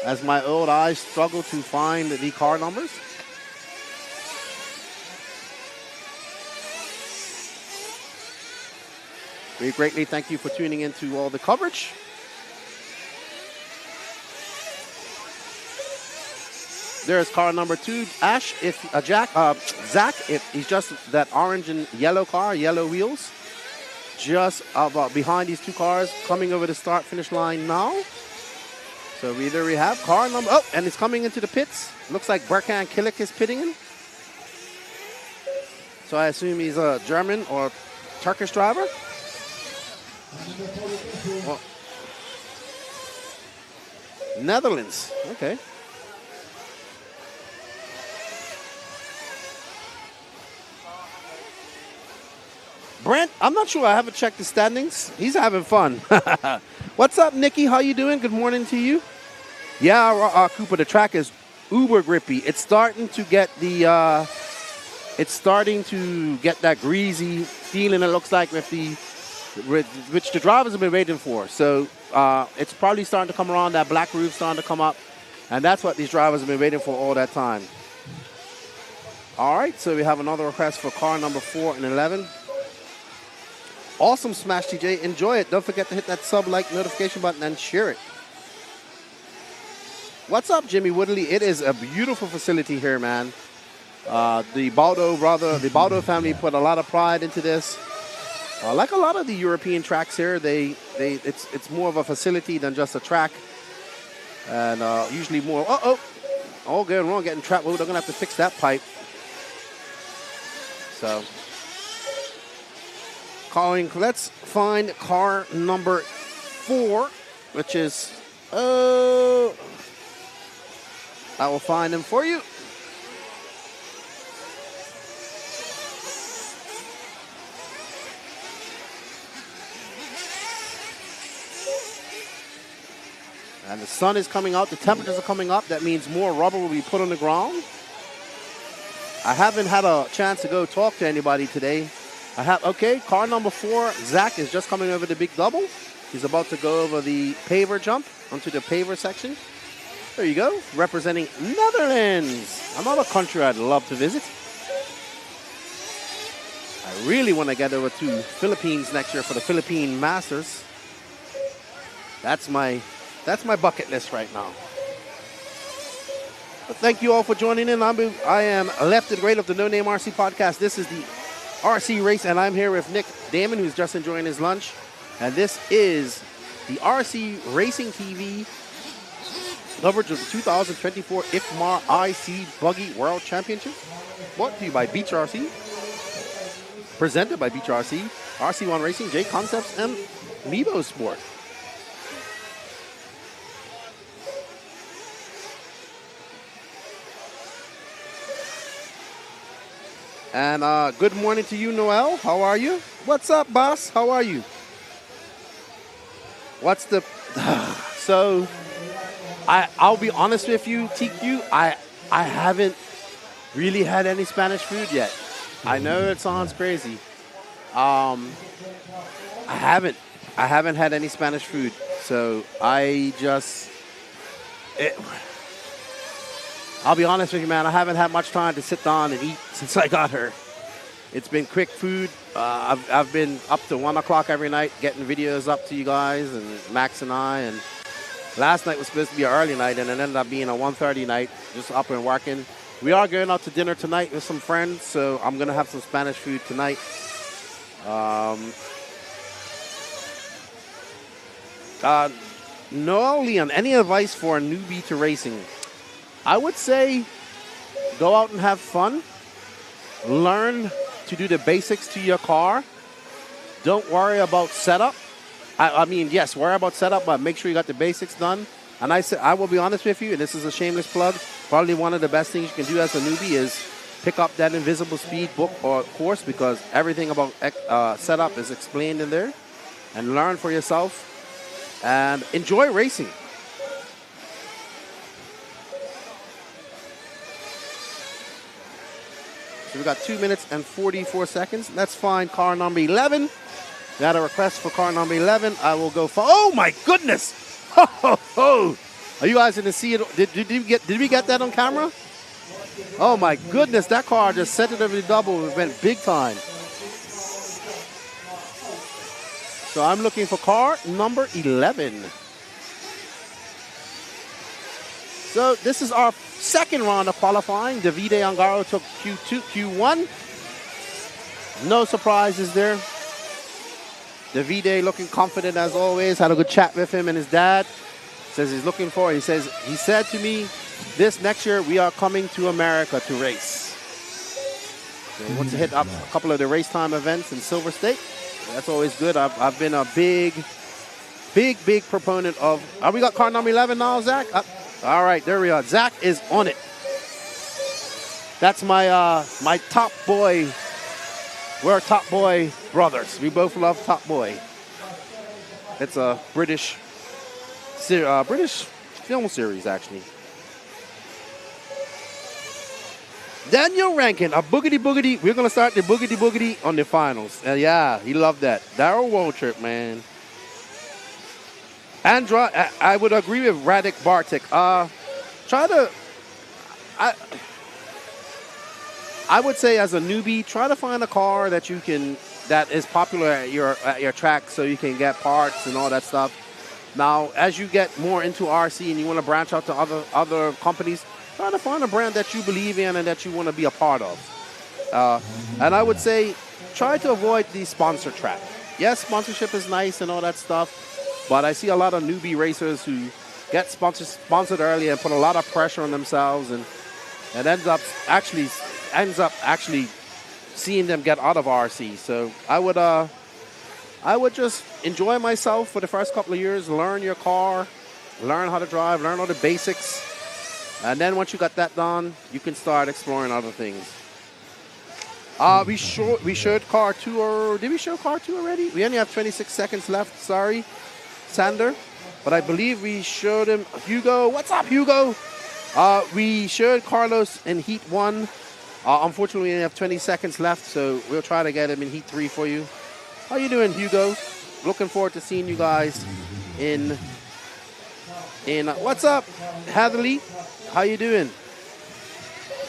Speaker 6: As my old eyes struggle to find the car numbers. We greatly thank you for tuning into all the coverage. There's car number 2, Ash. Zach, if he's just that orange and yellow car, yellow wheels, just about behind these 2 cars, coming over the start-finish line now. So we have car number, and it's coming into the pits. Looks like Berkan Kilik is pitting in. So I assume he's a German or Turkish driver. Well, Netherlands, okay. Brent, I'm not sure. I haven't checked the standings. He's having fun. What's up, Nikki? How you doing? Good morning to you. Yeah, Cooper, the track is uber grippy. It's starting to get that greasy feeling. It looks like which the drivers have been waiting for. So it's probably starting to come around. That black roof starting to come up, and that's what these drivers have been waiting for all that time. All right, so we have another request for car number 4 and 11. Awesome, Smash TJ. Enjoy it. Don't forget to hit that sub, like, notification button, and share it. What's up, Jimmy Woodley? It is a beautiful facility here, man. The Baldo family put a lot of pride into this. Like a lot of the European tracks here, it's more of a facility than just a track. And usually more, all going wrong, getting trapped. Well, they're going to have to fix that pipe. So, let's find car number 4, which is, I will find him for you. And the sun is coming out, the temperatures are coming up. That means more rubber will be put on the ground. I haven't had a chance to go talk to anybody today. Car number 4, Zach is just coming over the big double. He's about to go over the paver jump onto the paver section. There you go, representing Netherlands. Another country I'd love to visit. I really want to get over to Philippines next year for the Philippine Masters. That's my bucket list right now. But thank you all for joining in. I am Left and Right of the No Name RC podcast. This is the RC race, and I'm here with Nick Damon, who's just enjoying his lunch. And this is the RC Racing TV coverage of the 2024 IFMAR IC Buggy World Championship. Brought to you by Beach RC. Presented by Beach RC, RC1 Racing, J Concepts, and Mevo Sport. And good morning to you, Noel. How are you? What's up, boss? How are you? So, I'll be honest with you, TQ. I haven't really had any Spanish food yet. I know it sounds crazy. I haven't had any Spanish food. So I I'll be honest with you, man. I haven't had much time to sit down and eat since I got her. It's been quick food. I've been up to 1 o'clock every night getting videos up to you guys and Max and I. And last night was supposed to be an early night, and it ended up being a 1:30 night, just up and working. We are going out to dinner tonight with some friends, so I'm going to have some Spanish food tonight. No, Leon, any advice for a newbie to racing? I would say go out and have fun. Learn to do the basics to your car. Don't worry about setup. I mean, yes, worry about setup, but make sure you got the basics done. And I will be honest with you, and this is a shameless plug, probably one of the best things you can do as a newbie is pick up that Invisible Speed book or course, because everything about setup is explained in there. And learn for yourself and enjoy racing. So we got 2 minutes and 44 seconds. That's fine. Car number 11. Got a request for car number 11. I will go for. Oh my goodness! Ho, ho, ho. Are you guys going to see it? Did we get that on camera? Oh my goodness! That car just set it over the double. It went big time. So I'm looking for car number 11. So this is our second round of qualifying. Davide Angaro took Q1. No surprises there. Davide looking confident as always. Had a good chat with him and his dad. Says he's looking for. He said to me, this next year we are coming to America to race. So he wants to hit up a couple of the race time events in Silver State. That's always good. I've been a big proponent of. We got car number 11 now, Zach? All right, there we are. Zach is on it. That's my my Top Boy. We're Top Boy brothers. We both love Top Boy. It's a British film series, actually. Daniel Rankin, a boogity boogity. We're going to start the boogity boogity on the finals. Yeah, he loved that. Darrell Waltrip, man. Andra, I would agree with Radek Bartik. I would say as a newbie, try to find a car that is popular at your track, so you can get parts and all that stuff. Now, as you get more into RC and you want to branch out to other companies, try to find a brand that you believe in and that you want to be a part of. And I would say try to avoid the sponsor trap. Yes, sponsorship is nice and all that stuff, but I see a lot of newbie racers who get sponsored early and put a lot of pressure on themselves, and it ends up actually seeing them get out of RC. So I would just enjoy myself for the first couple of years, learn your car, learn how to drive, learn all the basics. And then once you got that done, you can start exploring other things. We showed car 2, or did we show car 2 already? We only have 26 seconds left. Sorry, Sander. But I believe we showed him. Hugo, what's up, Hugo? We showed Carlos in Heat 1. Unfortunately, we only have 20 seconds left, so we'll try to get him in Heat 3 for you. How you doing, Hugo? Looking forward to seeing you guys in what's up, Heatherly? How you doing?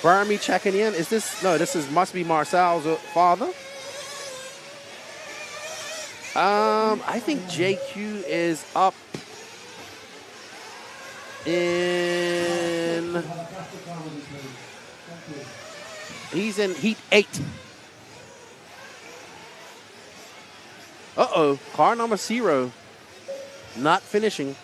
Speaker 6: Barmy checking in. Must be Marcel's father. I think JQ is up in. He's in Heat 8. Uh-oh, car number 0 not finishing.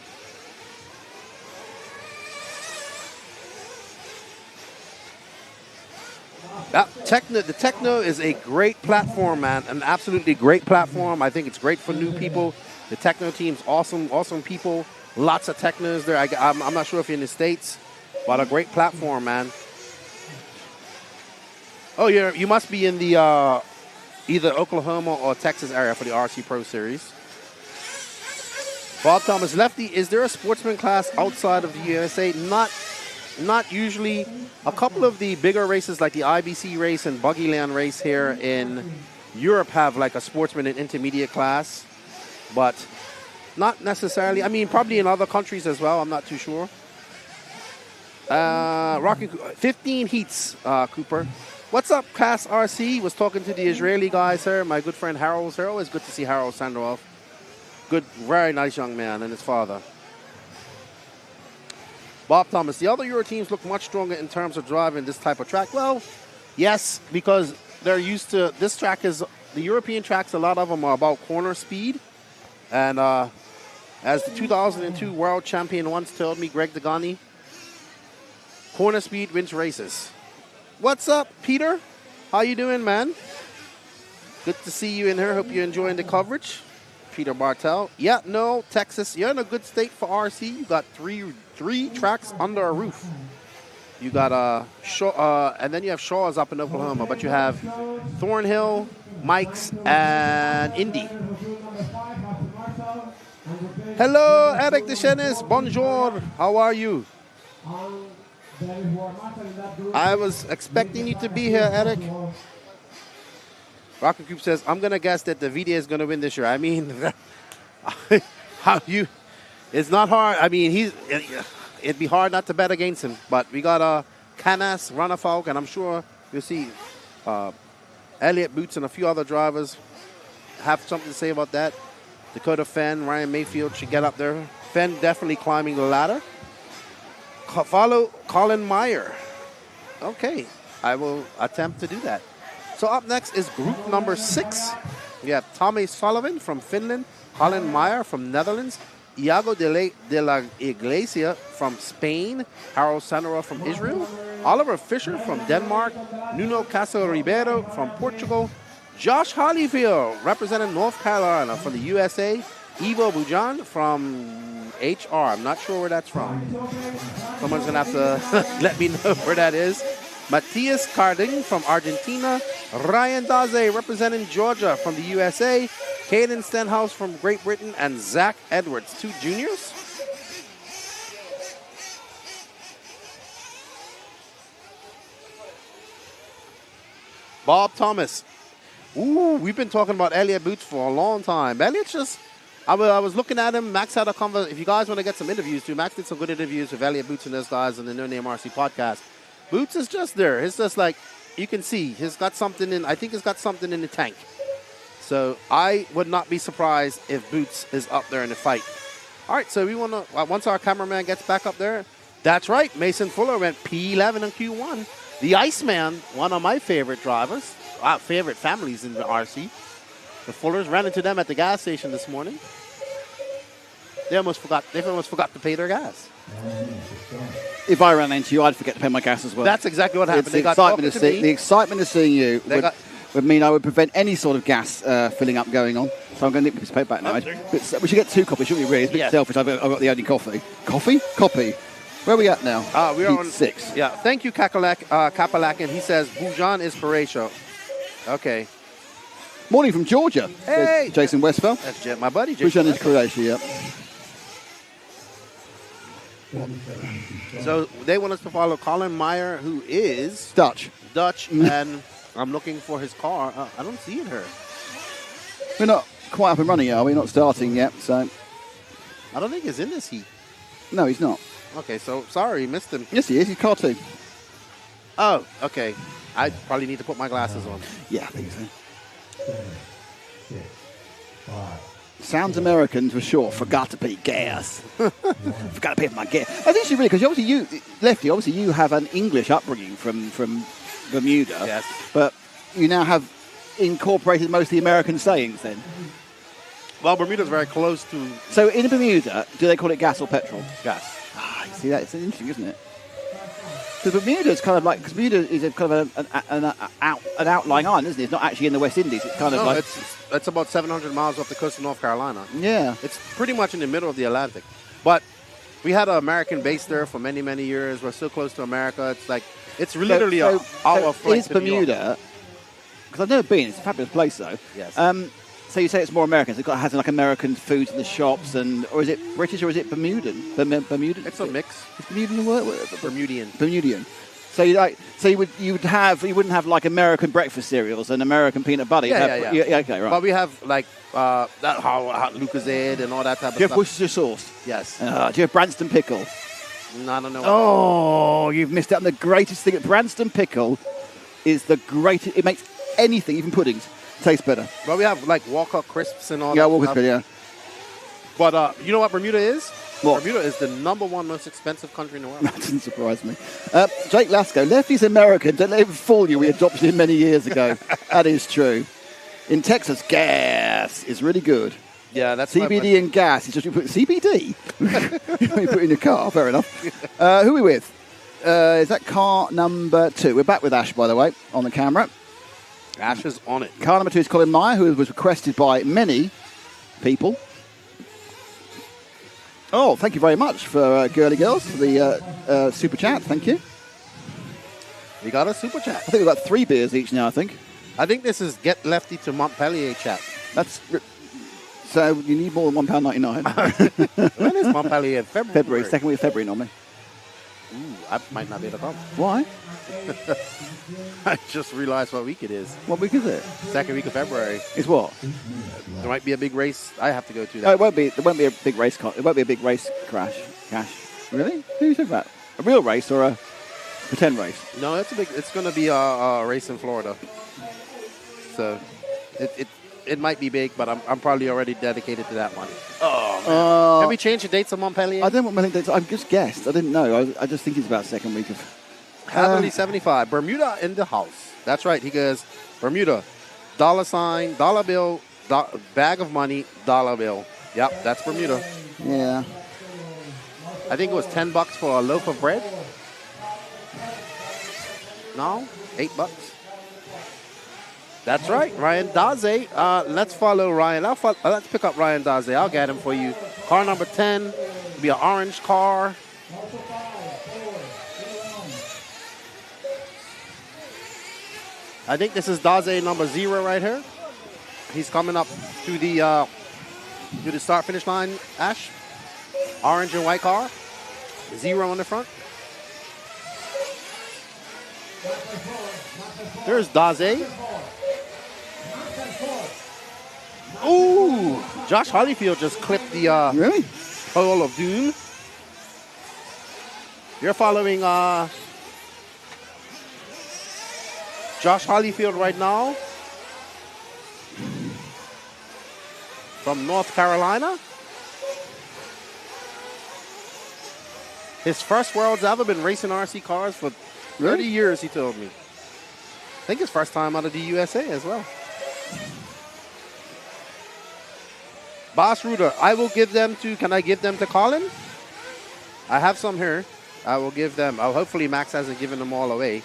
Speaker 6: The Techno is a great platform, man. An absolutely great platform. I think it's great for new people. The Techno team's awesome people. Lots of Technos there. I'm not sure if you're in the States, but a great platform, man. Oh, you must be in the either Oklahoma or Texas area for the RC Pro Series. Bob Thomas, Lefty, is there a sportsman class outside of the USA? Not usually. A couple of the bigger races like the IBC race and Buggyland race here in Europe have like a sportsman and intermediate class, but not necessarily. I mean, probably in other countries as well. I'm not too sure. Rocking 15 heats, Cooper. What's up, Cass RC? Was talking to the Israeli guys here. My good friend Harold. Always good to see Harold Sandroff. Good, very nice young man, and his father. Bob Thomas. The other Euro teams look much stronger in terms of driving this type of track. Well, yes, because they're used to this track. Is the European tracks? A lot of them are about corner speed, and as the 2002 world champion once told me, Greg Degani, corner speed wins races. What's up, Peter? How you doing, man? Good to see you in here. Hope you're enjoying the coverage. Peter Bartel. Yeah, no, Texas. You're in a good state for RC. You got three tracks under a roof. You got Shaw, and then you have Shaw's up in Oklahoma, but you have Thornhill, Mike's, and Indy. Hello, Eric Deschenes. Bonjour. How are you? I was expecting you to be here, Eric. Rocket Cube says, I'm going to guess that the VDA is going to win this year. I mean, it's not hard. I mean, it'd be hard not to bet against him. But we got Canas, Runafalk, and I'm sure you'll see Elliott Boots and a few other drivers have something to say about that. Dakota Fenn, Ryan Mayfield should get up there. Fenn definitely climbing the ladder. Follow Colin Meyer. Okay, I will attempt to do that. So up next is group number 6. We have Tommy Sullivan from Finland, Colin Meyer from Netherlands, Iago de la Iglesia from Spain, Harold Sandoval from Israel, Oliver Fisher from Denmark, Nuno Caso Ribeiro from Portugal, Josh Hollyfield representing North Carolina from the USA, Ivo Bujan from HR. I'm not sure where that's from. Someone's going to have to let me know where that is. Matthias Carding from Argentina, Ryan Daze representing Georgia from the USA, Caden Stenhouse from Great Britain, and Zach Edwards, 2 juniors. Bob Thomas. Ooh, we've been talking about Elliott Boots for a long time. Elliott's just, I was looking at him. Max had a conversation. If you guys want to get some interviews too, Max did some good interviews with Elliott Boots and those guys on the No Name RC podcast. Boots is just there. It's just like, you can see, he's got something in, I think he's got something in the tank. So I would not be surprised if Boots is up there in the fight. All right, so we want to, once our cameraman gets back up there, that's right, Mason Fuller went P11 in Q1. The Iceman, one of my favorite drivers, favorite families in the RC. The Fullers ran into them at the gas station this morning. They almost forgot to pay their gas.
Speaker 1: If I ran into you, I'd forget to pay my gas as well.
Speaker 6: That's exactly what happened.
Speaker 1: The excitement of seeing you would mean I would prevent any sort of gas filling up going on. So I'm going to nip this paper back now. We should get 2 copies, shouldn't we, really? It's a bit selfish. I've got the only coffee. Coffee? Copy. Where are we at now?
Speaker 6: We are on
Speaker 1: 6.
Speaker 6: Yeah. Thank you, Kapalak. And he says, Bujan is Horatio. Okay.
Speaker 1: Morning from Georgia.
Speaker 6: Hey.
Speaker 1: Jason Westphal.
Speaker 6: That's my buddy, Jason.
Speaker 1: Bujan is Croatia, yeah.
Speaker 6: So they want us to follow Colin Meyer, who is
Speaker 1: Dutch,
Speaker 6: and I'm looking for his car. I don't see it here.
Speaker 1: We're not quite up and running, are we? Not starting yet, so.
Speaker 6: I don't think he's in this heat.
Speaker 1: No, he's not.
Speaker 6: Okay, so sorry, missed him.
Speaker 1: Yes, he is. He's car 2.
Speaker 6: Oh, okay. I probably need to put my glasses on.
Speaker 1: Yeah, I think so. Sounds American for sure. Forgot to pay gas. Forgot to pay for my gas. I think really, because obviously you have an English upbringing from Bermuda.
Speaker 6: Yes.
Speaker 1: But you now have incorporated most of the American sayings then.
Speaker 6: Well, Bermuda's very close to.
Speaker 1: So in Bermuda, do they call it gas or petrol?
Speaker 6: Gas.
Speaker 1: You see that? It's interesting, isn't it? Because Bermuda is kind of like, because Bermuda is a kind of an outlying island, isn't it? It's not actually in the West Indies. It's kind of like
Speaker 6: it's about 700 miles off the coast of North Carolina.
Speaker 1: Yeah,
Speaker 6: it's pretty much in the middle of the Atlantic. But we had an American base there for many, many years. We're so close to America. It's like it's literally our flight
Speaker 1: is to Bermuda. Because I've never been. It's a fabulous place, though.
Speaker 6: Yes.
Speaker 1: So you say it's more American. So it has like American foods in the shops, or is it British or is it Bermudan? Bermudan.
Speaker 6: It's a mix.
Speaker 1: Is Bermudan a word?
Speaker 6: Bermudian.
Speaker 1: Bermudian. So you wouldn't have like American breakfast cereals and American peanut butter.
Speaker 6: Yeah.
Speaker 1: Okay, right.
Speaker 6: But we have like how Lucozade and all that type of stuff.
Speaker 1: Do you have Worcestershire sauce?
Speaker 6: Yes.
Speaker 1: Do you have Branston pickle?
Speaker 6: No, I don't know.
Speaker 1: Oh, you've missed out on the greatest thing. Branston pickle is the greatest. It makes anything, even puddings, taste better.
Speaker 6: Well, we have like Walker crisps and all
Speaker 1: Yeah,
Speaker 6: that
Speaker 1: Walker's
Speaker 6: stuff.
Speaker 1: good, yeah.
Speaker 6: But you know what Bermuda is?
Speaker 1: What?
Speaker 6: Bermuda is the #1 most expensive country in the world.
Speaker 1: That doesn't surprise me. Jake Lasco, Lefty's American. Don't let him fool you. We adopted him many years ago. That is true. In Texas, gas is really good.
Speaker 6: Yeah, that's
Speaker 1: CBD and gas. It's just you put CBD. You put in your car. Fair enough. Who are we with? Is that car number 2? We're back with Ash, by the way, on the camera.
Speaker 6: Ash is on it.
Speaker 1: Car number 2 is Colin Meyer, who was requested by many people. Oh, thank you very much for Girly Girls for the super chat. Thank you.
Speaker 6: We got a super chat.
Speaker 1: I think we've got 3 beers each now, I think.
Speaker 6: I think this is Get Lefty to Montpellier chat.
Speaker 1: So you need more than £1.99.
Speaker 6: When is Montpellier? In February?
Speaker 1: February, second week of February normally.
Speaker 6: Ooh, I might not be able to come.
Speaker 1: Why?
Speaker 6: I just realized what week it is.
Speaker 1: What week is it?
Speaker 6: Second week of February.
Speaker 1: It's what?
Speaker 6: There might be a big race. I have to go to that.
Speaker 1: Oh, it won't be. There won't be a big race. It won't be a big race crash. Really? Who are you talking about? A real race or a pretend race?
Speaker 6: No, it's a big. It's going to be a race in Florida. So, it might be big, but I'm probably already dedicated to that one. Oh, man. Can we change the dates of Montpellier?
Speaker 1: I don't want my dates. I've just guessed. I didn't know. I just think it's about second week of.
Speaker 6: Hadley 75. Bermuda in the house. That's right. He goes, Bermuda, $, dollar bill, bag of money, dollar bill. Yep, that's Bermuda.
Speaker 1: Yeah.
Speaker 6: I think it was $10 for a loaf of bread. No, $8. That's right, Ryan Daze. Let's follow Ryan. Let's pick up Ryan Daze. I'll get him for you. Car number 10 will be an orange car. I think this is Daze number 0 right here. He's coming up to the start-finish line, Ash. Orange and white car. 0 on the front. There's Daze. Ooh! Josh Holyfield just clipped the
Speaker 1: really?
Speaker 6: pole of doom. You're following Josh Holyfield right now from North Carolina. His first world's ever been racing RC cars for 30 years, he told me. I think his first time out of the USA as well. Boss Rooter, I will give them to, can I give them to Colin? I have some here. I will give them. Hopefully Max hasn't given them all away.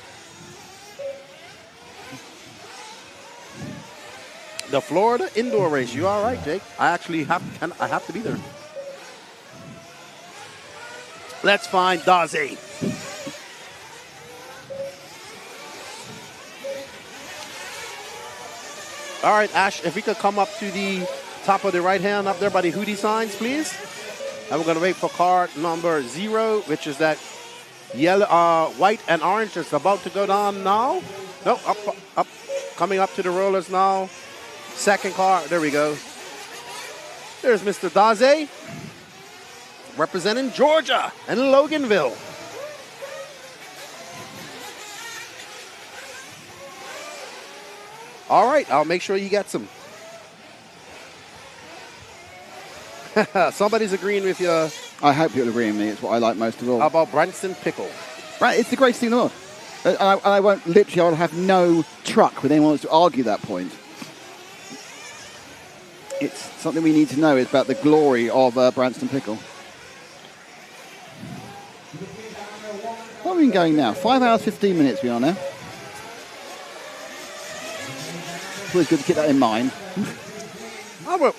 Speaker 6: The Florida indoor race. You all right, Jake? I actually have to be there. Let's find Daze. All right, Ash, if we could come up to the top of the right hand up there by the hoodie signs, please. And we're going to wait for car number 0, which is that yellow, white and orange that's about to go down now. No, up, coming up to the rollers now. Second car, there we go. There's Mr. Daze, representing Georgia and Loganville. All right, I'll make sure you get some. Somebody's agreeing with you.
Speaker 1: I hope you'll agree with me. It's what I like most of all.
Speaker 6: How about Branston Pickle?
Speaker 1: Right, it's the greatest thing in the world. I won't literally. I will have no truck with anyone wants to argue that point. It's something we need to know is about the glory of Branston Pickle. Where are we going now? 5 hours, 15 minutes we are now. It's always good to keep that in mind.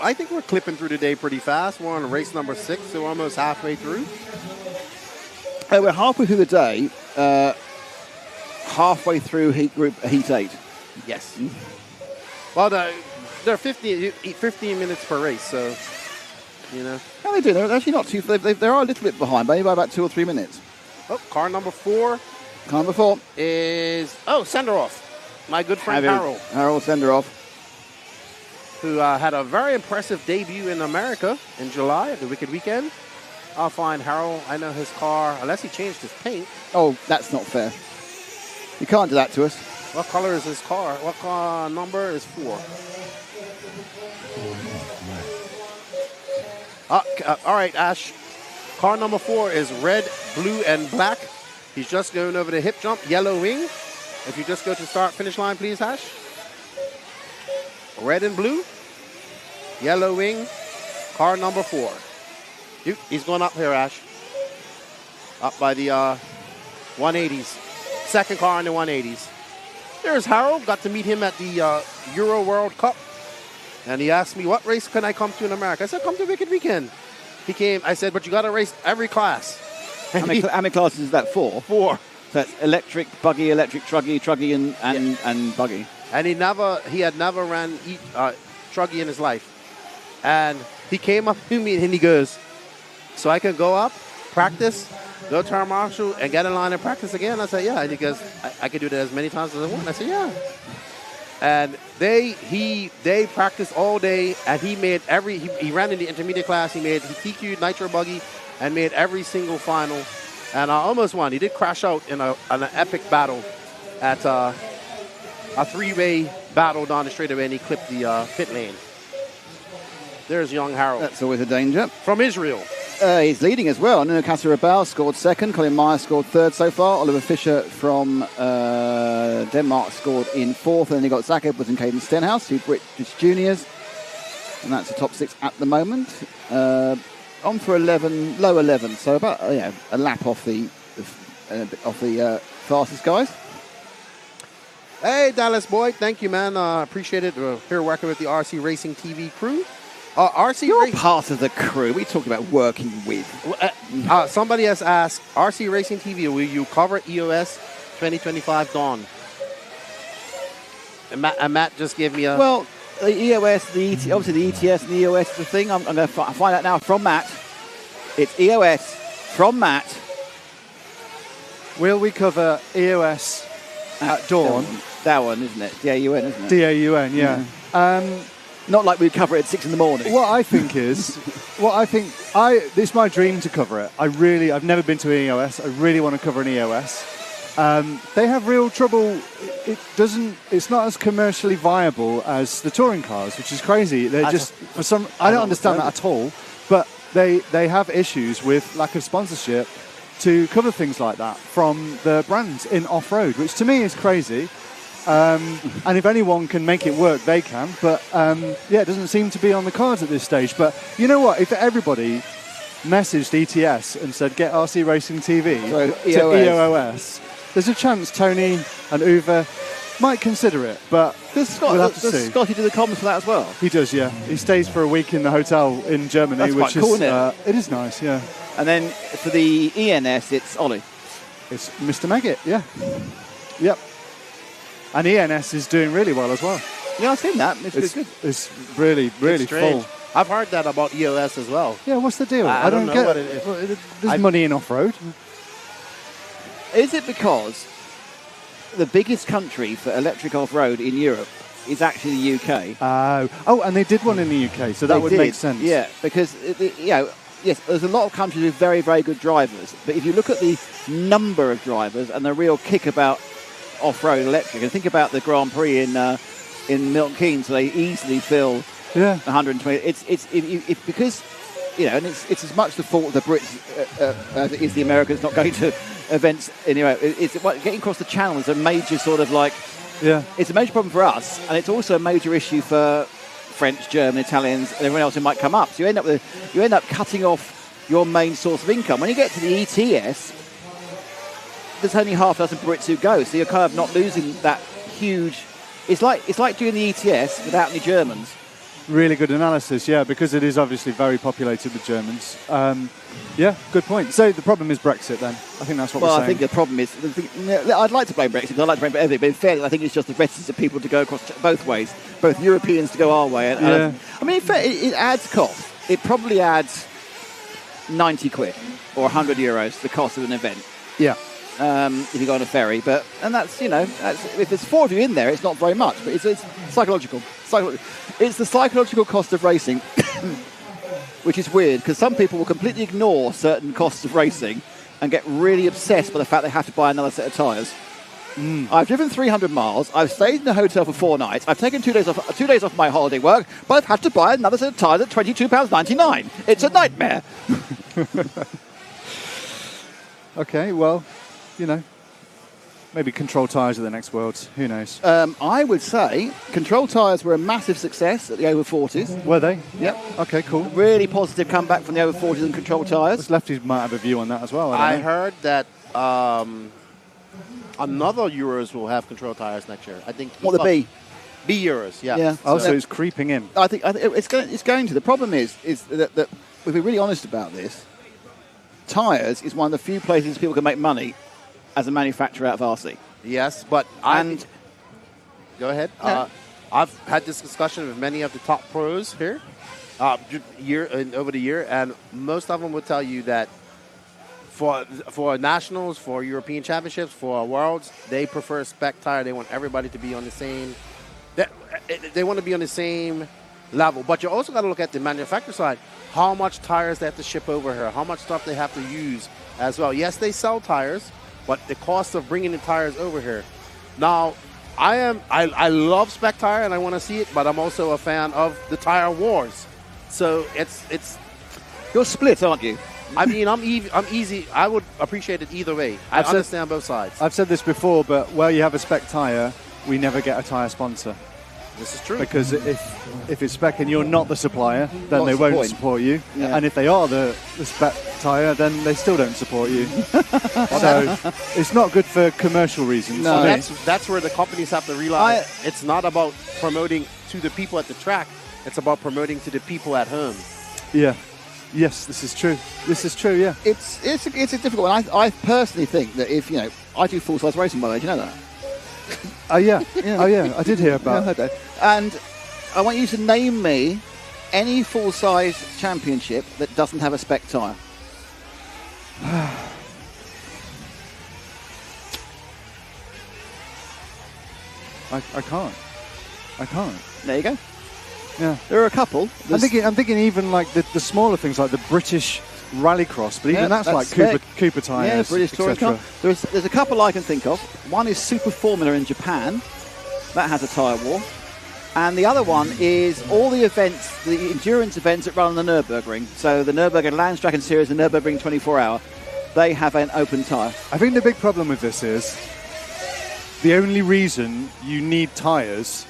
Speaker 6: I think we're clipping through the day pretty fast. We're on race number 6, so we're almost halfway through.
Speaker 1: We're halfway through the day. Halfway through Heat 8.
Speaker 6: Yes. Well, they're 15 minutes per race, so, you know.
Speaker 1: How are they doing? They're actually not too... They are a little bit behind, maybe by about 2 or 3 minutes.
Speaker 6: Oh, car number 4.
Speaker 1: Car number 4
Speaker 6: is... Oh, Senderoff. My good friend Harold.
Speaker 1: Harold Senderoff.
Speaker 6: Who had a very impressive debut in America in July at the Wicked Weekend. I'll find Harold. I know his car, unless he changed his paint.
Speaker 1: Oh, that's not fair. You can't do that to us.
Speaker 6: What color is his car? What car number is 4? All right, Ash. Car number 4 is red, blue, and black. He's just going over the hip jump, yellow wing. If you just go to start finish line, please, Ash. Red and blue, yellow wing, car number 4. He's going up here, Ash. Up by the 180s. Second car in the 180s. There's Harold. Got to meet him at the Euro World Cup. And he asked me, what race can I come to in America? I said, come to Wicked Weekend. He came. I said, but you got to race every class.
Speaker 1: How many classes is that? 4?
Speaker 6: 4.
Speaker 1: So that's electric, buggy, truggy, and buggy.
Speaker 6: And he had never ran truggy in his life. And he came up to me and he goes, so I can go up, practice, go turn marshal, and get in line and practice again? I said, yeah. And he goes, I could do that as many times as I want. I said, yeah. And they practiced all day, and he made he ran in the intermediate class. He TQ'd nitro buggy and made every single final. And I almost won. He did crash out in an epic battle at a 3-way battle down the straightaway, and he clipped the pit lane. There's young Harold.
Speaker 1: That's always a danger.
Speaker 6: From Israel.
Speaker 1: He's leading as well. Nuno Kasserabal scored second. Colin Meyer scored third so far. Oliver Fischer from Denmark scored in fourth. And then you got Zach Edwards and Caden Stenhouse, two British juniors. And that's the top 6 at the moment. On for 11, low 11. So about a lap off the fastest guys.
Speaker 6: Hey, Dallas boy. Thank you, man. Appreciate it. We're here working with the RC Racing TV crew.
Speaker 1: You're part of the crew. We talk about working with.
Speaker 6: Somebody has asked, RC Racing TV, will you cover EOS 2025 Dawn? And Matt just gave me a...
Speaker 1: Well, the EOS, obviously the ETS and the EOS is the thing. I'm going to find out now from Matt. It's EOS from Matt.
Speaker 3: Will we cover EOS at Dawn?
Speaker 1: That one, isn't it? D-A-U-N, isn't it?
Speaker 3: D-A-U-N, yeah.
Speaker 1: Not like we cover it at 6 in the morning.
Speaker 3: What I think is, it's my dream to cover it. I've never been to an EOS. I really want to cover an EOS. They have real trouble. It's not as commercially viable as the touring cars, which is crazy. They're I don't understand that at all. But they have issues with lack of sponsorship to cover things like that from the brands in off-road, which to me is crazy. And if anyone can make it work, they can. But, it doesn't seem to be on the cards at this stage. But you know what? If everybody messaged ETS and said, get RC Racing TV to EOS, there's a chance Tony and Uwe might consider it. But we'll have to see.
Speaker 1: Does Scotty do the comments for that as well?
Speaker 3: He does, yeah. He stays for a week in the hotel in Germany.
Speaker 1: That's
Speaker 3: which
Speaker 1: quite cool,
Speaker 3: is,
Speaker 1: isn't it?
Speaker 3: It is nice, yeah.
Speaker 1: And then for the ENS, it's Ollie.
Speaker 3: It's Mr. Maggot, yeah. Yep. And ENS is doing really well as well.
Speaker 1: Yeah, I've seen that. It's good.
Speaker 3: It's really, really full.
Speaker 6: I've heard that about EOS as well.
Speaker 3: Yeah, what's the deal?
Speaker 6: I don't know what it is.
Speaker 3: There's money in off-road.
Speaker 1: Is it because the biggest country for electric off-road in Europe is actually the UK?
Speaker 3: And they did one in the UK, so that would make sense.
Speaker 1: Yeah, because, yes, there's a lot of countries with very, very good drivers. But if you look at the number of drivers and the real kick about off-road electric, and think about the Grand Prix in Milton Keynes, so they easily fill 120. It's because and it's as much the fault of the Brits as it is the Americans not going to events anyway. It's getting across the channel is a major sort of it's a major problem for us, and it's also a major issue for French, German, Italians, and everyone else who might come up. So you end up cutting off your main source of income. When you get to the ETS, there's only half a dozen Brits who go, so you're kind of not losing that huge. It's like doing the ETS without any Germans.
Speaker 3: Really good analysis, yeah, because it is obviously very populated with Germans. Good point. So the problem is Brexit then? I think that's what we're saying.
Speaker 1: Well, I think the problem is, I'd like to blame Brexit, because I'd like to blame everything, but in fairness, I think it's just the reticence of people to go across both ways, both Europeans to go our way. I mean, in fact, it adds cost. It probably adds 90 quid or 100 euros, the cost of an event.
Speaker 3: Yeah.
Speaker 1: If you go on a ferry, and that's if there's 4 of you in there, it's not very much, but it's psychological. It's the psychological cost of racing. which is weird because some people will completely ignore certain costs of racing and get really obsessed by the fact they have to buy another set of tyres. I've driven 300 miles. I've stayed in a hotel for 4 nights. I've taken 2 days off my holiday work, but I've had to buy another set of tyres at £22.99. It's a nightmare.
Speaker 3: Okay, well, maybe Control tyres at the next Worlds. Who knows?
Speaker 1: I would say Control tyres were a massive success at the over 40s.
Speaker 3: Were they?
Speaker 1: Yep.
Speaker 3: Okay, cool.
Speaker 1: Really positive comeback from the over 40s and Control tyres.
Speaker 3: Lefties might have a view on that as well.
Speaker 6: I heard that another Euros will have Control tires next year. I think.
Speaker 1: What, the B?
Speaker 6: B Euros, yeah.
Speaker 1: Yeah.
Speaker 3: So it's creeping in.
Speaker 1: I think it's going to. The problem is that if we're really honest about this, tyres is one of the few places people can make money as a manufacturer out of RC.
Speaker 6: Yes, but go ahead.
Speaker 1: Yeah.
Speaker 6: I've had this discussion with many of the top pros here over the year, and most of them will tell you that for nationals, for European championships, for worlds, they prefer spec tire. They want everybody to be on the same. They want to be on the same level. But you also got to look at the manufacturer side. How much tires they have to ship over here? How much stuff they have to use as well? Yes, they sell tires, but the cost of bringing the tires over here. Now, I love spec tire and I want to see it, but I'm also a fan of the tire wars. So it's.
Speaker 1: You're split, aren't you?
Speaker 6: I mean, I'm easy. I would appreciate it either way. I understand both sides.
Speaker 3: I've said this before, but where you have a spec tyre, we never get a tyre sponsor.
Speaker 6: This is true.
Speaker 3: Because if it's spec and you're not the supplier, then
Speaker 1: What's
Speaker 3: they
Speaker 1: the
Speaker 3: won't
Speaker 1: point?
Speaker 3: support you.
Speaker 1: Yeah.
Speaker 3: And if they are the spec tyre, then they still don't support you. So it's not good for commercial reasons.
Speaker 1: No.
Speaker 6: That's where the companies have to realize it's not about promoting to the people at the track. It's about promoting to the people at home.
Speaker 3: Yeah. Yes, this is true. This is true, yeah.
Speaker 1: It's a difficult one. I personally think that if, I do full-size racing, by the way, do you know that?
Speaker 3: Oh, yeah. Oh, yeah, I did hear about
Speaker 1: I heard that. And I want you to name me any full-size championship that doesn't have a spec tyre.
Speaker 3: I can't.
Speaker 1: There you go.
Speaker 3: Yeah.
Speaker 1: There are a couple.
Speaker 3: I'm thinking even like the smaller things like the British Rallycross, but even that's like Cooper tyres,
Speaker 1: yeah, British touring car.
Speaker 3: etc.
Speaker 1: There's a couple I can think of. One is Super Formula in Japan. That has a tyre war. And the other one is all the events, the endurance events that run on the Nürburgring. So the Nürburgring Landstracken Series, the Nürburgring 24-hour, they have an open tyre.
Speaker 3: I think the big problem with this is the only reason you need tyres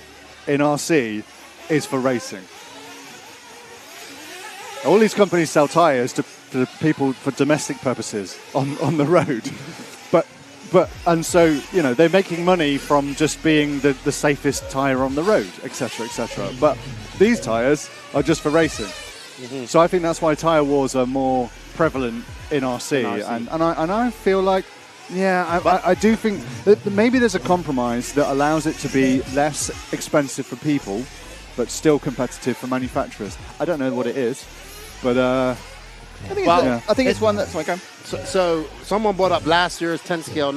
Speaker 3: in RC is for racing. All these companies sell tyres to people for domestic purposes on the road. And so, they're making money from just being the safest tyre on the road, etc., etc. But these tyres are just for racing. Mm-hmm. So I think that's why tyre wars are more prevalent in RC. And I feel like, I do think that maybe there's a compromise that allows it to be less expensive for people, but still competitive for manufacturers. I don't know what it is, but
Speaker 1: I think it's one that's like.
Speaker 6: So someone brought up last year's 10-scale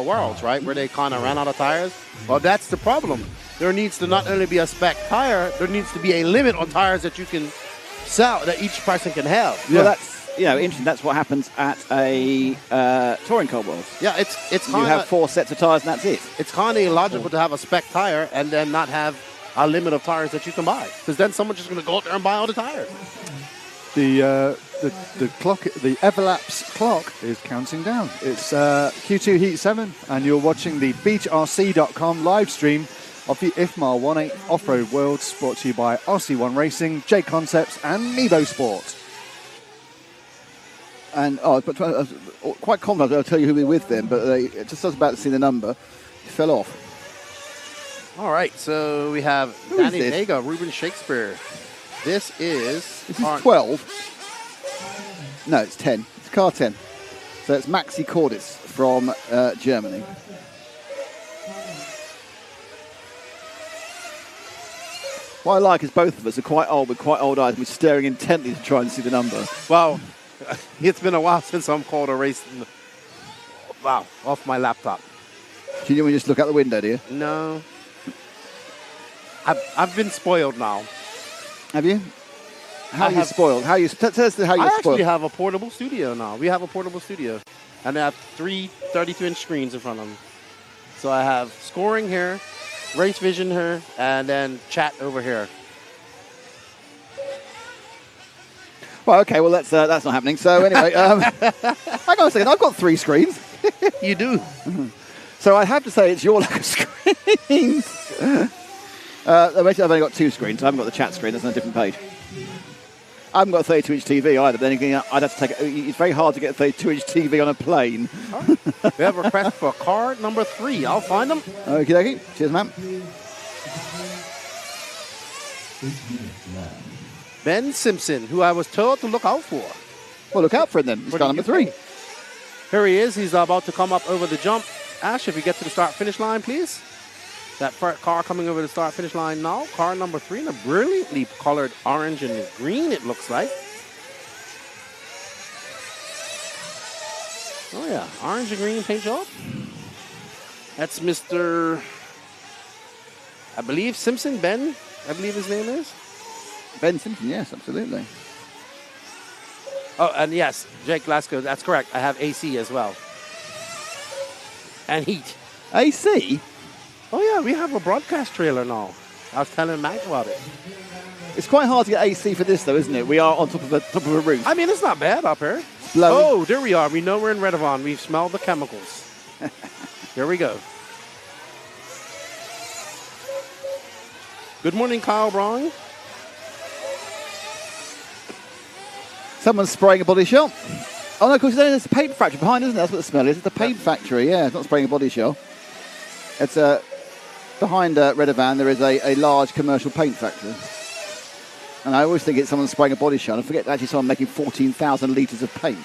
Speaker 6: Worlds, right, where they kind of ran out of tires. Well, that's the problem. There needs to not only be a spec tire, there needs to be a limit on tires that you can sell, that each person can have.
Speaker 1: Yeah. Well, that's interesting. That's what happens at a touring car Worlds.
Speaker 6: Yeah, it's
Speaker 1: you have 4 sets of tires and that's it.
Speaker 6: It's kind of illogical to have a spec tire and then not have a limit of tires that you can buy, because then someone's just going to go out there and buy all the tires.
Speaker 3: The clock, the Everlapse clock is counting down. It's Q2 Heat 7, and you're watching the BeachRC.com live stream of the IFMAR 1/8 Off-Road Worlds, brought to you by RC1 Racing, J Concepts, and Nebo Sport.
Speaker 1: And quite confident I'll tell you who we're with then, but just I was about to see the number, it fell off.
Speaker 6: All right, so we have
Speaker 1: Who
Speaker 6: Danny
Speaker 1: is this?
Speaker 6: Vega, Ruben Shakespeare. This is
Speaker 1: 12. No, it's 10. It's car 10. So it's Maxi Cordis from Germany. What I like is both of us are quite old with quite old eyes, and we're staring intently to try and see the number.
Speaker 6: Well, it's been a while since I'm called a race. Wow, off my laptop.
Speaker 1: Do you just look out the window, do you?
Speaker 6: No. I've been spoiled now.
Speaker 1: Have you? How you spoiled? How you? Tell us how you
Speaker 6: I
Speaker 1: spoiled.
Speaker 6: actually have a portable studio now. We have a portable studio, and I have 3 32-inch screens in front of me. So I have scoring here, race vision here, and then chat over here.
Speaker 1: Well, okay. Well, that's not happening. So anyway, hang on a second. I've got 3 screens.
Speaker 6: You do.
Speaker 1: So I have to say it's your lack of screens. I've only got 2 screens. I haven't got the chat screen. That's on a different page. I haven't got a 32-inch TV either. But then again, I'd have to take. It's very hard to get a 32-inch TV on a plane.
Speaker 6: We have a request for car number 3. I'll find them.
Speaker 1: Okie dokie. Cheers, man.
Speaker 6: Ben Simpson, who I was told to look out for.
Speaker 1: Well, look out for him then. It's car number 3.
Speaker 6: Here he is. He's about to come up over the jump. Ash, if you get to the start-finish line, please. That car coming over the start-finish line now. Car number 3 in a brilliantly colored orange and green, it looks like. Oh, yeah. Orange and green paint job. That's Mr. I believe Simpson, Ben, I believe his name is.
Speaker 1: Ben Simpson, yes, absolutely.
Speaker 6: Oh, and yes, Jake Glasgow, that's correct. I have AC as well. And heat.
Speaker 1: AC?
Speaker 6: Oh, yeah, we have a broadcast trailer now. I was telling Mac about it.
Speaker 1: It's quite hard to get AC for this, though, isn't it? We are on top of a roof.
Speaker 6: I mean, it's not bad up here.
Speaker 1: Blowing.
Speaker 6: Oh, there we are. We know we're in Redavon. We've smelled the chemicals. Here we go. Good morning, Kyle Brown.
Speaker 1: Someone's spraying a body shell. Oh, no, of course, there's a paint factory behind, isn't it? That's what the smell is. It's a paint factory, yeah. It's not spraying a body shell. It's behind Redovan, there is a large commercial paint factory. And I always think it's someone spraying a body shell. I forget actually someone making 14,000 litres of paint.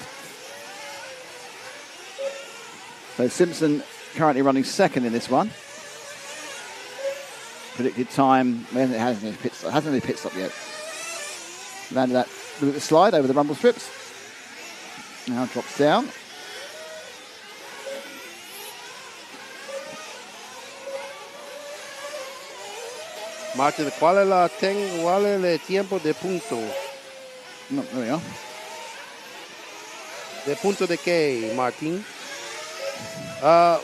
Speaker 1: So Simpson currently running second in this one. Predicted time, it hasn't any pit stop yet. Landed that little slide over the rumble strips. Now drops down.
Speaker 6: Martin, ¿cuál es el tiempo de punto?
Speaker 1: No, there we are.
Speaker 6: De punto de qué, Martin?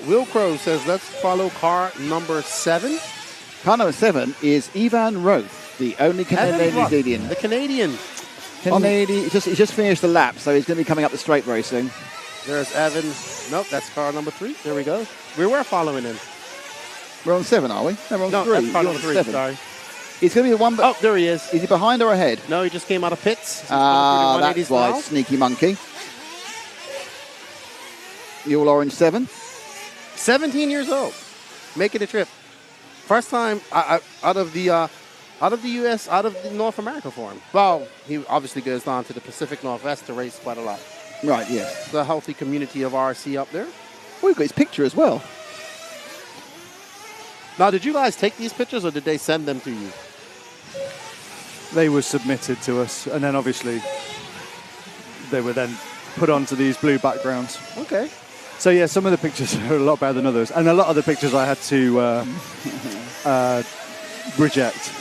Speaker 6: Will Crow says, let's follow car number 7.
Speaker 1: Car number 7 is Ivan Roth, the only Canadian.
Speaker 6: The Canadian.
Speaker 1: He just finished the lap, so he's going to be coming up the straight very soon.
Speaker 6: There's Evan. Nope, that's car number 3. There we go. We were following him.
Speaker 1: We're on 7, are we? No, we're on 3.
Speaker 6: That's car
Speaker 1: You're
Speaker 6: number
Speaker 1: on
Speaker 6: 3,
Speaker 1: 7.
Speaker 6: sorry.
Speaker 1: He's going to be the one...
Speaker 6: Oh, there he is.
Speaker 1: Is he behind or ahead?
Speaker 6: No, he just came out of pits.
Speaker 1: That's why, sneaky monkey. You all orange 7?
Speaker 6: 17 years old. Making a trip. First time out of the U.S., out of the North America for him. Well, he obviously goes down to the Pacific Northwest to race quite a lot.
Speaker 1: Right, yes.
Speaker 6: It's a healthy community of RC up there.
Speaker 1: Oh, we've got his picture as well.
Speaker 6: Now, did you guys take these pictures or did they send them to you?
Speaker 3: They were submitted to us, and then obviously they were then put onto these blue backgrounds.
Speaker 6: Okay.
Speaker 3: So yeah, some of the pictures are a lot better than others, and a lot of the pictures I had to reject.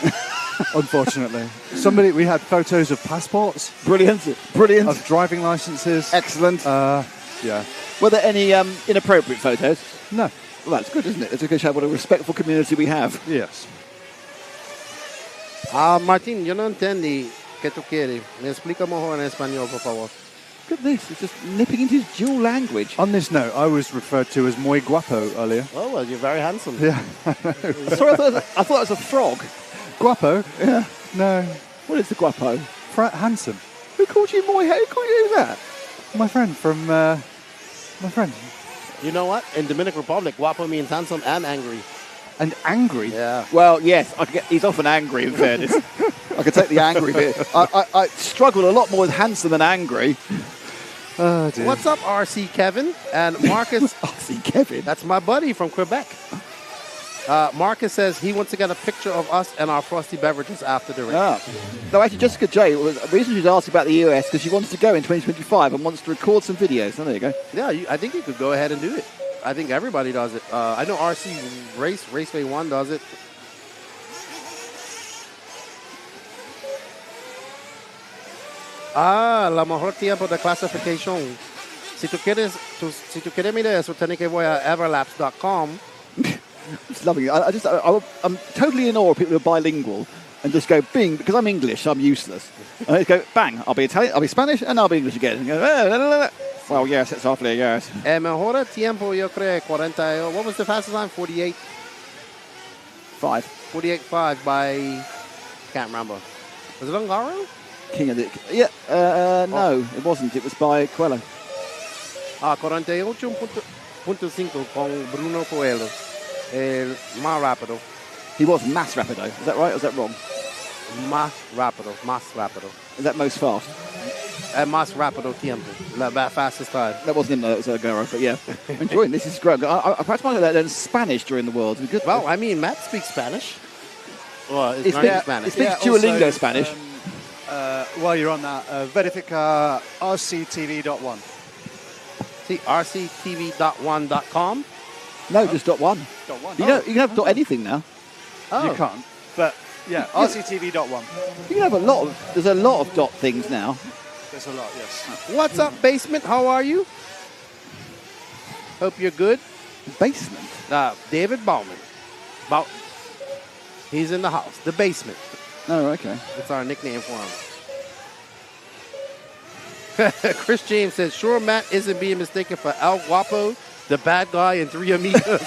Speaker 3: Unfortunately, we had photos of passports,
Speaker 1: brilliant,
Speaker 3: of driving licenses,
Speaker 1: excellent.
Speaker 3: Yeah.
Speaker 1: Were there any inappropriate photos?
Speaker 3: No.
Speaker 1: Well, that's good, isn't it? It's a good show what a respectful community we have.
Speaker 3: Yes.
Speaker 6: Martín, yo no entendí qué tú quieres. Me explica mejor en español, por favor.
Speaker 1: Look at this. It's just nipping into his dual language.
Speaker 3: On this note, I was referred to as muy guapo earlier.
Speaker 6: Oh, well, you're very handsome.
Speaker 3: Yeah.
Speaker 1: Sorry, I thought it was a frog.
Speaker 3: Guapo?
Speaker 1: Yeah.
Speaker 3: No.
Speaker 1: What is the guapo?
Speaker 3: Handsome.
Speaker 1: Who called you muy? Who called you that?
Speaker 3: My friend from... my friend.
Speaker 6: You know what? In Dominican Republic, guapo means handsome and angry.
Speaker 3: And angry?
Speaker 6: Yeah.
Speaker 1: Well, yes. He's often angry, in fairness. I can take the angry bit. I struggle a lot more with handsome than angry.
Speaker 3: Oh, dear.
Speaker 6: What's up, RC Kevin? And Marcus...
Speaker 1: RC Kevin?
Speaker 6: That's my buddy from Quebec. Marcus says he wants to get a picture of us and our frosty beverages after the race.
Speaker 1: Ah. No, actually, Jessica J, the reason she's asking about the US because she wants to go in 2025 and wants to record some videos. Oh, there you go.
Speaker 6: Yeah, I think you could go ahead and do it. I think everybody does it. I know RC Raceway 1 does it. La mejor tiempo de clasificación. Si tú quieres mirar eso, tienes que ir a everlaps.com.
Speaker 1: Just loving it. I'm totally in awe of people who are bilingual and just go bing, because I'm English, I'm useless. And I just go bang, I'll be Italian, I'll be Spanish, and I'll be English again. And go, well, yes, it's awfully, yes.
Speaker 6: El mejor tiempo, yo creo, 40. What was the fastest time? 48. 48.5 by, can't remember. Was it Ungaro?
Speaker 1: King of the, yeah, no, it wasn't. It was by Coelho.
Speaker 6: 48.5 con Bruno Coelho. El más rápido.
Speaker 1: He was Más Rapido. Is that right or is that wrong?
Speaker 6: Más rápido.
Speaker 1: Is that most fast?
Speaker 6: Más rápido tiempo. That fastest time.
Speaker 1: That wasn't him though, that was Ungaro, but yeah. I'm enjoying this. This is great. I perhaps might learn Spanish during the Worlds. Good.
Speaker 6: Well, I mean, Matt speaks Spanish. Well,
Speaker 1: he speaks Duolingo Spanish.
Speaker 3: While you're on that, verifica rctv.1.
Speaker 6: See, rctv.1.com?
Speaker 1: No, just .1.
Speaker 3: .1.
Speaker 1: You can have .anything now.
Speaker 3: You can't. But yeah, rctv.1.
Speaker 1: You can have there's a lot of dot things now.
Speaker 3: There's a lot, yes.
Speaker 6: What's up, Basement? How are you? Hope you're good.
Speaker 1: Basement?
Speaker 6: David Bauman. He's in the house. The Basement.
Speaker 1: Oh, okay.
Speaker 6: That's our nickname for him. Chris James says, sure Matt isn't being mistaken for El Guapo, the bad guy in Three Amigos.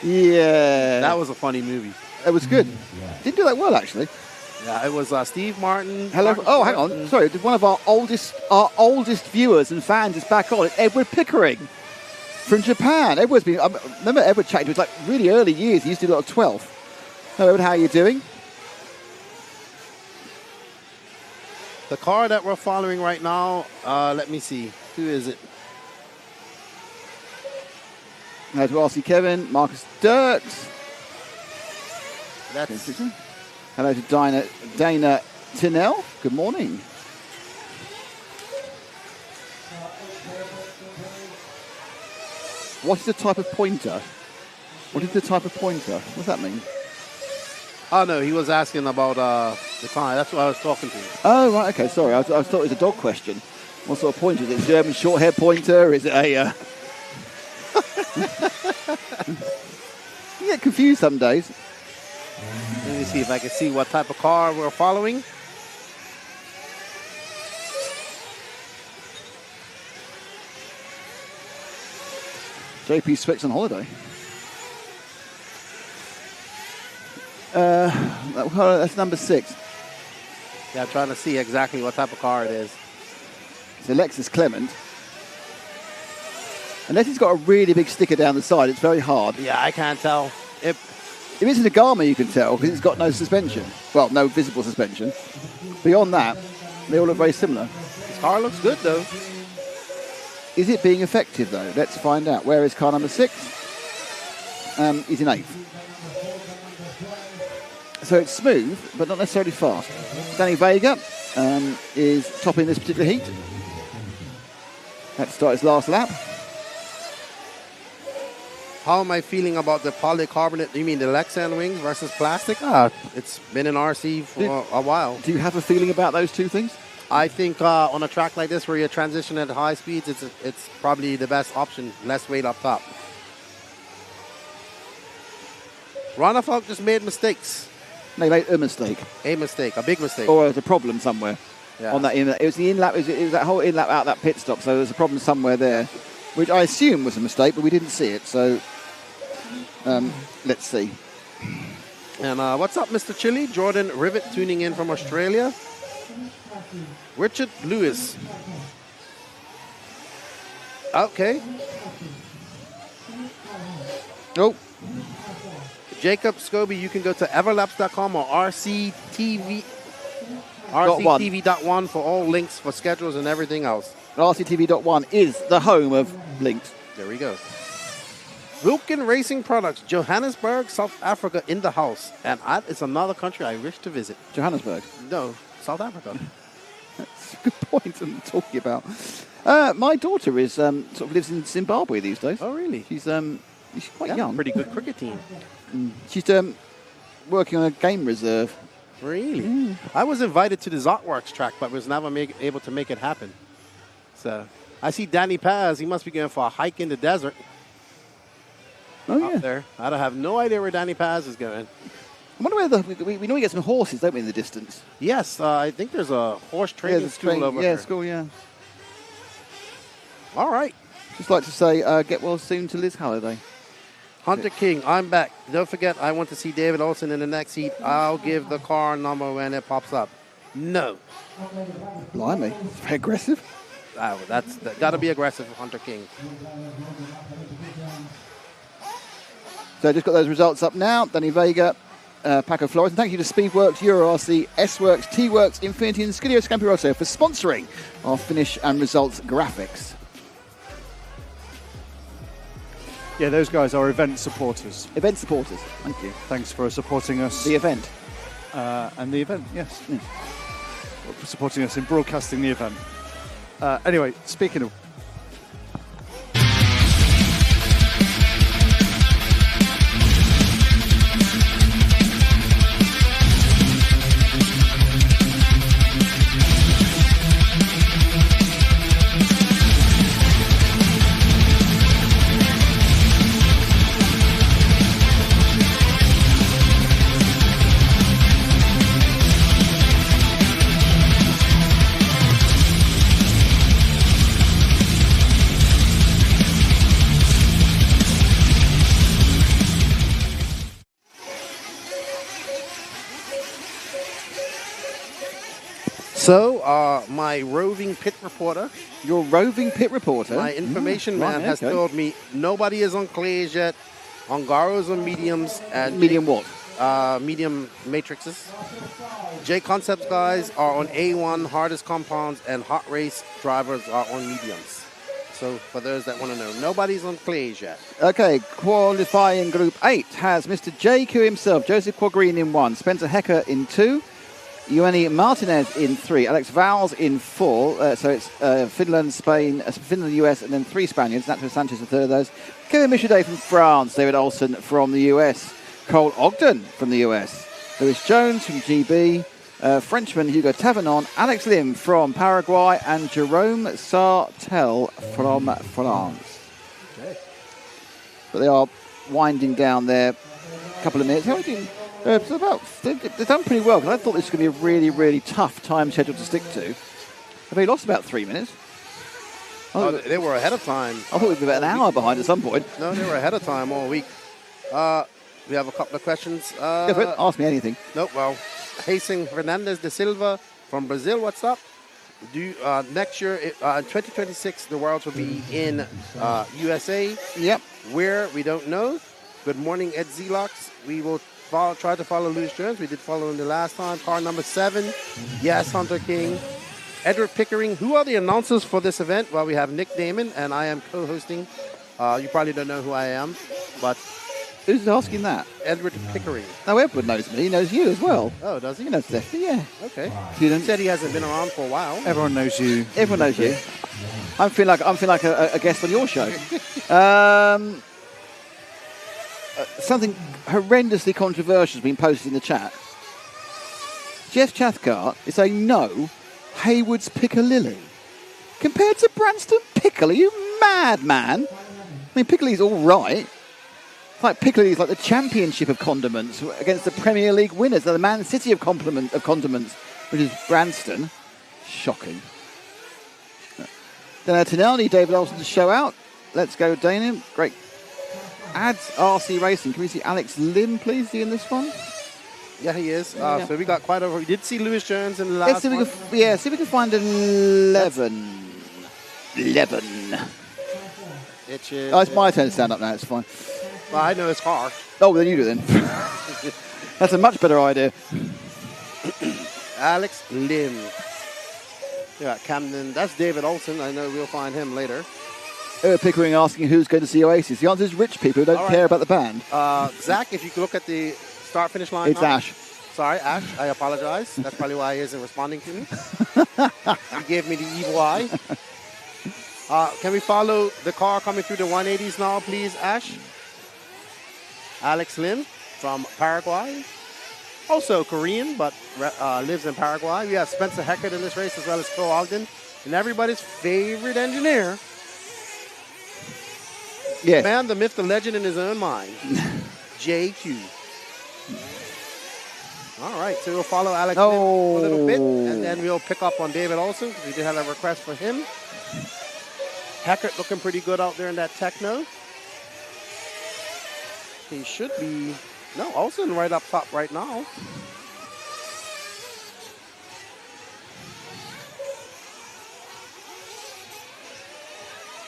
Speaker 1: Yeah.
Speaker 6: That was a funny movie.
Speaker 1: It was good. Didn't do that well, actually.
Speaker 6: Yeah, it was Steve Martin.
Speaker 1: Hello.
Speaker 6: Martin
Speaker 1: hang on. Sorry, one of our oldest viewers and fans is back on. It's Edward Pickering from Japan. Edward's been. I remember Edward chatting to us like really early years. He used to do a lot of 12. Hello, Edward. How are you doing?
Speaker 6: The car that we're following right now, let me see. Who is it?
Speaker 1: Hello to RC Kevin, Marcus Dirks.
Speaker 6: That's
Speaker 1: hello to Dana Tinnell. Good morning. What is the type of pointer? What's that mean?
Speaker 6: Oh, no, he was asking about the car. That's what I was talking to.
Speaker 1: Oh, right, okay, sorry. I thought it was a dog question. What sort of pointer? Is it a German short-hair pointer? Is it a... You get confused some days.
Speaker 6: Let me see if I can see what type of car we're following.
Speaker 1: JP Swick's on holiday. That's number 6.
Speaker 6: Yeah, I'm trying to see exactly what type of car it is.
Speaker 1: It's a Lexus Clement. Unless it's got a really big sticker down the side, it's very hard.
Speaker 6: Yeah, I can't tell.
Speaker 1: If it's a Nagama, you can tell, because it's got no suspension. Well, no visible suspension. Beyond that, they all look very similar.
Speaker 6: This car looks good, though.
Speaker 1: Is it being effective, though? Let's find out. Where is car number 6? He's in 8th. So it's smooth, but not necessarily fast. Danny Vega is topping this particular heat. Had to start his last lap.
Speaker 6: How am I feeling about the polycarbonate? You mean the Lexan wings versus plastic? It's been in RC for a while.
Speaker 1: Do you have a feeling about those two things?
Speaker 6: I think on a track like this where you transition at high speeds, it's probably the best option. Less weight up top. Ronafalk just made mistakes.
Speaker 1: They made a mistake.
Speaker 6: A big mistake.
Speaker 1: Or there's a problem somewhere.
Speaker 6: Yeah.
Speaker 1: On that it was the in-lap. It was that whole in-lap out that pit stop. So there's a problem somewhere there, which I assume was a mistake, but we didn't see it. So let's see.
Speaker 6: And what's up, Mr. Chili? Jordan Rivet tuning in from Australia. Richard Lewis. Okay.
Speaker 1: Oh.
Speaker 6: Jacob Scobie, you can go to everlaps.com or rctv.1 for all links for schedules and everything else.
Speaker 1: rctv.1 is the home of links.
Speaker 6: There we go. Vulcan Racing Products, Johannesburg, South Africa in the house. And that is another country I wish to visit.
Speaker 1: Johannesburg?
Speaker 6: No, South Africa.
Speaker 1: That's a good point I'm talking about. My daughter is sort of lives in Zimbabwe these days.
Speaker 6: Oh, really?
Speaker 1: She's quite young.
Speaker 6: Pretty good cricket team.
Speaker 1: She's working on a game reserve
Speaker 6: Really? I was invited to the Zotworks track, but was never able to make it happen. So I see Danny Paz. He must be going for a hike in the desert.
Speaker 1: Oh,
Speaker 6: Up
Speaker 1: yeah.
Speaker 6: there. I don't have no idea where Danny Paz is going.
Speaker 1: I wonder where we know we get some horses, don't we, in the distance?
Speaker 6: Yes, I think there's a horse training
Speaker 1: there's
Speaker 6: school over here.
Speaker 1: school, yeah.
Speaker 6: All right.
Speaker 1: Just like to say, get well soon to Liz Halliday.
Speaker 6: Hunter King, I'm back. Don't forget, I want to see David Olsen in the next heat. I'll give the car number when it pops up. No.
Speaker 1: Blimey, it's very aggressive.
Speaker 6: Oh, that's got to be aggressive, Hunter King.
Speaker 1: So just got those results up now. Danny Vega, Paco Flores. And thank you to Speedworks, EuroRC, S-Works, T-Works, Infinity and Scuderia Scampiroso for sponsoring our finish and results graphics.
Speaker 3: Yeah, those guys are event supporters.
Speaker 1: Event supporters, thank you.
Speaker 3: Thanks for supporting us.
Speaker 1: The event.
Speaker 3: And the event, yes. Yeah. For supporting us in broadcasting the event. Anyway, speaking of...
Speaker 6: So, my roving pit reporter.
Speaker 1: Your roving pit reporter?
Speaker 6: My information man has told me nobody is on clays yet. Ongaro's on mediums. And
Speaker 1: medium what?
Speaker 6: Medium matrices. J Concepts guys are on A1 hardest compounds, and hot race drivers are on mediums. So for those that want to know, nobody's on clays yet.
Speaker 1: Okay, qualifying Group 8 has Mr. JQ himself, Joseph Quagreen in 1, Spencer Hecker in 2, Eueni Martinez in 3, Alex Vowles in 4. So it's Finland, Spain, Finland, US, and then 3 Spaniards. Nacho Sanchez, the third of those. Kevin Michaud from France, David Olsen from the US, Cole Ogden from the US, Lewis Jones from GB, Frenchman Hugo Tavernon, Alex Lim from Paraguay, and Jerome Sartel from France.
Speaker 6: Okay.
Speaker 1: But they are winding down there. A couple of minutes. How are we doing? They've done pretty well, because I thought this was going to be a really, really tough time schedule to stick to. Have they lost about 3 minutes?
Speaker 6: Oh, they were ahead of time.
Speaker 1: I thought we'd be about an hour behind at some point.
Speaker 6: No, they were ahead of time all week. We have a couple of questions.
Speaker 1: Go for it. Ask me anything.
Speaker 6: Nope, well, Hastings Fernandez de Silva from Brazil, what's up? Next year, in 2026, the Worlds will be in USA.
Speaker 1: Yep.
Speaker 6: Where, we don't know. Good morning, Ed Zelox. We will try to follow Lewis Jones. We did follow him the last time. Car number 7. Yes, Hunter King. Edward Pickering. Who are the announcers for this event? Well, we have Nick Damon, and I am co-hosting. You probably don't know who I am, but...
Speaker 1: Who's asking that?
Speaker 6: Edward Pickering.
Speaker 1: No, Edward knows me. He knows you as well.
Speaker 6: Oh, does he?
Speaker 1: He knows Zephyr, yeah.
Speaker 6: Okay.
Speaker 1: He
Speaker 6: said he hasn't been around for a while.
Speaker 3: Everyone knows you.
Speaker 1: Everyone knows you. I'm feeling like a guest on your show. Something horrendously controversial has been posted in the chat. Jeff Cathcart is saying no, Hayward's Piccalilli. Compared to Branston Pickle, are you mad, man? I mean, Piccalilli's all right. It's like Piccalilli's like the championship of condiments against the Premier League winners. They're the Man City of condiments, which is Branston. Shocking. Then Tinelli, David Olsen to show out. Let's go, Dana. Great. Ads RC Racing. Can we see Alex Lim, please, in this one?
Speaker 6: Yeah, he is. So we got quite over. We did see Lewis Jones in the last
Speaker 1: Let's see if we can, see if we can find 11. 11.
Speaker 6: It's
Speaker 1: my turn to stand up now. It's fine.
Speaker 6: Well, I know his car.
Speaker 1: Oh, then you do then. That's a much better idea.
Speaker 6: Alex Lim. Yeah, Camden. That's David Olsen. I know we'll find him later.
Speaker 1: Pickering asking who's going to see Oasis. The answer is rich people who don't care about the band.
Speaker 6: Zach, if you could look at the start-finish line.
Speaker 1: It's Ash.
Speaker 6: Sorry, Ash. I apologize. That's probably why he isn't responding to me. He gave me the evil eye. Can we follow the car coming through the 180s now, please, Ash? Alex Lim from Paraguay. also Korean, but lives in Paraguay. We have Spencer Heckert in this race, as well as Phil Ogden, and everybody's favorite engineer.
Speaker 1: Yes.
Speaker 6: Man, the myth, the legend in his own mind, JQ. All right, so we'll follow Alex Lim for a little bit, and then we'll pick up on David Olson, because we did have a request for him. Heckert looking pretty good out there in that techno. He should be, no, Olson right up top right now.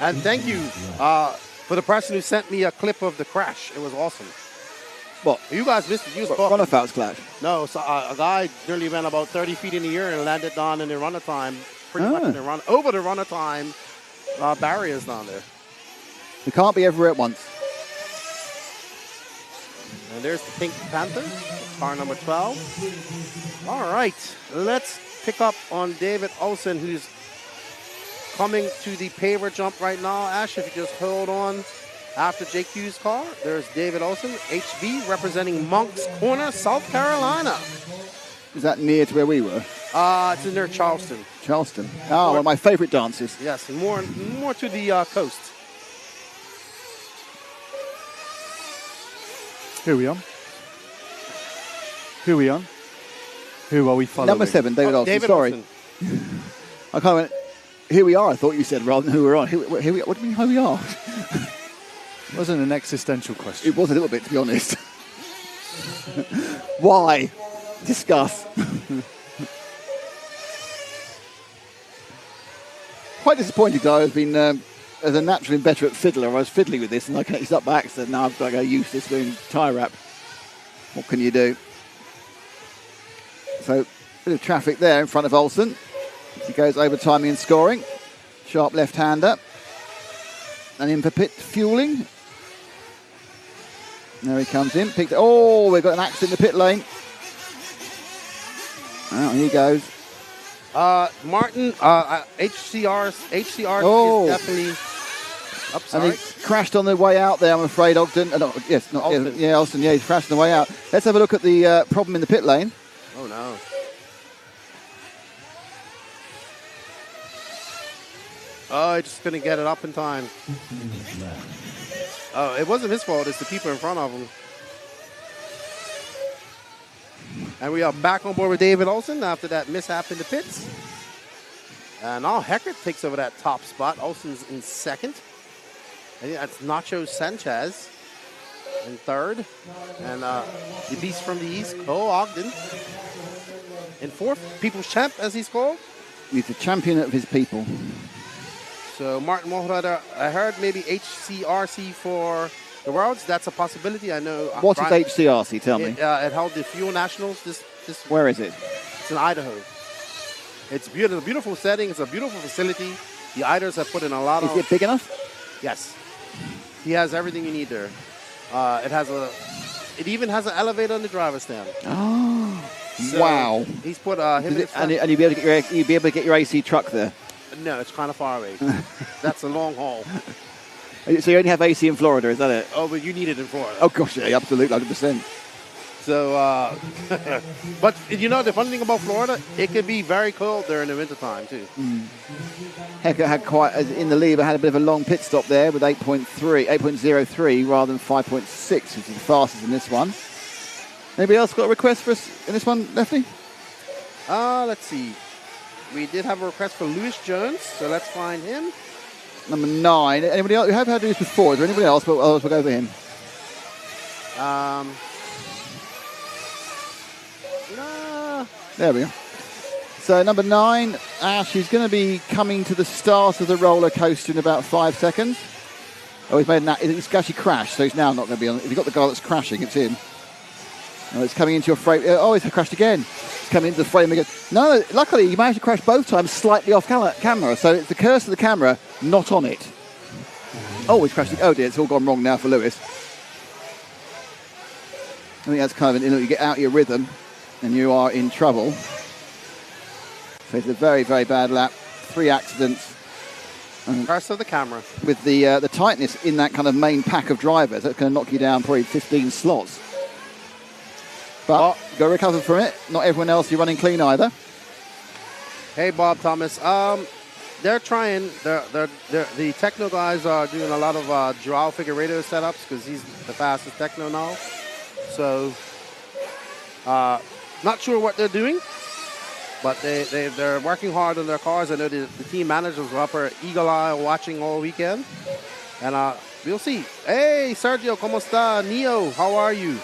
Speaker 6: And thank you for the person who sent me a clip of the crash. It was awesome.
Speaker 1: What?
Speaker 6: You guys missed it. You was
Speaker 1: Ronafal's clash?
Speaker 6: No, so a guy nearly went about 30 feet in the air and landed down in the runner time, pretty much in the run, over the runner time barriers down there.
Speaker 1: We can't be everywhere at once.
Speaker 6: And there's the Pink Panther, car number 12. All right, let's pick up on David Olson, who's coming to the paver jump right now. Ash, if you just hold on. After JQ's car, there's David Olson, HB, representing Moncks Corner, South Carolina.
Speaker 1: Is that near to where we were?
Speaker 6: It's in near Charleston.
Speaker 1: Charleston. Oh, one of my favorite dances.
Speaker 6: Yes, more to the coast.
Speaker 3: Who are we on? Who are we on? Who are we following?
Speaker 1: Number 7, David Olson.
Speaker 6: David
Speaker 1: Sorry.
Speaker 6: Olson.
Speaker 1: I kind of went, here we are, I thought you said, rather than who we're on. Here we, what do you mean, who we are?
Speaker 3: It wasn't an existential question.
Speaker 1: It was a little bit, to be honest. Why? Discuss. Quite disappointed, though. I've been, as a natural inveterate fiddler, I was fiddling with this and I connected up by accident. Now I've got to go use this doing tie wrap. What can you do? So, bit of traffic there in front of Olsen. He goes over timing and scoring. Sharp left-hander. And in for pit fueling. There he comes in. We've got an accident in the pit lane. Oh, here he goes.
Speaker 6: Martin, HCR is definitely up.
Speaker 1: And he crashed on the way out there, I'm afraid, Ogden.
Speaker 6: Olsen.
Speaker 1: Yeah, Olsen, he's crashed on the way out. Let's have a look at the problem in the pit lane.
Speaker 6: Oh, no. Oh, he just couldn't get it up in time. Oh, it wasn't his fault. It's the people in front of him. And we are back on board with David Olson after that mishap in the pits. And now Heckert takes over that top spot. Olson's in second. I think that's Nacho Sanchez in third. And the beast from the east, Cole Ogden, in fourth. People's champ, as he's called.
Speaker 1: He's the champion of his people.
Speaker 6: So Martin Mohorada, I heard maybe HCRC for the Worlds. That's a possibility. I know.
Speaker 1: What is HCRC? Tell me.
Speaker 6: It held the Fuel Nationals. This.
Speaker 1: Where is it?
Speaker 6: It's in Idaho. It's beautiful. Beautiful setting. It's a beautiful facility. The Iders have put in a lot of.
Speaker 1: Is it big enough?
Speaker 6: Yes. He has everything you need there. It even has an elevator on the driver's stand.
Speaker 1: Oh,
Speaker 6: so
Speaker 1: wow!
Speaker 6: He's put him.
Speaker 1: And you'd be able to get your AC truck there.
Speaker 6: No, it's kind of far away. That's a long haul.
Speaker 1: So you only have AC in Florida, is that it?
Speaker 6: Oh, but you need it in Florida.
Speaker 1: Oh, gosh, yeah, absolutely, 100%.
Speaker 6: So, but you know, the funny thing about Florida, it can be very cold there in the wintertime, too.
Speaker 1: Heckert had quite, in the lead, but had a bit of a long pit stop there with 8.03 rather than 5.6, which is the fastest in this one. Anybody else got a request for us in this one, Lefty?
Speaker 6: Let's see. We did have a request for Lewis Jones, so let's find him.
Speaker 1: Number 9. Anybody else? We have had this before. Is there anybody else? But otherwise we'll go for him.
Speaker 6: No.
Speaker 1: There we go. So number 9, Ash, is going to be coming to the start of the roller coaster in about 5 seconds. Oh, he's actually crashed, so he's now not going to be on. If you've got the guy that's crashing, it's him. Oh, it's coming into your frame. Oh, it's crashed again. It's coming into the frame again. No, luckily, you managed to crash both times slightly off camera. So it's the curse of the camera, not on it. Oh, it's crashed. Oh, dear, it's all gone wrong now for Lewis. I think that's kind of you get out of your rhythm and you are in trouble. So it's a very, very bad lap. 3 accidents.
Speaker 6: Curse of the camera.
Speaker 1: With the tightness in that kind of main pack of drivers, that's going to knock you down probably 15 slots. But go recover from it. Not everyone else is running clean either.
Speaker 6: Hey, Bob Thomas. They're trying. The techno guys are doing a lot of Joao Figueiredo setups because he's the fastest techno now. So, not sure what they're doing, but they're working hard on their cars. I know the team managers were up for eagle eye watching all weekend, and we'll see. Hey, Sergio, ¿cómo está? Neo, how are you?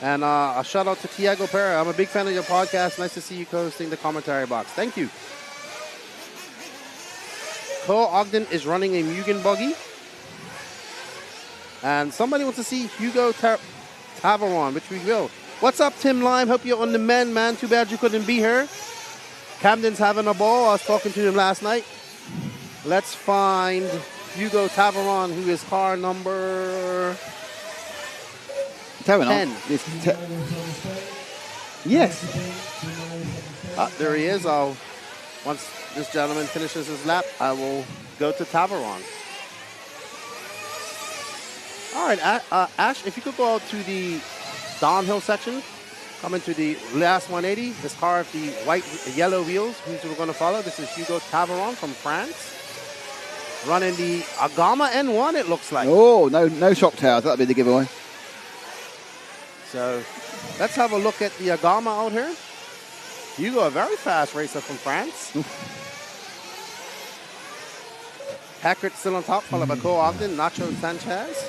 Speaker 6: And a shout out to Tiago Pera. I'm a big fan of your podcast. Nice to see you co-hosting the commentary box. Thank you. Cole Ogden is running a Mugen buggy. And somebody wants to see Hugo Taveron, which we will. What's up, Tim Lime? Hope you're on the mend, man. Too bad you couldn't be here. Camden's having a ball. I was talking to him last night. Let's find Hugo Taveron, who is car number 10. Yes. There he is. Once this gentleman finishes his lap, I will go to Taveron. All right, Ash, if you could go out to the downhill section, come into the last 180. This car with the yellow wheels, who's we're going to follow. This is Hugo Taveron from France. Running the Agama N1, it looks like.
Speaker 1: Oh, no shock towers. That'll be the giveaway.
Speaker 6: So let's have a look at the Agama out here. Hugo, a very fast racer from France. Packard still on top, followed by Cole Ogden, Nacho Sanchez.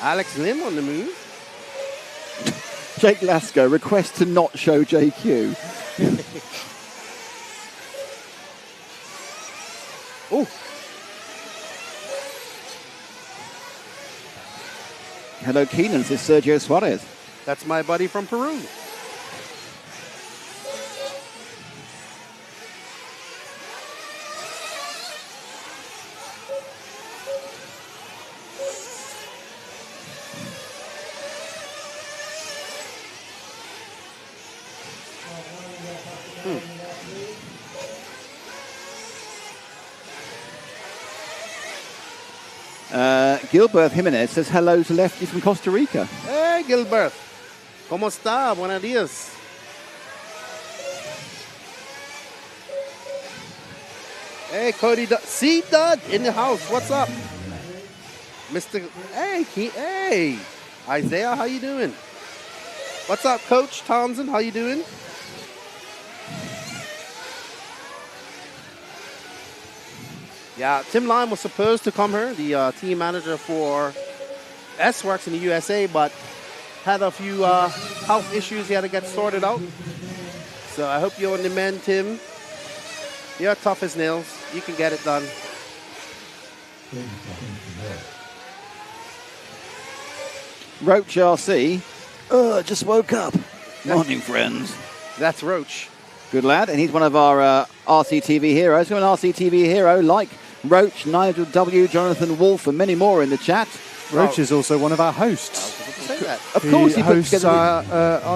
Speaker 6: Alex Lim on the move.
Speaker 1: Jake Lasco, request to not show JQ.
Speaker 6: Oh.
Speaker 1: Hello, Keenan. This is Sergio Suarez.
Speaker 6: That's my buddy from Peru.
Speaker 1: Gilbert Jimenez says hello to Lefty from Costa Rica.
Speaker 6: Hey, Gilbert. ¿Cómo está? Buenos días. Hey, Cody. C-Dud in the house. What's up? Mr. Hey, Isaiah, how you doing? What's up, Coach Townsend? How you doing? Yeah, Tim Lime was supposed to come here, the team manager for S-Works in the USA, but had a few health issues he had to get sorted out. So I hope you're on the mend, Tim. You're tough as nails. You can get it done.
Speaker 1: Roach RC. Just woke up. Morning, friends.
Speaker 6: That's Roach.
Speaker 1: Good lad. And he's one of our RCTV heroes. We're an RCTV hero like Roach, Nigel W, Jonathan Wolf, and many more in the chat.
Speaker 3: Roach is also one of our hosts.
Speaker 6: I was going to say that.
Speaker 1: Of course,
Speaker 3: he
Speaker 1: he put
Speaker 3: hosts
Speaker 1: together
Speaker 3: our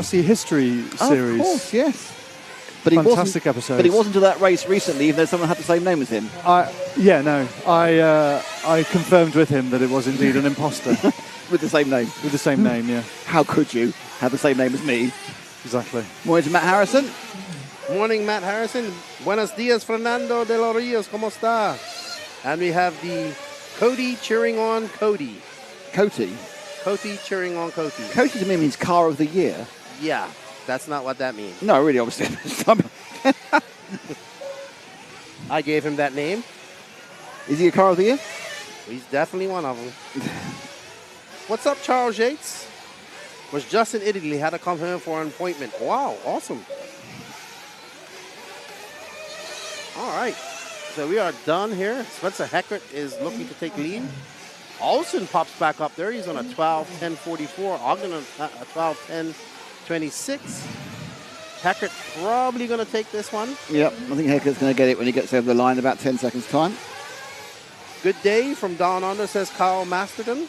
Speaker 3: RC History series.
Speaker 1: Of course, yes. But
Speaker 3: Fantastic episode.
Speaker 1: But he wasn't to that race recently, even though someone had the same name as him.
Speaker 3: I confirmed with him that it was indeed an imposter.
Speaker 1: With the same name.
Speaker 3: With the same name, yeah.
Speaker 1: How could you have the same name as me?
Speaker 3: Exactly.
Speaker 1: Morning to Matt Harrison.
Speaker 6: Morning, Matt Harrison. Buenos dias, Fernando de los Rios. ¿Cómo está? And we have the Cody cheering on Cody.
Speaker 1: Cody
Speaker 6: cheering on Cody.
Speaker 1: Cody to me means car of the year.
Speaker 6: Yeah, that's not what that means.
Speaker 1: No, really, obviously.
Speaker 6: I gave him that name.
Speaker 1: Is he a car of the year?
Speaker 6: He's definitely one of them. What's up, Charles Yates? Was just in Italy, had to come home for an appointment. Wow, awesome. All right, so we are done here. Spencer Heckert is looking to take lead. Olsen pops back up there. He's on a 12:10.44. Ogden on a 12:10.26. Heckert probably going to take this one.
Speaker 1: Yep, I think Heckert's going to get it when he gets over the line in about 10 seconds' time.
Speaker 6: Good day from Down Under, says Kyle Masterton.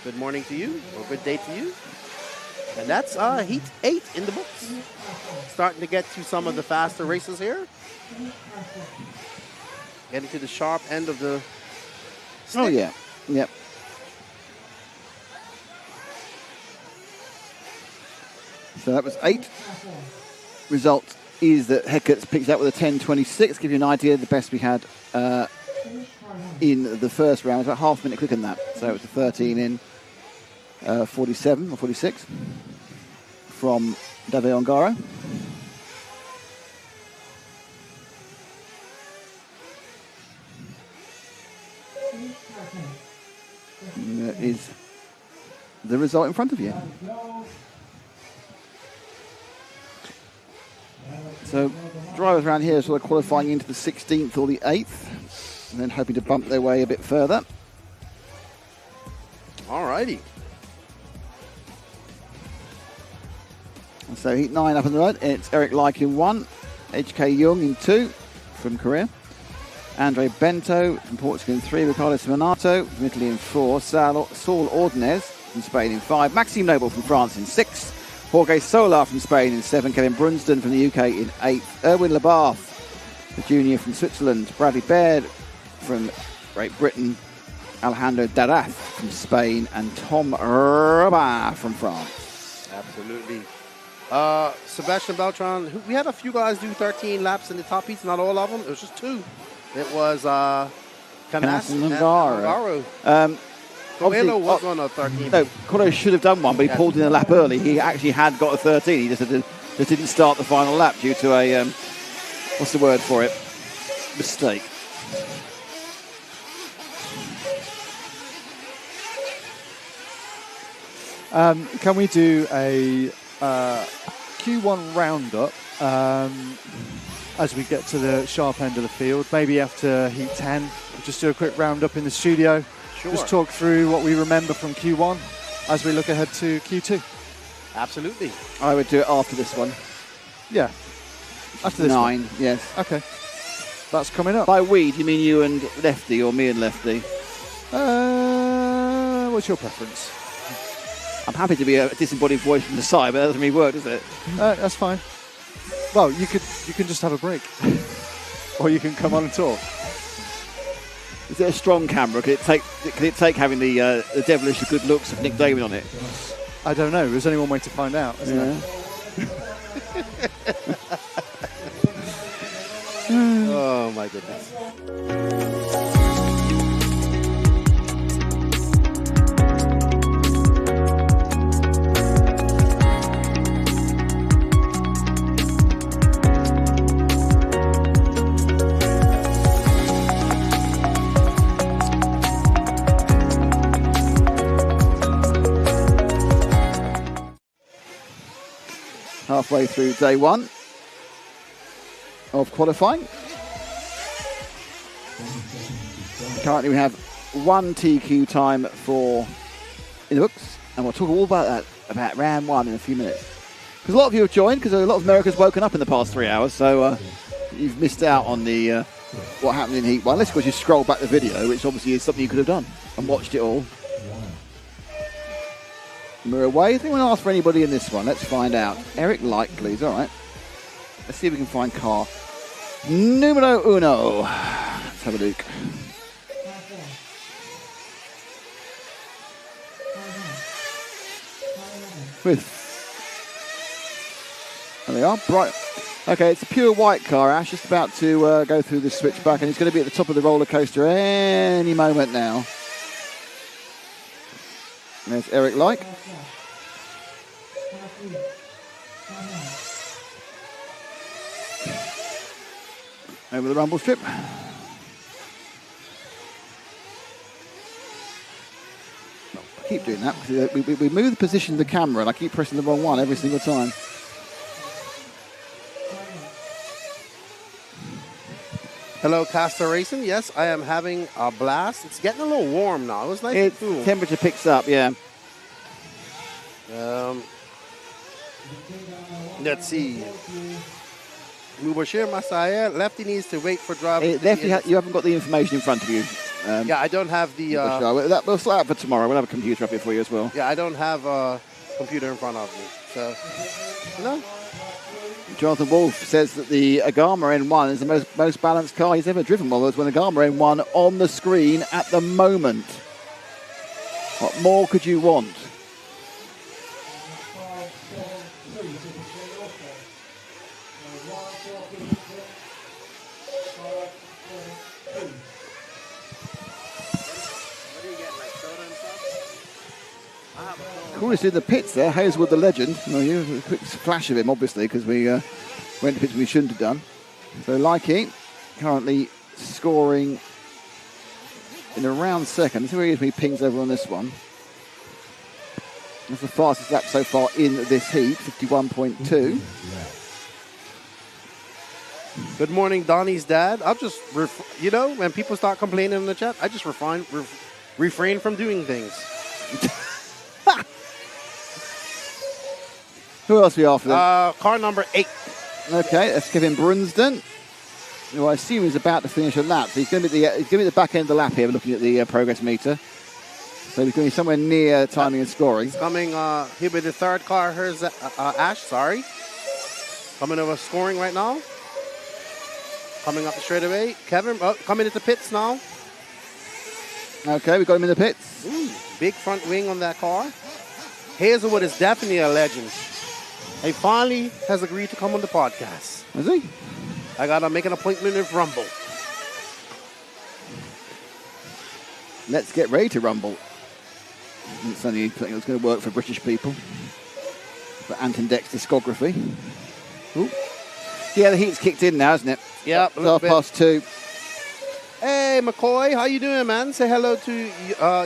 Speaker 6: Good morning to you, or good day to you. And that's Heat 8 in the books. Starting to get to some of the faster races here. Getting to the sharp end of the stick.
Speaker 1: Oh, yeah. Yep. So that was 8. Result is that Heckert's picked up with a 10.26. Give you an idea, the best we had in the first round was about half a minute quicker than that. So it was a 13 in 47 or 46 from David Ongaro. And that is the result in front of you. So drivers around here are sort of qualifying into the 16th or the 8th, and then hoping to bump their way a bit further.
Speaker 6: All righty.
Speaker 1: So heat 9 up on the road. It's Eric Like in 1, HK Young in 2 from Korea, Andre Bento from Portugal in 3, Ricardo Simonato from Italy in 4, Saul Ordonez from Spain in 5, Maxime Noble from France in 6, Jorge Solar from Spain in 7, Kevin Brunsden from the UK in 8, Erwin Labarth, the junior from Switzerland, Bradley Baird from Great Britain, Alejandro Darath from Spain, and Tom Robin from France.
Speaker 6: Absolutely. Sebastian Beltran, we had a few guys do 13 laps in the top heats, not all of them. It was just 2. It was Canas and Ongaro. Coelho was on a 13.
Speaker 1: No, Coelho should have done one, but he pulled in a lap early. He actually had got a 13. He just didn't start the final lap due to a, what's the word for it? Mistake.
Speaker 3: Can we do a Q1 roundup as we get to the sharp end of the field? Maybe after heat 10, we'll just do a quick roundup in the studio.
Speaker 6: Sure.
Speaker 3: Just talk through what we remember from Q1 as we look ahead to Q2.
Speaker 6: Absolutely.
Speaker 1: I would do it after this one.
Speaker 3: Yeah. After this
Speaker 1: 9,
Speaker 3: one.
Speaker 1: yes.
Speaker 3: Okay. That's coming up.
Speaker 1: By we, do you mean you and Lefty or me and Lefty?
Speaker 3: What's your preference?
Speaker 1: I'm happy to be a disembodied voice from the side, but that doesn't really work, does it?
Speaker 3: That's fine. Well, you can just have a break. Or you can come on and talk.
Speaker 1: Is it a strong camera? Can it take having the devilish good looks of Nick David on it?
Speaker 3: I don't know. There's only one way to find out, isn't there?
Speaker 6: Oh, my goodness.
Speaker 1: Halfway through day 1 of qualifying. Currently we have 1 TQ time in the books, and we'll talk all about that, about round 1 in a few minutes. Because a lot of you have joined, because a lot of America's woken up in the past 3 hours, so you've missed out on the what happened in Heat 1. Unless, of course, you scroll back the video, which obviously is something you could have done, and watched it all. We're away. Does anyone ask for anybody in this one? Let's find out. Eric Light, please. All right. Let's see if we can find car numero 1. Let's have a look. There we are. Bright. Okay, it's a pure white car, Ash. Just about to go through the switchback, and it's going to be at the top of the roller coaster any moment now. There's Eric Light. Over the rumble strip. I keep doing that because we move the position of the camera and I keep pressing the wrong one every single time.
Speaker 6: Hello, Castor Racing. Yes, I am having a blast. It's getting a little warm now. It was nice and cool.
Speaker 1: Temperature picks up, yeah.
Speaker 6: Let's see. Mubashir Masaya, Lefty needs to wait for driver.
Speaker 1: Lefty, you haven't got the information in front of you.
Speaker 6: Yeah, I don't have the...
Speaker 1: we'll sort out for tomorrow. We'll have a computer up here for you as well.
Speaker 6: Yeah, I don't have a computer in front of me. So, no.
Speaker 1: Jonathan Wolf says that the Agama N1 is the most balanced car he's ever driven. Well, there's an Agama N1 on the screen at the moment. What more could you want? Coolest in the pits there, Hazelwood the legend. Well, a quick flash of him, obviously, because we went to pits we shouldn't have done. So Likey currently scoring in around second. Let's see where he pings over on this one. That's the fastest lap so far in this heat, 51.2.
Speaker 6: Good morning, Donnie's dad. I'll just, when people start complaining in the chat, I just refrain from doing things.
Speaker 1: Who else are we after then?
Speaker 6: Car number 8.
Speaker 1: Okay, that's Kevin Brunsden, who I assume is about to finish a lap. So he's going to be at the back end of the lap here, looking at the progress meter. So he's going to be somewhere near timing and scoring.
Speaker 6: He's coming, he'll be the third car. Here's Ash, sorry. Coming over scoring right now. Coming up the straightaway. Kevin, coming into pits now.
Speaker 1: Okay, we got him in the pits.
Speaker 6: Ooh, big front wing on that car. Hazelwood is definitely a legend. He finally has agreed to come on the podcast.
Speaker 1: Is he?
Speaker 6: I got to make an appointment with Rumble.
Speaker 1: Let's get ready to rumble. It's only something that's going to work for British people. For Anton Deck's discography. Ooh. Yeah, the heat's kicked in now, hasn't it?
Speaker 6: Yeah,
Speaker 1: it's 2:30.
Speaker 6: Hey, McCoy, how you doing, man? Say hello to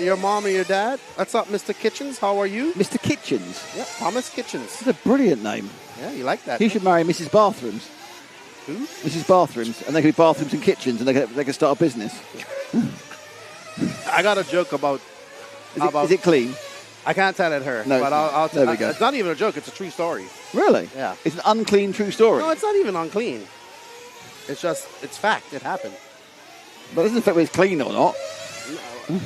Speaker 6: your mom and your dad. What's up, Mr. Kitchens? How are you?
Speaker 1: Mr. Kitchens?
Speaker 6: Yeah, Thomas Kitchens.
Speaker 1: That's a brilliant name.
Speaker 6: Yeah, you like that.
Speaker 1: He should marry Mrs. Bathrooms.
Speaker 6: Who?
Speaker 1: Mrs. Bathrooms. And they could be bathrooms and kitchens, and they could start a business.
Speaker 6: I got a joke about...
Speaker 1: Is it clean?
Speaker 6: I can't tell it her.
Speaker 1: No,
Speaker 6: but I'll
Speaker 1: there we go.
Speaker 6: It's not even a joke. It's a true story.
Speaker 1: Really?
Speaker 6: Yeah.
Speaker 1: It's an unclean true story.
Speaker 6: No, it's not even unclean. It's just, it's fact. It happened.
Speaker 1: But it doesn't affect whether it's clean or not.
Speaker 6: No,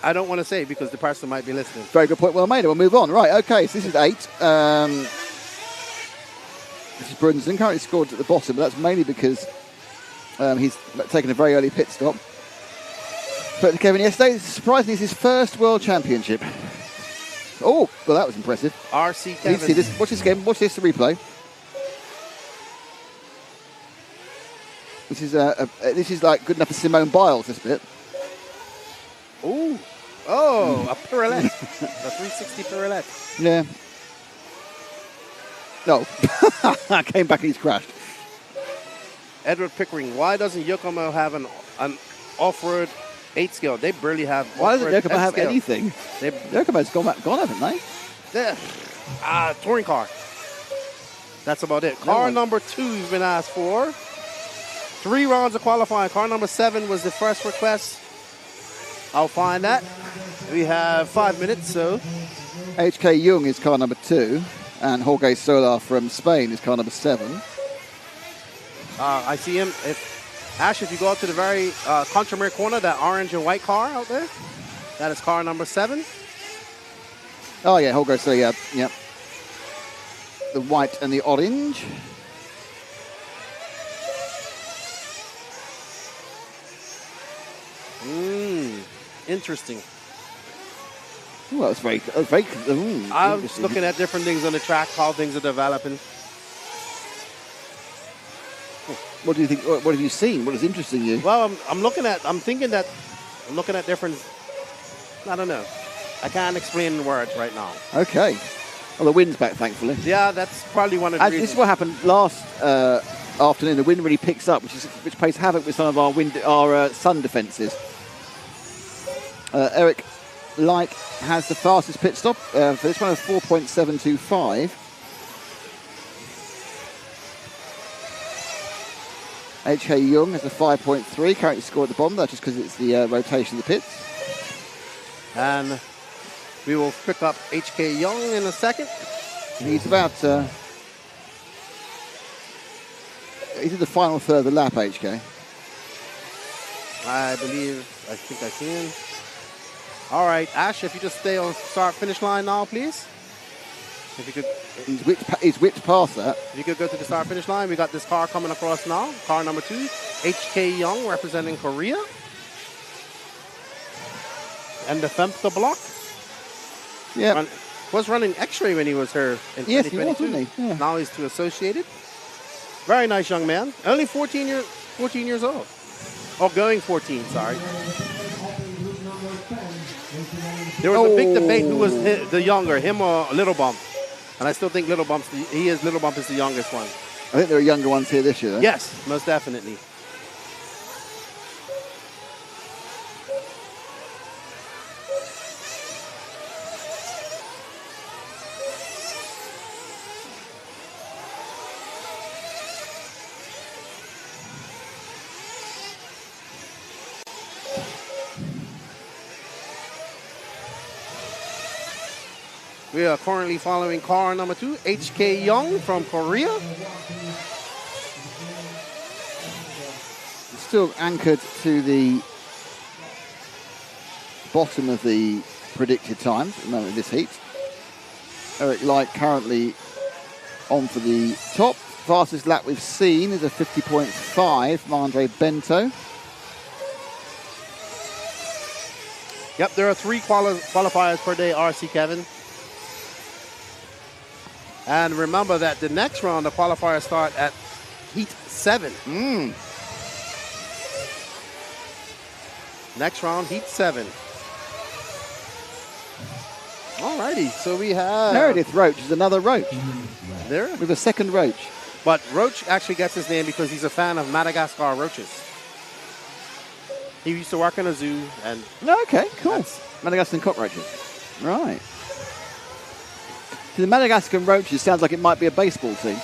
Speaker 6: I don't want to say because the person might be listening.
Speaker 1: Very good point. Well made. We'll move on. Right. Okay. So this is 8. This is Brunsden. Currently scored at the bottom, but that's mainly because he's taken a very early pit stop. But Kevin, yesterday, surprisingly, it's his first World Championship. Oh, well, that was impressive.
Speaker 6: RC Kevin.
Speaker 1: See this? Watch this again. Watch this replay. This is like good enough for Simone Biles, this bit.
Speaker 6: Ooh. Oh, a pirouette. A 360 pirouette.
Speaker 1: Yeah. No. I came back and he's crashed.
Speaker 6: Edward Pickering, why doesn't Yokomo have an off-road 8 scale? They barely have.
Speaker 1: Why doesn't Yokomo have anything? Yokomo's gone, haven't they?
Speaker 6: Yeah. Touring car. That's about it. Car number 2 has been asked for. 3 rounds of qualifying. Car number 7 was the first request. I'll find that. We have 5 minutes, so.
Speaker 1: HK Jung is car number 2, and Jorge Solar from Spain is car number 7.
Speaker 6: I see him. Ash, if you go up to the very contramere corner, that orange and white car out there, that is car number 7.
Speaker 1: Oh, yeah, Jorge Solar, yeah. The white and the orange.
Speaker 6: Interesting.
Speaker 1: Well, that's very
Speaker 6: I was looking at different things on the track, how things are developing.
Speaker 1: What do you think? What have you seen? What is interesting you?
Speaker 6: Well, I'm looking at different. I don't know. I can't explain in words right now.
Speaker 1: Okay. Well, the wind's back, thankfully.
Speaker 6: Yeah, that's probably one of the reasons.
Speaker 1: This is what happened last afternoon. The wind really picks up, which plays havoc with some of our sun defences. Eric Like has the fastest pit stop for this one of 4.725. HK Jung has a 5.3, currently scored at the bottom. That's just because it's the rotation of the pits.
Speaker 6: And we will pick up HK Jung in a second.
Speaker 1: He's about... he's in the final third of the lap, HK.
Speaker 6: I think I can. All right, Ash, if you just stay on start-finish line now, please. If you could...
Speaker 1: He's whipped past that.
Speaker 6: If you could go to the start-finish line, we got this car coming across now. Car number 2, HK Jung, representing Korea. And the Femta block.
Speaker 1: Yeah.
Speaker 6: Was running X-ray when he was here in
Speaker 1: Yes, he
Speaker 6: 2022.
Speaker 1: was, wasn't he? Yeah.
Speaker 6: Now he's to Associated. Very nice young man. Only 14 years old. Oh, going 14, sorry. There was a big debate who was the younger, him or Little Bump. And I still think Little Bump is the youngest one.
Speaker 1: I think there are younger ones here this year, though.
Speaker 6: Yes, most definitely. We are currently following car number 2, HK Young from Korea.
Speaker 1: Still anchored to the bottom of the predicted times at the moment in this heat. Eric Light currently on for the top. Fastest lap we've seen is a 50.5 from Andre Bento.
Speaker 6: Yep, there are 3 qualifiers per day, RC Kevin. And remember that the next round, the qualifiers start at heat 7. Next round, heat 7. Alrighty, so we have...
Speaker 1: Meredith Roach is another Roach.
Speaker 6: There?
Speaker 1: With a second Roach.
Speaker 6: But Roach actually gets his name because he's a fan of Madagascar roaches. He used to work in a zoo and...
Speaker 1: Okay, cool. Madagascar cockroaches. Right. See, the Madagascar Roaches sounds like it might be a baseball team.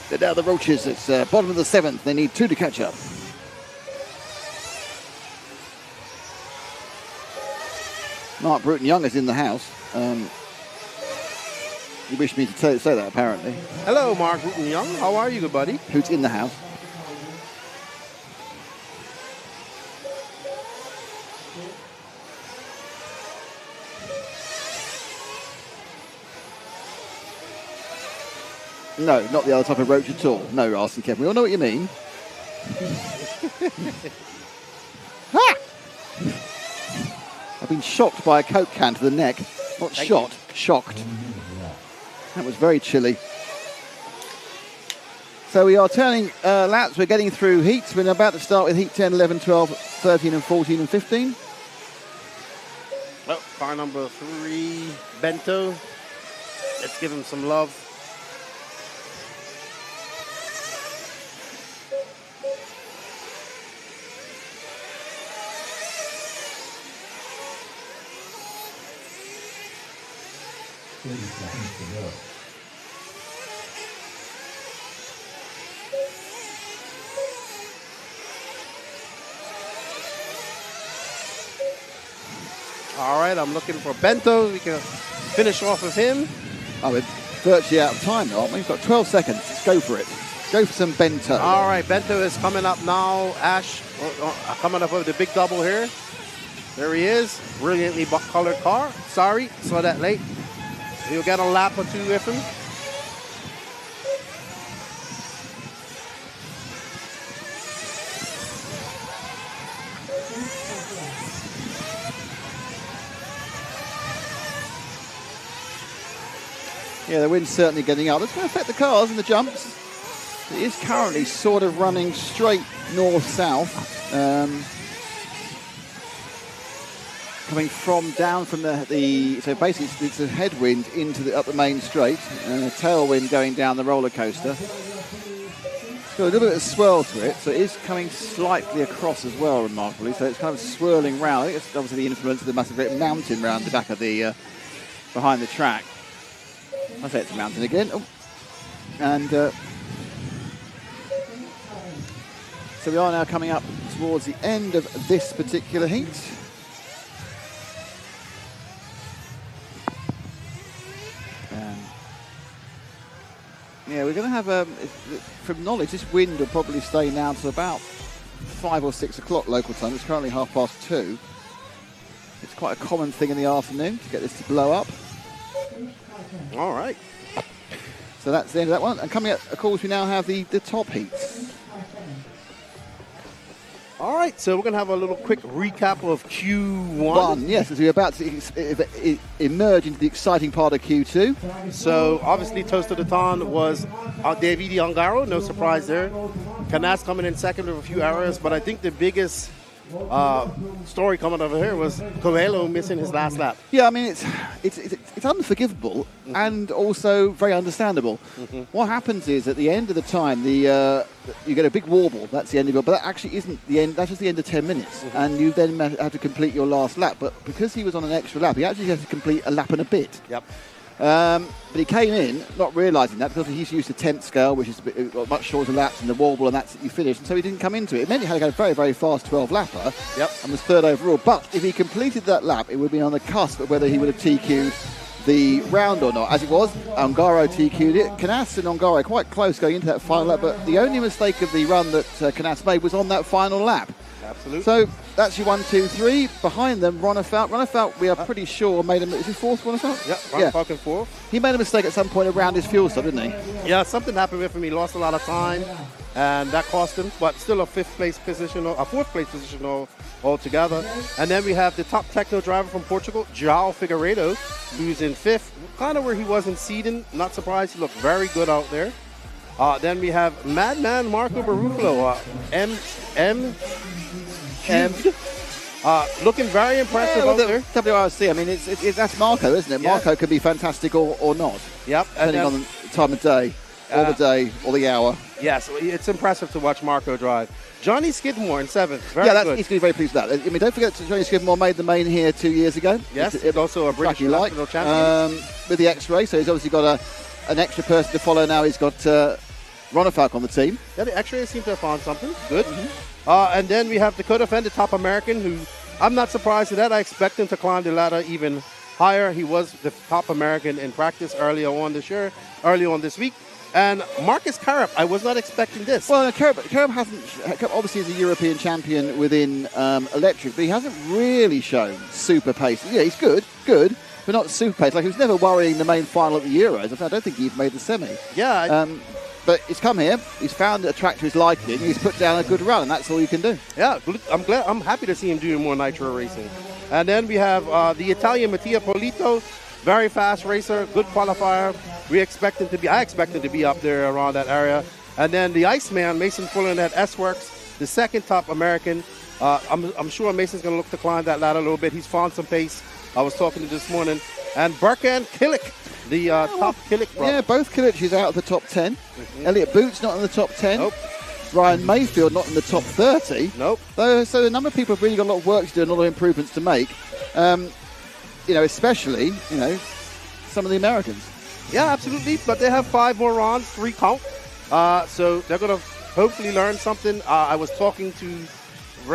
Speaker 1: They're now the Roaches. It's bottom of the 7th. They need 2 to catch up. Mark Bruton Young is in the house. You wish me to say that, apparently.
Speaker 6: Hello, Mark Bruton Young. How are you, good buddy?
Speaker 1: Who's in the house? No, not the other type of roach at all. No, Arsene Kevin. We all know what you mean. Ha! I've been shocked by a Coke can to the neck. Not shot, shocked. That was very chilly. So we are turning laps. We're getting through heats. We're about to start with heat 10, 11, 12, 13 and 14 and 15.
Speaker 6: Oh, car number 3, Bento. Let's give him some love. All right, I'm looking for Bento. We can finish off with him.
Speaker 1: Oh, we're virtually out of time now, aren't we? We've got 12 seconds. Let's go for it. Go for some Bento.
Speaker 6: All right, Bento is coming up now. Ash coming up with the big double here. There he is. Brilliantly colored car. Sorry, saw that late. He'll get a lap or 2 with him.
Speaker 1: Yeah, the wind's certainly getting up. It's going to affect the cars and the jumps. It is currently sort of running straight north-south. Coming down from the so basically it's a headwind up the main straight and a tailwind going down the roller coaster. It's got a little bit of swirl to it, so it is coming slightly across as well, remarkably. So it's kind of swirling round. I think it's obviously the influence of the massive great mountain round the back of the behind the track. I say it's a mountain again. Oh. And so we are now coming up towards the end of this particular heat. Yeah, we're going to have, from knowledge, this wind will probably stay now to about 5 or 6 o'clock local time. It's currently 2:30. It's quite a common thing in the afternoon to get this to blow up.
Speaker 6: All right.
Speaker 1: So that's the end of that one. And coming up, of course, we now have the top heats.
Speaker 6: All right. right, so we're going to have a little quick recap of Q1.
Speaker 1: Yes, as we're about to emerge into the exciting part of Q2.
Speaker 6: So, obviously, Toast of the Ton was Davide Ongaro, no surprise there. Canas coming in second with a few errors, but I think the biggest story coming over here was Coelho missing his last lap.
Speaker 1: Yeah, I mean, it's unforgivable and also very understandable. What happens is at the end of the time, you get a big warble. That's the end of it, but that actually isn't the end. That's just the end of 10 minutes, and you then have to complete your last lap. But because he was on an extra lap, he actually has to complete a lap and a bit.
Speaker 6: Yep.
Speaker 1: But he came in not realising that because he's used the 10th scale, which is much shorter laps, and the warble, and that's you finish. And so he didn't come into it. It meant he had to go a very, very fast 12-lapper.
Speaker 6: Yep.
Speaker 1: And was third overall. But if he completed that lap, it would be on the cusp of whether he would have TQ'd the round or not. As it was, Ongaro TQ'd it. Canas and Ongaro quite close going into that final lap. But the only mistake of the run that Canas made was on that final lap.
Speaker 6: Absolutely.
Speaker 1: So that's your 1, 2, 3. Behind them, Ronefelt. Ronefelt, we are pretty sure, made is he fourth, Ronefelt?
Speaker 6: Yeah, Ronefelt in fourth.
Speaker 1: He made a mistake at some point around his fuel stop, didn't he?
Speaker 6: Yeah, something happened with him. He lost a lot of time, and that cost him. But still a fourth place position altogether. And then we have the top techno driver from Portugal, João Figueiredo, who's in fifth, kind of where he was in Sweden. Not surprised. He looked very good out there. Then we have Madman Marco Barufalo, looking very impressive out there.
Speaker 1: WRC, I mean, that's Marco, isn't it?
Speaker 6: Yeah.
Speaker 1: Marco could be fantastic or not.
Speaker 6: Yep.
Speaker 1: Depending on the time of day, or the day, or the hour.
Speaker 6: Yes, it's impressive to watch Marco drive. Johnny Skidmore in seventh. Very good.
Speaker 1: He's going to be very pleased with that. I mean, don't forget that Johnny Skidmore made the main here 2 years ago.
Speaker 6: Yes, it's also a British national champion.
Speaker 1: With the X-Ray, so he's obviously got an extra person to follow now. He's got Ronefalk on the team.
Speaker 6: Yeah, the X-Ray seems to have found something. Good. And then we have Dakota Fenn, the top American, who I'm not surprised at that. I expect him to climb the ladder even higher. He was the top American in practice early on this week. And Marcus Carup, I was not expecting this.
Speaker 1: Well, Carup obviously is a European champion within electric, but he hasn't really shown super pace. Yeah, he's good, but not super pace. Like, he was never worrying the main final at the Euros. I don't think he even made the semi.
Speaker 6: Yeah.
Speaker 1: But he's come here, he's found a track to his liking, he's put down a good run, and that's all you can do.
Speaker 6: Yeah, I'm happy to see him doing more nitro racing. And then we have the Italian Mattia Polito, very fast racer, good qualifier. I expect him to be up there around that area. And then the Iceman, Mason Fuller at S-Works, the second top American. I'm sure Mason's going to look to climb that ladder a little bit. He's found some pace. I was talking to this morning. And Berkan Killick, the top Killick brother.
Speaker 1: Yeah, both Killick out of the top 10. Elliot Boots not in the top 10.
Speaker 6: Nope.
Speaker 1: Ryan Mayfield not in the top 30.
Speaker 6: Nope.
Speaker 1: So a number of people have really got a lot of work to do and a lot of improvements to make. Especially, some of the Americans.
Speaker 6: Yeah, absolutely. But they have 5 more rounds, 3 count. So they're going to hopefully learn something. I was talking to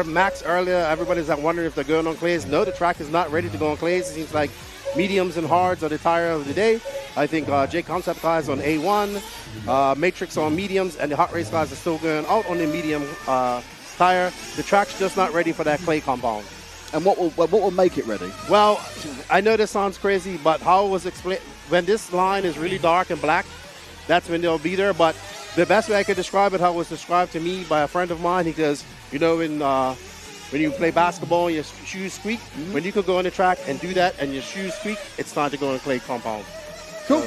Speaker 6: Max earlier. Everybody's wondering if they're going on clays. No, the track is not ready to go on clays. It seems like mediums and hards are the tire of the day. I think J Concept guys on A1, Matrix on mediums, and the Hot Race guys are still going out on the medium tire. The track's just not ready for that clay compound.
Speaker 1: And what will make it ready?
Speaker 6: Well, I know this sounds crazy, but how it was explained, when this line is really dark and black, that's when they'll be there. But the best way I could describe it, how it was described to me by a friend of mine, he goes, when you play basketball and your shoes squeak, when you could go on the track and do that and your shoes squeak, it's time to go on clay compound.
Speaker 1: Cool.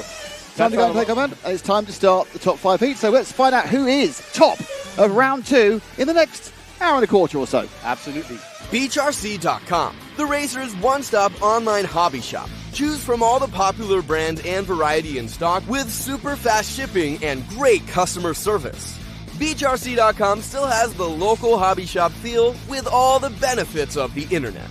Speaker 1: Time to go on clay compound. It's time to start the top 5 heats. So let's find out who is top of round 2 in the next hour and a quarter or so.
Speaker 6: Absolutely.
Speaker 10: BeachRC.com, the racer's one-stop online hobby shop. Choose from all the popular brands and variety in stock with super fast shipping and great customer service. BeachRC.com still has the local hobby shop feel with all the benefits of the internet.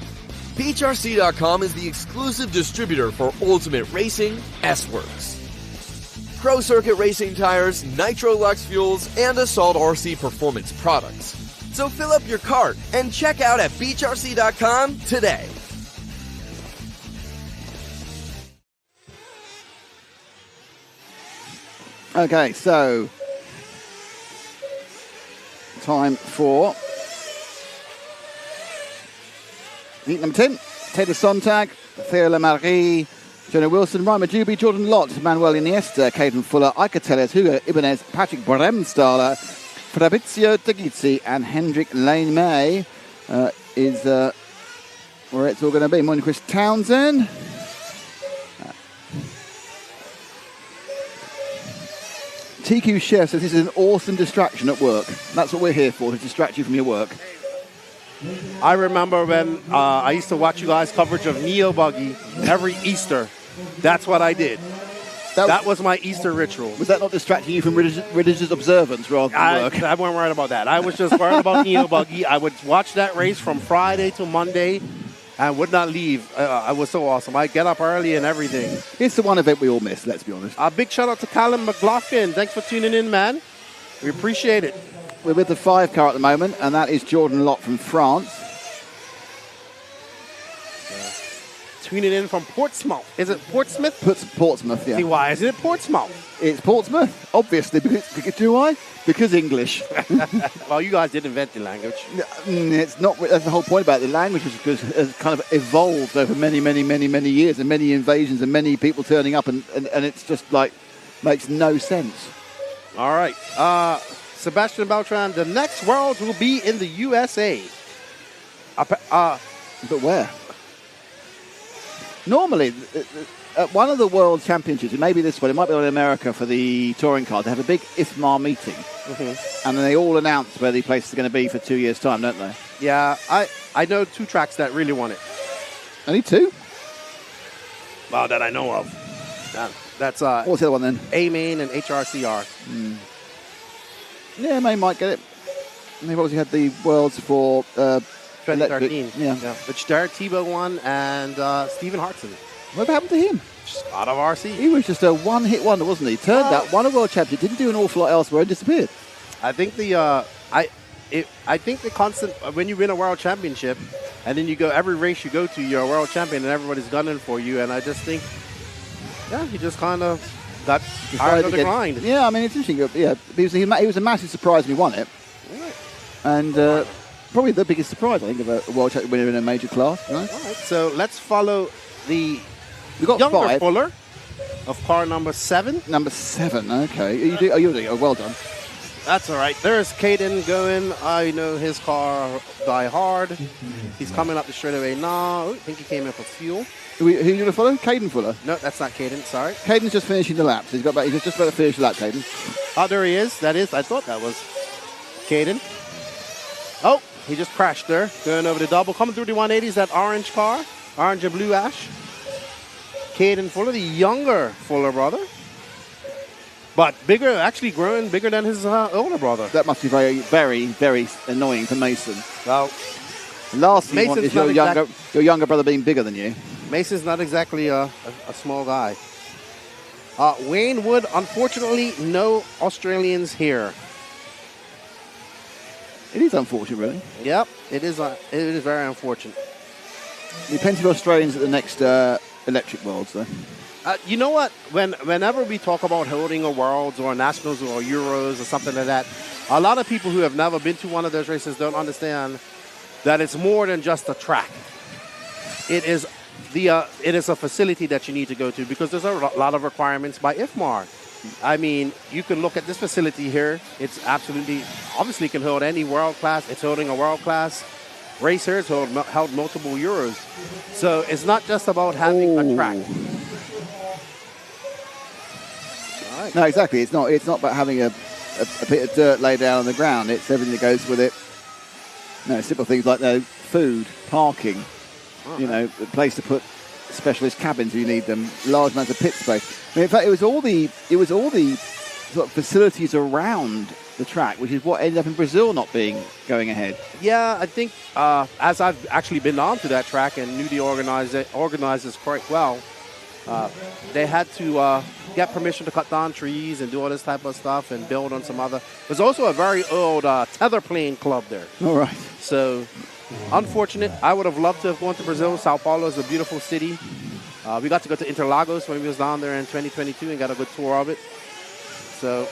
Speaker 10: BeachRC.com is the exclusive distributor for Ultimate Racing, S-Works, Pro Circuit Racing tires, Nitro Lux fuels, and Assault RC performance products. So fill up your cart and check out at BeachRC.com today.
Speaker 1: Okay, so time for heat number 10. Teddy Sontag, Theo Lamarie, Jonah Wilson, Ryan Majubi, Jordan Lott, Manuel Iniesta, Caden Fuller, Iker Tellez, Hugo Ibanez, Patrick Bremstaller, Fabrizio Tagizzi and Hendrik Lane-May. is where it's all going to be. Morning, Chris Townsend. TQ Chef says this is an awesome distraction at work. That's what we're here for, to distract you from your work.
Speaker 6: I remember when I used to watch you guys' coverage of Neo Buggy every Easter. That's what I did. That was my Easter ritual.
Speaker 1: Was that not distracting you from religious observance rather than work?
Speaker 6: I wasn't worried about that. I was just worried about Neo Buggy. I would watch that race from Friday to Monday and would not leave. It was so awesome. I'd get up early and everything.
Speaker 1: It's the one event we all miss, let's be honest.
Speaker 6: A big shout out to Callum McLaughlin. Thanks for tuning in, man. We appreciate it.
Speaker 1: We're with the 5 car at the moment, and that is Jordan Lott from France.
Speaker 6: Tuning in from Portsmouth. Is it Portsmouth?
Speaker 1: Portsmouth, yeah.
Speaker 6: See, why isn't it Portsmouth?
Speaker 1: It's Portsmouth, obviously. Because do I? Because English.
Speaker 6: Well, you guys did invent the language.
Speaker 1: It's not. That's the whole point about the language, because it has kind of evolved over many years, and many invasions and many people turning up, and it's just like makes no sense.
Speaker 6: All right. Sebastian Beltran, the next Worlds will be in the USA.
Speaker 1: But where? Normally, at one of the World Championships, it may be this one, it might be in America for the touring car, they have a big IFMAR meeting. Mm-hmm. And then they all announce where the place is going to be for 2 years' time, don't they?
Speaker 6: Yeah, I know 2 tracks that really want it.
Speaker 1: Only 2?
Speaker 6: Well, that I know of. That's
Speaker 1: what's the other one then?
Speaker 6: A-Main and HRCR.
Speaker 1: Yeah, Main might get it. And they've obviously had the Worlds for
Speaker 6: 2013.
Speaker 1: Yeah.
Speaker 6: Which Derek Tebow won, and Stephen Hartson.
Speaker 1: What happened to him?
Speaker 6: Just out of RC.
Speaker 1: He was just a one-hit wonder, wasn't he? Turned out, won a World Championship, didn't do an awful lot elsewhere, and disappeared.
Speaker 6: I think I think the constant, when you win a World Championship, and then you go, every race you go to, you're a World Champion, and everybody's gunning for you, and I just think, yeah, he just kind of got tired of the grind.
Speaker 1: Yeah, I mean, it's interesting. Yeah, he was a massive surprise when he won it. And probably the biggest surprise, I think, of a World Championship winner in a major class. Right?
Speaker 6: All right, so let's follow the
Speaker 1: We've got
Speaker 6: younger
Speaker 1: 5.
Speaker 6: Fuller of car number 7.
Speaker 1: Number 7, okay. You're doing well done.
Speaker 6: That's all right. There's Caden going. I know his car die hard. He's coming up the straightaway now. I think he came in for fuel.
Speaker 1: Who are you going to follow? Caden Fuller?
Speaker 6: No, that's not Caden. Sorry.
Speaker 1: Caden's just finishing the lap. So he's just about to finish the lap, Caden.
Speaker 6: Oh, there he is. That is. I thought that was Caden. Oh, he just crashed there. Going over the double. Coming through the 180s, that orange car. Orange and blue ash. Caden Fuller, the younger Fuller brother. But bigger, actually growing bigger than his older brother.
Speaker 1: That must be very, very, very annoying for Mason.
Speaker 6: Well,
Speaker 1: last thing you want is your younger brother being bigger than you.
Speaker 6: Mason's not exactly a small guy. Wayne Wood, unfortunately, no Australians here.
Speaker 1: It is unfortunate, really.
Speaker 6: Yep, it is very unfortunate.
Speaker 1: There are plenty of Australians at the next Electric Worlds, though.
Speaker 6: You know what? Whenever we talk about holding a Worlds or Nationals or Euros or something like that, a lot of people who have never been to one of those races don't understand that it's more than just a track. It is a facility that you need to go to, because there's a lot of requirements by IFMAR. I mean, you can look at this facility here. It's absolutely, obviously can hold any world class. It's holding a world class race here. It's held multiple Euros. So it's not just about having a track. Right.
Speaker 1: No, exactly. It's not about having a bit of dirt laid down on the ground. It's everything that goes with it. No, simple things like food, parking, a place to put specialist cabins if you need them, large amounts of pit space. I mean, in fact, it was all the sort of facilities around the track, which is what ended up in Brazil not going ahead.
Speaker 6: Yeah, I think as I've actually been on to that track and knew the organizers quite well, they had to get permission to cut down trees and do all this type of stuff and build on some other. There's also a very old tether plane club there.
Speaker 1: All right. So,
Speaker 6: unfortunate. I would have loved to have gone to Brazil. Sao Paulo is a beautiful city. We got to go to Interlagos when we was down there in 2022 and got a good tour of it. So,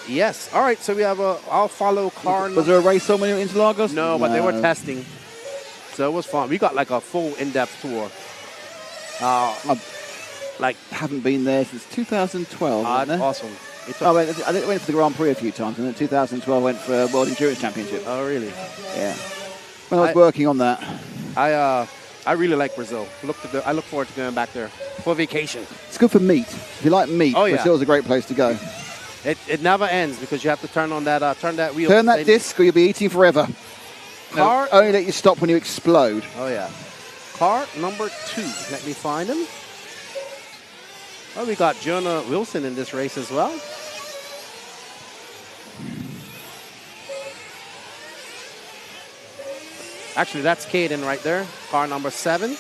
Speaker 6: yes. All right, so we have I'll follow car.
Speaker 1: Was there a race on when you were in Interlagos?
Speaker 6: No, but they were testing. So it was fun. We got like a full in-depth tour.
Speaker 1: I haven't been there since 2012.
Speaker 6: Awesome.
Speaker 1: I went for the Grand Prix a few times, and then 2012 went for World Endurance Championship.
Speaker 6: Oh, really?
Speaker 1: Yeah. when I was working on that.
Speaker 6: I really like Brazil. I look forward to going back there for vacation.
Speaker 1: It's good for meat. If you like meat, Brazil's a great place to go.
Speaker 6: It never ends because you have to turn that wheel.
Speaker 1: Turn that disc or you'll be eating forever.
Speaker 6: Car,
Speaker 1: no, only let you stop when you explode.
Speaker 6: Oh, yeah. Car number 2. Let me find him. Oh, we got Jonah Wilson in this race as well. Actually, that's Caden right there. Car number 7.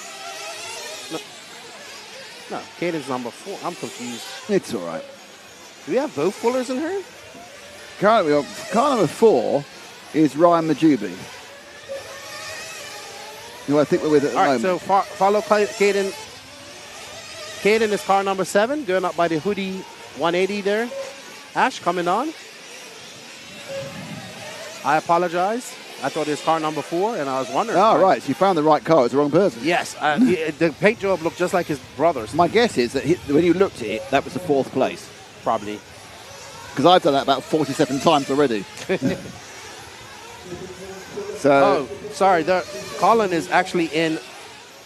Speaker 6: No, Caden's number 4. I'm confused.
Speaker 1: It's all right.
Speaker 6: Do we have both Fullers in her?
Speaker 1: Car number 4 is Ryan Majubi, who I think we're with at the moment.
Speaker 6: All right, so follow Caden. Caden is car number 7, going up by the Hoodie 180 there. Ash coming on. I apologize. I thought it was car number 4, and I was wondering.
Speaker 1: Oh, right. So you found the right car. It's the wrong person.
Speaker 6: Yes. The paint job looked just like his brother's.
Speaker 1: My guess is that when you looked at it, that was the 4th place.
Speaker 6: Probably.
Speaker 1: Because I've done that about 47 times already. So.
Speaker 6: Oh, sorry. Colin is actually in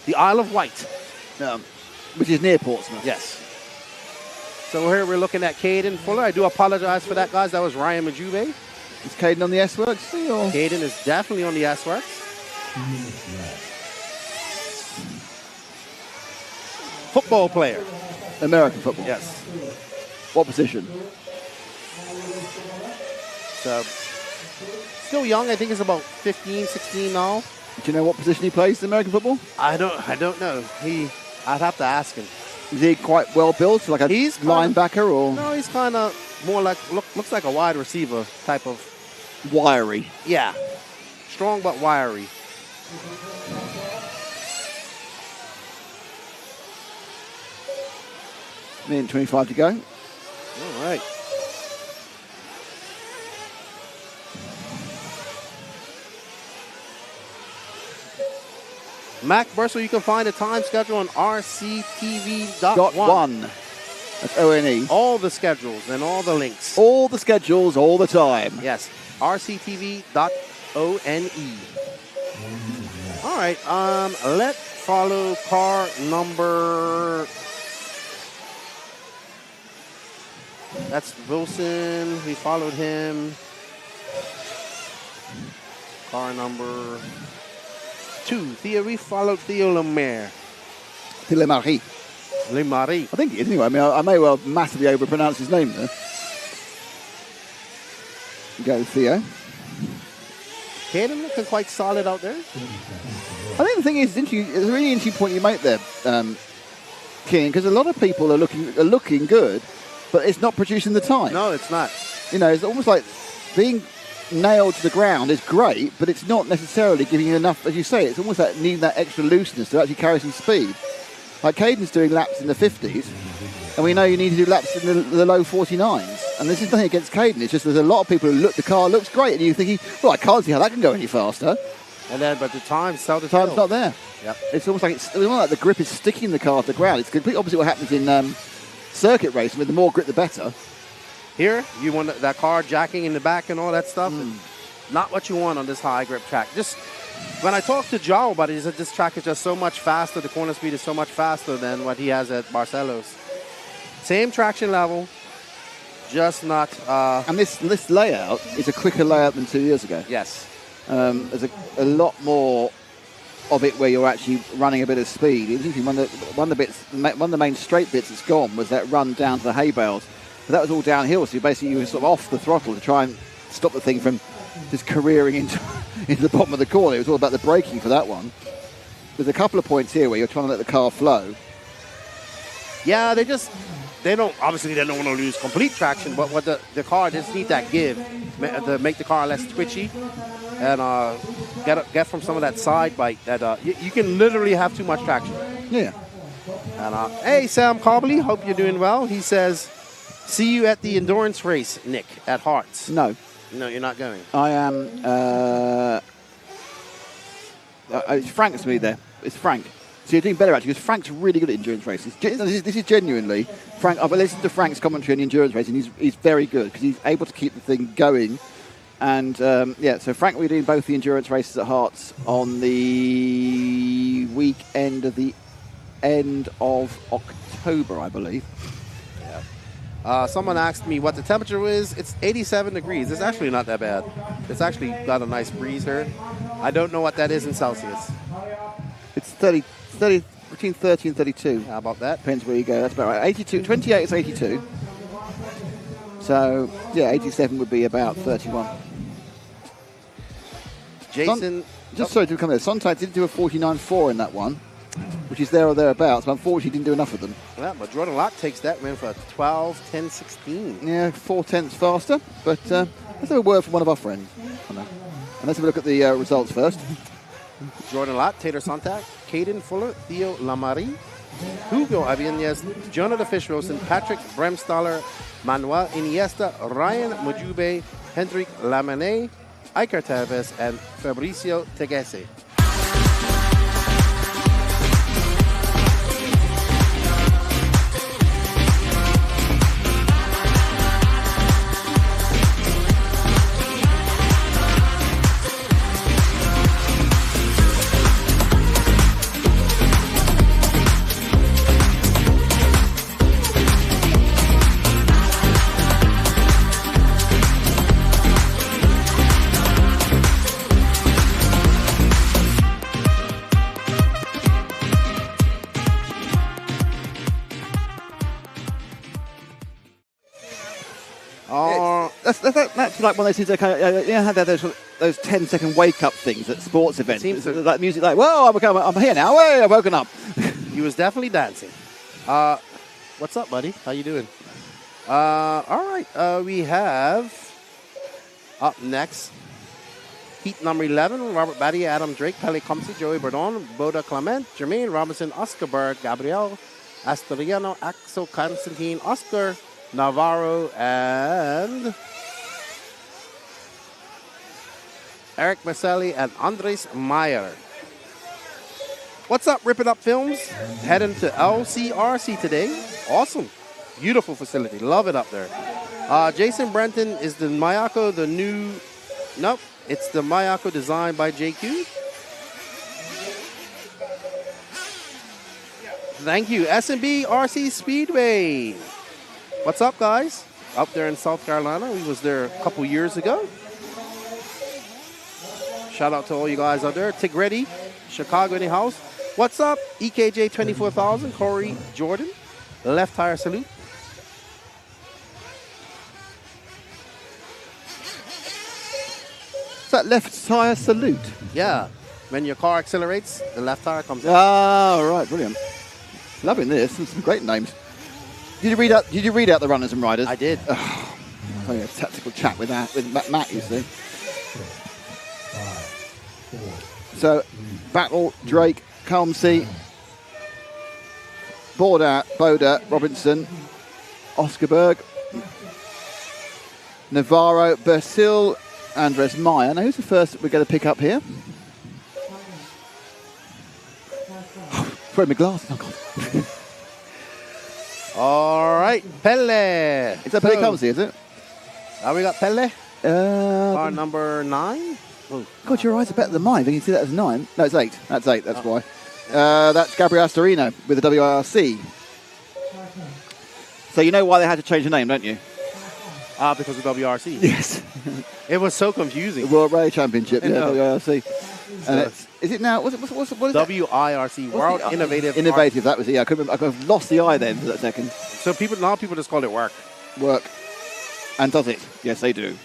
Speaker 6: the Isle of Wight.
Speaker 1: Which is near Portsmouth.
Speaker 6: Yes. So here we're looking at Caden Fuller. I do apologize for that, guys. That was Ryan Majubi.
Speaker 1: Is Caden on the S-Works?
Speaker 6: Caden is definitely on the S-Works. Football player.
Speaker 1: American football.
Speaker 6: Yes.
Speaker 1: What position?
Speaker 6: So, still young. I think he's about 15, 16 now.
Speaker 1: Do you know what position he plays in American football?
Speaker 6: I don't know. I'd have to ask him.
Speaker 1: Is he quite well built, like a linebacker, or?
Speaker 6: No, he's kind of more like looks like a wide receiver type of.
Speaker 1: Wiry.
Speaker 6: Yeah, strong but wiry.
Speaker 1: Minute 25 to go.
Speaker 6: All right. Mac Burso, you can find the time schedule on rctv.1.
Speaker 1: That's O-N-E.
Speaker 6: All the schedules and all the links.
Speaker 1: All the schedules, all the time.
Speaker 6: Yes, rctv.one. All right, let's follow car number... That's Wilson. We followed him. Car number 2. We followed Theo Lemaire.
Speaker 1: Lemarie.
Speaker 6: Lemarie.
Speaker 1: I think it is anyway. I mean, I may well massively overpronounce his name there. Go Theo.
Speaker 6: Caden looking quite solid out there.
Speaker 1: I think the thing is, it's a really interesting point you make there, King, because a lot of people are looking good, but it's not producing the time.
Speaker 6: No, it's not.
Speaker 1: You know, it's almost like being nailed to the ground is great, but it's not necessarily giving you enough, as you say, it's almost like needing that extra looseness to actually carry some speed. Like Caden's doing laps in the 50s, and we know you need to do laps in the low 49s. And this is nothing against Caden, it's just there's a lot of people who look, the car looks great, and you're thinking, well, I can't see how that can go any faster.
Speaker 6: And then, but the time's not
Speaker 1: there.
Speaker 6: Yep.
Speaker 1: It's almost like the grip is sticking the car to the ground. It's completely opposite what happens in circuit racing, with the more grip, the better.
Speaker 6: Here, you want that car jacking in the back and all that stuff. Not what you want on this high grip track. Just when I talked to Joe about it, he said this track is just so much faster. The corner speed is so much faster than what he has at Barcelos. Same traction level, just not.
Speaker 1: And this layout is a quicker layout than 2 years ago.
Speaker 6: Yes.
Speaker 1: There's a lot more of it where you're actually running a bit of speed. One of the main straight bits that's gone was that run down to the hay bales. But that was all downhill, so basically you were sort of off the throttle to try and stop the thing from just careering into the bottom of the corner. It was all about the braking for that one. There's a couple of points here where you're trying to let the car flow.
Speaker 6: Yeah, they don't want to lose complete traction, but what the car just needs that give to make the car less twitchy and get from some of that side bite that you can literally have too much traction.
Speaker 1: Yeah.
Speaker 6: And hey, Sam Cobley, hope you're doing well. He says, see you at the endurance race, Nick, at Hearts.
Speaker 1: No.
Speaker 6: No, you're not going.
Speaker 1: I am. It's Frank that's me there. It's Frank. So you're doing better, actually, because Frank's really good at endurance races. This is genuinely Frank. I've listened to Frank's commentary on the endurance racing. He's very good because he's able to keep the thing going And so Frank will be doing both the endurance races at Hearts on the weekend of the end of October, I believe.
Speaker 6: Someone asked me what the temperature is. It's 87 degrees. It's actually not that bad. It's actually got a nice breeze here. I don't know what that is in Celsius.
Speaker 1: It's 30 between 30 and 32.
Speaker 6: How about that?
Speaker 1: Depends where you go. That's about right. 82, 28 is 82. So, 87 would be about 31.
Speaker 6: Jason.
Speaker 1: Sorry to come there. Sontag did do a 49.4 in that one, which is there or thereabouts, but unfortunately didn't do enough of them.
Speaker 6: Yeah, but Jordan Locke takes that win for 12:10.16.
Speaker 1: Yeah, 4/10 faster, but let's have a word from one of our friends. And let's have a look at the results first.
Speaker 6: Jordan Lott, Taylor Sontag, Caden Fuller, Theo Lamari, Hugo Aviñez, Jonathan Fish-Rosen, Patrick Bremstaller, Manuel Iniesta, Ryan Mujube, Hendrik Lamane, Iker Tevez, and Fabricio Tegese.
Speaker 1: That's like one of those things that kind of, have those 10-second wake-up things at sports events. It's like music like, whoa, I'm here now, hey, I've woken up.
Speaker 6: He was definitely dancing. What's up, buddy? How you doing? All right, we have up next heat number 11, Robert Batty, Adam Drake, Pele Comsi, Joey Bordon, Boda Clement, Jermaine Robinson, Oscar Berg, Gabriel Astoriano, Axel Constantine, Oscar Navarro, and Eric Marcelli and Andres Meyer. What's up, Rip It Up Films? Heading to LCRC today. Awesome. Beautiful facility. Love it up there. Jason Brenton, is the Mayako the new... Nope. It's the Mayako designed by JQ. Thank you. S&B RC Speedway. What's up, guys? Up there in South Carolina. We was there a couple years ago. Shout out to all you guys out there. Tigretti, Chicago in the house. What's up? EKJ 24,000, Corey Jordan. Left tire salute.
Speaker 1: Is that left tire salute?
Speaker 6: Yeah. When your car accelerates, the left tire comes out.
Speaker 1: Oh, right. Brilliant. Loving this. Some great names. Did you read out the runners and riders?
Speaker 6: I did.
Speaker 1: Oh, I had a tactical chat with Matt, you see. So, Battle, Drake, Calmsey, Boda, Robinson, Oscar Berg, Navarro, Bersil, Andres Meyer. Now, who's the first that we're going to pick up here? Throw my glass. Oh, God.
Speaker 6: All right, Pele.
Speaker 1: It's a Pele Comsey, is it?
Speaker 6: We got Pele. Car number 9.
Speaker 1: Oh. God, your eyes are better than mine. You can see that as 9. No, it's 8. That's 8. That's why. That's Gabriel Astorino with the WIRC. So you know why they had to change the name, don't you?
Speaker 6: Because of WRC.
Speaker 1: Yes.
Speaker 6: It was so confusing.
Speaker 1: The World Rally Championship, WIRC. And is it now? What is
Speaker 6: WIRC, World Innovative.
Speaker 1: Innovative, that was it. Yeah, I could have lost the I then for that second.
Speaker 6: So people just call it work.
Speaker 1: Work. And does it? Yes, they do.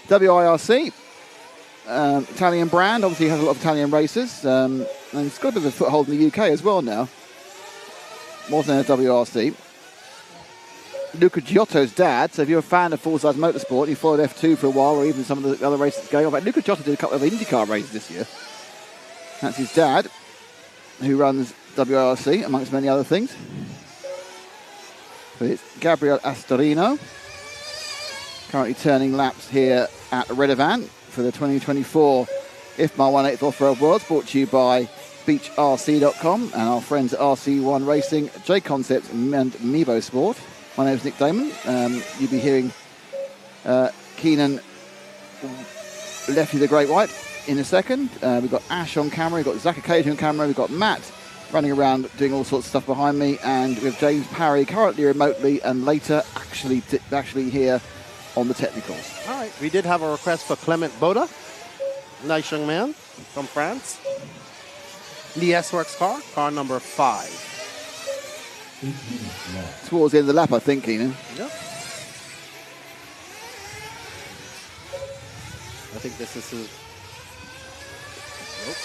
Speaker 1: WIRC, Italian brand, obviously has a lot of Italian racers, and it's got a bit of a foothold in the UK as well now. More than a WRC. Luca Giotto's dad, so if you're a fan of full-size motorsport, you followed F2 for a while, or even some of the other races going on. But Luca Giotto did a couple of IndyCar races this year. That's his dad, who runs WRC, amongst many other things. So it's Gabriel Astorino, currently turning laps here at Redovan for the 2024 IFMAR 1/8 Off-Road Worlds, brought to you by BeachRC.com and our friends at RC1 Racing, J Concepts and Mevo Sport. My name is Nick Damon. You'll be hearing Keenan Lefty the Great White in a second. We've got Ash on camera, we've got Zach Occasion on camera, we've got Matt running around doing all sorts of stuff behind me, and we have James Parry currently remotely and later actually here on the technicals.
Speaker 6: All right, we did have a request for Clement Boda. Nice young man from France. The S-Works car number 5.
Speaker 1: Towards the end of the lap, I think, Keenan.
Speaker 6: Yep. I think this is his... Nope.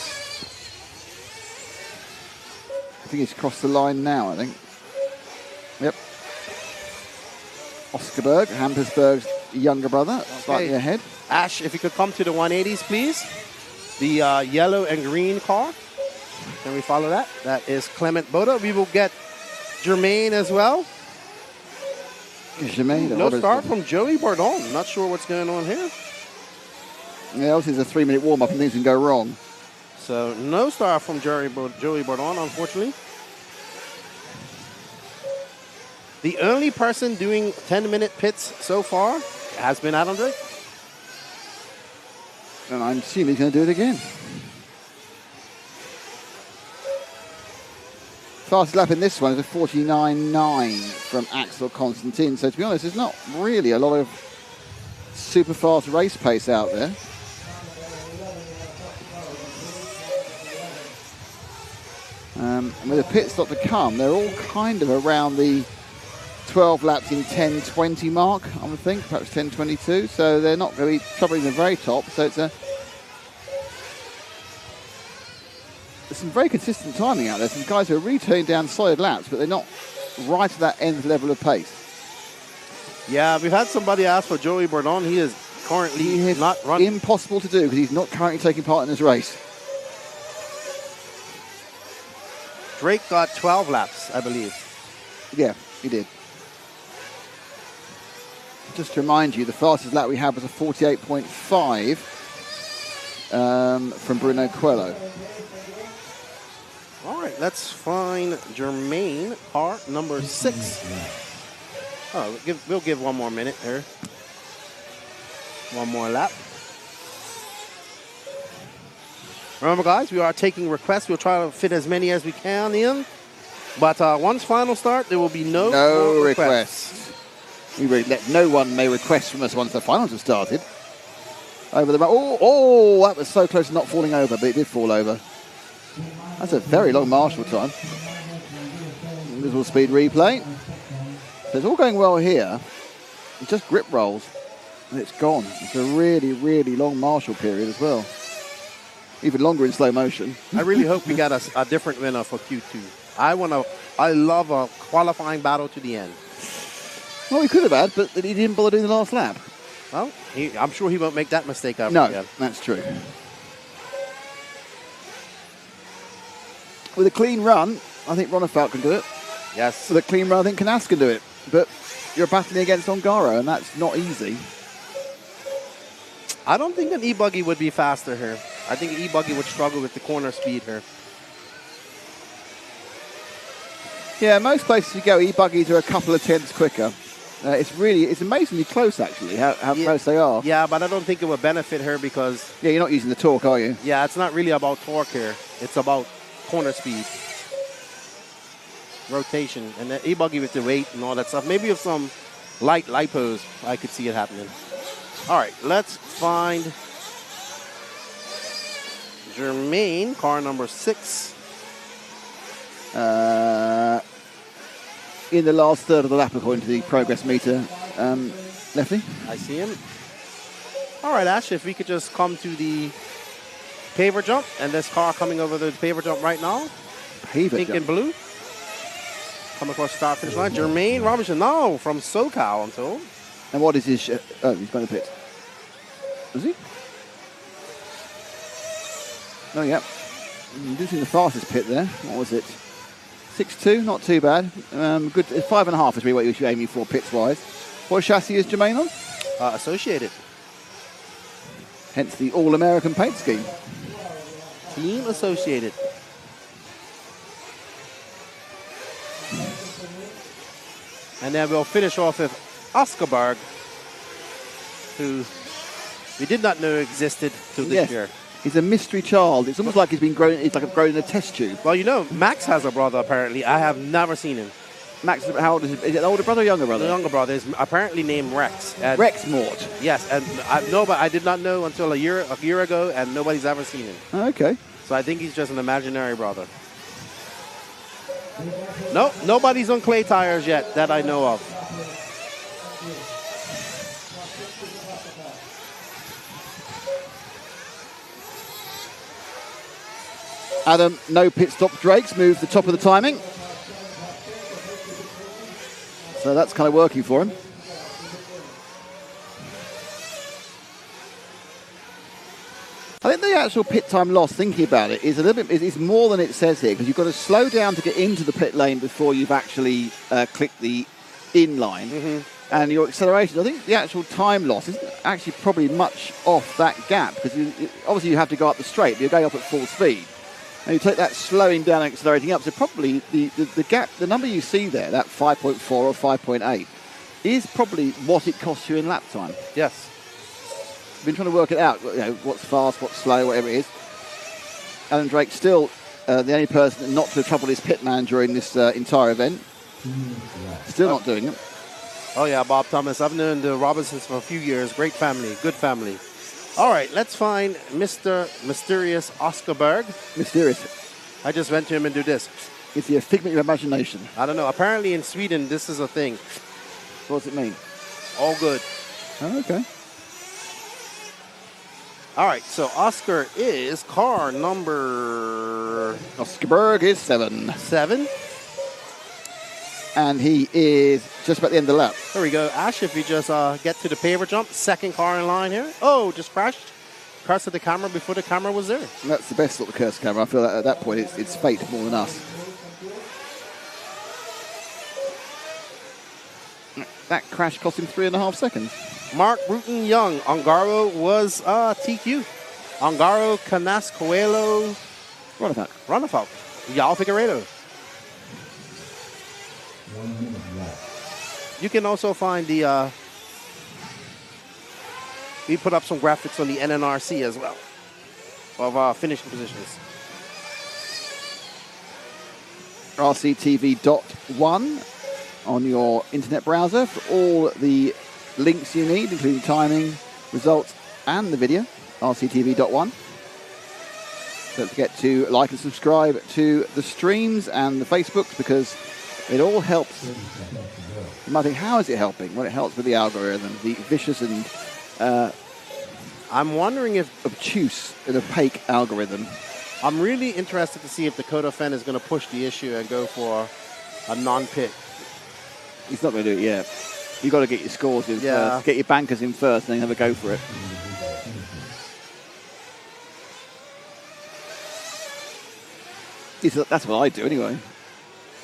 Speaker 1: I think he's crossed the line now, I think. Yep. Oscarberg, Hampersberg's younger brother, slightly ahead.
Speaker 6: Ash, if you could come to the 180s, please. The yellow and green car. Can we follow that? That is Clement Boda. We will get Jermaine as well.
Speaker 1: Jermaine.
Speaker 6: No start from Joey Bourdon. Not sure what's going on here.
Speaker 1: Yeah, obviously it's a 3-minute warm-up and things can go wrong.
Speaker 6: So no start from Joey Bourdon, unfortunately. The only person doing 10-minute pits so far has been Adam Drake.
Speaker 1: And I'm assuming he's going to do it again. Fastest lap in this one is a 49.9 from Axel Constantine. So to be honest, there's not really a lot of super fast race pace out there. And with a pit stop to come, they're all kind of around the 12 laps in 10:20 mark, I would think, perhaps 10:22. So they're not going to be troubling the very top. So it's some very consistent timing out there. Some guys who are really turning down solid laps, but they're not right at that end level of pace.
Speaker 6: Yeah, we've had somebody ask for Joey Bourdon. He is currently not running.
Speaker 1: Impossible to do because he's not currently taking part in this race.
Speaker 6: Drake got 12 laps, I believe.
Speaker 1: Yeah, he did. Just to remind you, the fastest lap we had was a 48.5 from Bruno Coelho.
Speaker 6: All right, let's find Jermaine, car number 6. Oh, we'll give one more minute here. One more lap. Remember, guys, we are taking requests. We'll try to fit as many as we can in. But once final start, there will be no requests.
Speaker 1: We really let no one may request from us once the finals have started. Over the oh, that was so close to not falling over, but it did fall over. That's a very long marshal time. Visual speed replay. So it's all going well here. It's just grip rolls, and it's gone. It's a really, really long marshal period as well. Even longer in slow motion.
Speaker 6: I really hope we got a different winner for Q2. I love a qualifying battle to the end.
Speaker 1: Well, he could have had, but he didn't bother doing the last lap.
Speaker 6: Well, I'm sure he won't make that mistake ever
Speaker 1: No,
Speaker 6: again.
Speaker 1: that's true. With a clean run, I think Ronefelt can do it.
Speaker 6: Yes.
Speaker 1: With a clean run, I think Canas can do it. But you're battling against Ongaro, and that's not easy.
Speaker 6: I don't think an e-buggy would be faster here. I think an e-buggy would struggle with the corner speed here.
Speaker 1: Yeah, most places you go, e-buggies are a couple of tenths quicker. It's amazingly close, actually, how close they are.
Speaker 6: Yeah, but I don't think it would benefit her because...
Speaker 1: Yeah, you're not using the torque, are you?
Speaker 6: Yeah, it's not really about torque here. It's about corner speed, rotation, and the e-buggy with the weight and all that stuff. Maybe with some light lipos, I could see it happening. All right, let's find Jermaine, car number 6.
Speaker 1: In the last third of the lap, according to the progress meter, Lefty.
Speaker 6: I see him. All right, Ash, if we could just come to the paver jump, and this car coming over the paver jump right now. Pink and blue. Come across the start finish line. Jermaine Robinson, no, from SoCal, I'm told.
Speaker 1: And what is his... oh, he's going to pit. Is he? Oh, yeah. Using the fastest pit there. What was it? 6.2, not too bad. Good. 5.5 is really what you should be aiming for pits-wise. What chassis is Jermaine on?
Speaker 6: Associated.
Speaker 1: Hence the All-American paint scheme.
Speaker 6: Team Associated. And then we'll finish off with Oscarberg, who we did not know existed till this
Speaker 1: Yes.
Speaker 6: year.
Speaker 1: He's a mystery child. It's almost like he's been grown. It's like grown in a test tube.
Speaker 6: Well, you know, Max has a brother apparently. I have never seen him.
Speaker 1: Max, how old is he? Is it an older brother or younger brother?
Speaker 6: The younger brother is apparently named Rex. And
Speaker 1: Rex Mort.
Speaker 6: yes, and but I did not know until a year ago, and nobody's ever seen him.
Speaker 1: Okay.
Speaker 6: So I think he's just an imaginary brother. No, nobody's on clay tires yet that I know of.
Speaker 1: Adam, no pit stop. Drake's moved the top of the timing. So that's kind of working for him. I think the actual pit time loss, thinking about it, is a little bit. It's more than it says here, because you've got to slow down to get into the pit lane before you've actually clicked the in line.
Speaker 6: Mm-hmm.
Speaker 1: And your acceleration, I think the actual time loss isn't actually probably much off that gap, because obviously you have to go up the straight, but you're going up at full speed. And you take that slowing down and accelerating up, so probably the gap, the number you see there, that 5.4 or 5.8, is probably what it costs you in lap time.
Speaker 6: Yes.
Speaker 1: I've been trying to work it out, you know, what's fast, what's slow, whatever it is. Alan Drake still the only person not to have troubled his pit man during this entire event. Still not doing it.
Speaker 6: Oh yeah, Bob Thomas. I've known the Robinsons for a few years. Great family, good family. All right, let's find Mr. Mysterious Oscar Berg.
Speaker 1: Mysterious.
Speaker 6: I just went to him and do this.
Speaker 1: It's the figment of your imagination.
Speaker 6: I don't know. Apparently in Sweden, this is a thing.
Speaker 1: What does it mean?
Speaker 6: All good.
Speaker 1: Oh, okay.
Speaker 6: All right, so Oscar is car number...
Speaker 1: Oscar Berg is 7.
Speaker 6: 7.
Speaker 1: And he is just about the end of the lap.
Speaker 6: There we go. Ash, if you just get to the paver jump, second car in line here. Oh, just crashed. Cursed at the camera before the camera was there.
Speaker 1: And that's the best sort of curse camera. I feel that at that point it's fate more than us. That crash cost him 3.5 seconds.
Speaker 6: Mark Bruton Young. Ongaro was TQ. Ongaro Canascoelho. Runabout. Yao Figueiredo. You can also find the... we put up some graphics on the NNRC as well of finishing positions.
Speaker 1: RCTV.1 on your internet browser for all the links you need, including timing, results, and the video. RCTV.1. Don't forget to like and subscribe to the streams and the Facebooks, because it all helps. You might think, how is it helping? Well, it helps with the algorithm, the vicious and
Speaker 6: I'm wondering if
Speaker 1: obtuse and opaque algorithm.
Speaker 6: I'm really interested to see if Dakota Fenn is going to push the issue and go for a non-pit.
Speaker 1: He's not going to do it yet. You've got to get your scores in first. Get your bankers in first, and then have a go for it. That's what I do anyway.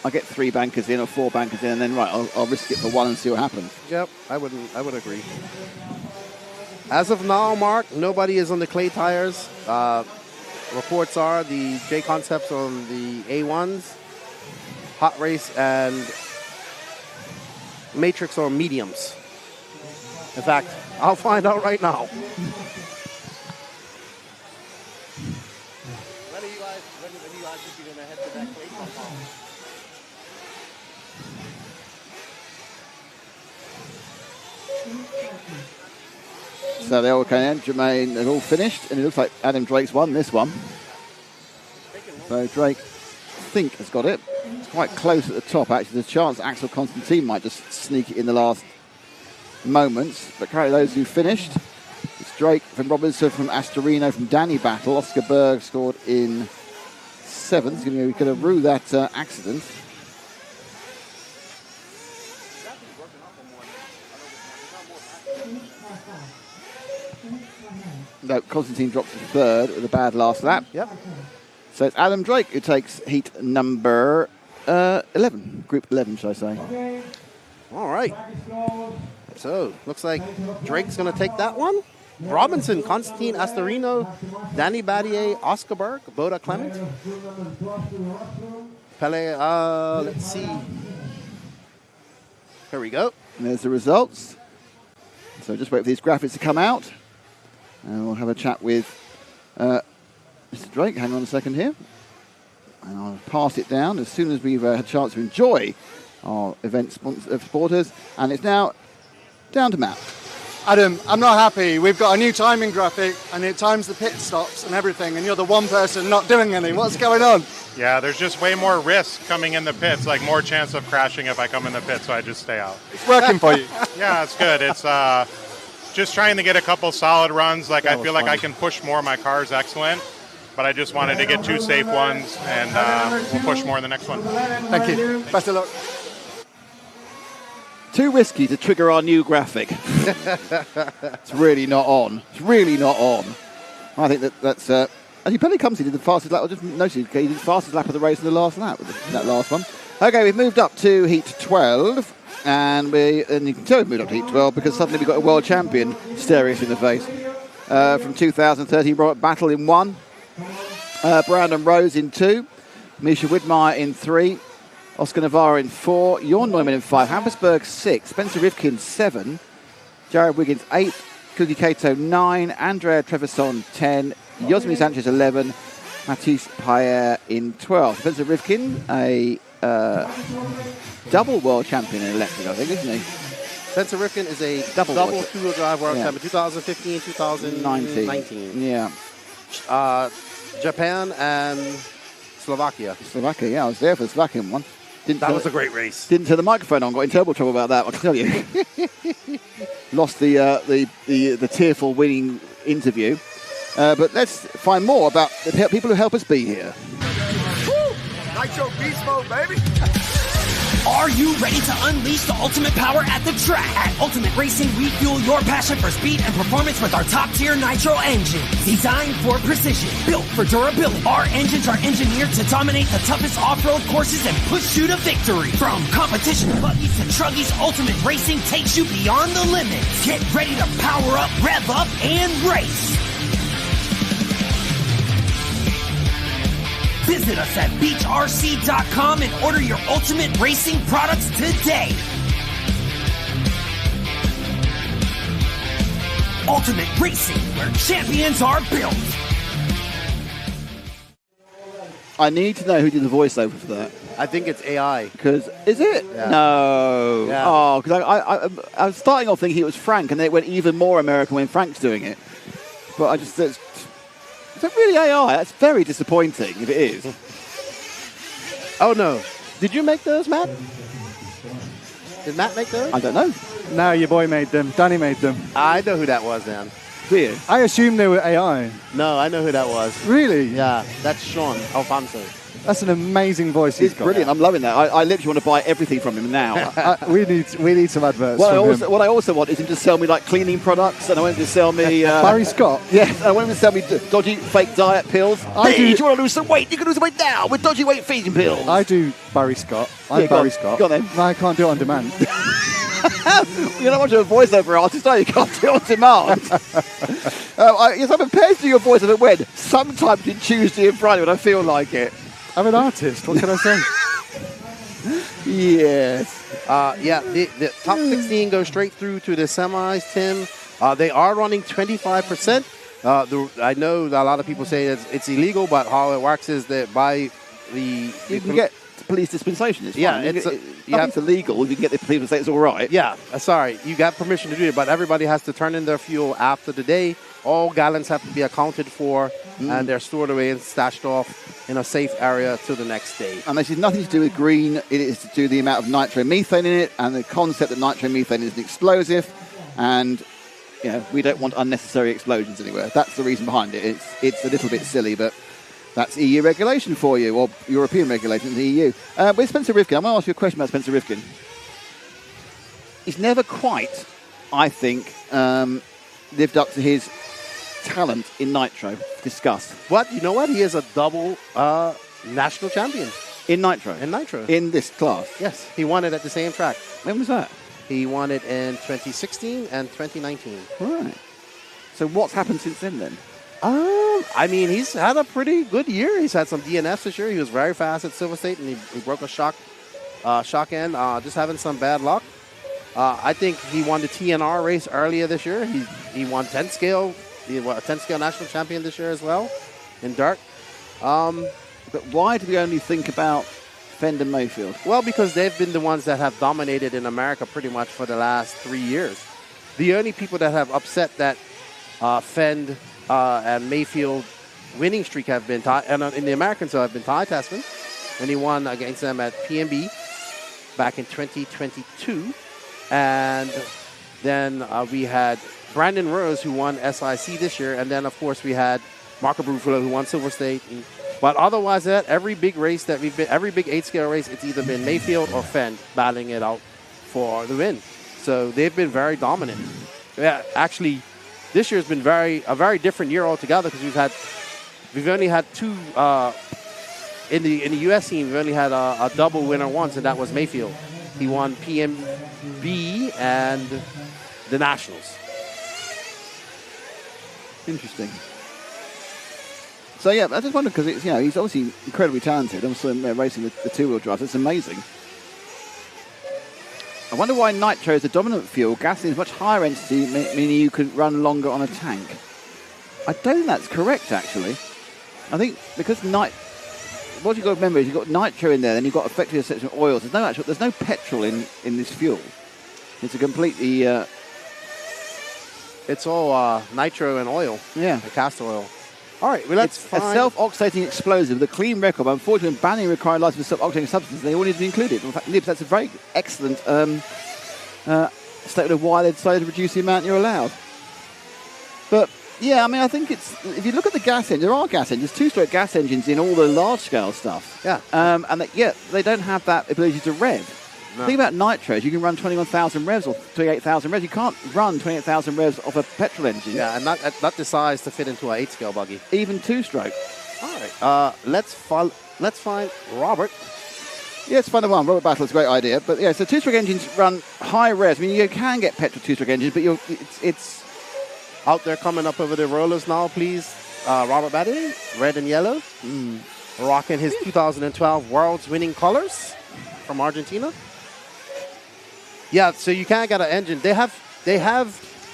Speaker 1: I get 3 bankers in or 4 bankers in, and then I'll risk it for 1 and see what happens.
Speaker 6: Yep, I would agree. As of now, Mark, nobody is on the clay tires. Reports are the J Concepts on the A1s, Hot Race and Matrix or mediums. In fact, I'll find out right now. When are you guys going to head to that clay compound?
Speaker 1: So they're all coming in. Jermaine, they're all finished, and it looks like Adam Drake's won this one. So Drake, I think, has got it. It's quite close at the top, actually. There's a chance Axel Constantine might just sneak it in the last moments. But currently those who finished, it's Drake from Robinson, from Astorino, from Danny Battle. Oscar Berg scored in 7th. We're going to rue that accident. No, Constantine drops to 3rd with a bad last lap.
Speaker 6: Yep.
Speaker 1: So it's Adam Drake who takes heat number 11. Group 11, should I say.
Speaker 6: All right. So, looks like Drake's going to take that one. Robinson, Constantine, Astorino, Danny Battier, Oscar Berg, Boda Clement. Pele, let's see. Here we go.
Speaker 1: And there's the results. So just wait for these graphics to come out. And we'll have a chat with Mr. Drake. Hang on a second here. And I'll pass it down as soon as we've had a chance to enjoy our event supporters. And it's now down to Matt.
Speaker 3: Adam, I'm not happy. We've got a new timing graphic and it times the pit stops and everything, and you're the one person not doing any. What's going on?
Speaker 11: Yeah, there's just way more risk coming in the pits, like more chance of crashing if I come in the pit, so I just stay out.
Speaker 3: It's working for you.
Speaker 11: Yeah, it's good. It's just trying to get a couple solid runs. Like, I feel like I can push more. My car's excellent, but I just wanted to get 2 safe ones, and we'll push more in the next one.
Speaker 3: Thank you. Best of luck.
Speaker 1: Too risky to trigger our new graphic. It's really not on. It's really not on. I think that's... and he probably comes, he did the fastest lap. I just noticed he did the fastest lap of the race in the last lap, that last one. Okay, we've moved up to Heat 12. And you can tell we've moved up to Heat 12 because suddenly we've got a world champion staring us in the face. From 2013, Robert Battle in 1. Brandon Rose in 2. Misha Widmeyer in 3. Oscar Navarro in 4, Jorn Neumann in 5, Hammersberg 6, Spencer Rivkin 7, Jared Wiggins 8, Kuki Kato 9, Andrea Trevisan 10, Yosmi Sanchez 11, Mathis Payer in 12. Spencer Rivkin, a double world champion in electric, I think, isn't he?
Speaker 6: Spencer Rivkin is a double two-wheel drive world champion, 2015, 2019.
Speaker 1: Yeah.
Speaker 6: Japan and Slovakia,
Speaker 1: yeah, I was there for the Slovakian one.
Speaker 6: That was a great race.
Speaker 1: Didn't turn the microphone on. Got in terrible trouble about that, I can tell you. Lost the tearful winning interview. But let's find more about the people who help us be here.
Speaker 4: Woo! Nitro beast mode, baby.
Speaker 5: Are you ready to unleash the ultimate power at the track? At Ultimate Racing, we fuel your passion for speed and performance with our top-tier Nitro engine. Designed for precision, built for durability. Our engines are engineered to dominate the toughest off-road courses and push you to victory. From competition buggies to truggies, Ultimate Racing takes you beyond the limits. Get ready to power up, rev up, and race. Visit us at beachrc.com and order your Ultimate Racing products today. Ultimate Racing, where champions are built.
Speaker 1: I need to know who did the voiceover for that.
Speaker 6: I think it's AI.
Speaker 1: Because, is it?
Speaker 6: Yeah.
Speaker 1: No.
Speaker 6: Yeah.
Speaker 1: Oh, because I was starting off thinking it was Frank, and then it went even more American when Frank's doing it. But I just... Is that really AI? That's very disappointing if it is.
Speaker 6: Oh, no. Did you make those, Matt? Did Matt make those?
Speaker 1: I don't know.
Speaker 3: No, your boy made them. Danny made them.
Speaker 6: I know who that was, man.
Speaker 1: Weird.
Speaker 3: I assumed they were AI.
Speaker 6: No, I know who that was.
Speaker 3: Really?
Speaker 6: Yeah, that's Sean Alfonso.
Speaker 3: That's an amazing voice he's got.
Speaker 1: Brilliant. I'm loving that. I literally want to buy everything from him now.
Speaker 3: We need some adverts
Speaker 1: What I also want is him to sell me like cleaning products, and I want him to sell me...
Speaker 3: Barry Scott?
Speaker 1: Yes, I want him to sell me dodgy fake diet pills. Do you want to lose some weight? You can lose some weight now with dodgy weight feeding pills.
Speaker 3: I do Barry Scott. I'm Barry Scott.
Speaker 1: Go on then.
Speaker 3: No, I can't do it on demand.
Speaker 1: You're not much of a voiceover artist, are you? You can't do it on demand. Yes, I'm prepared to do your voiceover when? Sometimes on Tuesday and Friday when I feel like it.
Speaker 3: I'm an artist. What can I say?
Speaker 1: Yes.
Speaker 6: Yeah, the top 16 goes straight through to the semis, Tim. They are running 25%. I know that a lot of people say it's illegal, but how it works is that by the...
Speaker 1: You can get police dispensation. It's fine. It's illegal. You can get the police to say it's all right.
Speaker 6: Yeah, sorry. You got permission to do it, but everybody has to turn in their fuel after the day. All gallons have to be accounted for, and they're stored away and stashed off in a safe area till the next day.
Speaker 1: And this is nothing to do with green. It is to do with the amount of nitromethane in it and the concept that nitromethane is an explosive, and we don't want unnecessary explosions anywhere. That's the reason behind it. It's a little bit silly, but that's EU regulation for you, or European regulation in the EU. With Spencer Rivkin, I'm going to ask you a question about Spencer Rivkin. He's never quite, I think, lived up to his talent in Nitro. Discuss.
Speaker 6: What? You know what? He is a double national champion.
Speaker 1: In Nitro?
Speaker 6: In Nitro.
Speaker 1: In this class?
Speaker 6: Yes. He won it at the same track.
Speaker 1: When was that?
Speaker 6: He won it in 2016 and 2019.
Speaker 1: Right. So what's happened since then?
Speaker 6: I mean, he's had a pretty good year. He's had some DNFs this year. He was very fast at Silver State, and he broke a shock end, just having some bad luck. I think he won the TNR race earlier this year. He won 10 scale the 10-scale national champion this year as well in dirt.
Speaker 1: But why do we only think about Fend and Mayfield?
Speaker 6: Well, because they've been the ones that have dominated in America pretty much for the last 3 years. The only people that have upset that Fend and Mayfield winning streak have been and in the Americans have been Ty Tessman, and he won against them at PMB back in 2022. And then we had Brandon Rose, who won SIC this year, and then of course we had Marco Brufolo, who won Silver State. But otherwise, every big race that we've been, every big 8-scale race, it's either been Mayfield or Fend battling it out for the win. So they've been very dominant. Yeah, actually, this year's been a very different year altogether because we've only had two in the U.S. team. We've only had a double winner once, and that was Mayfield. He won PMB and the Nationals.
Speaker 1: Interesting. So yeah, I just wonder because he's obviously incredibly talented. I'm still racing with the two-wheel drive. It's amazing. I wonder why nitro is the dominant fuel. Gasoline is much higher entity, meaning you could run longer on a tank. I don't think that's correct, actually. I think because what you've got to remember is you've got nitro in there, then you've got effectively a section of oils. There's no petrol in this fuel. It's a completely.
Speaker 6: It's all nitro and oil.
Speaker 1: Yeah,
Speaker 6: and castor oil. All right, well, let's
Speaker 1: find a self-oxidating explosive with a clean record. But unfortunately, when banning required license for self-oxidating substances, they all need to be included. In fact, Nibs, that's a very excellent statement of why they decided to reduce the amount you're allowed. But yeah, I mean, I think if you look at the gas engine, there are gas engines, two-stroke gas engines in all the large-scale stuff.
Speaker 6: Yeah,
Speaker 1: and they don't have that ability to rev. No. Think about nitros. You can run 21,000 revs or 28,000 revs. You can't run 28,000 revs off a petrol engine.
Speaker 6: Yeah, and not the size to fit into an 8-scale buggy.
Speaker 1: Even two-stroke.
Speaker 6: All right. Let's find Robert.
Speaker 1: Yeah, it's fun to one. Robert Battle is a great idea. But yeah, so two-stroke engines run high revs. I mean, you can get petrol two-stroke engines, but it's
Speaker 6: out there coming up over the rollers now, please. Robert Battle, red and yellow, rocking his 2012 World's winning colors from Argentina. Yeah, so you can't get an engine. They have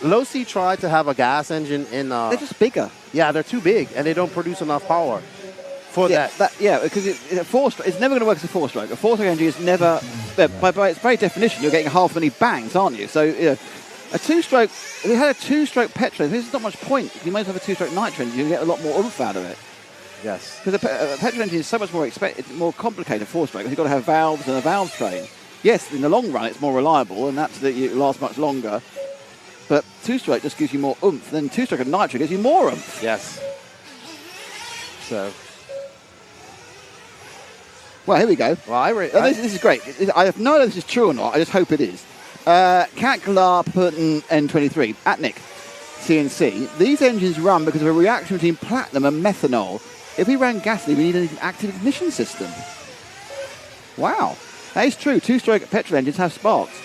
Speaker 6: Losi tried to have a gas engine in.
Speaker 1: They're just bigger.
Speaker 6: Yeah, they're too big, and they don't produce enough power for that.
Speaker 1: Because it's never going to work as a four-stroke. A four-stroke engine is never, by its very definition, you're getting half as many bangs, aren't you? So a two-stroke. If you had a two-stroke petrol, there's not much point. You might have a two-stroke nitro engine. You get a lot more oomph out of it.
Speaker 6: Yes.
Speaker 1: Because a petrol engine is so much more more complicated. Four-stroke. You've got to have valves and a valve train. Yes, in the long run, it's more reliable, and it lasts much longer. But two-stroke just gives you more oomph. Then two-stroke and nitro gives you more oomph.
Speaker 6: Yes. So.
Speaker 1: Well, here we go.
Speaker 6: Well,
Speaker 1: this is great. I have no idea if this is true or not. I just hope it is. Cat Galar Putin N23, Atnick, CNC. These engines run because of a reaction between platinum and methanol. If we ran gasoline, we need an active ignition system. Wow. That is true. Two-stroke petrol engines have sparks.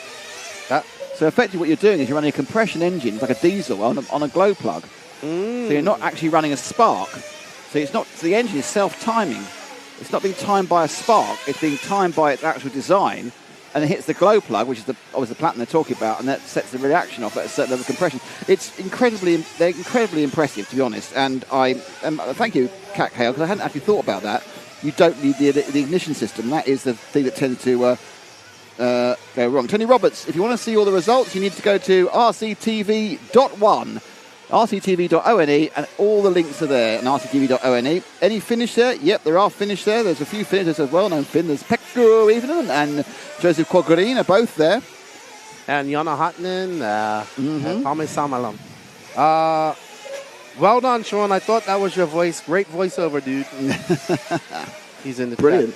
Speaker 1: So effectively what you're doing is you're running a compression engine, like a diesel, on a glow plug. So you're not actually running a spark. So the engine is self-timing. It's not being timed by a spark. It's being timed by its actual design. And it hits the glow plug, which is obviously the platinum they're talking about, and that sets the reaction off at a certain level of compression. They're incredibly impressive, to be honest. And thank you, Cat Hale, because I hadn't actually thought about that. You don't need the ignition system. That is the thing that tends to go wrong. Tony Roberts, if you want to see all the results, you need to go to rctv.one, rctv.one, and all the links are there on rctv.one. Any finish there? Yep, there are finish there. There's a few finishes as well. Known Finn. There's Pekko even and Joseph Quaguerin are both there.
Speaker 6: And Jana Hatnen and Thomas Samalam. Well done, Sean. I thought that was your voice. Great voiceover, dude. He's in the
Speaker 1: brilliant.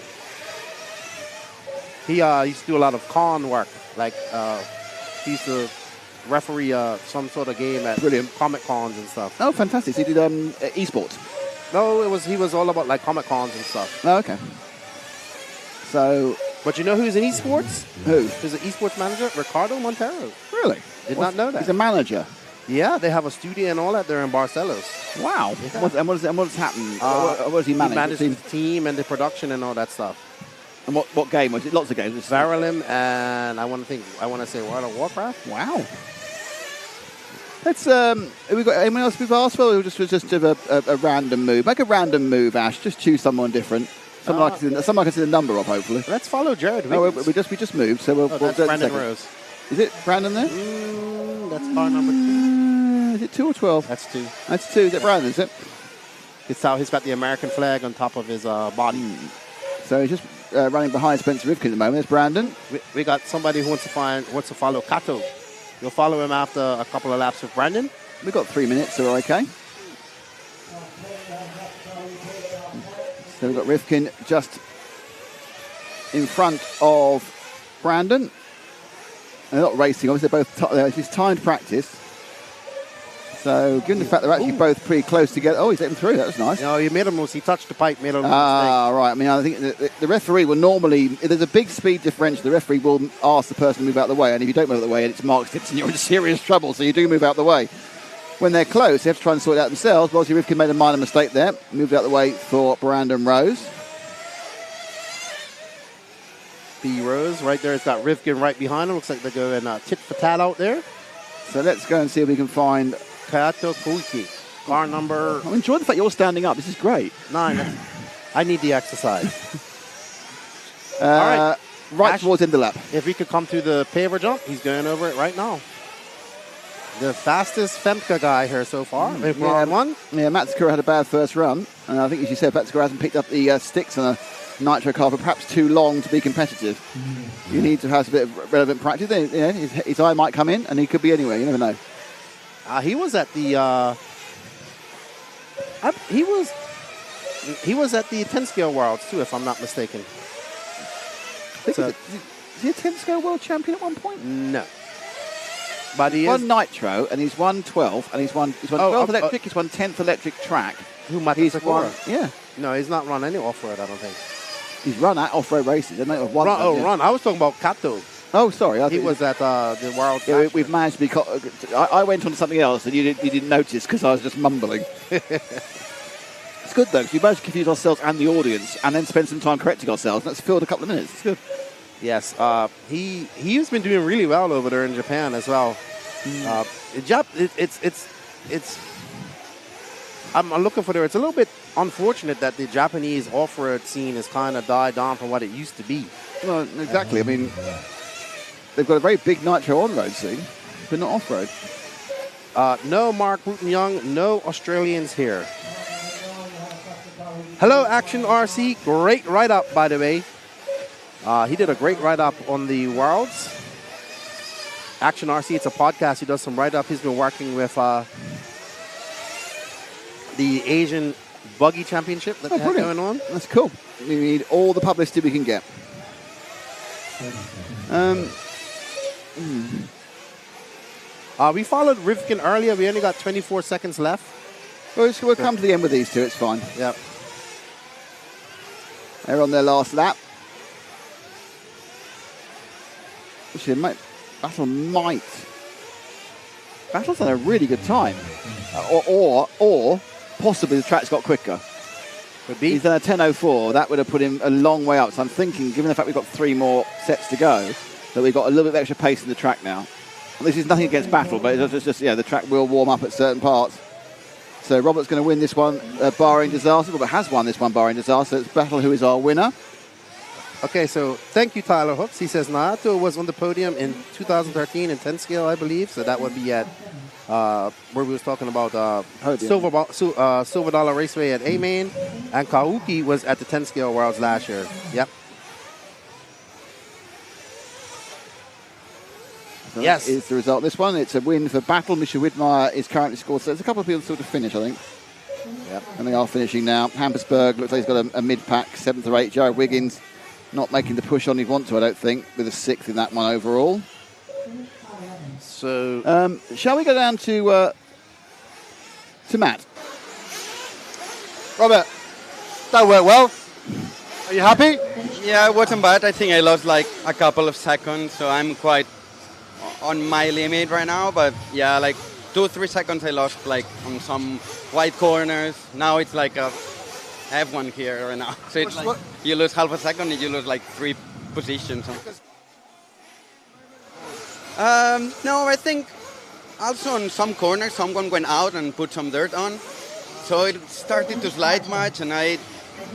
Speaker 6: Chat. He used to do a lot of con work. Like he used to referee some sort of game at Comic Cons and stuff.
Speaker 1: Oh, fantastic! So he did esports.
Speaker 6: No, he was all about like Comic Cons and stuff.
Speaker 1: Oh, okay. So,
Speaker 6: but you know who's in esports?
Speaker 1: Who?
Speaker 6: Who's an esports manager? Ricardo Montero.
Speaker 1: Really?
Speaker 6: Did not know that.
Speaker 1: He's a manager.
Speaker 6: Yeah, they have a studio and all that there in Barcelos.
Speaker 1: Wow. Yeah. What's happened? What does he manage?
Speaker 6: He manages the team and the production and all that stuff.
Speaker 1: And what game was it? Lots of games.
Speaker 6: Varalim and I want to say World of Warcraft.
Speaker 1: Wow. Let's. Have we got anyone else we've asked for? Or just a random move. Make a random move, Ash. Just choose someone different. Someone I can see the number of, hopefully.
Speaker 6: Let's follow Jared.
Speaker 1: Oh, we just moved, so we'll
Speaker 6: that's
Speaker 1: do it in a
Speaker 6: Brandon
Speaker 1: second.
Speaker 6: Rose.
Speaker 1: Is it Brandon there?
Speaker 6: That's car number 2.
Speaker 1: Is it 2 or 12?
Speaker 6: That's 2.
Speaker 1: That's 2. Is it Brandon? Is it?
Speaker 6: It's how he's got the American flag on top of his body.
Speaker 1: So he's just running behind Spencer Rivkin at the moment. There's Brandon.
Speaker 6: We got somebody who wants to follow Kato. You'll follow him after a couple of laps with Brandon.
Speaker 1: We've got 3 minutes, so we're okay. So we've got Rivkin just in front of Brandon. They're not racing, obviously they're both it's timed practice. So given the fact they're actually both pretty close together. Oh, he's let him through, that was nice.
Speaker 6: No, he made a mistake. He touched the pipe, made a mistake.
Speaker 1: Right. I mean, I think the referee will normally, if there's a big speed differential, the referee will ask the person to move out of the way, and if you don't move out of the way and it's Mark Stinson, you're in serious trouble, so you do move out of the way. When they're close, they have to try and sort it out themselves, but obviously Rivkin made a minor mistake there, moved out of the way for Brandon Rose.
Speaker 6: B. Rose, right there, it's got Rivkin right behind him. Looks like they're going tit for tat out there.
Speaker 1: So let's go and see if we can find
Speaker 6: Kato Koike, car number...
Speaker 1: I enjoy the fact you're standing up. This is great.
Speaker 6: 9. I need the exercise.
Speaker 1: All right. Right
Speaker 6: Ash,
Speaker 1: towards the end of the lap.
Speaker 6: If we could come to the paver jump, he's going over it right now. The fastest Femke guy here so far. IFMAR one.
Speaker 1: Yeah, Matsuura had a bad first run. And I think, as you said, Matsuura hasn't picked up the sticks on a nitro car for perhaps too long to be competitive. You need to have a bit of relevant practice. You know, his eye might come in, and he could be anywhere. You never know.
Speaker 6: He was at the he was at the 10 scale worlds too, if I'm not mistaken.
Speaker 1: Is he a 10 scale world champion at one point?
Speaker 6: No. But he
Speaker 1: won nitro, and he's won 12, and he's won 12th electric, he's won 10th electric track.
Speaker 6: He's
Speaker 1: won, yeah.
Speaker 6: No, he's not run any off-road, I don't think.
Speaker 1: He's run at off-road races. Run.
Speaker 6: I was talking about Kato.
Speaker 1: Oh, sorry.
Speaker 6: He was at the World.
Speaker 1: Yeah, we've managed to be... I went on to something else, and you didn't notice because I was just mumbling. It's good, though, because we managed to confuse ourselves and the audience, and then spend some time correcting ourselves. That's filled a couple of minutes. It's good.
Speaker 6: Yes, he's been doing really well over there in Japan as well. I'm looking for there. It's a little bit unfortunate that the Japanese off-road scene has kind of died down from what it used to be.
Speaker 1: Well, exactly. I mean, they've got a very big nitro on-road scene, but not off-road.
Speaker 6: No Mark Wooten Young, no Australians here. Hello, Action RC. Great write-up, by the way. He did a great write-up on the Worlds. Action RC, it's a podcast. He does some write-up. He's been working with the Asian Buggy Championship that they have going on.
Speaker 1: That's cool. We need all the publicity we can get.
Speaker 6: We followed Rivkin earlier. We only got 24 seconds left.
Speaker 1: Well, we'll come to the end with these two. It's fine.
Speaker 6: Yep.
Speaker 1: They're on their last lap. Actually, Battle's done a really good time. Or possibly the track's got quicker.
Speaker 6: Could be.
Speaker 1: He's done a 10.04. That would have put him a long way up. So I'm thinking, given the fact we've got 3 more sets to go, that we've got a little bit of extra pace in the track now. And this is nothing against Battle, but it's just the track will warm up at certain parts. So Robert's going to win this one, barring disaster. Robert has won this one, barring disaster. It's Battle who is our winner.
Speaker 6: Okay, so thank you, Tyler Hooks. He says Naoto was on the podium in 2013 in 10 scale, I believe. So that would be at where we was talking about Silver Dollar Raceway at A-Main. And Kauki was at the 10 scale Worlds last year. Yep.
Speaker 1: So yes. Is the result. This one, it's a win for Battle. Misha Widmeyer is currently scored. So there's a couple of people still to finish, I think. Yep. And they are finishing now. Hampersburg looks like he's got a mid-pack, 7th or 8th. Jared Wiggins not making the push on he'd want to, I don't think, with a 6th in that one overall.
Speaker 6: So,
Speaker 1: shall we go down to Matt?
Speaker 12: Robert, that worked well. Are you happy? Yeah, it wasn't bad. I think I lost like a couple of seconds, so I'm quite on my limit right now. But yeah, like 2-3 seconds I lost like on some wide corners. Now it's like a F1 here right now. So it's like you lose half a second and you lose like 3 positions. No, I think also in some corners, someone went out and put some dirt on. So it started to slide much, and I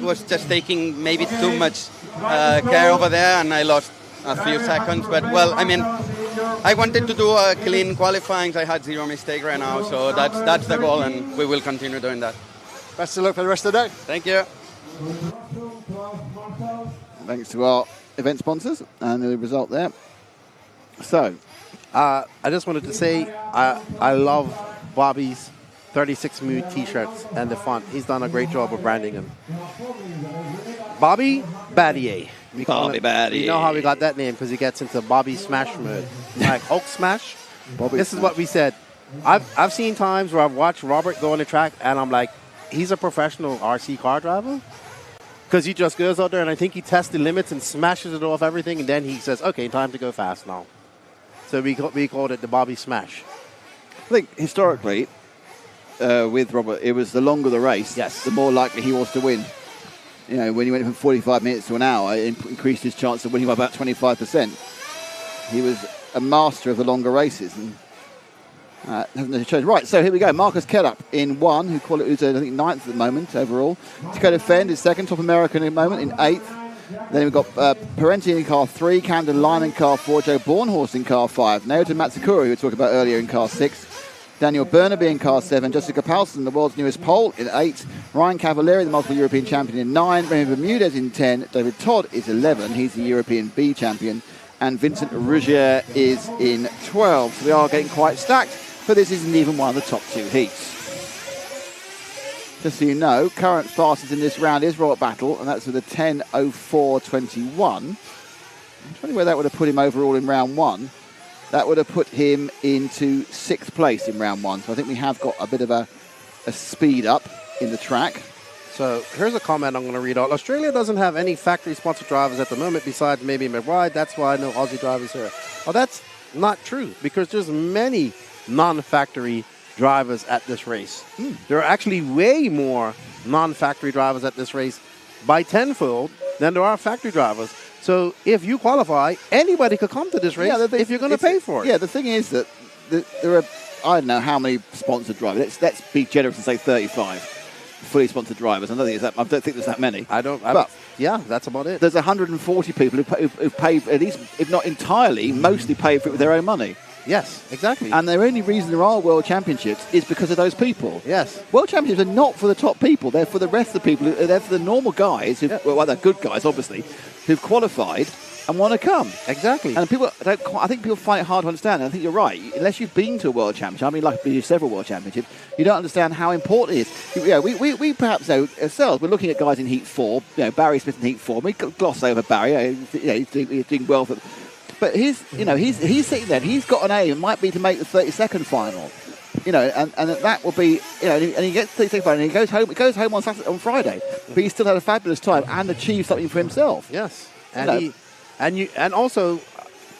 Speaker 12: was just taking maybe too much care over there, and I lost a few seconds. But, well, I mean, I wanted to do a clean qualifying. I had 0 mistake right now, so that's the goal, and we will continue doing that.
Speaker 3: Best of luck for the rest of the day.
Speaker 12: Thank you.
Speaker 1: Thanks to our event sponsors and the result there. So,
Speaker 6: I just wanted to say I love Bobby's 36 Mood t-shirts and the font. He's done a great job of branding them. Bobby Battier.
Speaker 1: Bobby Battier.
Speaker 6: You know how we got that name? Because he gets into Bobby Smash mode. Like Hulk Smash. This is what we said. I've seen times where I've watched Robert go on the track and I'm like, he's a professional RC car driver. Because he just goes out there and I think he tests the limits and smashes it off everything, and then he says, okay, time to go fast now. So we called it the Bobby Smash.
Speaker 1: I think historically, with Robert, it was the longer the race, the more likely he was to win. You know, when he went from 45 minutes to an hour, it increased his chance of winning by about 25%. He was a master of the longer races, and hasn't changed. Right, so here we go. Marcus Kellup in 1, who's I think 9th at the moment overall. Dakota Fend is 2nd, top American at the moment in 8th. Then we've got Parenti in car 3, Camden Line in car 4, Joe Bornhorst in car 5, Naoto Matsukura, who we were talking about earlier, in car 6, Daniel Burnaby in car 7, Jessica Paulson, the world's newest pole, in 8, Ryan Cavalieri, the multiple European champion, in 9, Remy Bermudez in 10, David Todd is 11, he's the European B champion, and Vincent Rougier is in 12. So we are getting quite stacked, but this isn't even one of the top 2 heats. Just so you know, current fastest in this round is Robert Battle, and that's with a 10:04.21. I'm wondering where that would have put him overall in round 1. That would have put him into 6th place in round 1. So I think we have got a bit of a speed up in the track.
Speaker 6: So here's a comment I'm going to read out. Australia doesn't have any factory-sponsored drivers at the moment besides maybe McBride. That's why no Aussie drivers here. Well, that's not true, because there's many non-factory drivers at this race. There are actually way more non-factory drivers at this race by tenfold than there are factory drivers. So if you qualify, anybody could come to this race if you're going to pay for it.
Speaker 1: Yeah, the thing is that there are, I don't know how many sponsored drivers. Let's be generous and say 35 fully sponsored drivers. I don't think there's that many.
Speaker 6: Yeah, that's about it.
Speaker 1: There's 140 people who've paid, at least, if not entirely, mostly paid for it with their own money.
Speaker 6: Yes, exactly.
Speaker 1: And the only reason there are World Championships is because of those people.
Speaker 6: Yes.
Speaker 1: World Championships are not for the top people. They're for the rest of the people. They're for the normal guys, well, they're good guys, obviously, who've qualified and want to come.
Speaker 6: Exactly.
Speaker 1: And I think people find it hard to understand. And I think you're right. Unless you've been to a World Championship, I mean, like several World Championships, you don't understand how important it is. Yeah, we perhaps know ourselves. We're looking at guys in Heat 4. You know, Barry Smith in Heat 4. We gloss over Barry. He's doing well for. But he's sitting there. He's got an aim. It might be to make the 32nd final. You know, and that will be, you know, and he gets 32nd final, and he goes home. He goes home on Friday, but he still had a fabulous time and achieved something for himself.
Speaker 6: Yes, and also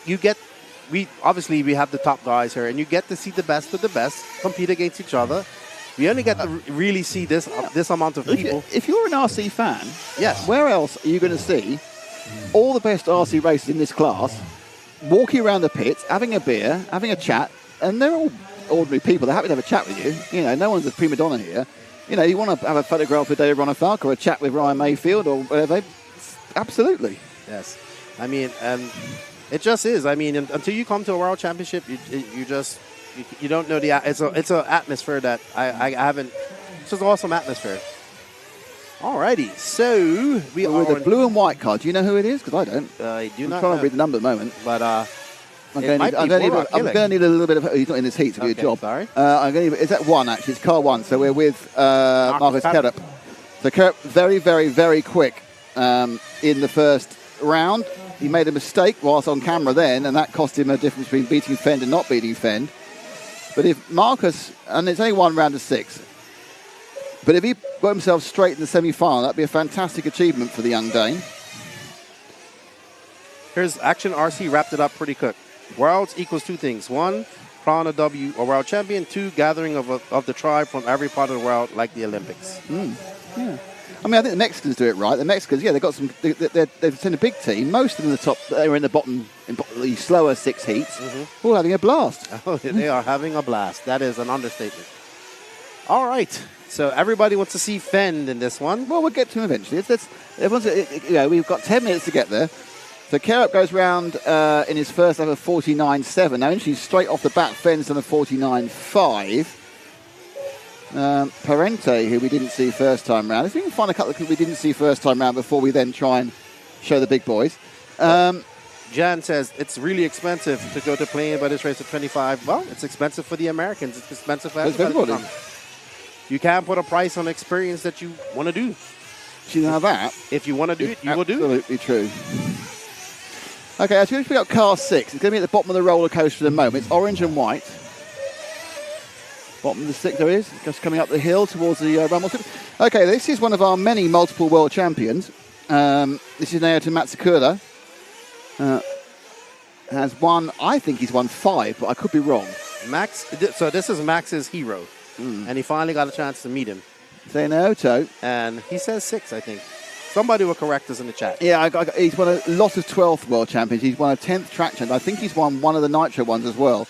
Speaker 6: you get. We have the top guys here, and you get to see the best of the best compete against each other. We only get to really see this amount of people.
Speaker 1: If you're an RC fan,
Speaker 6: yes,
Speaker 1: where else are you going to see all the best RC racers in this class walking around the pits, having a beer, having a chat, and they're all ordinary people. They're happy to have a chat with you. You know, no one's a prima donna here. You know, you want to have a photograph with David Ronafalk or a chat with Ryan Mayfield or whatever. Absolutely.
Speaker 6: Yes. I mean, it just is. I mean, until you come to a World Championship, you don't know the. It's an atmosphere that I haven't. It's just an awesome atmosphere. Alrighty, so we are
Speaker 1: with the blue and white card. Do you know who it is? Because I don't.
Speaker 6: I do not.
Speaker 1: I'm trying to read the number at the moment,
Speaker 6: but
Speaker 1: I'm going to need a little bit of. He's not in this heat to do a job.
Speaker 6: Sorry.
Speaker 1: I'm going to. Is that 1 actually? It's car 1. So we're with Marcus Kellup. So Kellup very, very, very quick in the first round. He made a mistake whilst on camera then, and that cost him a difference between beating Fend and not beating Fend. But if Marcus, and it's only 1 round of 6. But if he got himself straight in the semi-final, that'd be a fantastic achievement for the young Dane.
Speaker 6: Here's Action RC wrapped it up pretty quick. Worlds equals 2 things. 1, crown a W or world champion. 2, gathering of the tribe from every part of the world like the Olympics.
Speaker 1: Yeah. I mean, I think the Mexicans do it right. The Mexicans, yeah, they've got some. They've sent a big team. Most of them in the top, they're in the bottom, the slower 6 heats, all having a blast.
Speaker 6: Oh, they are having a blast. That is an understatement. All right. So everybody wants to see Fend in this one.
Speaker 1: Well, we'll get to him eventually. We've got 10 minutes to get there. So Keroup goes round in his first lap of 49.7. Now, actually, straight off the bat, Fend's on a 49.5. Parente, who we didn't see first time round. If we can find a couple of people we didn't see first time round before we then try and show the big boys.
Speaker 6: Jan says it's really expensive to go to plane by this race at 25. Well, it's expensive for the Americans. It's expensive for everybody. You can't put a price on experience that you want to do.
Speaker 1: See, now that,
Speaker 6: if you want to do it, you will do it.
Speaker 1: Absolutely true. Okay, as we pick up car 6, it's going to be at the bottom of the roller coaster for the moment. It's orange and white. Bottom of the 6 there is, just coming up the hill towards the rumble strip. Okay, this is one of our many multiple world champions. This is Naoto Matsukura. Has won, I think he's won 5, but I could be wrong.
Speaker 6: So this is Max's hero. And he finally got a chance to meet him.
Speaker 1: Say Naoto.
Speaker 6: And he says 6, I think. Somebody will correct us in the chat.
Speaker 1: Yeah, he's won a lot of 12th world champions. He's won a 10th track champion. I think he's won one of the Nitro ones as well.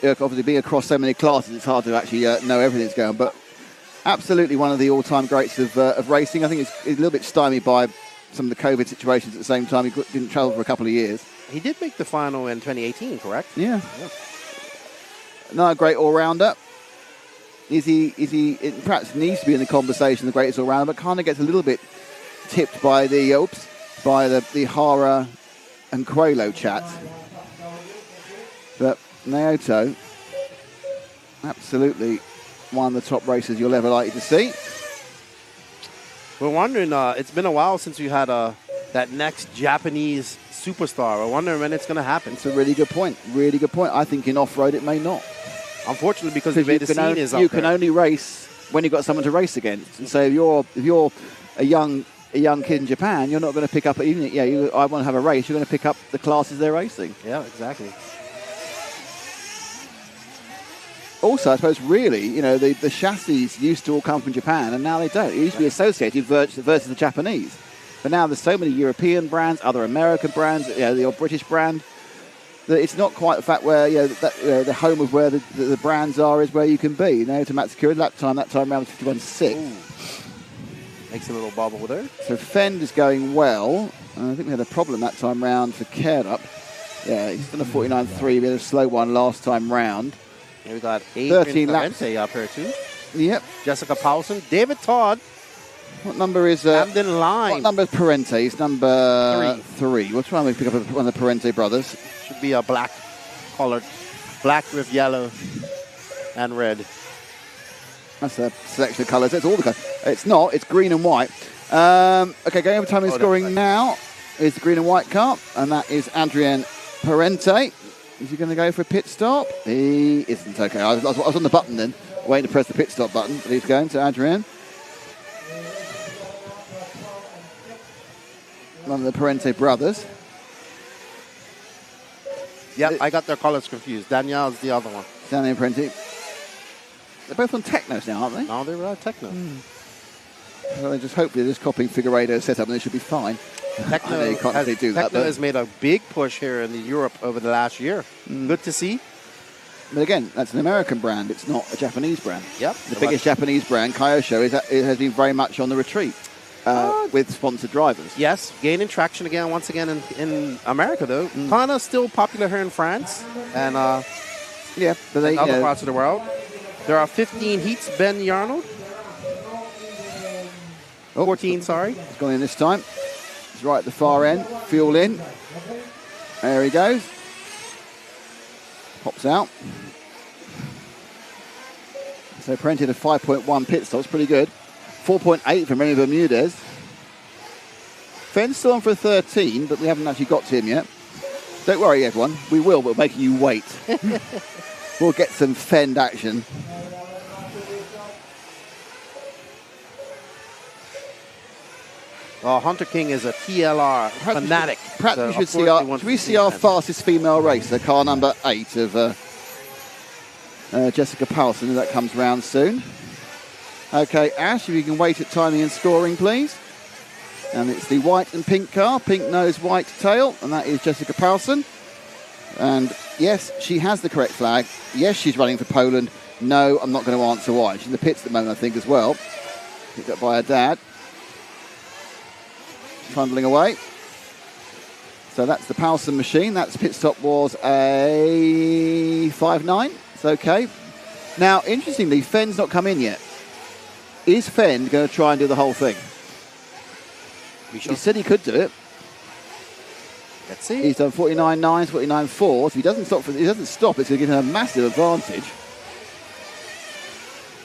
Speaker 1: Obviously, being across so many classes, it's hard to actually know everything that's going on. But absolutely one of the all-time greats of racing. I think it's a little bit stymied by some of the COVID situations at the same time. He didn't travel for a couple of years.
Speaker 6: He did make the final in 2018, correct?
Speaker 1: Yeah. Another great all-rounder. Is he perhaps needs to be in the conversation, the greatest all-rounder, but kind of gets a little bit tipped by the Hara and Coelho chat. But Naoto, absolutely one of the top racers you'll ever likely to see.
Speaker 6: We're wondering, it's been a while since we had that next Japanese superstar. We're wondering when it's going to happen.
Speaker 1: It's a really good point. Really good point. I think in off-road it may not.
Speaker 6: Unfortunately, because the way the scene is up
Speaker 1: you can only race when you've got someone to race against. And so if you're a young kid in Japan, you're not going to pick up I want to have a race. You're going to pick up the classes they're racing.
Speaker 6: Yeah, exactly.
Speaker 1: Also, I suppose really, the chassis used to all come from Japan, and now they don't. It used to be associated versus the Japanese, but now there's so many European brands, other American brands, the old British brand. That it's not quite the fact where the home of where the brands are is where you can be. Naoto Matsukura, that time around was 51.6.
Speaker 6: Makes a little bobble there.
Speaker 1: So Fend is going well. I think we had a problem that time round for Keroup. Yeah, he's done a 49.3. We had a slow one last time round.
Speaker 6: Yeah, we got
Speaker 1: 13 laps
Speaker 6: up here too.
Speaker 1: Yep.
Speaker 6: Jessica Paulson, David Todd.
Speaker 1: What number is
Speaker 6: Camden Line?
Speaker 1: What number is Parente? It's number 3. We'll try and pick up one of the Parente brothers.
Speaker 6: Should be a black colored, black with yellow and red.
Speaker 1: That's a selection of colours. That's all the colours. It's not. It's green and white. Okay, going over time and scoring now is the green and white car, and that is Adrien Parente. Is he going to go for a pit stop? He isn't. Okay, I was on the button then, waiting to press the pit stop button, but he's going to Adrien. One of the Parente brothers.
Speaker 6: Yeah, I got their colours confused. Danielle's the other one.
Speaker 1: Daniel Parente. They're both on Technos now, aren't they?
Speaker 6: No, they're on Techno.
Speaker 1: Well, they just hopefully they're just copying Figueiredo setup and they should be fine.
Speaker 6: Techno has made a big push here in Europe over the last year. Good to see.
Speaker 1: But again, that's an American brand. It's not a Japanese brand.
Speaker 6: Yep.
Speaker 1: The biggest Japanese brand, Kyosho, has been very much on the retreat with sponsored drivers.
Speaker 6: Yes, gaining traction again, once again in America, though. Kind of still popular here in France and
Speaker 1: but they,
Speaker 6: other parts of the world. There are 15 heats, Ben Yarnold. 14, sorry.
Speaker 1: He's gone in this time. He's right at the far end. Fuel in. There he goes. Pops out. So Parente to 5.1 pit stops. Pretty good. 4.8 from Remy Bermudez. Fenn's still on for a 13, but we haven't actually got to him yet. Don't worry, everyone. We will, but we're making you wait. We'll get some Fend action.
Speaker 6: Hunter King is a TLR fanatic.
Speaker 1: Perhaps we should see our fastest female racer, car number 8 of Jessica Paulson, that comes round soon. Okay, Ash, if you can wait at timing and scoring, please. And it's the white and pink car, pink nose, white tail, and that is Jessica Paulsen. And yes, she has the correct flag. Yes, she's running for Poland. No, I'm not going to answer why. She's in the pits at the moment, I think, as well. Picked up by her dad. Trundling away. So that's the Paulsen machine. That's pit stop was a 5.9. It's okay. Now, interestingly, Fenn's not come in yet. Is Fenn going to try and do the whole thing? He said he could do it.
Speaker 6: Let's see.
Speaker 1: He's done 49.9s, 49.4s. If he doesn't stop, it's going to give him a massive advantage.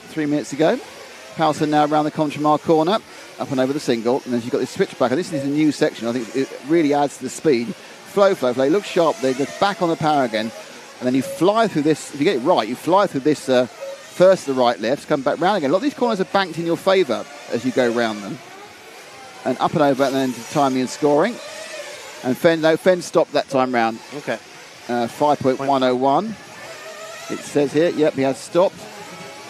Speaker 1: 3 minutes to go. Paulsen now around the Conchemar corner, up and over the single, and then you've got this switchback. And this is a new section. I think it really adds to the speed. Flow. It looks sharp there. Goes back on the power again, and then you fly through this. If you get it right, you fly through this first to the right, left, come back round again. A lot of these corners are banked in your favour as you go round them, and up and over, and then to timing and scoring. And Fenn stopped that time round.
Speaker 6: Okay.
Speaker 1: 5.101. It says here. Yep, he has stopped.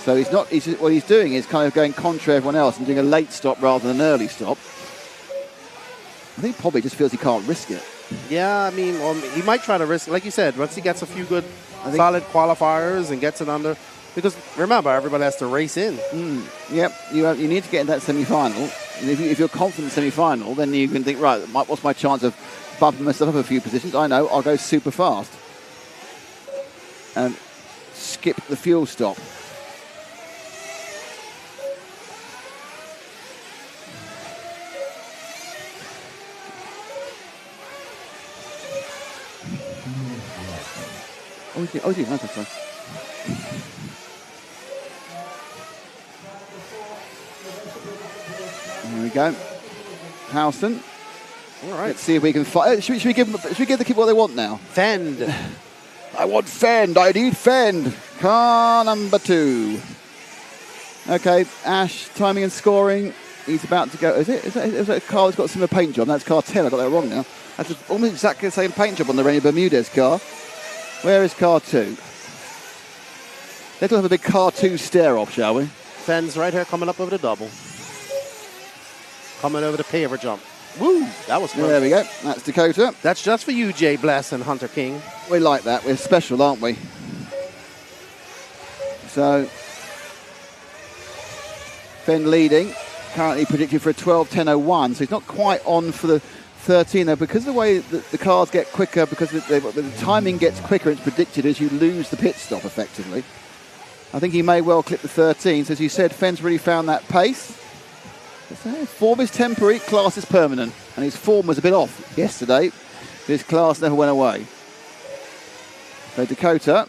Speaker 1: So he's not. What he's doing is kind of going contra everyone else and doing a late stop rather than an early stop. I think probably just feels he can't risk it.
Speaker 6: Yeah, I mean, he might try to risk it. Like you said, once he gets a few good, solid qualifiers and gets it under. Because remember, everybody has to race in.
Speaker 1: Yep, you need to get in that semi-final. And if you're confident semi-final, then you can think, right, what's my chance of bumping myself up a few positions? I know, I'll go super fast and skip the fuel stop. Oh, dear, that's fine. There we go. Paulsen.
Speaker 6: All right.
Speaker 1: Let's see if we can find. Should we give the kid what they want now?
Speaker 6: Fend.
Speaker 1: I want Fend. I need Fend. Car number 2. Okay, Ash, timing and scoring. He's about to go. Is that a car that's got a similar paint job? That's car 10. I got that wrong now. That's almost exactly the same paint job on the Rennie Bermudez car. Where is car 2? Let's have a big car 2 stare off, shall we?
Speaker 6: Fenn's right here coming up over the double. Coming over the paver jump. Woo! That was fun.
Speaker 1: There we go. That's Dakota.
Speaker 6: That's just for you, Jay Bless and Hunter King.
Speaker 1: We like that. We're special, aren't we? So, Fenn leading. Currently predicted for a 12.10.01. So he's not quite on for the 13 though, because the way that the cars get quicker, because the timing gets quicker, it's predicted as you lose the pit stop effectively. I think he may well clip the 13. So as you said, Fenn's really found that pace. Form is temporary, class is permanent. And his form was a bit off yesterday, but his class never went away. So Dakota,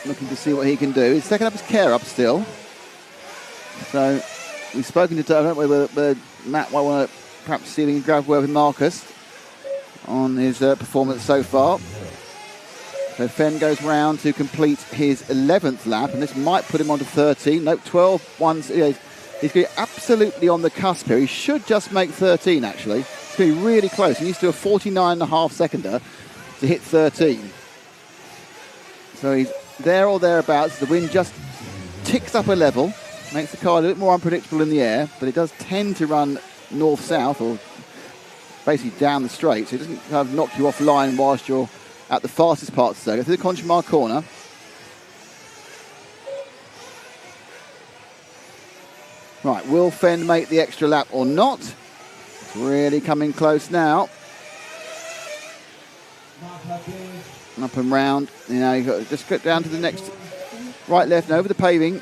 Speaker 1: looking to see what he can do. He's taking up his care up still. So we've spoken to, don't we, whether Matt might want to perhaps see if he can grab word with Marcus on his performance so far. So Fenn goes round to complete his 11th lap, and this might put him on to 13. Nope, 12. He's going absolutely on the cusp here. He should just make 13, actually. It's going to be really close. He needs to do a 49.5 seconder to hit 13. So he's there or thereabouts. The wind just ticks up a level, makes the car a little bit more unpredictable in the air, but it does tend to run north-south, or basically down the straight, so it doesn't kind of knock you offline whilst you're at the fastest part of the circuit. Through the Conchemar corner. Right, will Fenn make the extra lap or not? It's really coming close now. Up and round. You know, you've got to just get down to the next right, left, and over the paving.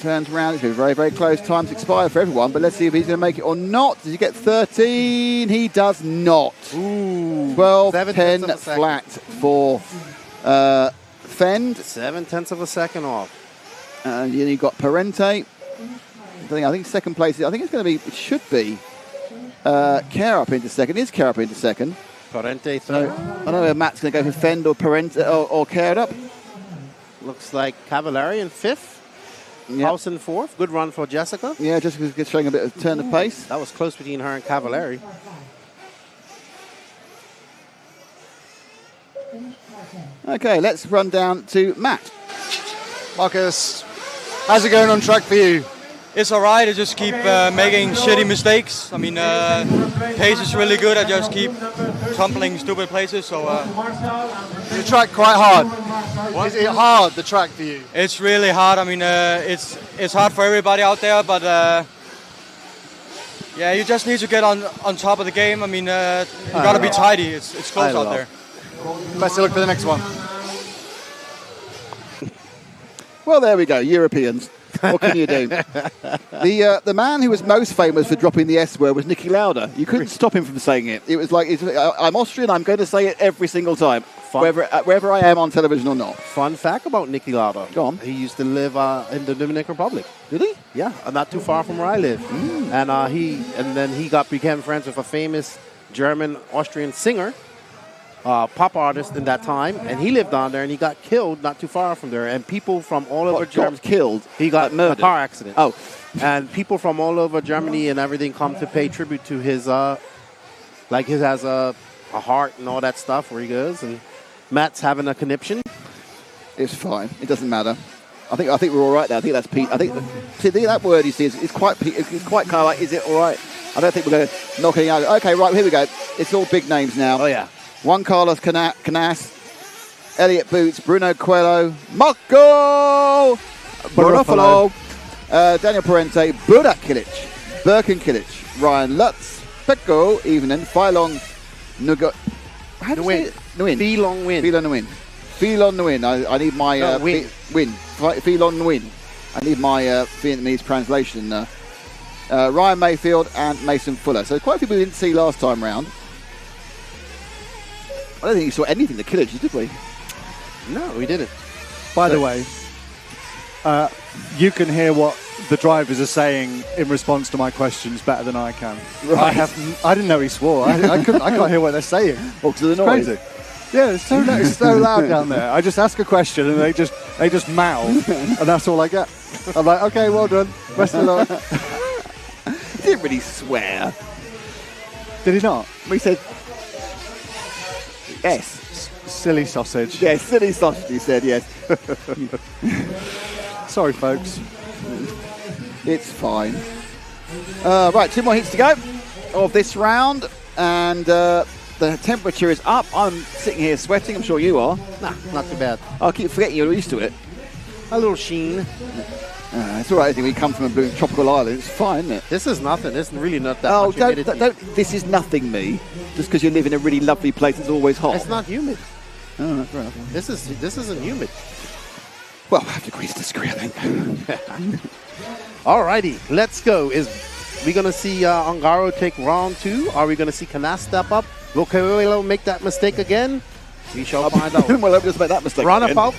Speaker 1: Turns around. It's very, very close. Time's expired for everyone, but let's see if he's going to make it or not. Does he get 13? He does not.
Speaker 6: Ooh.
Speaker 1: 12.10 flat for Fenn.
Speaker 6: 0.7 of a second off.
Speaker 1: And then you've got Parente. I think second place. I think it's going to be. It should be Care up into second. Is Care up into second?
Speaker 6: Parente third.
Speaker 1: So, I don't know if Matt's going to go for Fend or Parente or Care up.
Speaker 6: Looks like Cavallari in fifth.
Speaker 1: Yep.
Speaker 6: House in fourth. Good run for Jessica.
Speaker 1: Yeah, Jessica's showing a bit of turn of pace.
Speaker 6: That was close between her and Cavallari.
Speaker 1: Okay, let's run down to Matt.
Speaker 13: Marcus,
Speaker 3: How's it going on track for you?
Speaker 8: It's all right. I just keep making shitty mistakes. I mean, pace is really good. I just keep tumbling stupid places. So
Speaker 3: the track quite hard. Is it hard, the track for you?
Speaker 8: It's really hard. I mean, it's hard for everybody out there, but yeah, you just need to get on top of the game. I mean, you got to be tidy. It's close out there.
Speaker 3: Best of luck for the next one.
Speaker 1: Well, there we go, Europeans. What can you do? The man who was most famous for dropping the S word was Niki Lauda. You couldn't stop him from saying it. It was like, I'm Austrian, I'm going to say it every single time, wherever I am on television or not.
Speaker 6: Fun fact about Niki Lauda.
Speaker 1: Go on.
Speaker 6: He used to live in the Dominican Republic.
Speaker 1: Did he?
Speaker 6: Yeah, not too far from where I live. And then he became friends with a famous German-Austrian singer, pop artist in that time, and he lived down there, and he got killed not too far from there. And people from all over Germany
Speaker 1: killed.
Speaker 6: He got
Speaker 1: murdered.
Speaker 6: A car accident.
Speaker 1: Oh,
Speaker 6: and people from all over Germany and everything come to pay tribute to his, like he has a heart and all that stuff where he goes. And Matt's having a conniption.
Speaker 1: It's fine. It doesn't matter. I think we're all right there. I think that's Pete. I think that word you see is quite kind of like, is it all right? I don't think we're going to knock it out. Okay, right, here we go. It's all big names now.
Speaker 6: Oh, yeah.
Speaker 1: Juan Carlos Canas, Elliot Boots, Bruno Coelho, Marco Barofalo, Daniel Parente, Burak Kilic, Birkin Kilic, Ryan Lutz, Pecco Evening, Filon Nugo. How do you say it? Nguyen.
Speaker 6: Filon Nguyen.
Speaker 1: Filon Nguyen. Filon Nguyen. I need my
Speaker 6: win.
Speaker 1: Filon Nguyen. I need my Vietnamese translation. Ryan Mayfield and Mason Fuller. So quite a few people we didn't see last time round. I don't think you saw anything the Killers, did we?
Speaker 6: No, we didn't.
Speaker 3: By the way, you can hear what the drivers are saying in response to my questions better than I can.
Speaker 1: Right.
Speaker 3: I didn't know he swore. I can't hear what they're saying.
Speaker 1: Oh, because of the noise.
Speaker 3: Crazy. Yeah, it's so loud down there. I just ask a question and they just mouth, and that's all I get. I'm like, okay, well done. Best of luck.
Speaker 1: He didn't really swear.
Speaker 3: Did he not?
Speaker 1: We said yes.
Speaker 3: Silly sausage.
Speaker 1: Yes, silly sausage, he said, yes.
Speaker 3: Sorry, folks.
Speaker 1: It's fine. Right, 2 more heats to go of this round, and the temperature is up. I'm sitting here sweating. I'm sure you are.
Speaker 6: Nah, not too bad.
Speaker 1: I keep forgetting you're used to it.
Speaker 6: A little sheen.
Speaker 1: It's all right. I think we come from a blue tropical island. It's fine, isn't it?
Speaker 6: This is nothing. It's really not that much humidity.
Speaker 1: Don't. This is nothing, me. Just because you live in a really lovely place, it's always hot.
Speaker 6: It's not humid.
Speaker 1: Oh, that's fair enough.
Speaker 6: This isn't humid.
Speaker 1: Well, I have to agree to disagree, I think.
Speaker 6: Alrighty, let's go. Is we gonna see Ongaro take round 2? Are we gonna see Canas step up? Will Coelho make that mistake again? We shall find out.
Speaker 1: Well, let's make that mistake.
Speaker 6: Rana Falk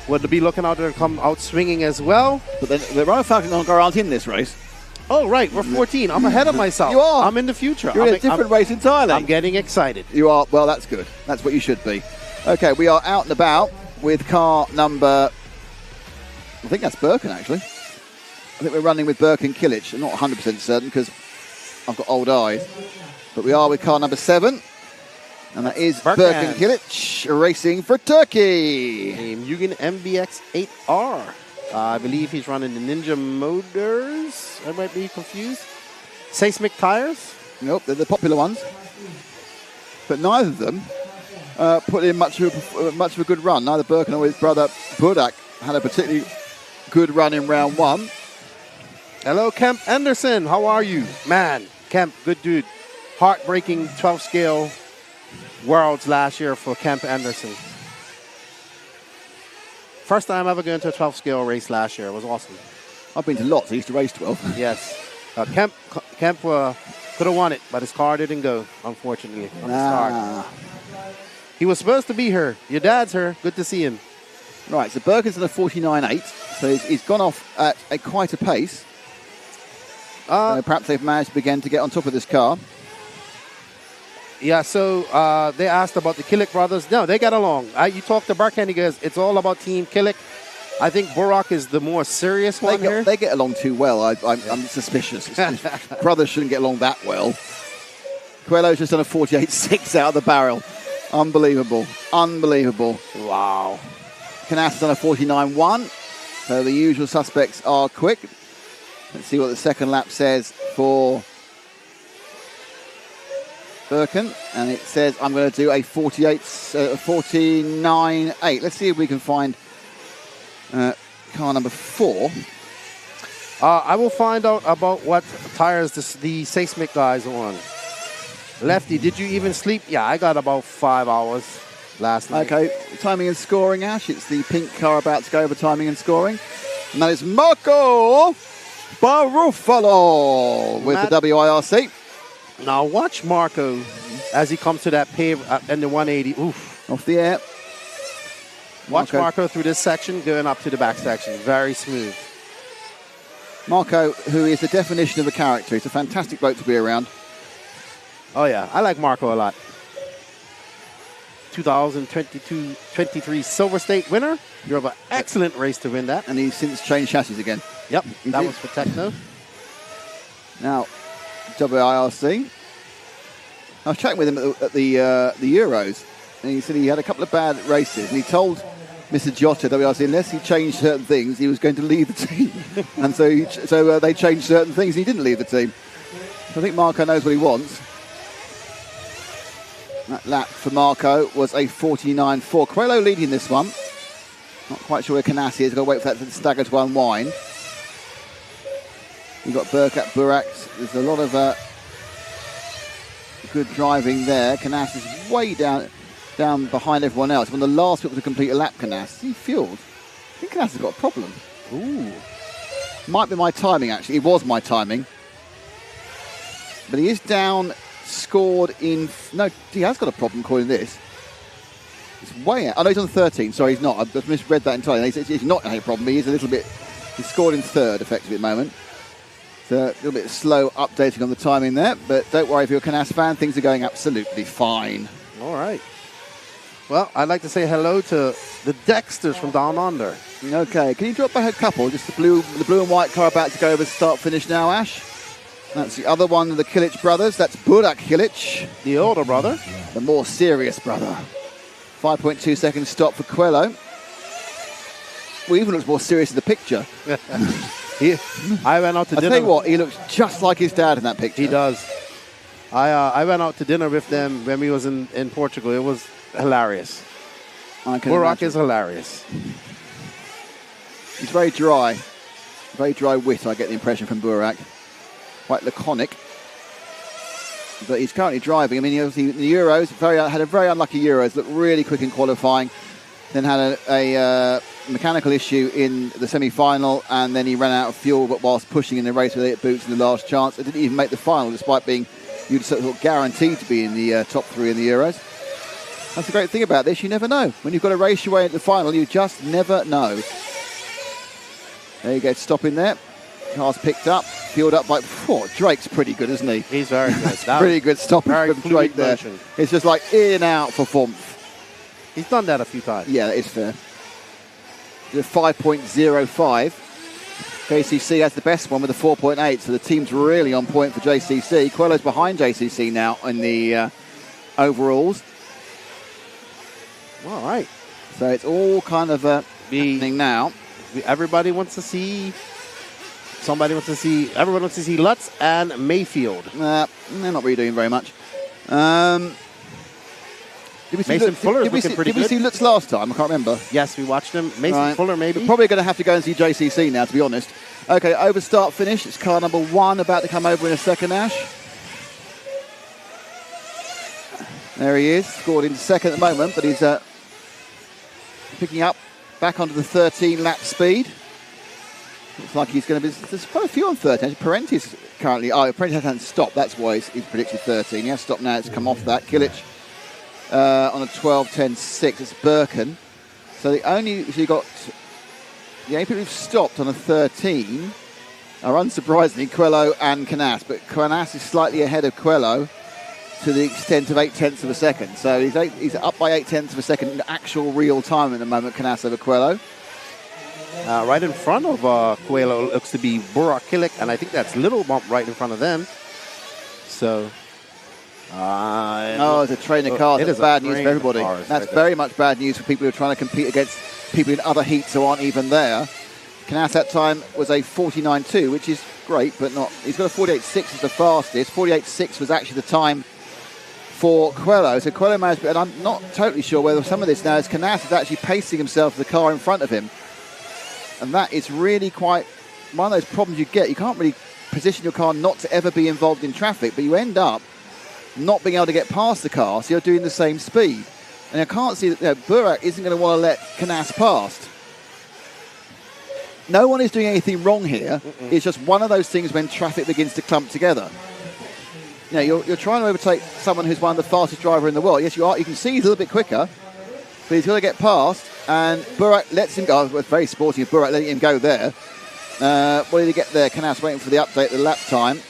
Speaker 6: would be looking out there to come out swinging as well.
Speaker 1: But then the Rana Falk and Ongaro aren't in this race.
Speaker 6: Oh, right. We're 14. I'm ahead of myself.
Speaker 1: You are.
Speaker 6: I'm in the future.
Speaker 1: You're in a different race entirely.
Speaker 6: I'm getting excited.
Speaker 1: You are. Well, that's good. That's what you should be. Okay, we are out and about with car number... I think that's Birkin, actually. I think we're running with Birkin Kilic. I'm not 100% certain because I've got old eyes. But we are with car number 7. And that is Birkin Kilic racing for Turkey.
Speaker 6: Name Yugen MBX 8R. I believe he's running the Ninja Motors. I might be confused. Seismic tires.
Speaker 1: Nope, they're the popular ones. But neither of them put in much of a good run. Neither Birkin or his brother Burak had a particularly good run in round 1.
Speaker 6: Hello, Kemp Anderson. How are you? Man, Kemp, good dude. Heartbreaking 12 scale worlds last year for Kemp Anderson. First time ever going to a 12 scale race last year. It was awesome.
Speaker 1: I've been to lots. I used to race 12.
Speaker 6: Yes. Kemp could have won it, but his car didn't go, unfortunately, on the start. He was supposed to be here. Your dad's here. Good to see him.
Speaker 1: Right, so Birkin's at a 49.8, so he's gone off at quite a pace. Perhaps they've managed to begin to get on top of this car.
Speaker 6: Yeah, so they asked about the Killick brothers. No, they get along. You talk to Birkin, he goes, it's all about Team Killick. I think Burak is the more serious one here.
Speaker 1: They get along too well. I'm suspicious. Brothers shouldn't get along that well. Coelho's just done a 48.6 out of the barrel. Unbelievable. Unbelievable.
Speaker 6: Wow.
Speaker 1: Canas has done a 49.1. So the usual suspects are quick. Let's see what the second lap says for Birken. And it says I'm going to do a 49.8. Let's see if we can find car number 4.
Speaker 6: I will find out about what tires the seismic guys are on. Lefty, did you even sleep? Yeah, I got about 5 hours last night.
Speaker 1: Okay, timing and scoring, Ash. It's the pink car about to go over timing and scoring. And that is Marco Barufalo with the WIRC.
Speaker 6: Now watch Marco as he comes to that pave in the 180. Oof.
Speaker 1: Off the air.
Speaker 6: Watch Marco through this section going up to the back section. Very smooth.
Speaker 1: Marco, who is the definition of a character. He's a fantastic bloke to be around.
Speaker 6: Oh, yeah. I like Marco a lot. 2022-23 Silver State winner. You have an excellent race to win that.
Speaker 1: And he's since changed chassis again.
Speaker 6: Yep, that was for Techno.
Speaker 1: Now, WIRC. I was chatting with him at the Euros, and he said he had a couple of bad races, and he told Mr. Jota, WIRC, unless he changed certain things, he was going to leave the team. And so they changed certain things, and he didn't leave the team. So I think Marco knows what he wants. That lap for Marco was a 49.4. Coelho leading this one. Not quite sure where Canassi is. Got to wait for that to stagger to unwind. You've got Burkat, Burak. There's a lot of good driving there. Canas is way down behind everyone else. One of the last people to complete a lap, Canas. He fueled. I think Canas has got a problem. Ooh. Might be my timing, actually. It was my timing. But he is down, scored in... No, he has got a problem calling this. It's way out. Oh, no, he's on 13. Sorry, he's not. I've just misread that entirely. He's not a problem. He is a little bit... He's scored in third, effectively, at the moment. So a little bit slow updating on the timing there. But don't worry if you're a Canas fan. Things are going absolutely fine.
Speaker 6: All right. Well, I'd like to say hello to the Dexters from Down Under.
Speaker 1: Okay, can you drop back a couple? Just the blue and white car about to go over start-finish now, Ash. That's the other one of the Kilic brothers. That's Burak Kilic.
Speaker 6: The older brother.
Speaker 1: The more serious brother. 5.2 second stop for Coelho. Well, even looks more serious in the picture.
Speaker 6: I went out to dinner.
Speaker 1: I tell you what, he looks just like his dad in that picture.
Speaker 6: He does. I went out to dinner with them when we was in Portugal. It was hilarious. Burak is hilarious.
Speaker 1: He's very dry. Very dry wit, I get the impression from Burak. Quite laconic. But he's currently driving. I mean, obviously, the Euros, had a very unlucky Euros, looked really quick in qualifying. Then had a mechanical issue in the semi-final, and then he ran out of fuel, but whilst pushing in the race with it boots in the last chance, it didn't even make the final, despite being sort of guaranteed to be in the top 3 in the Euros. That's the great thing about this, you never know. When you've got to race your way into the final, you just never know. There you go, stopping there. Car's picked up, fueled up by... Drake's pretty good, isn't he?
Speaker 6: He's very good.
Speaker 1: Pretty good stopping from Drake there.
Speaker 6: Motion.
Speaker 1: It's just like in, out for Fump.
Speaker 6: He's done that a few times.
Speaker 1: Yeah, that is fair. 5.05. JCC has the best one with a 4.8, so the team's really on point for JCC. Coelho's behind JCC now in the overalls.
Speaker 6: All right.
Speaker 1: So it's all kind of happening now.
Speaker 6: Everybody wants to see... Everyone wants to see Lutz and Mayfield.
Speaker 1: They're not really doing very much. Did we see
Speaker 6: Mason Fuller's looking pretty good.
Speaker 1: Did we see Lutz last time? I can't remember.
Speaker 6: Yes, we watched him. Mason Fuller, maybe.
Speaker 1: We're probably going to have to go and see JCC now, to be honest. Okay, over start finish. It's car number 1 about to come over in a second, Ash. There he is, scored in second at the moment, but he's picking up back onto the 13 lap speed. Looks like he's going to be... There's quite a few on 13. Parenti's currently... Parenti hasn't stopped. That's why he's predicted 13. He has stopped now. It's come off that. Kilic on a 12.10.6. It's Birken. So the only people who've stopped on a 13 are unsurprisingly Coelho and Canas. But Canas is slightly ahead of Coelho to the extent of 0.8 of a second. So he's up by 0.8 of a second in actual real time at the moment, Canas over Coelho.
Speaker 6: Right in front of Coelho looks to be Burak Kilic, and I think that's Little Bump right in front of them. So...
Speaker 1: it's a train of cars. That's bad news for everybody. That's very much bad news for people who are trying to compete against people in other heats who aren't even there. Canas that time was a 49.2, which is great, but not. He's got a 48.6 as the fastest. 48.6 was actually the time for Coelho. So Coelho managed, and I'm not totally sure whether some of this now is Canas is actually pacing himself to the car in front of him. And that is really quite one of those problems you get. You can't really position your car not to ever be involved in traffic, but you end up not being able to get past the car, so you're doing the same speed. And I can't see that Burak isn't going to want to let Canas past. No one is doing anything wrong here. It's just one of those things when traffic begins to clump together. You know, you're trying to overtake someone who's one of the fastest drivers in the world. Yes, you are. You can see he's a little bit quicker, but he's got to get past. And Burak lets him go. It was very sporty of Burak letting him go there. What did he get there? Canas waiting for the update, the lap time.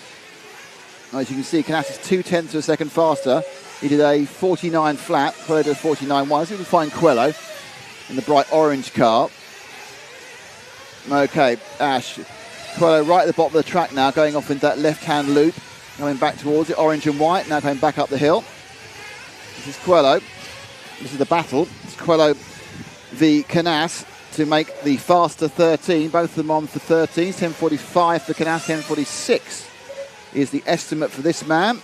Speaker 1: As you can see, Canas is 0.2 of a second faster. He did a 49 flat. Coelho did a 49.1. Let's see if we can find Coelho in the bright orange car. Okay, Ash. Coelho right at the bottom of the track now, going off into that left-hand loop. Coming back towards it, orange and white. Now going back up the hill. This is Coelho. This is the battle. It's Coelho v Canas to make the faster 13. Both of them on for 13. 10.45 for Canas, 10.46 is the estimate for this man.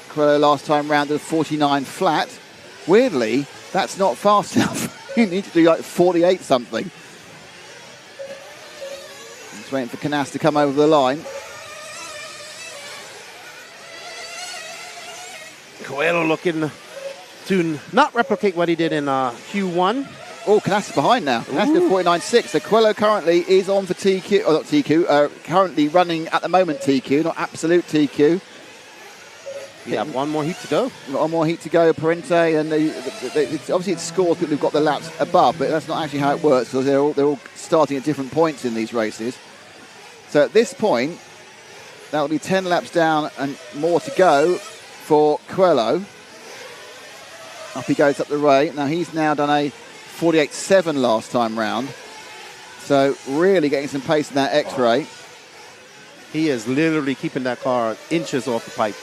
Speaker 1: Coelho last time round did a 49 flat. Weirdly, that's not fast enough. You need to do like 48 something. Just waiting for Canas to come over the line.
Speaker 6: Coelho looking to not replicate what he did in Q1.
Speaker 1: Oh, Canas is behind now. Canas did 49.6. So Coelho currently is on for TQ, or not TQ, currently running at the moment TQ, not absolute TQ.
Speaker 6: We have one more heat to go.
Speaker 1: One more heat to go, Parente, and obviously it's scores people who've got the laps above, but that's not actually how it works because they're all starting at different points in these races. So at this point, that'll be 10 laps down and more to go for Coelho. Up he goes up the Ray. Now he's now done a 48.7 last time round, so really getting some pace in that X-Ray.
Speaker 6: He is literally keeping that car inches off the pipe.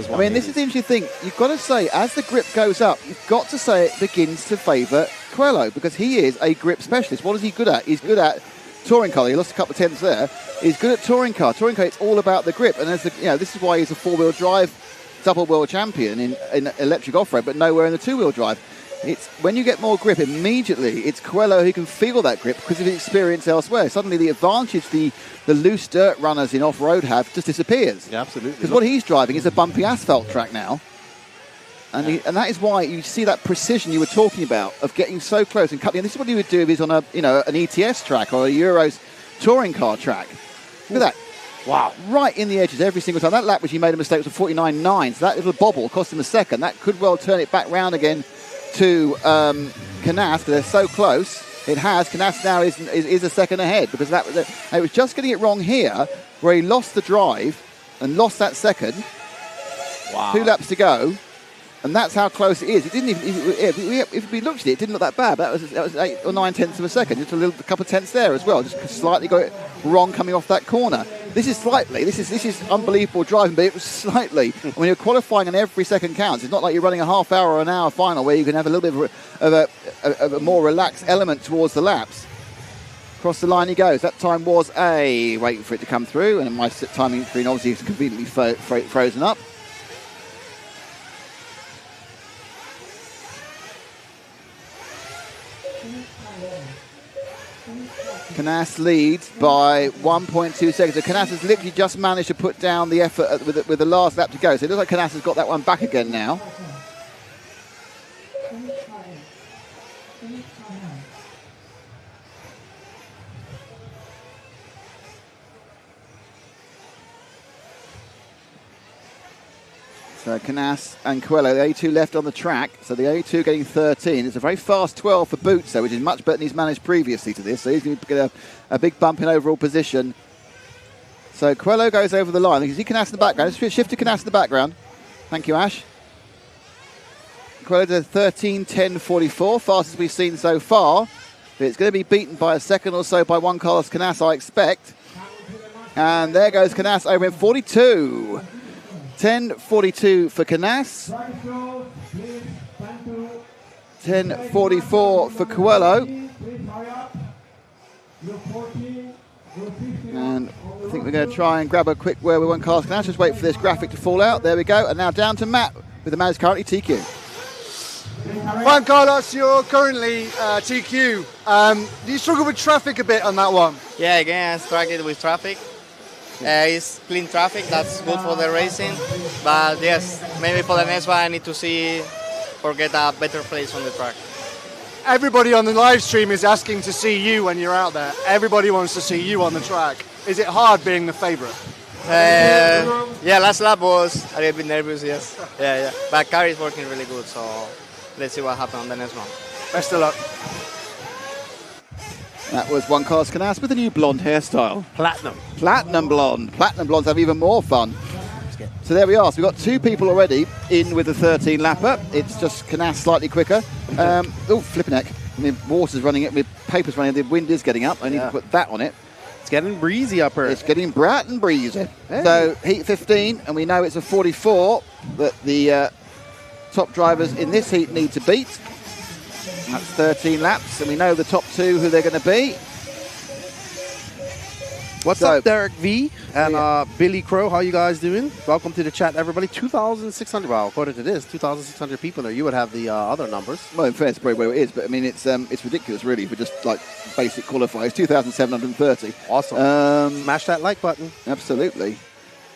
Speaker 1: I mean, this is the interesting thing. You've got to say, as the grip goes up, you've got to say it begins to favour Coelho because he is a grip specialist. What is he good at? He's good at touring car. He lost a couple of tenths there. He's good at touring car. Touring car, it's all about the grip. And this is why he's a four-wheel drive double world champion in electric off-road, but nowhere in the two-wheel drive. It's when you get more grip, immediately it's Coelho who can feel that grip because of his experience elsewhere. Suddenly the advantage the loose dirt runners in off-road have just disappears.
Speaker 6: Yeah, absolutely.
Speaker 1: Because what he's driving is a bumpy asphalt track now. And that is why you see that precision you were talking about of getting so close and cutting. And this is what he would do if he's on an ETS track or a Euros touring car track. Look at that. Wow. Right in the edges every single time. That lap which he made a mistake was a 49.9. So that little bobble cost him a second. That could well turn it back round again to Canas because they're so close. It has. Canas now is a second ahead because it was just getting it wrong here where he lost the drive and lost that second. Wow. 2 laps to go, and that's how close it is. It didn't even. If we looked at it, it didn't look that bad. That was 8 or 9 tenths of a second. Just a couple of tenths there as well. Just slightly got it wrong coming off that corner. This is unbelievable driving, but it was slightly. When you're qualifying and every second counts, it's not like you're running a half hour or an hour final where you can have a little bit of a more relaxed element towards the laps. Across the line he goes. That time was waiting for it to come through, and my timing screen obviously is conveniently frozen up. Canas leads by 1.2 seconds. So Canas has literally just managed to put down the effort with the last lap to go. So it looks like Canas has got that one back again now. So Canas and Coelho, the A2 left on the track. So the A2 getting 13. It's a very fast 12 for Boots, though, which is much better than he's managed previously to this. So he's going to get a big bump in overall position. So Coelho goes over the line. You can see Canas in the background. Let's shift to Canas in the background. Thank you, Ash. Coelho did 13.10.44, fastest we've seen so far. But it's going to be beaten by a second or so by Juan Carlos Canas, I expect. And there goes Canas over in 42. 10.42 for Canas. 10.44 for Coelho.
Speaker 2: Please hurry up. Group 14, group 15.
Speaker 1: And I think we're going to try and grab a quick where we want cars. Can I just wait for this graphic to fall out? There we go. And now down to Matt with the man who's currently TQ.
Speaker 3: Juan Carlos, you're currently TQ. Do you struggle with traffic a bit on that one?
Speaker 13: Yeah, again, I struggled with traffic. It's clean traffic, that's good for the racing. But yes, maybe for the next one I need to see or get a better place on the track.
Speaker 3: Everybody on the live stream is asking to see you when you're out there. Everybody wants to see you on the track. Is it hard being the favourite?
Speaker 13: Yeah, last lap was a little bit nervous, yes. Yeah. But car is working really good, so let's see what happens on the next one.
Speaker 3: Best of luck.
Speaker 1: That was Juan Carlos Canas with a new blonde hairstyle.
Speaker 6: Platinum.
Speaker 1: Platinum blonde. Platinum blondes have even more fun. So there we are. So we've got 2 people already in with the 13 lapper. It's just Canas slightly quicker. Flipping heck. The water's running it. The paper's running. The wind is getting up. I need to put that on it.
Speaker 6: It's getting breezy up here.
Speaker 1: It's getting bright and breezy.
Speaker 6: Hey.
Speaker 1: So heat 15, and we know it's a 44 that the top drivers in this heat need to beat. That's 13 laps, and we know the top 2 who they're going to be.
Speaker 6: What's up, Derek V and Billy Crow? How you guys doing? Welcome to the chat, everybody. 2,600. Well, according to this, 2,600 people there. You would have the other numbers.
Speaker 1: Well, in fairness, probably where it is, but I mean, it's ridiculous, really, for just like basic qualifiers. 2,730.
Speaker 6: Awesome. Smash that like button.
Speaker 1: Absolutely.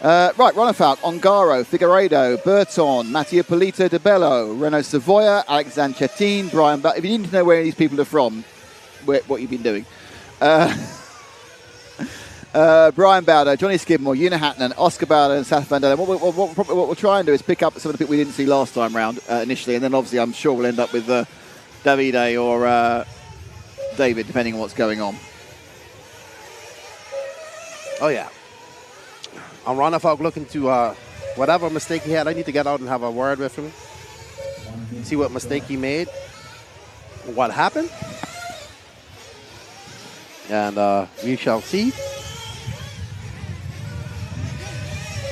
Speaker 1: Right, Ronafalk, Ongaro, Figueiredo, Burton, Mattia Polito de Bello, Renault Savoia, Alexandre Chetin, Brian If you need to know where these people are from, what you've been doing. Brian Bowder, Johnny Skidmore, Una Hatton, Oscar Bowder and Seth Van Dalen. What we'll try and do is pick up some of the people we didn't see last time round initially, and then obviously I'm sure we'll end up with Davide or David, depending on what's going on.
Speaker 6: Oh, yeah. I'm Ron Falk looking to whatever mistake he had. I need to get out and have a word with him. See what mistake he made. What happened. And we shall see.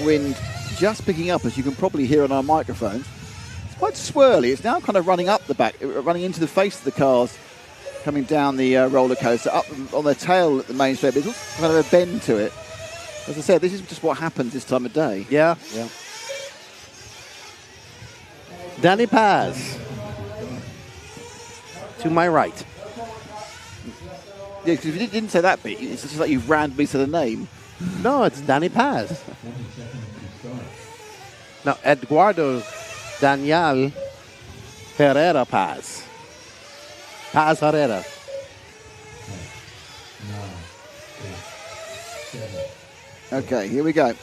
Speaker 1: Wind just picking up, as you can probably hear on our microphones. It's quite swirly. It's now kind of running up the back, running into the face of the cars, coming down the roller coaster, up on the tail at the main straight. But it's kind of a bend to it. As I said, this is just what happens this time of day.
Speaker 6: Yeah. Danny Paz. To my right.
Speaker 1: Yeah, because if you didn't say that bit, it's just like you've randomly said a name.
Speaker 6: No, it's Danny Paz. Now, Eduardo Daniel Herrera Paz. Paz Herrera.
Speaker 1: Okay, here we go.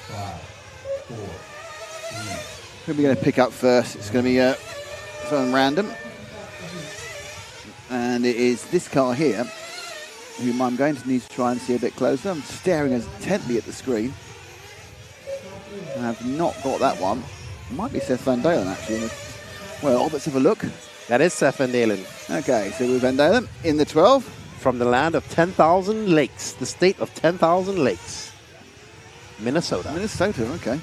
Speaker 1: Who are we going to pick up first? It's going to be someone random. And it is this car here, whom I'm going to need to try and see a bit closer. I'm staring intently at the screen. I have not got that one. It might be Seth Van Dalen, actually. Well, let's have a look.
Speaker 6: That is Seth Van Dalen.
Speaker 1: Okay, so we're Van Dalen in the 12.
Speaker 6: From the land of 10,000 lakes. The state of 10,000 lakes. Minnesota.
Speaker 1: Minnesota, okay.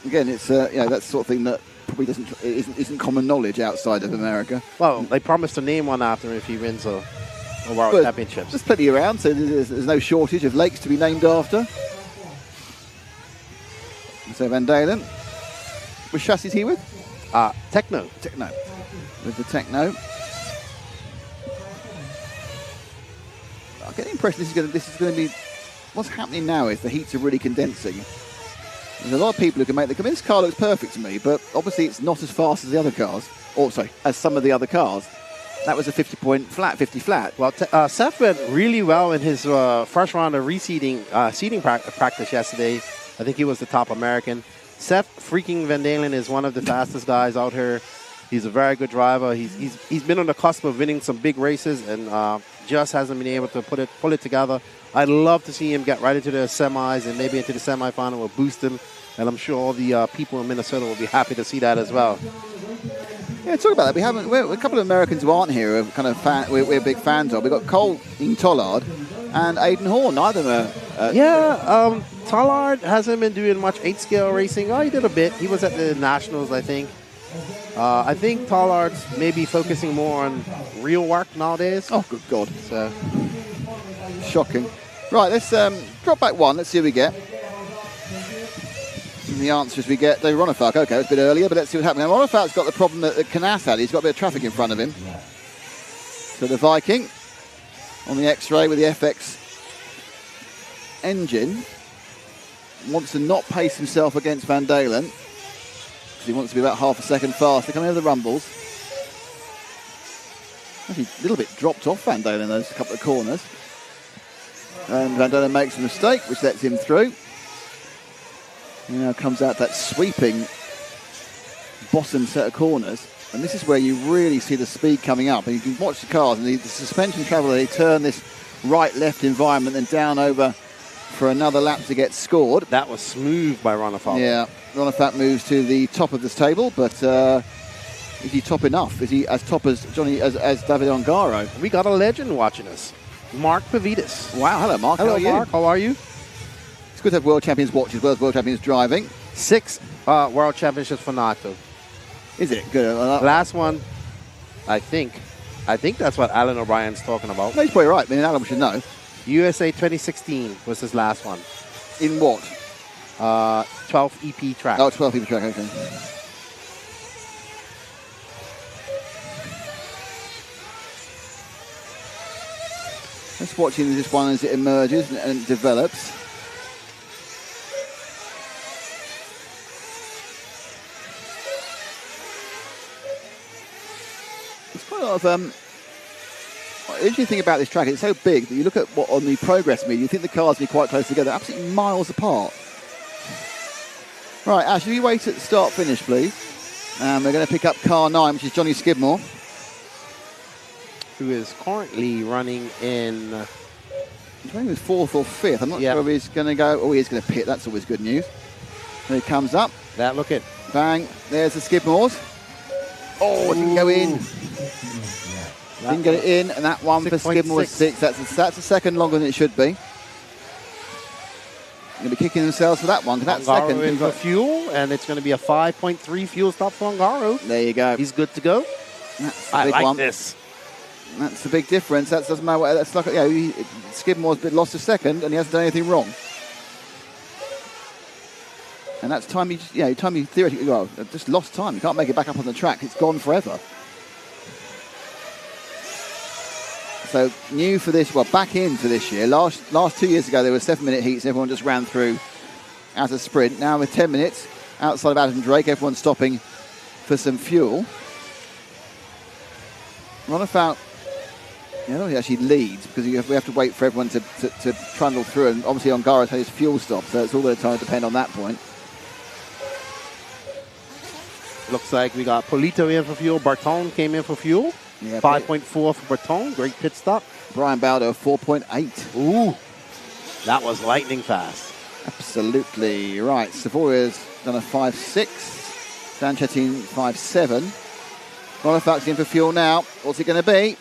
Speaker 1: Again, it's that sort of thing that probably isn't common knowledge outside of America.
Speaker 6: Well, they promised to name one after him if he wins a World Championships.
Speaker 1: There's plenty around, so there's no shortage of lakes to be named after. So Van Dalen. Which chassis is he with?
Speaker 6: Techno.
Speaker 1: Techno. With the Techno. I get the impression this is going to be. What's happening now is the heats are really condensing. There's a lot of people who can make the. I mean, this car looks perfect to me, but obviously it's not as fast as the other cars. Or sorry, as some of the other cars. That was a 50 flat.
Speaker 6: Well, Seth went really well in his first round of seating practice yesterday. I think he was the top American. Seth freaking Van Dalen is one of the fastest guys out here. He's a very good driver. He's been on the cusp of winning some big races and just hasn't been able to pull it together. I'd love to see him get right into the semis and maybe into the semifinal. Will boost him, and I'm sure all the people in Minnesota will be happy to see that as well.
Speaker 1: Yeah, talk about that. We're a couple of Americans who aren't here who are kind of we're big fans of. We've got Cole Tollard and Aidan Horn. Neither of them are.
Speaker 6: Tollard hasn't been doing much 8-scale racing. Oh, he did a bit. He was at the Nationals, I think. I think Tallard's maybe focusing more on real work nowadays.
Speaker 1: Oh, good God.
Speaker 6: So
Speaker 1: shocking. Right, let's drop back one. Let's see what we get. And the answers we get, David Ronefalk. Okay, it's a bit earlier, but let's see what's happening. Ronefalk's got the problem that Knaus had. He's got a bit of traffic in front of him. So the Viking on the X-Ray with the FX engine wants to not pace himself against Van Dalen because he wants to be about half a second faster. Coming over the rumbles. Actually, a little bit dropped off Van Dalen in those couple of corners. And Van Dalen makes a mistake, which lets him through. He now comes out that sweeping bottom set of corners. And this is where you really see the speed coming up. And you can watch the cars and the suspension travel, they turn this right-left environment and down over for another lap to get scored.
Speaker 6: That was smooth by Ronefalk.
Speaker 1: Yeah, Ronefalk moves to the top of this table, but is he top enough? Is he as top as as David Ongaro?
Speaker 6: We got a legend watching us. Mark Pavidis.
Speaker 1: Wow, hello Mark.
Speaker 6: Hello
Speaker 1: how are you?
Speaker 6: Mark, how are you?
Speaker 1: It's good to have World Champions watch as well as World Champions driving.
Speaker 6: 6 World Championships for Nato.
Speaker 1: Is it? Good.
Speaker 6: Last one, I think that's what Alan O'Brien's talking about.
Speaker 1: No, he's probably right. I mean, Alan should know.
Speaker 6: USA 2016 was his last one.
Speaker 1: In what?
Speaker 6: 12th EP track.
Speaker 1: Oh, 12th EP track, okay. Just watching this one as it emerges and it develops. It's quite a lot of the interesting thing about this track, it's so big that you look at what on the progress meter, you think the cars be quite close together, absolutely miles apart. Right, Ash, if you wait at the start finish, please. And we're going to pick up car 9, which is Johnny Skidmore,
Speaker 6: who is currently running in...
Speaker 1: He's running with 4th or 5th. I'm not sure if he's going to go... Oh, he is going to pit. That's always good news. There he comes up.
Speaker 6: Look at...
Speaker 1: Bang. There's the Skidmores. Oh, it didn't go in. Didn't get it in, and that one for Skidmore was 6. That's a second longer than it should be. Going to be kicking themselves for that one. That's second.
Speaker 6: In for fuel, and it's going to be a 5.3 fuel stop for Ongaro.
Speaker 1: There you go.
Speaker 6: He's good to go.
Speaker 1: That's the
Speaker 6: I
Speaker 1: big
Speaker 6: like
Speaker 1: one.
Speaker 6: this.
Speaker 1: That's the big difference. That doesn't matter. That's like Skidmore's been lost a second, and he hasn't done anything wrong. And that's time you theoretically just lost time. You can't make it back up on the track. It's gone forever. So new for this, back in for this year. Last 2 years ago, there were 7-minute heats and everyone just ran through as a sprint. Now with 10 minutes, outside of Adam Drake, everyone's stopping for some fuel. Ronefalk, I don't think he actually leads because we have to wait for everyone to trundle through, and obviously Ongaro's had his fuel stop, so it's all going to depend on that point.
Speaker 6: Looks like we got Polito in for fuel. Barton came in for fuel. Yeah, 5.4 for Barton. Great pit stop.
Speaker 1: Brian Baldo, 4.8.
Speaker 6: Ooh, that was lightning fast.
Speaker 1: Absolutely right. Savoria's done a 5.6. Dan Chettin 5.7. Ronefalk's in for fuel now. What's it going to be?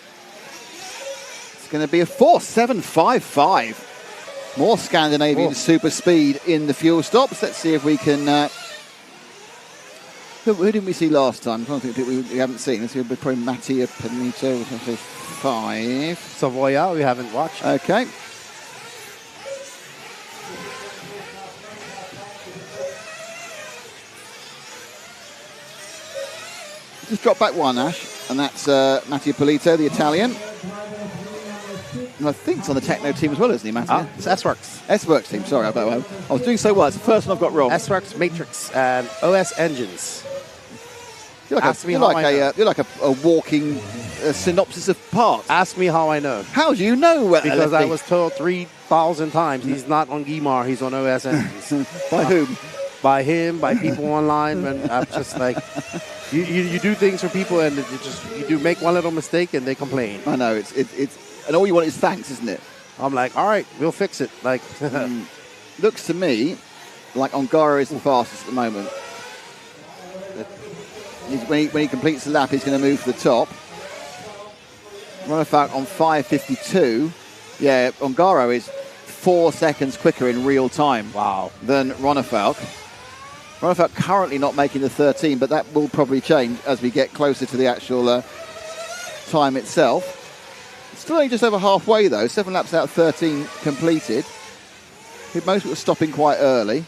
Speaker 1: It's going to be a 4.755. More Scandinavian super speed in the fuel stops. Let's see if we can... Who didn't we see last time? I'm trying to think we haven't seen. This will be probably Mattia Panito, which is 5.
Speaker 6: Savoia, we haven't watched.
Speaker 1: Okay. Just drop back one, Ash, and that's Mattia Polito, the Italian. And I think it's on the Techno team as well, isn't he, Mattia?
Speaker 6: It's S-Works.
Speaker 1: S-Works team, sorry. I was doing so well. It's the first one I've got wrong.
Speaker 6: S-Works, Matrix, and OS Engines.
Speaker 1: You're like a walking synopsis of parts.
Speaker 6: Ask me how I know.
Speaker 1: How do you know?
Speaker 6: Because I was told 3,000 times he's not on GMAR, he's on OS Engines.
Speaker 1: By whom?
Speaker 6: By him, by people online. And I'm just like, you do things for people and you do make one little mistake and they complain.
Speaker 1: I know, it's and all you want is thanks, isn't it?
Speaker 6: I'm like, all right, we'll fix it. Like,
Speaker 1: looks to me like Ongaro is the fastest at the moment. When he completes the lap, he's going to move to the top. Ronefalk on 5.52. Yeah, Ongaro is 4 seconds quicker in real time.
Speaker 6: Wow.
Speaker 1: Than Ronefalk. Ronefalk currently not making the 13, but that will probably change as we get closer to the actual time itself. Still only just over halfway though, 7 laps out, 13 completed. Most people are stopping quite early.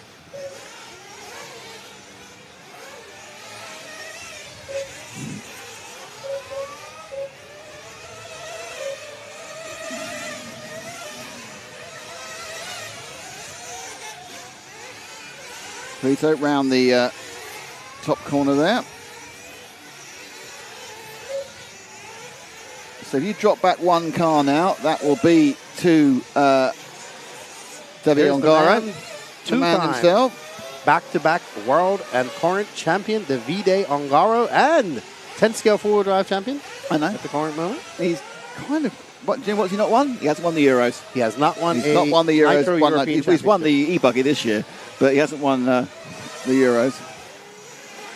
Speaker 1: Vito round the top corner there. So if you drop back one car now, that will be to David Ongaro, the man himself.
Speaker 6: Back-to-back world and current champion, Davide Ongaro, and 10-scale four-wheel drive champion.
Speaker 1: I know.
Speaker 6: At the current moment.
Speaker 1: He's kind of... what's he not won? He hasn't won the Euros.
Speaker 6: He has not won
Speaker 1: He's not won the Euros. He's won the e-buggy this year, but he hasn't won the Euros.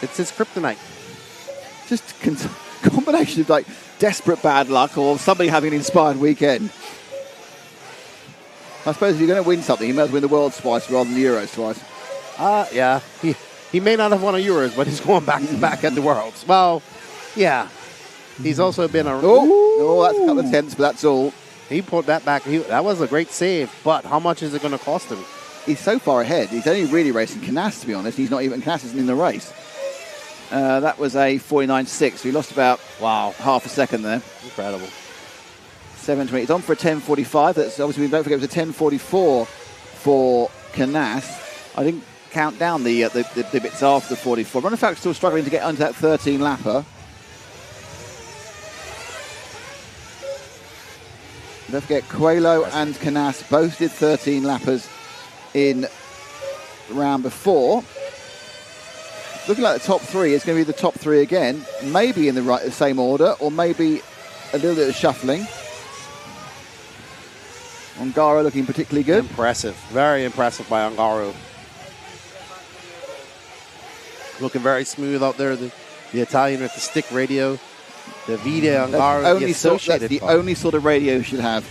Speaker 6: It's his kryptonite.
Speaker 1: Just combination of like desperate bad luck or somebody having an inspired weekend. I suppose if you're going to win something, you might as well win the Worlds twice rather than the Euros twice.
Speaker 6: Yeah. He may not have won a Euros, but he's going back-to-back at the Worlds. Well, yeah. He's also been a...
Speaker 1: Oh, that's a couple of tenths, but that's all.
Speaker 6: He pulled that back. That was a great save, but how much is it going to cost him?
Speaker 1: He's so far ahead. He's only really racing Canas, to be honest. Canas isn't in the race. That was a 49.6, so he lost about half a second there.
Speaker 6: Incredible.
Speaker 1: 7:20. He's on for a 10:45. That's obviously, don't forget, it was a 10:44 for Canas. I didn't count down the bits after the 44. Ronefalk's still struggling to get onto that 13 lapper. Don't forget, Coelho and Canas both did 13 lappers in the round before. Looking like the top three is going to be the top three again, maybe in the same order, or maybe a little bit of shuffling. Ongaro looking particularly good.
Speaker 6: Impressive. Very impressive by Ongaro. Looking very smooth out there. The Italian with the stick radio. Davide Ongaro,
Speaker 1: that's the only sort of radio you should have.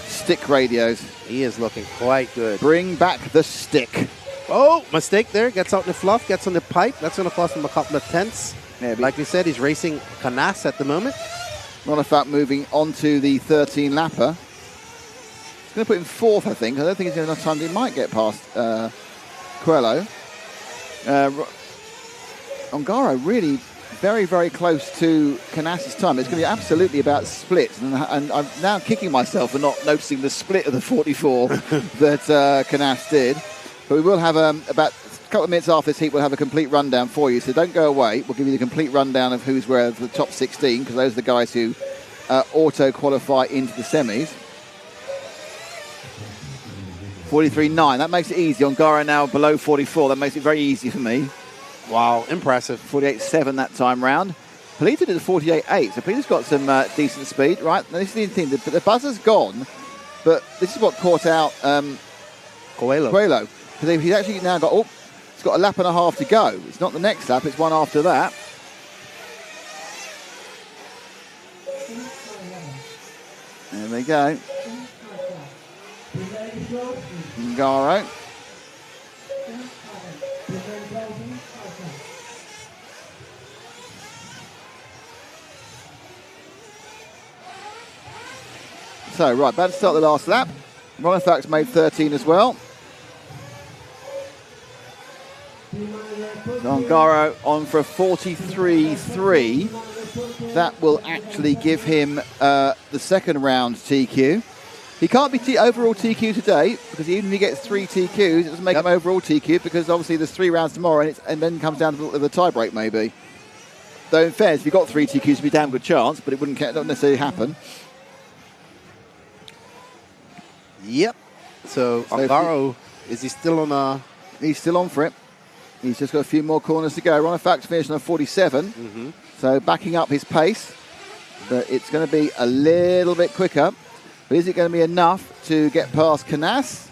Speaker 1: Stick radios.
Speaker 6: He is looking quite good.
Speaker 1: Bring back the stick.
Speaker 6: Oh, mistake there. Gets out in the fluff, gets on the pipe. That's going to cost him a couple of tenths.
Speaker 1: Maybe.
Speaker 6: Like we said, he's racing Canas at the moment.
Speaker 1: Ronefalk moving on to the 13 lapper. It's going to put him fourth, I think. I don't think he's going to have enough time. He might get past Coelho. Ongaro really very, very close to Canas' time. It's going to be absolutely about split. And I'm now kicking myself for not noticing the split of the 44 that Canas did. But we will have about a couple of minutes after this heat, we'll have a complete rundown for you. So don't go away. We'll give you the complete rundown of who's where of the top 16, because those are the guys who auto-qualify into the semis. 43.9. That makes it easy. Ongaro now below 44. That makes it very easy for me.
Speaker 6: Wow, impressive.
Speaker 1: 48.7 that time round. Polito did a 48.8, so Polito's got some decent speed, right? Now, this is the thing, the buzzer's gone, but this is what caught out
Speaker 6: Coelho.
Speaker 1: Because he's actually now got, it's got a lap and a half to go. It's not the next lap, it's one after that. There we go. Ongaro. So, right, about to start the last lap. Ronefalk's made 13 as well. Ongaro on for a 43.3. That will actually give him the second round TQ. He can't be overall TQ today, because even if he gets 3 TQs, it doesn't make him overall TQ, because obviously there's 3 rounds tomorrow, and then comes down to the tie break maybe. Though in fairness, if you got 3 TQs, it'd be a damn good chance, but it wouldn't necessarily happen.
Speaker 6: Yep. So Ongaro, is he still on
Speaker 1: He's still on for it. He's just got a few more corners to go. Ronefalk's finished on a 47.
Speaker 6: Mm-hmm.
Speaker 1: So backing up his pace. But it's going to be a little bit quicker. But is it going to be enough to get past Canas?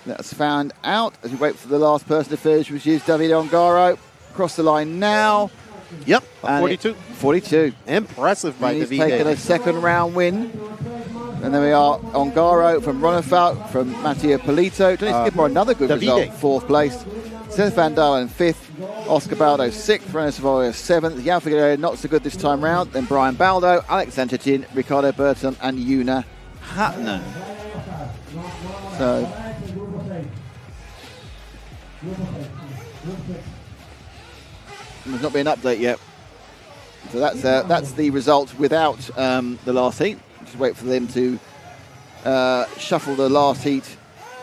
Speaker 1: Let's find out as we wait for the last person to finish, which is Davide Ongaro. Across the line now.
Speaker 6: Yep, 42.
Speaker 1: 42.
Speaker 6: Impressive by
Speaker 1: He's
Speaker 6: Davide.
Speaker 1: taken a second round win. And then we are Ongaro from Ronefalk, from Mattia Polito. Skidmore, another good result, fourth place. Seth Van Dalen 5th, Oscar Baldo 6th, René Savoia 7th, Jan Figueiredo not so good this time round, then Brian Baldo, Alex Sanchetin, Ricardo Burton and Yuna Hatton. So there's not been an update yet. So that's the result without the last heat. Just wait for them to shuffle the last heat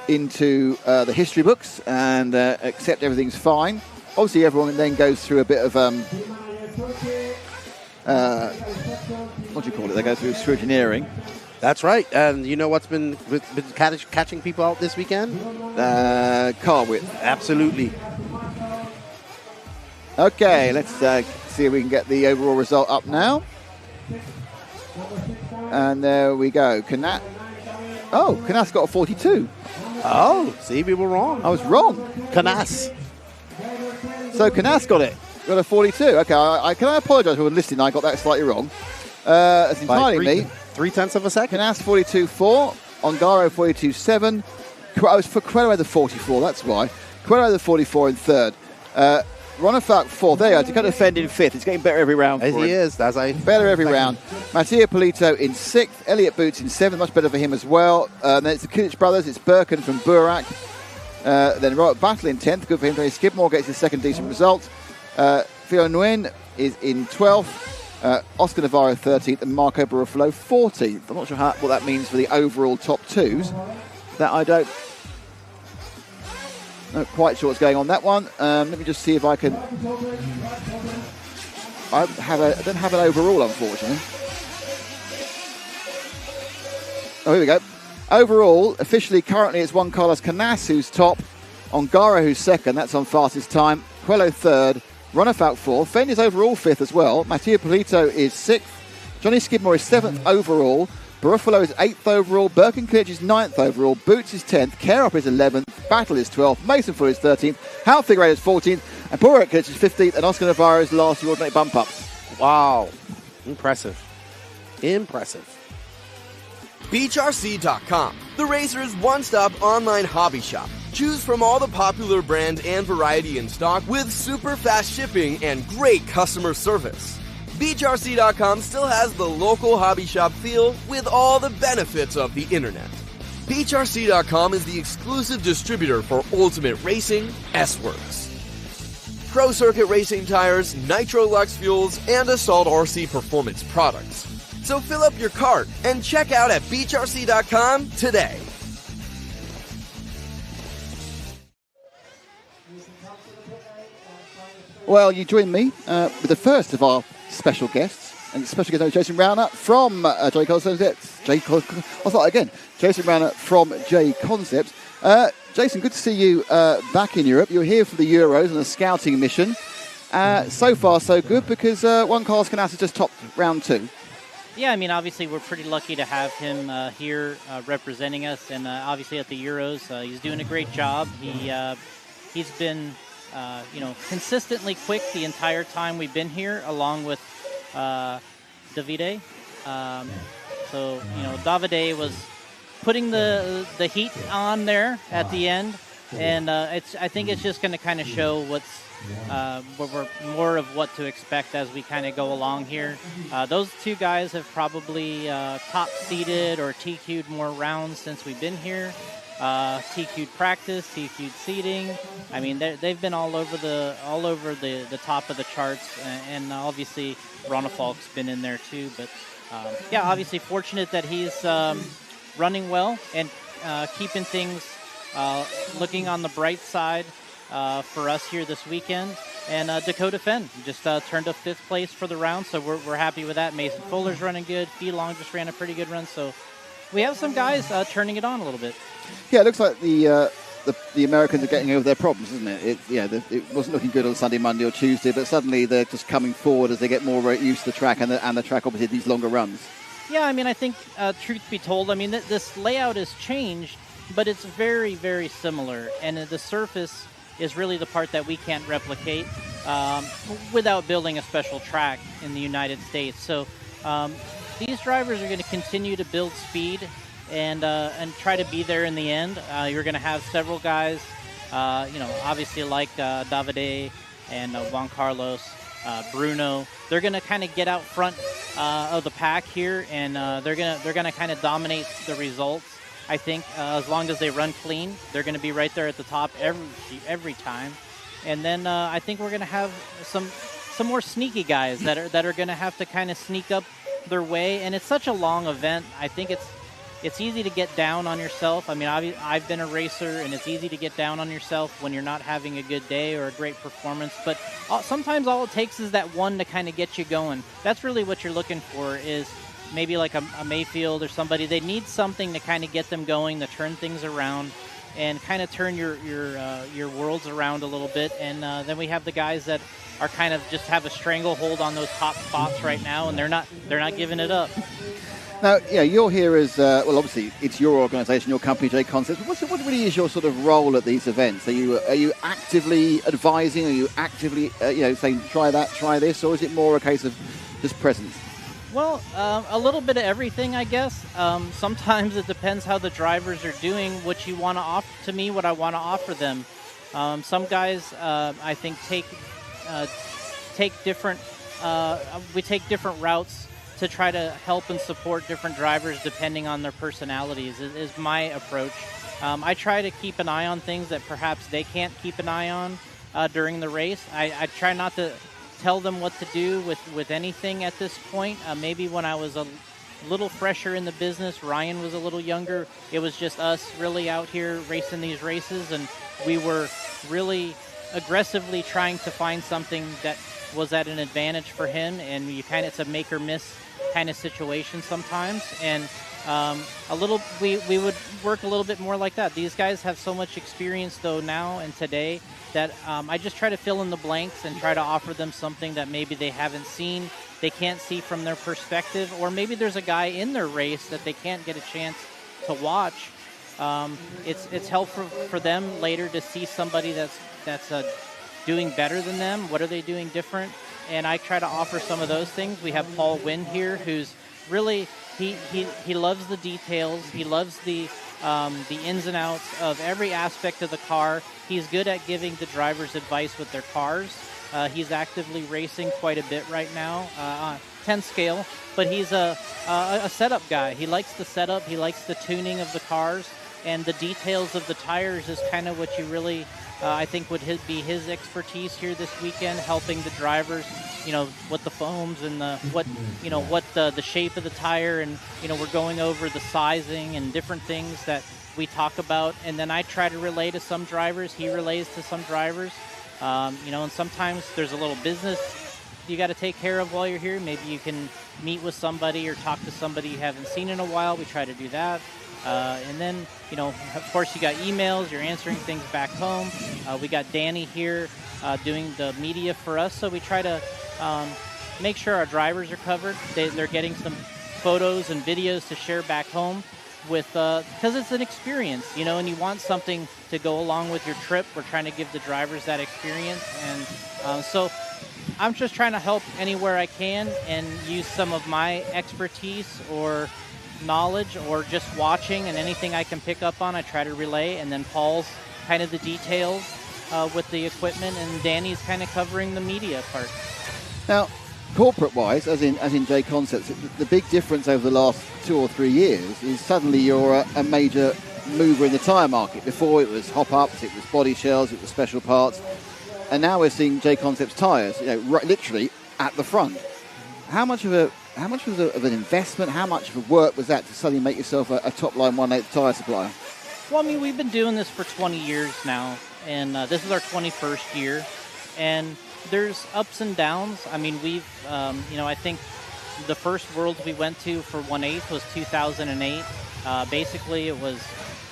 Speaker 1: into the history books and accept everything's fine. Obviously, everyone then goes through a bit of what do you call it? They go through scrutineering.
Speaker 6: That's right. And you know what's been catching people out this weekend?
Speaker 1: Car width.
Speaker 6: Absolutely.
Speaker 1: Okay, let's see if we can get the overall result up now. And there we go. Canas got a 42.
Speaker 6: Oh, see, we were wrong.
Speaker 1: I was wrong.
Speaker 6: Canas.
Speaker 1: So Canas got it. Got a 42. Okay, can I apologise for listening? I got that slightly wrong. It's entirely me.
Speaker 6: 0.3 of a second.
Speaker 1: Canas 42.4. Ongaro 42.7. I was for Coelho the 44. That's why. Coelho the 44 in third. Ronafalk 4th. There you go. Dakota Fend in 5th. It's getting better every round.
Speaker 6: As he is.
Speaker 1: Better every round. Mattia Polito in 6th. Elliot Boots in 7th. Much better for him as well. Then it's the Kilich brothers. It's Birkin from Burak. Then Robert Battle in 10th. Good for him. Tony Skidmore gets his second decent result. Theo Nguyen is in 12th. Oscar Navarro 13th. And Marco Barufalo 14th. I'm not sure what that means for the overall top twos. That I don't... Not quite sure what's going on that one. Let me just see if I can... I don't have an overall, unfortunately. Oh, here we go. Overall, officially, currently, it's Juan Carlos Canas who's top. Ongaro who's second. That's on fastest time. Coelho third. Ronafalk fourth. Fenn is overall fifth as well. Mattia Polito is sixth. Johnny Skidmore is seventh overall. Barufalo is 8th overall, Birkin Kilich is 9th overall, Boots is 10th, Kerop is 11th, Battle is 12th, Mason Fuller is 13th, Hal Figueiredo is 14th, and Burak Kilich is 15th, and Oscar Navarro is last, the alternate bump-ups.
Speaker 6: Wow. Impressive.
Speaker 10: BeachRC.com, the racer's one-stop online hobby shop. Choose from all the popular brand and variety in stock with super fast shipping and great customer service. BeachRC.com still has the local hobby shop feel with all the benefits of the internet. BeachRC.com is the exclusive distributor for Ultimate Racing, S-Works, Pro Circuit Racing tires, Nitro Lux fuels, and Assault RC performance products. So fill up your cart and check out at BeachRC.com today.
Speaker 1: Well, you join me with the first of our special guests, and special guest Jason Rowner from J Concepts. Jason Rowner from J Concepts. Jason, good to see you back in Europe. You're here for the Euros on a scouting mission. So far, so good, because Juan Carlos Canas has just topped round 2.
Speaker 14: Yeah, I mean, obviously we're pretty lucky to have him here representing us, and obviously at the Euros, he's doing a great job. He's been consistently quick the entire time we've been here, along with Davide. Davide was putting the heat on there at the end, and I think it's just going to kind of show more of what to expect as we kind of go along here. Those two guys have probably top seeded or TQ'd more rounds since we've been here. TQ'd practice, TQ'd seating. I mean, they've been all over the top of the charts, and obviously Ronafalk's been in there too. But obviously fortunate that he's running well and keeping things looking on the bright side for us here this weekend. And Dakota Fenn just turned up 5th place for the round, so we're happy with that. Mason Fuller's running good. Fee Long just ran a pretty good run, so we have some guys turning it on a little bit.
Speaker 1: Yeah, it looks like the Americans are getting over their problems, isn't it? It wasn't looking good on Sunday, Monday, or Tuesday, but suddenly they're just coming forward as they get more used to the track and the track obviously these longer runs.
Speaker 14: Yeah, I mean, I think truth be told, I mean this layout has changed, but it's very, very similar, and the surface is really the part that we can't replicate without building a special track in the United States. So these drivers are going to continue to build speed and try to be there in the end. You're going to have several guys obviously like Davide and Juan Carlos, Bruno, they're going to kind of get out front of the pack here, and they're gonna kind of dominate the results. I think as long as they run clean, they're going to be right there at the top every time. And then I think we're going to have some more sneaky guys that are going to have to kind of sneak up their way. And it's such a long event. I think it's easy to get down on yourself. I mean, I've been a racer, and it's easy to get down on yourself when you're not having a good day or a great performance. But sometimes all it takes is that one to kind of get you going. That's really what you're looking for, is maybe like a Mayfield or somebody. They need something to kind of get them going, to turn things around and kind of turn your worlds around a little bit. And then we have the guys that are kind of just have a stranglehold on those top spots right now, and they're not giving it up.
Speaker 1: Now, yeah, you're here as well. Obviously, it's your organisation, your company, J Concepts. What really is your sort of role at these events? Are you actively advising? Are you actively saying try that, try this, or is it more a case of just presence?
Speaker 14: Well, a little bit of everything, I guess. Sometimes it depends how the drivers are doing, what you want to offer to me, what I want to offer them. Some guys, I think, take different. We take different routes to try to help and support different drivers depending on their personalities. Is my approach. I try to keep an eye on things that perhaps they can't keep an eye on during the race. I try not to tell them what to do with anything at this point. Maybe when I was a little fresher in the business, Ryan was a little younger, it was just us really out here racing these races, and we were really aggressively trying to find something that was at an advantage for him, and it's a make or miss kind of situation sometimes. And we would work a little bit more like that. These guys have so much experience though now and today that I just try to fill in the blanks and try to offer them something that maybe they haven't seen, they can't see from their perspective, or maybe there's a guy in their race that they can't get a chance to watch. It's helpful for them later to see somebody that's doing better than them. What are they doing different? And I try to offer some of those things. We have Paul Wynn here, who's really he loves the details. He loves the ins and outs of every aspect of the car. He's good at giving the drivers advice with their cars. He's actively racing quite a bit right now, 10 scale, but he's a setup guy. He likes the setup. He likes the tuning of the cars, and the details of the tires is kind of what you really, I think, would be his expertise here this weekend, helping the drivers, what the foams and what the shape of the tire, and we're going over the sizing and different things that we talk about, and then I try to relay to some drivers. He relays to some drivers, and sometimes there's a little business you got to take care of while you're here. Maybe you can meet with somebody or talk to somebody you haven't seen in a while. We try to do that. And then, of course, you got emails. You're answering things back home. We got Danny here doing the media for us. So we try to make sure our drivers are covered. They're getting some photos and videos to share back home because it's an experience, and you want something to go along with your trip. We're trying to give the drivers that experience. And so I'm just trying to help anywhere I can and use some of my expertise or knowledge or just watching, and anything I can pick up on I try to relay. And then Paul's kind of the details with the equipment, and Danny's kind of covering the media part.
Speaker 1: Now, corporate-wise, as in J Concepts, the big difference over the last 2 or 3 years is suddenly you're a major mover in the tyre market. Before it was hop-ups, it was body shells, it was special parts, and now we're seeing J Concepts tyres, literally at the front. How much of an investment, how much of a work was that to suddenly make yourself a top-line 1/8 tyre supplier?
Speaker 14: Well, I mean, we've been doing this for 20 years now, and this is our 21st year, and there's ups and downs. I mean, we've, I think the first Worlds we went to for 1/8 was 2008. Basically, it was,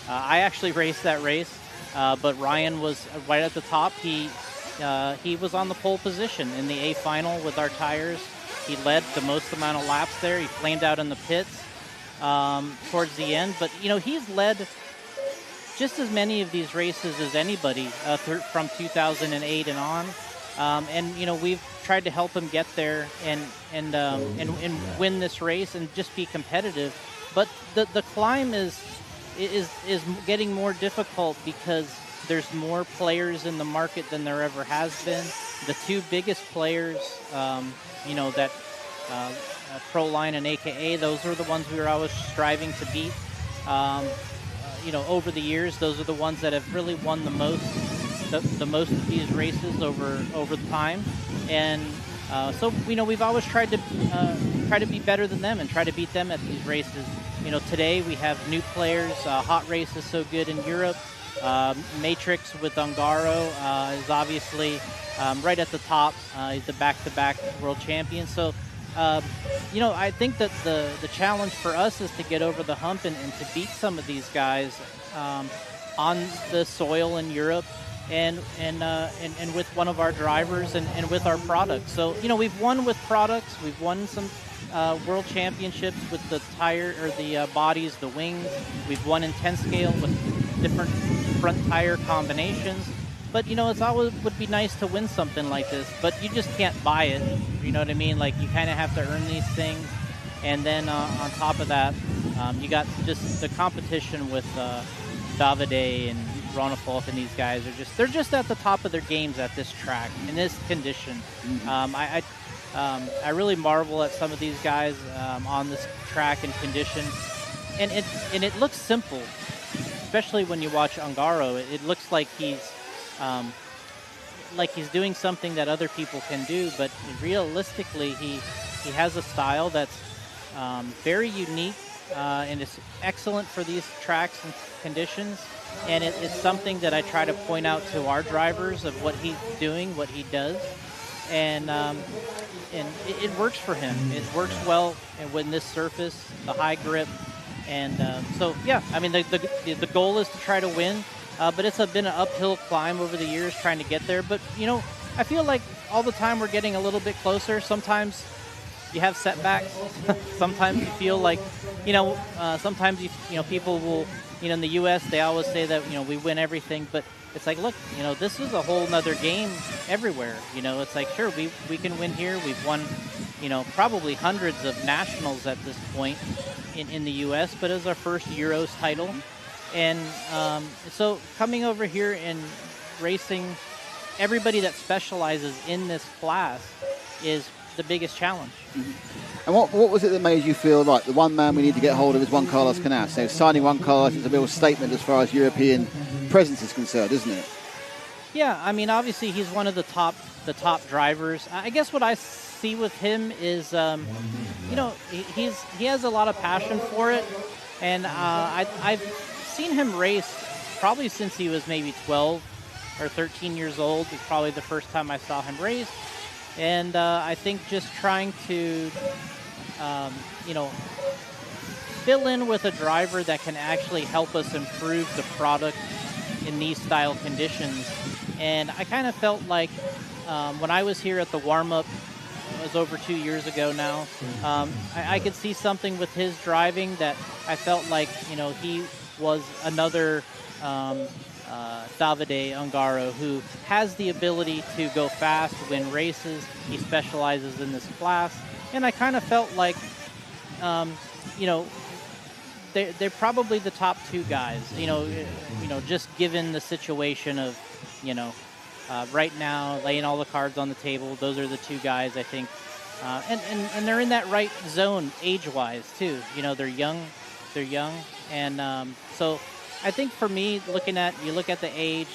Speaker 14: I actually raced that race, but Ryan was right at the top. He was on the pole position in the A final with our tires. He led the most amount of laps there. He flamed out in the pits towards the end. But, he's led just as many of these races as anybody from 2008 and on. And we've tried to help him get there and win this race and just be competitive. But the climb is getting more difficult because there's more players in the market than there ever has been. The two biggest players, that Proline and AKA, those were the ones we were always striving to beat. Over the years, those are the ones that have really won the most of these races over the time. And so we've always tried to be better than them and try to beat them at these races. Today we have new players. Hot Race is so good in Europe. Matrix with Ungaro is obviously right at the top. He's the back-to-back world champion. So, I think that the challenge for us is to get over the hump and to beat some of these guys on the soil in Europe. And with one of our drivers and with our products. So, we've won with products. We've won some world championships with the tire or the bodies, the wings. We've won in 10 scale with different front tire combinations. But, it's always would be nice to win something like this. But you just can't buy it. You know what I mean? Like, you kind of have to earn these things. And then on top of that, you got just the competition with Davide and Rona Falk, and these guys they're just at the top of their games at this track in this condition. I really marvel at some of these guys on this track and condition, and it looks simple, especially when you watch Ungaro. It looks like he's doing something that other people can do, but realistically he has a style that's very unique and it's excellent for these tracks and conditions. And it's something that I try to point out to our drivers of what he's doing, what he does, and it works for him. It works well with this surface, the high grip, and the goal is to try to win, but it's been an uphill climb over the years trying to get there. But I feel like all the time we're getting a little bit closer. Sometimes you have setbacks. Sometimes you feel like, sometimes people will. In the U.S., they always say that, we win everything, but it's like, look, this is a whole nother game everywhere. It's like, sure, we can win here. We've won, probably hundreds of nationals at this point in the U.S., but it was our first Euros title. And so coming over here and racing everybody that specializes in this class is the biggest challenge.
Speaker 1: Mm-hmm. And what was it that made you feel like the one man we need to get hold of is Juan Carlos Canas? So signing Juan Carlos is a real statement as far as European presence is concerned, isn't it?
Speaker 14: Yeah, I mean, obviously he's one of the top drivers. I guess what I see with him is, he has a lot of passion for it, and I've seen him race probably since he was maybe 12 or 13 years old. It's probably the first time I saw him race. And I think just trying to, fill in with a driver that can actually help us improve the product in these style conditions. And I kind of felt like when I was here at the warm-up, it was over 2 years ago now, I could see something with his driving that I felt like, he was another Davide Ungaro, who has the ability to go fast, win races. He specializes in this class, and I kind of felt like, they're probably the top two guys. Just given the situation of, right now, laying all the cards on the table, those are the two guys I think, and they're in that right zone age-wise too. They're young, and so. I think for me, you look at the age,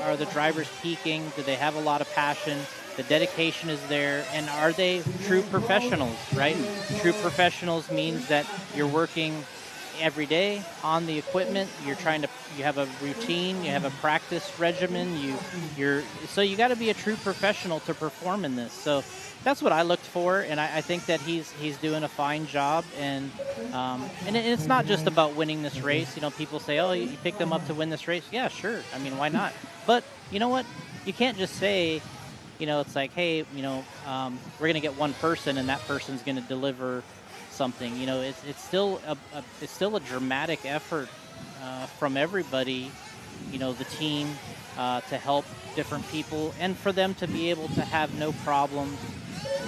Speaker 14: are the drivers peaking? Do they have a lot of passion? The dedication is there, and are they true professionals, right? True professionals means that you're working every day on the equipment. You have a routine, you have a practice regimen. So you got to be a true professional to perform in this. So that's what I looked for, and I think that he's doing a fine job. And it's not just about winning this race. People say, "Oh, you picked them up to win this race." Yeah, sure. I mean, why not? But you know what? You can't just say, it's like, hey, we're going to get one person, and that person's going to deliver something. It's still a dramatic effort from everybody. The team to help different people, and for them to be able to have no problems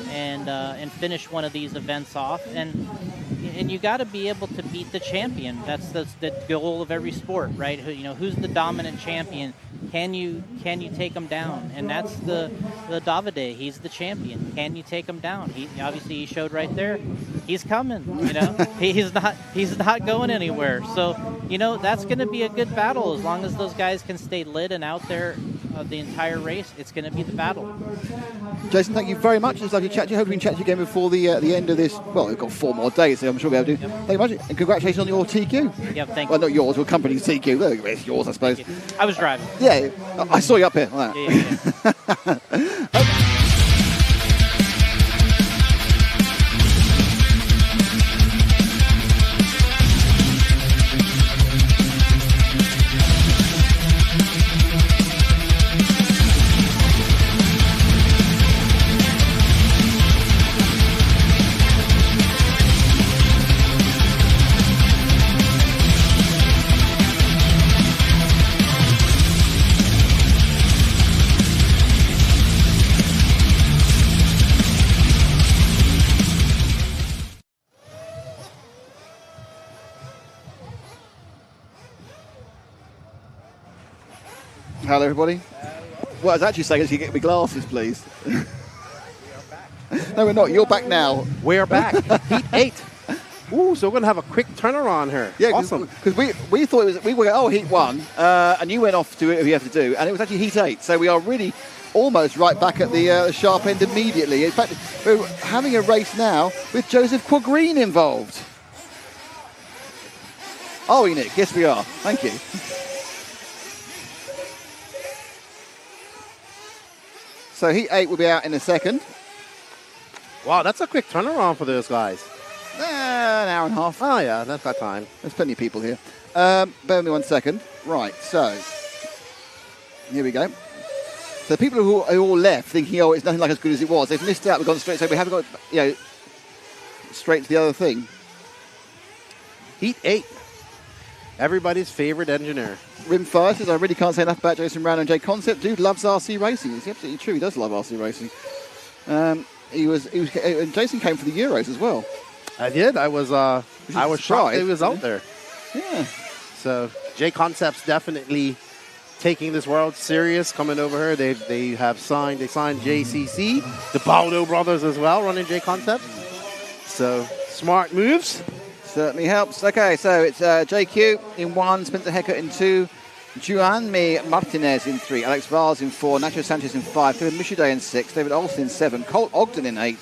Speaker 14: and finish one of these events off. And you got to be able to beat the champion. That's the goal of every sport, right? Who's the dominant champion? can you take him down? And that's the Davide. He's the champion. Can you take him down? He obviously he showed right there. He's coming. You know, he's not going anywhere. So that's going to be a good battle as long as those guys can stay lit and out there the entire race. It's going to be the battle.
Speaker 1: Jason, thank you very much. It's lovely to chat to you. Hope we can chat to you again before the end of this. Well, we've got 4 more days, so I'm sure we'll be able to. Thank you very much, and congratulations on your TQ.
Speaker 14: Yeah, thank you.
Speaker 1: Well, not yours, your company's TQ. Well, it's yours, I suppose.
Speaker 14: I was driving.
Speaker 1: Yeah, I saw you up here. Like
Speaker 14: that.
Speaker 1: Yeah. Hello, everybody. What I was actually saying is, you get me glasses, please. No, we're not. You're back now.
Speaker 6: We're back. Heat 8. Ooh, so we're going to have a quick turnaround here.
Speaker 1: Yeah,
Speaker 6: awesome.
Speaker 1: Because we thought it was, we were, Heat 1, and you went off to it, you have to do, and it was actually Heat 8. So we are really almost right back at the sharp end immediately. In fact, we're having a race now with Joseph Quagreen involved. Are we, Nick? Yes, we are. Thank you. So Heat 8 will be out in a second.
Speaker 6: Wow, that's a quick turnaround for those guys.
Speaker 1: An hour and a half.
Speaker 6: Oh, yeah, that's that time.
Speaker 1: There's plenty of people here. Bear with me 1 second. Right, so here we go. So people who are all left thinking, oh, it's nothing like as good as it was. They've missed out. We've gone straight. So we haven't got, straight to the other thing.
Speaker 6: Heat 8. Everybody's favorite engineer.
Speaker 1: Rimfire says, I really can't say enough about Jason Brown and J Concept. Dude loves RC racing. It's absolutely true. He does love RC racing. Jason came for the Euros as well.
Speaker 6: I did. I was shocked he was out there.
Speaker 1: Yeah.
Speaker 6: So J Concept's definitely taking this world serious, coming over here. They signed JCC, the Baldo brothers as well, running J Concept. So smart moves.
Speaker 1: Certainly helps. Okay, so it's JQ in 1, Spencer Hecker in 2, Juanmi Martinez in 3, Alex Vaz in 4, Nacho Sanchez in 5, David Michaud in 6, David Olsen in 7, Colt Ogden in 8,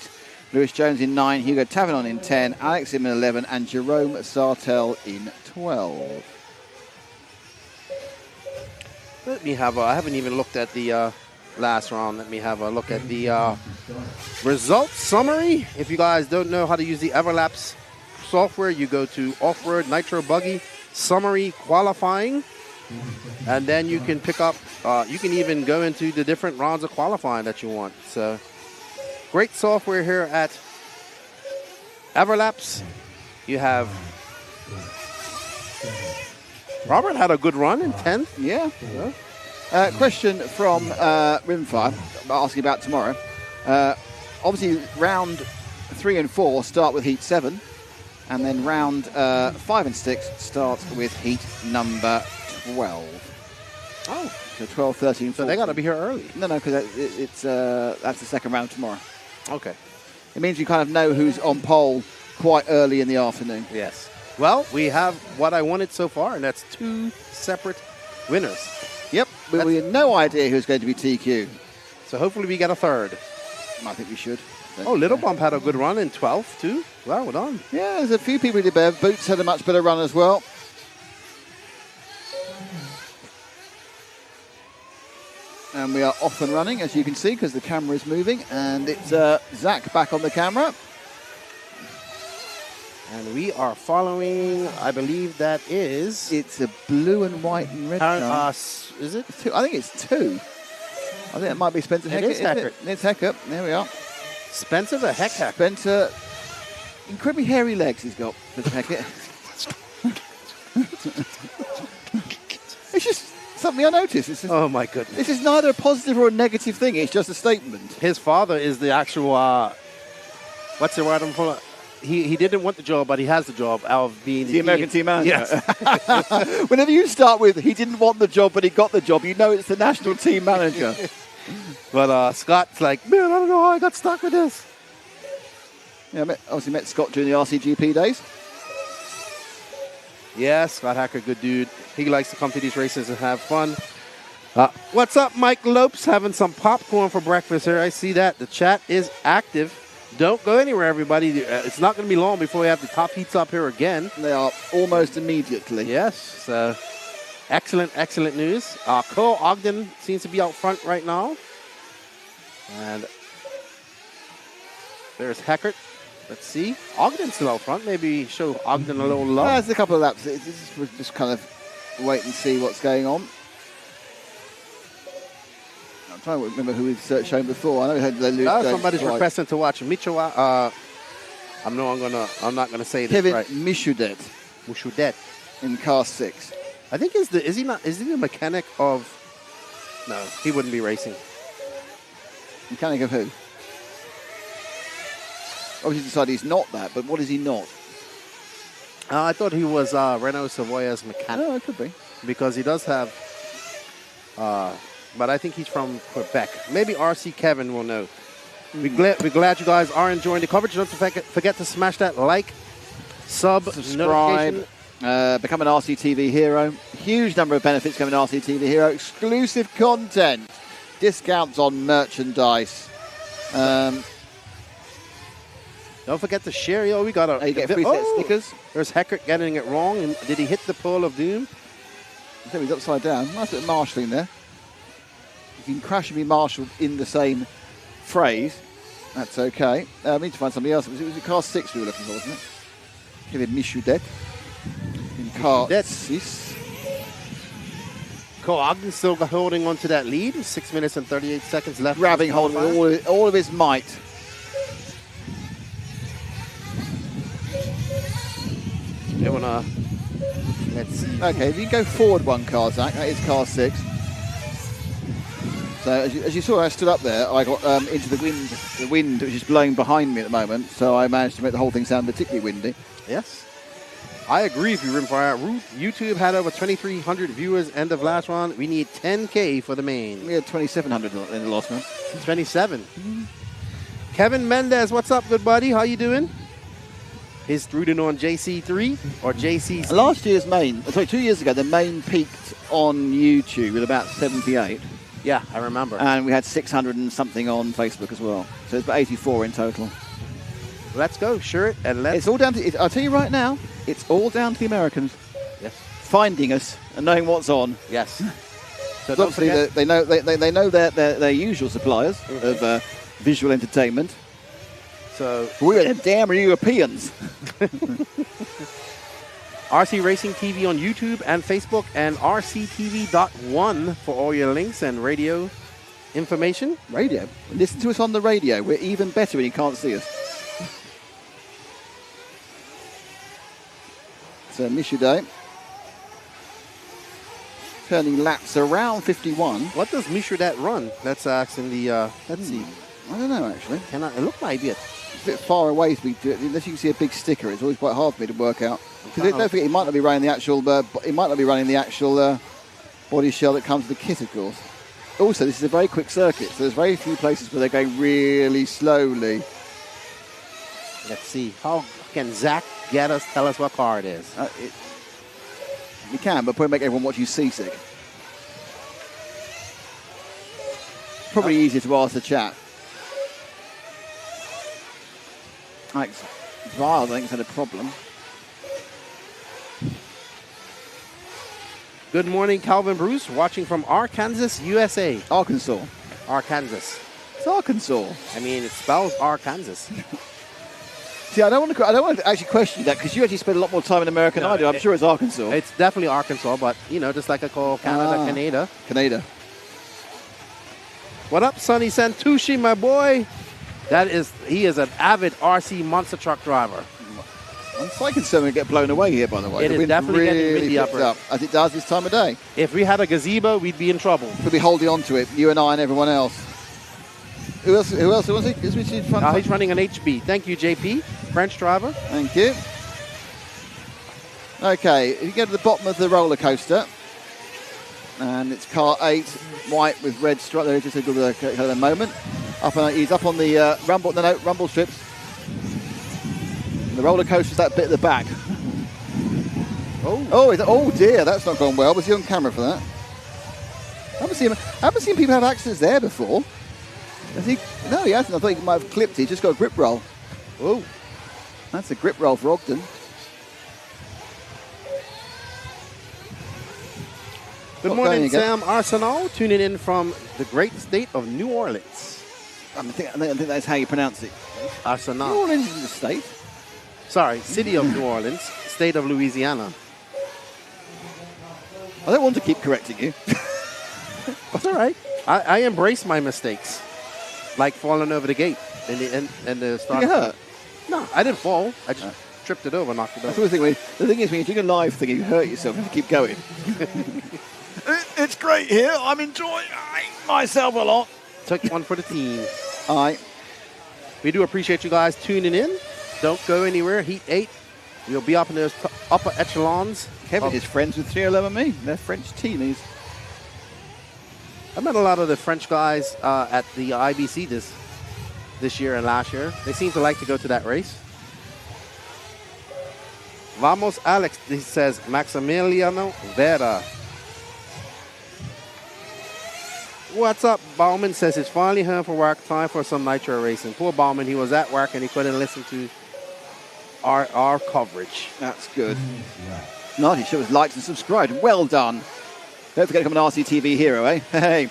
Speaker 1: Lewis Jones in 9, Hugo Tavernon in 10, Alex in 11, and Jerome Sartell in 12.
Speaker 6: Let me have I haven't even looked at the last round. Let me have a look at the results summary. If you guys don't know how to use the Everlapse software, you go to Off-Road Nitro Buggy Summary Qualifying, and then you can pick up, you can even go into the different rounds of qualifying that you want. So great software here at Everlapse. You have Robert had a good run in 10th.
Speaker 1: Yeah. Question from Rimfire asking about tomorrow. Obviously, round 3 and 4 start with Heat 7. And then round 5 and 6 starts with heat number 12.
Speaker 6: Oh.
Speaker 1: So 12, 13, 14.
Speaker 6: So they got to be here early.
Speaker 1: No, because that's the second round tomorrow.
Speaker 6: Okay.
Speaker 1: It means you kind of know who's on pole quite early in the afternoon.
Speaker 6: Yes. Well, we have what I wanted so far, and that's 2 separate winners.
Speaker 1: Yep. But we have no idea who's going to be TQ.
Speaker 6: So hopefully we get a third.
Speaker 1: I think we should.
Speaker 6: Oh, Little Bump had a good run in 12th too. Well done.
Speaker 1: Yeah, there's a few people who did better. Boots had a much better run as well. And we are off and running, as you can see, because the camera is moving. And it's Zach back on the camera.
Speaker 6: And we are following, I believe that is...
Speaker 1: It's a blue and white and red car.
Speaker 6: Is it?
Speaker 1: I think it's 2. I think it might be Spencer Hecker.
Speaker 6: It is Hecker.
Speaker 1: It's Hecker. There we are.
Speaker 6: Spencer the Hecker.
Speaker 1: Spencer, incredibly hairy legs he's got, Spencer Hecker. It's just something I noticed.
Speaker 6: Oh my goodness.
Speaker 1: This is neither a positive or a negative thing, it's just a statement.
Speaker 6: His father is the actual, what's the word I'm for? he didn't want the job, but he has the job of being
Speaker 1: the American team manager.
Speaker 6: Yes.
Speaker 1: Whenever you start with he didn't want the job, but he got the job, you know it's the national team manager.
Speaker 6: But Scott's like, man, I don't know how I got stuck with this.
Speaker 1: Yeah, obviously met Scott during the RCGP days.
Speaker 6: Yeah, Scott Hacker, good dude. He likes to come to these races and have fun. What's up, Mike Lopes? Having some popcorn for breakfast here. I see that. The chat is active. Don't go anywhere, everybody. It's not going to be long before we have the top heats up here again.
Speaker 1: They are almost immediately.
Speaker 6: Yes. So excellent, excellent news. Cole Ogden seems to be out front right now. And there's Heckert. Let's see. Ogden's still out front. Maybe show Ogden a little love.
Speaker 1: There's a couple of laps. We'll just kind of wait and see what's going on. I'm trying to remember who we've shown before. I know we had
Speaker 6: somebody's requesting to watch Michoa. I'm not gonna say this
Speaker 1: Kevin
Speaker 6: right.
Speaker 1: Mishudet in car 6.
Speaker 6: I think is he a mechanic of? No, he wouldn't be racing.
Speaker 1: Mechanic of who? Obviously decided he's not that, but what is he not?
Speaker 6: I thought he was Renault Savoya's mechanic.
Speaker 1: Oh, it could be.
Speaker 6: Because he does have, but I think he's from Quebec. Maybe RC Kevin will know. We're glad you guys are enjoying the coverage. Don't forget to smash that like,
Speaker 1: subscribe, become an RCTV hero. Huge number of benefits becoming an RCTV hero. Exclusive content, discounts on merchandise.
Speaker 6: Don't forget to share. Yo, we got
Speaker 1: you get free set stickers.
Speaker 6: There's Heckert getting it wrong. And did he hit the pole of doom?
Speaker 1: I think he's upside down. Nice bit of marshalling there. You can crash and be marshalled in the same phrase. That's okay. We need to find somebody else. It was car 6 we were looking for, wasn't it? Kevin Michudet in car 6.
Speaker 6: Cole Ogden still holding on to that lead. 6 minutes and 38 seconds left.
Speaker 1: Grabbing hold with all of his might.
Speaker 6: They wanna. Let's see.
Speaker 1: Okay, if you go forward one car, Zach, that is car 6. So as you saw, I stood up there. I got into the wind. The wind which is blowing behind me at the moment, so I managed to make the whole thing sound particularly windy.
Speaker 6: Yes, I agree with you, Rimfire. YouTube had over 2,300 viewers end of last round. We need 10K for the main.
Speaker 1: We had 2,700 in the last one.
Speaker 6: 27. Mm-hmm. Kevin Mendez, what's up, good buddy? How you doing? He's rooting on JC3 or JC.
Speaker 1: Last year's main, 2 years ago, the main peaked on YouTube with about 78.
Speaker 6: Yeah, I remember.
Speaker 1: And we had 600 and something on Facebook as well. So it's about 84 in total.
Speaker 6: Let's go, sure. And let's.
Speaker 1: It's all down to. I'll tell you right now, it's all down to the Americans.
Speaker 6: Yes.
Speaker 1: Finding us and knowing what's on.
Speaker 6: Yes. So
Speaker 1: obviously they know their usual suppliers of visual entertainment.
Speaker 6: So
Speaker 1: we're the damn Europeans.
Speaker 6: RC Racing TV on YouTube and Facebook, and rctv.1 for all your links and radio information.
Speaker 1: Radio. Listen to us on the radio. We're even better when you can't see us. So Michudet turning laps around 51.
Speaker 6: What does Michudet run? Let's ask in the.
Speaker 1: Let's see. I don't know actually.
Speaker 6: It looked like it.
Speaker 1: It's a bit far away to be. Unless you can see a big sticker, it's always quite hard for me to work out. Because don't forget, he might not be running the actual. Body shell that comes with the kit, of course. Also, this is a very quick circuit, so there's very few places where they're going really slowly.
Speaker 6: Let's see. How can Zach tell us what car it is?
Speaker 1: You can, but probably make everyone watch you seasick. Probably easier to ask the chat. Alex Vile, I think, has had a problem.
Speaker 6: Good morning, Calvin Bruce, watching from Arkansas, USA.
Speaker 1: Arkansas.
Speaker 6: It's
Speaker 1: Arkansas.
Speaker 6: I mean, it spells Arkansas.
Speaker 1: See, I don't want to actually question that because you actually spend a lot more time in America than I do. I'm sure it's Arkansas.
Speaker 6: It's definitely Arkansas, but just like I call Canada,
Speaker 1: Canada.
Speaker 6: What up, Sonny Santucci, my boy? He is an avid RC monster truck driver.
Speaker 1: I'm quite concerned we get blown away here, by the way.
Speaker 6: It is definitely getting windy
Speaker 1: up, as it does this time of day.
Speaker 6: If we had a gazebo, we'd be in trouble.
Speaker 1: We'd be holding on to it, you and I and everyone else. Who else was he?
Speaker 6: He's running an HB. Thank you, JP. French driver.
Speaker 1: Thank you. Okay, if you go to the bottom of the roller coaster, and it's car 8, white with red stripe. There, just a good kind of a moment. He's up on the rumble strips. The roller coaster's that bit at the back. Oh dear, that's not gone well. Was he on camera for that? I haven't seen people have accidents there before. Has he? No, he hasn't. I thought he might have clipped it. He's just got a grip roll. Oh, that's a grip roll for Ogden.
Speaker 6: Good morning, Sam Arsenault, tuning in from the great state of New Orleans.
Speaker 1: I think that's how you pronounce it.
Speaker 6: Arsenault.
Speaker 1: New Orleans is the state.
Speaker 6: Sorry, city of New Orleans, state of Louisiana.
Speaker 1: I don't want to keep correcting you.
Speaker 6: That's all right. I embrace my mistakes, like falling over the gate in the start.
Speaker 1: Did you hurt?
Speaker 6: No, I didn't fall. I just tripped it over, knocked it over.
Speaker 1: The thing is, when you're doing a live thing, you hurt yourself. You have to keep going. It's great here. I'm enjoying myself a lot.
Speaker 6: Took one for the team.
Speaker 1: All right.
Speaker 6: We do appreciate you guys tuning in. Don't go anywhere. Heat 8. We'll be up in those upper echelons.
Speaker 1: Kevin is friends with 311 Me. They're French teamies.
Speaker 6: I met a lot of the French guys at the IBC this year and last year. They seem to like to go to that race. Vamos, Alex, he says, Maximiliano Vera. What's up? Bauman says it's finally home for work. Time for some nitro racing. Poor Bauman, he was at work and he couldn't listen to our coverage.
Speaker 1: That's good. Nice, show us likes and subscribed. Well done. Don't forget to come an RCTV hero, eh? Hey.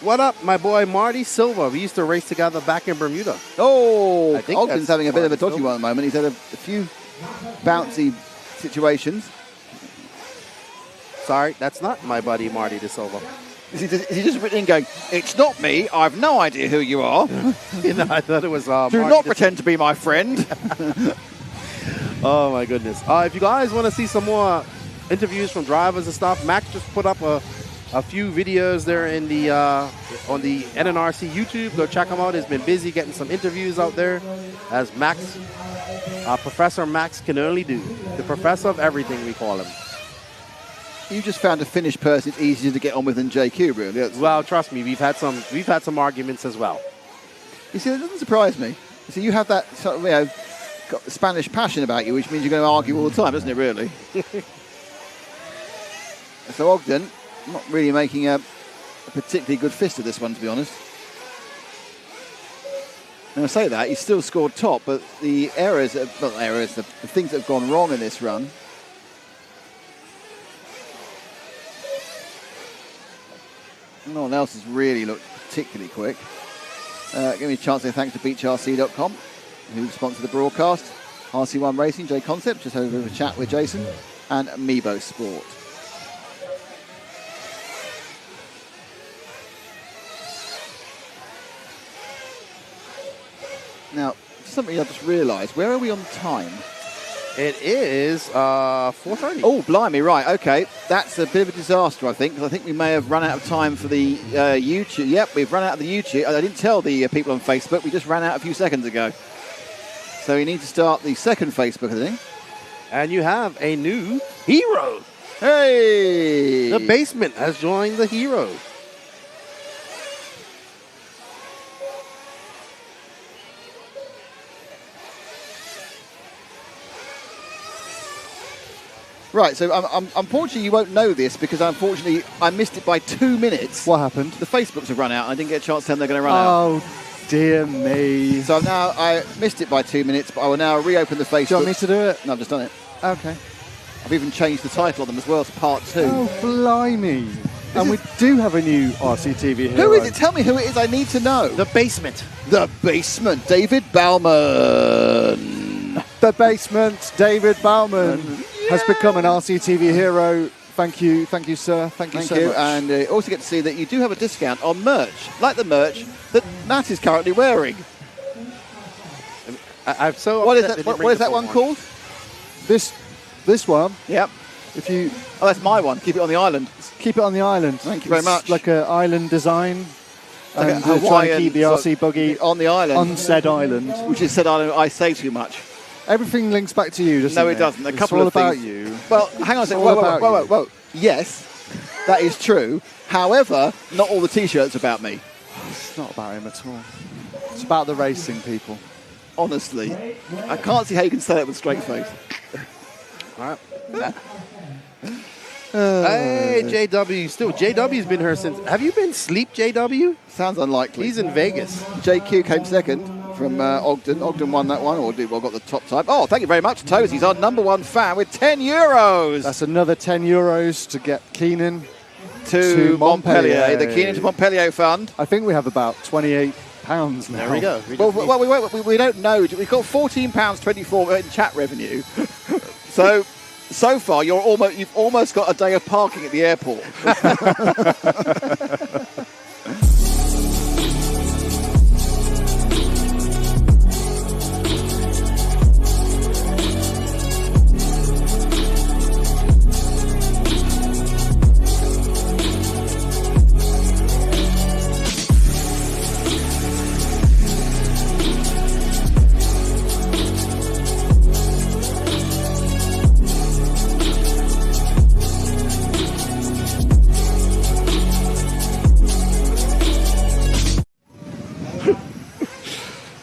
Speaker 6: What up, my boy Marty Silva? We used to race together back in Bermuda.
Speaker 1: Oh, Ogden's having a bit of a dodgy one at the moment. He's had a few bouncy situations.
Speaker 6: Sorry, that's not my buddy Marty De Silva.
Speaker 1: Is he just written in going, it's not me, I've no idea who you are.
Speaker 6: I thought it was
Speaker 1: Do
Speaker 6: Marty
Speaker 1: not pretend to be my friend.
Speaker 6: Oh my goodness. If you guys want to see some more interviews from drivers and stuff, Max just put up a few videos there in the on the NNRC YouTube. Go check him out. He's been busy getting some interviews out there, as Max, Professor Max can only do. The professor of everything, we call him.
Speaker 1: You just found a Finnish person it's easier to get on with than JQ, really.
Speaker 6: Well, trust me, we've had some arguments as well.
Speaker 1: You see, that doesn't surprise me. You see, you have that sort of, got Spanish passion about you, which means you're going to argue all the time, doesn't it, really? So Ogden, not really making a particularly good fist of this one, to be honest. And I say that, he's still scored top, but the the things that have gone wrong in this run. No one else has really looked particularly quick. Give me a chance to say thanks to BeachRC.com, who sponsored the broadcast. RC1 Racing, J Concept, just had a bit of a chat with Jason, and Amiibo Sport. Now, something I just realised, where are we on time?
Speaker 6: It is 4:30.
Speaker 1: Oh, blimey, right, okay. That's a bit of a disaster, I think, because I think we may have run out of time for the YouTube. Yep, we've run out of the YouTube. I didn't tell the people on Facebook, we just ran out a few seconds ago. So we need to start the second Facebook, I think.
Speaker 6: And you have a new hero.
Speaker 1: Hey!
Speaker 6: The basement has joined the hero.
Speaker 1: Right, so unfortunately you won't know this because unfortunately I missed it by 2 minutes.
Speaker 3: What happened?
Speaker 1: The Facebooks have run out and I didn't get a chance to tell them they're going to run out.
Speaker 3: Oh, dear me.
Speaker 1: So now I missed it by 2 minutes, but I will now reopen the Facebook.
Speaker 3: Do you want me to do it?
Speaker 1: No, I've just done it.
Speaker 3: Okay.
Speaker 1: I've even changed the title of them as well to Part 2.
Speaker 3: Oh, blimey. And we do have a new RCTV hero.
Speaker 1: Who is it? Tell me who it is. I need to know.
Speaker 6: The Basement.
Speaker 1: The Basement. David Bauman.
Speaker 3: The Basement. David Bauman has become an RCTV hero. Thank you, sir. Thank you so much.
Speaker 1: And also get to see that you do have a discount on merch, like the merch that Matt is currently wearing.
Speaker 6: I'm so
Speaker 1: What is that one called?
Speaker 3: This one.
Speaker 1: Yep.
Speaker 3: If you.
Speaker 1: Oh, that's my one. Keep it on the island.
Speaker 3: Keep it on the island.
Speaker 1: Thank you very much.
Speaker 3: Like an island design.
Speaker 1: Like
Speaker 3: and
Speaker 1: a
Speaker 3: trying to
Speaker 1: Hawaiian
Speaker 3: keep the RC buggy
Speaker 1: on the island.
Speaker 3: On said island.
Speaker 1: Which is said island, I say too much.
Speaker 3: Everything links back to you, doesn't it?
Speaker 1: No, it doesn't. A
Speaker 3: It's
Speaker 1: couple
Speaker 3: all
Speaker 1: of
Speaker 3: about
Speaker 1: things.
Speaker 3: you.
Speaker 1: Well, hang on a second.
Speaker 3: all
Speaker 1: Whoa,
Speaker 3: about
Speaker 1: whoa, whoa,
Speaker 3: you.
Speaker 1: whoa. Yes, that is true. However, not all the T-shirts are about me.
Speaker 3: It's not about him at all. It's about the racing people.
Speaker 1: Honestly, I can't see how you can say that with a straight face.
Speaker 6: All right. Hey, JW. Still, JW's been here since. Have you been asleep, JW?
Speaker 1: Sounds unlikely.
Speaker 6: He's in Vegas.
Speaker 1: JQ came second from Ogden. Ogden won that one, or got the top time. Oh, thank you very much, Tozie's our #1 fan with €10.
Speaker 3: That's another €10 to get Keenan
Speaker 1: to Montpellier. The Keenan to Montpellier fund.
Speaker 3: I think we have about £28 now.
Speaker 6: There we go.
Speaker 1: We don't know. We've got £14.24 in chat revenue. So far, you've almost got a day of parking at the airport.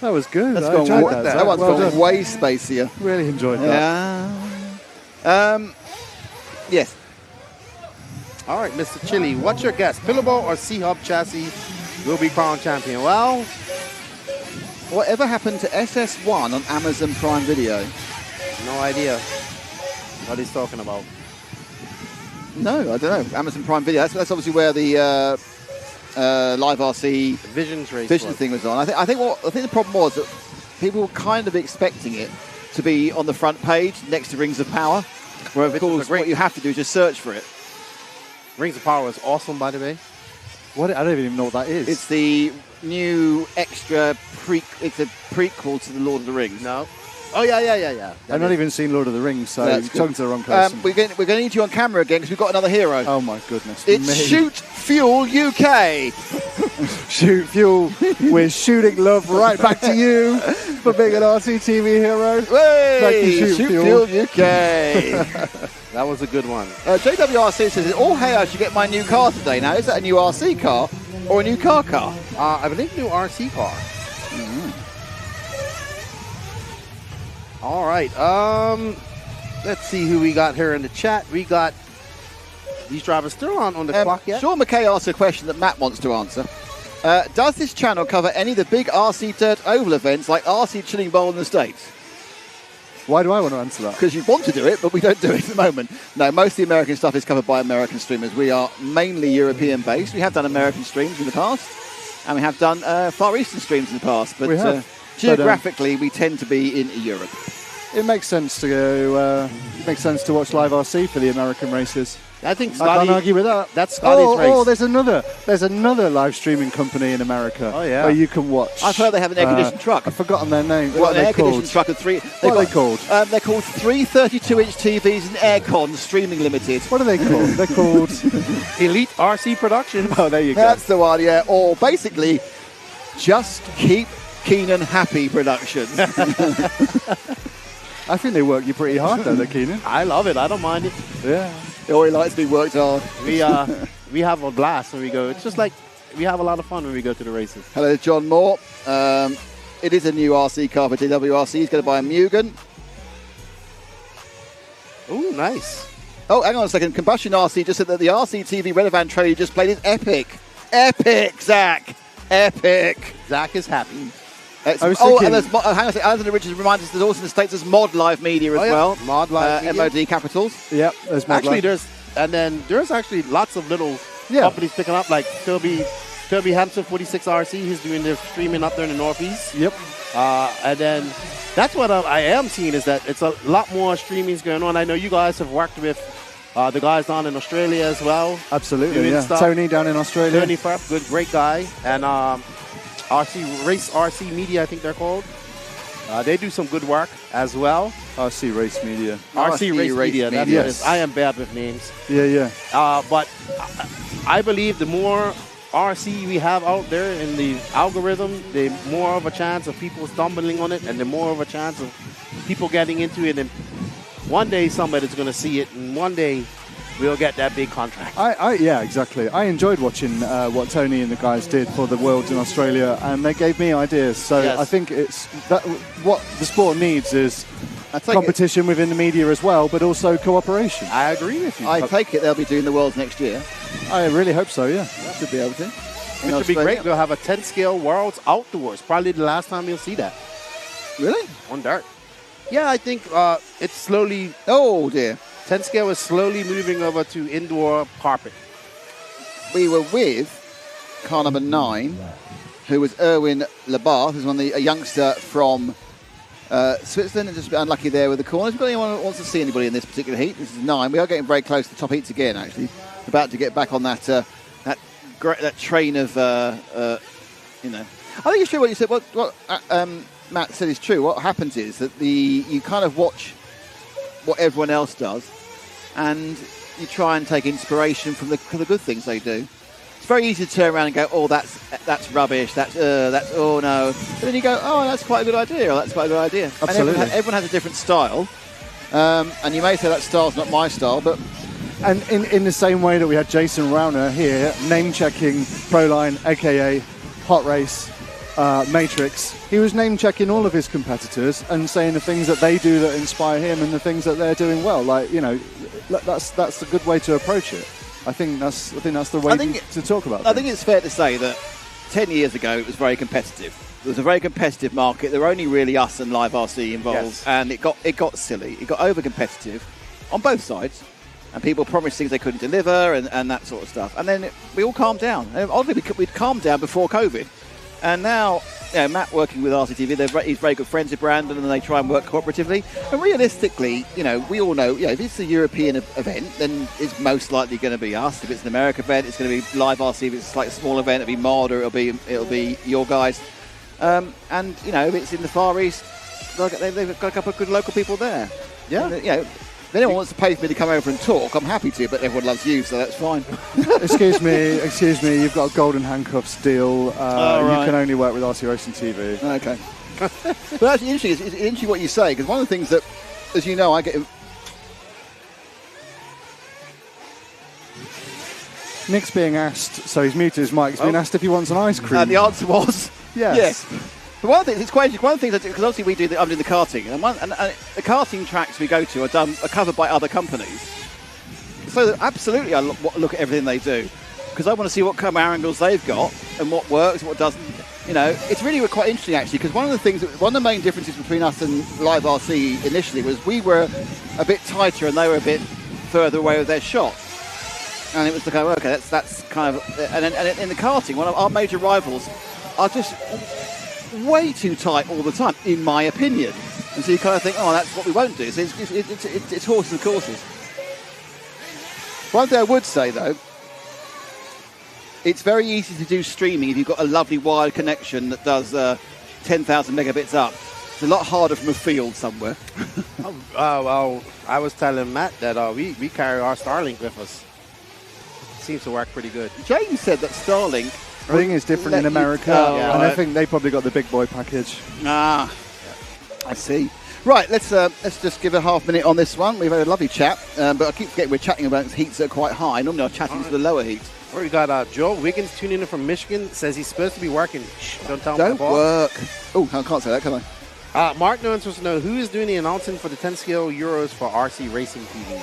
Speaker 3: That was good.
Speaker 1: That's
Speaker 3: I
Speaker 1: gone
Speaker 3: enjoyed that.
Speaker 1: that one's
Speaker 3: Well
Speaker 1: gone
Speaker 3: done.
Speaker 1: way spacier.
Speaker 3: Really enjoyed that.
Speaker 1: Yeah. Yes.
Speaker 6: All right, Mr. Chili, what's your guess? Pillowboat or C-Hub chassis will be crowned champion? Well,
Speaker 1: whatever happened to SS1 on Amazon Prime Video?
Speaker 6: No idea what he's talking about.
Speaker 1: No, I don't know. Amazon Prime Video. That's obviously where the Live RC
Speaker 6: Visions race
Speaker 1: thing was on. I think the problem was that people were kind of expecting it to be on the front page next to Rings of Power, where of course what you have to do is just search for it.
Speaker 6: Rings of Power is awesome, by the way.
Speaker 3: What? I don't even know what that is.
Speaker 1: It's the new extra it's a prequel to the Lord of the Rings.
Speaker 6: No. Oh yeah.
Speaker 3: I've not even seen Lord of the Rings, so
Speaker 1: That's
Speaker 3: you're
Speaker 1: good.
Speaker 3: talking to the wrong person.
Speaker 1: We're going to need you on camera again because we've got another hero.
Speaker 3: Oh my goodness!
Speaker 1: It's
Speaker 3: me.
Speaker 1: Shoot Fuel UK.
Speaker 3: Shoot Fuel. We're shooting love right back to you for being an RCTV hero. Thank you, Shoot Fuel
Speaker 1: UK.
Speaker 6: That was a good one.
Speaker 1: JWRC says, "Oh hey, I should get my new car today." Now, is that a new RC car or a new car?
Speaker 6: I believe new RC car. All right. Let's see who we got here in the chat. We got these drivers still on the clock yet.
Speaker 1: Sean McKay asked a question that Matt wants to answer. Does this channel cover any of the big RC Dirt Oval events like RC Chilling Bowl in the States?
Speaker 3: Why do I want to answer that?
Speaker 1: Because you want to do it, but we don't do it at the moment. No, most of the American stuff is covered by American streamers. We are mainly European-based. We have done American streams in the past, and we have done Far Eastern streams in the past. But
Speaker 3: We have.
Speaker 1: geographically, we tend to be in Europe.
Speaker 3: It makes sense to go. It makes sense to watch live RC for the American races.
Speaker 6: I think
Speaker 3: I
Speaker 6: Scotty,
Speaker 3: can't argue with that.
Speaker 6: That's Scotty's race.
Speaker 3: Oh, there's another live streaming company in America.
Speaker 6: Oh, yeah.
Speaker 3: Where you can watch.
Speaker 1: I've heard they have an air-conditioned truck.
Speaker 3: I've forgotten their name.
Speaker 1: Well,
Speaker 3: What
Speaker 1: an
Speaker 3: are they
Speaker 1: air-conditioned
Speaker 3: called?
Speaker 1: truck of three.
Speaker 3: What are they called?
Speaker 1: They're called 332-inch TVs and Aircon Streaming Limited.
Speaker 3: What are they called? They're called
Speaker 6: Elite RC Productions.
Speaker 3: Oh, there you go.
Speaker 1: That's the one, yeah. Or basically, Just Keep Keenan Happy Productions.
Speaker 3: I think they work you pretty hard, though, the Keenan.
Speaker 6: I love it. I don't mind it.
Speaker 3: Yeah.
Speaker 1: Oh, he likes to be worked hard.
Speaker 6: We have a blast when we go. It's just like we have a lot of fun when we go to the races.
Speaker 1: Hello, John Moore. It is a new RC car for JWRC. He's going to buy a Mugen.
Speaker 6: Ooh, nice.
Speaker 1: Oh, hang on a second. Combustion RC just said that the RCTV Redovan trailer you just played is epic. Epic, Zach. Epic.
Speaker 6: Zach is happy.
Speaker 1: And there's hang on a second. Anthony Richards reminds us there's also in the States there's Mod Live Media as well.
Speaker 6: Mod Live Media.
Speaker 1: MOD Capitals.
Speaker 3: Yep, there's Mod
Speaker 6: Actually,
Speaker 3: Live.
Speaker 6: there's actually lots of little companies picking up, like Toby Hampson 46 RC. He's doing their streaming up there in the Northeast.
Speaker 3: Yep.
Speaker 6: And then that's what I am seeing is that it's a lot more streamings going on. I know you guys have worked with the guys down in Australia as well.
Speaker 3: Absolutely, yeah. Tony down in Australia.
Speaker 6: Tony Farp, great guy. And RC Media, I think they're called. They do some good work as well.
Speaker 3: RC Race Media.
Speaker 6: RC Race Media, that's what it is. I am bad with names.
Speaker 3: Yeah.
Speaker 6: But I believe the more RC we have out there in the algorithm, the more of a chance of people stumbling on it, and the more of a chance of people getting into it. And one day somebody's going to see it, and one day we'll get that big contract.
Speaker 3: Yeah, exactly. I enjoyed watching what Tony and the guys did for the Worlds in Australia, and they gave me ideas. So
Speaker 1: Yes.
Speaker 3: I think it's what the sport needs is competition within the media as well, but also cooperation.
Speaker 6: I agree with you.
Speaker 1: I take it they'll be doing the Worlds next year.
Speaker 3: I really hope so, yeah.
Speaker 1: Should be able to.
Speaker 6: It should be great. We'll have a 10-scale Worlds outdoors. Probably the last time you'll see that.
Speaker 1: Really?
Speaker 6: On dirt. Yeah, I think it's slowly...
Speaker 1: Oh, dear.
Speaker 6: 10-scale is slowly moving over to indoor carpet.
Speaker 1: We were with car number 9, who was Erwin Labarth, who's a youngster from Switzerland, and just a bit unlucky there with the corners. We've got anyone who wants to see anybody in this particular heat. This is 9. We are getting very close to the top heats again, actually. We're about to get back on that train of, I think it's true what you said. What Matt said is true. What happens is that you kind of watch what everyone else does, and you try and take inspiration from the good things they do. It's very easy to turn around and go, oh, that's rubbish, that's oh no. But then you go, oh, that's quite a good idea, or that's quite a good idea.
Speaker 3: Absolutely.
Speaker 1: And everyone has a different style, and you may say that style's not my style, but...
Speaker 3: And in the same way that we had Jason Rauner here, name-checking Proline, a.k.a. Hot Race, Matrix, he was name-checking all of his competitors and saying the things that they do that inspire him and the things that they're doing well. Like, that's a good way to approach it. I think that's the way to talk about it.
Speaker 1: I think it's fair to say that 10 years ago it was very competitive. It was a very competitive market. There were only really us and Live RC involved,
Speaker 6: Yes.
Speaker 1: and it got silly. It got over-competitive on both sides. And people promised things they couldn't deliver and that sort of stuff. And then we all calmed down. And oddly, we'd calmed down before COVID. And now, Matt working with RCTV, he's very good friends with Brandon, and they try and work cooperatively. And realistically, we all know, if it's a European event, then it's most likely going to be us. If it's an American event, it's going to be Live RC. If it's like a small event, it'll be Mod, or it'll be your guys. And if it's in the Far East, they've got a couple of good local people there.
Speaker 3: Yeah.
Speaker 1: And, if anyone wants to pay for me to come over and talk, I'm happy to, but everyone loves you, so that's fine.
Speaker 3: Excuse me, you've got a golden handcuffs deal.
Speaker 1: Right.
Speaker 3: You can only work with RC Racing TV.
Speaker 1: Okay. But actually, it's interesting what you say, because one of the things that, as you know, I get...
Speaker 3: Nick's being asked, so he's muted his mic, he's been asked if he wants an ice cream.
Speaker 1: And the answer was
Speaker 3: yes.
Speaker 1: But one of the things, it's quite interesting. One of the things, because obviously I'm doing the karting, and the karting tracks we go to are covered by other companies. So absolutely, I look at everything they do, because I want to see what camera angles they've got and what works, what doesn't. It's really quite interesting actually, because one of the main differences between us and Live RC initially was we were a bit tighter and they were a bit further away with their shot. And it was the kind of, okay, that's kind of, and in the karting, one of our major rivals are just way too tight all the time, in my opinion. And so you kind of think, oh, that's what we won't do. So it's horses and courses. One thing I would say, though, it's very easy to do streaming if you've got a lovely wired connection that does 10,000 megabits up. It's a lot harder from a field somewhere.
Speaker 6: Well, I was telling Matt that we carry our Starlink with us. Seems to work pretty good.
Speaker 1: James said that Starlink...
Speaker 3: I think it's different in America, and I think they probably got the big boy package.
Speaker 1: I see. Right, let's just give a half minute on this one. We've had a lovely chat, but I keep forgetting we're chatting about heats that are quite high. Normally I'm chatting to the lower heats.
Speaker 6: Well, we got Joe Wiggins tuning in from Michigan. Says he's supposed to be working. Shh, don't tell him.
Speaker 1: Don't work. Oh, I can't say that, can I?
Speaker 6: Mark wants to know who is doing the announcing for the 10-scale Euros for RC Racing TV.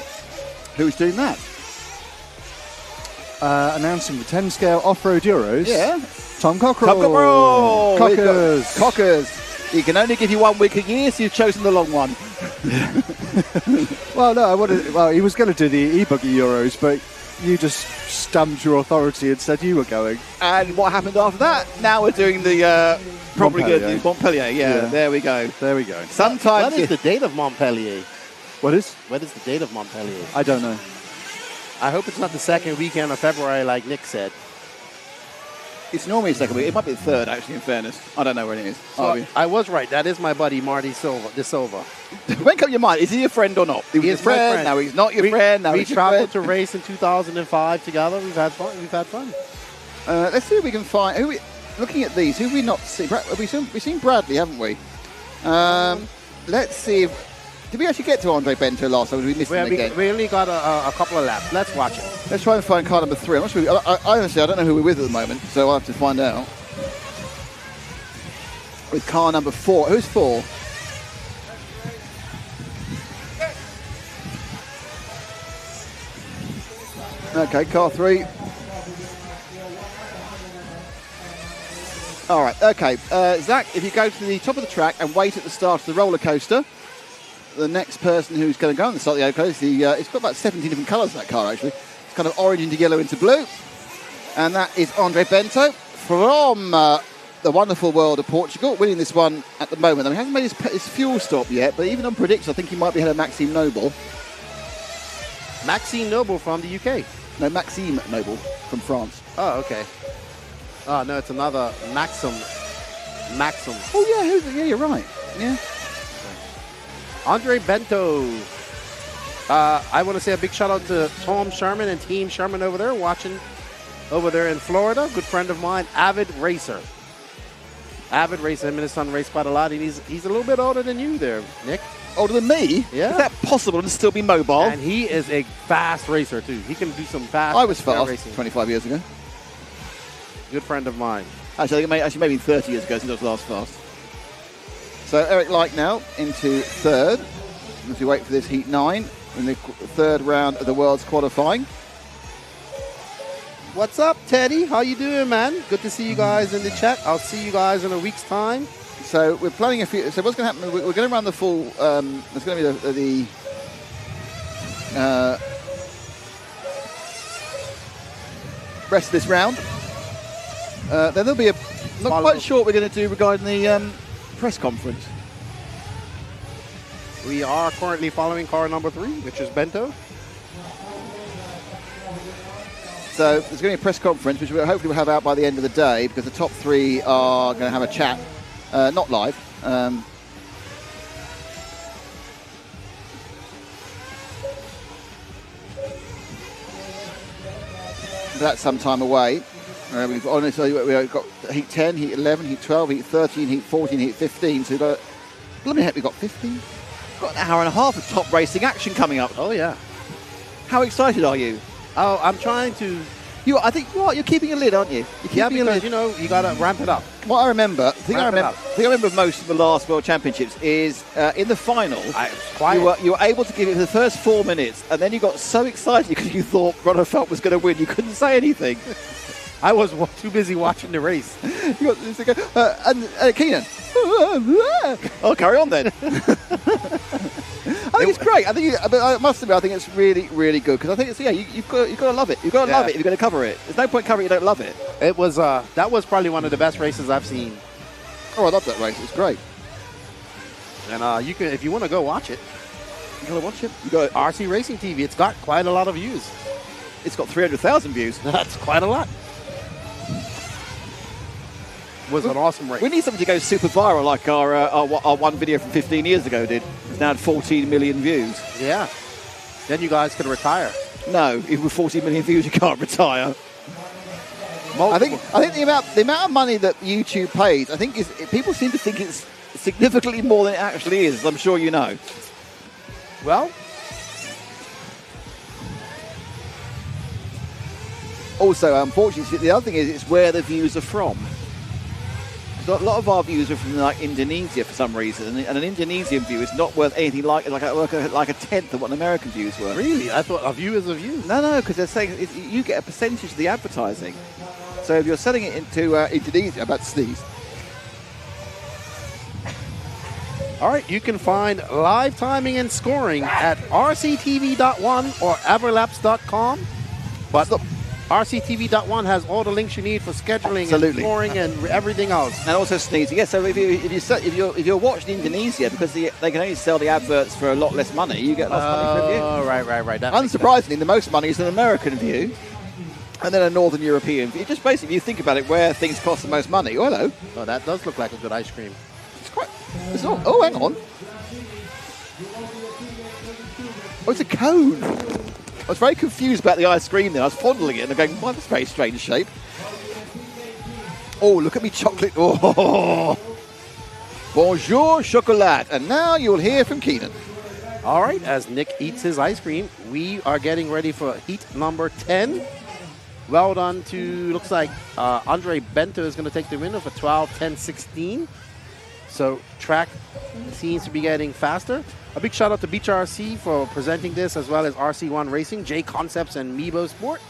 Speaker 1: Who's doing that?
Speaker 3: Announcing the 10-scale off-road Euros.
Speaker 1: Yeah.
Speaker 3: Tom Cockerell.
Speaker 1: Tom Cockerell.
Speaker 3: Cockers.
Speaker 1: Cockers. He can only give you 1 week a year, so you've chosen the long one.
Speaker 3: Well, no, he was going to do the e-buggy Euros, but you just stamped your authority and said you were going.
Speaker 1: And what happened after that? Now we're doing the probably
Speaker 3: Montpellier.
Speaker 1: good Montpellier. Yeah, there we go.
Speaker 3: There we go.
Speaker 1: Sometimes
Speaker 6: What is the date of Montpellier?
Speaker 3: What is
Speaker 6: the date of Montpellier?
Speaker 3: I don't know.
Speaker 6: I hope it's not the second weekend of February like Nick said.
Speaker 1: It's normally the second week. It might be the third, actually, in fairness. I don't know when it is.
Speaker 6: So I was right. That is my buddy Marty De Silva.
Speaker 1: Make up your mind. Is he your friend or not? He was your friend. Now he's not your friend. Now
Speaker 6: we
Speaker 1: he's your
Speaker 6: traveled
Speaker 1: friend.
Speaker 6: to race in 2005 together. We've had fun.
Speaker 1: Let's see if we can find. Looking at these, who have we not seen? We've seen Bradley, haven't we? Let's see. Did we actually get to Andre Bento last time? Or did we miss him again?
Speaker 6: We only got a couple of laps. Let's watch it.
Speaker 1: Let's try and find car number 3. I'm not sure. I honestly, I don't know who we're with at the moment, so I'll have to find out. With car number 4. Who's 4? Okay, car 3. All right, okay. Zach, if you go to the top of the track and wait at the start of the roller coaster, the next person who's going to go on the start of the roller coaster, it's got about 17 different colours in that car, actually. It's kind of orange into yellow into blue. And that is Andre Bento from the wonderful world of Portugal, winning this one at the moment. I mean, he hasn't made his fuel stop yet, but even on predictions, I think he might be ahead of Maxime Noble.
Speaker 6: Maxime Noble from the UK.
Speaker 1: No, Maxime Noble from France.
Speaker 6: Oh, okay. Oh, no, it's another Maxim.
Speaker 1: Oh, yeah, you're right. Yeah.
Speaker 6: Andre Bento. I want to say a big shout out to Tom Sherman and Team Sherman over there, watching over there in Florida. Good friend of mine, avid racer. Him and his son race quite a lot, and he's a little bit older than you there, Nick.
Speaker 1: Older than me?
Speaker 6: Yeah.
Speaker 1: Is that possible and still be mobile?
Speaker 6: And he is a fast racer, too. He can do some fast
Speaker 1: I was fast
Speaker 6: racing.
Speaker 1: 25 years ago.
Speaker 6: Good friend of mine.
Speaker 1: Actually, maybe 30 years ago since I was last fast. So Eric Light now into third. As we wait for this Heat 9 in the third round of the World's qualifying.
Speaker 6: What's up, Teddy? How you doing, man? Good to see you guys in the chat. I'll see you guys in a week's time.
Speaker 1: So we're planning a few. So what's going to happen? We're going to run the full. There's going to be the rest of this round. Then there'll be not quite sure what we're going to do regarding the press conference.
Speaker 6: We are currently following car number 3, which is Bento.
Speaker 1: So there's going to be a press conference, which we'll hopefully have out by the end of the day, because the top 3 are going to have a chat, not live. That's some time away. We've got Heat 10, Heat 11, Heat 12, Heat 13, Heat 14, Heat 15. So we've got, bloody heck, we've got 15. We've got an hour and a half of top racing action coming up.
Speaker 6: Oh, yeah.
Speaker 1: How excited are you?
Speaker 6: Oh, I'm trying to...
Speaker 1: I think you're keeping a lid, aren't you?
Speaker 6: Yeah, because, you got to ramp it up.
Speaker 1: What I remember, the thing I remember most of the last World Championships is in the final, you were able to give it for the first 4 minutes, and then you got so excited because you thought Ronald Felt was going to win, you couldn't say anything.
Speaker 6: I was too busy watching the race.
Speaker 1: And Keenan, I'll carry on then. I think it's great. I must admit, I think it's really, really good, because I think it's you've got to love it. You've got to love it if you're going to cover it. There's no point covering it if you don't love it.
Speaker 6: It was that was probably one of the best races I've seen.
Speaker 1: Oh, I love that race. It's great.
Speaker 6: And you can, if you want to go watch it,
Speaker 1: you got to watch it.
Speaker 6: You got RC Racing TV. It's got quite a lot of views.
Speaker 1: It's got 300,000 views.
Speaker 6: That's quite a lot. Was an awesome race.
Speaker 1: We need something to go super viral like our one video from 15 years ago did. It's now had 14 million views.
Speaker 6: Yeah. Then you guys could retire.
Speaker 1: No, even with 14 million views, you can't retire. I think the amount of money that YouTube pays, I think people seem to think it's significantly more than it actually is. I'm sure you know.
Speaker 6: Well.
Speaker 1: Also, unfortunately, the other thing is it's where the views are from. So a lot of our views are from Indonesia for some reason, and an Indonesian view is not worth anything like a tenth of what an American view is worth.
Speaker 6: Really? I thought a view is a view.
Speaker 1: No, because they're saying you get a percentage of the advertising. So if you're selling it into Indonesia, I'm about to sneeze.
Speaker 6: All right, you can find live timing and scoring at rctv.one or everlaps.com. But RCTV.one has all the links you need for scheduling and scoring and everything else.
Speaker 1: And also sneezing. Yeah, so if you're watching Indonesia, because they can only sell the adverts for a lot less money, you get lots of money per view.
Speaker 6: Oh, right. That
Speaker 1: unsurprisingly, the most money is an American view, and then a Northern European view. Just basically, if you think about it, where things cost the most money. Oh, hello.
Speaker 6: Oh, that does look like a good ice cream.
Speaker 1: Oh, hang on. Oh, it's a cone. I was very confused about the ice cream there. I was fondling it and going, wow, that's a very strange shape. Oh, look at me chocolate. Oh, bonjour chocolat. And now you'll hear from Keenan.
Speaker 6: All right, as Nick eats his ice cream, we are getting ready for heat number 10. Well done to, looks like Andre Bento is going to take the winner for 12, 10, 16. So track seems to be getting faster. A big shout out to Beach RC for presenting this, as well as RC1 Racing, J Concepts, and Meebo Sport.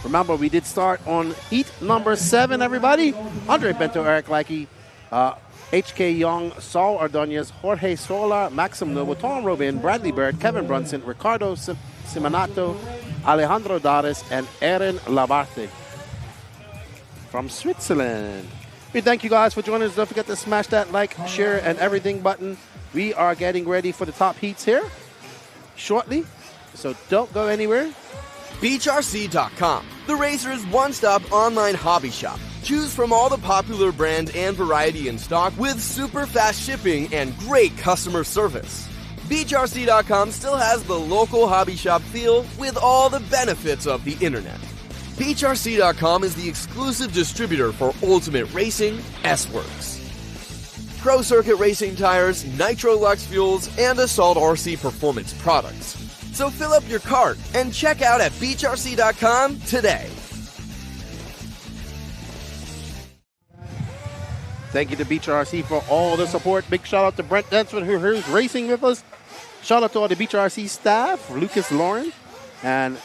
Speaker 6: Remember, we did start on heat number 7, everybody. Andre Bento, Eric Lackey, HK Young, Saul Ordonez, Jorge Sola, Maxim Novo, Tom Robin, Bradley Bird, Kevin Brunson, Ricardo Simonato, Alejandro Dares, and Aaron Labarte from Switzerland. We thank you guys for joining us. Don't forget to smash that like, share, and everything button. We are getting ready for the top heats here shortly, so don't go anywhere.
Speaker 10: BeachRC.com, the racer's one-stop online hobby shop. Choose from all the popular brand and variety in stock with super fast shipping and great customer service. BeachRC.com still has the local hobby shop feel with all the benefits of the internet. BeachRC.com is the exclusive distributor for Ultimate Racing, S-Works, Pro Circuit Racing tires, Nitro Lux fuels, and Assault RC performance products. So fill up your cart and check out at BeachRC.com today.
Speaker 6: Thank you to Beach RC for all the support. Big shout out to Brent Densford, who is racing with us. Shout out to all the Beach RC staff, Lucas Lauren, and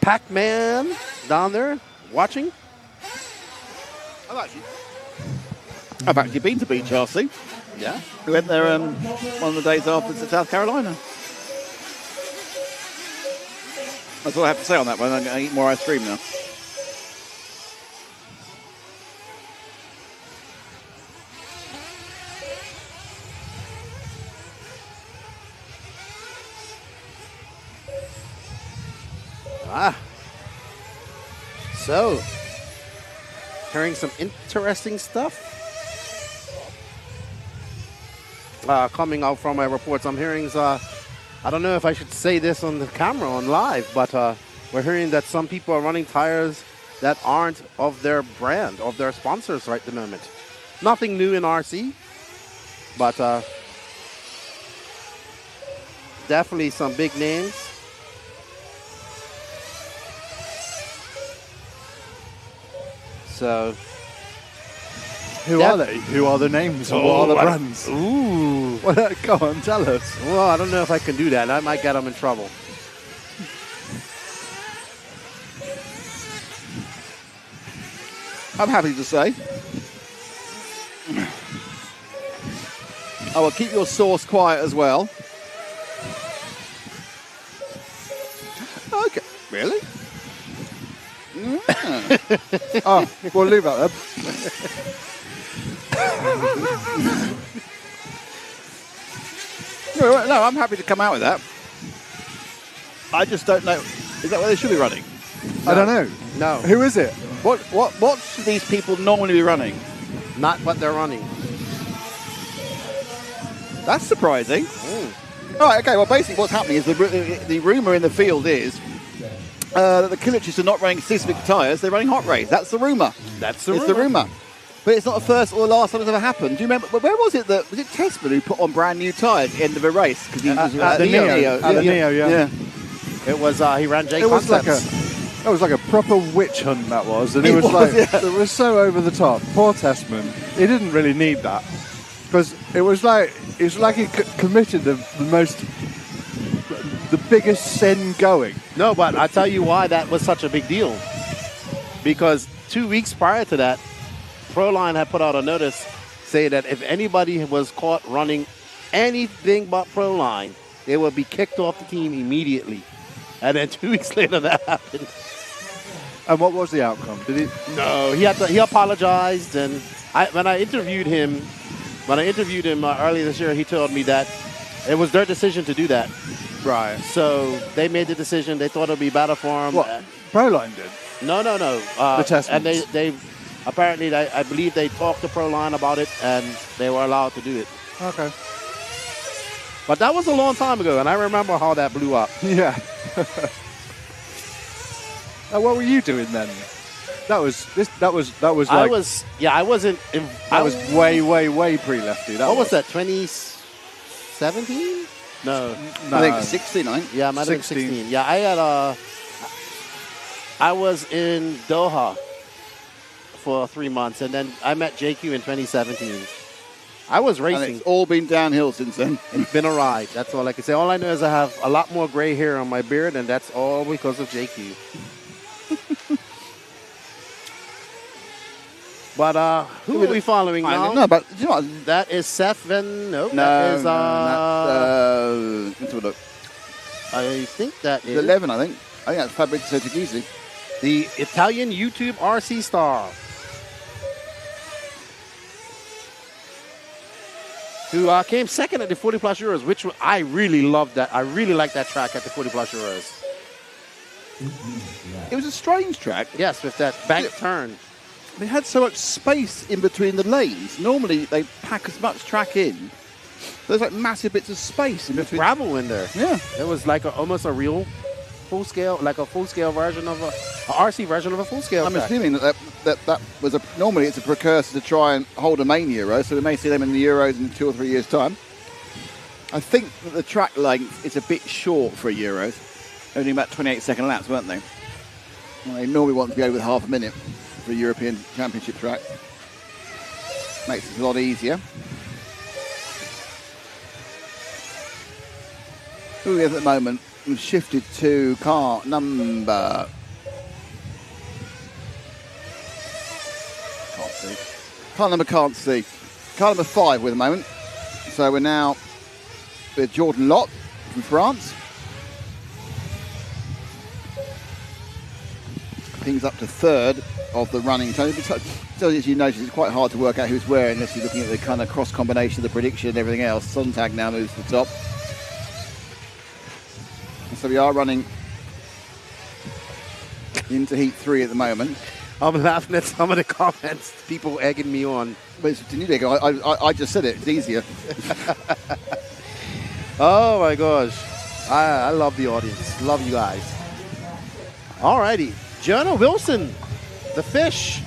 Speaker 6: Pac-Man down there watching.
Speaker 1: I've actually been to Beach RC.
Speaker 6: Yeah.
Speaker 1: We went there one of the days after to South Carolina. That's all I have to say on that one. I'm going to eat more ice cream now.
Speaker 6: So, hearing some interesting stuff coming out from my reports. I'm hearing, I don't know if I should say this on the camera, on live, but we're hearing that some people are running tires that aren't of their brand, of their sponsors right at the moment. Nothing new in RC, but definitely some big names. So,
Speaker 3: who are they? Who are the names? What are the brands?
Speaker 6: Ooh.
Speaker 3: Well, go on, tell us.
Speaker 6: Well, I don't know if I can do that. I might get them in trouble.
Speaker 1: I'm happy to say. I will keep your source quiet as well. Okay. Really?
Speaker 3: Oh, we'll leave that then.
Speaker 1: No, I'm happy to come out with that. I just don't know. Is that where they should be running?
Speaker 3: I don't know.
Speaker 6: No.
Speaker 3: Who is it?
Speaker 1: What should these people normally be running?
Speaker 6: Not what they're running.
Speaker 1: That's surprising. All right, okay, well, basically what's happening is the rumour in the field is that the Kiliches are not running specific tyres, they're running hot race. That's the rumour.
Speaker 6: That's the
Speaker 1: rumour. But it's not the first or the last time it's ever happened. Do you remember, where was it was it Tessman who put on brand new tyres at the end of a race? Because he was
Speaker 3: at the Neo, yeah.
Speaker 6: It was, he ran J
Speaker 3: It was
Speaker 6: Concepts.
Speaker 3: It was like a proper witch hunt, that was. And
Speaker 1: It was,
Speaker 3: it was so over the top. Poor Tessman. He didn't really need that. Because it was like he committed the biggest sin going.
Speaker 6: No, but I'll tell you why that was such a big deal. Because 2 weeks prior to that, Proline had put out a notice saying that if anybody was caught running anything but Proline, they would be kicked off the team immediately. And then 2 weeks later, that happened.
Speaker 3: And what was the outcome? Did he?
Speaker 6: No, he apologized, and when I interviewed him earlier this year, he told me that it was their decision to do that.
Speaker 3: Right.
Speaker 6: So they made the decision. They thought it would be better for him.
Speaker 3: What? Proline did?
Speaker 6: No.
Speaker 3: The Tessmans.
Speaker 6: And they apparently, I believe they talked to Proline about it, and they were allowed to do it.
Speaker 3: Okay.
Speaker 6: But that was a long time ago, and I remember how that blew up.
Speaker 3: Yeah. What were you doing then? That was
Speaker 6: I
Speaker 3: like
Speaker 6: was, yeah, I wasn't.
Speaker 3: that was way pre-lefty.
Speaker 6: What was that? 2017? No,
Speaker 1: I think 16. I think.
Speaker 6: yeah, I might have been 16. Yeah, I was in Doha for 3 months, and then I met JQ in 2017. I was
Speaker 1: And
Speaker 6: racing.
Speaker 1: it's all been downhill since then.
Speaker 6: It's been a ride. That's all I can say. All I know is I have a lot more gray hair on my beard, and that's all because of JQ. But who are we following now?
Speaker 1: No, but you know what?
Speaker 6: That is Seth Van. Nope.
Speaker 1: No,
Speaker 6: that is,
Speaker 1: let's have a look.
Speaker 6: I think that
Speaker 1: It's
Speaker 6: is
Speaker 1: 11, I think. I think that's Fabrizio Tagisi.
Speaker 6: the Italian YouTube RC star, who came second at the 40 plus Euros, which I really loved. That I really liked that track at the 40 plus Euros.
Speaker 1: It was a strange track.
Speaker 6: Yes, with that bank turn.
Speaker 1: They had so much space in between the lanes. Normally, they pack as much track in. There's like massive bits of space in
Speaker 6: With
Speaker 1: between.
Speaker 6: gravel in there.
Speaker 1: Yeah.
Speaker 6: It was like almost a real full scale, like a full scale version of a RC version of a full scale.
Speaker 1: I'm
Speaker 6: track.
Speaker 1: assuming that was normally it's a precursor to try and hold a main Euro, so we may see them in the Euros in 2 or 3 years' time. I think that the track length is a bit short for a Euros. Only about 28-second laps, weren't they? Well, they normally want to be over with half a minute for a European Championship track. Makes it a lot easier. Who we have at the moment? We've shifted to car number... Can't see. Car number can't see. Car number 5 with the moment. So we're now with Jordan Lott from France. Things up to third of the running. So as you notice, it's quite hard to work out who's where unless you're looking at the kind of cross combination of the prediction and everything else. Sontag now moves to the top. So we are running into heat 3 at the moment.
Speaker 6: I'm laughing at some of the comments. People egging me on.
Speaker 1: But it's, I just said it. It's easier.
Speaker 6: Oh my gosh. I love the audience. Love you guys. Alrighty. Jonah Wilson, the fish.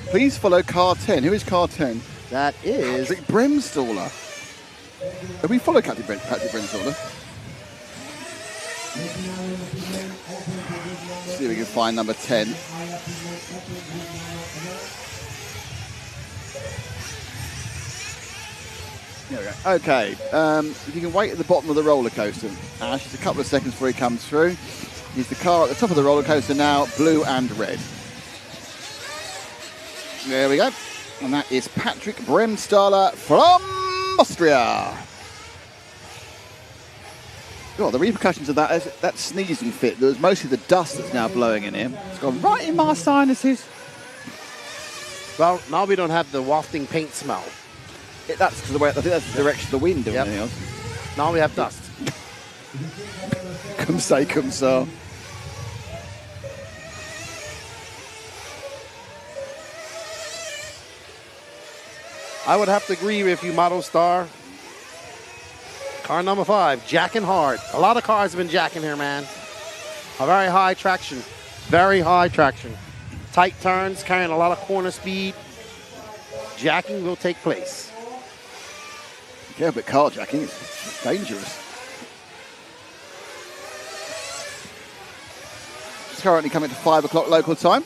Speaker 1: Please follow car 10. Who is car 10?
Speaker 6: That is
Speaker 1: Patrick Bremstaller. Have we followed Patrick Bremstaller? See if we can find number 10. There we go. Okay, if you can wait at the bottom of the roller coaster, Ash, just a couple of seconds before he comes through. He's the car at the top of the roller coaster now, blue and red. There we go. And that is Patrick Bremstaller from Austria. Oh, the repercussions of that sneezing fit, there was mostly the dust that's now blowing in here. It's gone right in my sinuses.
Speaker 6: Well, now we don't have the wafting paint smell.
Speaker 1: That's because I think that's the direction of the wind.
Speaker 6: Yep.
Speaker 1: Else.
Speaker 6: Now we have dust.
Speaker 1: Come say, come so.
Speaker 6: I would have to agree with you, Model Star. Car number 5, jacking hard. A lot of cars have been jacking here, man. A very high traction. Very high traction. Tight turns, carrying a lot of corner speed. Jacking will take place.
Speaker 1: Yeah, but carjacking is dangerous. It's currently coming to 5 o'clock local time.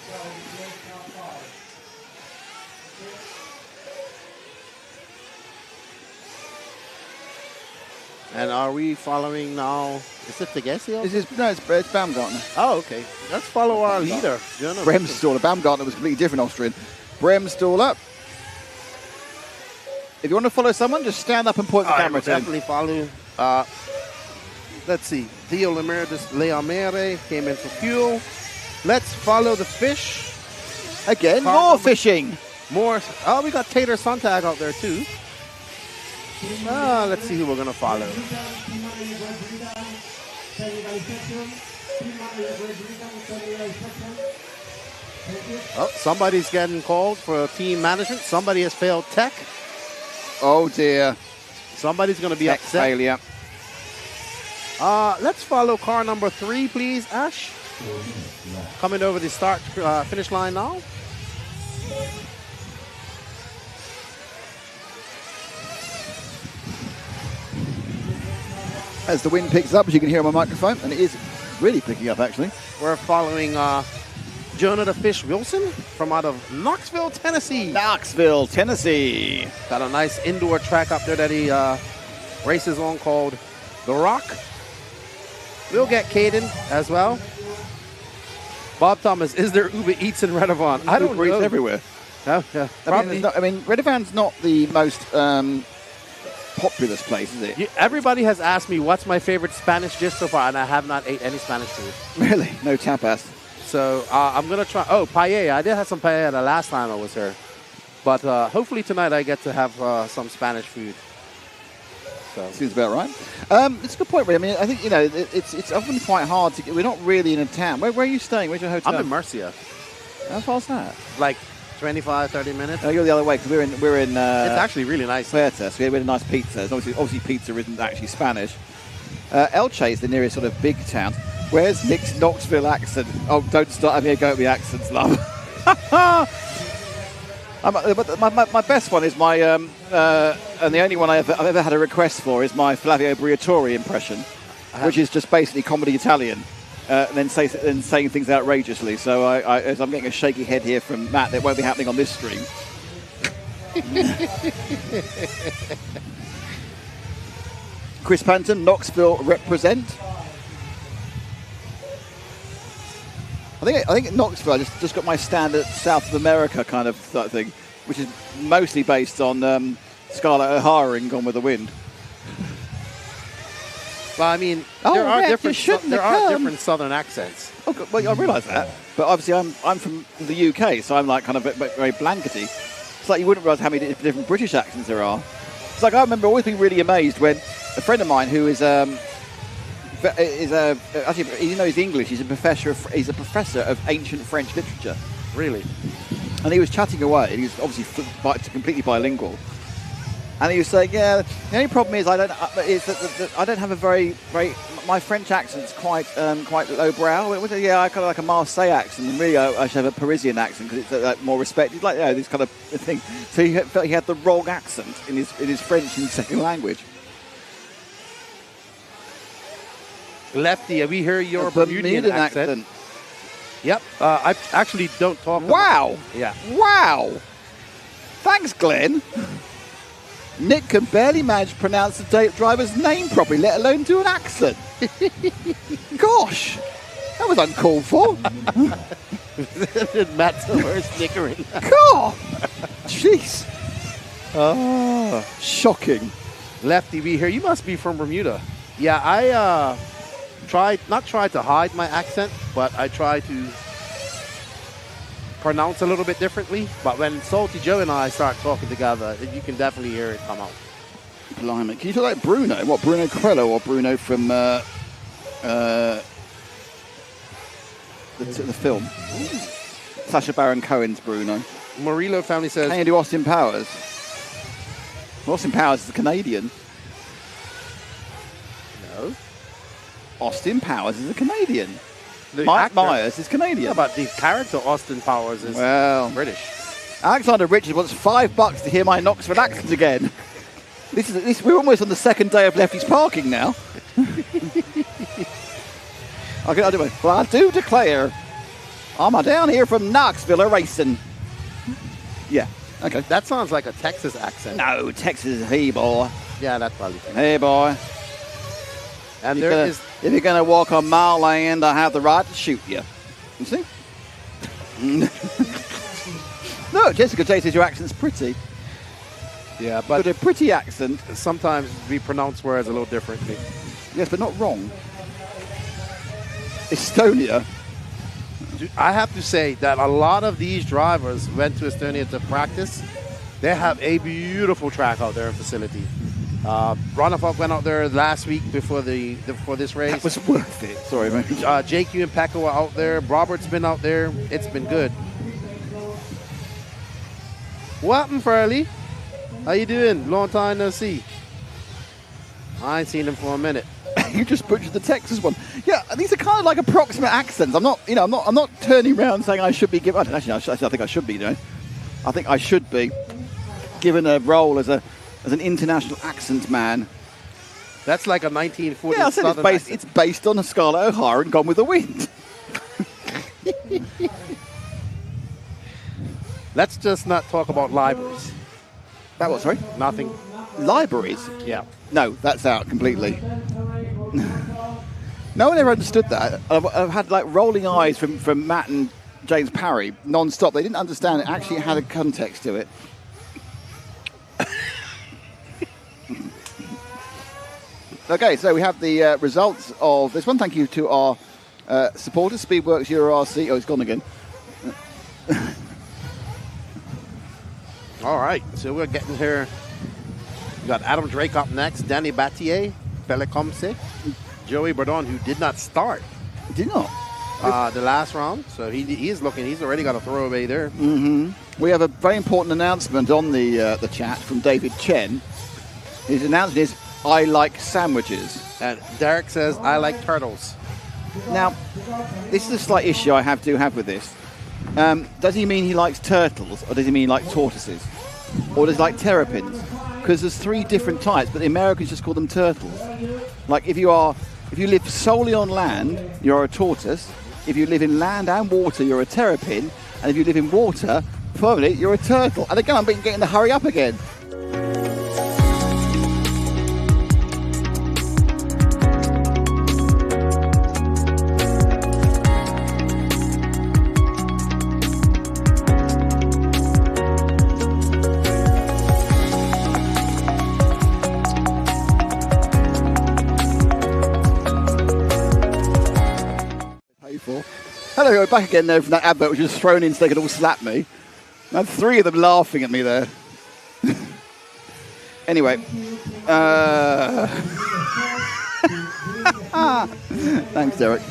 Speaker 6: And are we following now? Is it Tegesio?
Speaker 1: It's Baumgartner.
Speaker 6: Oh, okay. Let's follow our leader.
Speaker 1: Bremstaller. Baumgartner was completely different Austrian. Bremstaller. If you want to follow someone, just stand up and point the camera to him.
Speaker 6: Definitely follow. Let's see. Theo Leamere came in for fuel. Let's follow the fish.
Speaker 1: Again, more fishing.
Speaker 6: More. Oh, we got Tater Sontag out there too. Let's see who we're going to follow. Oh, somebody's getting called for team management. Somebody has failed tech.
Speaker 1: Oh, dear.
Speaker 6: Somebody's going to be
Speaker 1: tech
Speaker 6: upset.
Speaker 1: failure.
Speaker 6: Let's follow car number 3, please, Ash. coming over the start finish line now.
Speaker 1: As the wind picks up, as you can hear on my microphone, and it is really picking up, actually.
Speaker 6: We're following Jonah the Fish Wilson from out of Knoxville, Tennessee.
Speaker 1: Knoxville, Tennessee.
Speaker 6: Got a nice indoor track up there that he races on called The Rock. We'll get Caden as well. Bob Thomas, is there Uber Eats in Redavon? I don't
Speaker 1: Uber Eats
Speaker 6: know.
Speaker 1: everywhere.
Speaker 6: Oh, yeah, probably.
Speaker 1: Redavon's not the most populous place, is it?
Speaker 6: Everybody has asked me what's my favorite Spanish dish so far, and I have not ate any Spanish food.
Speaker 1: Really? No tapas?
Speaker 6: So I'm going to try. Oh, paella. I did have some paella the last time I was here. But hopefully tonight I get to have some Spanish food. So.
Speaker 1: Seems about right. It's a good point, Ray. I mean, I think, it's often quite hard to get. We're not really in a town. Where are you staying? Where's your hotel?
Speaker 6: I'm in Murcia.
Speaker 1: How far is that?
Speaker 6: Like 25, 30 minutes.
Speaker 1: No, you're the other way, because we're in.
Speaker 6: It's actually really nice.
Speaker 1: Puerta, so we had a nice pizza. Obviously, pizza isn't actually Spanish. Elche is the nearest sort of big town. Where's Nick's Knoxville accent? Oh, don't start having a go at the accents, love. My best one is my, and the only one I've ever had a request for is my Flavio Briatore impression, which is just basically comedy Italian, and then saying things outrageously. So as I'm getting a shaky head here from Matt, that won't be happening on this stream. Chris Panton, Knoxville represent. I think at Knoxville I just got my standard South of America kind of thing, which is mostly based on Scarlett O'Hara in Gone with the Wind.
Speaker 6: Well, I mean, there are different Southern accents.
Speaker 1: Oh, well, I realise that, but obviously I'm from the UK, so I'm like kind of very blankety. It's like you wouldn't realise how many different British accents there are. It's like I remember always being really amazed when a friend of mine who is actually, even though he's English, he's a professor of ancient French literature.
Speaker 6: Really?
Speaker 1: And he was chatting away, and he was obviously completely bilingual. And he was saying, "Yeah, the only problem is I don't have a very my French accent's quite lowbrow. Yeah, I kind of like a Marseille accent, and really I should have a Parisian accent because it's more respected, like this kind of thing." So he felt he had the wrong accent in his French and second language.
Speaker 6: Lefty, we hear your Bermudian accent. Yep. I actually don't talk.
Speaker 1: Wow.
Speaker 6: Yeah.
Speaker 1: Wow. Thanks, Glenn. Nick can barely manage to pronounce the driver's name properly, let alone do an accent. Gosh, that was uncalled for.
Speaker 6: Matt's over snickering.
Speaker 1: God, jeez. Oh, shocking.
Speaker 6: Lefty, we hear you must be from Bermuda. Yeah, I not try to hide my accent, but I try to pronounce a little bit differently. But when Salty Joe and I start talking together, you can definitely hear it come out.
Speaker 1: Blimey. Can you talk like Bruno? What, Bruno Corello or Bruno from the film? Sacha Baron Cohen's Bruno.
Speaker 6: Murillo family says...
Speaker 1: Can you do Austin Powers? Austin Powers is a Canadian.
Speaker 6: No.
Speaker 1: Austin Powers is a Canadian.
Speaker 6: Mike
Speaker 1: Myers is Canadian.
Speaker 6: Yeah, but the character Austin Powers is British.
Speaker 1: Alexander Richards wants $5 to hear my Knoxville accent again. We're almost on the second day of Lefty's parking now. Well, I do declare, I'm down here from Knoxville racing. Yeah, okay.
Speaker 6: That sounds like a Texas accent.
Speaker 1: No, Texas, hey boy.
Speaker 6: Yeah, that's probably.
Speaker 1: Hey boy. And if you're going to walk on my land, I have the right to shoot you. You see? No, Jessica J says your accent's pretty.
Speaker 6: Yeah, but
Speaker 1: a pretty accent.
Speaker 6: Sometimes we pronounce words a little differently.
Speaker 1: Yes, but not wrong. Estonia.
Speaker 6: I have to say that a lot of these drivers went to Estonia to practice. They have a beautiful track out there in facility. Ronafop went out there last week before this race.
Speaker 1: That was worth it. Sorry, man.
Speaker 6: JQ and Pekka were out there. Robert's been out there. It's been good. What happened, Farley? How you doing? Long time no see. I ain't seen him for a minute.
Speaker 1: You just butchered the Texas one. Yeah, these are kind of like approximate accents. I'm not turning around saying I should be given. Actually, I think I should be. I think I should be given a role as an international accent man.
Speaker 6: That's like a 1940s.
Speaker 1: Yeah, I said it's based on a Scarlett O'Hara and Gone with the Wind.
Speaker 6: Let's just not talk about libraries.
Speaker 1: That what? Sorry?
Speaker 6: Nothing.
Speaker 1: Libraries?
Speaker 6: Yeah.
Speaker 1: No, that's out completely. No one ever understood that. I've had like rolling eyes from Matt and James Parry non-stop. They didn't understand it actually had a context to it. Okay, so we have the results of this one. Thank you to our supporters, Speedworks Euro RC. Oh, it's gone again.
Speaker 6: All right, so we're getting here. We got Adam Drake up next, Danny Battier, Pele Comse, Joey Bourdon, who did not start.
Speaker 1: Did not?
Speaker 6: The last round, so he's looking. He's already got a throwaway there.
Speaker 1: Mm-hmm. We have a very important announcement on the chat from David Chen. His announcement is, I like sandwiches.
Speaker 6: And Derek says, I like turtles.
Speaker 1: Now, this is a slight issue I have with this. Does he mean he likes turtles, or does he mean like tortoises? Or does he like terrapins? Because there's 3 different types, but the Americans just call them turtles. Like if you live solely on land, you're a tortoise. If you live in land and water, you're a terrapin. And if you live in water, probably you're a turtle. And again, I'm getting to hurry up again. Hello, we're back again there from that advert which was thrown in so they could all slap me. I had 3 of them laughing at me there. Anyway. Thanks, Derek.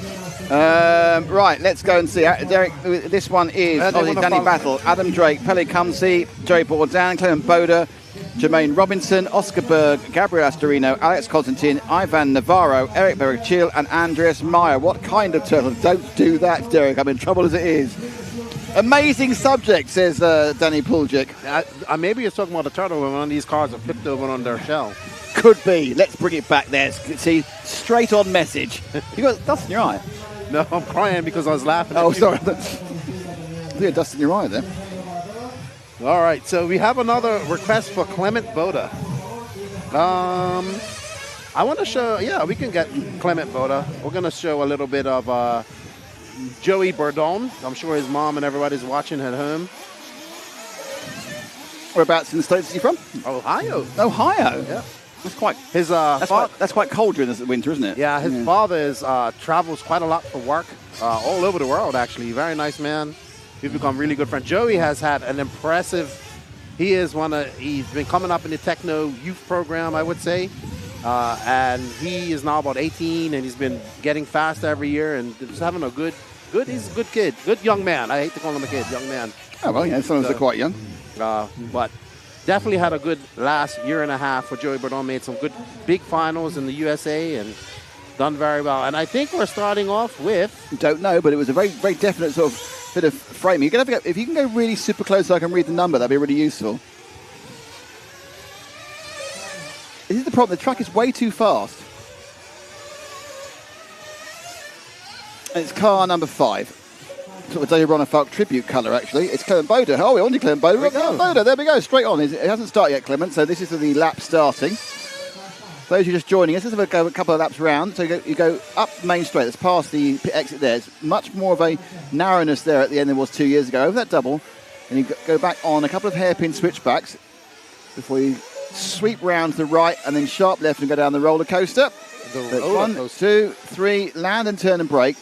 Speaker 1: Right, let's go and see. Derek, this one is Danny Battle, Adam Drake, Pele Cumsey, Joey Bourdon, Clement Boda, Jermaine Robinson, Oscar Berg, Gabriel Astorino, Alex Constantine, Ivan Navarro, Eric Bergchil, and Andreas Meyer. What kind of turtle? Don't do that, Derek. I'm in trouble as it is. Amazing subject, says Danny Puljic.
Speaker 6: Maybe you're talking about a turtle when one of these cars are flipped over on their shell.
Speaker 1: Could be. Let's bring it back there. See, straight on message. You got dust in your eye?
Speaker 6: No, I'm crying because I was laughing.
Speaker 1: Oh, sorry. You had dust in your eye there.
Speaker 6: All right, so we have another request for Clement Boda. I want to show, we can get Clement Boda. We're going to show a little bit of Joey Bourdon. I'm sure his mom and everybody's watching at home.
Speaker 1: Whereabouts in the States is he from?
Speaker 6: Ohio.
Speaker 1: Ohio?
Speaker 6: Yeah.
Speaker 1: That's quite that's quite cold during the winter, isn't it?
Speaker 6: Yeah, his father travels quite a lot for work, all over the world, actually. Very nice man. We've become really good friends. Joey has had an impressive, he's been coming up in the Techno Youth Program, I would say. And he is now about 18, and he's been getting faster every year and just having he's a good kid, good young man. I hate to call him a kid, young man.
Speaker 1: Oh, well, yeah, sometimes they're quite young.
Speaker 6: But definitely had a good last year and a half for Joey Bourdon. Made some good big finals in the USA and done very well. And I think we're starting off with...
Speaker 1: Don't know, but it was a very, very definite sort of bit of framing. You're gonna have to if you can go really super close so I can read the number, that'd be really useful. This is the problem. The track is way too fast. And it's car number 5. Sort of Dave Ronner Falk tribute colour, actually. It's Clement Boda. Oh, we're on to Clement Boda. We've got Clement Boda. There we go. Straight on. It hasn't started yet, Clement. So this is the lap starting. Those who are just joining us, let's have a couple of laps around. So you go up Main Straight. That's past the pit exit there. It's much more of a narrowness there at the end than it was 2 years ago. Over that double. And you go back on a couple of hairpin switchbacks before you sweep round to the right and then sharp left and go down the roller coaster. So 1, 2, 3, land and turn and brake.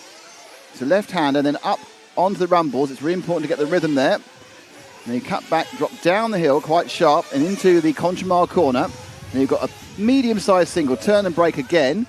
Speaker 1: So left hand and then up onto the rumbles. It's really important to get the rhythm there. And then you cut back, drop down the hill quite sharp and into the Conchemar corner. And you've got a medium-sized single, turn and brake again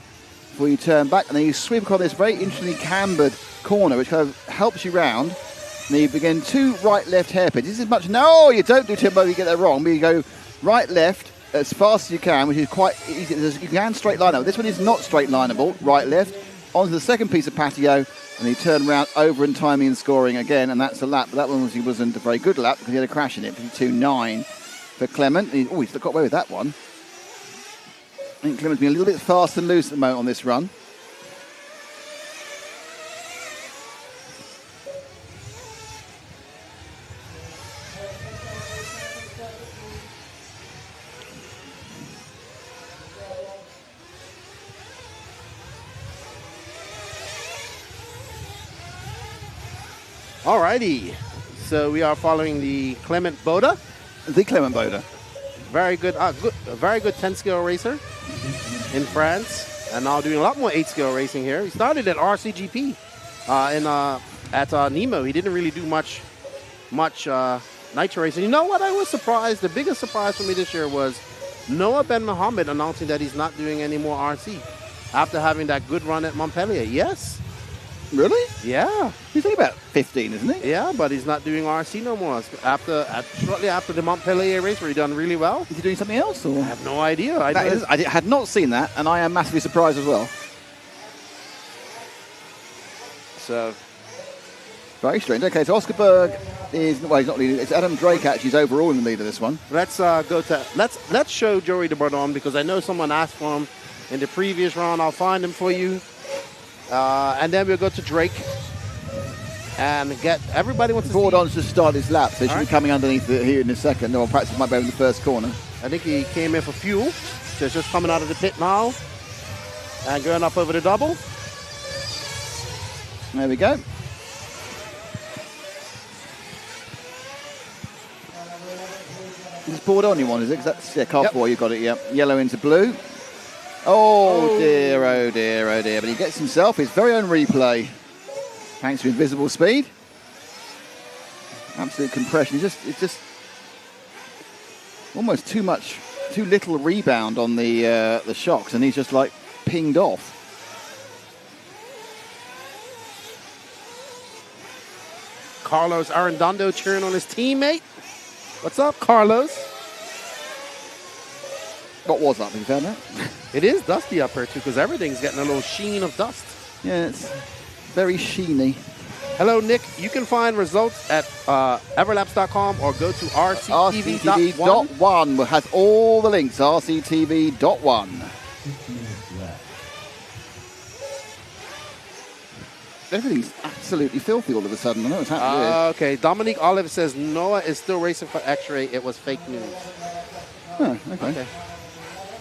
Speaker 1: before you turn back. And then you sweep across this very interestingly cambered corner, which kind of helps you round. And then you begin 2 right-left hairpins. This is much... No, you don't do Timbo, you get that wrong. But you go right-left, as fast as you can, which is quite easy. You can straight line up. This one is not straight lineable, right, left. Onto the second piece of patio, and he turned around over and timing and scoring again, and that's a lap. But that one wasn't a very good lap because he had a crash in it. 52.9 for Clement. He's got away with that one. I think Clement's been a little bit fast and loose at the moment on this run.
Speaker 6: Alrighty, so we are following the Clement Boda.
Speaker 1: The Clement Boda.
Speaker 6: Very good, a very good 10-scale racer in France, and now doing a lot more 8-scale racing here. He started at RCGP at Nemo. He didn't really do much nitro racing. You know what? I was surprised. The biggest surprise for me this year was Noah Ben Mohammed announcing that he's not doing any more RC after having that good run at Montpellier. Yes.
Speaker 1: Really?
Speaker 6: Yeah.
Speaker 1: He's only about 15, isn't he?
Speaker 6: Yeah, but he's not doing RC no more. Shortly after the Montpellier race where he done really well.
Speaker 1: Is he doing something else? Or?
Speaker 6: I have no idea.
Speaker 1: I had not seen that, and I am massively surprised as well.
Speaker 6: So,
Speaker 1: very strange. Okay, so Oscar Berg is, well, he's not leading. It's Adam Drake actually is overall in the lead of this one.
Speaker 6: Let's show Joey de Bordon, because I know someone asked for him in the previous round. I'll find him for you. And then we'll go to Drake and get everybody wants to
Speaker 1: Bordon's just started his lap, so he should be coming underneath here in a second. No, perhaps it might be in the first corner.
Speaker 6: I think he came in for fuel, so he's just coming out of the pit now and going up over the double.
Speaker 1: There we go. Is it Bordon you want, is it? 'Cause that's car 4, you got it, yeah. Yellow into blue. Oh dear, oh dear, oh dear. But he gets himself his very own replay. Thanks to invisible speed. Absolute compression. It's just almost too little rebound on the shocks, and he's just like pinged off.
Speaker 6: Carlos Arredondo cheering on his teammate. What's up, Carlos?
Speaker 1: What was up? Have you found that?
Speaker 6: It is dusty up here too, because everything's getting a little sheen of dust.
Speaker 1: Yeah, it's very sheeny.
Speaker 6: Hello, Nick. You can find results at everlaps.com or go to rctv.1.
Speaker 1: RCTV.1 has all the links. RCTV.1. Everything's absolutely filthy all of a sudden. I know what's happening here.
Speaker 6: Okay, Dominique Olive says Noah is still racing for X-Ray. It was fake news.
Speaker 1: Oh, okay.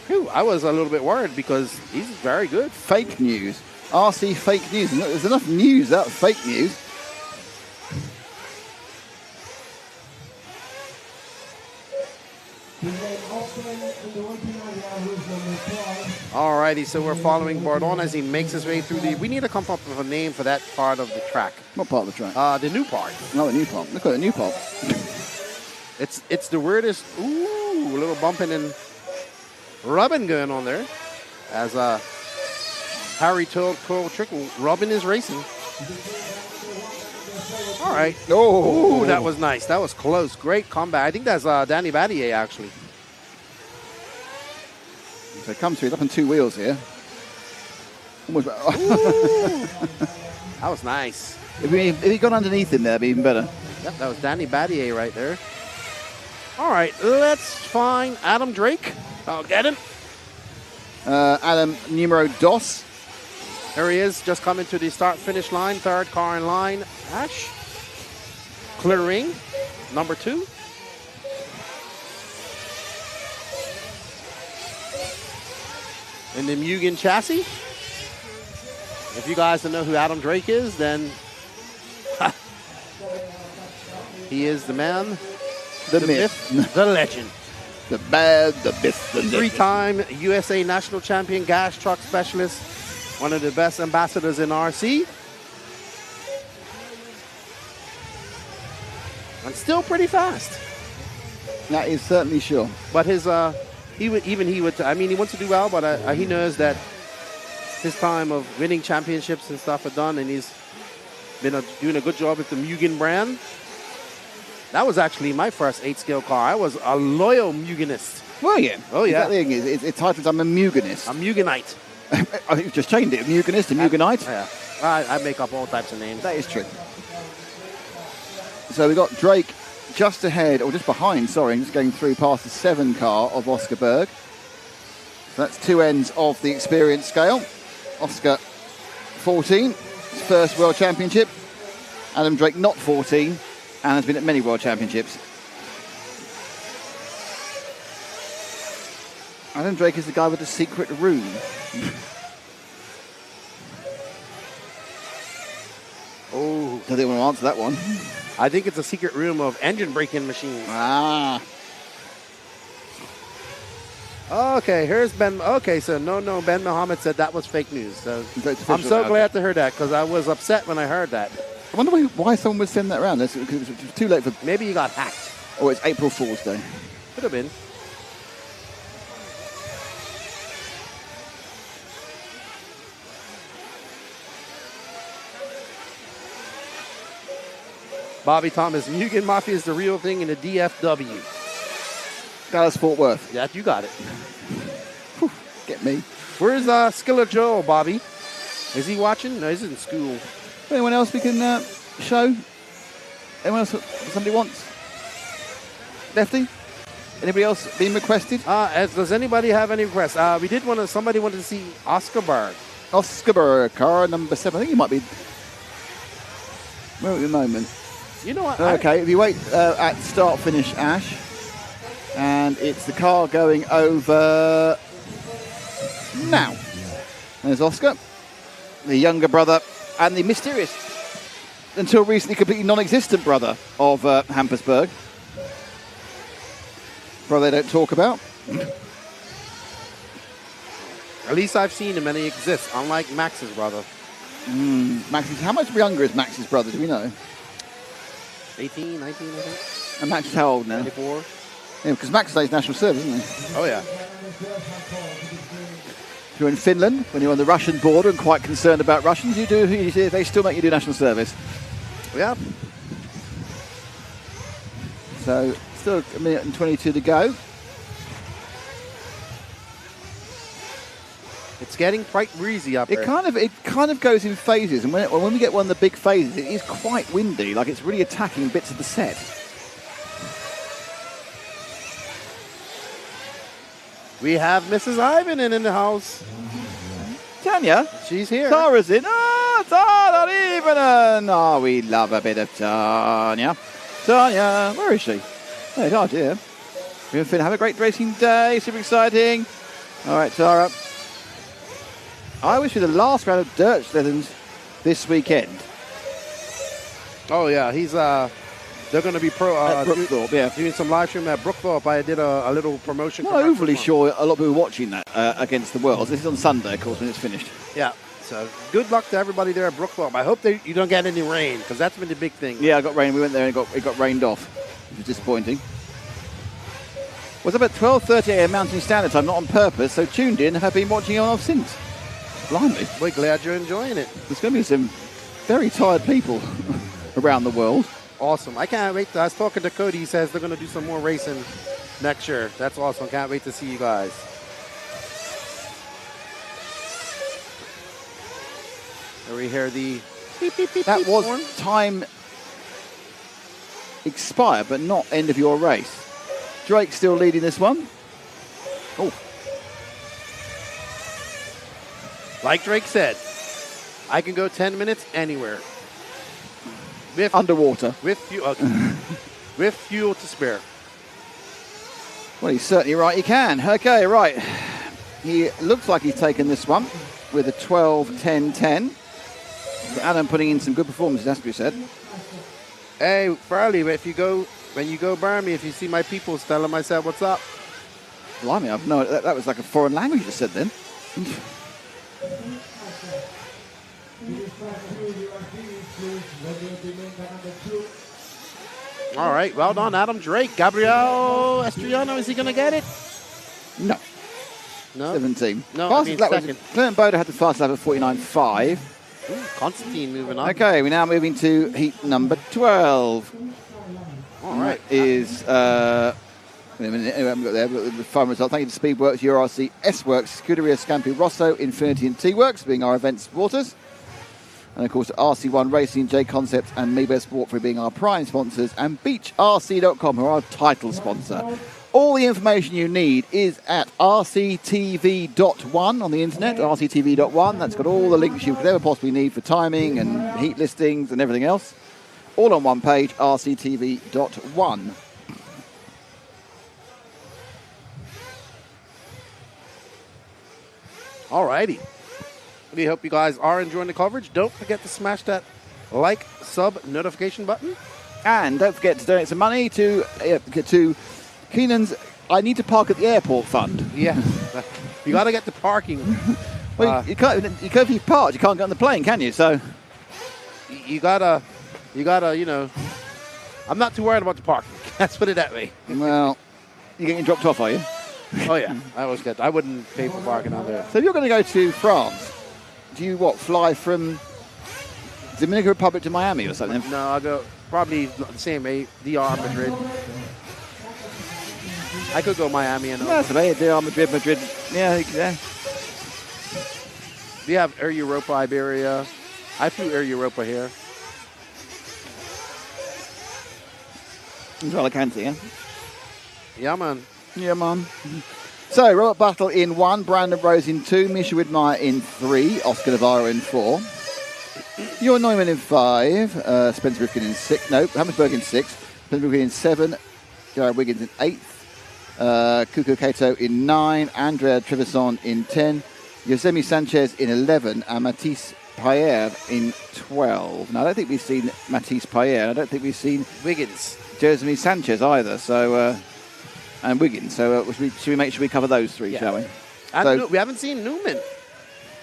Speaker 6: Whew, I was a little bit worried because he's very good.
Speaker 1: Fake news. RC fake news. There's enough news out of fake news.
Speaker 6: Alrighty, so we're following Bordon as he makes his way through the... We need to come up with a name for that part of the track.
Speaker 1: What part of the track?
Speaker 6: The new part.
Speaker 1: No, the new part. Look at the new part.
Speaker 6: It's the weirdest... Ooh, a little bumping and rubbing going on there. As Harry told Coral Trickle, rubbing is racing. All right.
Speaker 1: Oh,
Speaker 6: that was nice. That was close. Great comeback. I think that's Danny Battier, actually.
Speaker 1: So it comes through. He's up on 2 wheels here. Almost.
Speaker 6: That was nice.
Speaker 1: If he got underneath him there, it'd be even better.
Speaker 6: Yep, that was Danny Battier right there. All right, let's find Adam Drake. I'll get him.
Speaker 1: Adam numero dos.
Speaker 6: There he is, just coming to the start-finish line. Third car in line, Ash. Clearing, number 2. In the Mugen chassis. If you guys don't know who Adam Drake is, then he is the man,
Speaker 1: the myth,
Speaker 6: the legend.
Speaker 1: The bad, the myth, the
Speaker 6: 3-time USA National Champion gas truck specialist. One of the best ambassadors in RC. And still pretty fast.
Speaker 1: That is certainly sure.
Speaker 6: But his, he would, I mean, he wants to do well, but he knows that his time of winning championships and stuff are done, and he's been doing a good job with the Mugen brand. That was actually my first 8-scale car. I was a loyal Mugenist.
Speaker 1: Were you?
Speaker 6: Oh, yeah.
Speaker 1: That thing is, it's titled I'm a Mugenist.
Speaker 6: A Mugenite.
Speaker 1: I think you've just changed it. A Mugenist, a Mugenite.
Speaker 6: Yeah. I make up all types of names.
Speaker 1: That is true. So we got Drake just ahead, or just behind, sorry, just going through past the 7 car of Oscar Berg. So that's 2 ends of the experience scale. Oscar 14, his first World Championship. Adam Drake not 14, and has been at many World Championships. Adam Drake is the guy with the secret room.
Speaker 6: Oh,
Speaker 1: I didn't want to answer that one.
Speaker 6: I think it's a secret room of engine braking machines.
Speaker 1: Ah.
Speaker 6: Okay, here's Ben. Okay, so no, Ben Muhammad said that was fake news. So I'm so glad to hear that because I was upset when I heard that.
Speaker 1: I wonder why someone would send that around. It's too late for...
Speaker 6: Maybe you got hacked.
Speaker 1: Oh, it's April Fool's Day.
Speaker 6: Could have been. Bobby Thomas, Mugen Mafia is the real thing in the DFW.
Speaker 1: Dallas Fort Worth.
Speaker 6: Yeah, you got it.
Speaker 1: Whew, get me.
Speaker 6: Where's Skiller Joe, Bobby? Is he watching? No, he's in school.
Speaker 1: Anyone else we can show? Anyone else somebody wants? Lefty? Anybody else being requested?
Speaker 6: Does anybody have any requests? Somebody wanted to see Oscar Berg.
Speaker 1: Oscar Berg, car number 7. I think he might be... Where at the moment?
Speaker 6: You know what?
Speaker 1: Okay, if you wait at start finish, Ash, and it's the car going over now. There's Oscar, the younger brother, and the mysterious, until recently completely non-existent brother of Hampersburg. Brother they don't talk about.
Speaker 6: At least I've seen him and he exists, unlike Max's brother.
Speaker 1: How much younger is Max's brother, do we know?
Speaker 6: 18, 19, I think.
Speaker 1: And Max is how old now?
Speaker 6: 24.
Speaker 1: Yeah, because Max stays national service, isn't he?
Speaker 6: Oh, yeah.
Speaker 1: If you're in Finland, when you're on the Russian border and quite concerned about Russians, they still make you do national service.
Speaker 6: Yeah.
Speaker 1: So, still a minute and 22 to go.
Speaker 6: It's getting quite breezy up there.
Speaker 1: It kind of goes in phases, and when we get one of the big phases, it is quite windy. Like it's really attacking bits of the set.
Speaker 6: We have Mrs. Ivanen in the house.
Speaker 1: Tanya,
Speaker 6: she's here.
Speaker 1: Tara's in. Oh, Tara Ivanen. Oh, we love a bit of Tanya. Tanya, where is she? Hey, oh dear. We're going to have a great racing day. Super exciting. All right, Tara. I wish for the last round of dirt sleddings this weekend.
Speaker 6: Oh yeah, he's they're going to be
Speaker 1: at Brookthorpe,
Speaker 6: doing some live stream at Brookthorpe. I did a little promotion.
Speaker 1: I'm not overly sure a lot of people are watching that against the Worlds. This is on Sunday, of course, when it's finished.
Speaker 6: Yeah. So good luck to everybody there at Brookthorpe. I hope you don't get any rain because that's been the big thing.
Speaker 1: Yeah, I got rain. We went there and it got rained off, which was disappointing. Was about 12:30 a.m. Mountain Standard Time, not on purpose. So tuned in and have been watching it on since. Blimey.
Speaker 6: We're glad you're enjoying it.
Speaker 1: There's going to be some very tired people around the world.
Speaker 6: Awesome. I can't wait. I was talking to Cody. He says they're going to do some more racing next year. That's awesome. Can't wait to see you guys. There we hear the beep, beep, beep,
Speaker 1: that
Speaker 6: beep
Speaker 1: was
Speaker 6: horn.
Speaker 1: Time expire, but not end of your race. Drake still leading this one. Oh.
Speaker 6: Like Drake said, I can go 10 minutes anywhere.
Speaker 1: Underwater.
Speaker 6: With fuel to spare.
Speaker 1: Well, he's certainly right, he can. Okay, right. He looks like he's taken this one with a 12-10-10. Adam putting in some good performances, has to be said.
Speaker 6: Hey, Farley, when you go burn me, if you see my people, tell them I said, what's up?
Speaker 1: Blimey, that was like a foreign language you said then.
Speaker 6: All right, well done, Adam Drake. Gabriel Estriano, is he going to get it?
Speaker 1: No.
Speaker 6: No?
Speaker 1: 17.
Speaker 6: No, I mean second.
Speaker 1: Clement Boda had the fastest lap at 49.5.
Speaker 6: Constantine moving on.
Speaker 1: Okay, we're now moving to heat number 12.
Speaker 6: right.
Speaker 1: is... wait a minute, we haven't got there, but the fun result. Thank you to Speedworks, URC, S-Works, Scuderia Scampi Rosso, Infinity and T-Works being our event supporters. And of course, RC1 Racing, J Concept and Maybear Sport for being our prime sponsors. And BeachRC.com, who are our title sponsor. All the information you need is at rctv.1 on the internet, rctv.1. That's got all the links you could ever possibly need for timing and heat listings and everything else. All on one page, rctv.1.
Speaker 6: Alrighty. We hope you guys are enjoying the coverage. Don't forget to smash that like, sub, notification button.
Speaker 1: And don't forget to donate some money to Keenan's I Need to Park at the Airport fund.
Speaker 6: Yeah. You got to get the parking.
Speaker 1: Well, you can't, if you've parked, you can't get on the plane, can you? So
Speaker 6: you gotta, you know, I'm not too worried about the parking. Let's put it that way.
Speaker 1: Well, you're getting dropped off, are you?
Speaker 6: Oh, yeah. I always get. I wouldn't pay for parking on there.
Speaker 1: So if you're going to go to France, do you, fly from Dominican Republic to Miami or something?
Speaker 6: No, I'll go probably the same, DR, Madrid. I could go Miami and
Speaker 1: That's about it. DR, Madrid. Yeah.
Speaker 6: We have Air Europa, Iberia. I flew Air Europa here.
Speaker 1: As well, Alicante, yeah?
Speaker 6: Yeah, man.
Speaker 1: Yeah, man. So, Robert Battle in 1, Brandon Rose in 2, Misha Widmeyer in 3, Oscar Navarro in 4. Ewan Neumann in 5, Spencer Rifkin in 6, no, Hammersberg in 6, Spencer Rifkin in 7, Jared Wiggins in 8th, Kuko Kato in 9, Andrea Trevisan in 10, Yosemi Sanchez in 11, and Matisse Payer in 12. Now, I don't think we've seen Matisse Payer. I don't think we've seen
Speaker 6: Wiggins.
Speaker 1: Yosemi Sanchez either, so... and Wiggins. So should we make sure we cover those three, shall we?
Speaker 6: And
Speaker 1: So,
Speaker 6: we haven't seen Newman.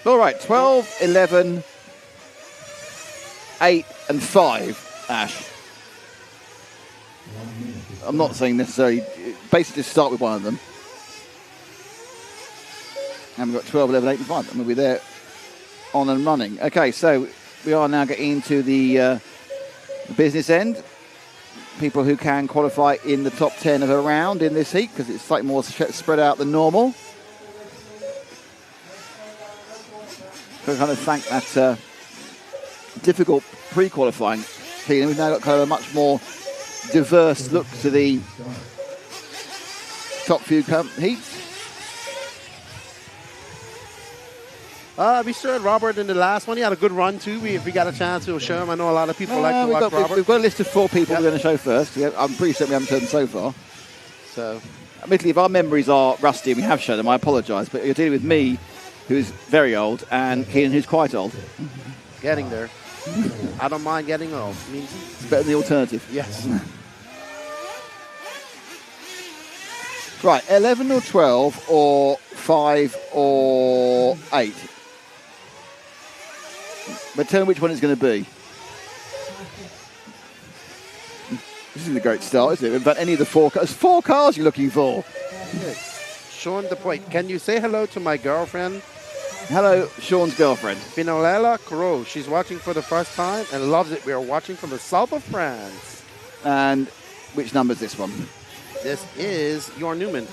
Speaker 1: all right, 12, 11, 8 and 5, Ash. I'm not saying necessarily, basically just start with one of them. And we've got 12, 11, 8 and 5, and we'll be there on and running. Okay, so we are now getting into the business end. People who can qualify in the top 10 of a round in this heat because it's slightly more spread out than normal. So I kind of thank that difficult pre-qualifying team. We've now got kind of a much more diverse look to the top few heats.
Speaker 6: We started Robert in the last one. He had a good run too. If we got a chance, we'll show him. I know a lot of people like to watch Robert.
Speaker 1: We've got a list of 4 people we're going to show first. I'm pretty certain we haven't shown them so far.
Speaker 6: So,
Speaker 1: admittedly, if our memories are rusty and we have shown them, I apologise. But you're dealing with me, who's very old, and Keenan, who's quite old.
Speaker 6: Getting there. I don't mind getting old. I mean,
Speaker 1: it's better than the alternative.
Speaker 6: Yes.
Speaker 1: Right, 11 or 12 or 5 or 8. But tell me which one it's going to be. This isn't a great start, is it? About any of the 4 cars. 4 cars you're looking for.
Speaker 6: Okay. Sean DePoit, can you say hello to my girlfriend?
Speaker 1: Hello, Sean's girlfriend.
Speaker 6: Pinolela Crow. She's watching for the first time and loves it. We are watching from the south of France.
Speaker 1: And which number is this one?
Speaker 6: This is your Newman.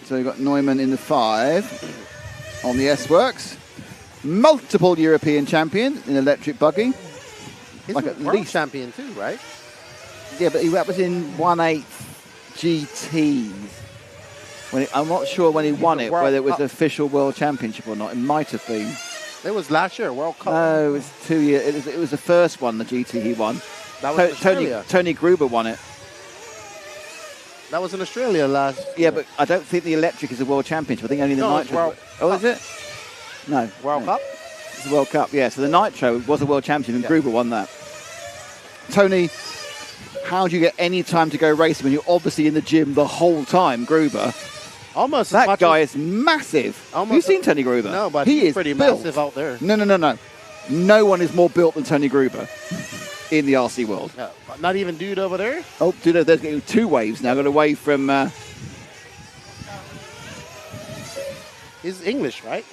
Speaker 1: So you've got Neumann in the 5 on the S-Works. Multiple European champion in electric buggy.
Speaker 6: He's
Speaker 1: like
Speaker 6: a
Speaker 1: at
Speaker 6: world
Speaker 1: least
Speaker 6: champion too, right?
Speaker 1: Yeah, but that was in 1/8 GTs. I'm not sure when he won it, whether it was the official World Championship or not. It might have been.
Speaker 6: It was last year, World Cup.
Speaker 1: No, it was 2 years. It was the first one, the GT he won.
Speaker 6: That was Australia.
Speaker 1: Tony Gruber won it.
Speaker 6: That was in Australia last year.
Speaker 1: Yeah, but I don't think the electric is a World Championship. I think only the Nitro. Oh, is it? No.
Speaker 6: World Cup?
Speaker 1: It's the World Cup, yeah. So the Nitro was a World Championship and Gruber won that. Tony, how do you get any time to go racing when you're obviously in the gym the whole time, Gruber?
Speaker 6: Almost.
Speaker 1: That guy is massive. Have you seen Tony Gruber?
Speaker 6: No, but
Speaker 1: he
Speaker 6: he's
Speaker 1: is
Speaker 6: pretty
Speaker 1: built.
Speaker 6: massive out there.
Speaker 1: No. No one is more built than Tony Gruber in the RC world.
Speaker 6: No, not even dude over there?
Speaker 1: Oh, dude, there's getting 2 waves now. Got a wave from...
Speaker 6: He's English, right?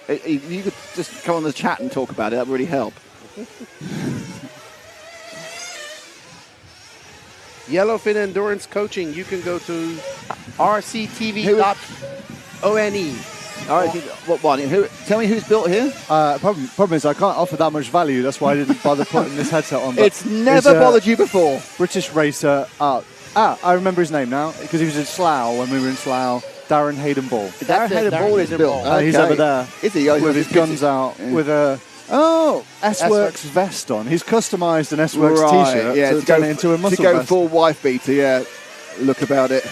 Speaker 1: Yeah. You could just come on the chat and talk about it. That would really help.
Speaker 6: Yellowfin Endurance Coaching. You can go to rctv.one.
Speaker 1: All right, what one? Tell me who's built here.
Speaker 3: Problem is I can't offer that much value. That's why I didn't bother putting this headset on. But
Speaker 1: It's never bothered you before.
Speaker 3: British racer. I remember his name now because he was in Slough when we were in Slough. Darren Hayden Ball.
Speaker 1: Darren Hayden Ball is built.
Speaker 3: He's over there.
Speaker 1: Is he?
Speaker 3: With his guns out, with a S-Works vest on. He's customised an S-Works t-shirt to turn it into a muscle
Speaker 1: go
Speaker 3: vest.
Speaker 1: full wife beater, yeah. Look about it.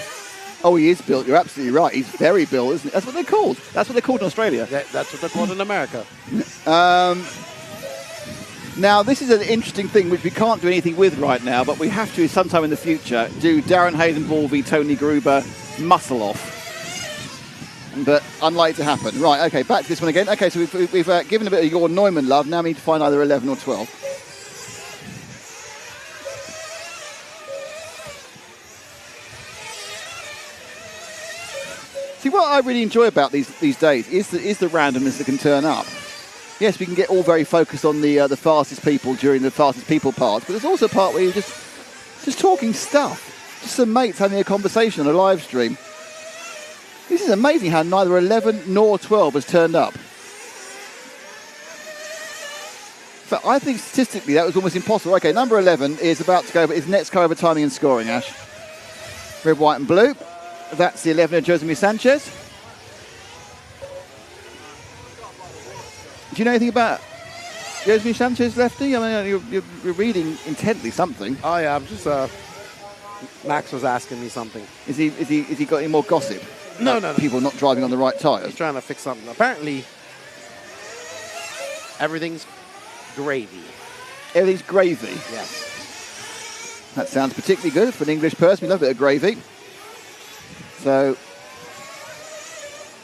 Speaker 1: Oh, he is built. You're absolutely right. He's very built, isn't he? That's what they're called. That's what they're called in Australia.
Speaker 6: That's what they're called in America.
Speaker 1: Now, this is an interesting thing which we can't do anything with right now, but we have to sometime in the future do Darren Hayden Ball v Tony Gruber muscle off. But unlikely to happen. Right, okay, back to this one again. Okay, so we've given a bit of your Neumann love. Now we need to find either 11 or 12. See, what I really enjoy about these days is the randomness that can turn up. Yes, we can get all very focused on the fastest people during the fastest people part, but there's also a part where you're just talking stuff. Just some mates having a conversation on a live stream. This is amazing how neither 11 nor 12 has turned up. But I think statistically that was almost impossible. Okay, number 11 is about to go over, is next go over timing and scoring, Ash. Red, white and blue. That's the 11 of Josemi Sanchez. Do you know anything about Josemi Sanchez, lefty? I mean, you're reading intently something.
Speaker 6: Oh yeah, I'm just Max was asking me something.
Speaker 1: Is he got any more gossip?
Speaker 6: No.
Speaker 1: People not driving on the right tyres.
Speaker 6: He's trying to fix something. Apparently, everything's gravy.
Speaker 1: Everything's gravy?
Speaker 6: Yes.
Speaker 1: That sounds particularly good for an English person. We love a bit of gravy. So,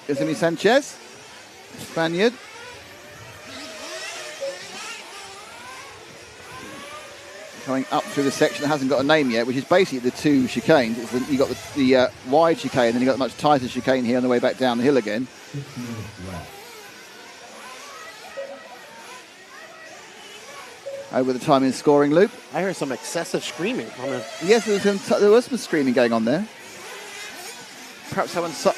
Speaker 1: Josemi Sanchez, Spaniard. Coming up through the section that hasn't got a name yet, which is basically the two chicanes. You've got the wide chicane, and then you've got the much tighter chicane here on the way back down the hill again. Over the timing and scoring loop.
Speaker 6: I heard some excessive screaming.
Speaker 1: Yes, there was some screaming going on there. Perhaps someone saw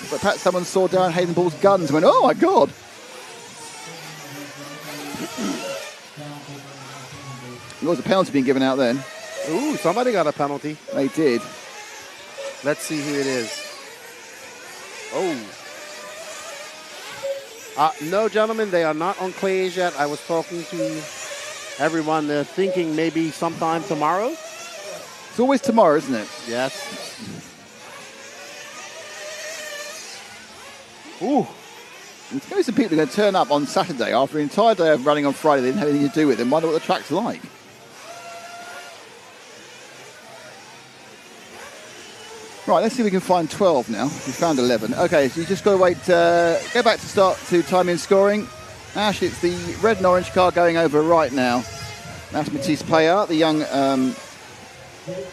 Speaker 1: Darren Hayden Ball's guns and went, "Oh my God!" There was a penalty being given out then.
Speaker 6: Ooh, somebody got a penalty.
Speaker 1: They did.
Speaker 6: Let's see who it is. Oh. No, gentlemen, they are not on clays yet. I was talking to everyone. They're thinking maybe sometime tomorrow.
Speaker 1: It's always tomorrow, isn't it?
Speaker 6: Yes.
Speaker 1: Ooh. There's going to be some people who are going to turn up on Saturday after an entire day of running on Friday. They didn't have anything to do with it and wonder what the track's like. Right, let's see if we can find 12 now. We found 11. Okay, so you just got to wait. Go back to start to timing and scoring. Ash, it's the red and orange car going over right now. That's Matisse Payard, the young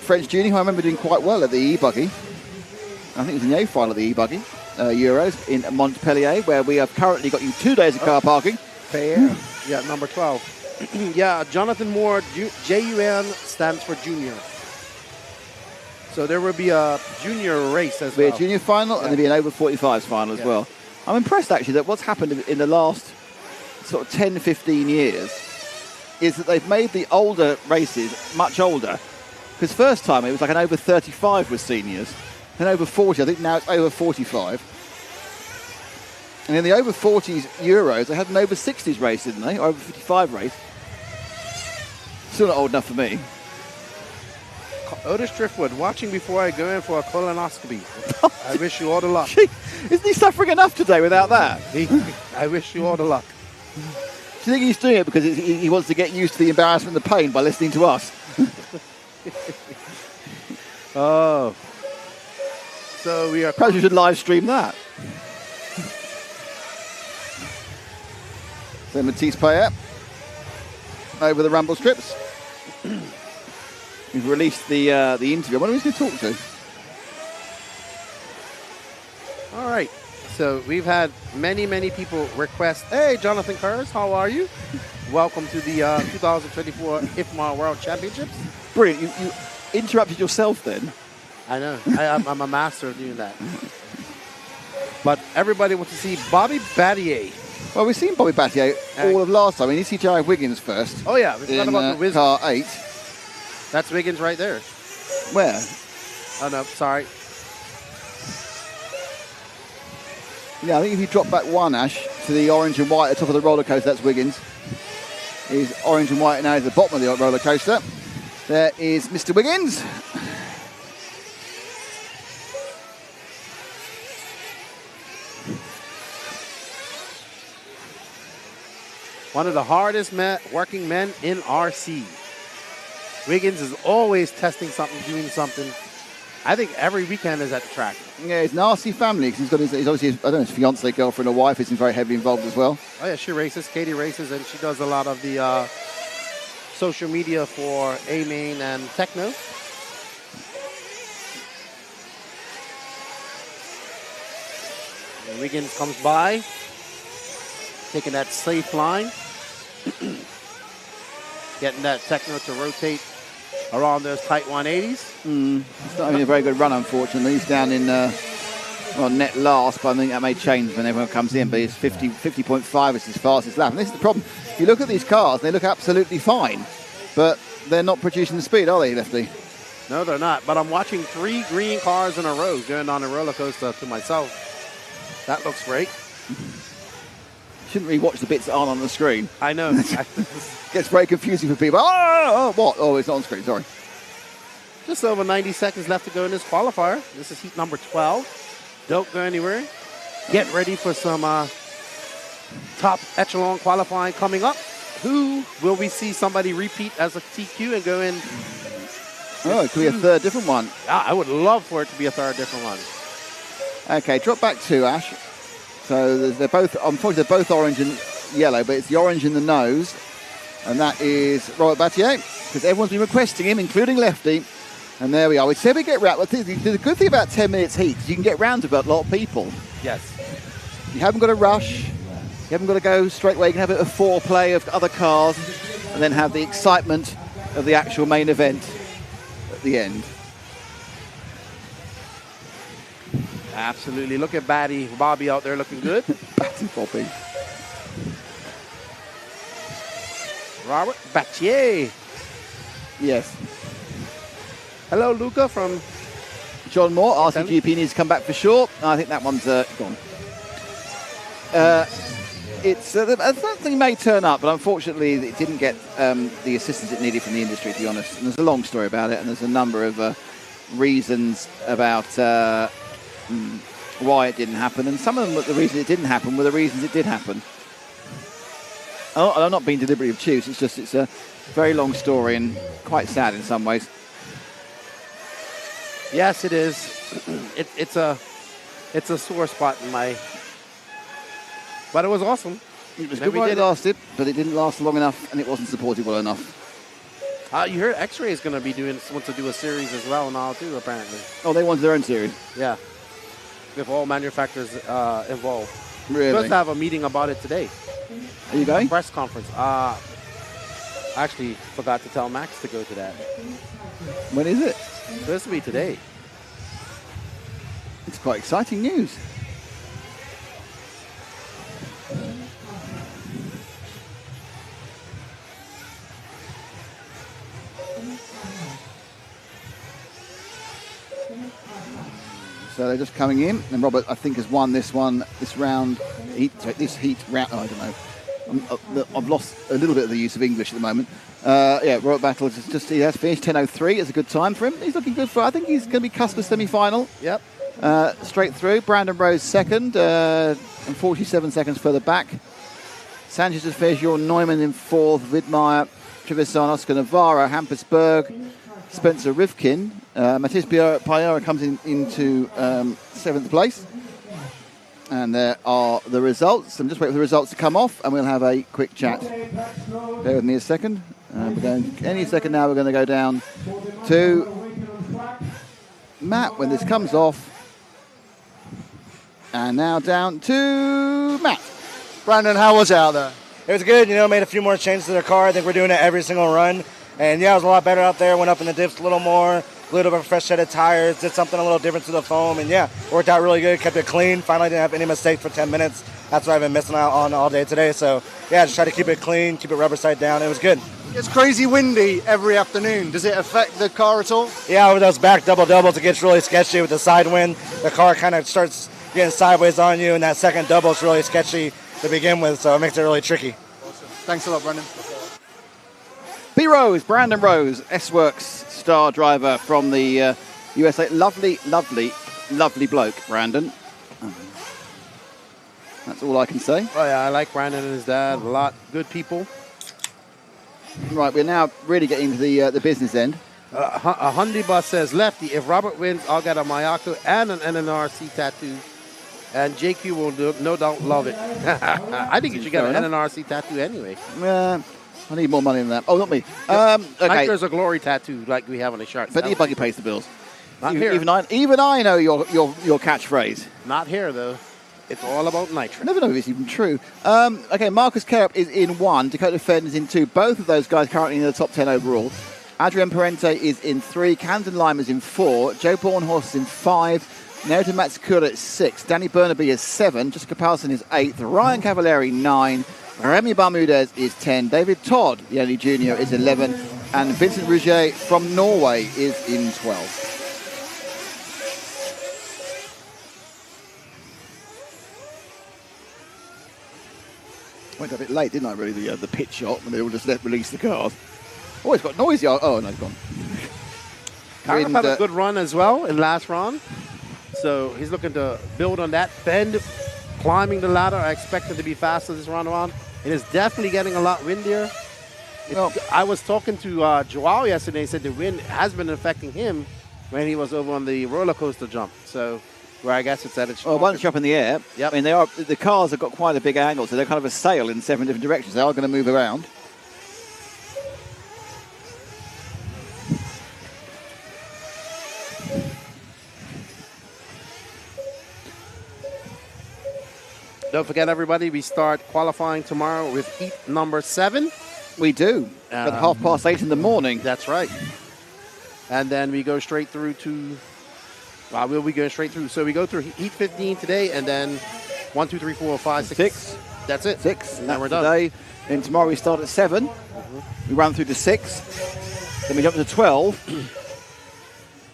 Speaker 1: French junior who I remember doing quite well at the e-buggy. I think it was in the A final of the e-buggy Euros in Montpellier, where we have currently got you 2 days of car parking.
Speaker 6: Fair. Yeah, number 12. Yeah, Jonathan Moore, JUN stands for junior. So there will be a junior race as well.
Speaker 1: There'll be a junior final and there'll be an over 45s final as well. I'm impressed actually that what's happened in the last sort of 10, 15 years is that they've made the older races much older. Because first time it was like an over 35 was seniors, then over 40. I think now it's over 45. And in the over 40s Euros, they had an over 60s race, didn't they? Or over 55 race. Still not old enough for me.
Speaker 6: Otis Driftwood, watching before I go in for a colonoscopy. I wish you all the luck.
Speaker 1: Gee, isn't he suffering enough today without that?
Speaker 6: I wish you all the luck.
Speaker 1: Do you think he's doing it because he wants to get used to the embarrassment and the pain by listening to us?
Speaker 6: Oh. So we are...
Speaker 1: Perhaps we should live stream that. So Matisse Payet over the rumble strips. We've released the interview. I wonder who's going to talk to.
Speaker 6: All right. So we've had many people request, "Hey, Jonathan Kurz, how are you? Welcome to the 2024 IFMAR World Championships."
Speaker 1: Brilliant. interrupted yourself then.
Speaker 6: I know. I'm a master of doing that. But everybody wants to see Bobby Battier.
Speaker 1: Well, we've seen Bobby Battier all of last time. We need to see Jared Wiggins first.
Speaker 6: Oh, yeah. We forgot about the Wizard.
Speaker 1: Car 8.
Speaker 6: That's Wiggins right there.
Speaker 1: Where?
Speaker 6: Oh, no. Sorry.
Speaker 1: Yeah, I think if you drop back one, Ash, to the orange and white at the top of the roller coaster, that's Wiggins. He's orange and white now at the bottom of the roller coaster. There is Mr. Wiggins.
Speaker 6: One of the hardest working men in RC. Wiggins is always testing something, doing something. I think every weekend is at the track.
Speaker 1: Yeah, it's an RC family because he's obviously, I don't know, his fiance, girlfriend, or wife is very heavily involved as well.
Speaker 6: Oh yeah, she races. Katie races, and she does a lot of the social media for A-Main and Techno. And Wiggins comes by, taking that safe line, getting that Techno to rotate around those tight 180s.
Speaker 1: It's not having a very good run, unfortunately. He's down in net last, but I think that may change when everyone comes in. But it's 50.5 is his fastest lap. And this is the problem. If you look at these cars, they look absolutely fine, but they're not producing the speed, are they, Lefty?
Speaker 6: No, they're not. But I'm watching 3 green cars in a row going on a roller coaster to myself. That looks great.
Speaker 1: Shouldn't really watch the bits that aren't on the screen.
Speaker 6: I know.
Speaker 1: Gets very confusing for people. Oh, what? Oh, it's not on screen, sorry.
Speaker 6: Just over 90 seconds left to go in this qualifier. This is heat number 12. Don't go anywhere. Get ready for some top echelon qualifying coming up. Who will we see somebody repeat as a TQ and go in?
Speaker 1: Oh, it could be a third different one.
Speaker 6: Yeah, I would love for it to be a third different one.
Speaker 1: Okay, drop back 2, Ash. So they're both, unfortunately, they're both orange and yellow, but it's the orange in the nose, and that is Robert Battier, because everyone's been requesting him, including Lefty. And there we are. We said we get round. The good thing about 10 minutes heat is you can get round to about a lot of people.
Speaker 6: Yes.
Speaker 1: You haven't got to rush. You haven't got to go straight away. You can have a foreplay of other cars, and then have the excitement of the actual main event at the end.
Speaker 6: Absolutely. Look at Bobby out there looking good.
Speaker 1: Batty Bobby.
Speaker 6: Robert Battier.
Speaker 1: Yes.
Speaker 6: Hello, Luca from
Speaker 1: John Moore. RCGP needs to come back for sure. I think that one's gone. It's something may turn up, but unfortunately it didn't get the assistance it needed from the industry, to be honest. And there's a long story about it, and there's a number of reasons about why it didn't happen, and some of them, the reasons it didn't happen were the reasons it did happen. I'm not being deliberately obtuse. It's a very long story and quite sad in some ways.
Speaker 6: Yes, it is. It's a sore spot in my. But it was awesome.
Speaker 1: It was good while it lasted, but it didn't last long enough, and it wasn't supported well enough.
Speaker 6: You heard X-Ray is going to be wants to do a series as well now too, apparently.
Speaker 1: Oh, they wanted their own series.
Speaker 6: Yeah, with all manufacturers involved.
Speaker 1: Really?
Speaker 6: We're supposed to have a meeting about it today.
Speaker 1: Are you going?
Speaker 6: Press conference. I actually forgot to tell Max to go to that.
Speaker 1: When is it?
Speaker 6: It's supposed to be today.
Speaker 1: It's quite exciting news. So they're just coming in, and Robert, I think, has won this round. This heat round. Oh, I don't know. I've lost a little bit of the use of English at the moment. Robert Battle he has finished 10:03. It's a good time for him. He's looking good for. I think he's going to be cusp of semi-final.
Speaker 6: Yep.
Speaker 1: Straight through. Brandon Rose second, and 47 seconds further back. Sanchez has finished. Your Neumann in fourth. Widmeyer, Trevisan, Oscar Navarro, Hampersberg, Spencer Rivkin. Matthias Payara comes into seventh place. And there are the results. I'm just waiting for the results to come off, and we'll have a quick chat. Bear with me a second. We're going any second now. We're going to go down to Matt when this comes off. And now down to Matt.
Speaker 15: Brandon, how was it out there? It was good. Made a few more changes to their car. I think we're doing it every single run. And yeah, it was a lot better out there. Went up in the dips a little more, a little bit of fresh set of tires, did something a little different to the foam, and yeah, worked out really good. Kept it clean. Finally didn't have any mistakes for 10 minutes. That's what I've been missing out on all day today. So yeah, just try to keep it clean, keep it rubber side down. It was good.
Speaker 3: It's crazy windy every afternoon. Does it affect the car at all?
Speaker 15: Yeah, with those back doubles, it gets really sketchy with the side wind. The car kind of starts getting sideways on you, and that second double is really sketchy to begin with, so it makes it really tricky.
Speaker 3: Awesome. Thanks a lot, Brendan.
Speaker 1: B. Rose, Brandon Rose, S-Works star driver from the USA. Lovely, lovely, lovely bloke, Brandon. That's all I can say.
Speaker 6: Oh, yeah, I like Brandon and his dad a lot. Good people.
Speaker 1: Right, we're now really getting to the business end.
Speaker 6: A Hyundai bus says, Lefty, if Robert wins, I'll get a Mayako and an NNRC tattoo. And JQ will no doubt love it. I think you should get an NNRC tattoo anyway.
Speaker 1: I need more money than that. Oh, not me. Okay.
Speaker 6: There's a glory tattoo like we have on the shirt.
Speaker 1: But the buggy pays the bills.
Speaker 6: Not here.
Speaker 1: Even I know your catchphrase.
Speaker 6: Not here, though. It's all about nitro.
Speaker 1: I never know if it's even true. Okay, Marcus Kerup is in 1. Dakota Fenn is in 2. Both of those guys currently in the top 10 overall. Adrian Parente is in 3. Camden Lime is in 4. Joe Bornhorst is in 5. Naruto Matsukura is 6. Danny Burnaby is 7. Jessica Paulson is 8. Ryan Cavalieri 9. Remy Bermudez is 10. David Todd, the only junior, is 11. And Vincent Rouget from Norway is in 12. Went a bit late, didn't I, really, the pit shot when they all just release the cars. Oh, it's got noisy. Oh, no, it's gone.
Speaker 6: Kerup had a good run as well in last round. So he's looking to build on that. Fend climbing the ladder. I expect it to be faster this round around. It is definitely getting a lot windier. I was talking to Joao yesterday. He said the wind has been affecting him when he was over on the roller coaster jump. So where I guess it's at its
Speaker 1: once you're up in the air, yep. I mean, the cars have got quite a big angle, so they're kind of a sail in 7 different directions. They are going to move around.
Speaker 6: Don't forget, everybody, we start qualifying tomorrow with heat number 7.
Speaker 1: We do. At 8:30 in the morning.
Speaker 6: That's right. And then we go straight through to... Well, we'll be going straight through. So we go through heat 15 today, and then 1, 2, 3, 4, 5, 6. That's it.
Speaker 1: 6.
Speaker 6: And then we're done.
Speaker 1: Today. Then tomorrow we start at 7. We run through to 6. Then we jump to 12.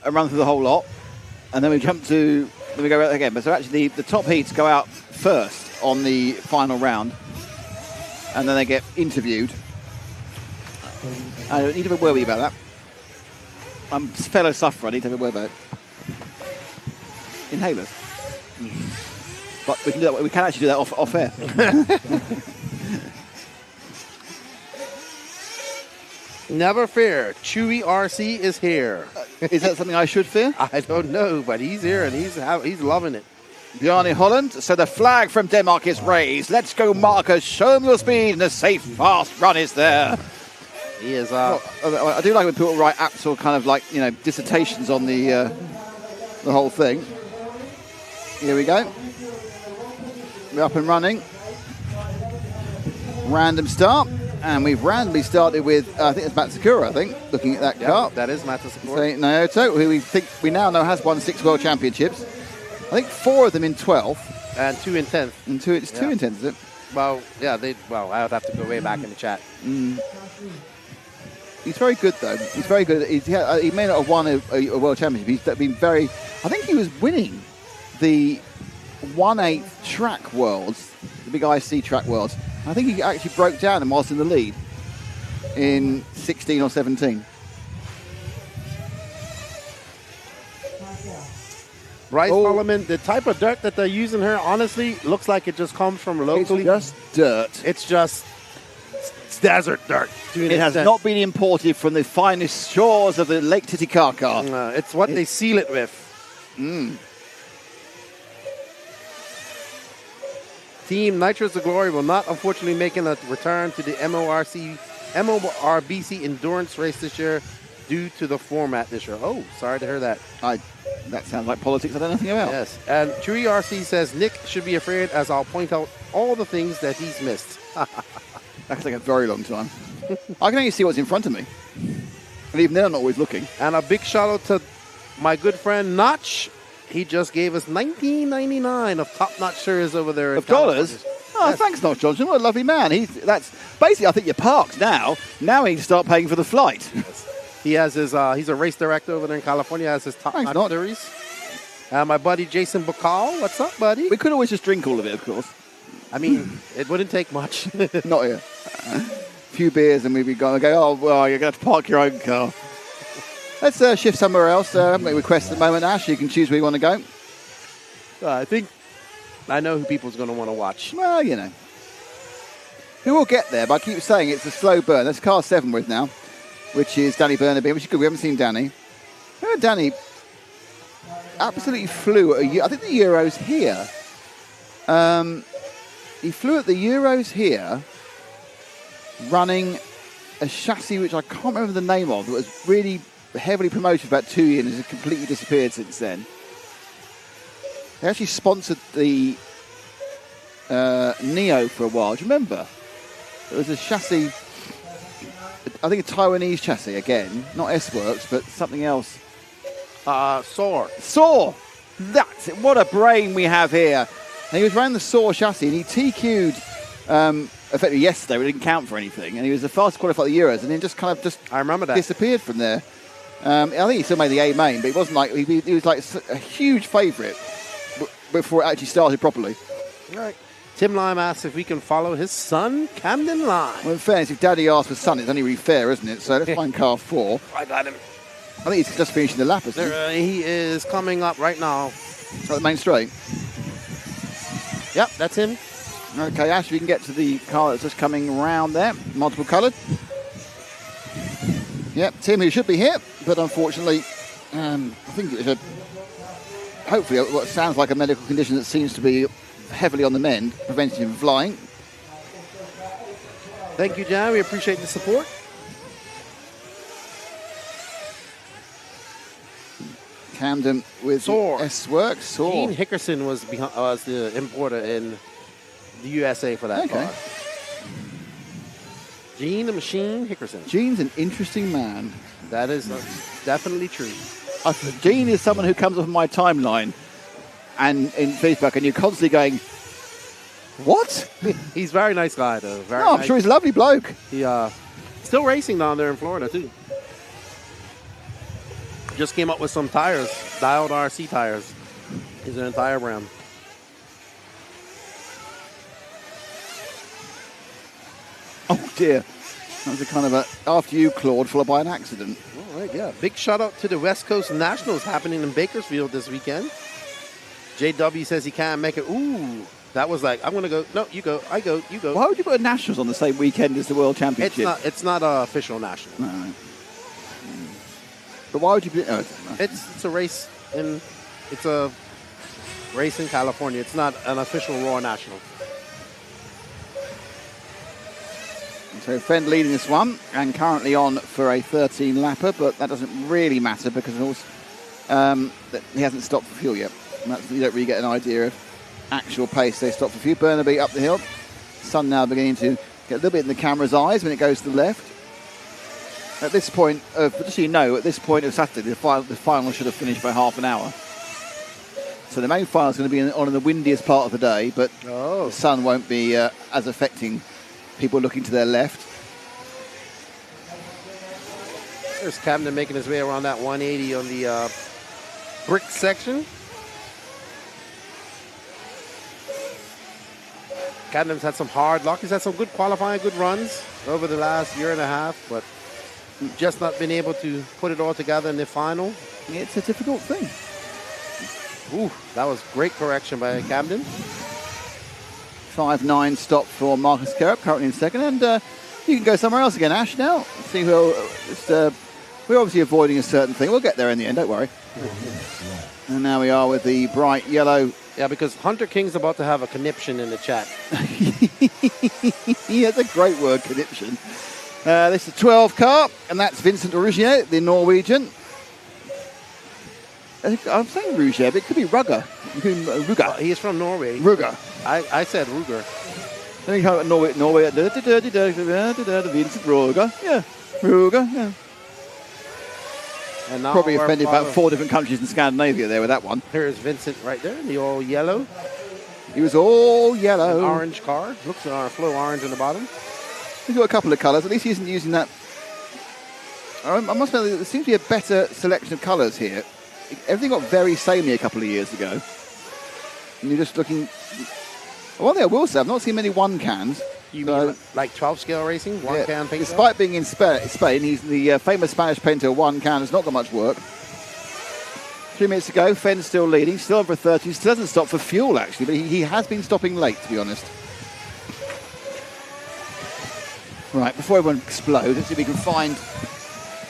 Speaker 1: And run through the whole lot. And then we jump to... Then we go out again. But so actually the top heats go out first on the final round, and then they get interviewed. I don't need to be worried about that. I'm a fellow sufferer. I need to be worried about it. Inhalers. But we can do that. We can actually do that off air.
Speaker 6: Never fear. Chewy RC is here.
Speaker 1: Is that something I should fear?
Speaker 6: I don't know, but he's here and he's loving it.
Speaker 1: Bjarne Holland, so the flag from Denmark is raised. Let's go, Marcus. Show them your speed, and a safe, fast run is there.
Speaker 6: He is.
Speaker 1: I do like when people write actual kind of like, dissertations on the whole thing. Here we go. We're up and running. Random start. And we've randomly started with, I think it's Matsukura, looking at that car.
Speaker 6: That is Matsukura.
Speaker 1: Naoto, who we now know has won 6 World Championships. I think 4 of them in 12th.
Speaker 6: And 2 in 10th.
Speaker 1: And 2 in 10th, is it?
Speaker 6: Well, yeah, I would have to go way back in the chat.
Speaker 1: He's very good, though. He's very good. He may not have won a World Championship. He's been very... I think he was winning the 1/8 track worlds, the big IC track worlds. I think he actually broke down and was in the lead in 16 or 17.
Speaker 6: Bryce Holloman, the type of dirt that they're using here, honestly, looks like it just comes from locally.
Speaker 1: It's just dirt.
Speaker 6: It's desert dirt.
Speaker 1: It has not been imported from the finest shores of the Lake Titicaca.
Speaker 6: It's what they seal it with. Team Nitro's the Glory will not, unfortunately, making a return to the MORBC endurance race this year due to the format this year. Oh, sorry to hear that.
Speaker 1: That sounds like politics I don't know anything about.
Speaker 6: Yes. And Chewy RC says Nick should be afraid as I'll point out all the things that he's missed.
Speaker 1: That could take a very long time. I can only see what's in front of me. And even they're not always looking.
Speaker 6: And a big shout out to my good friend Notch. He just gave us $19.99 of top-notch shares over there.
Speaker 1: Of dollars? Oh, yes. Thanks, Notch Johnson. What a lovely man. That's basically, I think you're parked now. Now he can start paying for the flight.
Speaker 6: Yes. He has his, he's a race director over there in California. Has his top-notch series. My buddy Jason Bacall. What's up, buddy?
Speaker 1: We could always just drink all of it, of course.
Speaker 6: I mean, it wouldn't take much.
Speaker 1: Not here. A few beers and we'd be going to go, oh, well, you're going to have to park your own car. Let's shift somewhere else. Make a request at the moment, Ash. You can choose where you want to go.
Speaker 6: I think I know who people's going to want to watch.
Speaker 1: Well, you know. We will get there, but I keep saying it's a slow burn. That's car 7 with now, which is Danny Burnaby, which is good. We haven't seen Danny. Danny absolutely flew at I think the Euros here. He flew at the Euros here, running a chassis which I can't remember the name of. It was really heavily promoted for about 2 years and has completely disappeared since then. They actually sponsored the Neo for a while. Do you remember? It was a chassis, I think a Taiwanese chassis again, not S-Works, but something else. Soar. That's it. What a brain we have here. And he was running the Soar chassis and he TQ'd effectively yesterday, but it didn't count for anything. And he was the fastest qualified at the Euros and then just kind of
Speaker 6: I remember that.
Speaker 1: Disappeared from there. I think he still made the A main, but it wasn't like he was like a huge favourite before it actually started properly.
Speaker 6: Right. Tim Lime asks if we can follow his son, Camden Lime.
Speaker 1: Well, in fairness, if Daddy asked for son, it's only really fair, isn't it? So let's find car 4.
Speaker 6: I got him.
Speaker 1: I think he's just finishing the lap, isn't he?
Speaker 6: He is coming up right now.
Speaker 1: At the main straight?
Speaker 6: Yep, that's him.
Speaker 1: Okay, Ash, we can get to the car that's just coming round there. Multiple coloured. Yep, Tim, who should be here, but unfortunately, I think it was hopefully what sounds like a medical condition that seems to be heavily on the mend, preventing him from flying.
Speaker 6: Thank you, John. We appreciate the support.
Speaker 1: Camden with
Speaker 6: Soar.
Speaker 1: S-Works.
Speaker 6: Gene Hickerson was the importer in the USA for that car. Gene the Machine Hickerson.
Speaker 1: Gene's an interesting man.
Speaker 6: That is definitely true.
Speaker 1: Gene is someone who comes up on my timeline and in Facebook, and you're constantly going, what?
Speaker 6: He's a very nice guy, though.
Speaker 1: I'm sure he's a lovely bloke.
Speaker 6: He still racing down there in Florida, too. Just came up with some tires, dialed RC tires. He's an entire brand.
Speaker 1: Oh, dear. That was a kind of after you, Claude, followed by an accident.
Speaker 6: All right, yeah. Big shout out to the West Coast Nationals happening in Bakersfield this weekend. JW says he can't make it. Ooh, that was like, I'm going to go. No, you go. I go. You go.
Speaker 1: Why would you put a Nationals on the same weekend as the World Championship?
Speaker 6: It's not an official national.
Speaker 1: No. But why would you put it?
Speaker 6: It's a race in California. It's not an official Raw National.
Speaker 1: So Fenn leading this one and currently on for a 13-lapper, but that doesn't really matter because of course he hasn't stopped for fuel yet. You don't really get an idea of actual pace. They stop for fuel. Burnaby up the hill. Sun now beginning to get a little bit in the camera's eyes when it goes to the left. At this point, just so you know, at this point of Saturday, the final should have finished by half an hour. So the main final is going to be on the windiest part of the day, but the sun won't be as affecting people looking to their left.
Speaker 6: There's Camden making his way around that 180 on the brick section. Camden's had some hard luck. He's had some good qualifying, good runs over the last year and a half, but just not been able to put it all together in the final.
Speaker 1: It's a difficult thing.
Speaker 6: Ooh, that was great correction by Camden.
Speaker 1: 5.9 stop for Marcus Kerup, currently in second, and you can go somewhere else again, Ash, now. See who we're obviously avoiding a certain thing. We'll get there in the end, don't worry. And now we are with the bright yellow.
Speaker 6: Yeah, because Hunter King's about to have a conniption in the chat.
Speaker 1: Yeah, that's a great word, conniption. This is a 12 car, and that's Vincent Rougier, the Norwegian. I'm saying Rougier, but it could be Rugger. Ruger.
Speaker 6: He is from Norway.
Speaker 1: Ruger.
Speaker 6: I said Ruger.
Speaker 1: I think about Norway. Vincent Ruger. Yeah, Ruger. Yeah.
Speaker 6: And now
Speaker 1: Probably
Speaker 6: we're
Speaker 1: offended about
Speaker 6: following-
Speaker 1: 4 different countries in Scandinavia there with that one.
Speaker 6: Here's Vincent right there in the all yellow.
Speaker 1: He was all yellow.
Speaker 6: An orange car. Looks flow orange on the bottom.
Speaker 1: He's got a couple of colours. At least he isn't using that. I must admit, there seems to be a better selection of colours here. Everything got very samey a couple of years ago. And you're just looking... One thing I will say, I've not seen many one cans.
Speaker 6: You mean like 12 scale racing? One can paint?
Speaker 1: Despite being in Spain, he's the famous Spanish painter. One can has not got much work. 3 minutes to go. Fenn's still leading. Still over 30. Still doesn't stop for fuel, actually. But he has been stopping late, to be honest. Right, before everyone explodes, let's see if we can find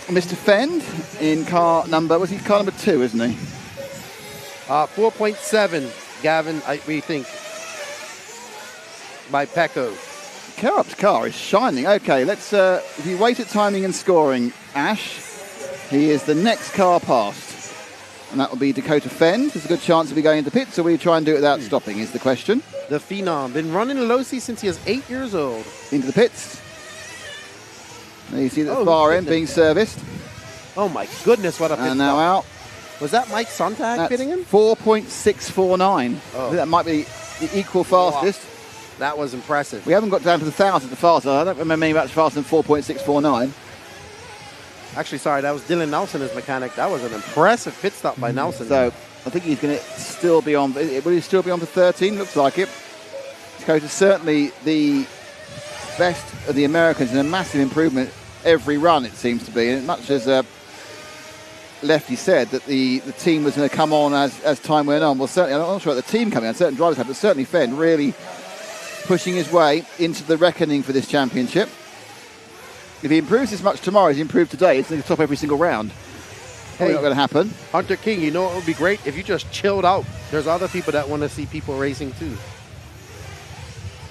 Speaker 1: Mr. Fend in car number... Was he car number 2, isn't he?
Speaker 6: 4.7, Gavin, we think, by Pecco.
Speaker 1: Carup's car is shining. Okay, let's... if you wait at timing and scoring, Ash, he is the next car past. And that will be Dakota Fend. There's a good chance of he going into pits, or will you try and do it without stopping, is the question.
Speaker 6: The Phenom. Been running Losi since he was 8 years old.
Speaker 1: Into the pits. There you see the far end being serviced.
Speaker 6: Oh my goodness, what a pit
Speaker 1: And now
Speaker 6: stop.
Speaker 1: out.
Speaker 6: Was that Mike Sontag pitting him?
Speaker 1: 4.649.
Speaker 6: Oh.
Speaker 1: That might be the equal fastest.
Speaker 6: Wow. That was impressive.
Speaker 1: We haven't got down to the 1,000 the fastest. I don't remember any much faster than 4.649.
Speaker 6: Actually, sorry, that was Dylan Nelson as mechanic. That was an impressive pit stop by Nelson.
Speaker 1: So I think he's going to still be on. Will he still be on for 13? Looks like it. Dakota's certainly the best of the Americans and a massive improvement every run, it seems to be. And much as Lefty said that the team was going to come on as time went on. Well, certainly, I'm not sure about the team coming on. Certain drivers have, but certainly Fenn really pushing his way into the reckoning for this championship. If he improves as much tomorrow as he improved today, it's going to top every single round. Probably not going to happen.
Speaker 6: Hunter King, you know what would be great? If you just chilled out. There's other people that want to see people racing too.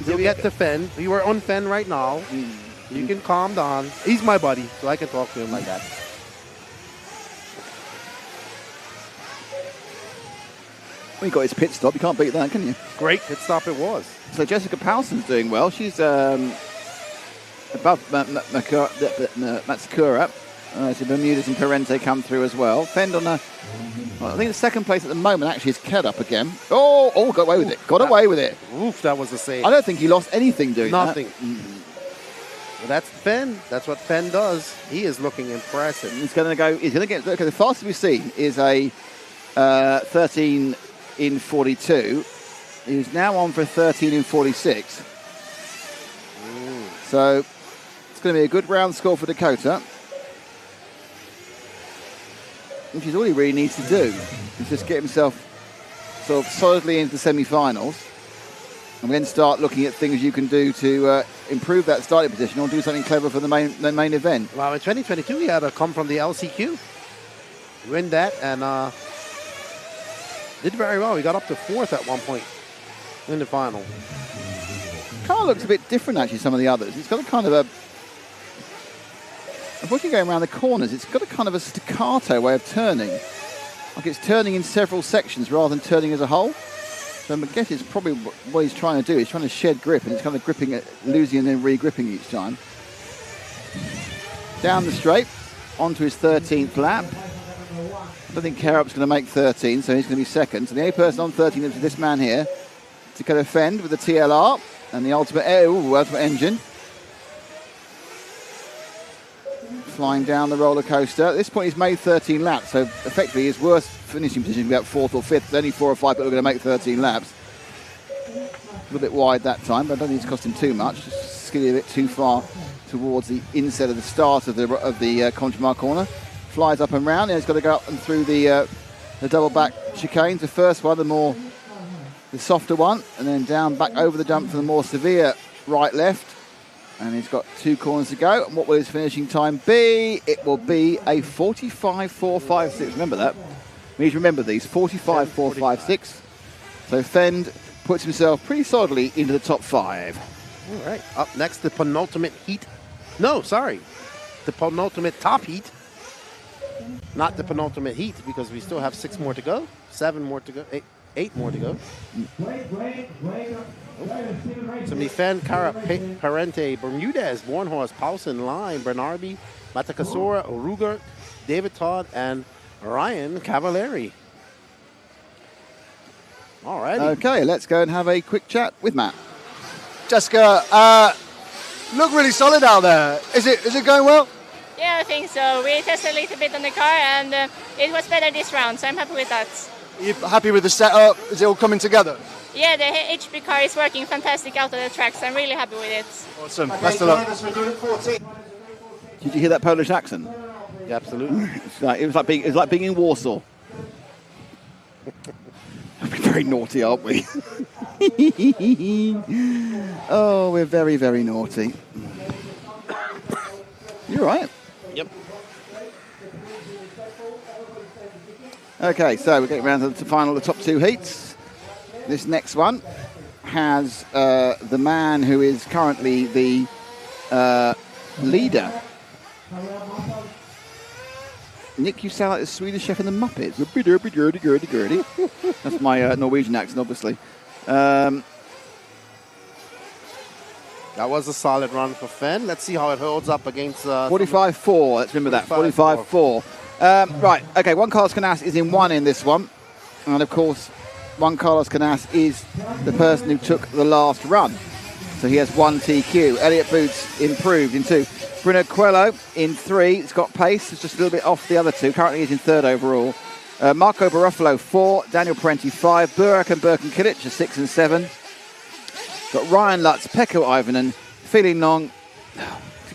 Speaker 6: You'll get to Fenn. You are on Fenn right now. You can calm down. He's my buddy, so I can talk to him like that.
Speaker 1: Well, he got his pit stop. You can't beat that, can you?
Speaker 6: Great pit stop it was.
Speaker 1: So Jessica Powson's doing well. She's above Matsukura. So Bermudez and Parente come through as well. Fend on I think the second place at the moment actually is Kedup again. Oh, got away with it. Got away with it.
Speaker 6: Oof, that was a save.
Speaker 1: I don't think he lost anything doing
Speaker 6: Nothing.
Speaker 1: that.
Speaker 6: Well, that's Fenn. That's what Fenn does. He is looking impressive.
Speaker 1: He's going to go. He's going to get. Okay, the fastest we've seen is a 13 in 42. He's now on for 13 in 46. So it's going to be a good round score for Dakota, which is all he really needs to do. Is just get himself sort of solidly into the semi-finals, and then start looking at things you can do to improve that starting position or do something clever for the main event.
Speaker 6: Well, in 2022, he had to come from the LCQ, win that, and did very well. He got up to 4th at one point in the final.
Speaker 1: Car looks a bit different, actually, some of the others. It's got a kind of a... Unfortunately, going around the corners, it's got a kind of a staccato way of turning. Like it's turning in several sections rather than turning as a whole. So I guess it's probably what he's trying to do. He's trying to shed grip, and it's kind of gripping it, losing and then re-gripping each time. Down the straight, onto his 13th lap. I don't think Carup's going to make 13, so he's going to be second. So the only person on 13 is this man here, to kind of fend with the TLR and the ultimate engine. Flying down the roller coaster. At this point, he's made 13 laps, so effectively his worst finishing position is about 4th or 5th. There's only 4 or 5 people are going to make 13 laps. A little bit wide that time, but I don't think it's cost him too much. Just skidding a bit too far towards the inset of the start of the Conchmar corner. Flies up and round, and he's got to go up and through the double back chicanes. The first one, the softer one, and then down back over the jump for the more severe right-left. And he's got 2 corners to go. And what will his finishing time be? It will be a 45.456. Remember that. We need to remember these. 45.456. So Fend puts himself pretty solidly into the top 5.
Speaker 6: All right. Up next, the penultimate heat. No, sorry. The penultimate top heat. Not the penultimate heat, because we still have 6 more to go. 7 more to go. 8. 8 more to go. Some defend, Cara Parente, Bermudez, Bornhorst, Paulson, Line, Bernardi, Matacasora, Ruger, David Todd, and Ryan Cavallari. All right.
Speaker 1: Okay, let's go and have a quick chat with Matt.
Speaker 3: Jessica, look really solid out there. Is it going well?
Speaker 16: Yeah, I think so. We tested a little bit on the car, and it was better this round, so I'm happy with that.
Speaker 3: Are you happy with the setup? Is it all coming together?
Speaker 16: Yeah, the HP car is working fantastic out of the track, so I'm really happy with it.
Speaker 3: Awesome. Best of luck.
Speaker 1: Did you hear that Polish accent?
Speaker 6: Yeah, absolutely.
Speaker 1: It was like being in Warsaw. We're very naughty, aren't we? Oh, we're very, very naughty. You're right.
Speaker 6: Yep.
Speaker 1: Okay, so we're getting around to the final, the top 2 heats. This next one has the man who is currently the leader. Nick, you sound like the Swedish chef in the Muppets. That's my Norwegian accent, obviously.
Speaker 6: That was a solid run for Fenn. Let's see how it holds up against...
Speaker 1: 45-4, let's remember that. 45-4. Right, okay, Juan Carlos Canas is in 1 in this one. And, of course, Juan Carlos Canas is the person who took the last run. So he has 1 TQ. Elliot Boots improved in 2. Bruno Coelho in 3. It's got pace. It's just a little bit off the other 2. Currently he's in 3rd overall. Marco Barofalo 4. Daniel Parenti 5. Burak and Birkin-Kilic are 6 and 7. Got Ryan Lutz, Pekko Ivanen, Feeling Long.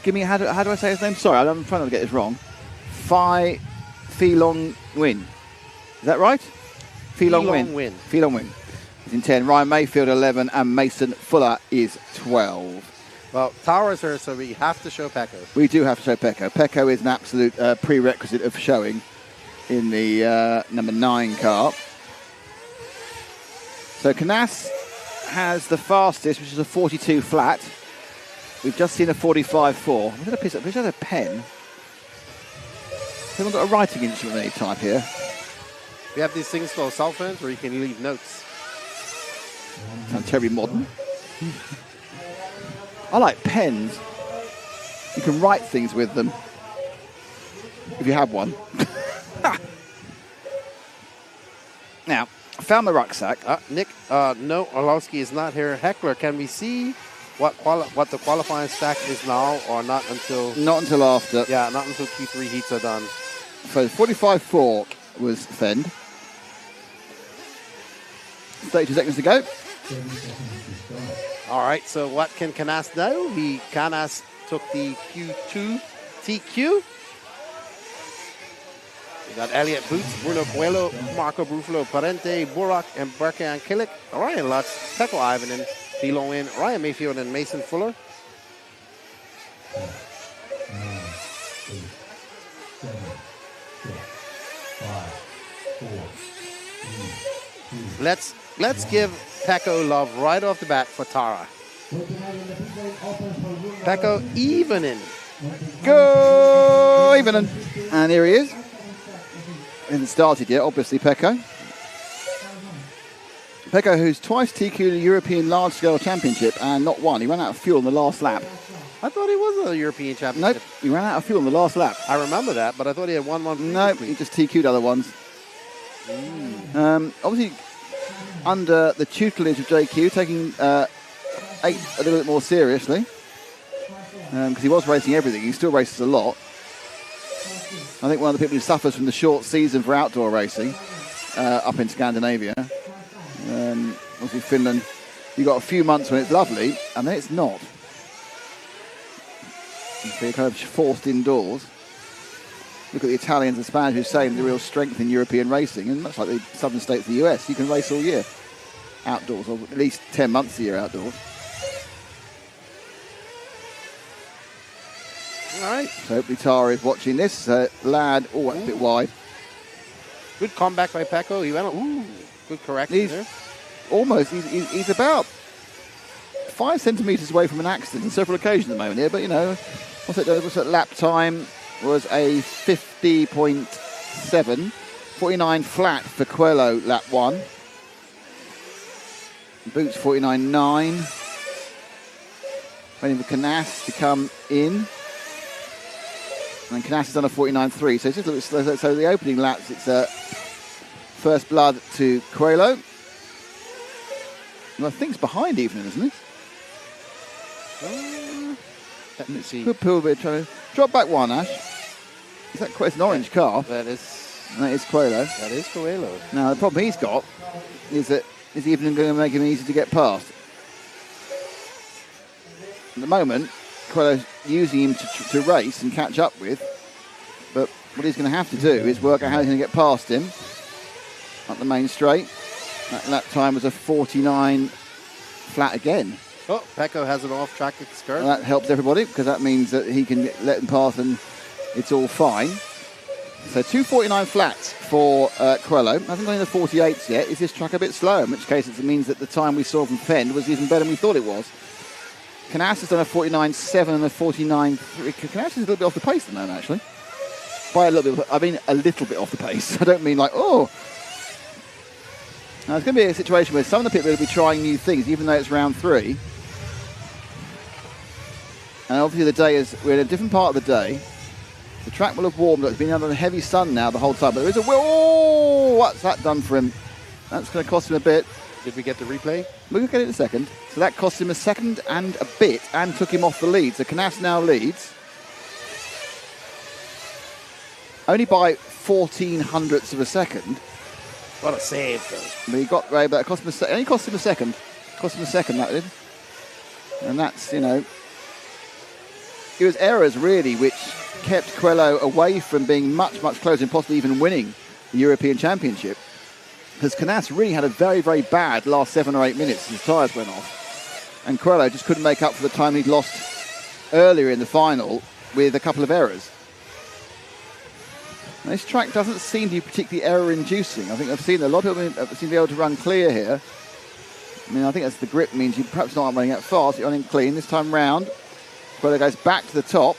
Speaker 1: Give me, how do I say his name? Sorry, I'm trying not to get this wrong. Phi Long Win. Is that right? Phi Long Win. Phi Long Win. He's in 10. Ryan Mayfield 11 and Mason Fuller is 12.
Speaker 6: Well, Tower is here, so we have to show Pekko.
Speaker 1: We do have to show Pekko. Pekko is an absolute prerequisite of showing in the number 9 car. So Canas has the fastest, which is a 42 flat. We've just seen a 45.4. I'm going to piss up. Is that a pen? Someone got a writing instrument they type here.
Speaker 6: We have these things called cell phones where you can leave notes.
Speaker 1: Sounds terribly modern. I like pens. You can write things with them. If you have one. Now, I found the rucksack.
Speaker 6: Nick, no, Orlowski is not here. Heckler, can we see what the qualifying stack is now or not until...
Speaker 1: Not until after.
Speaker 6: Yeah, not until Q3 heats are done.
Speaker 1: So 45.4 was Fend. 32 seconds to go.
Speaker 6: All right, so what can Canas do? Canas took the Q2 TQ. We got Elliot Boots, Bruno Coelho, Marco Brufalo, Parente, Burak, and Birkin-Kilic, Ryan Lutz, Pekko Ivanen, Philo Wynn, Ryan Mayfield, and Mason Fuller. Let's give Pekko love right off the bat for Tara. Pekko evening.
Speaker 1: Go evening. And here he is. Hasn't started yet, obviously, Pekko. Pekko, who's twice TQ'd the European large-scale championship and not won. He ran out of fuel in the last lap.
Speaker 6: I thought he was a European championship.
Speaker 1: Nope, he ran out of fuel in the last lap.
Speaker 6: I remember that, but I thought he had won one previously.
Speaker 1: No, he just TQ'd other ones. Obviously, under the tutelage of JQ, taking 8 a little bit more seriously. Because he was racing everything. He still races a lot. I think one of the people who suffers from the short season for outdoor racing up in Scandinavia. Obviously Finland, you've got a few months when it's lovely, and then it's not. So you're kind of forced indoors. Look at the Italians and Spanish who say the real strength in European racing, and much like the southern states of the US, you can race all year outdoors, or at least 10 months a year outdoors.
Speaker 6: All right.
Speaker 1: So hopefully Tara is watching this. Lad, that's a bit wide.
Speaker 6: Good comeback by Pekko. He went, good correction there.
Speaker 1: He's about 5 centimetres away from an accident on several occasions at the moment here, but you know, what's that lap time was a 50.7, 49 flat for Coelho lap 1. Boots 49.9. Waiting for Canas to come in. And Canas has done a 49.3. So it's just a little bit slow. So the opening laps, it's first blood to Coelho. Well, I think it's behind Evening, isn't it?
Speaker 6: Let me see.
Speaker 1: Good pull bit. Drop back one, Ash. Is that it's an orange car?
Speaker 6: That is
Speaker 1: Coelho.
Speaker 6: That is Coelho.
Speaker 1: Now, the problem he's got is that is Evening going to make him easy to get past? At the moment, Coelho's using him to race and catch up with, but what he's going to have to do is work out how he's going to get past him up the main straight. That time was a 49 flat again.
Speaker 6: Oh, Pecco has an off-track excursion.
Speaker 1: Well, that helps everybody because that means that he can let him pass and it's all fine. So 2:49 flats for Coelho. Hasn't gone in the 48s yet. Is this track a bit slow? In which case it means that the time we saw from Fenn was even better than we thought it was. Canas has done a 49.7 and a 49.3. Canas is a little bit off the pace at the moment, actually. By a little bit, I mean a little bit off the pace. I don't mean like, oh. Now it's going to be a situation where some of the people will be trying new things, even though it's round 3. And obviously the day is, we're in a different part of the day. The track will have warmed up. It's been under the heavy sun now the whole time. But there is a, oh, what's that done for him? That's going to cost him a bit.
Speaker 6: Did we get the replay?
Speaker 1: We'll get it in a second. So that cost him a second and a bit and took him off the lead. So Canas now leads. Only by 0.14 of a second.
Speaker 6: What a save, though.
Speaker 1: But he got Ray, but it cost him only cost him a second. Cost him a second, that did. And that's, you know, it was errors really which kept Coelho away from being much, much closer and possibly even winning the European Championship. Because Canas really had a very, very bad last 7 or 8 minutes as his tyres went off. And Coelho just couldn't make up for the time he'd lost earlier in the final with a couple of errors. And this track doesn't seem to be particularly error-inducing. I think I've seen a lot of people seem to be able to run clear here. I mean, I think that's the grip means you perhaps not running that fast, you're running clean. This time round, Coelho goes back to the top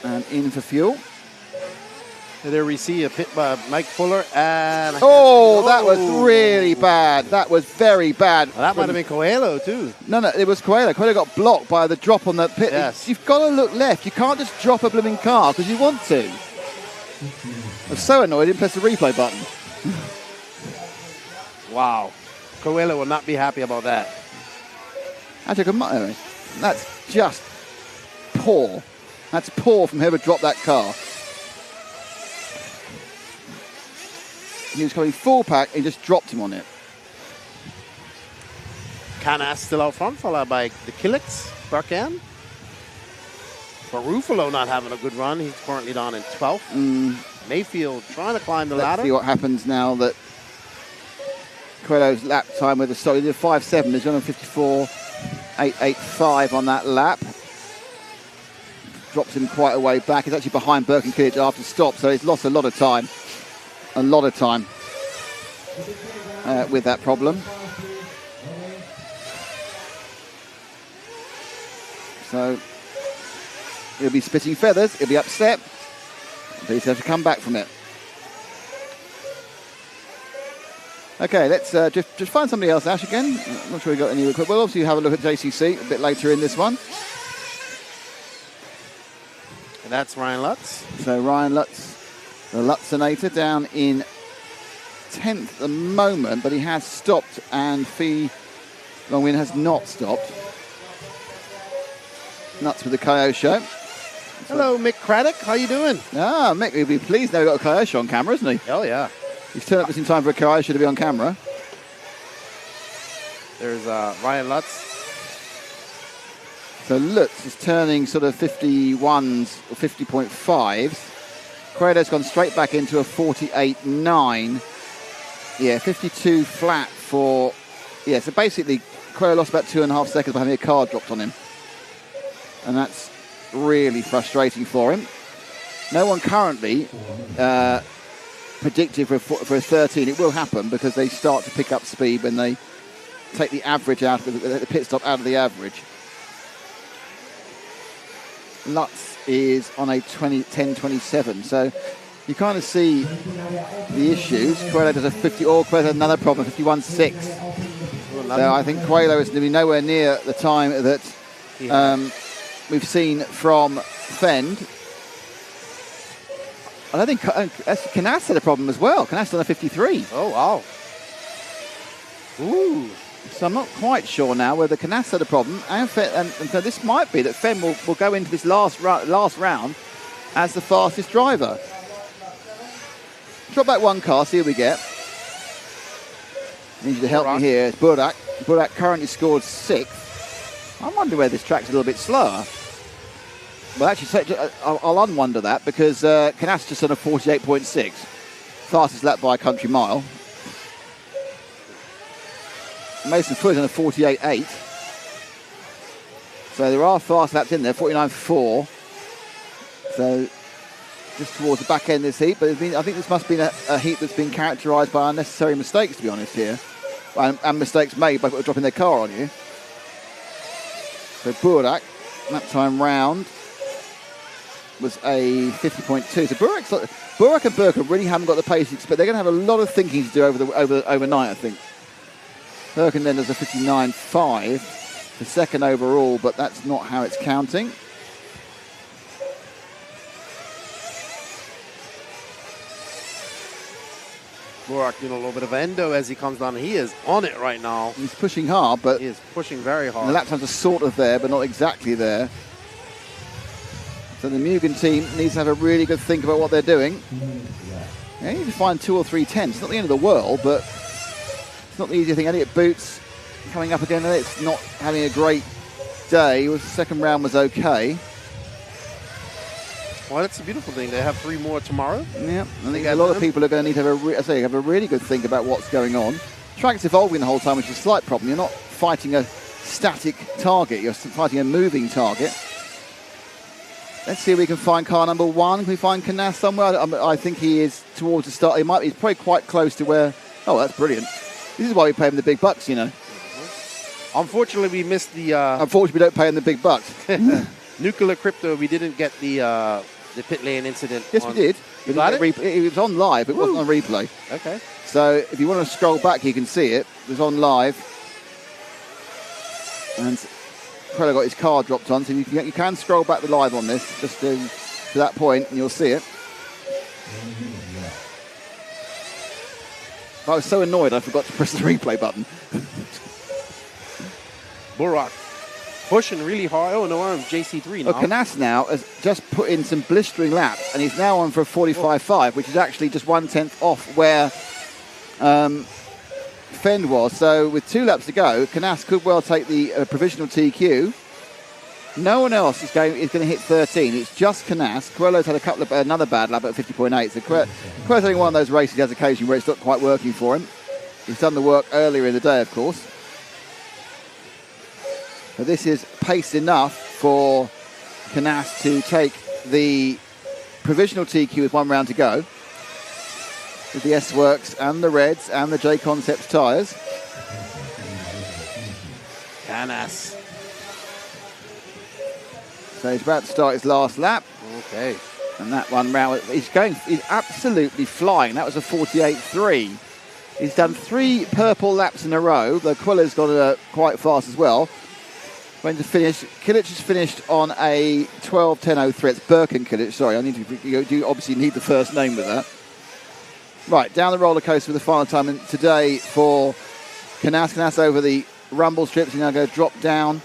Speaker 1: and in for fuel.
Speaker 6: There we see a pit by Mike Fuller and...
Speaker 1: Oh, that was really bad. That was very bad.
Speaker 6: Well, that might have been Coelho too.
Speaker 1: No, it was Coelho. Coelho got blocked by the drop on the pit.
Speaker 6: Yes.
Speaker 1: You've got to look left. You can't just drop a blooming car because you want to. I was so annoyed I didn't press the replay button.
Speaker 6: Wow. Coelho will not be happy about that.
Speaker 1: Actually, that's just poor. That's poor from whoever dropped that car. He was coming full pack and just dropped him on it.
Speaker 6: Canas still out front, followed by the Killix, Burkan. But Ruffalo not having a good run. He's currently down in 12th. Mayfield trying to climb the ladder.
Speaker 1: Let's see what happens now that Coelho's lap time with the stop. He did 5.7. There's on 54.885 on that lap. Drops him quite a way back. He's actually behind Burkan Kilic after stop, so he's lost a lot of time. A lot of time with that problem. So he'll be spitting feathers, he'll be upset, but he's have to come back from it. Okay, let's just find somebody else, Ash, again. I'm not sure we got any requests. We'll obviously have a look at JCC a bit later in this one.
Speaker 6: And that's Ryan Lutz.
Speaker 1: So Ryan Lutz, the Lutzinator, down in 10th at the moment, but he has stopped and Fee Longwin has not stopped. Nuts with the KO show.
Speaker 6: Hello, Mick Craddock. How you doing?
Speaker 1: Ah, Mick, he'll be pleased now we've got a KO show on camera, isn't he?
Speaker 6: Oh, yeah.
Speaker 1: He's turned up just in time for a KO show to be on camera.
Speaker 6: There's Ryan Lutz.
Speaker 1: So Lutz is turning sort of 51s or 50.5s. Coelho's gone straight back into a 48.9. Yeah, 52 flat for... Yeah, so basically Coelho lost about 2.5 seconds by having a car dropped on him. And that's really frustrating for him. No one currently predicted for a 13. It will happen because they start to pick up speed when they take the average out of the pit stop out of the average. Lutz is on a 10.27, so you kind of see the issues. Coelho does a 50, or Coelho has another problem, 51.6. So I think Coelho is going to be nowhere near the time that we've seen from Fend. I don't think Canas had a problem as well. Canas on a 53.
Speaker 6: Oh, wow. Ooh.
Speaker 1: So I'm not quite sure now whether Canas had a problem. And so this might be that Fenn will go into this last round as the fastest driver. Drop back one car, see who we get. I need you to help me here. It's Burak. Burak currently scored 6th. I wonder where this track's a little bit slower. Well, actually, I'll unwonder that because Canas just on a 48.6. Fastest lap by a country mile. Mason Fuller's on a 48.8. So there are fast laps in there, 49.4. So just towards the back end of this heat. But I think this must be a heat that's been characterised by unnecessary mistakes, to be honest, here. And mistakes made by people dropping their car on you. So Burak, that time round, was a 50.2. So Burak and Burka really haven't got the pace, but they're going to have a lot of thinking to do overnight, I think. Birkin then does a 59.5, the second overall, but that's not how it's counting.
Speaker 6: Burak doing a little bit of endo as he comes down. He is on it right now.
Speaker 1: He's pushing hard, but
Speaker 6: he is pushing very hard.
Speaker 1: The lap times are sort of there, but not exactly there. So the Mugen team needs to have a really good think about what they're doing. They need to find 2 or 3 tenths. It's not the end of the world, but it's not the easy thing. Elliott Boots coming up again. It's not having a great day. The second round was okay.
Speaker 6: Well, that's a beautiful thing. They have 3 more tomorrow.
Speaker 1: Yeah, I think a lot of people are going to need to have a really good think about what's going on. Track's evolving the whole time, which is a slight problem. You're not fighting a static target. You're fighting a moving target. Let's see if we can find car number 1. Can we find Canas somewhere? I think he is towards the start. He's probably quite close to where... Oh, that's brilliant. This is why we pay him the big bucks, you know.
Speaker 6: Unfortunately, we missed the...
Speaker 1: Unfortunately, we don't pay him the big bucks.
Speaker 6: Nuclear Crypto, we didn't get the pit lane incident.
Speaker 1: Yes, we did.
Speaker 6: You got it?
Speaker 1: It was on live. It wasn't on replay.
Speaker 6: Okay.
Speaker 1: So if you want to scroll back, you can see it. It was on live. And Quello got his car dropped on, so you can scroll back the live on this, just to that point, and you'll see it. I was so annoyed I forgot to press the replay button.
Speaker 6: Burak pushing really hard. Oh, no, I'm JC3 now.
Speaker 1: Well, Canas now has just put in some blistering laps, and he's now on for a 45.5, which is actually just 1/10 off where Fend was. So with 2 laps to go, Canas could well take the provisional TQ. No one else is going to hit 13. It's just Canas. Coelho's had another bad lap at 50.8. So Coelho's having one of those races he has occasionally where it's not quite working for him. He's done the work earlier in the day, of course. But this is pace enough for Canas to take the provisional TQ with 1 round to go. With the S-Works and the Reds and the J-Concepts tyres.
Speaker 6: Canas.
Speaker 1: So he's about to start his last lap.
Speaker 6: Okay.
Speaker 1: And that 1 round, he's absolutely flying. That was a 48.3. He's done 3 purple laps in a row. The Queller's gone quite fast as well. Going to finish. Kilic has finished on a 12.10.03. It's Birkin Kilic. Sorry, you obviously need the first name with that. Right, down the roller coaster for the final time today for Canas. Canas over the rumble strips. He's now going to drop down,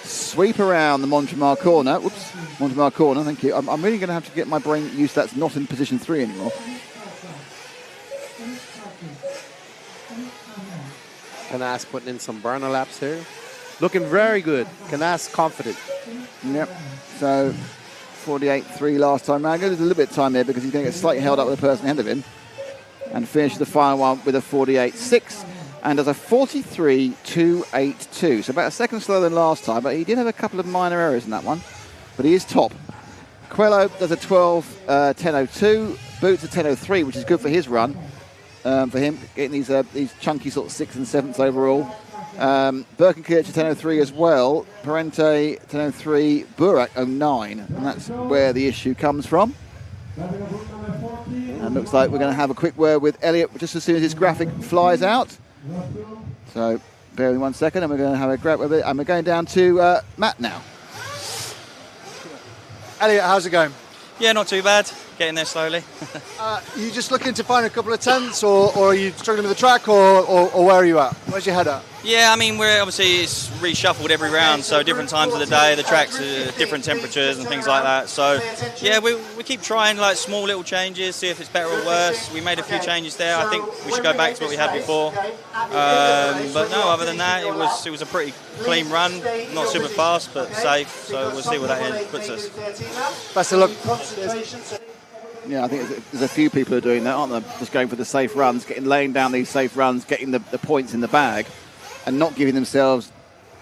Speaker 1: sweep around the Montemar corner. Whoops, Montemar corner, thank you. I'm really going to have to get my brain used to that's not in position 3 anymore.
Speaker 6: Canas putting in some burner laps here. Looking very good. Canas confident.
Speaker 1: Yep. So 48.3 last time round. There's a little bit of time there because he's going to get slightly held up with the person ahead of him. And finish the final one with a 48.6 and does a 43.282. So about a second slower than last time, but he did have a couple of minor errors in that one. But he is top. Coelho does a 12.10.02. Boots a 10.03, which is good for his run. For him, getting these chunky sort of 6th and 7th overall. Birkin Kilic 10.03 as well. Parente 10.03. Burak 09. And that's where the issue comes from. And looks like we're going to have a quick word with Elliott just as soon as his graphic flies out. So Bear with me 1 second, and we're going to have a grab of it. And we're going down to Matt now.
Speaker 3: Elliot, how's it going?
Speaker 17: Yeah, not too bad. Getting there slowly.
Speaker 3: Are you just looking to find a couple of tenths, or are you struggling with the track, or where are you at? Where's your head at?
Speaker 17: Yeah, I mean, we're obviously it's reshuffled every round, so different times of the day, the tracks are different temperatures and things like that. So, yeah, we keep trying like small little changes, see if it's better or worse. We made a few changes there. I think we should go back to what we had before. But no, other than that, it was a pretty clean run, not super fast, but safe. So we'll see where that puts us.
Speaker 3: Best of luck.
Speaker 1: Yeah, I think there's a few people who are doing that, aren't there? Just going for the safe runs, laying down these safe runs, getting the points in the bag, and not giving themselves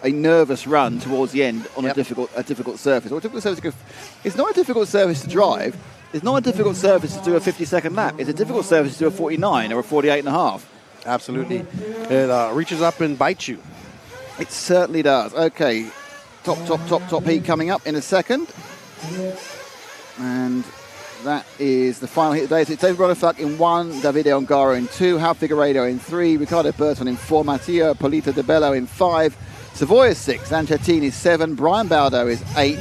Speaker 1: a nervous run towards the end on a difficult surface. Or a difficult surface it's not a difficult surface to drive. It's not a difficult surface to do a 50-second lap. It's a difficult surface to do a 49 or a 48.5.
Speaker 6: Absolutely. It reaches up and bites you.
Speaker 1: It certainly does. Okay, top heat coming up in a second. And that is the final hit of the day. So it's David Rodefak in 1, Davide Ongaro in 2, Hal Figueiredo in 3, Ricardo Burton in 4, Matteo Polito de Bello in 5, Savoy 6, Ancettini 7, Brian Baldo is 8,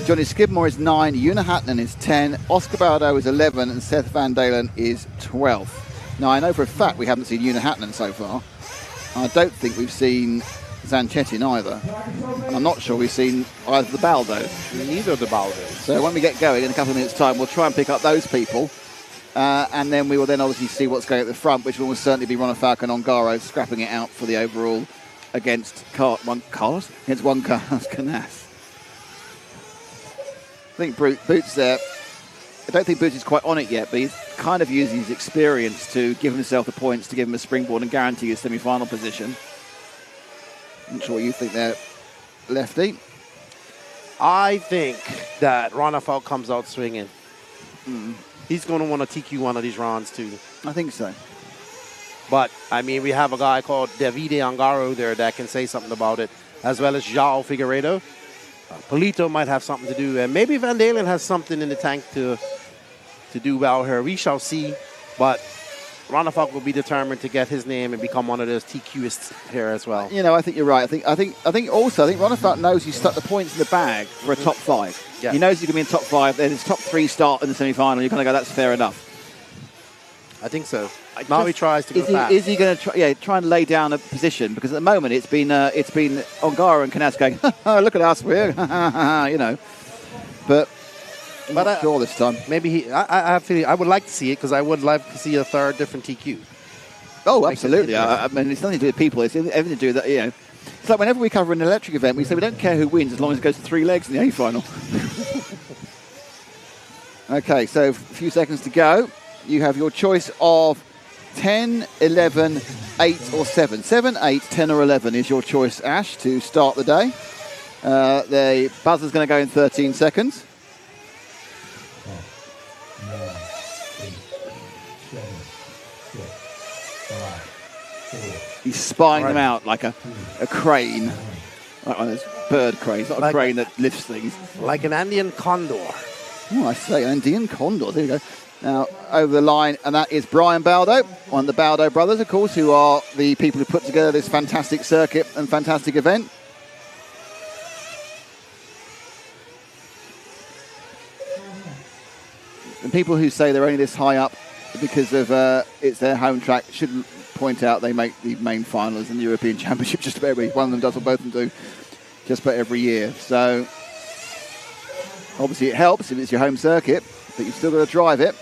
Speaker 1: Johnny Skidmore is 9, Una Hatton is 10, Oscar Baldo is 11, and Seth Van Dalen is 12. Now, I know for a fact we haven't seen Una Hatton so far. I don't think we've seen Zanchettin either. I'm not sure we've seen either the Baldos.
Speaker 6: Neither of the Baldos.
Speaker 1: So when we get going in a couple of minutes' time, we'll try and pick up those people. And then we will then obviously see what's going at the front, which will certainly be Rodefak and Ongaro scrapping it out for the overall against Juan Carlos Canas. I think Boots there. I don't think Boots is quite on it yet, but he's kind of using his experience to give himself the points, to give him a springboard and guarantee his semi-final position. I'm not sure what you think there, Lefty.
Speaker 6: I think that Rodefak comes out swinging. He's going to want to TQ one of these rounds too.
Speaker 1: I think so.
Speaker 6: But, I mean, we have a guy called Davide Ongaro there that can say something about it, as well as João Figueiredo. Polito might have something to do, and maybe Van Dalen has something in the tank to do well here. We shall see, but Rodefak will be determined to get his name and become one of those TQists here as well.
Speaker 1: You know, I think you're right. I think Rodefak knows he's stuck the points in the bag for a top 5.
Speaker 6: Yeah.
Speaker 1: He knows he's going to be in top 5. Then his top 3 start in the semi-final. You're going to go, that's fair enough.
Speaker 6: I think so. Now he tries to go fast.
Speaker 1: Is he going to try and lay down a position? Because at the moment it's been Ongaro and Canas going, look at us, we're, you know. But I'm not sure this time.
Speaker 6: Maybe I would like to see it because I would like to see a third different TQ.
Speaker 1: Oh, absolutely. I mean, it's nothing to do with people. It's everything to do with that, you know. It's like whenever we cover an electric event, we say we don't care who wins as long as it goes to 3 legs in the A final. Okay, so a few seconds to go. You have your choice of 10, 11, 8 or 7. 7, 8, 10 or 11 is your choice, Ash, to start the day. The buzzer's going to go in 13 seconds. He's spying them out like a crane. Like one of those bird cranes, not a crane that lifts things.
Speaker 6: Like an Andean condor.
Speaker 1: Oh, I say, an Andean condor. There you go. Now, over the line, and that is Brian Baldo, one of the Baldo brothers, of course, who are the people who put together this fantastic circuit and fantastic event. And people who say they're only this high up because of it's their home track should point out they make the main finals in the European Championship just about every one of them does, or both of them do, just about every year. So, obviously it helps if it's your home circuit, but you've still got to drive it.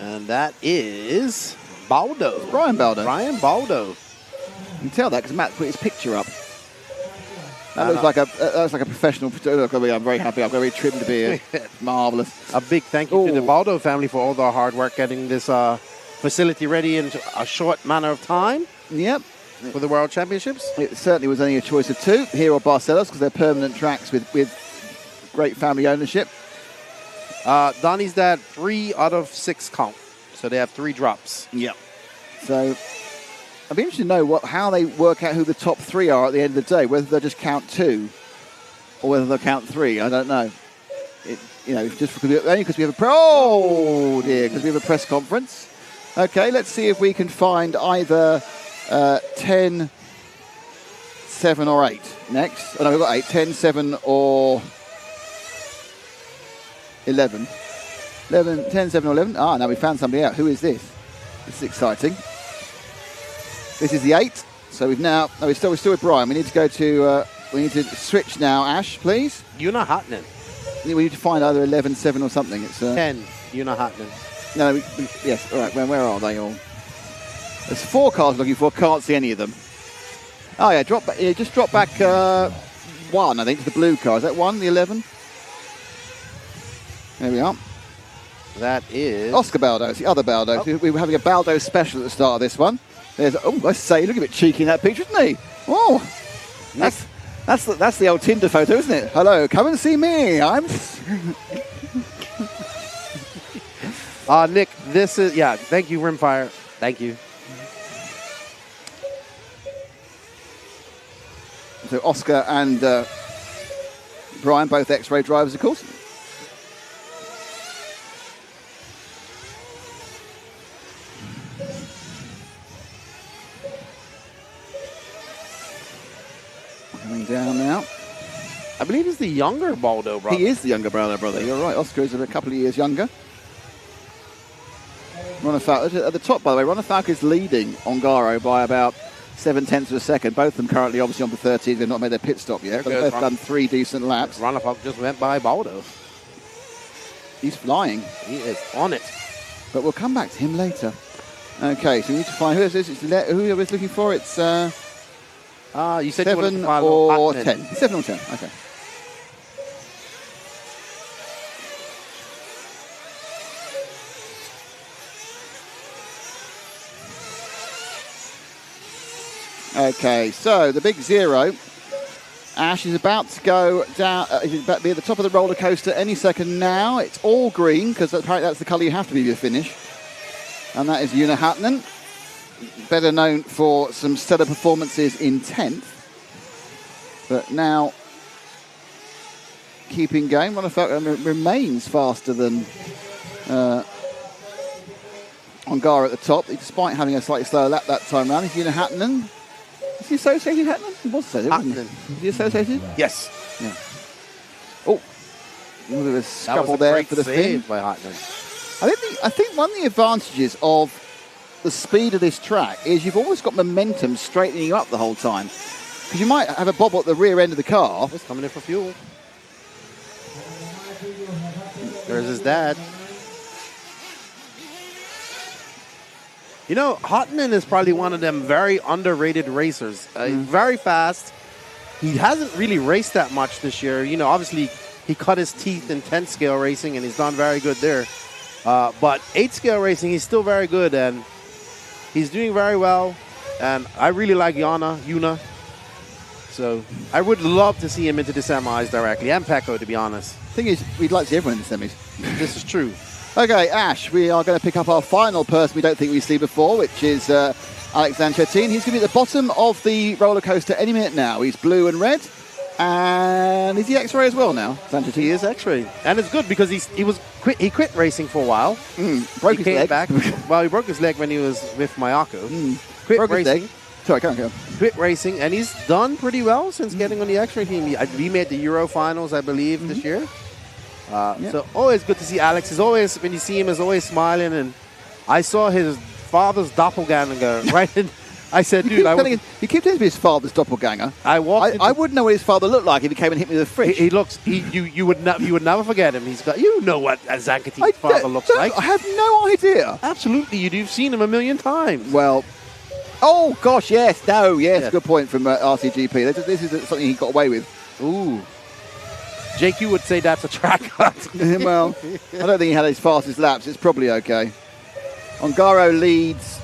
Speaker 6: And that is Baldo.
Speaker 1: Brian Baldo.
Speaker 6: Brian Baldo.
Speaker 1: You can tell that because Matt put his picture up. That looks like a professional. I'm very happy. I'm very trimmed to be marvellous.
Speaker 6: A big thank you to the Baldo family for all their hard work getting this facility ready in a short manner of time.
Speaker 1: Yep.
Speaker 6: For the World Championships.
Speaker 1: It certainly was only a choice of 2 here or Barcelos because they're permanent tracks with great family ownership.
Speaker 6: Donnie's dad 3 out of 6 count, so they have 3 drops.
Speaker 1: Yeah. So I'd be interested to know how they work out who the top 3 are at the end of the day. Whether they'll just count 2 or whether they'll count 3. I don't know. Only because we have because we have a press conference. Okay, let's see if we can find either 10, 7 or 8 next. Oh, no, we've got 8. 10, 7 or 11. 10, 7 or 11. Ah, now we found somebody out. Who is this? This is exciting. This is the 8. So we've now... No, we're still with Brian. We need to go to... we need to switch now. Ash, please.
Speaker 6: Yuna Hatnan.
Speaker 1: We need to find either 11, 7 or something. It's
Speaker 6: 10. Yuna Hatnan.
Speaker 1: No, yes. All right. Where are they all? There's 4 cars looking for. Can't see any of them. Oh, yeah. Just drop back 1, I think, to the blue car. Is that 1, the 11? There we are.
Speaker 6: That is...
Speaker 1: Oscar Baldo. It's the other Baldo. Oh. We were having a Baldo special at the start of this one. There's... Oh, I say, look a bit cheeky in that picture, isn't he? Oh, that's the old Tinder photo, isn't it? Hello, come and see me. I'm...
Speaker 6: Nick, this is... Yeah, thank you, Rimfire. Thank you.
Speaker 1: So Oscar and Brian, both X-Ray drivers, of course. Coming down now.
Speaker 6: I believe he's the younger Baldo brother.
Speaker 1: He is the younger brother. You're right. Oscar is a couple of years younger. Ronafalco at the top, by the way. Ronafalco is leading Ongaro by about 0.7 of a second. Both of them currently obviously on the 13. They've not made their pit stop yet. But they've both done 3 decent laps.
Speaker 6: Ronafalco just went by Baldo.
Speaker 1: He's flying.
Speaker 6: He is on it.
Speaker 1: But we'll come back to him later. Okay, so we need to find who is this? Who are we looking for? It's
Speaker 6: you said
Speaker 1: 7 or 10. 7 or 10. Okay. Okay, so the big 0. Ash is about to go down. He's about to be at the top of the roller coaster any second now. It's all green because apparently that's the colour you have to be to finish. And that is Yuna Hatnan, better known for some stellar performances in 10th. But now keeping going. Ronafalco remains faster than Ongaro at the top, despite having a slightly slower lap that time round. Is Yuna Hatnan. Is he associated with Hatnan? He was associated, wasn't he? Is he associated?
Speaker 6: Yes.
Speaker 1: Yeah. Oh, a little bit of a scuffle there for the finish
Speaker 6: by Hatnan.
Speaker 1: I think one of the advantages of the speed of this track is you've always got momentum straightening you up the whole time. Because you might have a bobble at the rear end of the car.
Speaker 6: He's coming in for fuel. There's his dad. You know, Hatnan is probably one of them very underrated racers. Very fast. He hasn't really raced that much this year. You know, obviously, he cut his teeth in 10 scale racing, and he's done very good there. But 8 scale racing, he's still very good, and he's doing very well. And I really like Yuna. So I would love to see him into the semis directly, and Pecco, to be honest.
Speaker 1: The thing is, we'd like to see everyone in the semis.
Speaker 6: This is true.
Speaker 1: Okay, Ash, we are going to pick up our final person we don't think we've seen before, which is Alex Zanchetin. He's going to be at the bottom of the roller coaster any minute now. He's blue and red. And is he X-Ray as well now? Zanchetin?
Speaker 6: He is X-Ray. And it's good because he quit racing for a while.
Speaker 1: Broke his leg.
Speaker 6: Back. Well, he broke his leg when he was with Mayako.
Speaker 1: Quit racing. Sorry, can't go.
Speaker 6: Quit racing, and he's done pretty well since getting on the X-Ray team. He made the Euro finals, I believe, this year. So always good to see Alex. He's always, when you see him, is always smiling. And I saw his father's doppelganger, right? And I said, dude,
Speaker 1: he keeps telling me his father's doppelganger. I wouldn't know what his father looked like if he came and hit me with a fridge.
Speaker 6: He looks. You would never forget him. He's got. You know what Zanchetin's father looks like.
Speaker 1: I have no idea.
Speaker 6: Absolutely, you do. You've seen him a million times.
Speaker 1: Well. Oh gosh, yes. Good point from RCGP. This is something he got away with.
Speaker 6: Ooh. JQ would say that's a track cut.
Speaker 1: Well, I don't think he had his fastest laps. It's probably okay. Ongaro leads,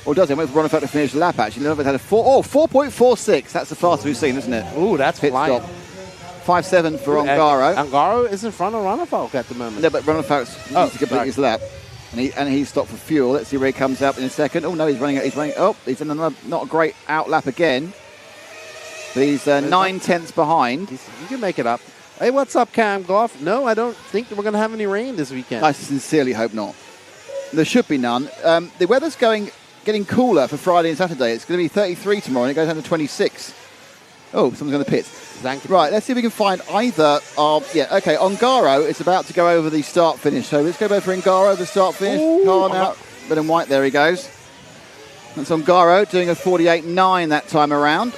Speaker 1: or does he? Went for Ronafalco to finish the lap, actually. Ronafalco had a 4.46. That's the fastest we've seen, isn't it?
Speaker 6: Ooh, that's
Speaker 1: pit
Speaker 6: flying.
Speaker 1: stop. 5.7 for Ongaro.
Speaker 6: Ongaro is in front of Ronafalco at the moment.
Speaker 1: No, but Ronafalco needs to complete his lap. And he stopped for fuel. Let's see where he comes up in a second. Oh, no, he's running. Oh, he's in another, not a great out lap again. But he's 9/10 behind.
Speaker 6: You can make it up. Hey, what's up, Cam Goff? No, I don't think that we're going to have any rain this weekend.
Speaker 1: I sincerely hope not. There should be none. The weather's going getting cooler for Friday and Saturday. It's going to be 33 tomorrow, and it goes down to 26. Oh, someone's going to pit. Right, let's see if we can find either of... Yeah, okay, Ongaro is about to go over the start-finish. So let's go over for Ongaro, the start-finish. Car now, red and white, there he goes. That's Ongaro doing a 48.9 that time around.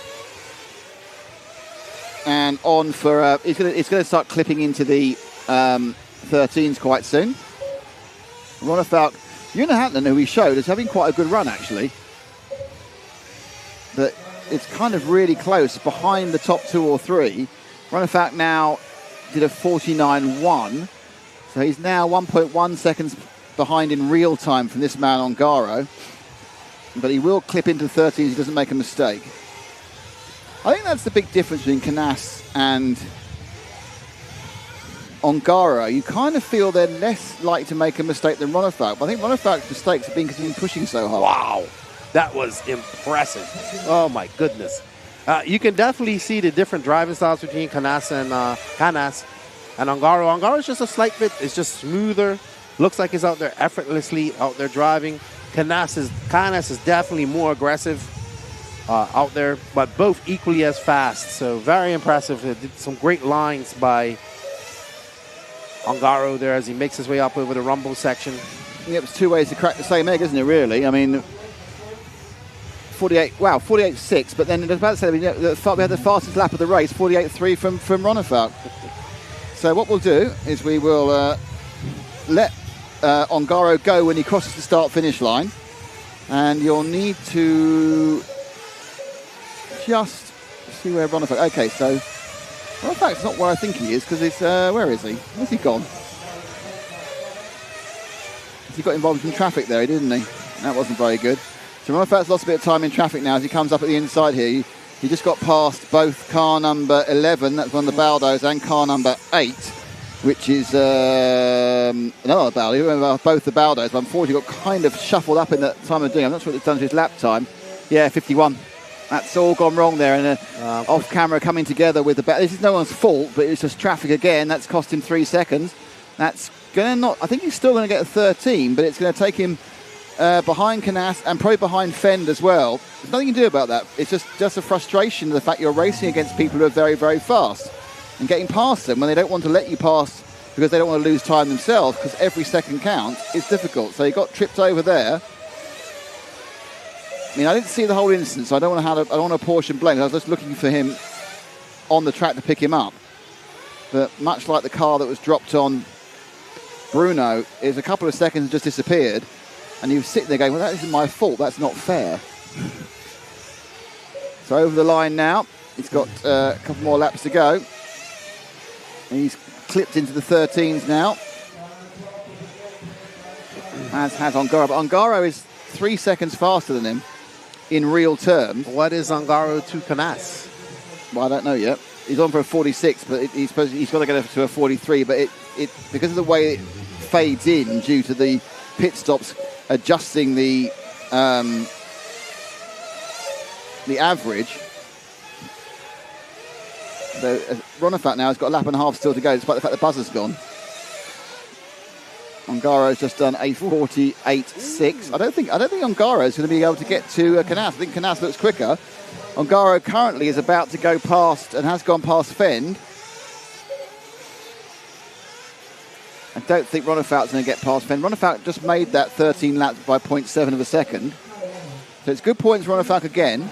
Speaker 1: And on for... it's going to start clipping into the 13s quite soon. Ronefalk, Hatton, who we showed, is having quite a good run, actually. But it's kind of really close behind the top 2 or 3. Ronefalk now did a 49.1. So he's now 1.1 seconds behind in real time from this man Ongaro. But he will clip into 13s if he doesn't make a mistake. I think that's the big difference between Canas and Ongaro. You kind of feel they're less likely to make a mistake than Ronefalk. But I think Ronefalk's mistakes have been because he's been pushing so hard.
Speaker 6: Wow, that was impressive. Oh my goodness. You can definitely see the different driving styles between Canas and Ongaro. Ongaro is just a slight bit, it's just smoother. Looks like he's out there effortlessly out there driving. Canas is definitely more aggressive out there, but both equally as fast. So very impressive. Did some great lines by Ongaro there as he makes his way up over the rumble section.
Speaker 1: Yeah, it's 2 ways to crack the same egg, isn't it, really? I mean, 48.6, but then I was about to say we had the fastest lap of the race, 48.3 from Ronefalk. So what we'll do is we will let Ongaro go when he crosses the start-finish line, and you'll need to just see where Ronefalk... Okay, so Ronefalk's not where I think he is, because it's... where is he? Where's he gone? He got involved in traffic there, didn't he? That wasn't very good. So Ronefalk's lost a bit of time in traffic now as he comes up at the inside here. He just got past both car number 11, that's one of the Baldos, and car number 8, which is another Baldo, both the Baldos, but unfortunately got kind of shuffled up in the time of doing. I'm not sure what it's done to his lap time. Yeah, 51. That's all gone wrong there, and off camera coming together with the... This is no one's fault, but it's just traffic again. That's cost him 3 seconds. That's going to not... I think he's still going to get a 13, but it's going to take him behind Canas and probably behind Fend as well. There's nothing you can do about that. It's just a frustration of the fact you're racing against people who are very, very fast and getting past them when they don't want to let you pass because they don't want to lose time themselves, because every second counts. It's difficult. So he got tripped over there. I mean, I didn't see the whole instance, so I don't want to apportion blame. I was just looking for him on the track to pick him up. But much like the car that was dropped on Bruno, is a couple of seconds just disappeared, and he was sitting there going, well, that isn't my fault, that's not fair. So over the line now, he's got a couple more laps to go. And he's clipped into the 13s now, as has Ongaro. But Ongaro is 3 seconds faster than him in real terms.
Speaker 6: What is Ongaro to Canas?
Speaker 1: Well, I don't know yet. He's on for a 46, but he's got to get up to a 43. But it because of the way it fades in due to the pit stops adjusting the average. So Ronefalk now has got a lap and a half still to go, despite the fact the buzzer's gone. Ongaro's just done a 48.6. I don't think Ongaro's going to be able to get to Canas. I think Canas looks quicker. Ongaro currently is about to go past and has gone past Fend. I don't think Ronefalk's going to get past Fend. Ronefalk just made that 13 laps by 0.7 of a second. So it's good points for Ronefalk again.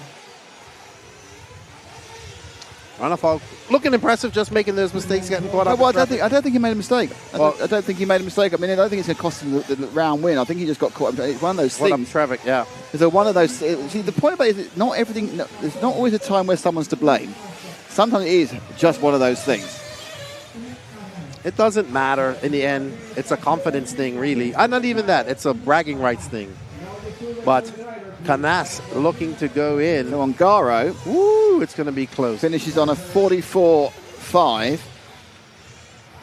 Speaker 6: Ronefalk looking impressive, just making those mistakes, getting caught up.
Speaker 1: Well, I don't think he made a mistake. I don't think he made a mistake. I mean, I don't think it's going to cost him the round win. I think he just got caught. It's one of those things.
Speaker 6: Traffic, yeah.
Speaker 1: It's one of those. See, the point about it is not everything. No, there's not always a time where someone's to blame. Sometimes it is just one of those things.
Speaker 6: It doesn't matter in the end. It's a confidence thing, really. Not even that. It's a bragging rights thing. But Canas looking to go in.
Speaker 1: So Ongaro,
Speaker 6: woo, it's going to be close.
Speaker 1: Finishes on a 44.5.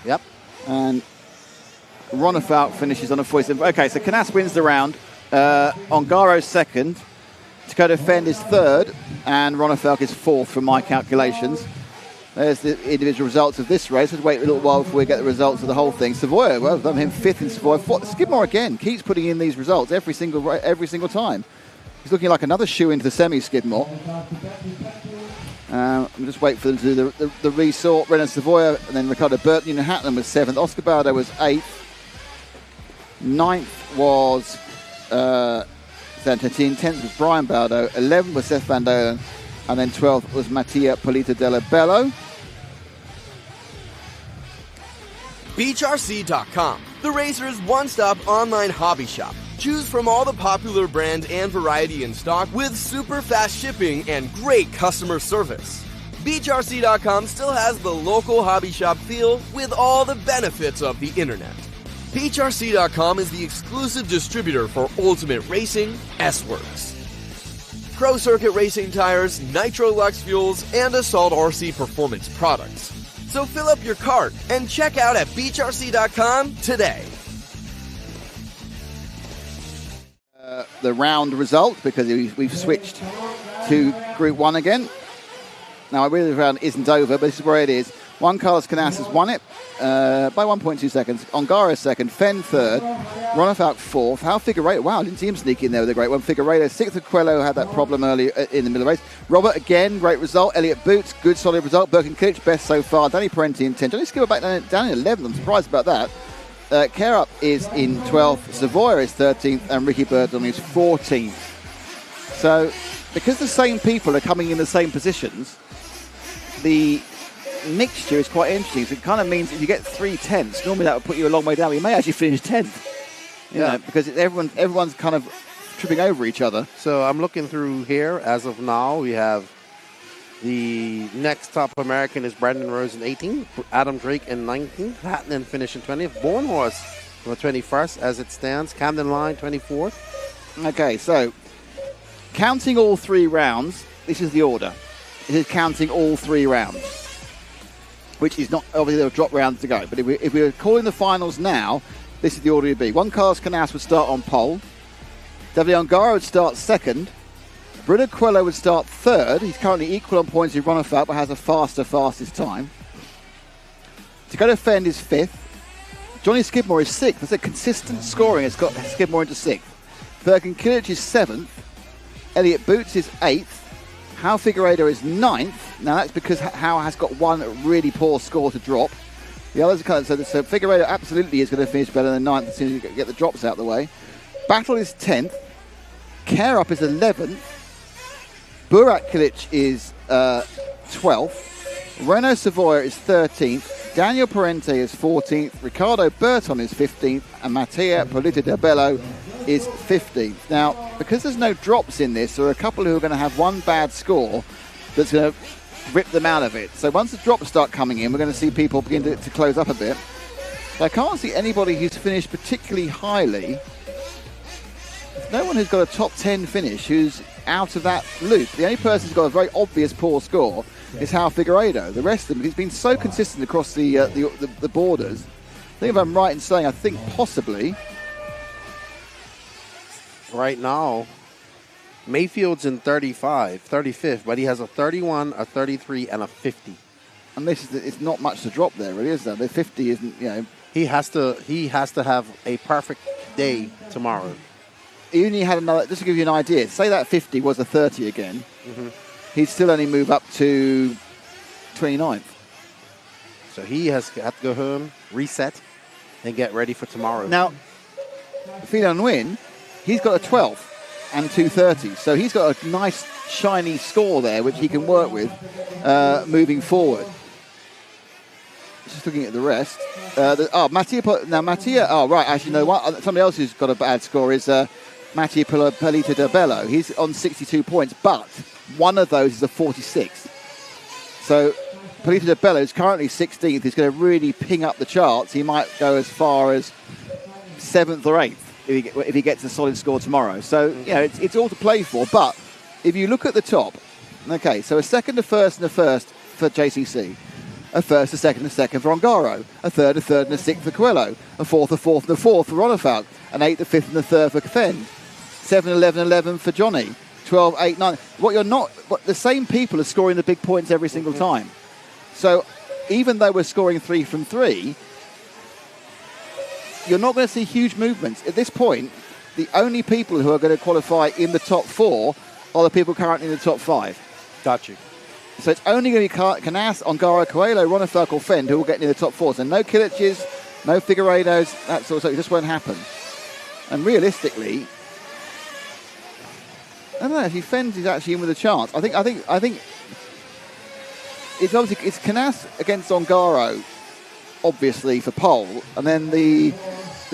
Speaker 6: Yep.
Speaker 1: And Ronefalk finishes on a 47. Okay, so Canas wins the round. Ongaro's second. Dakota Fend is third. And Ronefalk is fourth from my calculations. There's the individual results of this race. Let's wait a little while before we get the results of the whole thing. Savoy, well done him, fifth in Savoy. Skidmore again keeps putting in these results every single time. It's looking like another shoe into the semi, Skidmore. I'm just waiting for them to do the resort. Renan Savoia and then Ricardo Burton. Newton Hatton was 7th. Oscar Baldo was 8th. 9th was Santatine. 10th was Brian Baldo. 11th was Seth Van Dolen. And then 12th was Mattia Polita Della Bello.
Speaker 10: BeachRC.com, the racer's one-stop online hobby shop. Choose from all the popular brand and variety in stock with super fast shipping and great customer service. BeachRC.com still has the local hobby shop feel with all the benefits of the internet. BeachRC.com is the exclusive distributor for Ultimate Racing, S-Works, Pro Circuit Racing tires, Nitro Lux fuels, and Assault RC performance products. So fill up your cart and check out at BeachRC.com today.
Speaker 1: The round result, because we've switched to Group 1 again. Now, I really the round isn't over, but this is where it is. Juan Carlos Canas has won it by 1.2 seconds. Ongaro second, Fenn third, Ronafalk fourth. Hal Figueiredo, wow, I didn't see him sneak in there with a great one. Figueiredo sixth. Quello had that problem early in the middle of the race. Robert again, great result. Elliot Boots, good solid result. Birkin Kilic, best so far. Danny Parenti in 10th. Johnny Skipper back down in 11th. I'm surprised about that. Carup is in 12th. Savoia is 13th, and Ricky Burton is 14th. So, because the same people are coming in the same positions, the mixture is quite interesting. So it kind of means if you get 3 tenths, normally that would put you a long way down. You may actually finish 10th. You know, because everyone's kind of tripping over each other.
Speaker 6: So I'm looking through here. As of now, we have the next top American is Brandon Rose in 18th, Adam Drake in 19th, Hatton finishing 20th, Born Horse for 21st as it stands, Camden Line 24th.
Speaker 1: Okay, so counting all 3 rounds, this is the order. It is counting all 3 rounds, which is not, obviously there are drop rounds to go, but if we were calling the finals now, this is the order it would be. Juan Carlos Canas would start on pole, Davide Ongaro would start second, Bruno Quello would start third. He's currently equal on points with Ronafalk, but has a fastest time. Dakota Fend is 5th. Johnny Skidmore is 6th. That's a consistent scoring. It's got Skidmore into 6th. Birkin Kilic is 7th. Elliot Boots is 8th. Hal Figueiredo is 9th. Now that's because Hal has got one really poor score to drop. The others are kind of, so Figueiredo absolutely is going to finish better than 9th as soon as you get the drops out of the way. Battle is 10th. Carup is 11th. Burak Kilic is 12th. Renault Savoia is 13th. Daniel Parente is 14th. Ricardo Burton is 15th. And Mattia Polita de Bello is 15th. Now, because there's no drops in this, there are a couple who are going to have one bad score that's going to rip them out of it. So once the drops start coming in, we're going to see people begin to close up a bit. But I can't see anybody who's finished particularly highly. There's no one who's got a top 10 finish who's out of that loop. The only person who's got a very obvious poor score is Hal Figueiredo. The rest of them, he's been so consistent across the borders. I think if I'm right in saying, I think possibly
Speaker 6: right now, Mayfield's in 35th, but he has a 31, a 33, and a 50.
Speaker 1: And it's not much to drop there, really, is there? The 50 isn't, you know.
Speaker 6: He has to have a perfect day tomorrow.
Speaker 1: He only had another, just to give you an idea, say that 50 was a 30 again, he'd still only move up to 29th.
Speaker 6: So he has to go home, reset, and get ready for tomorrow.
Speaker 1: Now, Phil Nguyen, he's got a 12th and 230, so he's got a nice, shiny score there, which he can work with moving forward. Just looking at the rest. Mattia, actually, no, somebody else who's got a bad score is Mattia Polita de Bello. He's on 62 points, but one of those is a 46. So Polita de Bello is currently 16th. He's going to really ping up the charts. He might go as far as 7th or 8th if he gets a solid score tomorrow. So, you know, it's all to play for. But if you look at the top, okay, so a second, a first, and a first for JCC. A first, a second for Ongaro. A third, and a sixth for Quello. A fourth, and a fourth for Ronafalk. An eighth, a fifth, and a third for Fend. 7, 11, 11 for Johnny. 12, 8, 9. The same people are scoring the big points every single time. So even though we're scoring 3 from 3, you're not going to see huge movements. At this point, the only people who are going to qualify in the top 4 are the people currently in the top 5.
Speaker 6: Got you.
Speaker 1: So it's only going to be Canas, Ongaro, Coelho, Ronefalk or Fend who will get into the top 4. So no Kiliches, no Figueiredos, that sort of stuff. It just won't happen. And realistically, I don't know, if Fend is actually in with a chance. I think it's obviously it's Canas against Ongaro, obviously for pole, and then the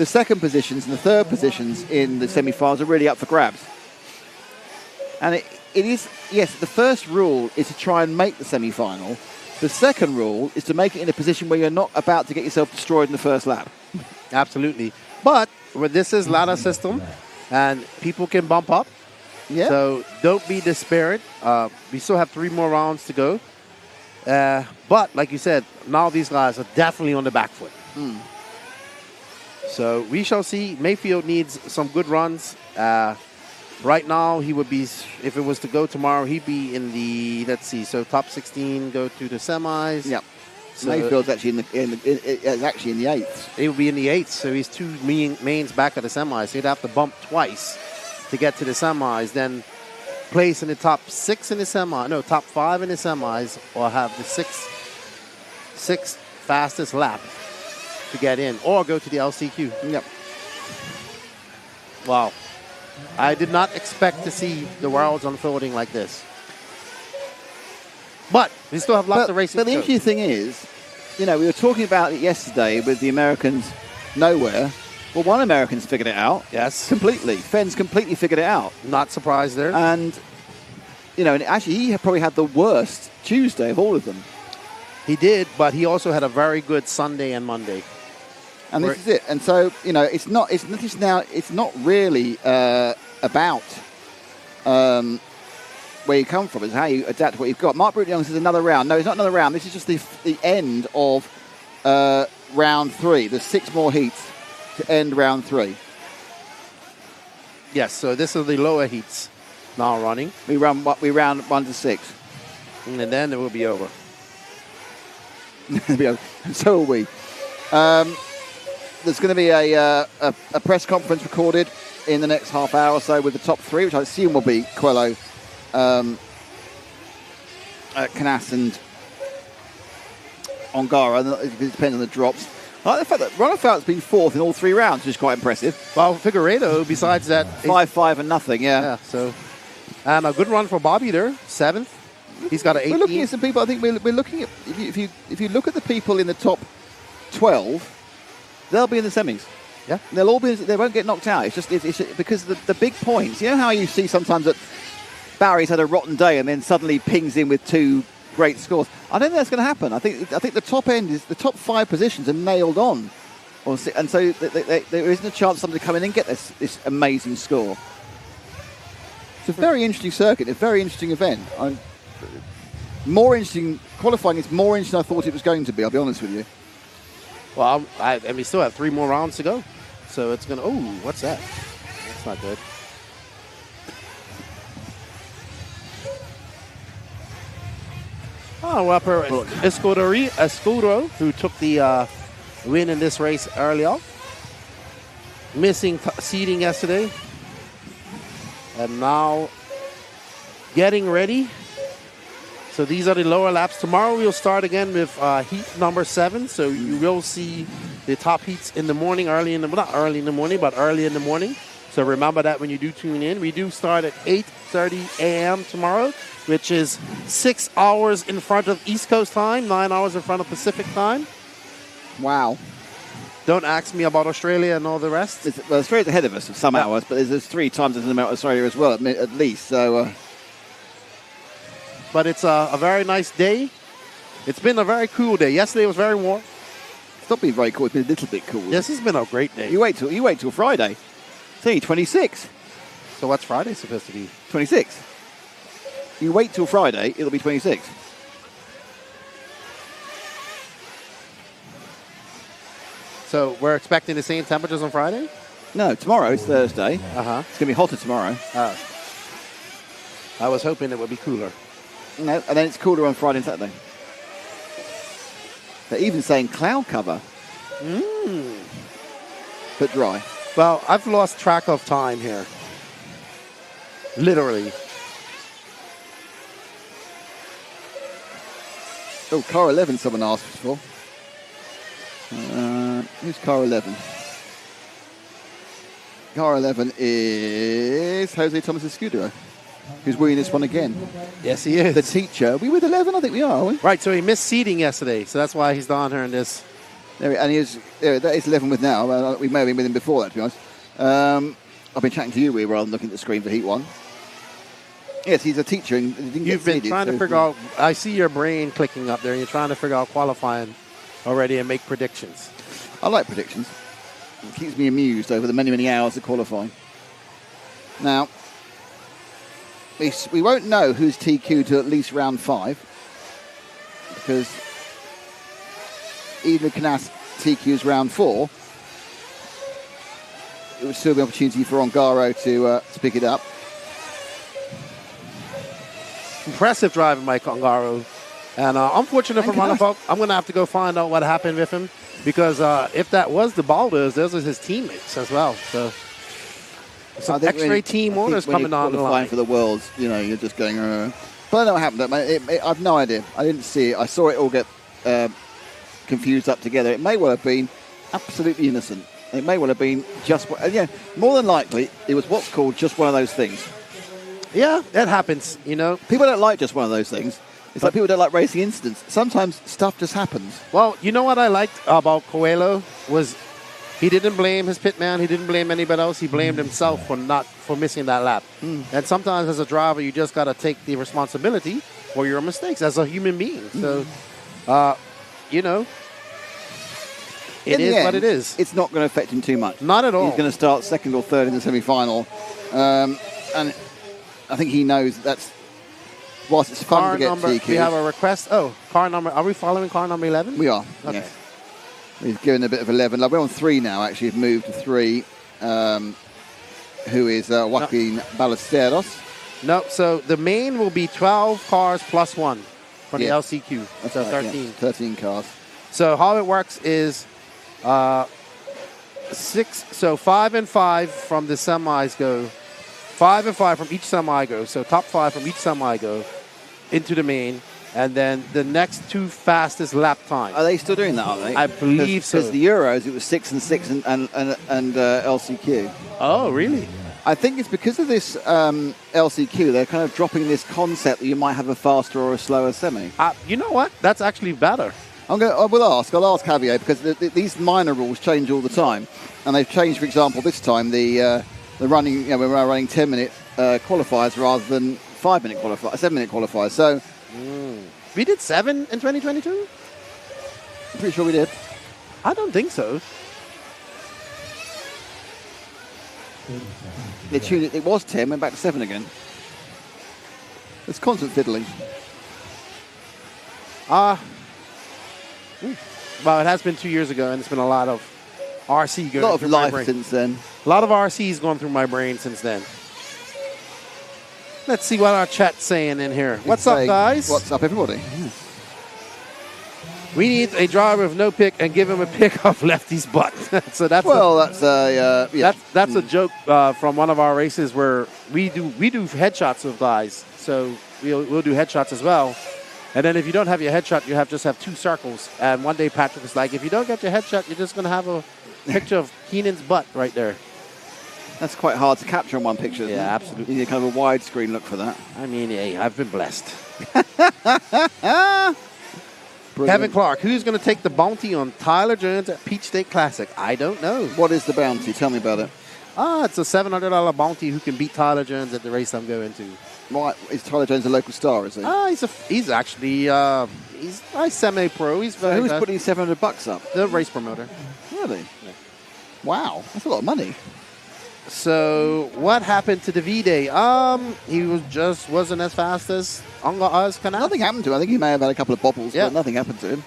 Speaker 1: second positions and the third positions in the semi-finals are really up for grabs. And it is, yes, the first rule is to try and make the semi-final. The second rule is to make it in a position where you're not about to get yourself destroyed in the first lap.
Speaker 6: Absolutely. But this is ladder system, and people can bump up.
Speaker 1: Yeah.
Speaker 6: So don't be despaired. We still have 3 more rounds to go. But like you said, now these guys are definitely on the back foot. So we shall see. Mayfield needs some good runs. Right now, he would be, if it was to go tomorrow, he'd be in the, let's see, so top 16, go to the semis.
Speaker 1: Yep.
Speaker 6: So
Speaker 1: Mayfield's actually in the 8th.
Speaker 6: He would be in the 8th, so he's 2 mains back at the semis. So he'd have to bump twice to get to the semis, then place in the top 6 in the top 5 in the semis, or have the sixth fastest lap to get in, or go to the LCQ.
Speaker 1: Yep.
Speaker 6: Wow. I did not expect to see the worlds unfolding like this. But we still have lots of racing.
Speaker 1: But the interesting thing is, we were talking about it yesterday with the Americans nowhere. Well, one American's figured it out.
Speaker 6: Yes.
Speaker 1: Completely. Fenn's completely figured it out.
Speaker 6: Not surprised there.
Speaker 1: And, and actually he probably had the worst Tuesday of all of them.
Speaker 6: He did, but he also had a very good Sunday and Monday.
Speaker 1: And this is it. And so, it's not really about where you come from. It's how you adapt to what you've got. Mark Brute-Young says another round. No, it's not another round. This is just the end of round 3. There's 6 more heats to end round 3.
Speaker 6: Yes, so this is the lower heats now running.
Speaker 1: We round 1 to 6.
Speaker 6: And then it will be over.
Speaker 1: So will we. There's going to be a press conference recorded in the next half hour or so with the top 3, which I assume will be Coelho, Canas and Ongaro. It depends on the drops. I like the fact that Ronefalk's been 4th in all 3 rounds, which is quite impressive.
Speaker 6: Well, Figueiredo, besides that...
Speaker 1: 5-5 and nothing, yeah.
Speaker 6: So, and a good run for Bobby there, 7th. He's got an 18.
Speaker 1: We're looking at some people, I think we're looking at... If you look at the people in the top 12... They'll be in the semis.
Speaker 6: Yeah.
Speaker 1: They'll all be. They won't get knocked out. It's just because the big points. You know how you see sometimes that Barry's had a rotten day and then suddenly pings in with 2 great scores. I don't think that's going to happen. I think the top end is the top 5 positions are nailed on, and so there isn't a chance somebody to come in and get this amazing score. It's a very interesting circuit. A very interesting event. More interesting. Qualifying is more interesting than I thought it was going to be. I'll be honest with you.
Speaker 6: Well, and we still have 3 more rounds to go. So it's going to... Oh, what's that? That's not good. Oh, Wapper Escudero, who took the win in this race earlier. Missing seeding yesterday. And now getting ready. So these are the lower laps. Tomorrow we'll start again with heat number 7. So you will see the top heats in the morning, not early in the morning, but early in the morning. So remember that when you do tune in. We do start at 8:30 a.m. tomorrow, which is 6 hours in front of East Coast time, 9 hours in front of Pacific time.
Speaker 1: Wow.
Speaker 6: Don't ask me about Australia and all the rest.
Speaker 1: Well, Australia's ahead of us for some hours, but there's 3 times as amount of Australia as well, at least. So...
Speaker 6: But it's a very nice day. It's been a very cool day. Yesterday was very warm.
Speaker 1: It's not been very cool. It's been a little bit cool.
Speaker 6: This has been a great day.
Speaker 1: You wait till Friday. It's only 26.
Speaker 6: So what's Friday supposed to be?
Speaker 1: 26. You wait till Friday, it'll be 26.
Speaker 6: So we're expecting the same temperatures on Friday?
Speaker 1: No, tomorrow is Thursday.
Speaker 6: Uh-huh.
Speaker 1: It's going to be hotter tomorrow.
Speaker 6: I was hoping it would be cooler.
Speaker 1: No, and then it's cooler on Friday and Saturday. They're even saying cloud cover.
Speaker 6: Mm.
Speaker 1: But dry.
Speaker 6: Well, I've lost track of time here. Literally.
Speaker 1: Oh, car 11 someone asked for. Who's car 11? Car 11 is Jose Thomas Escudero, who's winning this one again.
Speaker 6: Yes, he is.
Speaker 1: The teacher. Are we with 11? I think we are we?
Speaker 6: Right, so he missed seating yesterday, so that's why he's down here in this.
Speaker 1: And that is 11 with now. We may have been with him before that, to be honest. I've been chatting to you rather than looking at the screen for Heat 1. Yes, he's a teacher. And
Speaker 6: You've been trying to figure out, I see your brain clicking up there, and you're trying to figure out qualifying already and make predictions.
Speaker 1: I like predictions. It keeps me amused over the many, many hours of qualifying. Now, we won't know who's TQ to at least round 5, because even if Knass TQ's round 4, it would still be an opportunity for Ongaro to pick it up.
Speaker 6: Impressive driving by Ongaro. And unfortunate for Runabout, I'm going to have to go find out what happened with him, because if that was the Balders, those are his teammates as well. So some X-ray team orders coming on the line.
Speaker 1: For the Worlds, you're just going, But I know what happened. I've no idea. I didn't see it. I saw it all get confused up together. It may well have been absolutely innocent. It may well have been just, more than likely, it was what's called just one of those things.
Speaker 6: Yeah, that happens,
Speaker 1: People don't like just one of those things. It's like people don't like racing incidents. Sometimes stuff just happens.
Speaker 6: Well, you know what I liked about Coelho was he didn't blame his pitman. He didn't blame anybody else. He blamed himself for missing that lap. And sometimes as a driver, you just got to take the responsibility for your mistakes as a human being. So, it is what it is.
Speaker 1: It's not going to affect him too much.
Speaker 6: Not at all.
Speaker 1: He's going to start second or third in the semi-final. And I think he knows that's, whilst it's fun to get TQ.
Speaker 6: We have a request. Oh, car number. Are we following car number 11?
Speaker 1: We are.
Speaker 6: Okay.
Speaker 1: Yes. We've given a bit of 11. We're on 3 now, actually. We've moved to 3, who is Joaquin Ballesteros.
Speaker 6: No, so the main will be 12 cars plus 1 for the LCQ.
Speaker 1: That's
Speaker 6: so
Speaker 1: right,
Speaker 6: 13.
Speaker 1: Yeah. 13 cars.
Speaker 6: So how it works is 6. So 5 and 5 from the semis go. 5 and 5 from each semi go. So top 5 from each semi go into the main. And then the next 2 fastest lap time.
Speaker 1: Are they still doing that, are they?
Speaker 6: I believe so.
Speaker 1: Because the Euros, it was 6 and 6 and LCQ.
Speaker 6: Oh, really?
Speaker 1: I think it's because of this LCQ, they're kind of dropping this concept that you might have a faster or a slower semi.
Speaker 6: You know what? That's actually better.
Speaker 1: I'll ask Javier, because these minor rules change all the time. And they've changed, for example, this time, the running, we're running 10-minute qualifiers rather than 5-minute qualifiers, 7-minute qualifiers. So
Speaker 6: we did 7 in 2022?
Speaker 1: I'm pretty sure we did.
Speaker 6: I don't think so.
Speaker 1: It was 10, went back to 7 again. It's constant fiddling.
Speaker 6: Well, it has been 2 years ago, and it's been a lot of RC going through my brain.
Speaker 1: A lot of life since then.
Speaker 6: A lot of RC's gone through my brain since then. Let's see what our chat's saying in here. What's up, guys?
Speaker 1: What's up, everybody? Yeah.
Speaker 6: We need a driver with no pick and give him a pick off Lefty's butt. So that's that's a joke from one of our races where we do headshots of guys. So we'll do headshots as well. And then if you don't have your headshot, you just have 2 circles. And one day Patrick was like, if you don't get your headshot, you're just going to have a picture of Keenan's butt right there.
Speaker 1: That's quite hard to capture in one picture. Isn't it?
Speaker 6: Absolutely.
Speaker 1: You need kind of a widescreen look for that.
Speaker 6: I mean, hey, I've been blessed. Kevin Clark, who's going to take the bounty on Tyler Jones at Peach State Classic? I don't know.
Speaker 1: What is the bounty? Tell me about it.
Speaker 6: It's a $700 bounty who can beat Tyler Jones at the race I'm going to.
Speaker 1: Why is Tyler Jones a local star? Is he?
Speaker 6: He's actually he's semi-pro. He's very
Speaker 1: who's putting $700 up?
Speaker 6: The race promoter.
Speaker 1: Really? Yeah. Wow, that's a lot of money.
Speaker 6: So what happened to the V-Day? He wasn't as fast as Knass.
Speaker 1: Nothing happened to him. I think he may have had a couple of bobbles, but nothing happened to him.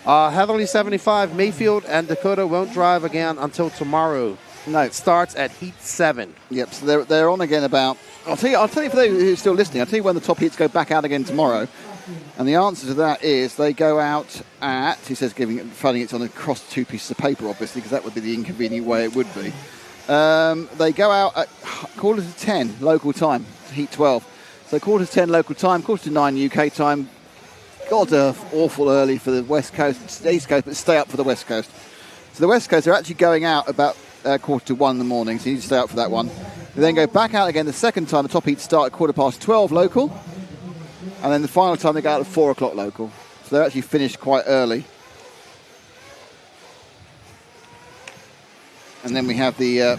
Speaker 6: Heatherly 75, Mayfield and Dakota won't drive again until tomorrow.
Speaker 1: No,
Speaker 6: it starts at heat 7.
Speaker 1: Yep. So they're on again about. I'll tell you for those who are still listening. I'll tell you when the top heats go back out again tomorrow. And the answer to that is they go out at, he says, finding it's on across two pieces of paper, obviously, because that would be the inconvenient way it would be. They go out at 9:45 local time, heat 12. So 9:45 local time, 9:45 UK time. God, awful early for the West Coast, East Coast, but stay up for the West Coast. So the West Coast are actually going out about 1:45 in the morning, so you need to stay up for that one. They then go back out again the second time. The top heats start at 12:15 local. And then the final time they go out at 4 o'clock local. So they're actually finished quite early. And then we have the...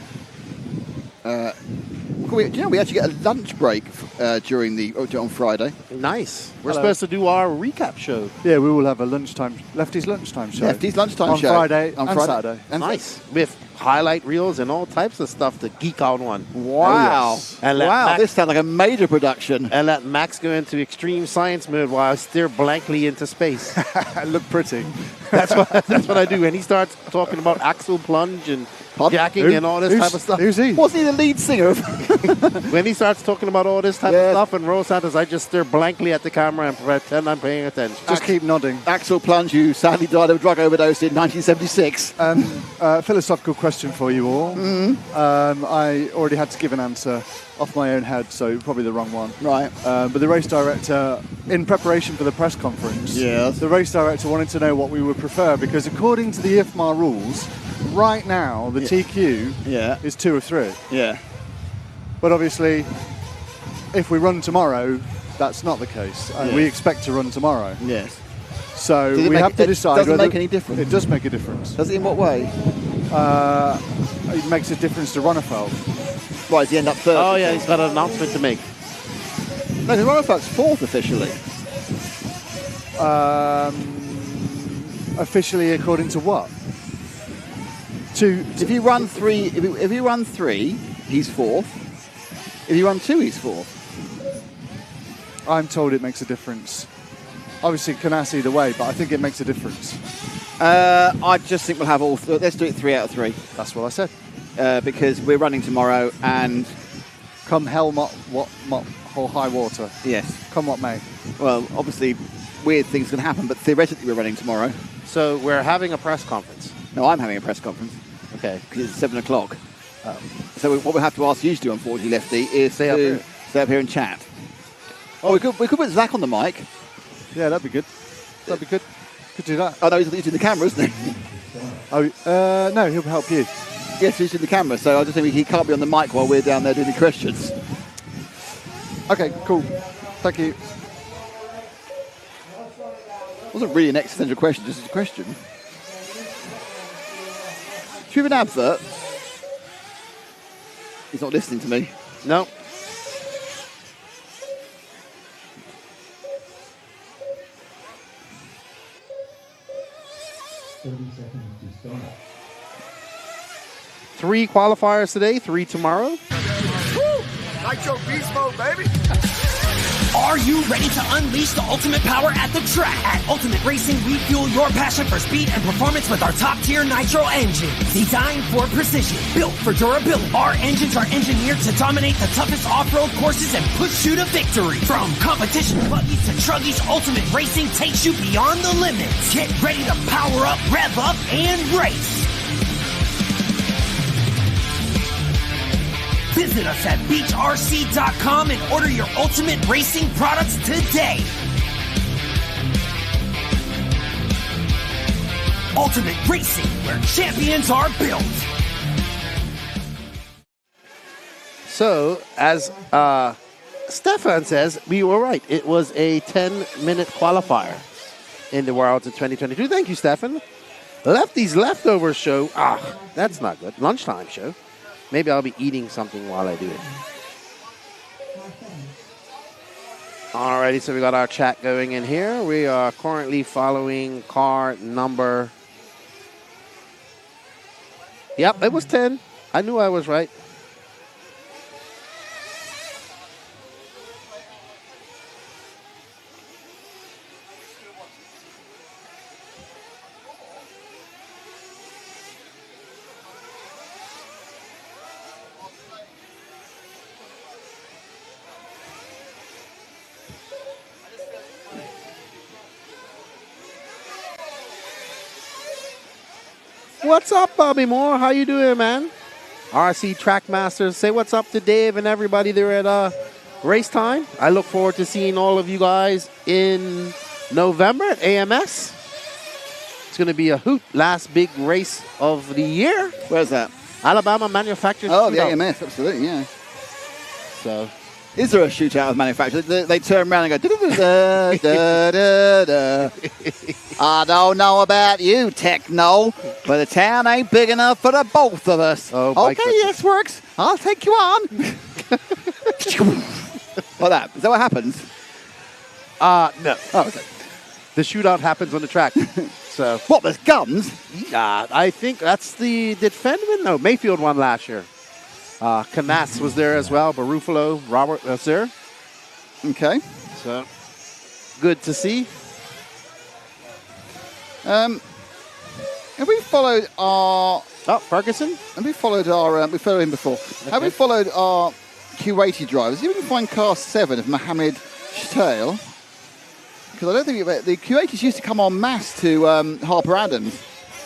Speaker 1: we actually get a lunch break on Friday.
Speaker 6: Nice. We're supposed to do our recap show.
Speaker 3: Yeah, we will have a Lefty's lunchtime show.
Speaker 1: Lefty's lunchtime show.
Speaker 3: On Friday and Saturday.
Speaker 6: Nice. With highlight reels and all types of stuff to geek out on.
Speaker 1: Wow.
Speaker 6: And
Speaker 1: this sounds like a major production.
Speaker 6: And let Max go into extreme science mode while I stare blankly into space.
Speaker 3: Look pretty.
Speaker 6: That's what I do. When he starts talking about axle plunge and jacking and all this type of stuff.
Speaker 3: Who's he?
Speaker 1: Wasn't he the lead singer?
Speaker 6: When he starts talking about all this type of stuff and Rose Santos, I just stare blankly at the camera and pretend I'm paying attention.
Speaker 3: Just keep nodding.
Speaker 1: Axel Plunge, who sadly died of a drug overdose in 1976.
Speaker 3: Philosophical question for you all.
Speaker 1: Mm-hmm.
Speaker 3: I already had to give an answer off my own head, so probably the wrong one.
Speaker 1: Right.
Speaker 3: But the race director, in preparation for the press conference, the race director wanted to know what we would prefer, because according to the IFMAR rules, right now the TQ is 2 of 3.
Speaker 1: Yeah.
Speaker 3: But obviously, if we run tomorrow, that's not the case. And we expect to run tomorrow.
Speaker 1: Yes.
Speaker 3: So we have to decide.
Speaker 1: It doesn't make any difference.
Speaker 3: It does make a difference.
Speaker 1: Does it in what way?
Speaker 3: It makes a difference to Ronnefeld.
Speaker 1: Why, does he end up third?
Speaker 6: Oh, yeah, he's got an announcement to make.
Speaker 1: No, because Ronnefeld's fourth officially.
Speaker 3: Officially, according to what?
Speaker 1: If you run 3, if you run 3, he's fourth. If you run 2, he's fourth.
Speaker 3: I'm told it makes a difference. Obviously, it can ask either way, but I think it makes a difference.
Speaker 1: I just think we'll have all. Let's do it 3 out of 3.
Speaker 3: That's what I said.
Speaker 1: Because we're running tomorrow, and
Speaker 3: come hell, or high water.
Speaker 1: Yes.
Speaker 3: Come what may.
Speaker 1: Well, obviously, weird things can happen, but theoretically we're running tomorrorow.
Speaker 6: So we're having a press conference.
Speaker 1: No, I'm having a press conference.
Speaker 6: Okay.
Speaker 1: Because it's 7 o'clock. So what we'll have to ask you to do, unfortunately, Lefty, is stay up here and chat. Oh, we could put Zach on the mic.
Speaker 3: Yeah, that'd be good. That'd be good. Could do that.
Speaker 1: Oh, no, he's in the camera, isn't he?
Speaker 3: No, he'll help you.
Speaker 1: Yes, he's in the camera, so I just think he can't be on the mic while we're down there doing the questions.
Speaker 3: Okay, cool. Thank you.
Speaker 1: It wasn't really an existential question, just a question. Should we have an advert? He's not listening to me.
Speaker 6: No. Three qualifiers today, 3 tomorrow.
Speaker 4: Woo! Nitro beast mode, baby!
Speaker 5: Are you ready to unleash the ultimate power at the track? At Ultimate Racing, we fuel your passion for speed and performance with our top-tier Nitro engines. Designed for precision, built for durability. Our engines are engineered to dominate the toughest off-road courses and push you to victory. From competition buggies to truggies, Ultimate Racing takes you beyond the limits. Get ready to power up, rev up, and race. Visit us at beachrc.com and order your Ultimate Racing products today. Ultimate Racing, where champions are built.
Speaker 6: So, as Stefan says, we were right. It was a 10-minute qualifier in the Worlds of 2022. Thank you, Stefan. Lefty's Leftovers show. That's not good. Lunchtime show. Maybe I'll be eating something while I do it. Alrighty, so we got our chat going in here. We are currently following car number... Yep, it was 10. I knew I was right. What's up, Bobby Moore? How you doing, man? RC Track Masters. Say what's up to Dave and everybody there at Race Time. I look forward to seeing all of you guys in November at AMS. It's going to be a hoot. Last big race of the year.
Speaker 1: Where's that?
Speaker 6: Alabama Manufacturers.
Speaker 1: Oh, the
Speaker 6: Shootout.
Speaker 1: AMS, absolutely, yeah.
Speaker 6: So,
Speaker 1: is there a shootout of manufacturers? They turn around and go, da, da, da, da. I don't know about you, Techno, but the town ain't big enough for the both of us.
Speaker 6: Oh,
Speaker 1: okay, yes, works. I'll take you on. Like that. Is that what happens?
Speaker 6: No.
Speaker 1: Oh, okay.
Speaker 6: The shootout happens on the track. So
Speaker 1: what, there's guns?
Speaker 6: I think that's did Fenman? No, Mayfield won last year. Canas was there as well, Barufalo, Robert was there.
Speaker 1: Okay.
Speaker 6: So, good to see.
Speaker 1: Have we followed our...
Speaker 6: Oh, Ferguson?
Speaker 1: Have we followed our... we followed him before. Okay. Have we followed our Q80 drivers? See if we can find car 7 of Mohammed Shtail. Because I don't think the Q80s used to come en masse to Harper Adams.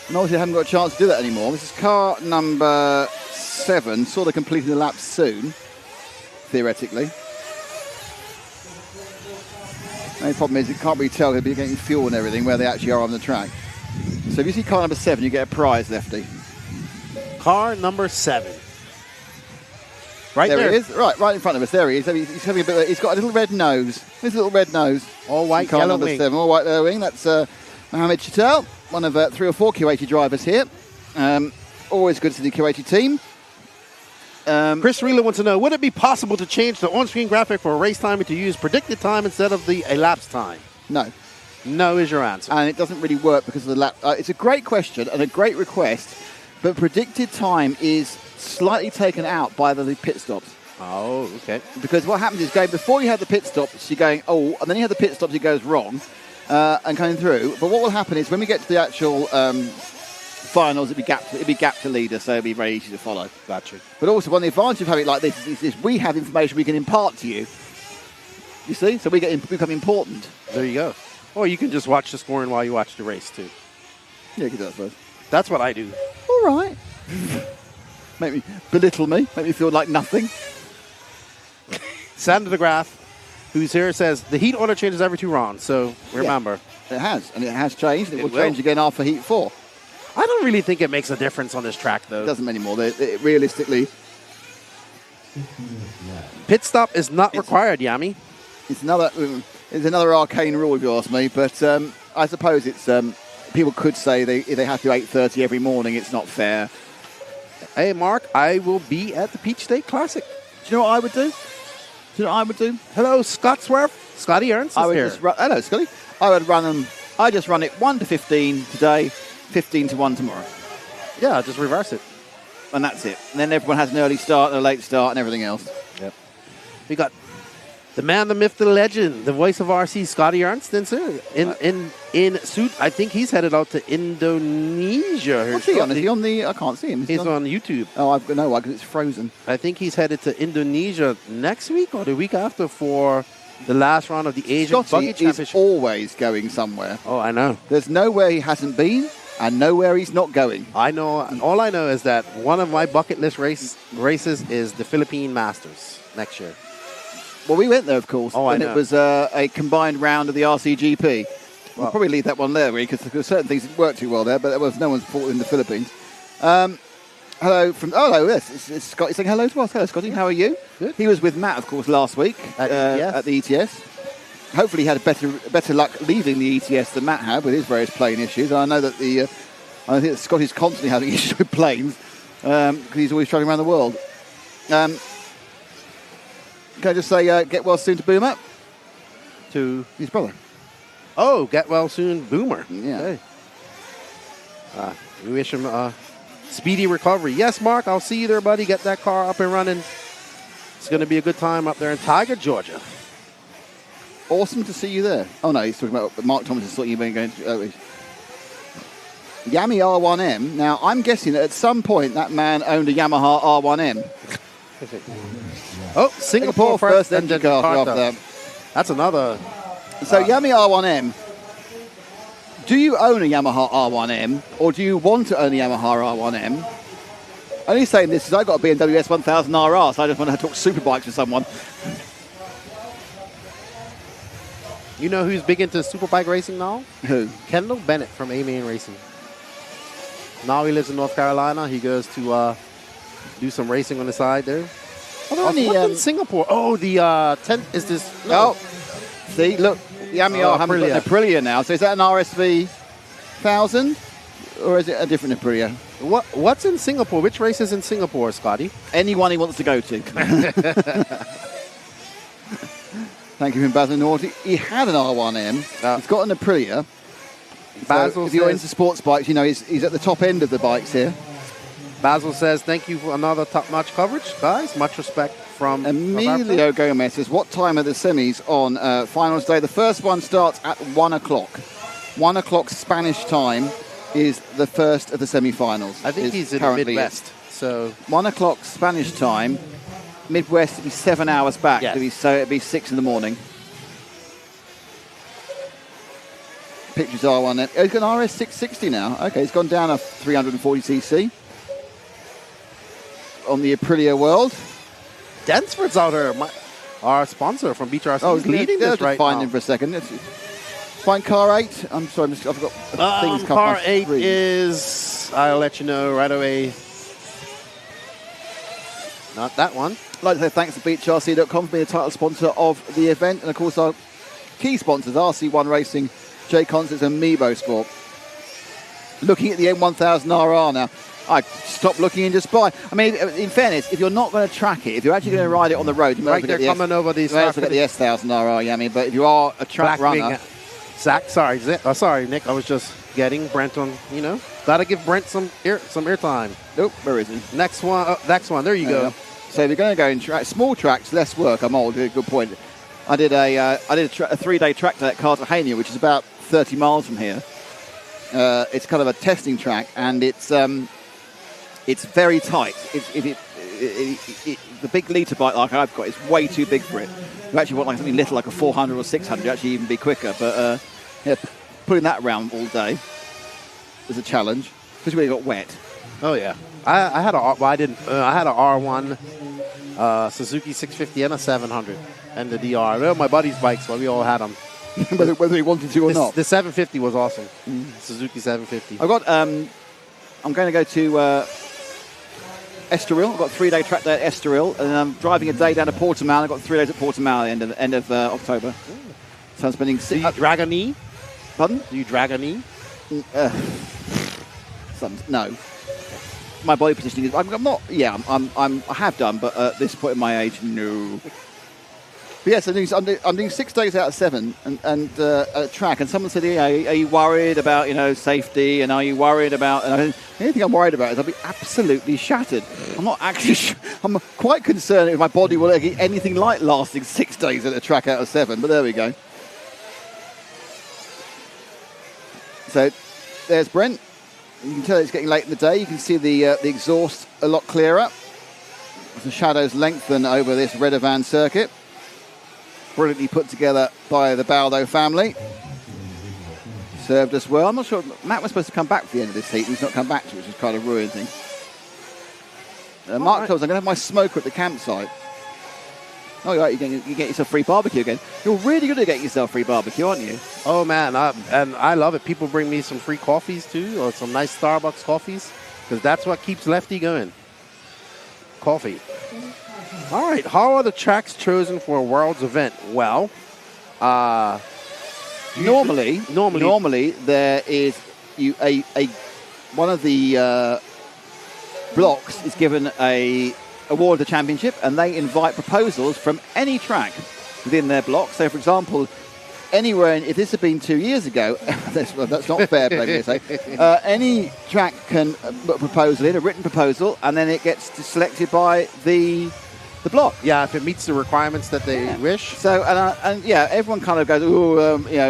Speaker 1: And obviously I haven't got a chance to do that anymore. This is car number 7, sort of completing the lap soon, theoretically. The only problem is it can't really tell, he'll be getting fuel and everything where they actually are on the track. So if you see car number 7, you get a prize, Lefty.
Speaker 6: Car number 7. Right there.
Speaker 1: He is. Right in front of us. There he is. He's having a bit. He's got a little red nose. His little red nose.
Speaker 6: All white,
Speaker 1: car
Speaker 6: yellow
Speaker 1: number
Speaker 6: wing.
Speaker 1: 7. All white, yellow wing. That's Mohammed Shtail, one of 3 or 4 Q80 drivers here. Always good to the Q80 team.
Speaker 6: Chris Reeler wants to know, would it be possible to change the on-screen graphic for race time and to use predicted time instead of the elapsed time?
Speaker 1: No.
Speaker 6: No is your answer.
Speaker 1: And it doesn't really work because of the lap. It's a great question and a great request, but predicted time is slightly taken out by the pit stops.
Speaker 6: Oh, okay.
Speaker 1: Because what happens is before you have the pit stops, you're going, oh, and then you have the pit stops, it goes wrong and coming through. But what will happen is when we get to the actual finals, it'll be gap to leader, so it'll be very easy to follow.
Speaker 6: Gotcha.
Speaker 1: But also, one of the advantages of having it like this is we have information we can impart to you. You see? So we become important.
Speaker 6: There you go. Or you can just watch the scoring while you watch the race, too.
Speaker 1: Yeah, you can do that, I suppose.
Speaker 6: That's what I do.
Speaker 1: All right. Belittle me, make me feel like nothing.
Speaker 6: Sandra DeGraff, who's here, says the heat order changes every 2 rounds, so remember.
Speaker 1: Yeah, it has, and it has changed. It will change again after Heat 4.
Speaker 6: I don't really think it makes a difference on this track, though.
Speaker 1: It doesn't anymore. Realistically,
Speaker 6: pit stop is not required, Yami.
Speaker 1: It's another arcane rule, if you ask me, but I suppose it's people could say if they have to 8:30 every morning, it's not fair.
Speaker 6: Hey, Mark, I will be at the Peach State Classic.
Speaker 1: Do you know what I would do?
Speaker 6: Hello, Scottsworth. Scotty Ernst is here.
Speaker 1: Hello, Scotty. I would run them. I just run it 1 to 15 today, 15 to 1 tomorrow.
Speaker 6: Yeah, just reverse it.
Speaker 1: And that's it. And then everyone has an early start and a late start and everything else.
Speaker 6: Yep. We got the man, the myth, the legend, the voice of RC, Scotty Ernst, in suit. I think he's headed out to Indonesia.
Speaker 1: What's he on? Is he on the... I can't see him.
Speaker 6: He's on YouTube.
Speaker 1: Oh, I've got no one because it's frozen.
Speaker 6: I think he's headed to Indonesia next week or the week after for the last round of the Asian Buggy Championship.
Speaker 1: Is always going somewhere.
Speaker 6: Oh, I know.
Speaker 1: There's nowhere he hasn't been and nowhere he's not going.
Speaker 6: I know. All I know is that one of my bucket list races is the Philippine Masters next year.
Speaker 1: Well, we went there, of course,
Speaker 6: and
Speaker 1: it was a combined round of the RCGP. We'll probably leave that one there, really, because certain things didn't work too well there, but there was no one's fault in the Philippines. Hello from... Oh, no, yes, it's Scotty saying hello to us. Hello, Scotty. How are you?
Speaker 6: Good.
Speaker 1: He was with Matt, of course, last week at the ETS. Hopefully he had better luck leaving the ETS than Matt had with his various plane issues. And I know that I think that Scotty's constantly having issues with planes because he's always traveling around the world. Can I just say get well soon to Boomer? To his brother.
Speaker 6: Oh, get well soon, Boomer.
Speaker 1: Yeah.
Speaker 6: Okay. We wish him a speedy recovery. Yes, Mark, I'll see you there, buddy. Get that car up and running. It's going to be a good time up there in Tiger, Georgia.
Speaker 1: Awesome to see you there. Oh, no, he's talking about Mark Thomas thought you were going to... Yami R1M. Now, I'm guessing that at some point that man owned a Yamaha R1M.
Speaker 6: Oh, Singapore first engine car.
Speaker 1: After that.
Speaker 6: That's another.
Speaker 1: So Yami R1M Do you own a Yamaha R1M, or do you want to own a Yamaha R1M? Only saying this is I've got a BMW S1000RR, so I just want to talk superbikes with someone.
Speaker 6: You know who's big into superbike racing now?
Speaker 1: Who?
Speaker 6: Kendall Bennett from A-Main Racing. Now he lives in North Carolina. He goes to do some racing on the side there. What's in Singapore? Oh, the 10th is this.
Speaker 1: No. See, look, Yamaha haven't got an Aprilia now. So is that an RSV 1000? Or is it a different Aprilia?
Speaker 6: What's in Singapore? Which race is in Singapore, Scotty?
Speaker 1: Anyone he wants to go to. Thank you, Basil Naughty. He had an R1M. He's got an Aprilia. So if you're into sports bikes, you know, he's at the top end of the bikes here.
Speaker 6: Basil says, thank you for another top-notch coverage, guys. Much respect from
Speaker 1: Emilio Gomez says, what time are the semis on finals day? The first one starts at 1 o'clock. 1 o'clock Spanish time is the first of the semi-finals.
Speaker 6: I think he's in the Midwest. So
Speaker 1: 1 o'clock Spanish time. Midwest, it'd be 7 hours back.
Speaker 6: Yes.
Speaker 1: So it'd be 6 in the morning. Pictures are one. Oh, he's got an RS660 now. Okay, he's gone down a 340cc on the Aprilia World.
Speaker 6: Densford's out here. Our sponsor from Beach RC is leading this right
Speaker 1: find
Speaker 6: now.
Speaker 1: him for a second. Find car 8. I'm sorry, I've got things.
Speaker 6: Car 8 is, I'll let you know right away. Not that one.
Speaker 1: I'd like to say thanks to BeachRC.com for being a title sponsor of the event. And of course, our key sponsors, RC1 Racing, J Concerts and Meebo Sport. Looking at the M1000RR now. I stop looking and just buy. I mean, in fairness, if you're not going to track it, if you're actually going to ride it on the road, you might
Speaker 6: Right, they're coming over these.
Speaker 1: you might also get the S1000RR, Yami. But if you are a track runner,
Speaker 6: Zach, sorry, Nick. I was just getting Brent on. You know, gotta give Brent some airtime.
Speaker 1: Nope, where is he?
Speaker 6: Next one. There you go.
Speaker 1: So if you're going to go in small tracks, less work. I'm old. Good point. I did a 3-day track day at Cartagena, which is about 30 miles from here. It's kind of a testing track, and it's very tight. The big litre bike like I've got is way too big for it. You actually want like something little, like a 400 or 600, to actually even be quicker. But putting that around all day is a challenge, especially when it got wet.
Speaker 6: Oh yeah, I had a R1 Suzuki 650 and a 700 and the DR. They're my buddy's bikes, but we all had them.
Speaker 1: whether he wanted to or not.
Speaker 6: The 750 was awesome. Suzuki 750.
Speaker 1: I've got. I'm going to go to Estoril. I've got a 3-day track day at Estoril, and I'm driving a day down to Portimao. I've got 3 days at Portimao at the end of October. So I'm spending.
Speaker 6: Do you drag a knee?
Speaker 1: Pardon?
Speaker 6: Do you drag a knee?
Speaker 1: No. My body positioning is. I'm not. Yeah, I have done, but at this point in my age, no. But yes, I'm doing 6 days out of 7 and at a track. And someone said, "Yeah, are you worried about safety? And are you worried about?" And the only thing I'm worried about is I'll be absolutely shattered. I'm not actually. I'm quite concerned if my body will get anything like lasting 6 days at a track out of 7. But there we go. So there's Brent. You can tell it's getting late in the day. You can see the exhaust a lot clearer. The shadows lengthen over this Redovan circuit. Brilliantly put together by the Baldo family. Served us well. I'm not sure. Matt was supposed to come back for the end of this heat. He's not come back to it, which is kind of ruining things. Mark tells I'm going to have my smoker at the campsite. Oh, you're right. You get yourself free barbecue again. You're really good at getting yourself free barbecue, aren't you?
Speaker 6: Oh, man. And I love it. People bring me some free coffees, too, or some nice Starbucks coffees, because that's what keeps Lefty going. Coffee. All right. How are the tracks chosen for a Worlds event? Well,
Speaker 1: normally there is one of the blocks is given a award of the championship, and they invite proposals from any track within their block. So, for example, anywhere, if this had been 2 years ago, that's not fair play to say, any track can put a proposal in, a written proposal, and then it gets selected by the block.
Speaker 6: Yeah, if it meets the requirements that they wish.
Speaker 1: So, and everyone kind of goes,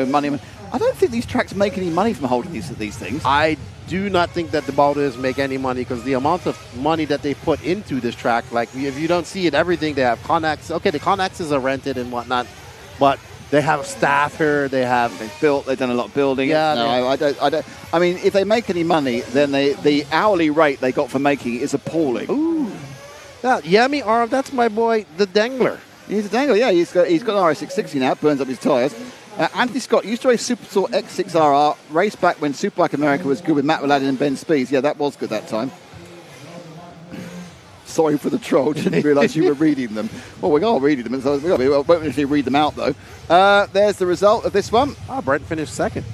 Speaker 1: money. I don't think these tracks make any money from holding these things.
Speaker 6: I do not think that the Balders make any money, because the amount of money that they put into this track, like if you don't see it, everything, they have Connex. Okay, the Connexes are rented and whatnot, but They have staff here. They've
Speaker 1: done a lot of building.
Speaker 6: Yeah,
Speaker 1: no, I don't. I mean, if they make any money, then the hourly rate they got for making it is appalling.
Speaker 6: Ooh. Yami Arm, that's my boy, the Dangler.
Speaker 1: He's a Dangler, yeah. He's got an RS660 now, burns up his tyres. Anthony Scott used to race Superstore X6RR, raced back when Superbike America was good with Matt Willadin and Ben Spees. Yeah, that was good that time. Sorry for the troll, didn't realise you were reading them. Well, we are reading them, so we won't actually read them out, though. There's the result of this one.
Speaker 6: Brent finished second.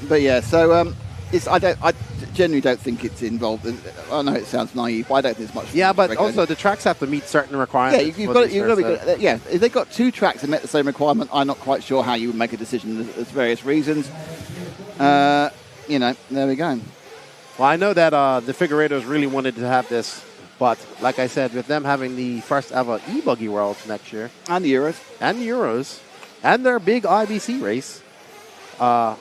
Speaker 1: But yeah, so I genuinely don't think it's involved. I know it sounds naive, but I don't think it's much.
Speaker 6: Yeah, but also the tracks have to meet certain requirements.
Speaker 1: Yeah, you've got to be good. Yeah, if they got two tracks that met the same requirement, I'm not quite sure how you would make a decision. There's various reasons. There we go.
Speaker 6: Well, I know that the Figueiredos really wanted to have this, but like I said, with them having the first ever e-buggy Worlds next year,
Speaker 1: and the Euros,
Speaker 6: and their big IBC race,
Speaker 1: I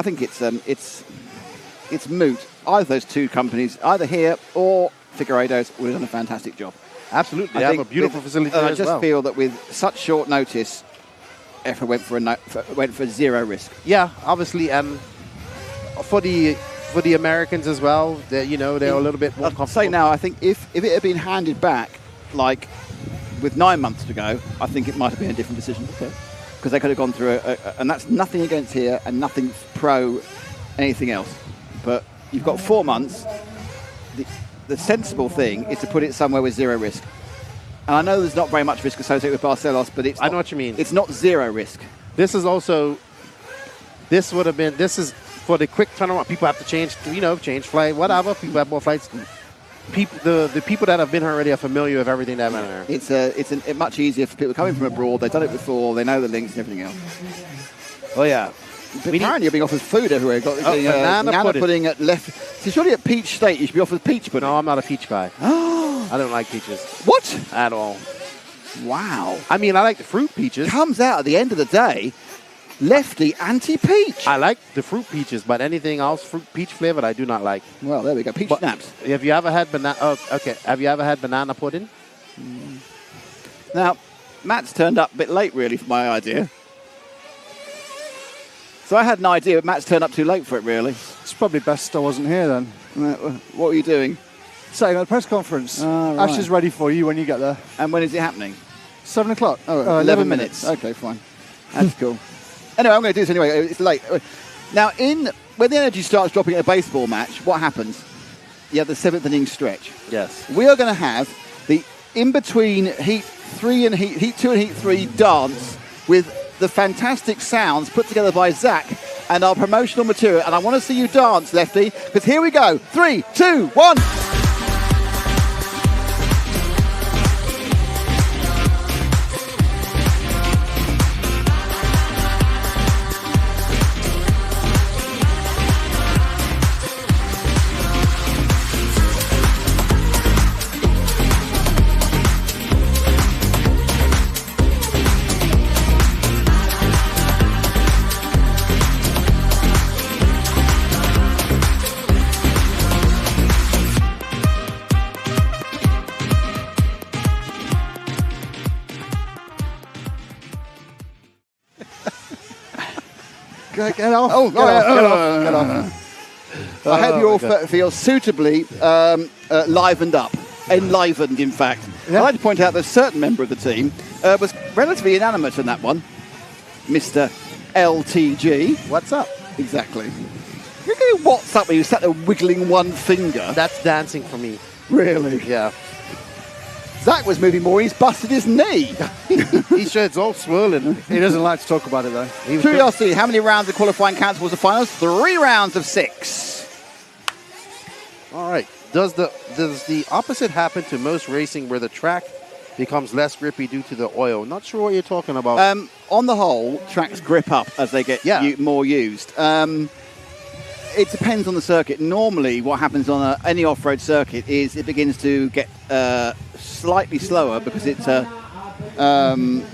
Speaker 1: think it's moot. Either those two companies, either here or Figueiredos, would have done a fantastic job.
Speaker 6: Absolutely, they have a beautiful facility there
Speaker 1: I
Speaker 6: as
Speaker 1: just
Speaker 6: well.
Speaker 1: feel that with such short notice, EFA went for zero risk.
Speaker 6: Yeah, obviously, and for the Americans as well, they're a little bit more comfortable.
Speaker 1: Say now, I think if it had been handed back, like with 9 months to go, I think it might have been a different decision. Because they could have gone through and that's nothing against here and nothing pro anything else. But you've got 4 months. The sensible thing is to put it somewhere with zero risk. And I know there's not very much risk associated with Barcelos, but
Speaker 6: I know what you mean.
Speaker 1: It's not zero risk.
Speaker 6: This is for the quick turnaround. People have to change flight, whatever. People have more flights. The people that have been here already are familiar with everything that went there.
Speaker 1: It's much easier for people coming from abroad. They've done it before. They know the links and everything else. Oh yeah. Apparently you're being offered food everywhere. You've got banana pudding at left. So surely at Peach State you should be offered peach pudding.
Speaker 6: No, I'm not a peach guy. I don't like peaches.
Speaker 1: What?
Speaker 6: At all.
Speaker 1: Wow.
Speaker 6: I mean, I like the fruit peaches.
Speaker 1: Comes out at the end of the day, lefty anti-peach.
Speaker 6: I like the fruit peaches, but anything else fruit peach flavored, I do not like.
Speaker 1: Well, there we go. Peach snaps.
Speaker 6: Have you ever had banana? Oh, okay. Have you ever had banana pudding?
Speaker 1: Now, Matt's turned up a bit late, really, for my idea. So I had an idea, but Matt's turned up too late for it, really.
Speaker 3: It's probably best I wasn't here then.
Speaker 1: What were you doing?
Speaker 3: Saying at the press conference.
Speaker 1: Right.
Speaker 3: Ash is ready for you when you get there.
Speaker 1: And when is it happening?
Speaker 3: 7 o'clock.
Speaker 1: Oh, 11 minutes. Okay, fine. That's cool. Anyway, I'm going to do this anyway. It's late. Now, when the energy starts dropping at a baseball match, what happens? You have the 7th inning stretch.
Speaker 6: Yes.
Speaker 1: We are going to have the in-between Heat 3 and Heat 2 and Heat 3 dance with the fantastic sounds put together by Zach and our promotional material. And I want to see you dance, Lefty, because here we go. 3, 2, 1.
Speaker 3: Get off.
Speaker 1: Oh,
Speaker 3: Get off.
Speaker 1: I hope you all feel suitably livened up. Enlivened, in fact.
Speaker 3: Yeah.
Speaker 1: I'd like to point out that a certain member of the team was relatively inanimate in that one. Mr. LTG.
Speaker 6: What's up?
Speaker 1: Exactly. You're going, what's up when you sat there wiggling one finger?
Speaker 6: That's dancing for me.
Speaker 1: Really?
Speaker 6: Yeah.
Speaker 1: Zach was moving more. He's busted his knee.
Speaker 6: His shirt's all swollen.
Speaker 3: He doesn't like to talk about it, though.
Speaker 1: Curiosity, how many rounds of qualifying counts towards the finals? 3 rounds of 6.
Speaker 6: All right. Does the opposite happen to most racing where the track becomes less grippy due to the oil? Not sure what you're talking about.
Speaker 1: On the whole, tracks grip up as they get more used. It depends on the circuit. Normally, what happens on any off-road circuit is it begins to get slightly slower because it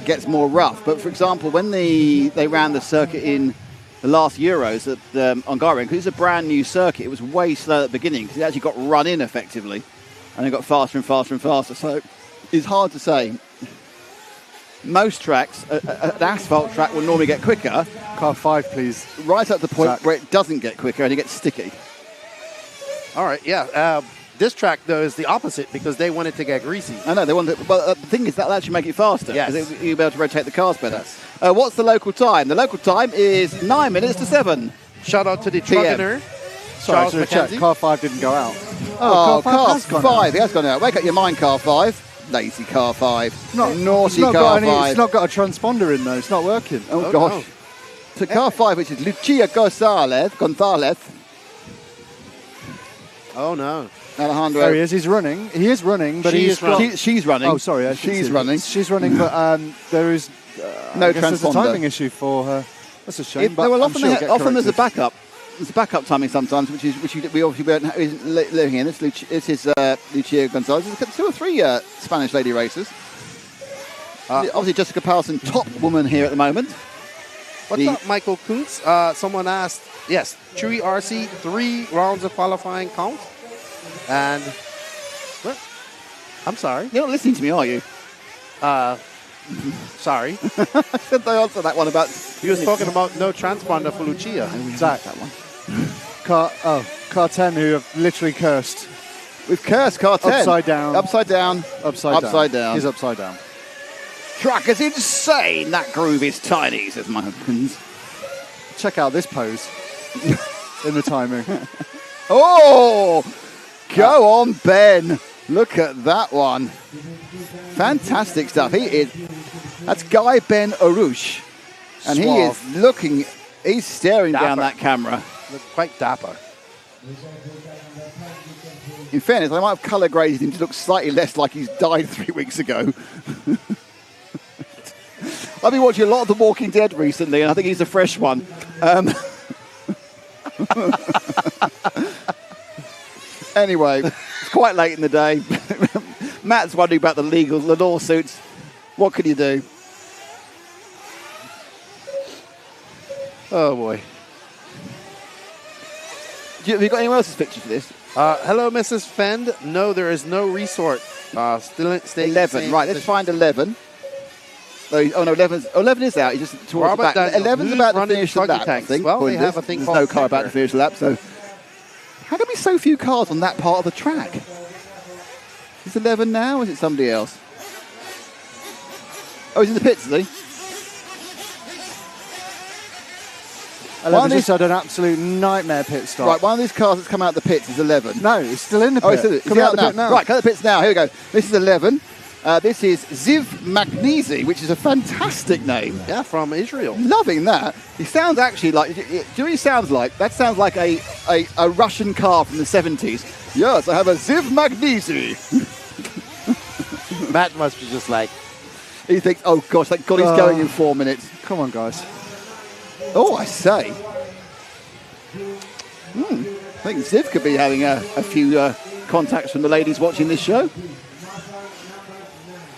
Speaker 1: gets more rough. But for example, when they ran the circuit in the last Euros at Hungarian, because it's a brand new circuit, it was way slow at the beginning because it actually got run in effectively, and it got faster and faster and faster. So it's hard to say. most tracks, an asphalt track will normally get quicker.
Speaker 3: Car 5, please.
Speaker 1: Right at the point
Speaker 3: Zach.
Speaker 1: where it doesn't get quicker and it gets sticky.
Speaker 6: All right, yeah. This track, though, is the opposite because they want it to get greasy.
Speaker 1: I know, they want it. Well, the thing is, that'll actually make it faster.
Speaker 6: Yes.
Speaker 1: Because you'll be able to rotate the cars better. What's the local time? The local time is 9 minutes to 7.
Speaker 6: Shout out to the
Speaker 1: PM.
Speaker 6: truckener.
Speaker 3: Sorry,
Speaker 6: Charles
Speaker 3: to check.
Speaker 6: McKenzie.
Speaker 3: Car 5 didn't go out.
Speaker 1: Oh, car
Speaker 3: has gone
Speaker 1: 5.
Speaker 3: out.
Speaker 1: He has gone out. Wake up your mind, car 5. Lazy car 5. Naughty
Speaker 3: It's not
Speaker 1: car
Speaker 3: got
Speaker 1: 5.
Speaker 3: It's not got a transponder in though. It's not working.
Speaker 1: Oh, gosh.
Speaker 6: no.
Speaker 1: So car 5, which is Lucia Gonzalez.
Speaker 6: Oh, no.
Speaker 1: Alejandro.
Speaker 3: There he is. He's running. He is running, but
Speaker 6: She's running.
Speaker 1: She's running.
Speaker 3: Oh, sorry.
Speaker 1: She's running.
Speaker 3: She's running, but there is
Speaker 1: No
Speaker 3: I guess there's a
Speaker 1: transponder.
Speaker 3: timing issue for her. That's a shame. But
Speaker 1: Well,
Speaker 3: I'm
Speaker 1: often,
Speaker 3: sure it'll get
Speaker 1: often there's a
Speaker 3: corrected.
Speaker 1: backup. There's a backup timing sometimes, which we obviously weren't living in. This is Lucia Gonzalez. There's 2 or 3 Spanish lady racers. Obviously, Jessica Powelson, top woman here at the moment.
Speaker 6: What's up, Michael Kuntz? Someone asked, yes, Chewy RC, 3 rounds of qualifying count. And, what? I'm sorry.
Speaker 1: You're not listening to me, are you?
Speaker 6: Sorry.
Speaker 1: I said they answered that one about...
Speaker 6: He was talking about no transponder for Lucia.
Speaker 3: Zach, that one. Car 10, who have literally cursed.
Speaker 1: We've cursed car 10.
Speaker 3: Upside down.
Speaker 1: Upside down.
Speaker 3: Upside down.
Speaker 1: He's
Speaker 3: upside down.
Speaker 1: Truck is insane. That groove is tiny, says Michael Kuntz.
Speaker 3: Check out this pose in the timing.
Speaker 1: Oh! Go on, Ben. Look at that one. Fantastic stuff. That's Guy Ben Arouche. And he is looking, he's staring down that camera.
Speaker 6: Look quite dapper.
Speaker 1: In fairness, I might have colour graded him to look slightly less like he's died 3 weeks ago. I've been watching a lot of The Walking Dead recently, and I think he's a fresh one. Anyway, it's quite late in the day. Matt's wondering about the lawsuits. What can you do?
Speaker 6: Oh, boy.
Speaker 1: Have you got anyone else's picture for this?
Speaker 6: Hello, Mrs. Fend. No, there is no resort. Still staying
Speaker 1: 11. Right, let's find 11. Oh, no, 11 is out. He's just towards
Speaker 6: Robert
Speaker 1: the back.
Speaker 6: Daniel,
Speaker 1: 11's
Speaker 6: who's
Speaker 1: about to
Speaker 6: running
Speaker 1: finish the
Speaker 6: buggy
Speaker 1: lap, I
Speaker 6: tanks?
Speaker 1: think.
Speaker 6: Well, they
Speaker 1: according to
Speaker 6: have
Speaker 1: this.
Speaker 6: a thing
Speaker 1: There's
Speaker 6: called
Speaker 1: no car about to
Speaker 6: tanker.
Speaker 1: finish the lap, so... How can be so few cars on that part of the track? Is 11 now, or is it somebody else? Oh, he's in the pits, is he?
Speaker 3: 11 just had an absolute nightmare pit stop.
Speaker 1: Right, one of these cars that's come out of the pits is 11.
Speaker 3: No, it's still in the pit.
Speaker 1: Oh, it's
Speaker 3: Coming
Speaker 1: out
Speaker 3: out the pit now.
Speaker 1: Right, come out the pits now. Here we go. This is 11. This is Ziv Magnesi, which is a fantastic name.
Speaker 6: Yeah, from Israel.
Speaker 1: Loving that. He sounds actually like... Do you know what he sounds like? That sounds like a Russian car from the 70s. Yes, I have a Ziv Magnesi.
Speaker 6: Matt must be just like...
Speaker 1: He thinks, oh, gosh, thank God he's going in 4 minutes.
Speaker 3: Come on, guys.
Speaker 1: Oh, I say. I think Ziv could be having a few contacts from the ladies watching this show.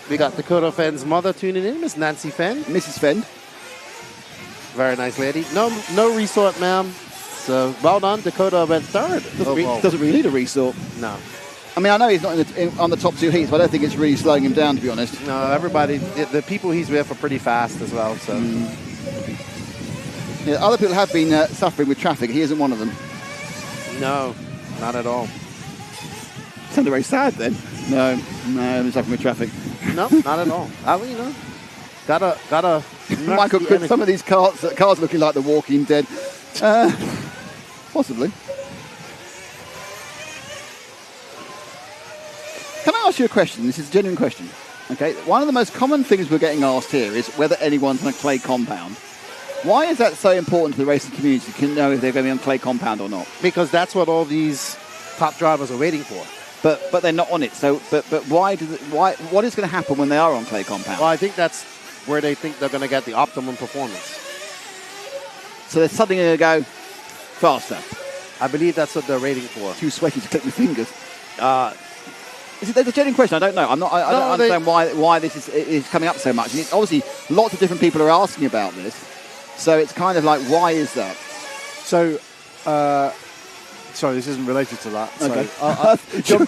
Speaker 6: We got Dakota Fenn's mother tuning in, Miss Nancy Fenn.
Speaker 1: Mrs. Fenn.
Speaker 6: Very nice lady. No resort, ma'am. So, well done. Dakota went third.
Speaker 1: Doesn't really need a resort.
Speaker 6: No.
Speaker 1: I mean, I know he's not on the top 2 heats, but I don't think it's really slowing him down, to be honest.
Speaker 6: No, everybody, the people he's with are pretty fast as well, so...
Speaker 1: Yeah, other people have been suffering with traffic. He isn't one of them.
Speaker 6: No, not at all.
Speaker 1: Sounded very sad then. No, I'm suffering with traffic.
Speaker 6: No, not at all. Gotta.
Speaker 1: Michael, could some of these cars looking like The Walking Dead? Possibly. Can I ask you a question? This is a genuine question. Okay, one of the most common things we're getting asked here is whether anyone's on a clay compound. Why is that so important to the racing community to know if they're going to be on clay compound or not?
Speaker 6: Because that's what all these top drivers are waiting for.
Speaker 1: But they're not on it. So, but why? What is going to happen when they are on clay compound?
Speaker 6: Well, I think that's where they think they're going to get the optimum performance.
Speaker 1: So they're suddenly going to go faster.
Speaker 6: I believe that's what they're waiting for.
Speaker 1: Too sweaty to click my fingers. There's a genuine question. I don't know. I don't understand why this is coming up so much. And obviously, lots of different people are asking about this. So it's kind of like, why is that?
Speaker 3: So Sorry, this isn't related to that.
Speaker 1: Okay.
Speaker 3: So,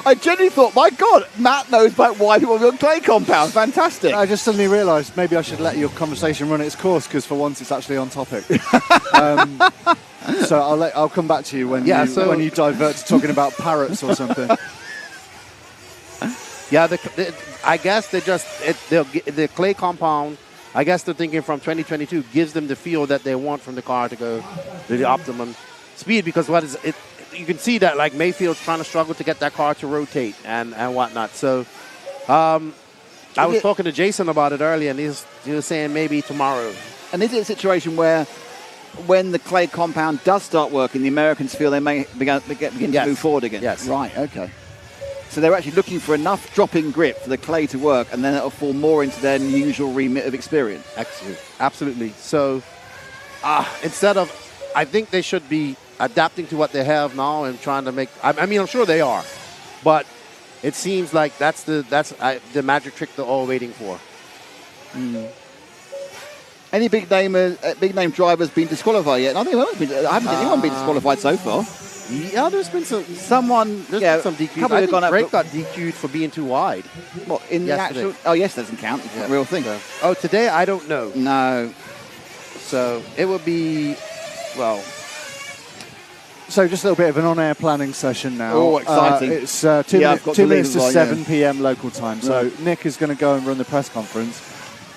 Speaker 1: I genuinely thought, my God, Matt knows about why people build clay compounds. Fantastic.
Speaker 3: I just suddenly realised maybe I should let your conversation run its course because for once it's actually on topic. So I'll come back to you when you divert to talking about parrots or something.
Speaker 6: Yeah, I guess the clay compound, I guess they're thinking from 2022 gives them the feel that they want from the car to go to the optimum speed, because you can see that like Mayfield's trying to struggle to get that car to rotate and whatnot. So I was talking to Jason about it earlier, and he was saying maybe tomorrow.
Speaker 1: And is it a situation where when the clay compound does start working, the Americans feel they may begin to move forward again?
Speaker 6: Yes.
Speaker 1: Right, okay. So they're actually looking for enough drop-in grip for the clay to work, and then it'll fall more into their usual remit of experience.
Speaker 6: Absolutely. So instead of, I think they should be adapting to what they have now and trying to make, I mean, I'm sure they are, but it seems like that's the magic trick they're all waiting for.
Speaker 1: Any big name drivers been disqualified yet? I haven't seen anyone been disqualified so far.
Speaker 6: Yeah, there's been some
Speaker 1: been some
Speaker 6: DQs. I think Drake got DQ'd for being too wide.
Speaker 1: What, in
Speaker 6: yesterday.
Speaker 1: the actual? Oh, yes, doesn't count. It's not a real thing.
Speaker 6: So, today I don't know.
Speaker 1: No.
Speaker 6: So it would be, well.
Speaker 3: So just a little bit of an on-air planning session now.
Speaker 1: Oh, exciting.
Speaker 3: It's 2 minutes to 7 p.m. local time. So Nick is going to go and run the press conference.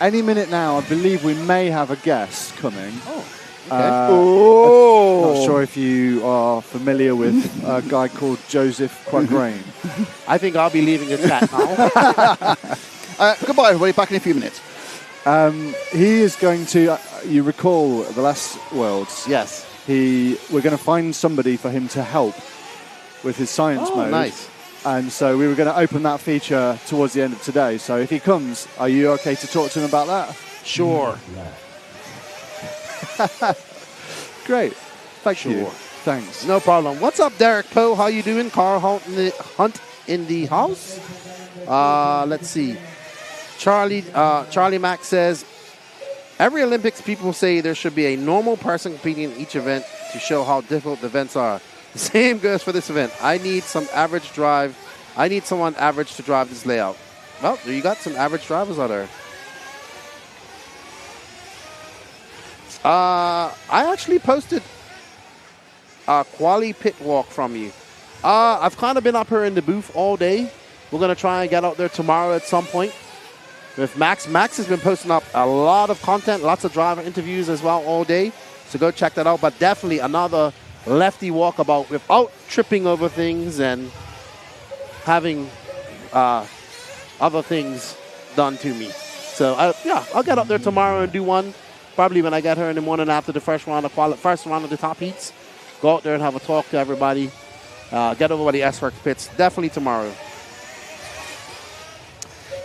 Speaker 3: Any minute now, I believe we may have a guest coming.
Speaker 6: Oh.
Speaker 3: Not sure if you are familiar with a guy called Joseph Quagrain.
Speaker 6: I think I'll be leaving the chat now.
Speaker 1: Goodbye, everybody. Back in a few minutes.
Speaker 3: He is going to, you recall the last Worlds?
Speaker 6: Yes.
Speaker 3: We're going to find somebody for him to help with his science mode.
Speaker 6: Nice.
Speaker 3: And so we were going to open that feature towards the end of today. So if he comes, are you okay to talk to him about that?
Speaker 6: Sure.
Speaker 3: Great. Thank you. Thanks.
Speaker 6: No problem. What's up, Derek Poe? How you doing? Car Hunt in the house. Let's see. Charlie Mack says, every Olympics people say there should be a normal person competing in each event to show how difficult the events are. The same goes for this event. I need someone average to drive this layout. Well, you got some average drivers out there. I actually posted a quali pit walk from you. I've kind of been up here in the booth all day. We're going to try and get out there tomorrow at some point with Max. Max has been posting up a lot of content, lots of driver interviews as well all day. So go check that out. But definitely another lefty walkabout without tripping over things and having other things done to me. So, I'll get up there tomorrow and do one. Probably when I get here in the morning after the first round of the top heats. Go out there and have a talk to everybody. Get over by the S-Works pits. Definitely tomorrow.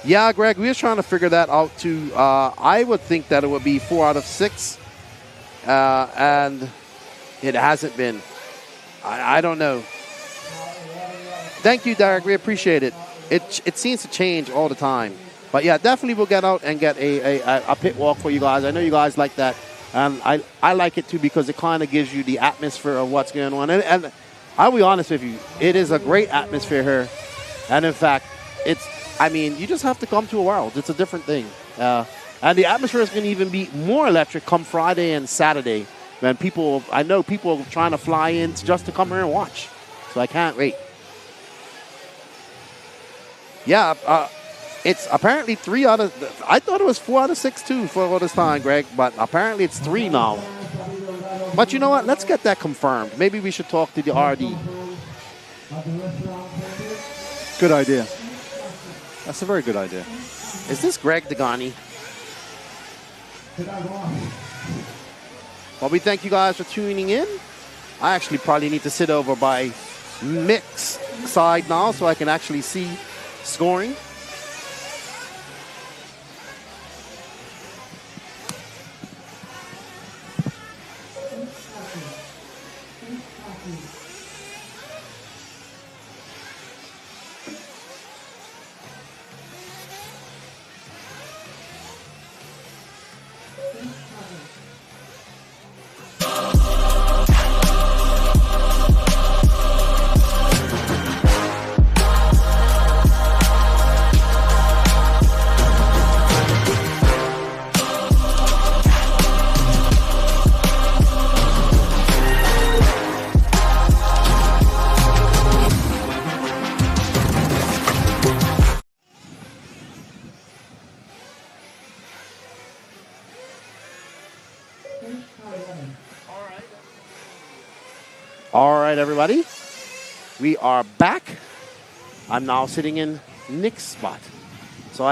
Speaker 6: Yeah, Greg, we were trying to figure that out too. I would think that it would be 4 out of 6. And it hasn't been. I don't know. Thank you, Derek. We appreciate it. It seems to change all the time. But yeah, definitely we'll get out and get a pit walk for you guys. I know you guys like that. And I like it too because it kind of gives you the atmosphere of what's going on. And I'll be honest with you, it is a great atmosphere here. And in fact, you just have to come to a World. It's a different thing. And the atmosphere is going to even be more electric come Friday and Saturday. When I know people are trying to fly in just to come here and watch. So I can't wait. Yeah, it's apparently 3 out of... I thought it was 4 out of 6 too for all this time, Greg. But apparently it's 3 now. But you know what? Let's get that confirmed. Maybe we should talk to the RD.
Speaker 3: Good idea. That's a very good idea.
Speaker 6: Is this Greg Degani? Well, we thank you guys for tuning in. I actually probably need to sit over by Mick's side now so I can actually see scoring. All right, everybody. We are back. I'm now sitting in Nick's spot. So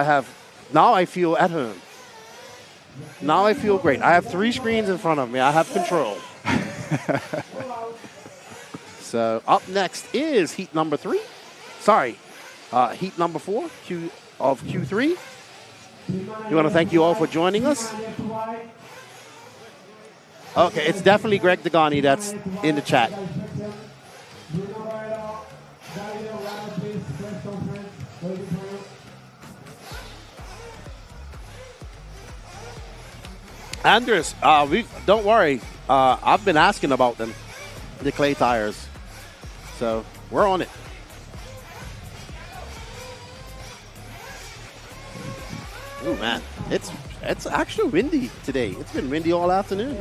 Speaker 6: now I feel at home. Now I feel great. I have 3 screens in front of me. I have control. So up next is heat number 3. Sorry, heat number 4 of Q3. We want to thank you all for joining us. Okay, it's definitely Greg Degani that's in the chat. Andres, don't worry. I've been asking about them, the clay tires. So we're on it. Ooh, man, it's actually windy today. It's been windy all afternoon.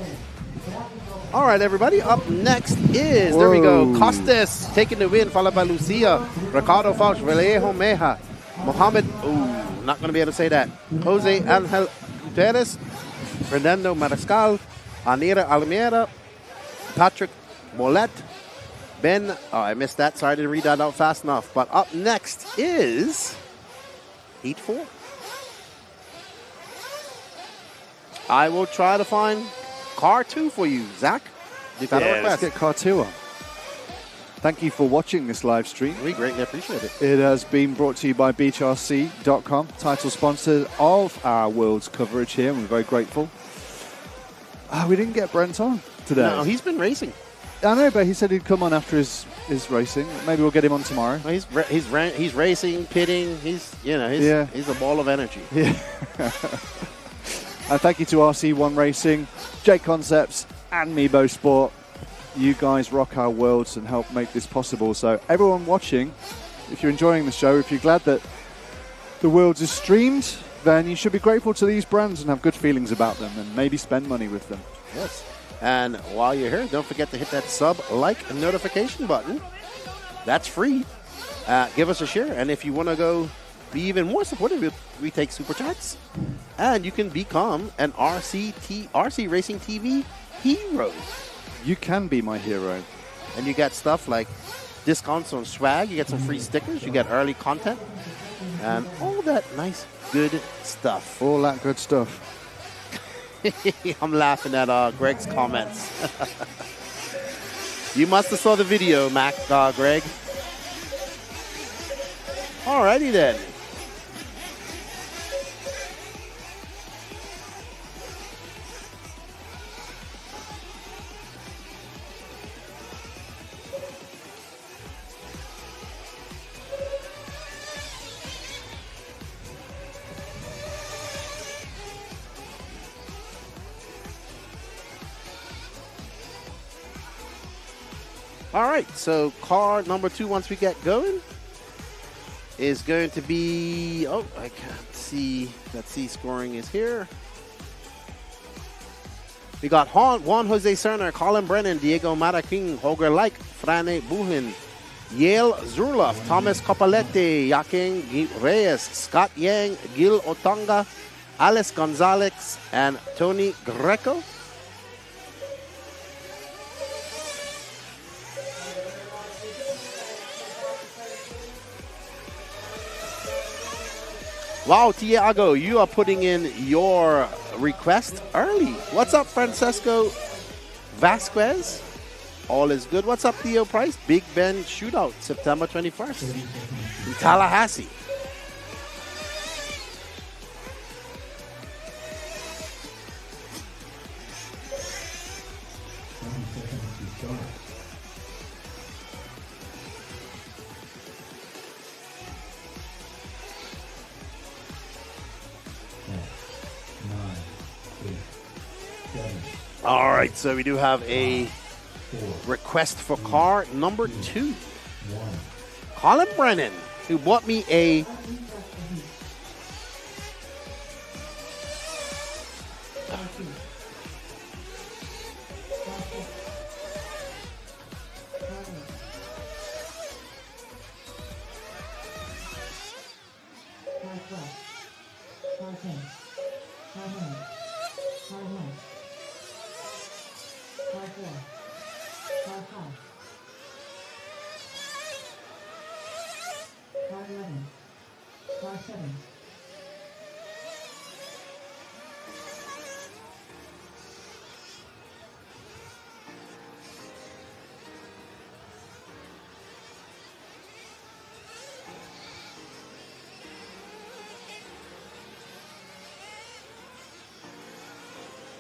Speaker 6: All right, everybody. Up next is, there we go, Costas taking the win, followed by Lucia, Ricardo Fauch, Vallejo Meja, Mohammed, not going to be able to say that, Jose Angel Gutierrez, Fernando Mariscal, Anira Almeida, Patrick Molet, Ben, I missed that, sorry I didn't read that out fast enough. But up next is Heat 4. I will try to find car 2 for you, Zach.
Speaker 3: Let's get car 2 on. Thank you for watching this live stream.
Speaker 6: We greatly appreciate it.
Speaker 3: It has been brought to you by BeachRC.com, title sponsor of our World's coverage here, and we're very grateful. We didn't get Brent on today.
Speaker 6: No, he's been racing.
Speaker 3: I know, but he said he'd come on after his racing. Maybe we'll get him on tomorrow.
Speaker 6: Well, he's racing, pitting. He's a ball of energy.
Speaker 3: Yeah. And thank you to RC1 Racing, J Concepts, and Mebo Sport. You guys rock our worlds and help make this possible. So everyone watching, if you're enjoying the show, if you're glad that the Worlds is streamed, then you should be grateful to these brands and have good feelings about them and maybe spend money with them.
Speaker 6: Yes. And while you're here, don't forget to hit that sub, like, and notification button. That's free. Give us a share. And if you want to go be even more supportive, we take super chats. And you can become an RC Racing TV hero.
Speaker 3: You can be my hero.
Speaker 6: And you get stuff like discounts on swag. You get some free stickers. You get early content. And all that nice, good stuff.
Speaker 3: All that good stuff.
Speaker 6: I'm laughing at Greg's comments. You must have saw the video, Greg. Alrighty then. All right, so car number 2, once we get going, is going to be, I can't see, that C scoring is here. We got Juan Jose Cerner, Colin Brennan, Diego Maraking, Holger Like, Frane Buhin, Yale Zurloff, Thomas Copalete, Yaking Reyes, Scott Yang, Gil Otonga, Alice Gonzalez, and Tony Greco. Wow, Tiago, you are putting in your request early. What's up, Francesco Vasquez? All is good. What's up, Theo Price? Big Ben Shootout, September 21st in Tallahassee. All right, so we do have a request for car number 2. Colin Brennan, who bought me a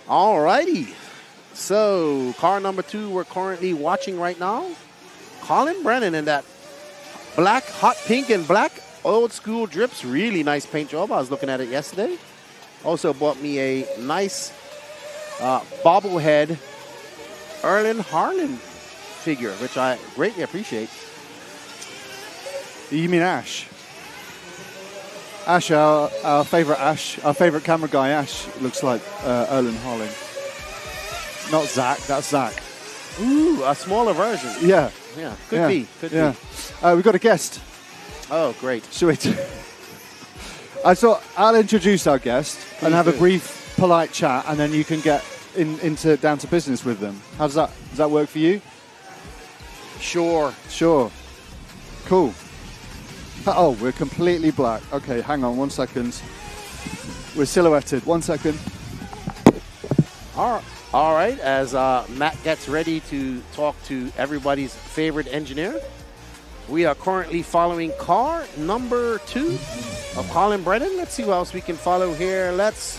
Speaker 6: All righty. So, car number 2 we're currently watching right now. Colin Brennan in that black, hot pink and black old school drips. Really nice paint job. I was looking at it yesterday. Also bought me a nice bobblehead Erlen Harlan figure, which I greatly appreciate.
Speaker 3: You mean Ash? Ash, our favorite camera guy, Ash, looks like Erlen Harlan. Not Zach, that's Zach.
Speaker 6: Ooh, a smaller version.
Speaker 3: Yeah.
Speaker 6: Yeah, could be.
Speaker 3: We've got a guest.
Speaker 6: Oh, great.
Speaker 3: Should we? I thought I'll introduce our guest and have a brief, polite chat, and then you can get down to business with them. How does that work for you?
Speaker 6: Sure.
Speaker 3: Cool. Oh, we're completely black. Okay, hang on 1 second. We're silhouetted. 1 second.
Speaker 6: All right. As Matt gets ready to talk to everybody's favorite engineer, we are currently following car number 2 of Colin Brennan. Let's see what else we can follow here. Let's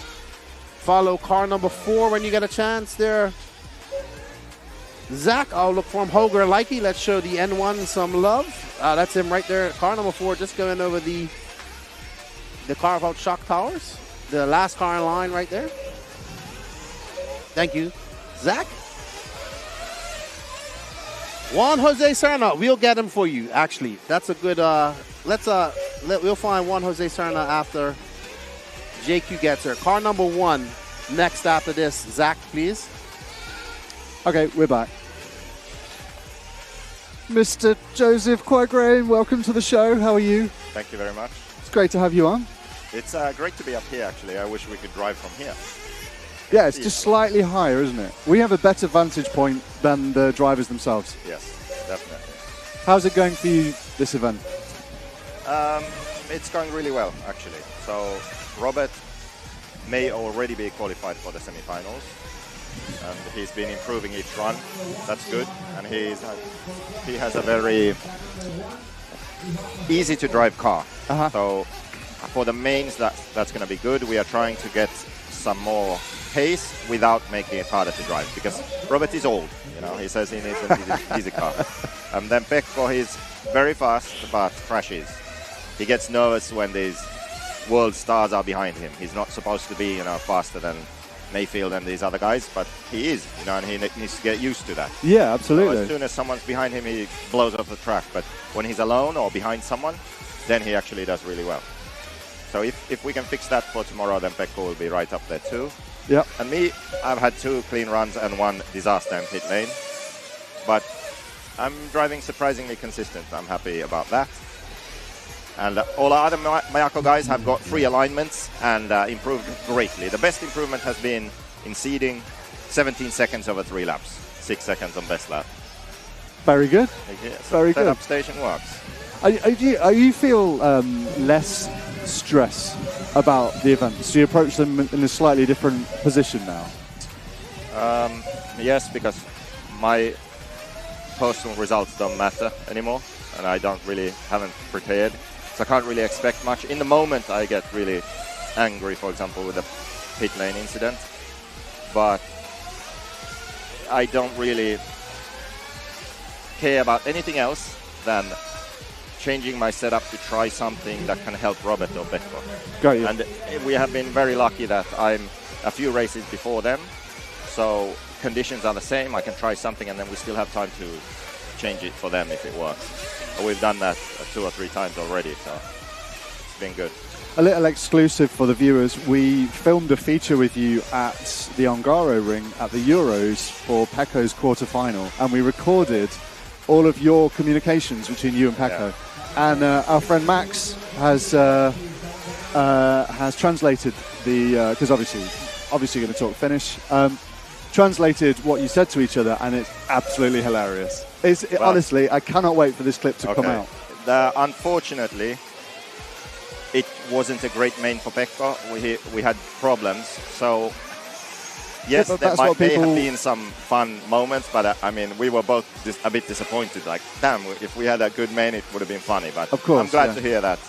Speaker 6: follow car number 4 when you get a chance there. Zach, I'll look for him. Holger Likey, let's show the N1 some love. That's him right there. Car number 4, just going over the car about shock towers. The last car in line right there. Thank you. Zach? Juan Jose Serna, we'll get him for you, actually. That's a good, we'll find Juan Jose Serna after JQ gets her. Car number 1, next after this. Zach, please.
Speaker 3: Okay, we're back. Mr. Joseph Quagrain, welcome to the show. How are you?
Speaker 18: Thank you very much.
Speaker 3: It's great to have you on.
Speaker 18: It's great to be up here, actually. I wish we could drive from here.
Speaker 3: Yeah, it's just slightly higher, isn't it? We have a better vantage point than the drivers themselves.
Speaker 18: Yes, definitely.
Speaker 3: How's it going for you, this event?
Speaker 18: It's going really well, actually. So Robert may already be qualified for the semifinals. And he's been improving each run. That's good. And he has a very easy to drive car. So for the mains, that's going to be good. We are trying to get some more pace without making it harder to drive, because Robert is old. He says he needs an easy car. And then Pekko, he's very fast but crashes. He gets nervous when these world stars are behind him. He's not supposed to be faster than Mayfield and these other guys, but he is, and he needs to get used to that.
Speaker 3: Yeah, absolutely.
Speaker 18: So as soon as someone's behind him, he blows off the track. But when he's alone or behind someone, then he actually does really well. So if we can fix that for tomorrow, then Pekko will be right up there too.
Speaker 3: Yep.
Speaker 18: And me, I've had 2 clean runs and 1 disaster in pit lane. But I'm driving surprisingly consistent. I'm happy about that. And all our other Mayako guys have got 3 alignments and improved greatly. The best improvement has been in seeding, 17 seconds over 3 laps, 6 seconds on best lap.
Speaker 3: Very good.
Speaker 18: Yeah, so
Speaker 3: Very good.
Speaker 18: Setup station works.
Speaker 3: Are you feel less stress about the events? Do you approach them in a slightly different position now?
Speaker 18: Yes, because my personal results don't matter anymore, and I haven't prepared. So I can't really expect much. In the moment, I get really angry, for example, with the pit lane incident. But I don't really care about anything else than changing my setup to try something that can help Robert or Pekko.
Speaker 3: Got you.
Speaker 18: And we have been very lucky that I'm a few races before them. So conditions are the same. I can try something, and then we still have time to change it for them if it works. We've done that 2 or 3 times already, so it's been good.
Speaker 3: A little exclusive for the viewers, we filmed a feature with you at the Ongaro ring at the Euros for Pekko's quarterfinal, and we recorded all of your communications between you and Pekko. Yeah. And our friend Max has translated because obviously you're going to talk Finnish. Translated what you said to each other, and it's absolutely hilarious. Honestly, I cannot wait for this clip to come out.
Speaker 18: Unfortunately, it wasn't a great main for Pekka. We had problems. So, yes,
Speaker 3: Yeah,
Speaker 18: there
Speaker 3: that's
Speaker 18: may
Speaker 3: what
Speaker 18: have been some fun moments, but I mean, we were both a bit disappointed. Like, damn, if we had a good main, it would have been funny. But
Speaker 3: Of course,
Speaker 18: I'm glad
Speaker 3: yeah.
Speaker 18: to hear that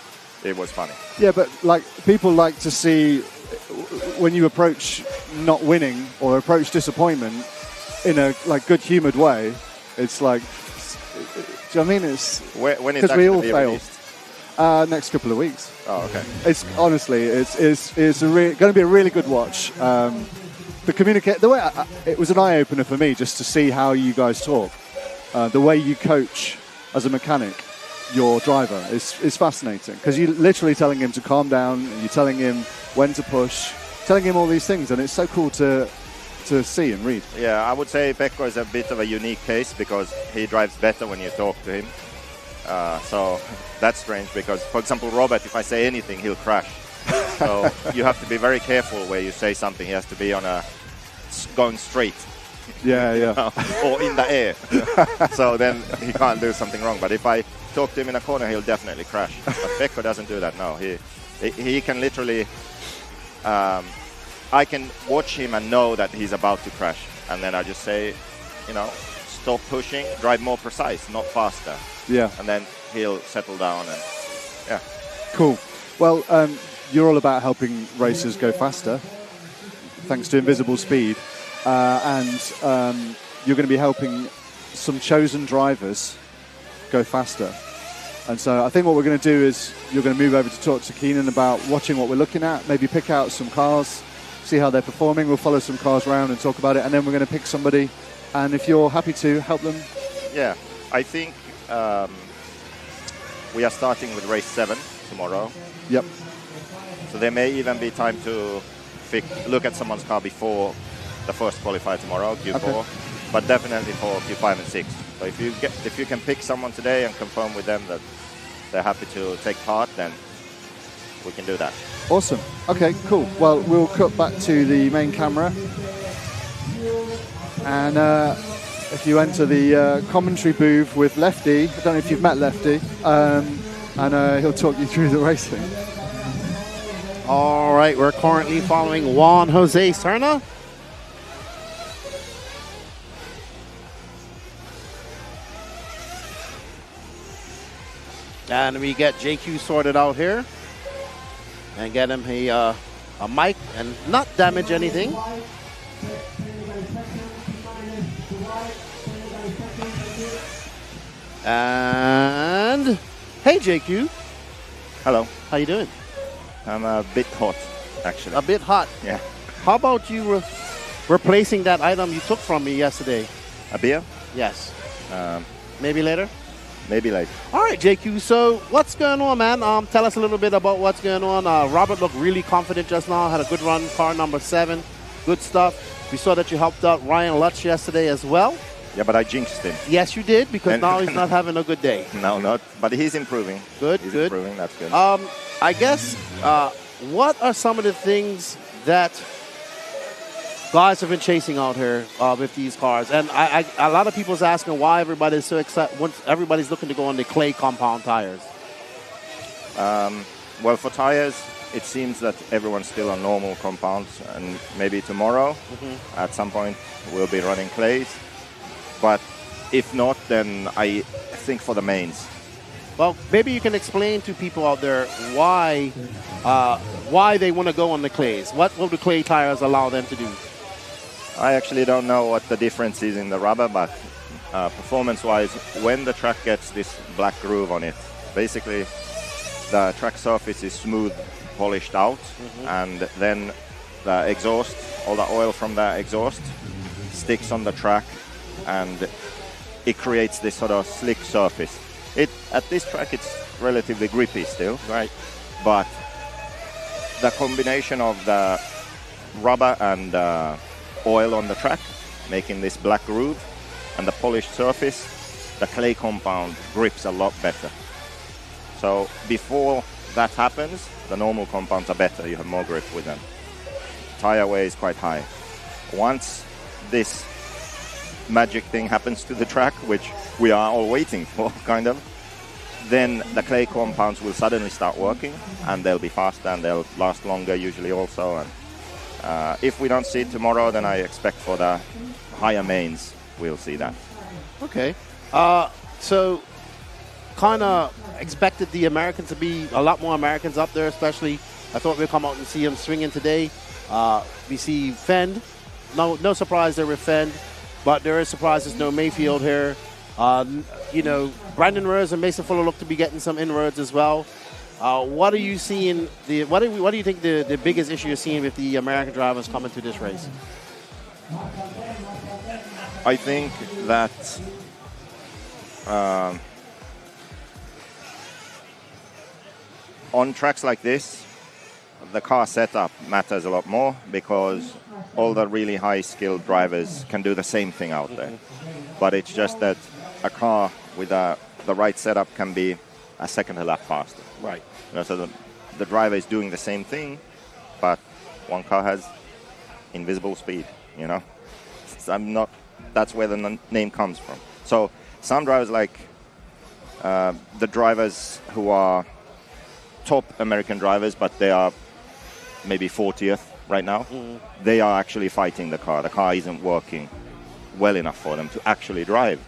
Speaker 18: it was funny.
Speaker 3: Yeah, but like people like to see when you approach not winning or approach disappointment in a like good-humored way. It's like, do you know what I mean? It's
Speaker 18: when is
Speaker 3: because
Speaker 18: that
Speaker 3: we
Speaker 18: gonna
Speaker 3: all
Speaker 18: be
Speaker 3: fail.
Speaker 18: released?
Speaker 3: Next couple of weeks.
Speaker 18: Oh, okay.
Speaker 3: It's honestly, it's going to be a really good watch. The way it was an eye opener for me just to see how you guys talk, the way you coach as a mechanic your driver is fascinating because you're literally telling him to calm down, and you're telling him when to push, telling him all these things, and it's so cool to see and read.
Speaker 18: Yeah, I would say Pekka is a bit of a unique case because he drives better when you talk to him. So that's strange because, for example, Robert, if I say anything, he'll crash. So you have to be very careful where you say something. He has to be going straight.
Speaker 3: Yeah, yeah.
Speaker 18: You know, or in the air. So then he can't do something wrong. But if I talk to him in a corner, he'll definitely crash. But Pekka doesn't do that. No, he can literally. I can watch him and know that he's about to crash, and then I just say, stop pushing, drive more precise, not faster.
Speaker 3: Yeah.
Speaker 18: And then he'll settle down and yeah.
Speaker 3: Cool. Well, you're all about helping racers go faster, thanks to Invisible Speed, and you're going to be helping some chosen drivers go faster. And so I think what we're going to do is you're going to move over to talk to Keenan about watching what we're looking at, maybe pick out some cars, see how they're performing. We'll follow some cars around and talk about it, and then we're going to pick somebody. And if you're happy to help them.
Speaker 18: Yeah, I think we are starting with race 7 tomorrow.
Speaker 3: Yep.
Speaker 18: So there may even be time to look at someone's car before the first qualifier tomorrow, Q4,
Speaker 3: Okay.
Speaker 18: but definitely for Q5 and 6. So if you can pick someone today and confirm with them that they're happy to take part, then we can do that.
Speaker 3: Awesome. Okay, cool. Well, we'll cut back to the main camera. And if you enter the commentary booth with Lefty, I don't know if you've met Lefty, and he'll talk you through the racing.
Speaker 6: All right, we're currently following Juan Jose Serna. And we get JQ sorted out here and get him a mic and not damage anything. And hey, JQ.
Speaker 18: Hello.
Speaker 6: How you doing?
Speaker 18: I'm a bit hot, actually.
Speaker 6: A bit hot.
Speaker 18: Yeah.
Speaker 6: How about you replacing that item you took from me yesterday?
Speaker 18: A beer?
Speaker 6: Yes. Maybe later?
Speaker 18: Maybe later.
Speaker 6: All right, JQ. So what's going on, man? Tell us a little bit about what's going on. Robert looked really confident just now. Had a good run, car number 7. Good stuff. We saw that you helped out Ryan Lutz yesterday as well.
Speaker 18: Yeah, but I jinxed him.
Speaker 6: Yes, you did, because now he's not having a good day.
Speaker 18: No, not. But he's improving.
Speaker 6: Good,
Speaker 18: he's
Speaker 6: good.
Speaker 18: improving. That's good.
Speaker 6: I guess, what are some of the things that guys have been chasing out here with these cars? And a lot of people's asking why everybody's so excited. Once everybody's looking to go on the clay compound tires.
Speaker 18: Well, for tires, it seems that everyone's still on normal compounds, and maybe tomorrow, at some point, we'll be running clays. But if not, then I think for the mains.
Speaker 6: Well, maybe you can explain to people out there why they want to go on the clays. What will the clay tires allow them to do?
Speaker 18: I actually don't know what the difference is in the rubber, but performance-wise, when the track gets this black groove on it, basically the track surface is smooth, polished out, and then the exhaust, all the oil from the exhaust sticks on the track, and it creates this sort of slick surface. At this track, it's relatively grippy still, right? But the combination of the rubber and oil on the track, making this black groove, and the polished surface, the clay compound grips a lot better. So before that happens, the normal compounds are better. You have more grip with them. Tire weigh is quite high. Once this magic thing happens to the track, which we are all waiting for, kind of, then the clay compounds will suddenly start working, and they'll be faster and they'll last longer usually also. And if we don't see it tomorrow, then I expect for the higher mains we'll see that.
Speaker 6: Okay. So kind of expected the Americans to be a lot more Americans up there, especially I thought we'd come out and see them swinging today. We see Fend. No surprise there with Fend, but there is surprises. No Mayfield here. Brandon Rose and Mason Fuller look to be getting some inroads as well. What are you seeing? What do you think the biggest issue you're seeing with the American drivers coming to this race?
Speaker 18: I think that on tracks like this, the car setup matters a lot more because all the really high-skilled drivers can do the same thing out there. But it's just that a car with the right setup can be a second a lap faster.
Speaker 6: Right.
Speaker 18: So the driver is doing the same thing, but one car has invisible speed, That's where the name comes from. So some drivers like the drivers who are top American drivers, but they are maybe 40th right now, they are actually fighting the car. The car isn't working well enough for them to actually drive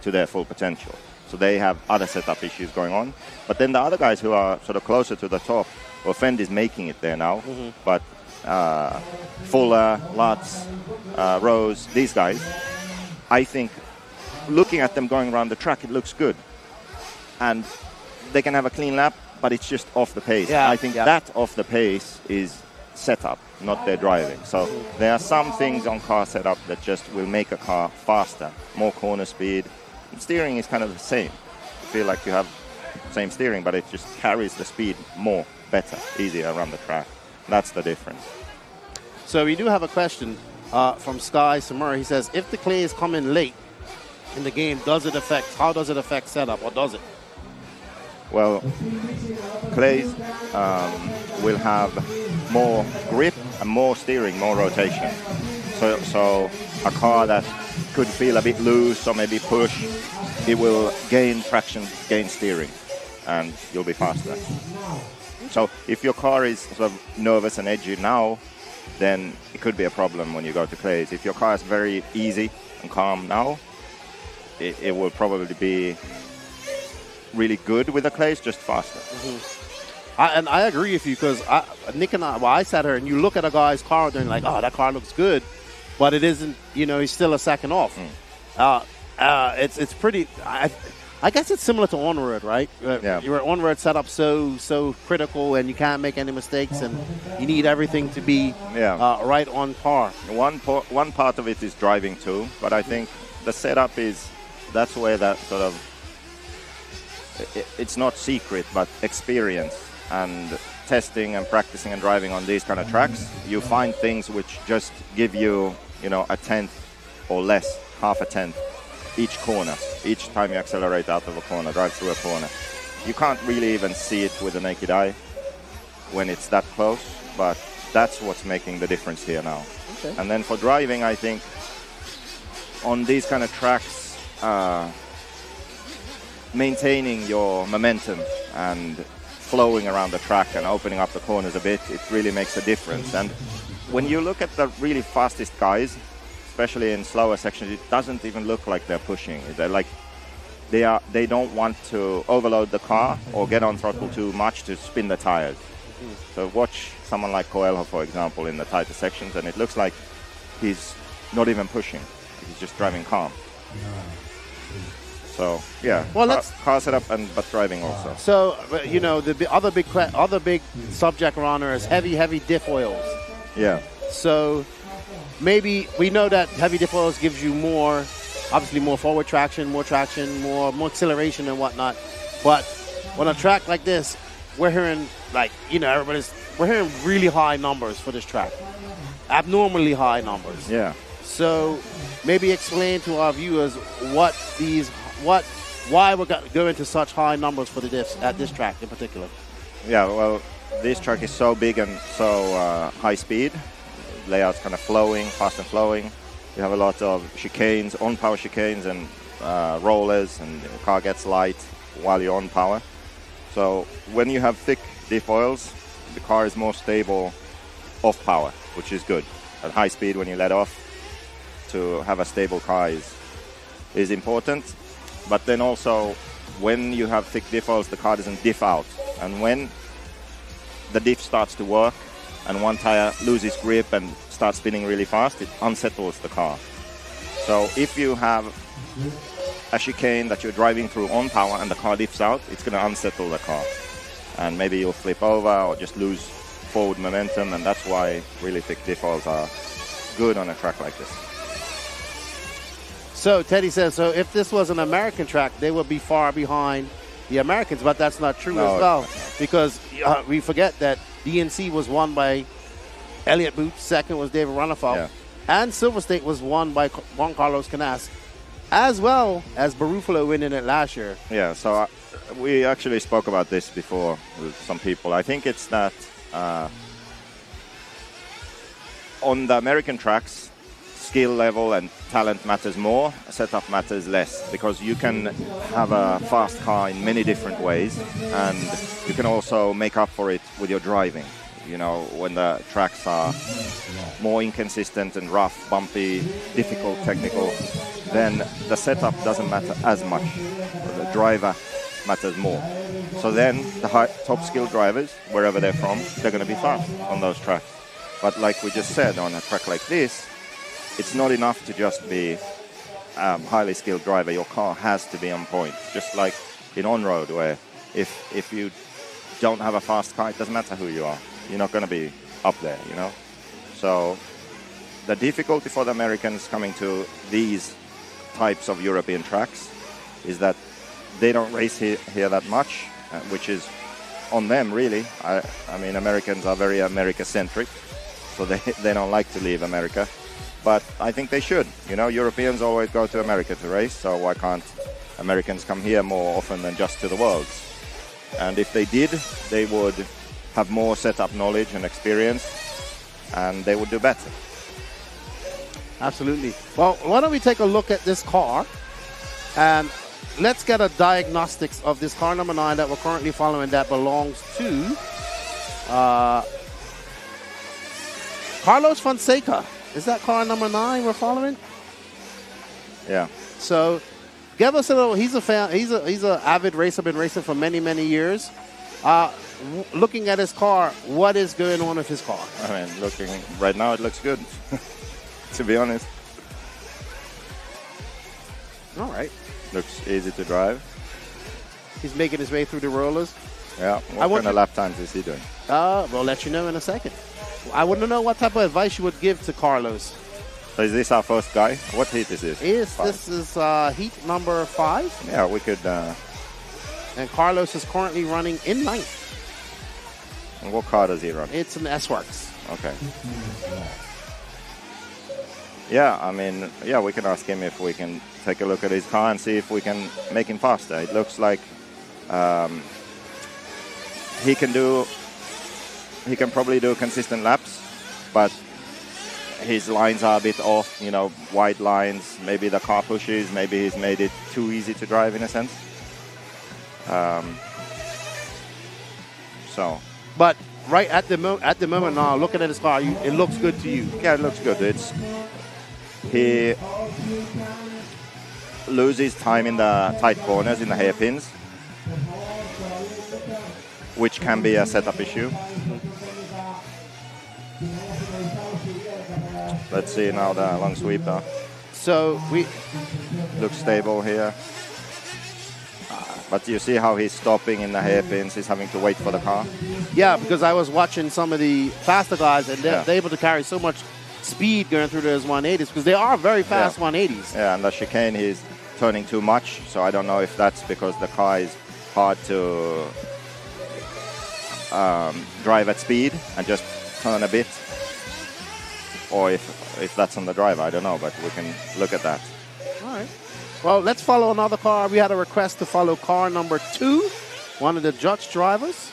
Speaker 18: to their full potential. So they have other setup issues going on. But then the other guys who are sort of closer to the top, well, Fend is making it there now, but Fuller, Lutz, Rose, these guys, I think looking at them going around the track, it looks good. And they can have a clean lap, but it's just off the pace.
Speaker 6: Yeah,
Speaker 18: I think that off the pace is setup, not their driving. So there are some things on car setup that just will make a car faster, more corner speed. Steering is kind of the same. You feel like you have same steering, but it just carries the speed more, better, easier around the track. That's the difference.
Speaker 6: So we do have a question from Sky Samura. He says, if the clay is coming late in the game, how does it affect setup, or does it?
Speaker 18: Well, clays will have more grip and more steering, more rotation. So a car that could feel a bit loose or maybe push, it will gain traction, gain steering, and you'll be faster. So if your car is sort of nervous and edgy now, then it could be a problem when you go to clays. If your car is very easy and calm now, it will probably be really good with the clays, just faster.
Speaker 6: And I agree with you, because Nick and I sat here and you look at a guy's car and like, oh, that car looks good, but it isn't, he's still a second off. It's pretty, I guess it's similar to on-road, right? Your on-road setup so critical, and you can't make any mistakes, and you need everything to be right on par.
Speaker 18: One part of it is driving too, but I think the setup that's where that sort of, it's not secret, but experience and testing and practicing and driving on these kind of tracks, you find things which just give you, a tenth or less, half a tenth each corner, each time you accelerate out of a corner, drive through a corner. You can't really even see it with the naked eye when it's that close, but that's what's making the difference here now.
Speaker 6: Okay.
Speaker 18: And then for driving, I think on these kind of tracks, maintaining your momentum and flowing around the track and opening up the corners a bit, it really makes a difference. And when you look at the really fastest guys, especially in slower sections, it doesn't even look like they're pushing. They're like, they don't want to overload the car or get on throttle too much to spin the tires. So watch someone like Coelho, for example, in the tighter sections, and it looks like he's not even pushing. He's just driving calm. So yeah,
Speaker 6: well,
Speaker 18: car setup but driving also.
Speaker 6: So the other big subject around here is heavy diff oils.
Speaker 18: Yeah.
Speaker 6: So maybe we know that heavy diff oils gives you obviously more forward traction, more acceleration and whatnot. But on a track like this, we're hearing we're hearing really high numbers for this track, abnormally high numbers.
Speaker 18: Yeah.
Speaker 6: So maybe explain to our viewers why we're going to such high numbers for the diffs at this track in particular.
Speaker 18: Yeah, well, this track is so big and so high speed. Layout's kind of fast and flowing. You have a lot of chicanes, on-power chicanes and rollers, and the car gets light, while you're on power. So when you have thick diff oils, the car is more stable off power, which is good. At high speed, when you let off, to have a stable car is important. But then also, when you have thick diff oils, the car doesn't diff out. And when the diff starts to work and one tire loses grip and starts spinning really fast, it unsettles the car. So if you have a chicane that you're driving through on power and the car diffs out, it's going to unsettle the car. And maybe you'll flip over or just lose forward momentum, and that's why really thick diff oils are good on a track like this.
Speaker 6: So Teddy says, so if this was an American track, they would be far behind the Americans, but that's not true as well, because we forget that DNC was won by Elliott Booth, second was David Ronnefalk, and Silver State was won by Juan Carlos Canas, as well as Barufalo winning it last year.
Speaker 18: Yeah, so we actually spoke about this before with some people. I think it's that on the American tracks, skill level and talent matters more, setup matters less, because you can have a fast car in many different ways, and you can also make up for it with your driving. You know, when the tracks are more inconsistent and rough, bumpy, difficult, technical, then the setup doesn't matter as much. The driver matters more. So then the top skilled drivers, wherever they're from, they're going to be fast on those tracks. But like we just said, on a track like this, it's not enough to just be a highly skilled driver. Your car has to be on point. Just like in on-road, where if you don't have a fast car, it doesn't matter who you are. You're not going to be up there, you know. So the difficulty for the Americans coming to these types of European tracks is that they don't race here that much, which is on them, really. I mean, Americans are very America-centric, so they don't like to leave America. But I think they should. You know, Europeans always go to America to race, so why can't Americans come here more often than just to the Worlds? And if they did, they would have more setup knowledge and experience, and they would do better.
Speaker 6: Absolutely. Well, why don't we take a look at this car, and let's get a diagnostics of this car number 9 that we're currently following that belongs to Carlos Fonseca. Is that car number 9 we're following?
Speaker 18: Yeah.
Speaker 6: So, give us a little. He's a fan. He's a avid racer. Been racing for many years. Looking at his car, what is going on with his car?
Speaker 18: I mean, looking right now, it looks good. To be honest.
Speaker 6: All right.
Speaker 18: Looks easy to drive.
Speaker 6: He's making his way through the rollers.
Speaker 18: Yeah. What kind of lap times is he doing?
Speaker 6: We'll let you know in a second. I want to know what type of advice you would give to Carlos.
Speaker 18: So is this our first guy? What heat is this?
Speaker 6: This is heat number 5.
Speaker 18: Yeah, we could.
Speaker 6: And Carlos is currently running in 9th.
Speaker 18: And what car does he run?
Speaker 6: It's an S-Works.
Speaker 18: Okay. Yeah, I mean, yeah, we can ask him if we can take a look at his car and see if we can make him faster. It looks like he can probably do consistent laps, but his lines are a bit off, you know, wide lines. Maybe the car pushes, maybe he's made it too easy to drive in a sense.
Speaker 6: But right at the moment now, looking at his car, it looks good to you.
Speaker 18: Yeah, it looks good. He loses time in the tight corners, in the hairpins, which can be a setup issue. Let's see now the long sweeper.
Speaker 6: So
Speaker 18: looks stable here. But you see how he's stopping in the hairpins. He's having to wait for the car.
Speaker 6: Yeah, because I was watching some of the faster guys, and they're able to carry so much speed going through those 180s, because they are very fast 180s.
Speaker 18: Yeah, and the chicane, he's turning too much. So I don't know if that's because the car is hard to drive at speed and just turn a bit, or if that's on the driver. I don't know, but we can look at that.
Speaker 6: All right. Well, let's follow another car. We had a request to follow car number 2, one of the Dutch drivers,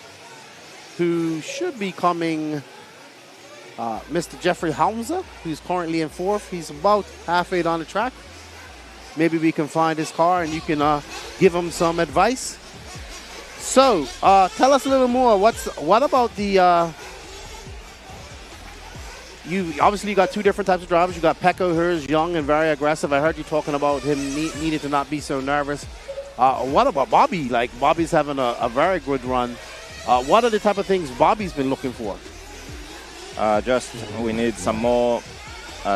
Speaker 6: who should be coming, Mr. Jeffrey Hamza, who's currently in 4th. He's about halfway down the track. maybe we can find his car and you can give him some advice. So, tell us a little more. What about the? You obviously got two different types of drivers. You got Pecco, who's young and very aggressive. I heard you talking about him needing to not be so nervous. What about Bobby? Like, Bobby's having a very good run. What are the type of things Bobby's been looking for?
Speaker 18: Just we need some more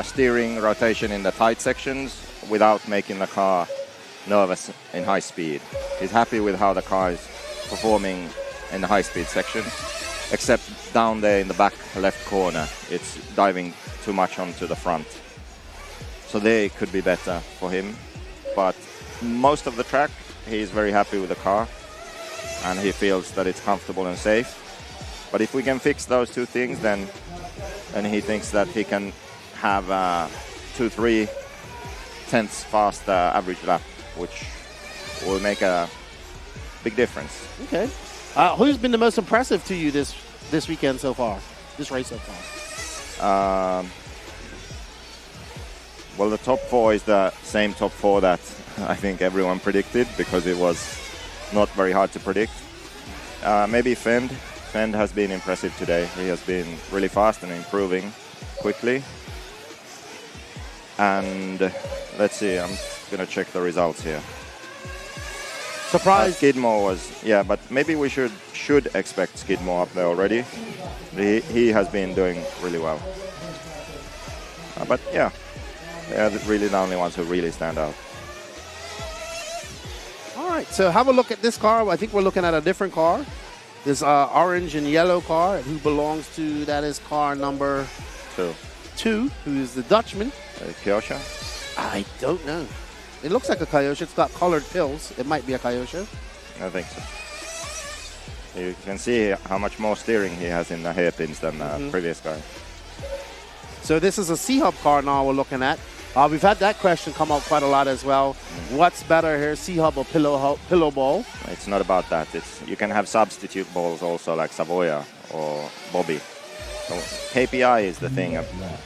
Speaker 18: steering rotation in the tight sections without making the car nervous in high speed. He's happy with how the car is performing in the high speed section, except down there in the back left corner, it's diving too much onto the front. So they could be better for him. But most of the track, he's very happy with the car and he feels that it's comfortable and safe. But if we can fix those two things, then he thinks that he can have 2-3 tenths faster average lap, which will make a big difference.
Speaker 6: Okay. Who's been the most impressive to you this weekend so far, this race so far?
Speaker 18: Well, the top 4 is the same top 4 that I think everyone predicted, because it was not very hard to predict. Maybe Fend. Fend has been impressive today. He has been really fast and improving quickly. And let's see, I'm going to check the results here.
Speaker 6: Surprise.
Speaker 18: Skidmore was, yeah, but maybe we should expect Skidmore up there already. He has been doing really well. But yeah, they're really the only ones who really stand out.
Speaker 6: All right, so have a look at this car. I think we're looking at a different car. This orange and yellow car, who belongs to, that is car number 2, who is the Dutchman.
Speaker 18: Kyosha?
Speaker 6: I don't know. It looks like a Kyosha. It's got colored pills. It might be a Kyosha.
Speaker 18: I think so. You can see how much more steering he has in the hairpins than the previous guy.
Speaker 6: So this is a C-Hub car now we're looking at. We've had that question come up quite a lot as well. What's better here, C-Hub or pillow ball?
Speaker 18: It's not about that. You can have substitute balls also, like Savoia or Bobby. So KPI is the thing.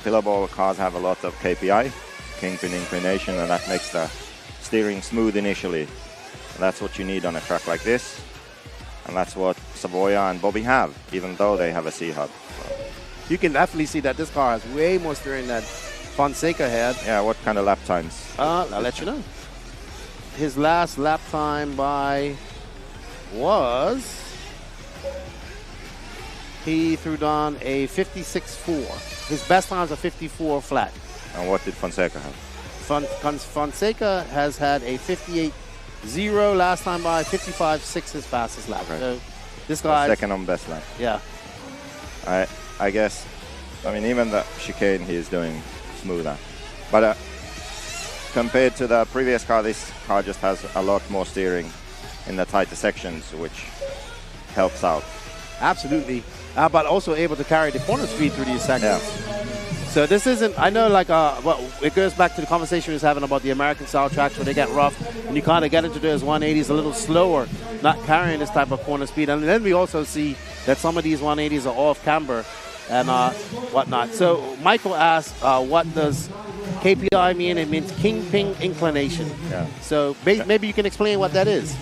Speaker 18: Pillow ball cars have a lot of KPI, kingpin inclination, and that makes the steering smooth initially. And that's what you need on a track like this. And that's what Savoia and Bobby have, even though they have a C-Hub.
Speaker 6: You can definitely see that this car has way more steering than Fonseca had.
Speaker 18: Yeah, what kind of lap times?
Speaker 6: I'll let you know. His last lap time was... He threw down a 56.4. His best time is a 54 flat.
Speaker 18: And what did Fonseca have?
Speaker 6: Fonseca has had a 58.0 last time by, 55.6 his fastest lap.
Speaker 18: Okay.
Speaker 6: So this guy...
Speaker 18: Second on best lap.
Speaker 6: Yeah.
Speaker 18: I guess, I mean, even the chicane he is doing smoother. But compared to the previous car, this car just has a lot more steering in the tighter sections, which helps out.
Speaker 6: Absolutely. But also able to carry the corner speed through these sections.
Speaker 18: Yeah.
Speaker 6: So this isn't, I know, like, well, it goes back to the conversation we was having about the American style tracks where they get rough and you kind of get into those 180s a little slower, not carrying this type of corner speed. And then we also see that some of these 180s are off camber and whatnot. So Michael asked, what does KPI mean? It means kingpin inclination.
Speaker 18: Yeah.
Speaker 6: So maybe you can explain what that is.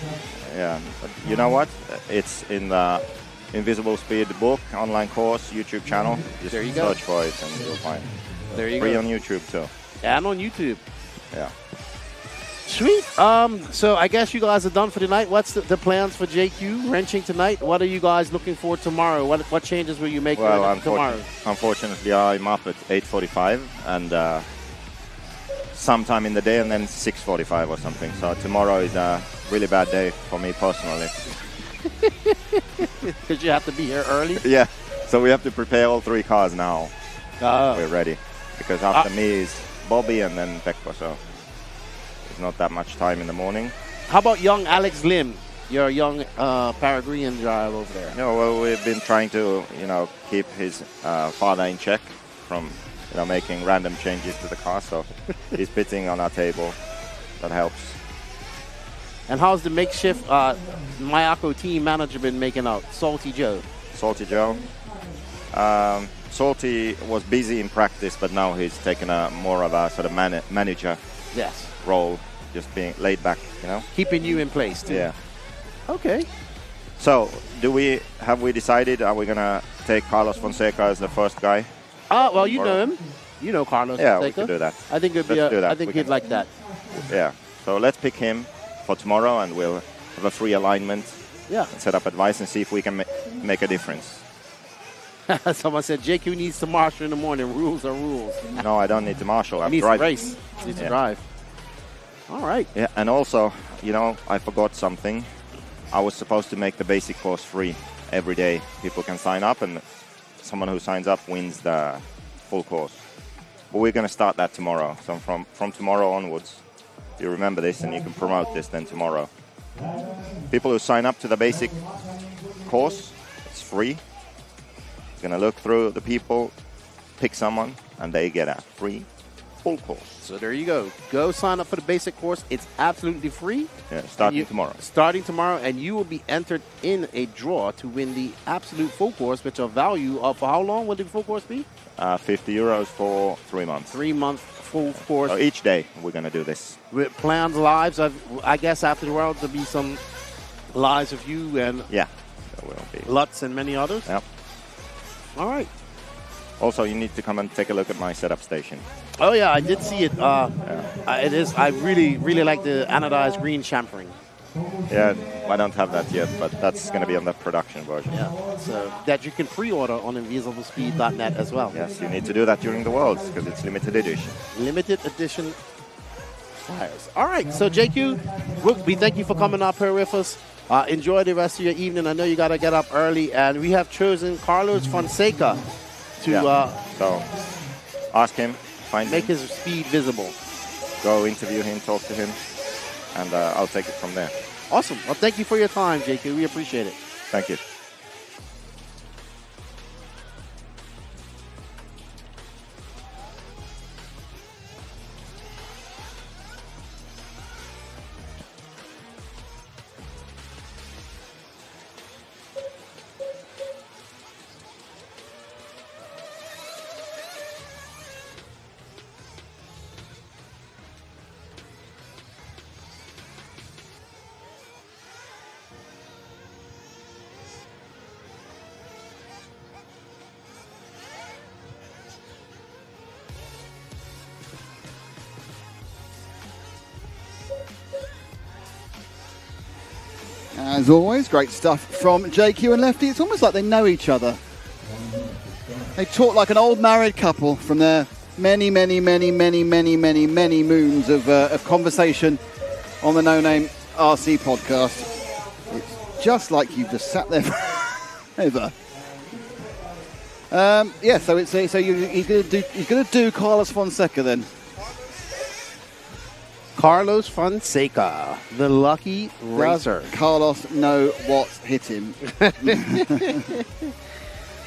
Speaker 18: Yeah. But you know what? It's in the Invisible Speed book, online course, YouTube channel. Just
Speaker 6: there you go.
Speaker 18: Search for it and you'll find it.
Speaker 6: There you
Speaker 18: Free
Speaker 6: go.
Speaker 18: on YouTube too.
Speaker 6: And on YouTube.
Speaker 18: Yeah.
Speaker 6: Sweet. So I guess you guys are done for tonight. What's the plans for JQ wrenching tonight? What are you guys looking for tomorrow? What changes will you make tomorrow?
Speaker 18: Unfortunately, I'm up at 8:45 and sometime in the day, and then 6:45 or something. So tomorrow is a really bad day for me personally.
Speaker 6: Because you have to be here early?
Speaker 18: Yeah. So we have to prepare all 3 cars now. We're ready. Because after me is Bobby and then Pecco, so there's not that much time in the morning.
Speaker 6: How about young Alex Lim, your young Paraguayan driver over there?
Speaker 18: No, well, we've been trying to, keep his father in check from, making random changes to the car. So he's pitting on our table. That helps.
Speaker 6: And how's the makeshift Mayako team manager been making out? Salty Joe.
Speaker 18: Salty Joe. Salty was busy in practice, but now he's taken more of a sort of manager
Speaker 6: yes.
Speaker 18: role. just being laid back, you know.
Speaker 6: Keeping you in place, too.
Speaker 18: Yeah.
Speaker 6: Okay.
Speaker 18: So, have we decided, are we going to take Carlos Fonseca as the first guy?
Speaker 6: Well, you know him. You know Carlos
Speaker 18: Yeah,
Speaker 6: Fonseca.
Speaker 18: we could do that.
Speaker 6: I think it'd be
Speaker 18: Let's do that.
Speaker 6: I think
Speaker 18: We
Speaker 6: he'd
Speaker 18: can-
Speaker 6: like that.
Speaker 18: Yeah. So let's pick him for tomorrow, and we'll have a free alignment.
Speaker 6: Yeah.
Speaker 18: And set up advice and see if we can make a difference.
Speaker 6: Someone said JQ needs to marshal in the morning. Rules are rules.
Speaker 18: No, I don't need to marshal. I'm
Speaker 6: Needs to
Speaker 18: driving.
Speaker 6: race. Needs to drive. All right.
Speaker 18: Yeah, and also, you know, I forgot something. I was supposed to make the basic course free every day. People can sign up, and someone who signs up wins the full course. But we're going to start that tomorrow. So from tomorrow onwards, you remember this, and you can promote this then tomorrow. People who sign up to the basic course, it's free. You're going to look through the people, pick someone, and they get a free full course.
Speaker 6: So there you go. Go sign up for the basic course. It's absolutely free.
Speaker 18: Yeah, starting tomorrow.
Speaker 6: Starting tomorrow, and you will be entered in a draw to win the absolute full course, which a value of, for how long will the full course be?
Speaker 18: €50 for 3 months.
Speaker 6: 3 month full course.
Speaker 18: So each day we're going to do this.
Speaker 6: With planned lives, I guess after the world there'll be some lives of you and
Speaker 18: Yeah, there will be.
Speaker 6: Lutz and many others.
Speaker 18: Yep.
Speaker 6: All right.
Speaker 18: Also, you need to come and take a look at my setup station.
Speaker 6: Oh yeah, I did see it. It is. I really like the anodized green chamfering.
Speaker 18: Yeah, I don't have that yet, but that's going to be on the production version.
Speaker 6: Yeah, so that you can pre-order on invisiblespeed.net as well.
Speaker 18: Yes, you need to do that during the Worlds because it's limited edition.
Speaker 6: Limited edition flyers. All right, so JQ, we thank you for coming up here with us. Enjoy the rest of your evening. I know you got to get up early, and we have chosen Carlos Fonseca to
Speaker 18: so ask him,
Speaker 6: make his speed visible.
Speaker 18: Go interview him, talk to him, and I'll take it from there.
Speaker 6: Awesome. Well, thank you for your time, JQ. We appreciate it.
Speaker 18: Thank you.
Speaker 1: As always, great stuff from JQ and Lefty. It's almost like they know each other. They talk like an old married couple from their many moons of conversation on the No Name RC podcast. It's just like you've just sat there forever. Yeah, so he's going to do Carlos Fonseca then.
Speaker 6: Carlos Fonseca, the lucky racer.
Speaker 1: Does Carlos know what's hit him?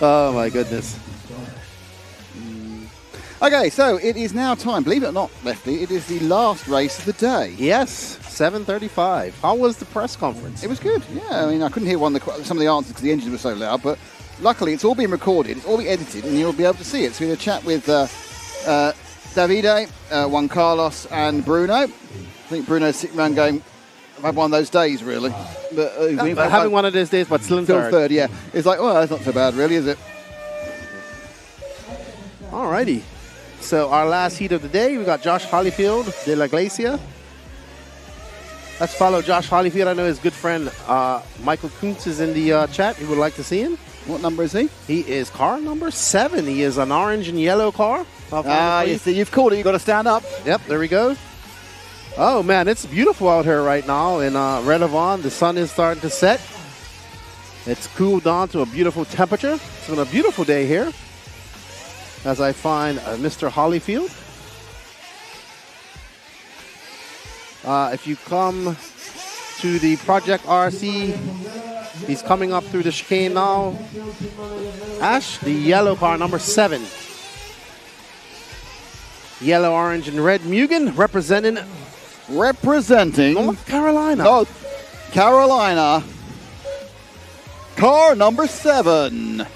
Speaker 6: Oh my goodness.
Speaker 1: Okay, so it is now time, believe it or not, Lefty, it is the last race of the day.
Speaker 6: Yes, 7:35. How was the press conference?
Speaker 1: It was good, yeah. I mean, I couldn't hear some of the answers because the engines were so loud, but luckily it's all been recorded, it's all been edited, and you'll be able to see it. So we had a chat with Davide, Juan Carlos, and Bruno. I think Bruno's sitting around going, I've had one of those days, really. But
Speaker 6: having one of those days, but still in third.
Speaker 1: Yeah. It's like, well, that's not so bad, really, is it?
Speaker 6: Alrighty. So our last heat of the day, we got Josh Holyfield, De La Glacia. Let's follow Josh Holyfield. I know his good friend Michael Kuntz is in the chat. He would like to see him.
Speaker 1: What number is he?
Speaker 6: He is car number 7. He is an orange and yellow car.
Speaker 1: You see, you've called it. You've got to stand up.
Speaker 6: Yep, there we go. Oh, man, it's beautiful out here right now in Redovon. The sun is starting to set. It's cooled down to a beautiful temperature. It's been a beautiful day here as I find Mr. Holyfield. If you come to the Project RC, he's coming up through the chicane now. Ash, the yellow car, number 7. Yellow, orange, and red Mugen representing North Carolina.
Speaker 1: North Carolina. Car number 7.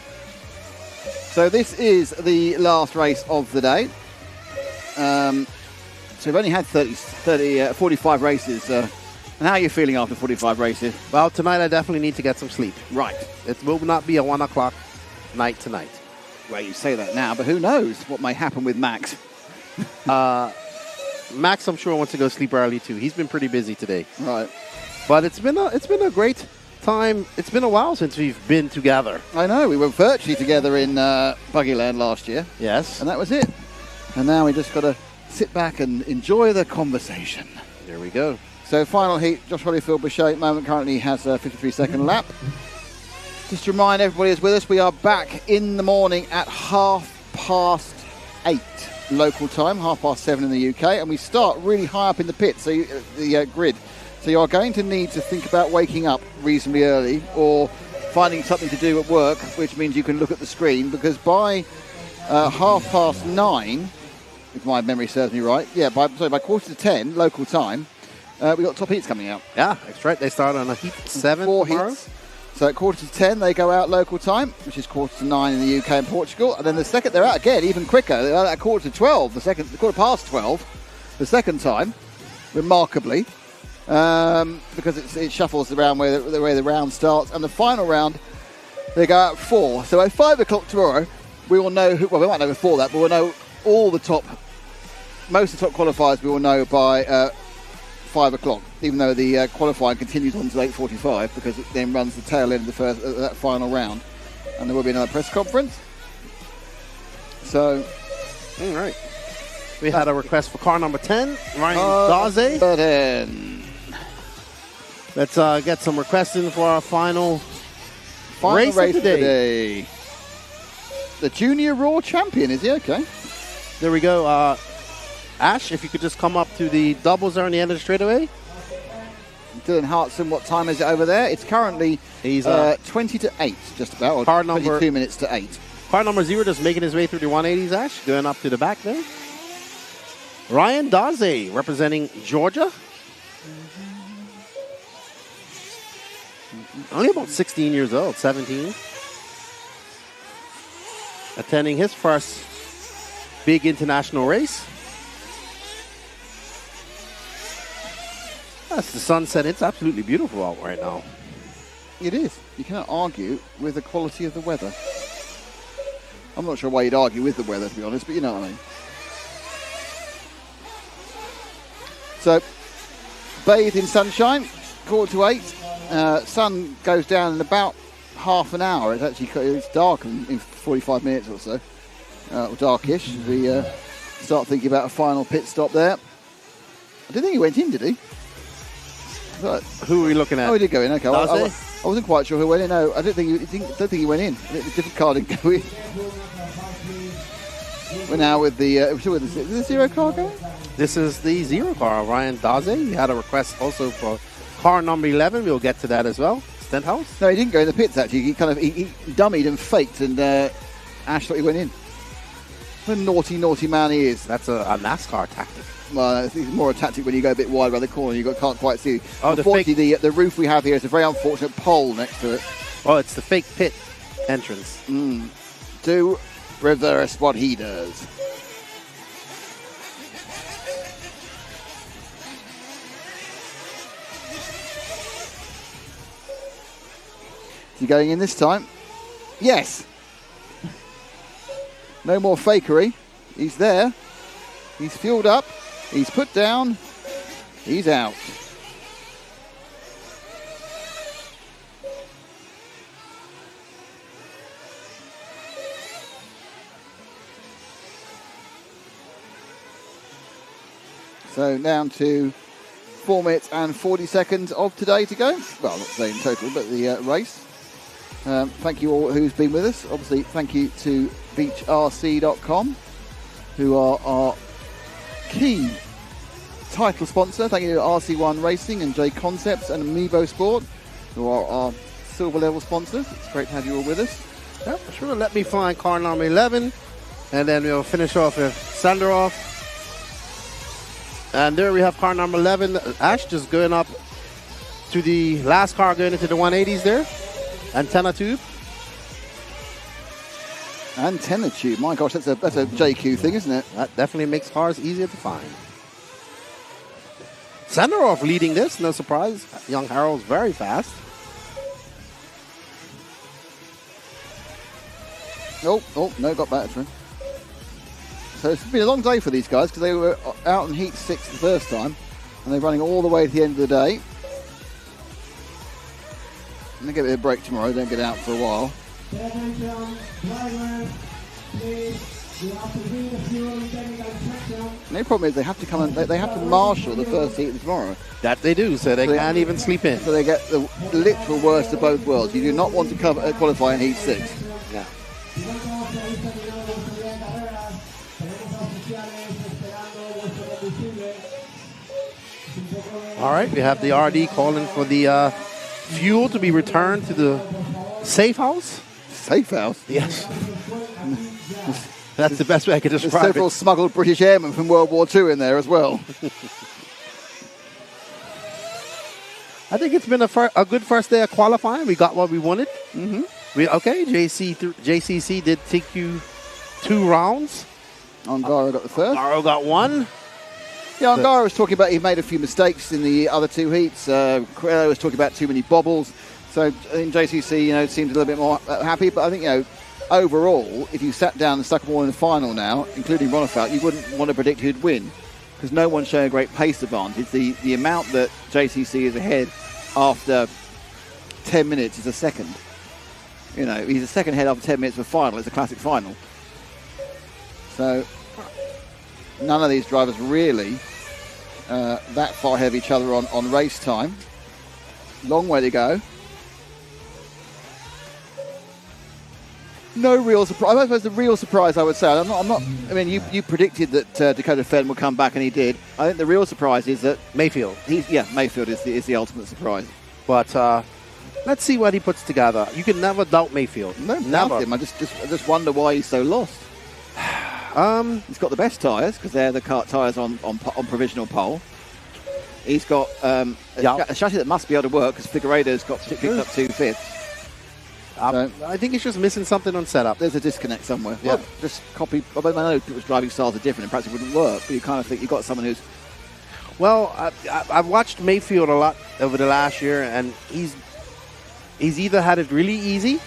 Speaker 1: So this is the last race of the day. So we've only had 45 races. And how are you feeling after 45 races?
Speaker 6: Well, tonight I definitely need to get some sleep.
Speaker 1: Right.
Speaker 6: It will not be a 1 o'clock night tonight.
Speaker 1: Well, you say that now, but who knows what may happen with Max?
Speaker 6: Max, I'm sure, wants to go sleep early too. He's been pretty busy today.
Speaker 1: Right.
Speaker 6: But it's been a great time. It's been a while since we've been together.
Speaker 1: I know. We were virtually together in Buggyland last year.
Speaker 6: Yes.
Speaker 1: And that was it. And now we just got to sit back and enjoy the conversation.
Speaker 6: There we go.
Speaker 1: So final heat, Josh Holyfield Boucher at the moment currently has a 53-second lap. Just to remind everybody who's with us, we are back in the morning at 8:30 local time, 7:30 in the UK, and we start really high up in the pit, so the grid. So you are going to need to think about waking up reasonably early or finding something to do at work, which means you can look at the screen, because by 9:30, if my memory serves me right, by 9:45 local time, we've got top heats coming out.
Speaker 6: Yeah, that's right. They start on a heat 7
Speaker 1: 4
Speaker 6: tomorrow.
Speaker 1: heats. So at 9:45 they go out local time, which is 9:45 in the UK and Portugal. And then the second they're out again, even quicker. They're out at 11:45, the 12:15, the second time, remarkably, because it shuffles around where the round starts. And the final round, they go out at 4. So at 5 o'clock tomorrow, we will know we might know before that, but we'll know most of the top qualifiers we will know by 5 o'clock, even though the qualifying continues on to 8:45, because it then runs the tail end of that final round, and there will be another press conference. So,
Speaker 6: all right, we had a request for car number 10, Ryan Daze. Let's get some requests in for our final race of today.
Speaker 1: The Junior Raw Champion, is he? Okay.
Speaker 6: There we go. Ash, if you could just come up to the doubles there on the end of the straightaway.
Speaker 1: Dylan Hartson, what time is it over there? It's currently 20 to 8, just about, or
Speaker 6: car number
Speaker 1: 22 minutes to 8.
Speaker 6: Car number 0 just making his way through the 180s, Ash, going up to the back there. Ryan Daze, representing Georgia. Only about 16 years old, 17. Attending his first big international race. That's the sunset. It's absolutely beautiful out right now.
Speaker 1: It is. You cannot argue with the quality of the weather. I'm not sure why you'd argue with the weather, to be honest, but you know what I mean. So, bathed in sunshine, 7:45. Sun goes down in about half an hour. It's dark in 45 minutes or so, or darkish. As we start thinking about a final pit stop there. I didn't think he went in, did he? But
Speaker 6: who are we looking at?
Speaker 1: Oh, he did go in. Okay, I wasn't quite sure who went in. No, I don't think he went in. A different car didn't go in. We're now with the 0 car going?
Speaker 6: This is the 0 car, Ryan Daze. He had a request also for car number 11. We'll get to that as well. Stenhouse?
Speaker 1: No, he didn't go in the pits actually. He dummied and faked, and Ash thought he went in. What a naughty man he is.
Speaker 6: That's a NASCAR tactic.
Speaker 1: Well, it's more a tactic when you go a bit wide around the corner. You can't quite see.
Speaker 6: Oh,
Speaker 1: unfortunately, the roof we have here is a very unfortunate pole next to it.
Speaker 6: Oh, it's the fake pit entrance.
Speaker 1: Do reverse what he does. Is he going in this time? Yes. No more fakery. He's there. He's fueled up. He's put down. He's out. So down to 4 minutes and 40 seconds of today to go. Well, not today in total, but the race. Thank you all who's been with us. Obviously, thank you to beachrc.com, who are our key title sponsor. Thank you to RC1 Racing and J Concepts and Amiibo Sport, who are our silver level sponsors. It's great to have you all with us.
Speaker 6: Yep, sure. Let me find car number 11, and then we'll finish off with Sanderov. And there we have car number 11. Ash just going up to the last car going into the 180s there. Antenna tube.
Speaker 1: Antenna tube. My gosh, that's a JQ thing, isn't it?
Speaker 6: That definitely makes cars easier to find. Sandoff leading this, no surprise. Young Harold's very fast.
Speaker 1: Oh, no, got battery. So it's been a long day for these guys because they were out in heat 6 the first time and they're running all the way to the end of the day. And they get a bit of a break tomorrow, don't get out for a while. And the problem is they have to come and they have to marshal the first heat tomorrow.
Speaker 6: That they do, so they can't even sleep in.
Speaker 1: So they get the literal worst of both worlds. You do not want to qualify in heat 6.
Speaker 6: Yeah. All right, we have the RD calling for the fuel to be returned to the safe house.
Speaker 1: Safe house?
Speaker 6: Yes. That's the best way I could describe
Speaker 1: There's several smuggled British airmen from World War II in there as well.
Speaker 6: I think it's been a good first day of qualifying. We got what we wanted.
Speaker 1: Mm-hmm.
Speaker 6: JCC did TQ 2 rounds.
Speaker 1: Ongaro got the first.
Speaker 6: Ongaro got 1.
Speaker 1: Yeah, Ongaro was talking about he made a few mistakes in the other 2 heats. Corello was talking about too many bobbles. So I think JCC, seemed a little bit more happy. But I think, overall, if you sat down and stuck them all in the final now, including Ronefeld, you wouldn't want to predict who'd win because no one's showing a great pace advantage. The amount that JCC is ahead after 10 minutes is a second. He's a second ahead after 10 minutes of a final. It's a classic final. So none of these drivers really that far ahead of each other on race time. Long way to go. No real surprise. I suppose the real surprise, I would say, I'm not. I mean, you predicted that Dakota Fenn would come back, and he did. I think the real surprise is that
Speaker 6: Mayfield.
Speaker 1: Mayfield is the ultimate surprise.
Speaker 6: But let's see what he puts together. You can never doubt Mayfield.
Speaker 1: No, never. Him. I just wonder why he's so lost. He's got the best tyres because they're the tyres on provisional pole. He's got a chassis that must be able to work because Figueiredo's picked up 2 fifths.
Speaker 6: I think he's just missing something on setup.
Speaker 1: There's a disconnect somewhere. Yeah. Well, just copy. I know people's driving styles are different and perhaps it wouldn't work, but you kind of think you've got someone who's...
Speaker 6: Well, I've watched Mayfield a lot over the last year, and he's either had it really easy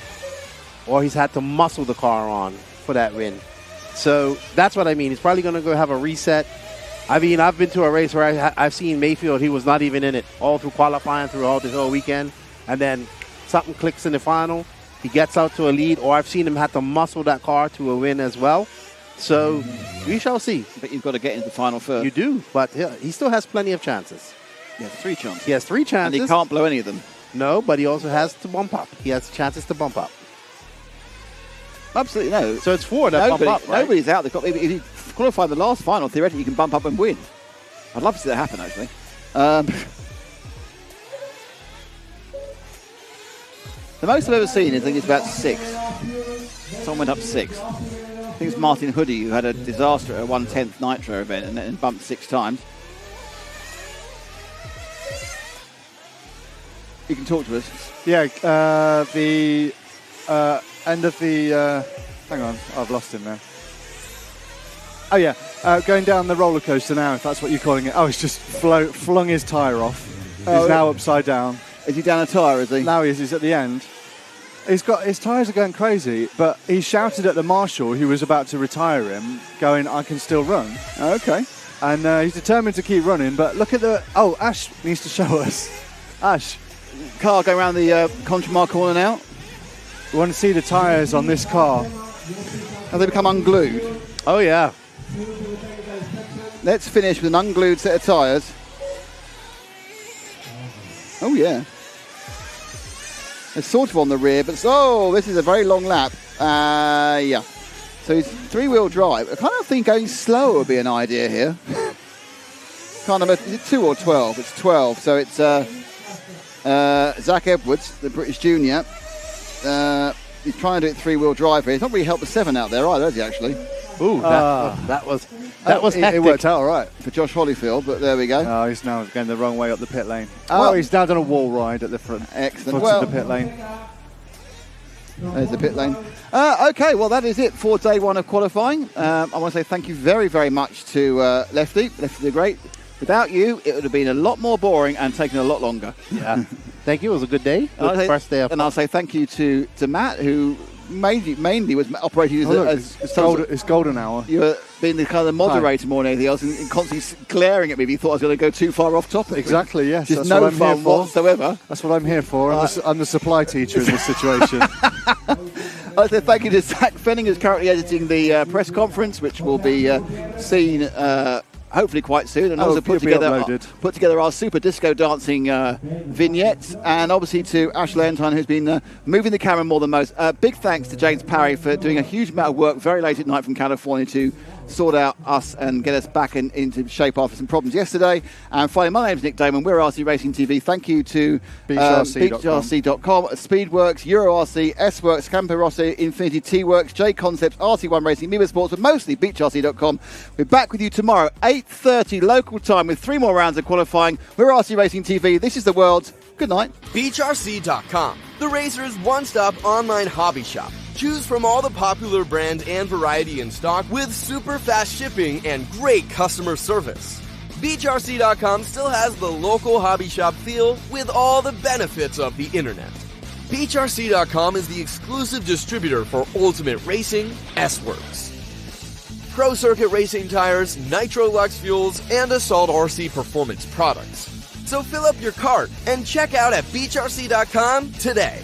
Speaker 6: or he's had to muscle the car on for that win. So that's what I mean. He's probably going to go have a reset. I mean, I've been to a race where I've seen Mayfield. He was not even in it all through qualifying, throughout the whole weekend. And then something clicks in the final. He gets out to a lead, or I've seen him have to muscle that car to a win as well. So we shall see.
Speaker 1: But you've got to get into the final first.
Speaker 6: You do, but he still has plenty of chances.
Speaker 1: He has 3 chances.
Speaker 6: He has 3 chances.
Speaker 1: And he can't blow any of them.
Speaker 6: No, but he also has to bump up. He has chances to bump up.
Speaker 1: Absolutely no.
Speaker 6: So it's 4 that bump up, right?
Speaker 1: Nobody's out. If you qualify the last final, theoretically you can bump up and win. I'd love to see that happen, actually. The most I've ever seen, I think, is about 6. Someone went up 6. I think it's Martin Hoodie who had a disaster at a 1/10 Nitro event and then bumped 6 times. You can talk to us.
Speaker 3: Yeah, the end of the... hang on, I've lost him now. Oh, yeah, going down the roller coaster now, if that's what you're calling it. Oh, he's just flung his tyre off. He's now upside down.
Speaker 1: Is he down a tyre, is he?
Speaker 3: Now he's at the end. His tyres are going crazy, but he shouted at the marshal who was about to retire him, going, I can still run.
Speaker 1: Oh, okay.
Speaker 3: And he's determined to keep running, but look at the... Oh, Ash needs to show us. Ash.
Speaker 1: Car going around the Contramar corner now.
Speaker 3: We want to see the tyres on this car.
Speaker 1: Have they become unglued?
Speaker 6: Oh, yeah.
Speaker 1: Let's finish with an unglued set of tyres. Oh, yeah. It's sort of on the rear, but this is a very long lap. Yeah. So it's 3-wheel drive. I kind of think going slower would be an idea here. Is it 2 or 12? It's 12. So it's Zach Edwards, the British junior. He's trying to do it 3-wheel drive here. He's not really helped the 7 out there either, has he, actually?
Speaker 6: Ooh, that was hectic.
Speaker 3: It worked out all right
Speaker 1: for Josh Holyfield, but there we go.
Speaker 3: Oh, he's now going the wrong way up the pit lane. He's now done a wall ride at the front.
Speaker 1: Excellent.
Speaker 3: Of the pit lane.
Speaker 1: There's the pit lane. Okay, well, that is it for day 1 of qualifying. I want to say thank you very, very much to Lefty the Great Without you, it would have been a lot more boring and taken a lot longer.
Speaker 6: Yeah. Thank you. It was a good day. Good first day of.
Speaker 1: And I'll say thank you to Matt, who mainly was operating as
Speaker 3: it's golden hour.
Speaker 1: You were being the kind of moderator more than anything else, and constantly glaring at me if you thought I was going to go too far off topic.
Speaker 3: Exactly, yes.
Speaker 1: Just
Speaker 3: that's
Speaker 1: no
Speaker 3: what I'm
Speaker 1: fun
Speaker 3: here for.
Speaker 1: whatsoever.
Speaker 3: That's what I'm here for. I'm the supply teacher in this situation.
Speaker 1: I'd say thank you to Zach Fenning, who's currently editing the press conference, which will be seen hopefully quite soon, and also put together our super disco dancing vignettes, and obviously to Ash Leontine, who's been moving the camera more than most. Big thanks to James Parry for doing a huge amount of work very late at night from California to sort out us and get us back into shape after some problems yesterday. And finally, my name's Nick Damon. We're RC Racing TV. Thank you to BeachRC.com, Speedworks, EuroRC, S-Works, Campo Rossi, Infinity T-Works, J-Concepts, RC1 Racing, Miba Sports, but mostly BeachRC.com. We're back with you tomorrow, 8:30 local time, with 3 more rounds of qualifying. We're RC Racing TV. This is the world. Good night.
Speaker 10: BeachRC.com, the racer's one-stop online hobby shop. Choose from all the popular brand and variety in stock with super fast shipping and great customer service. BeachRC.com still has the local hobby shop feel with all the benefits of the internet. BeachRC.com is the exclusive distributor for Ultimate Racing, S-Works, Pro Circuit Racing tires, Nitro Lux fuels, and Assault RC performance products. So fill up your cart and check out at BeachRC.com today.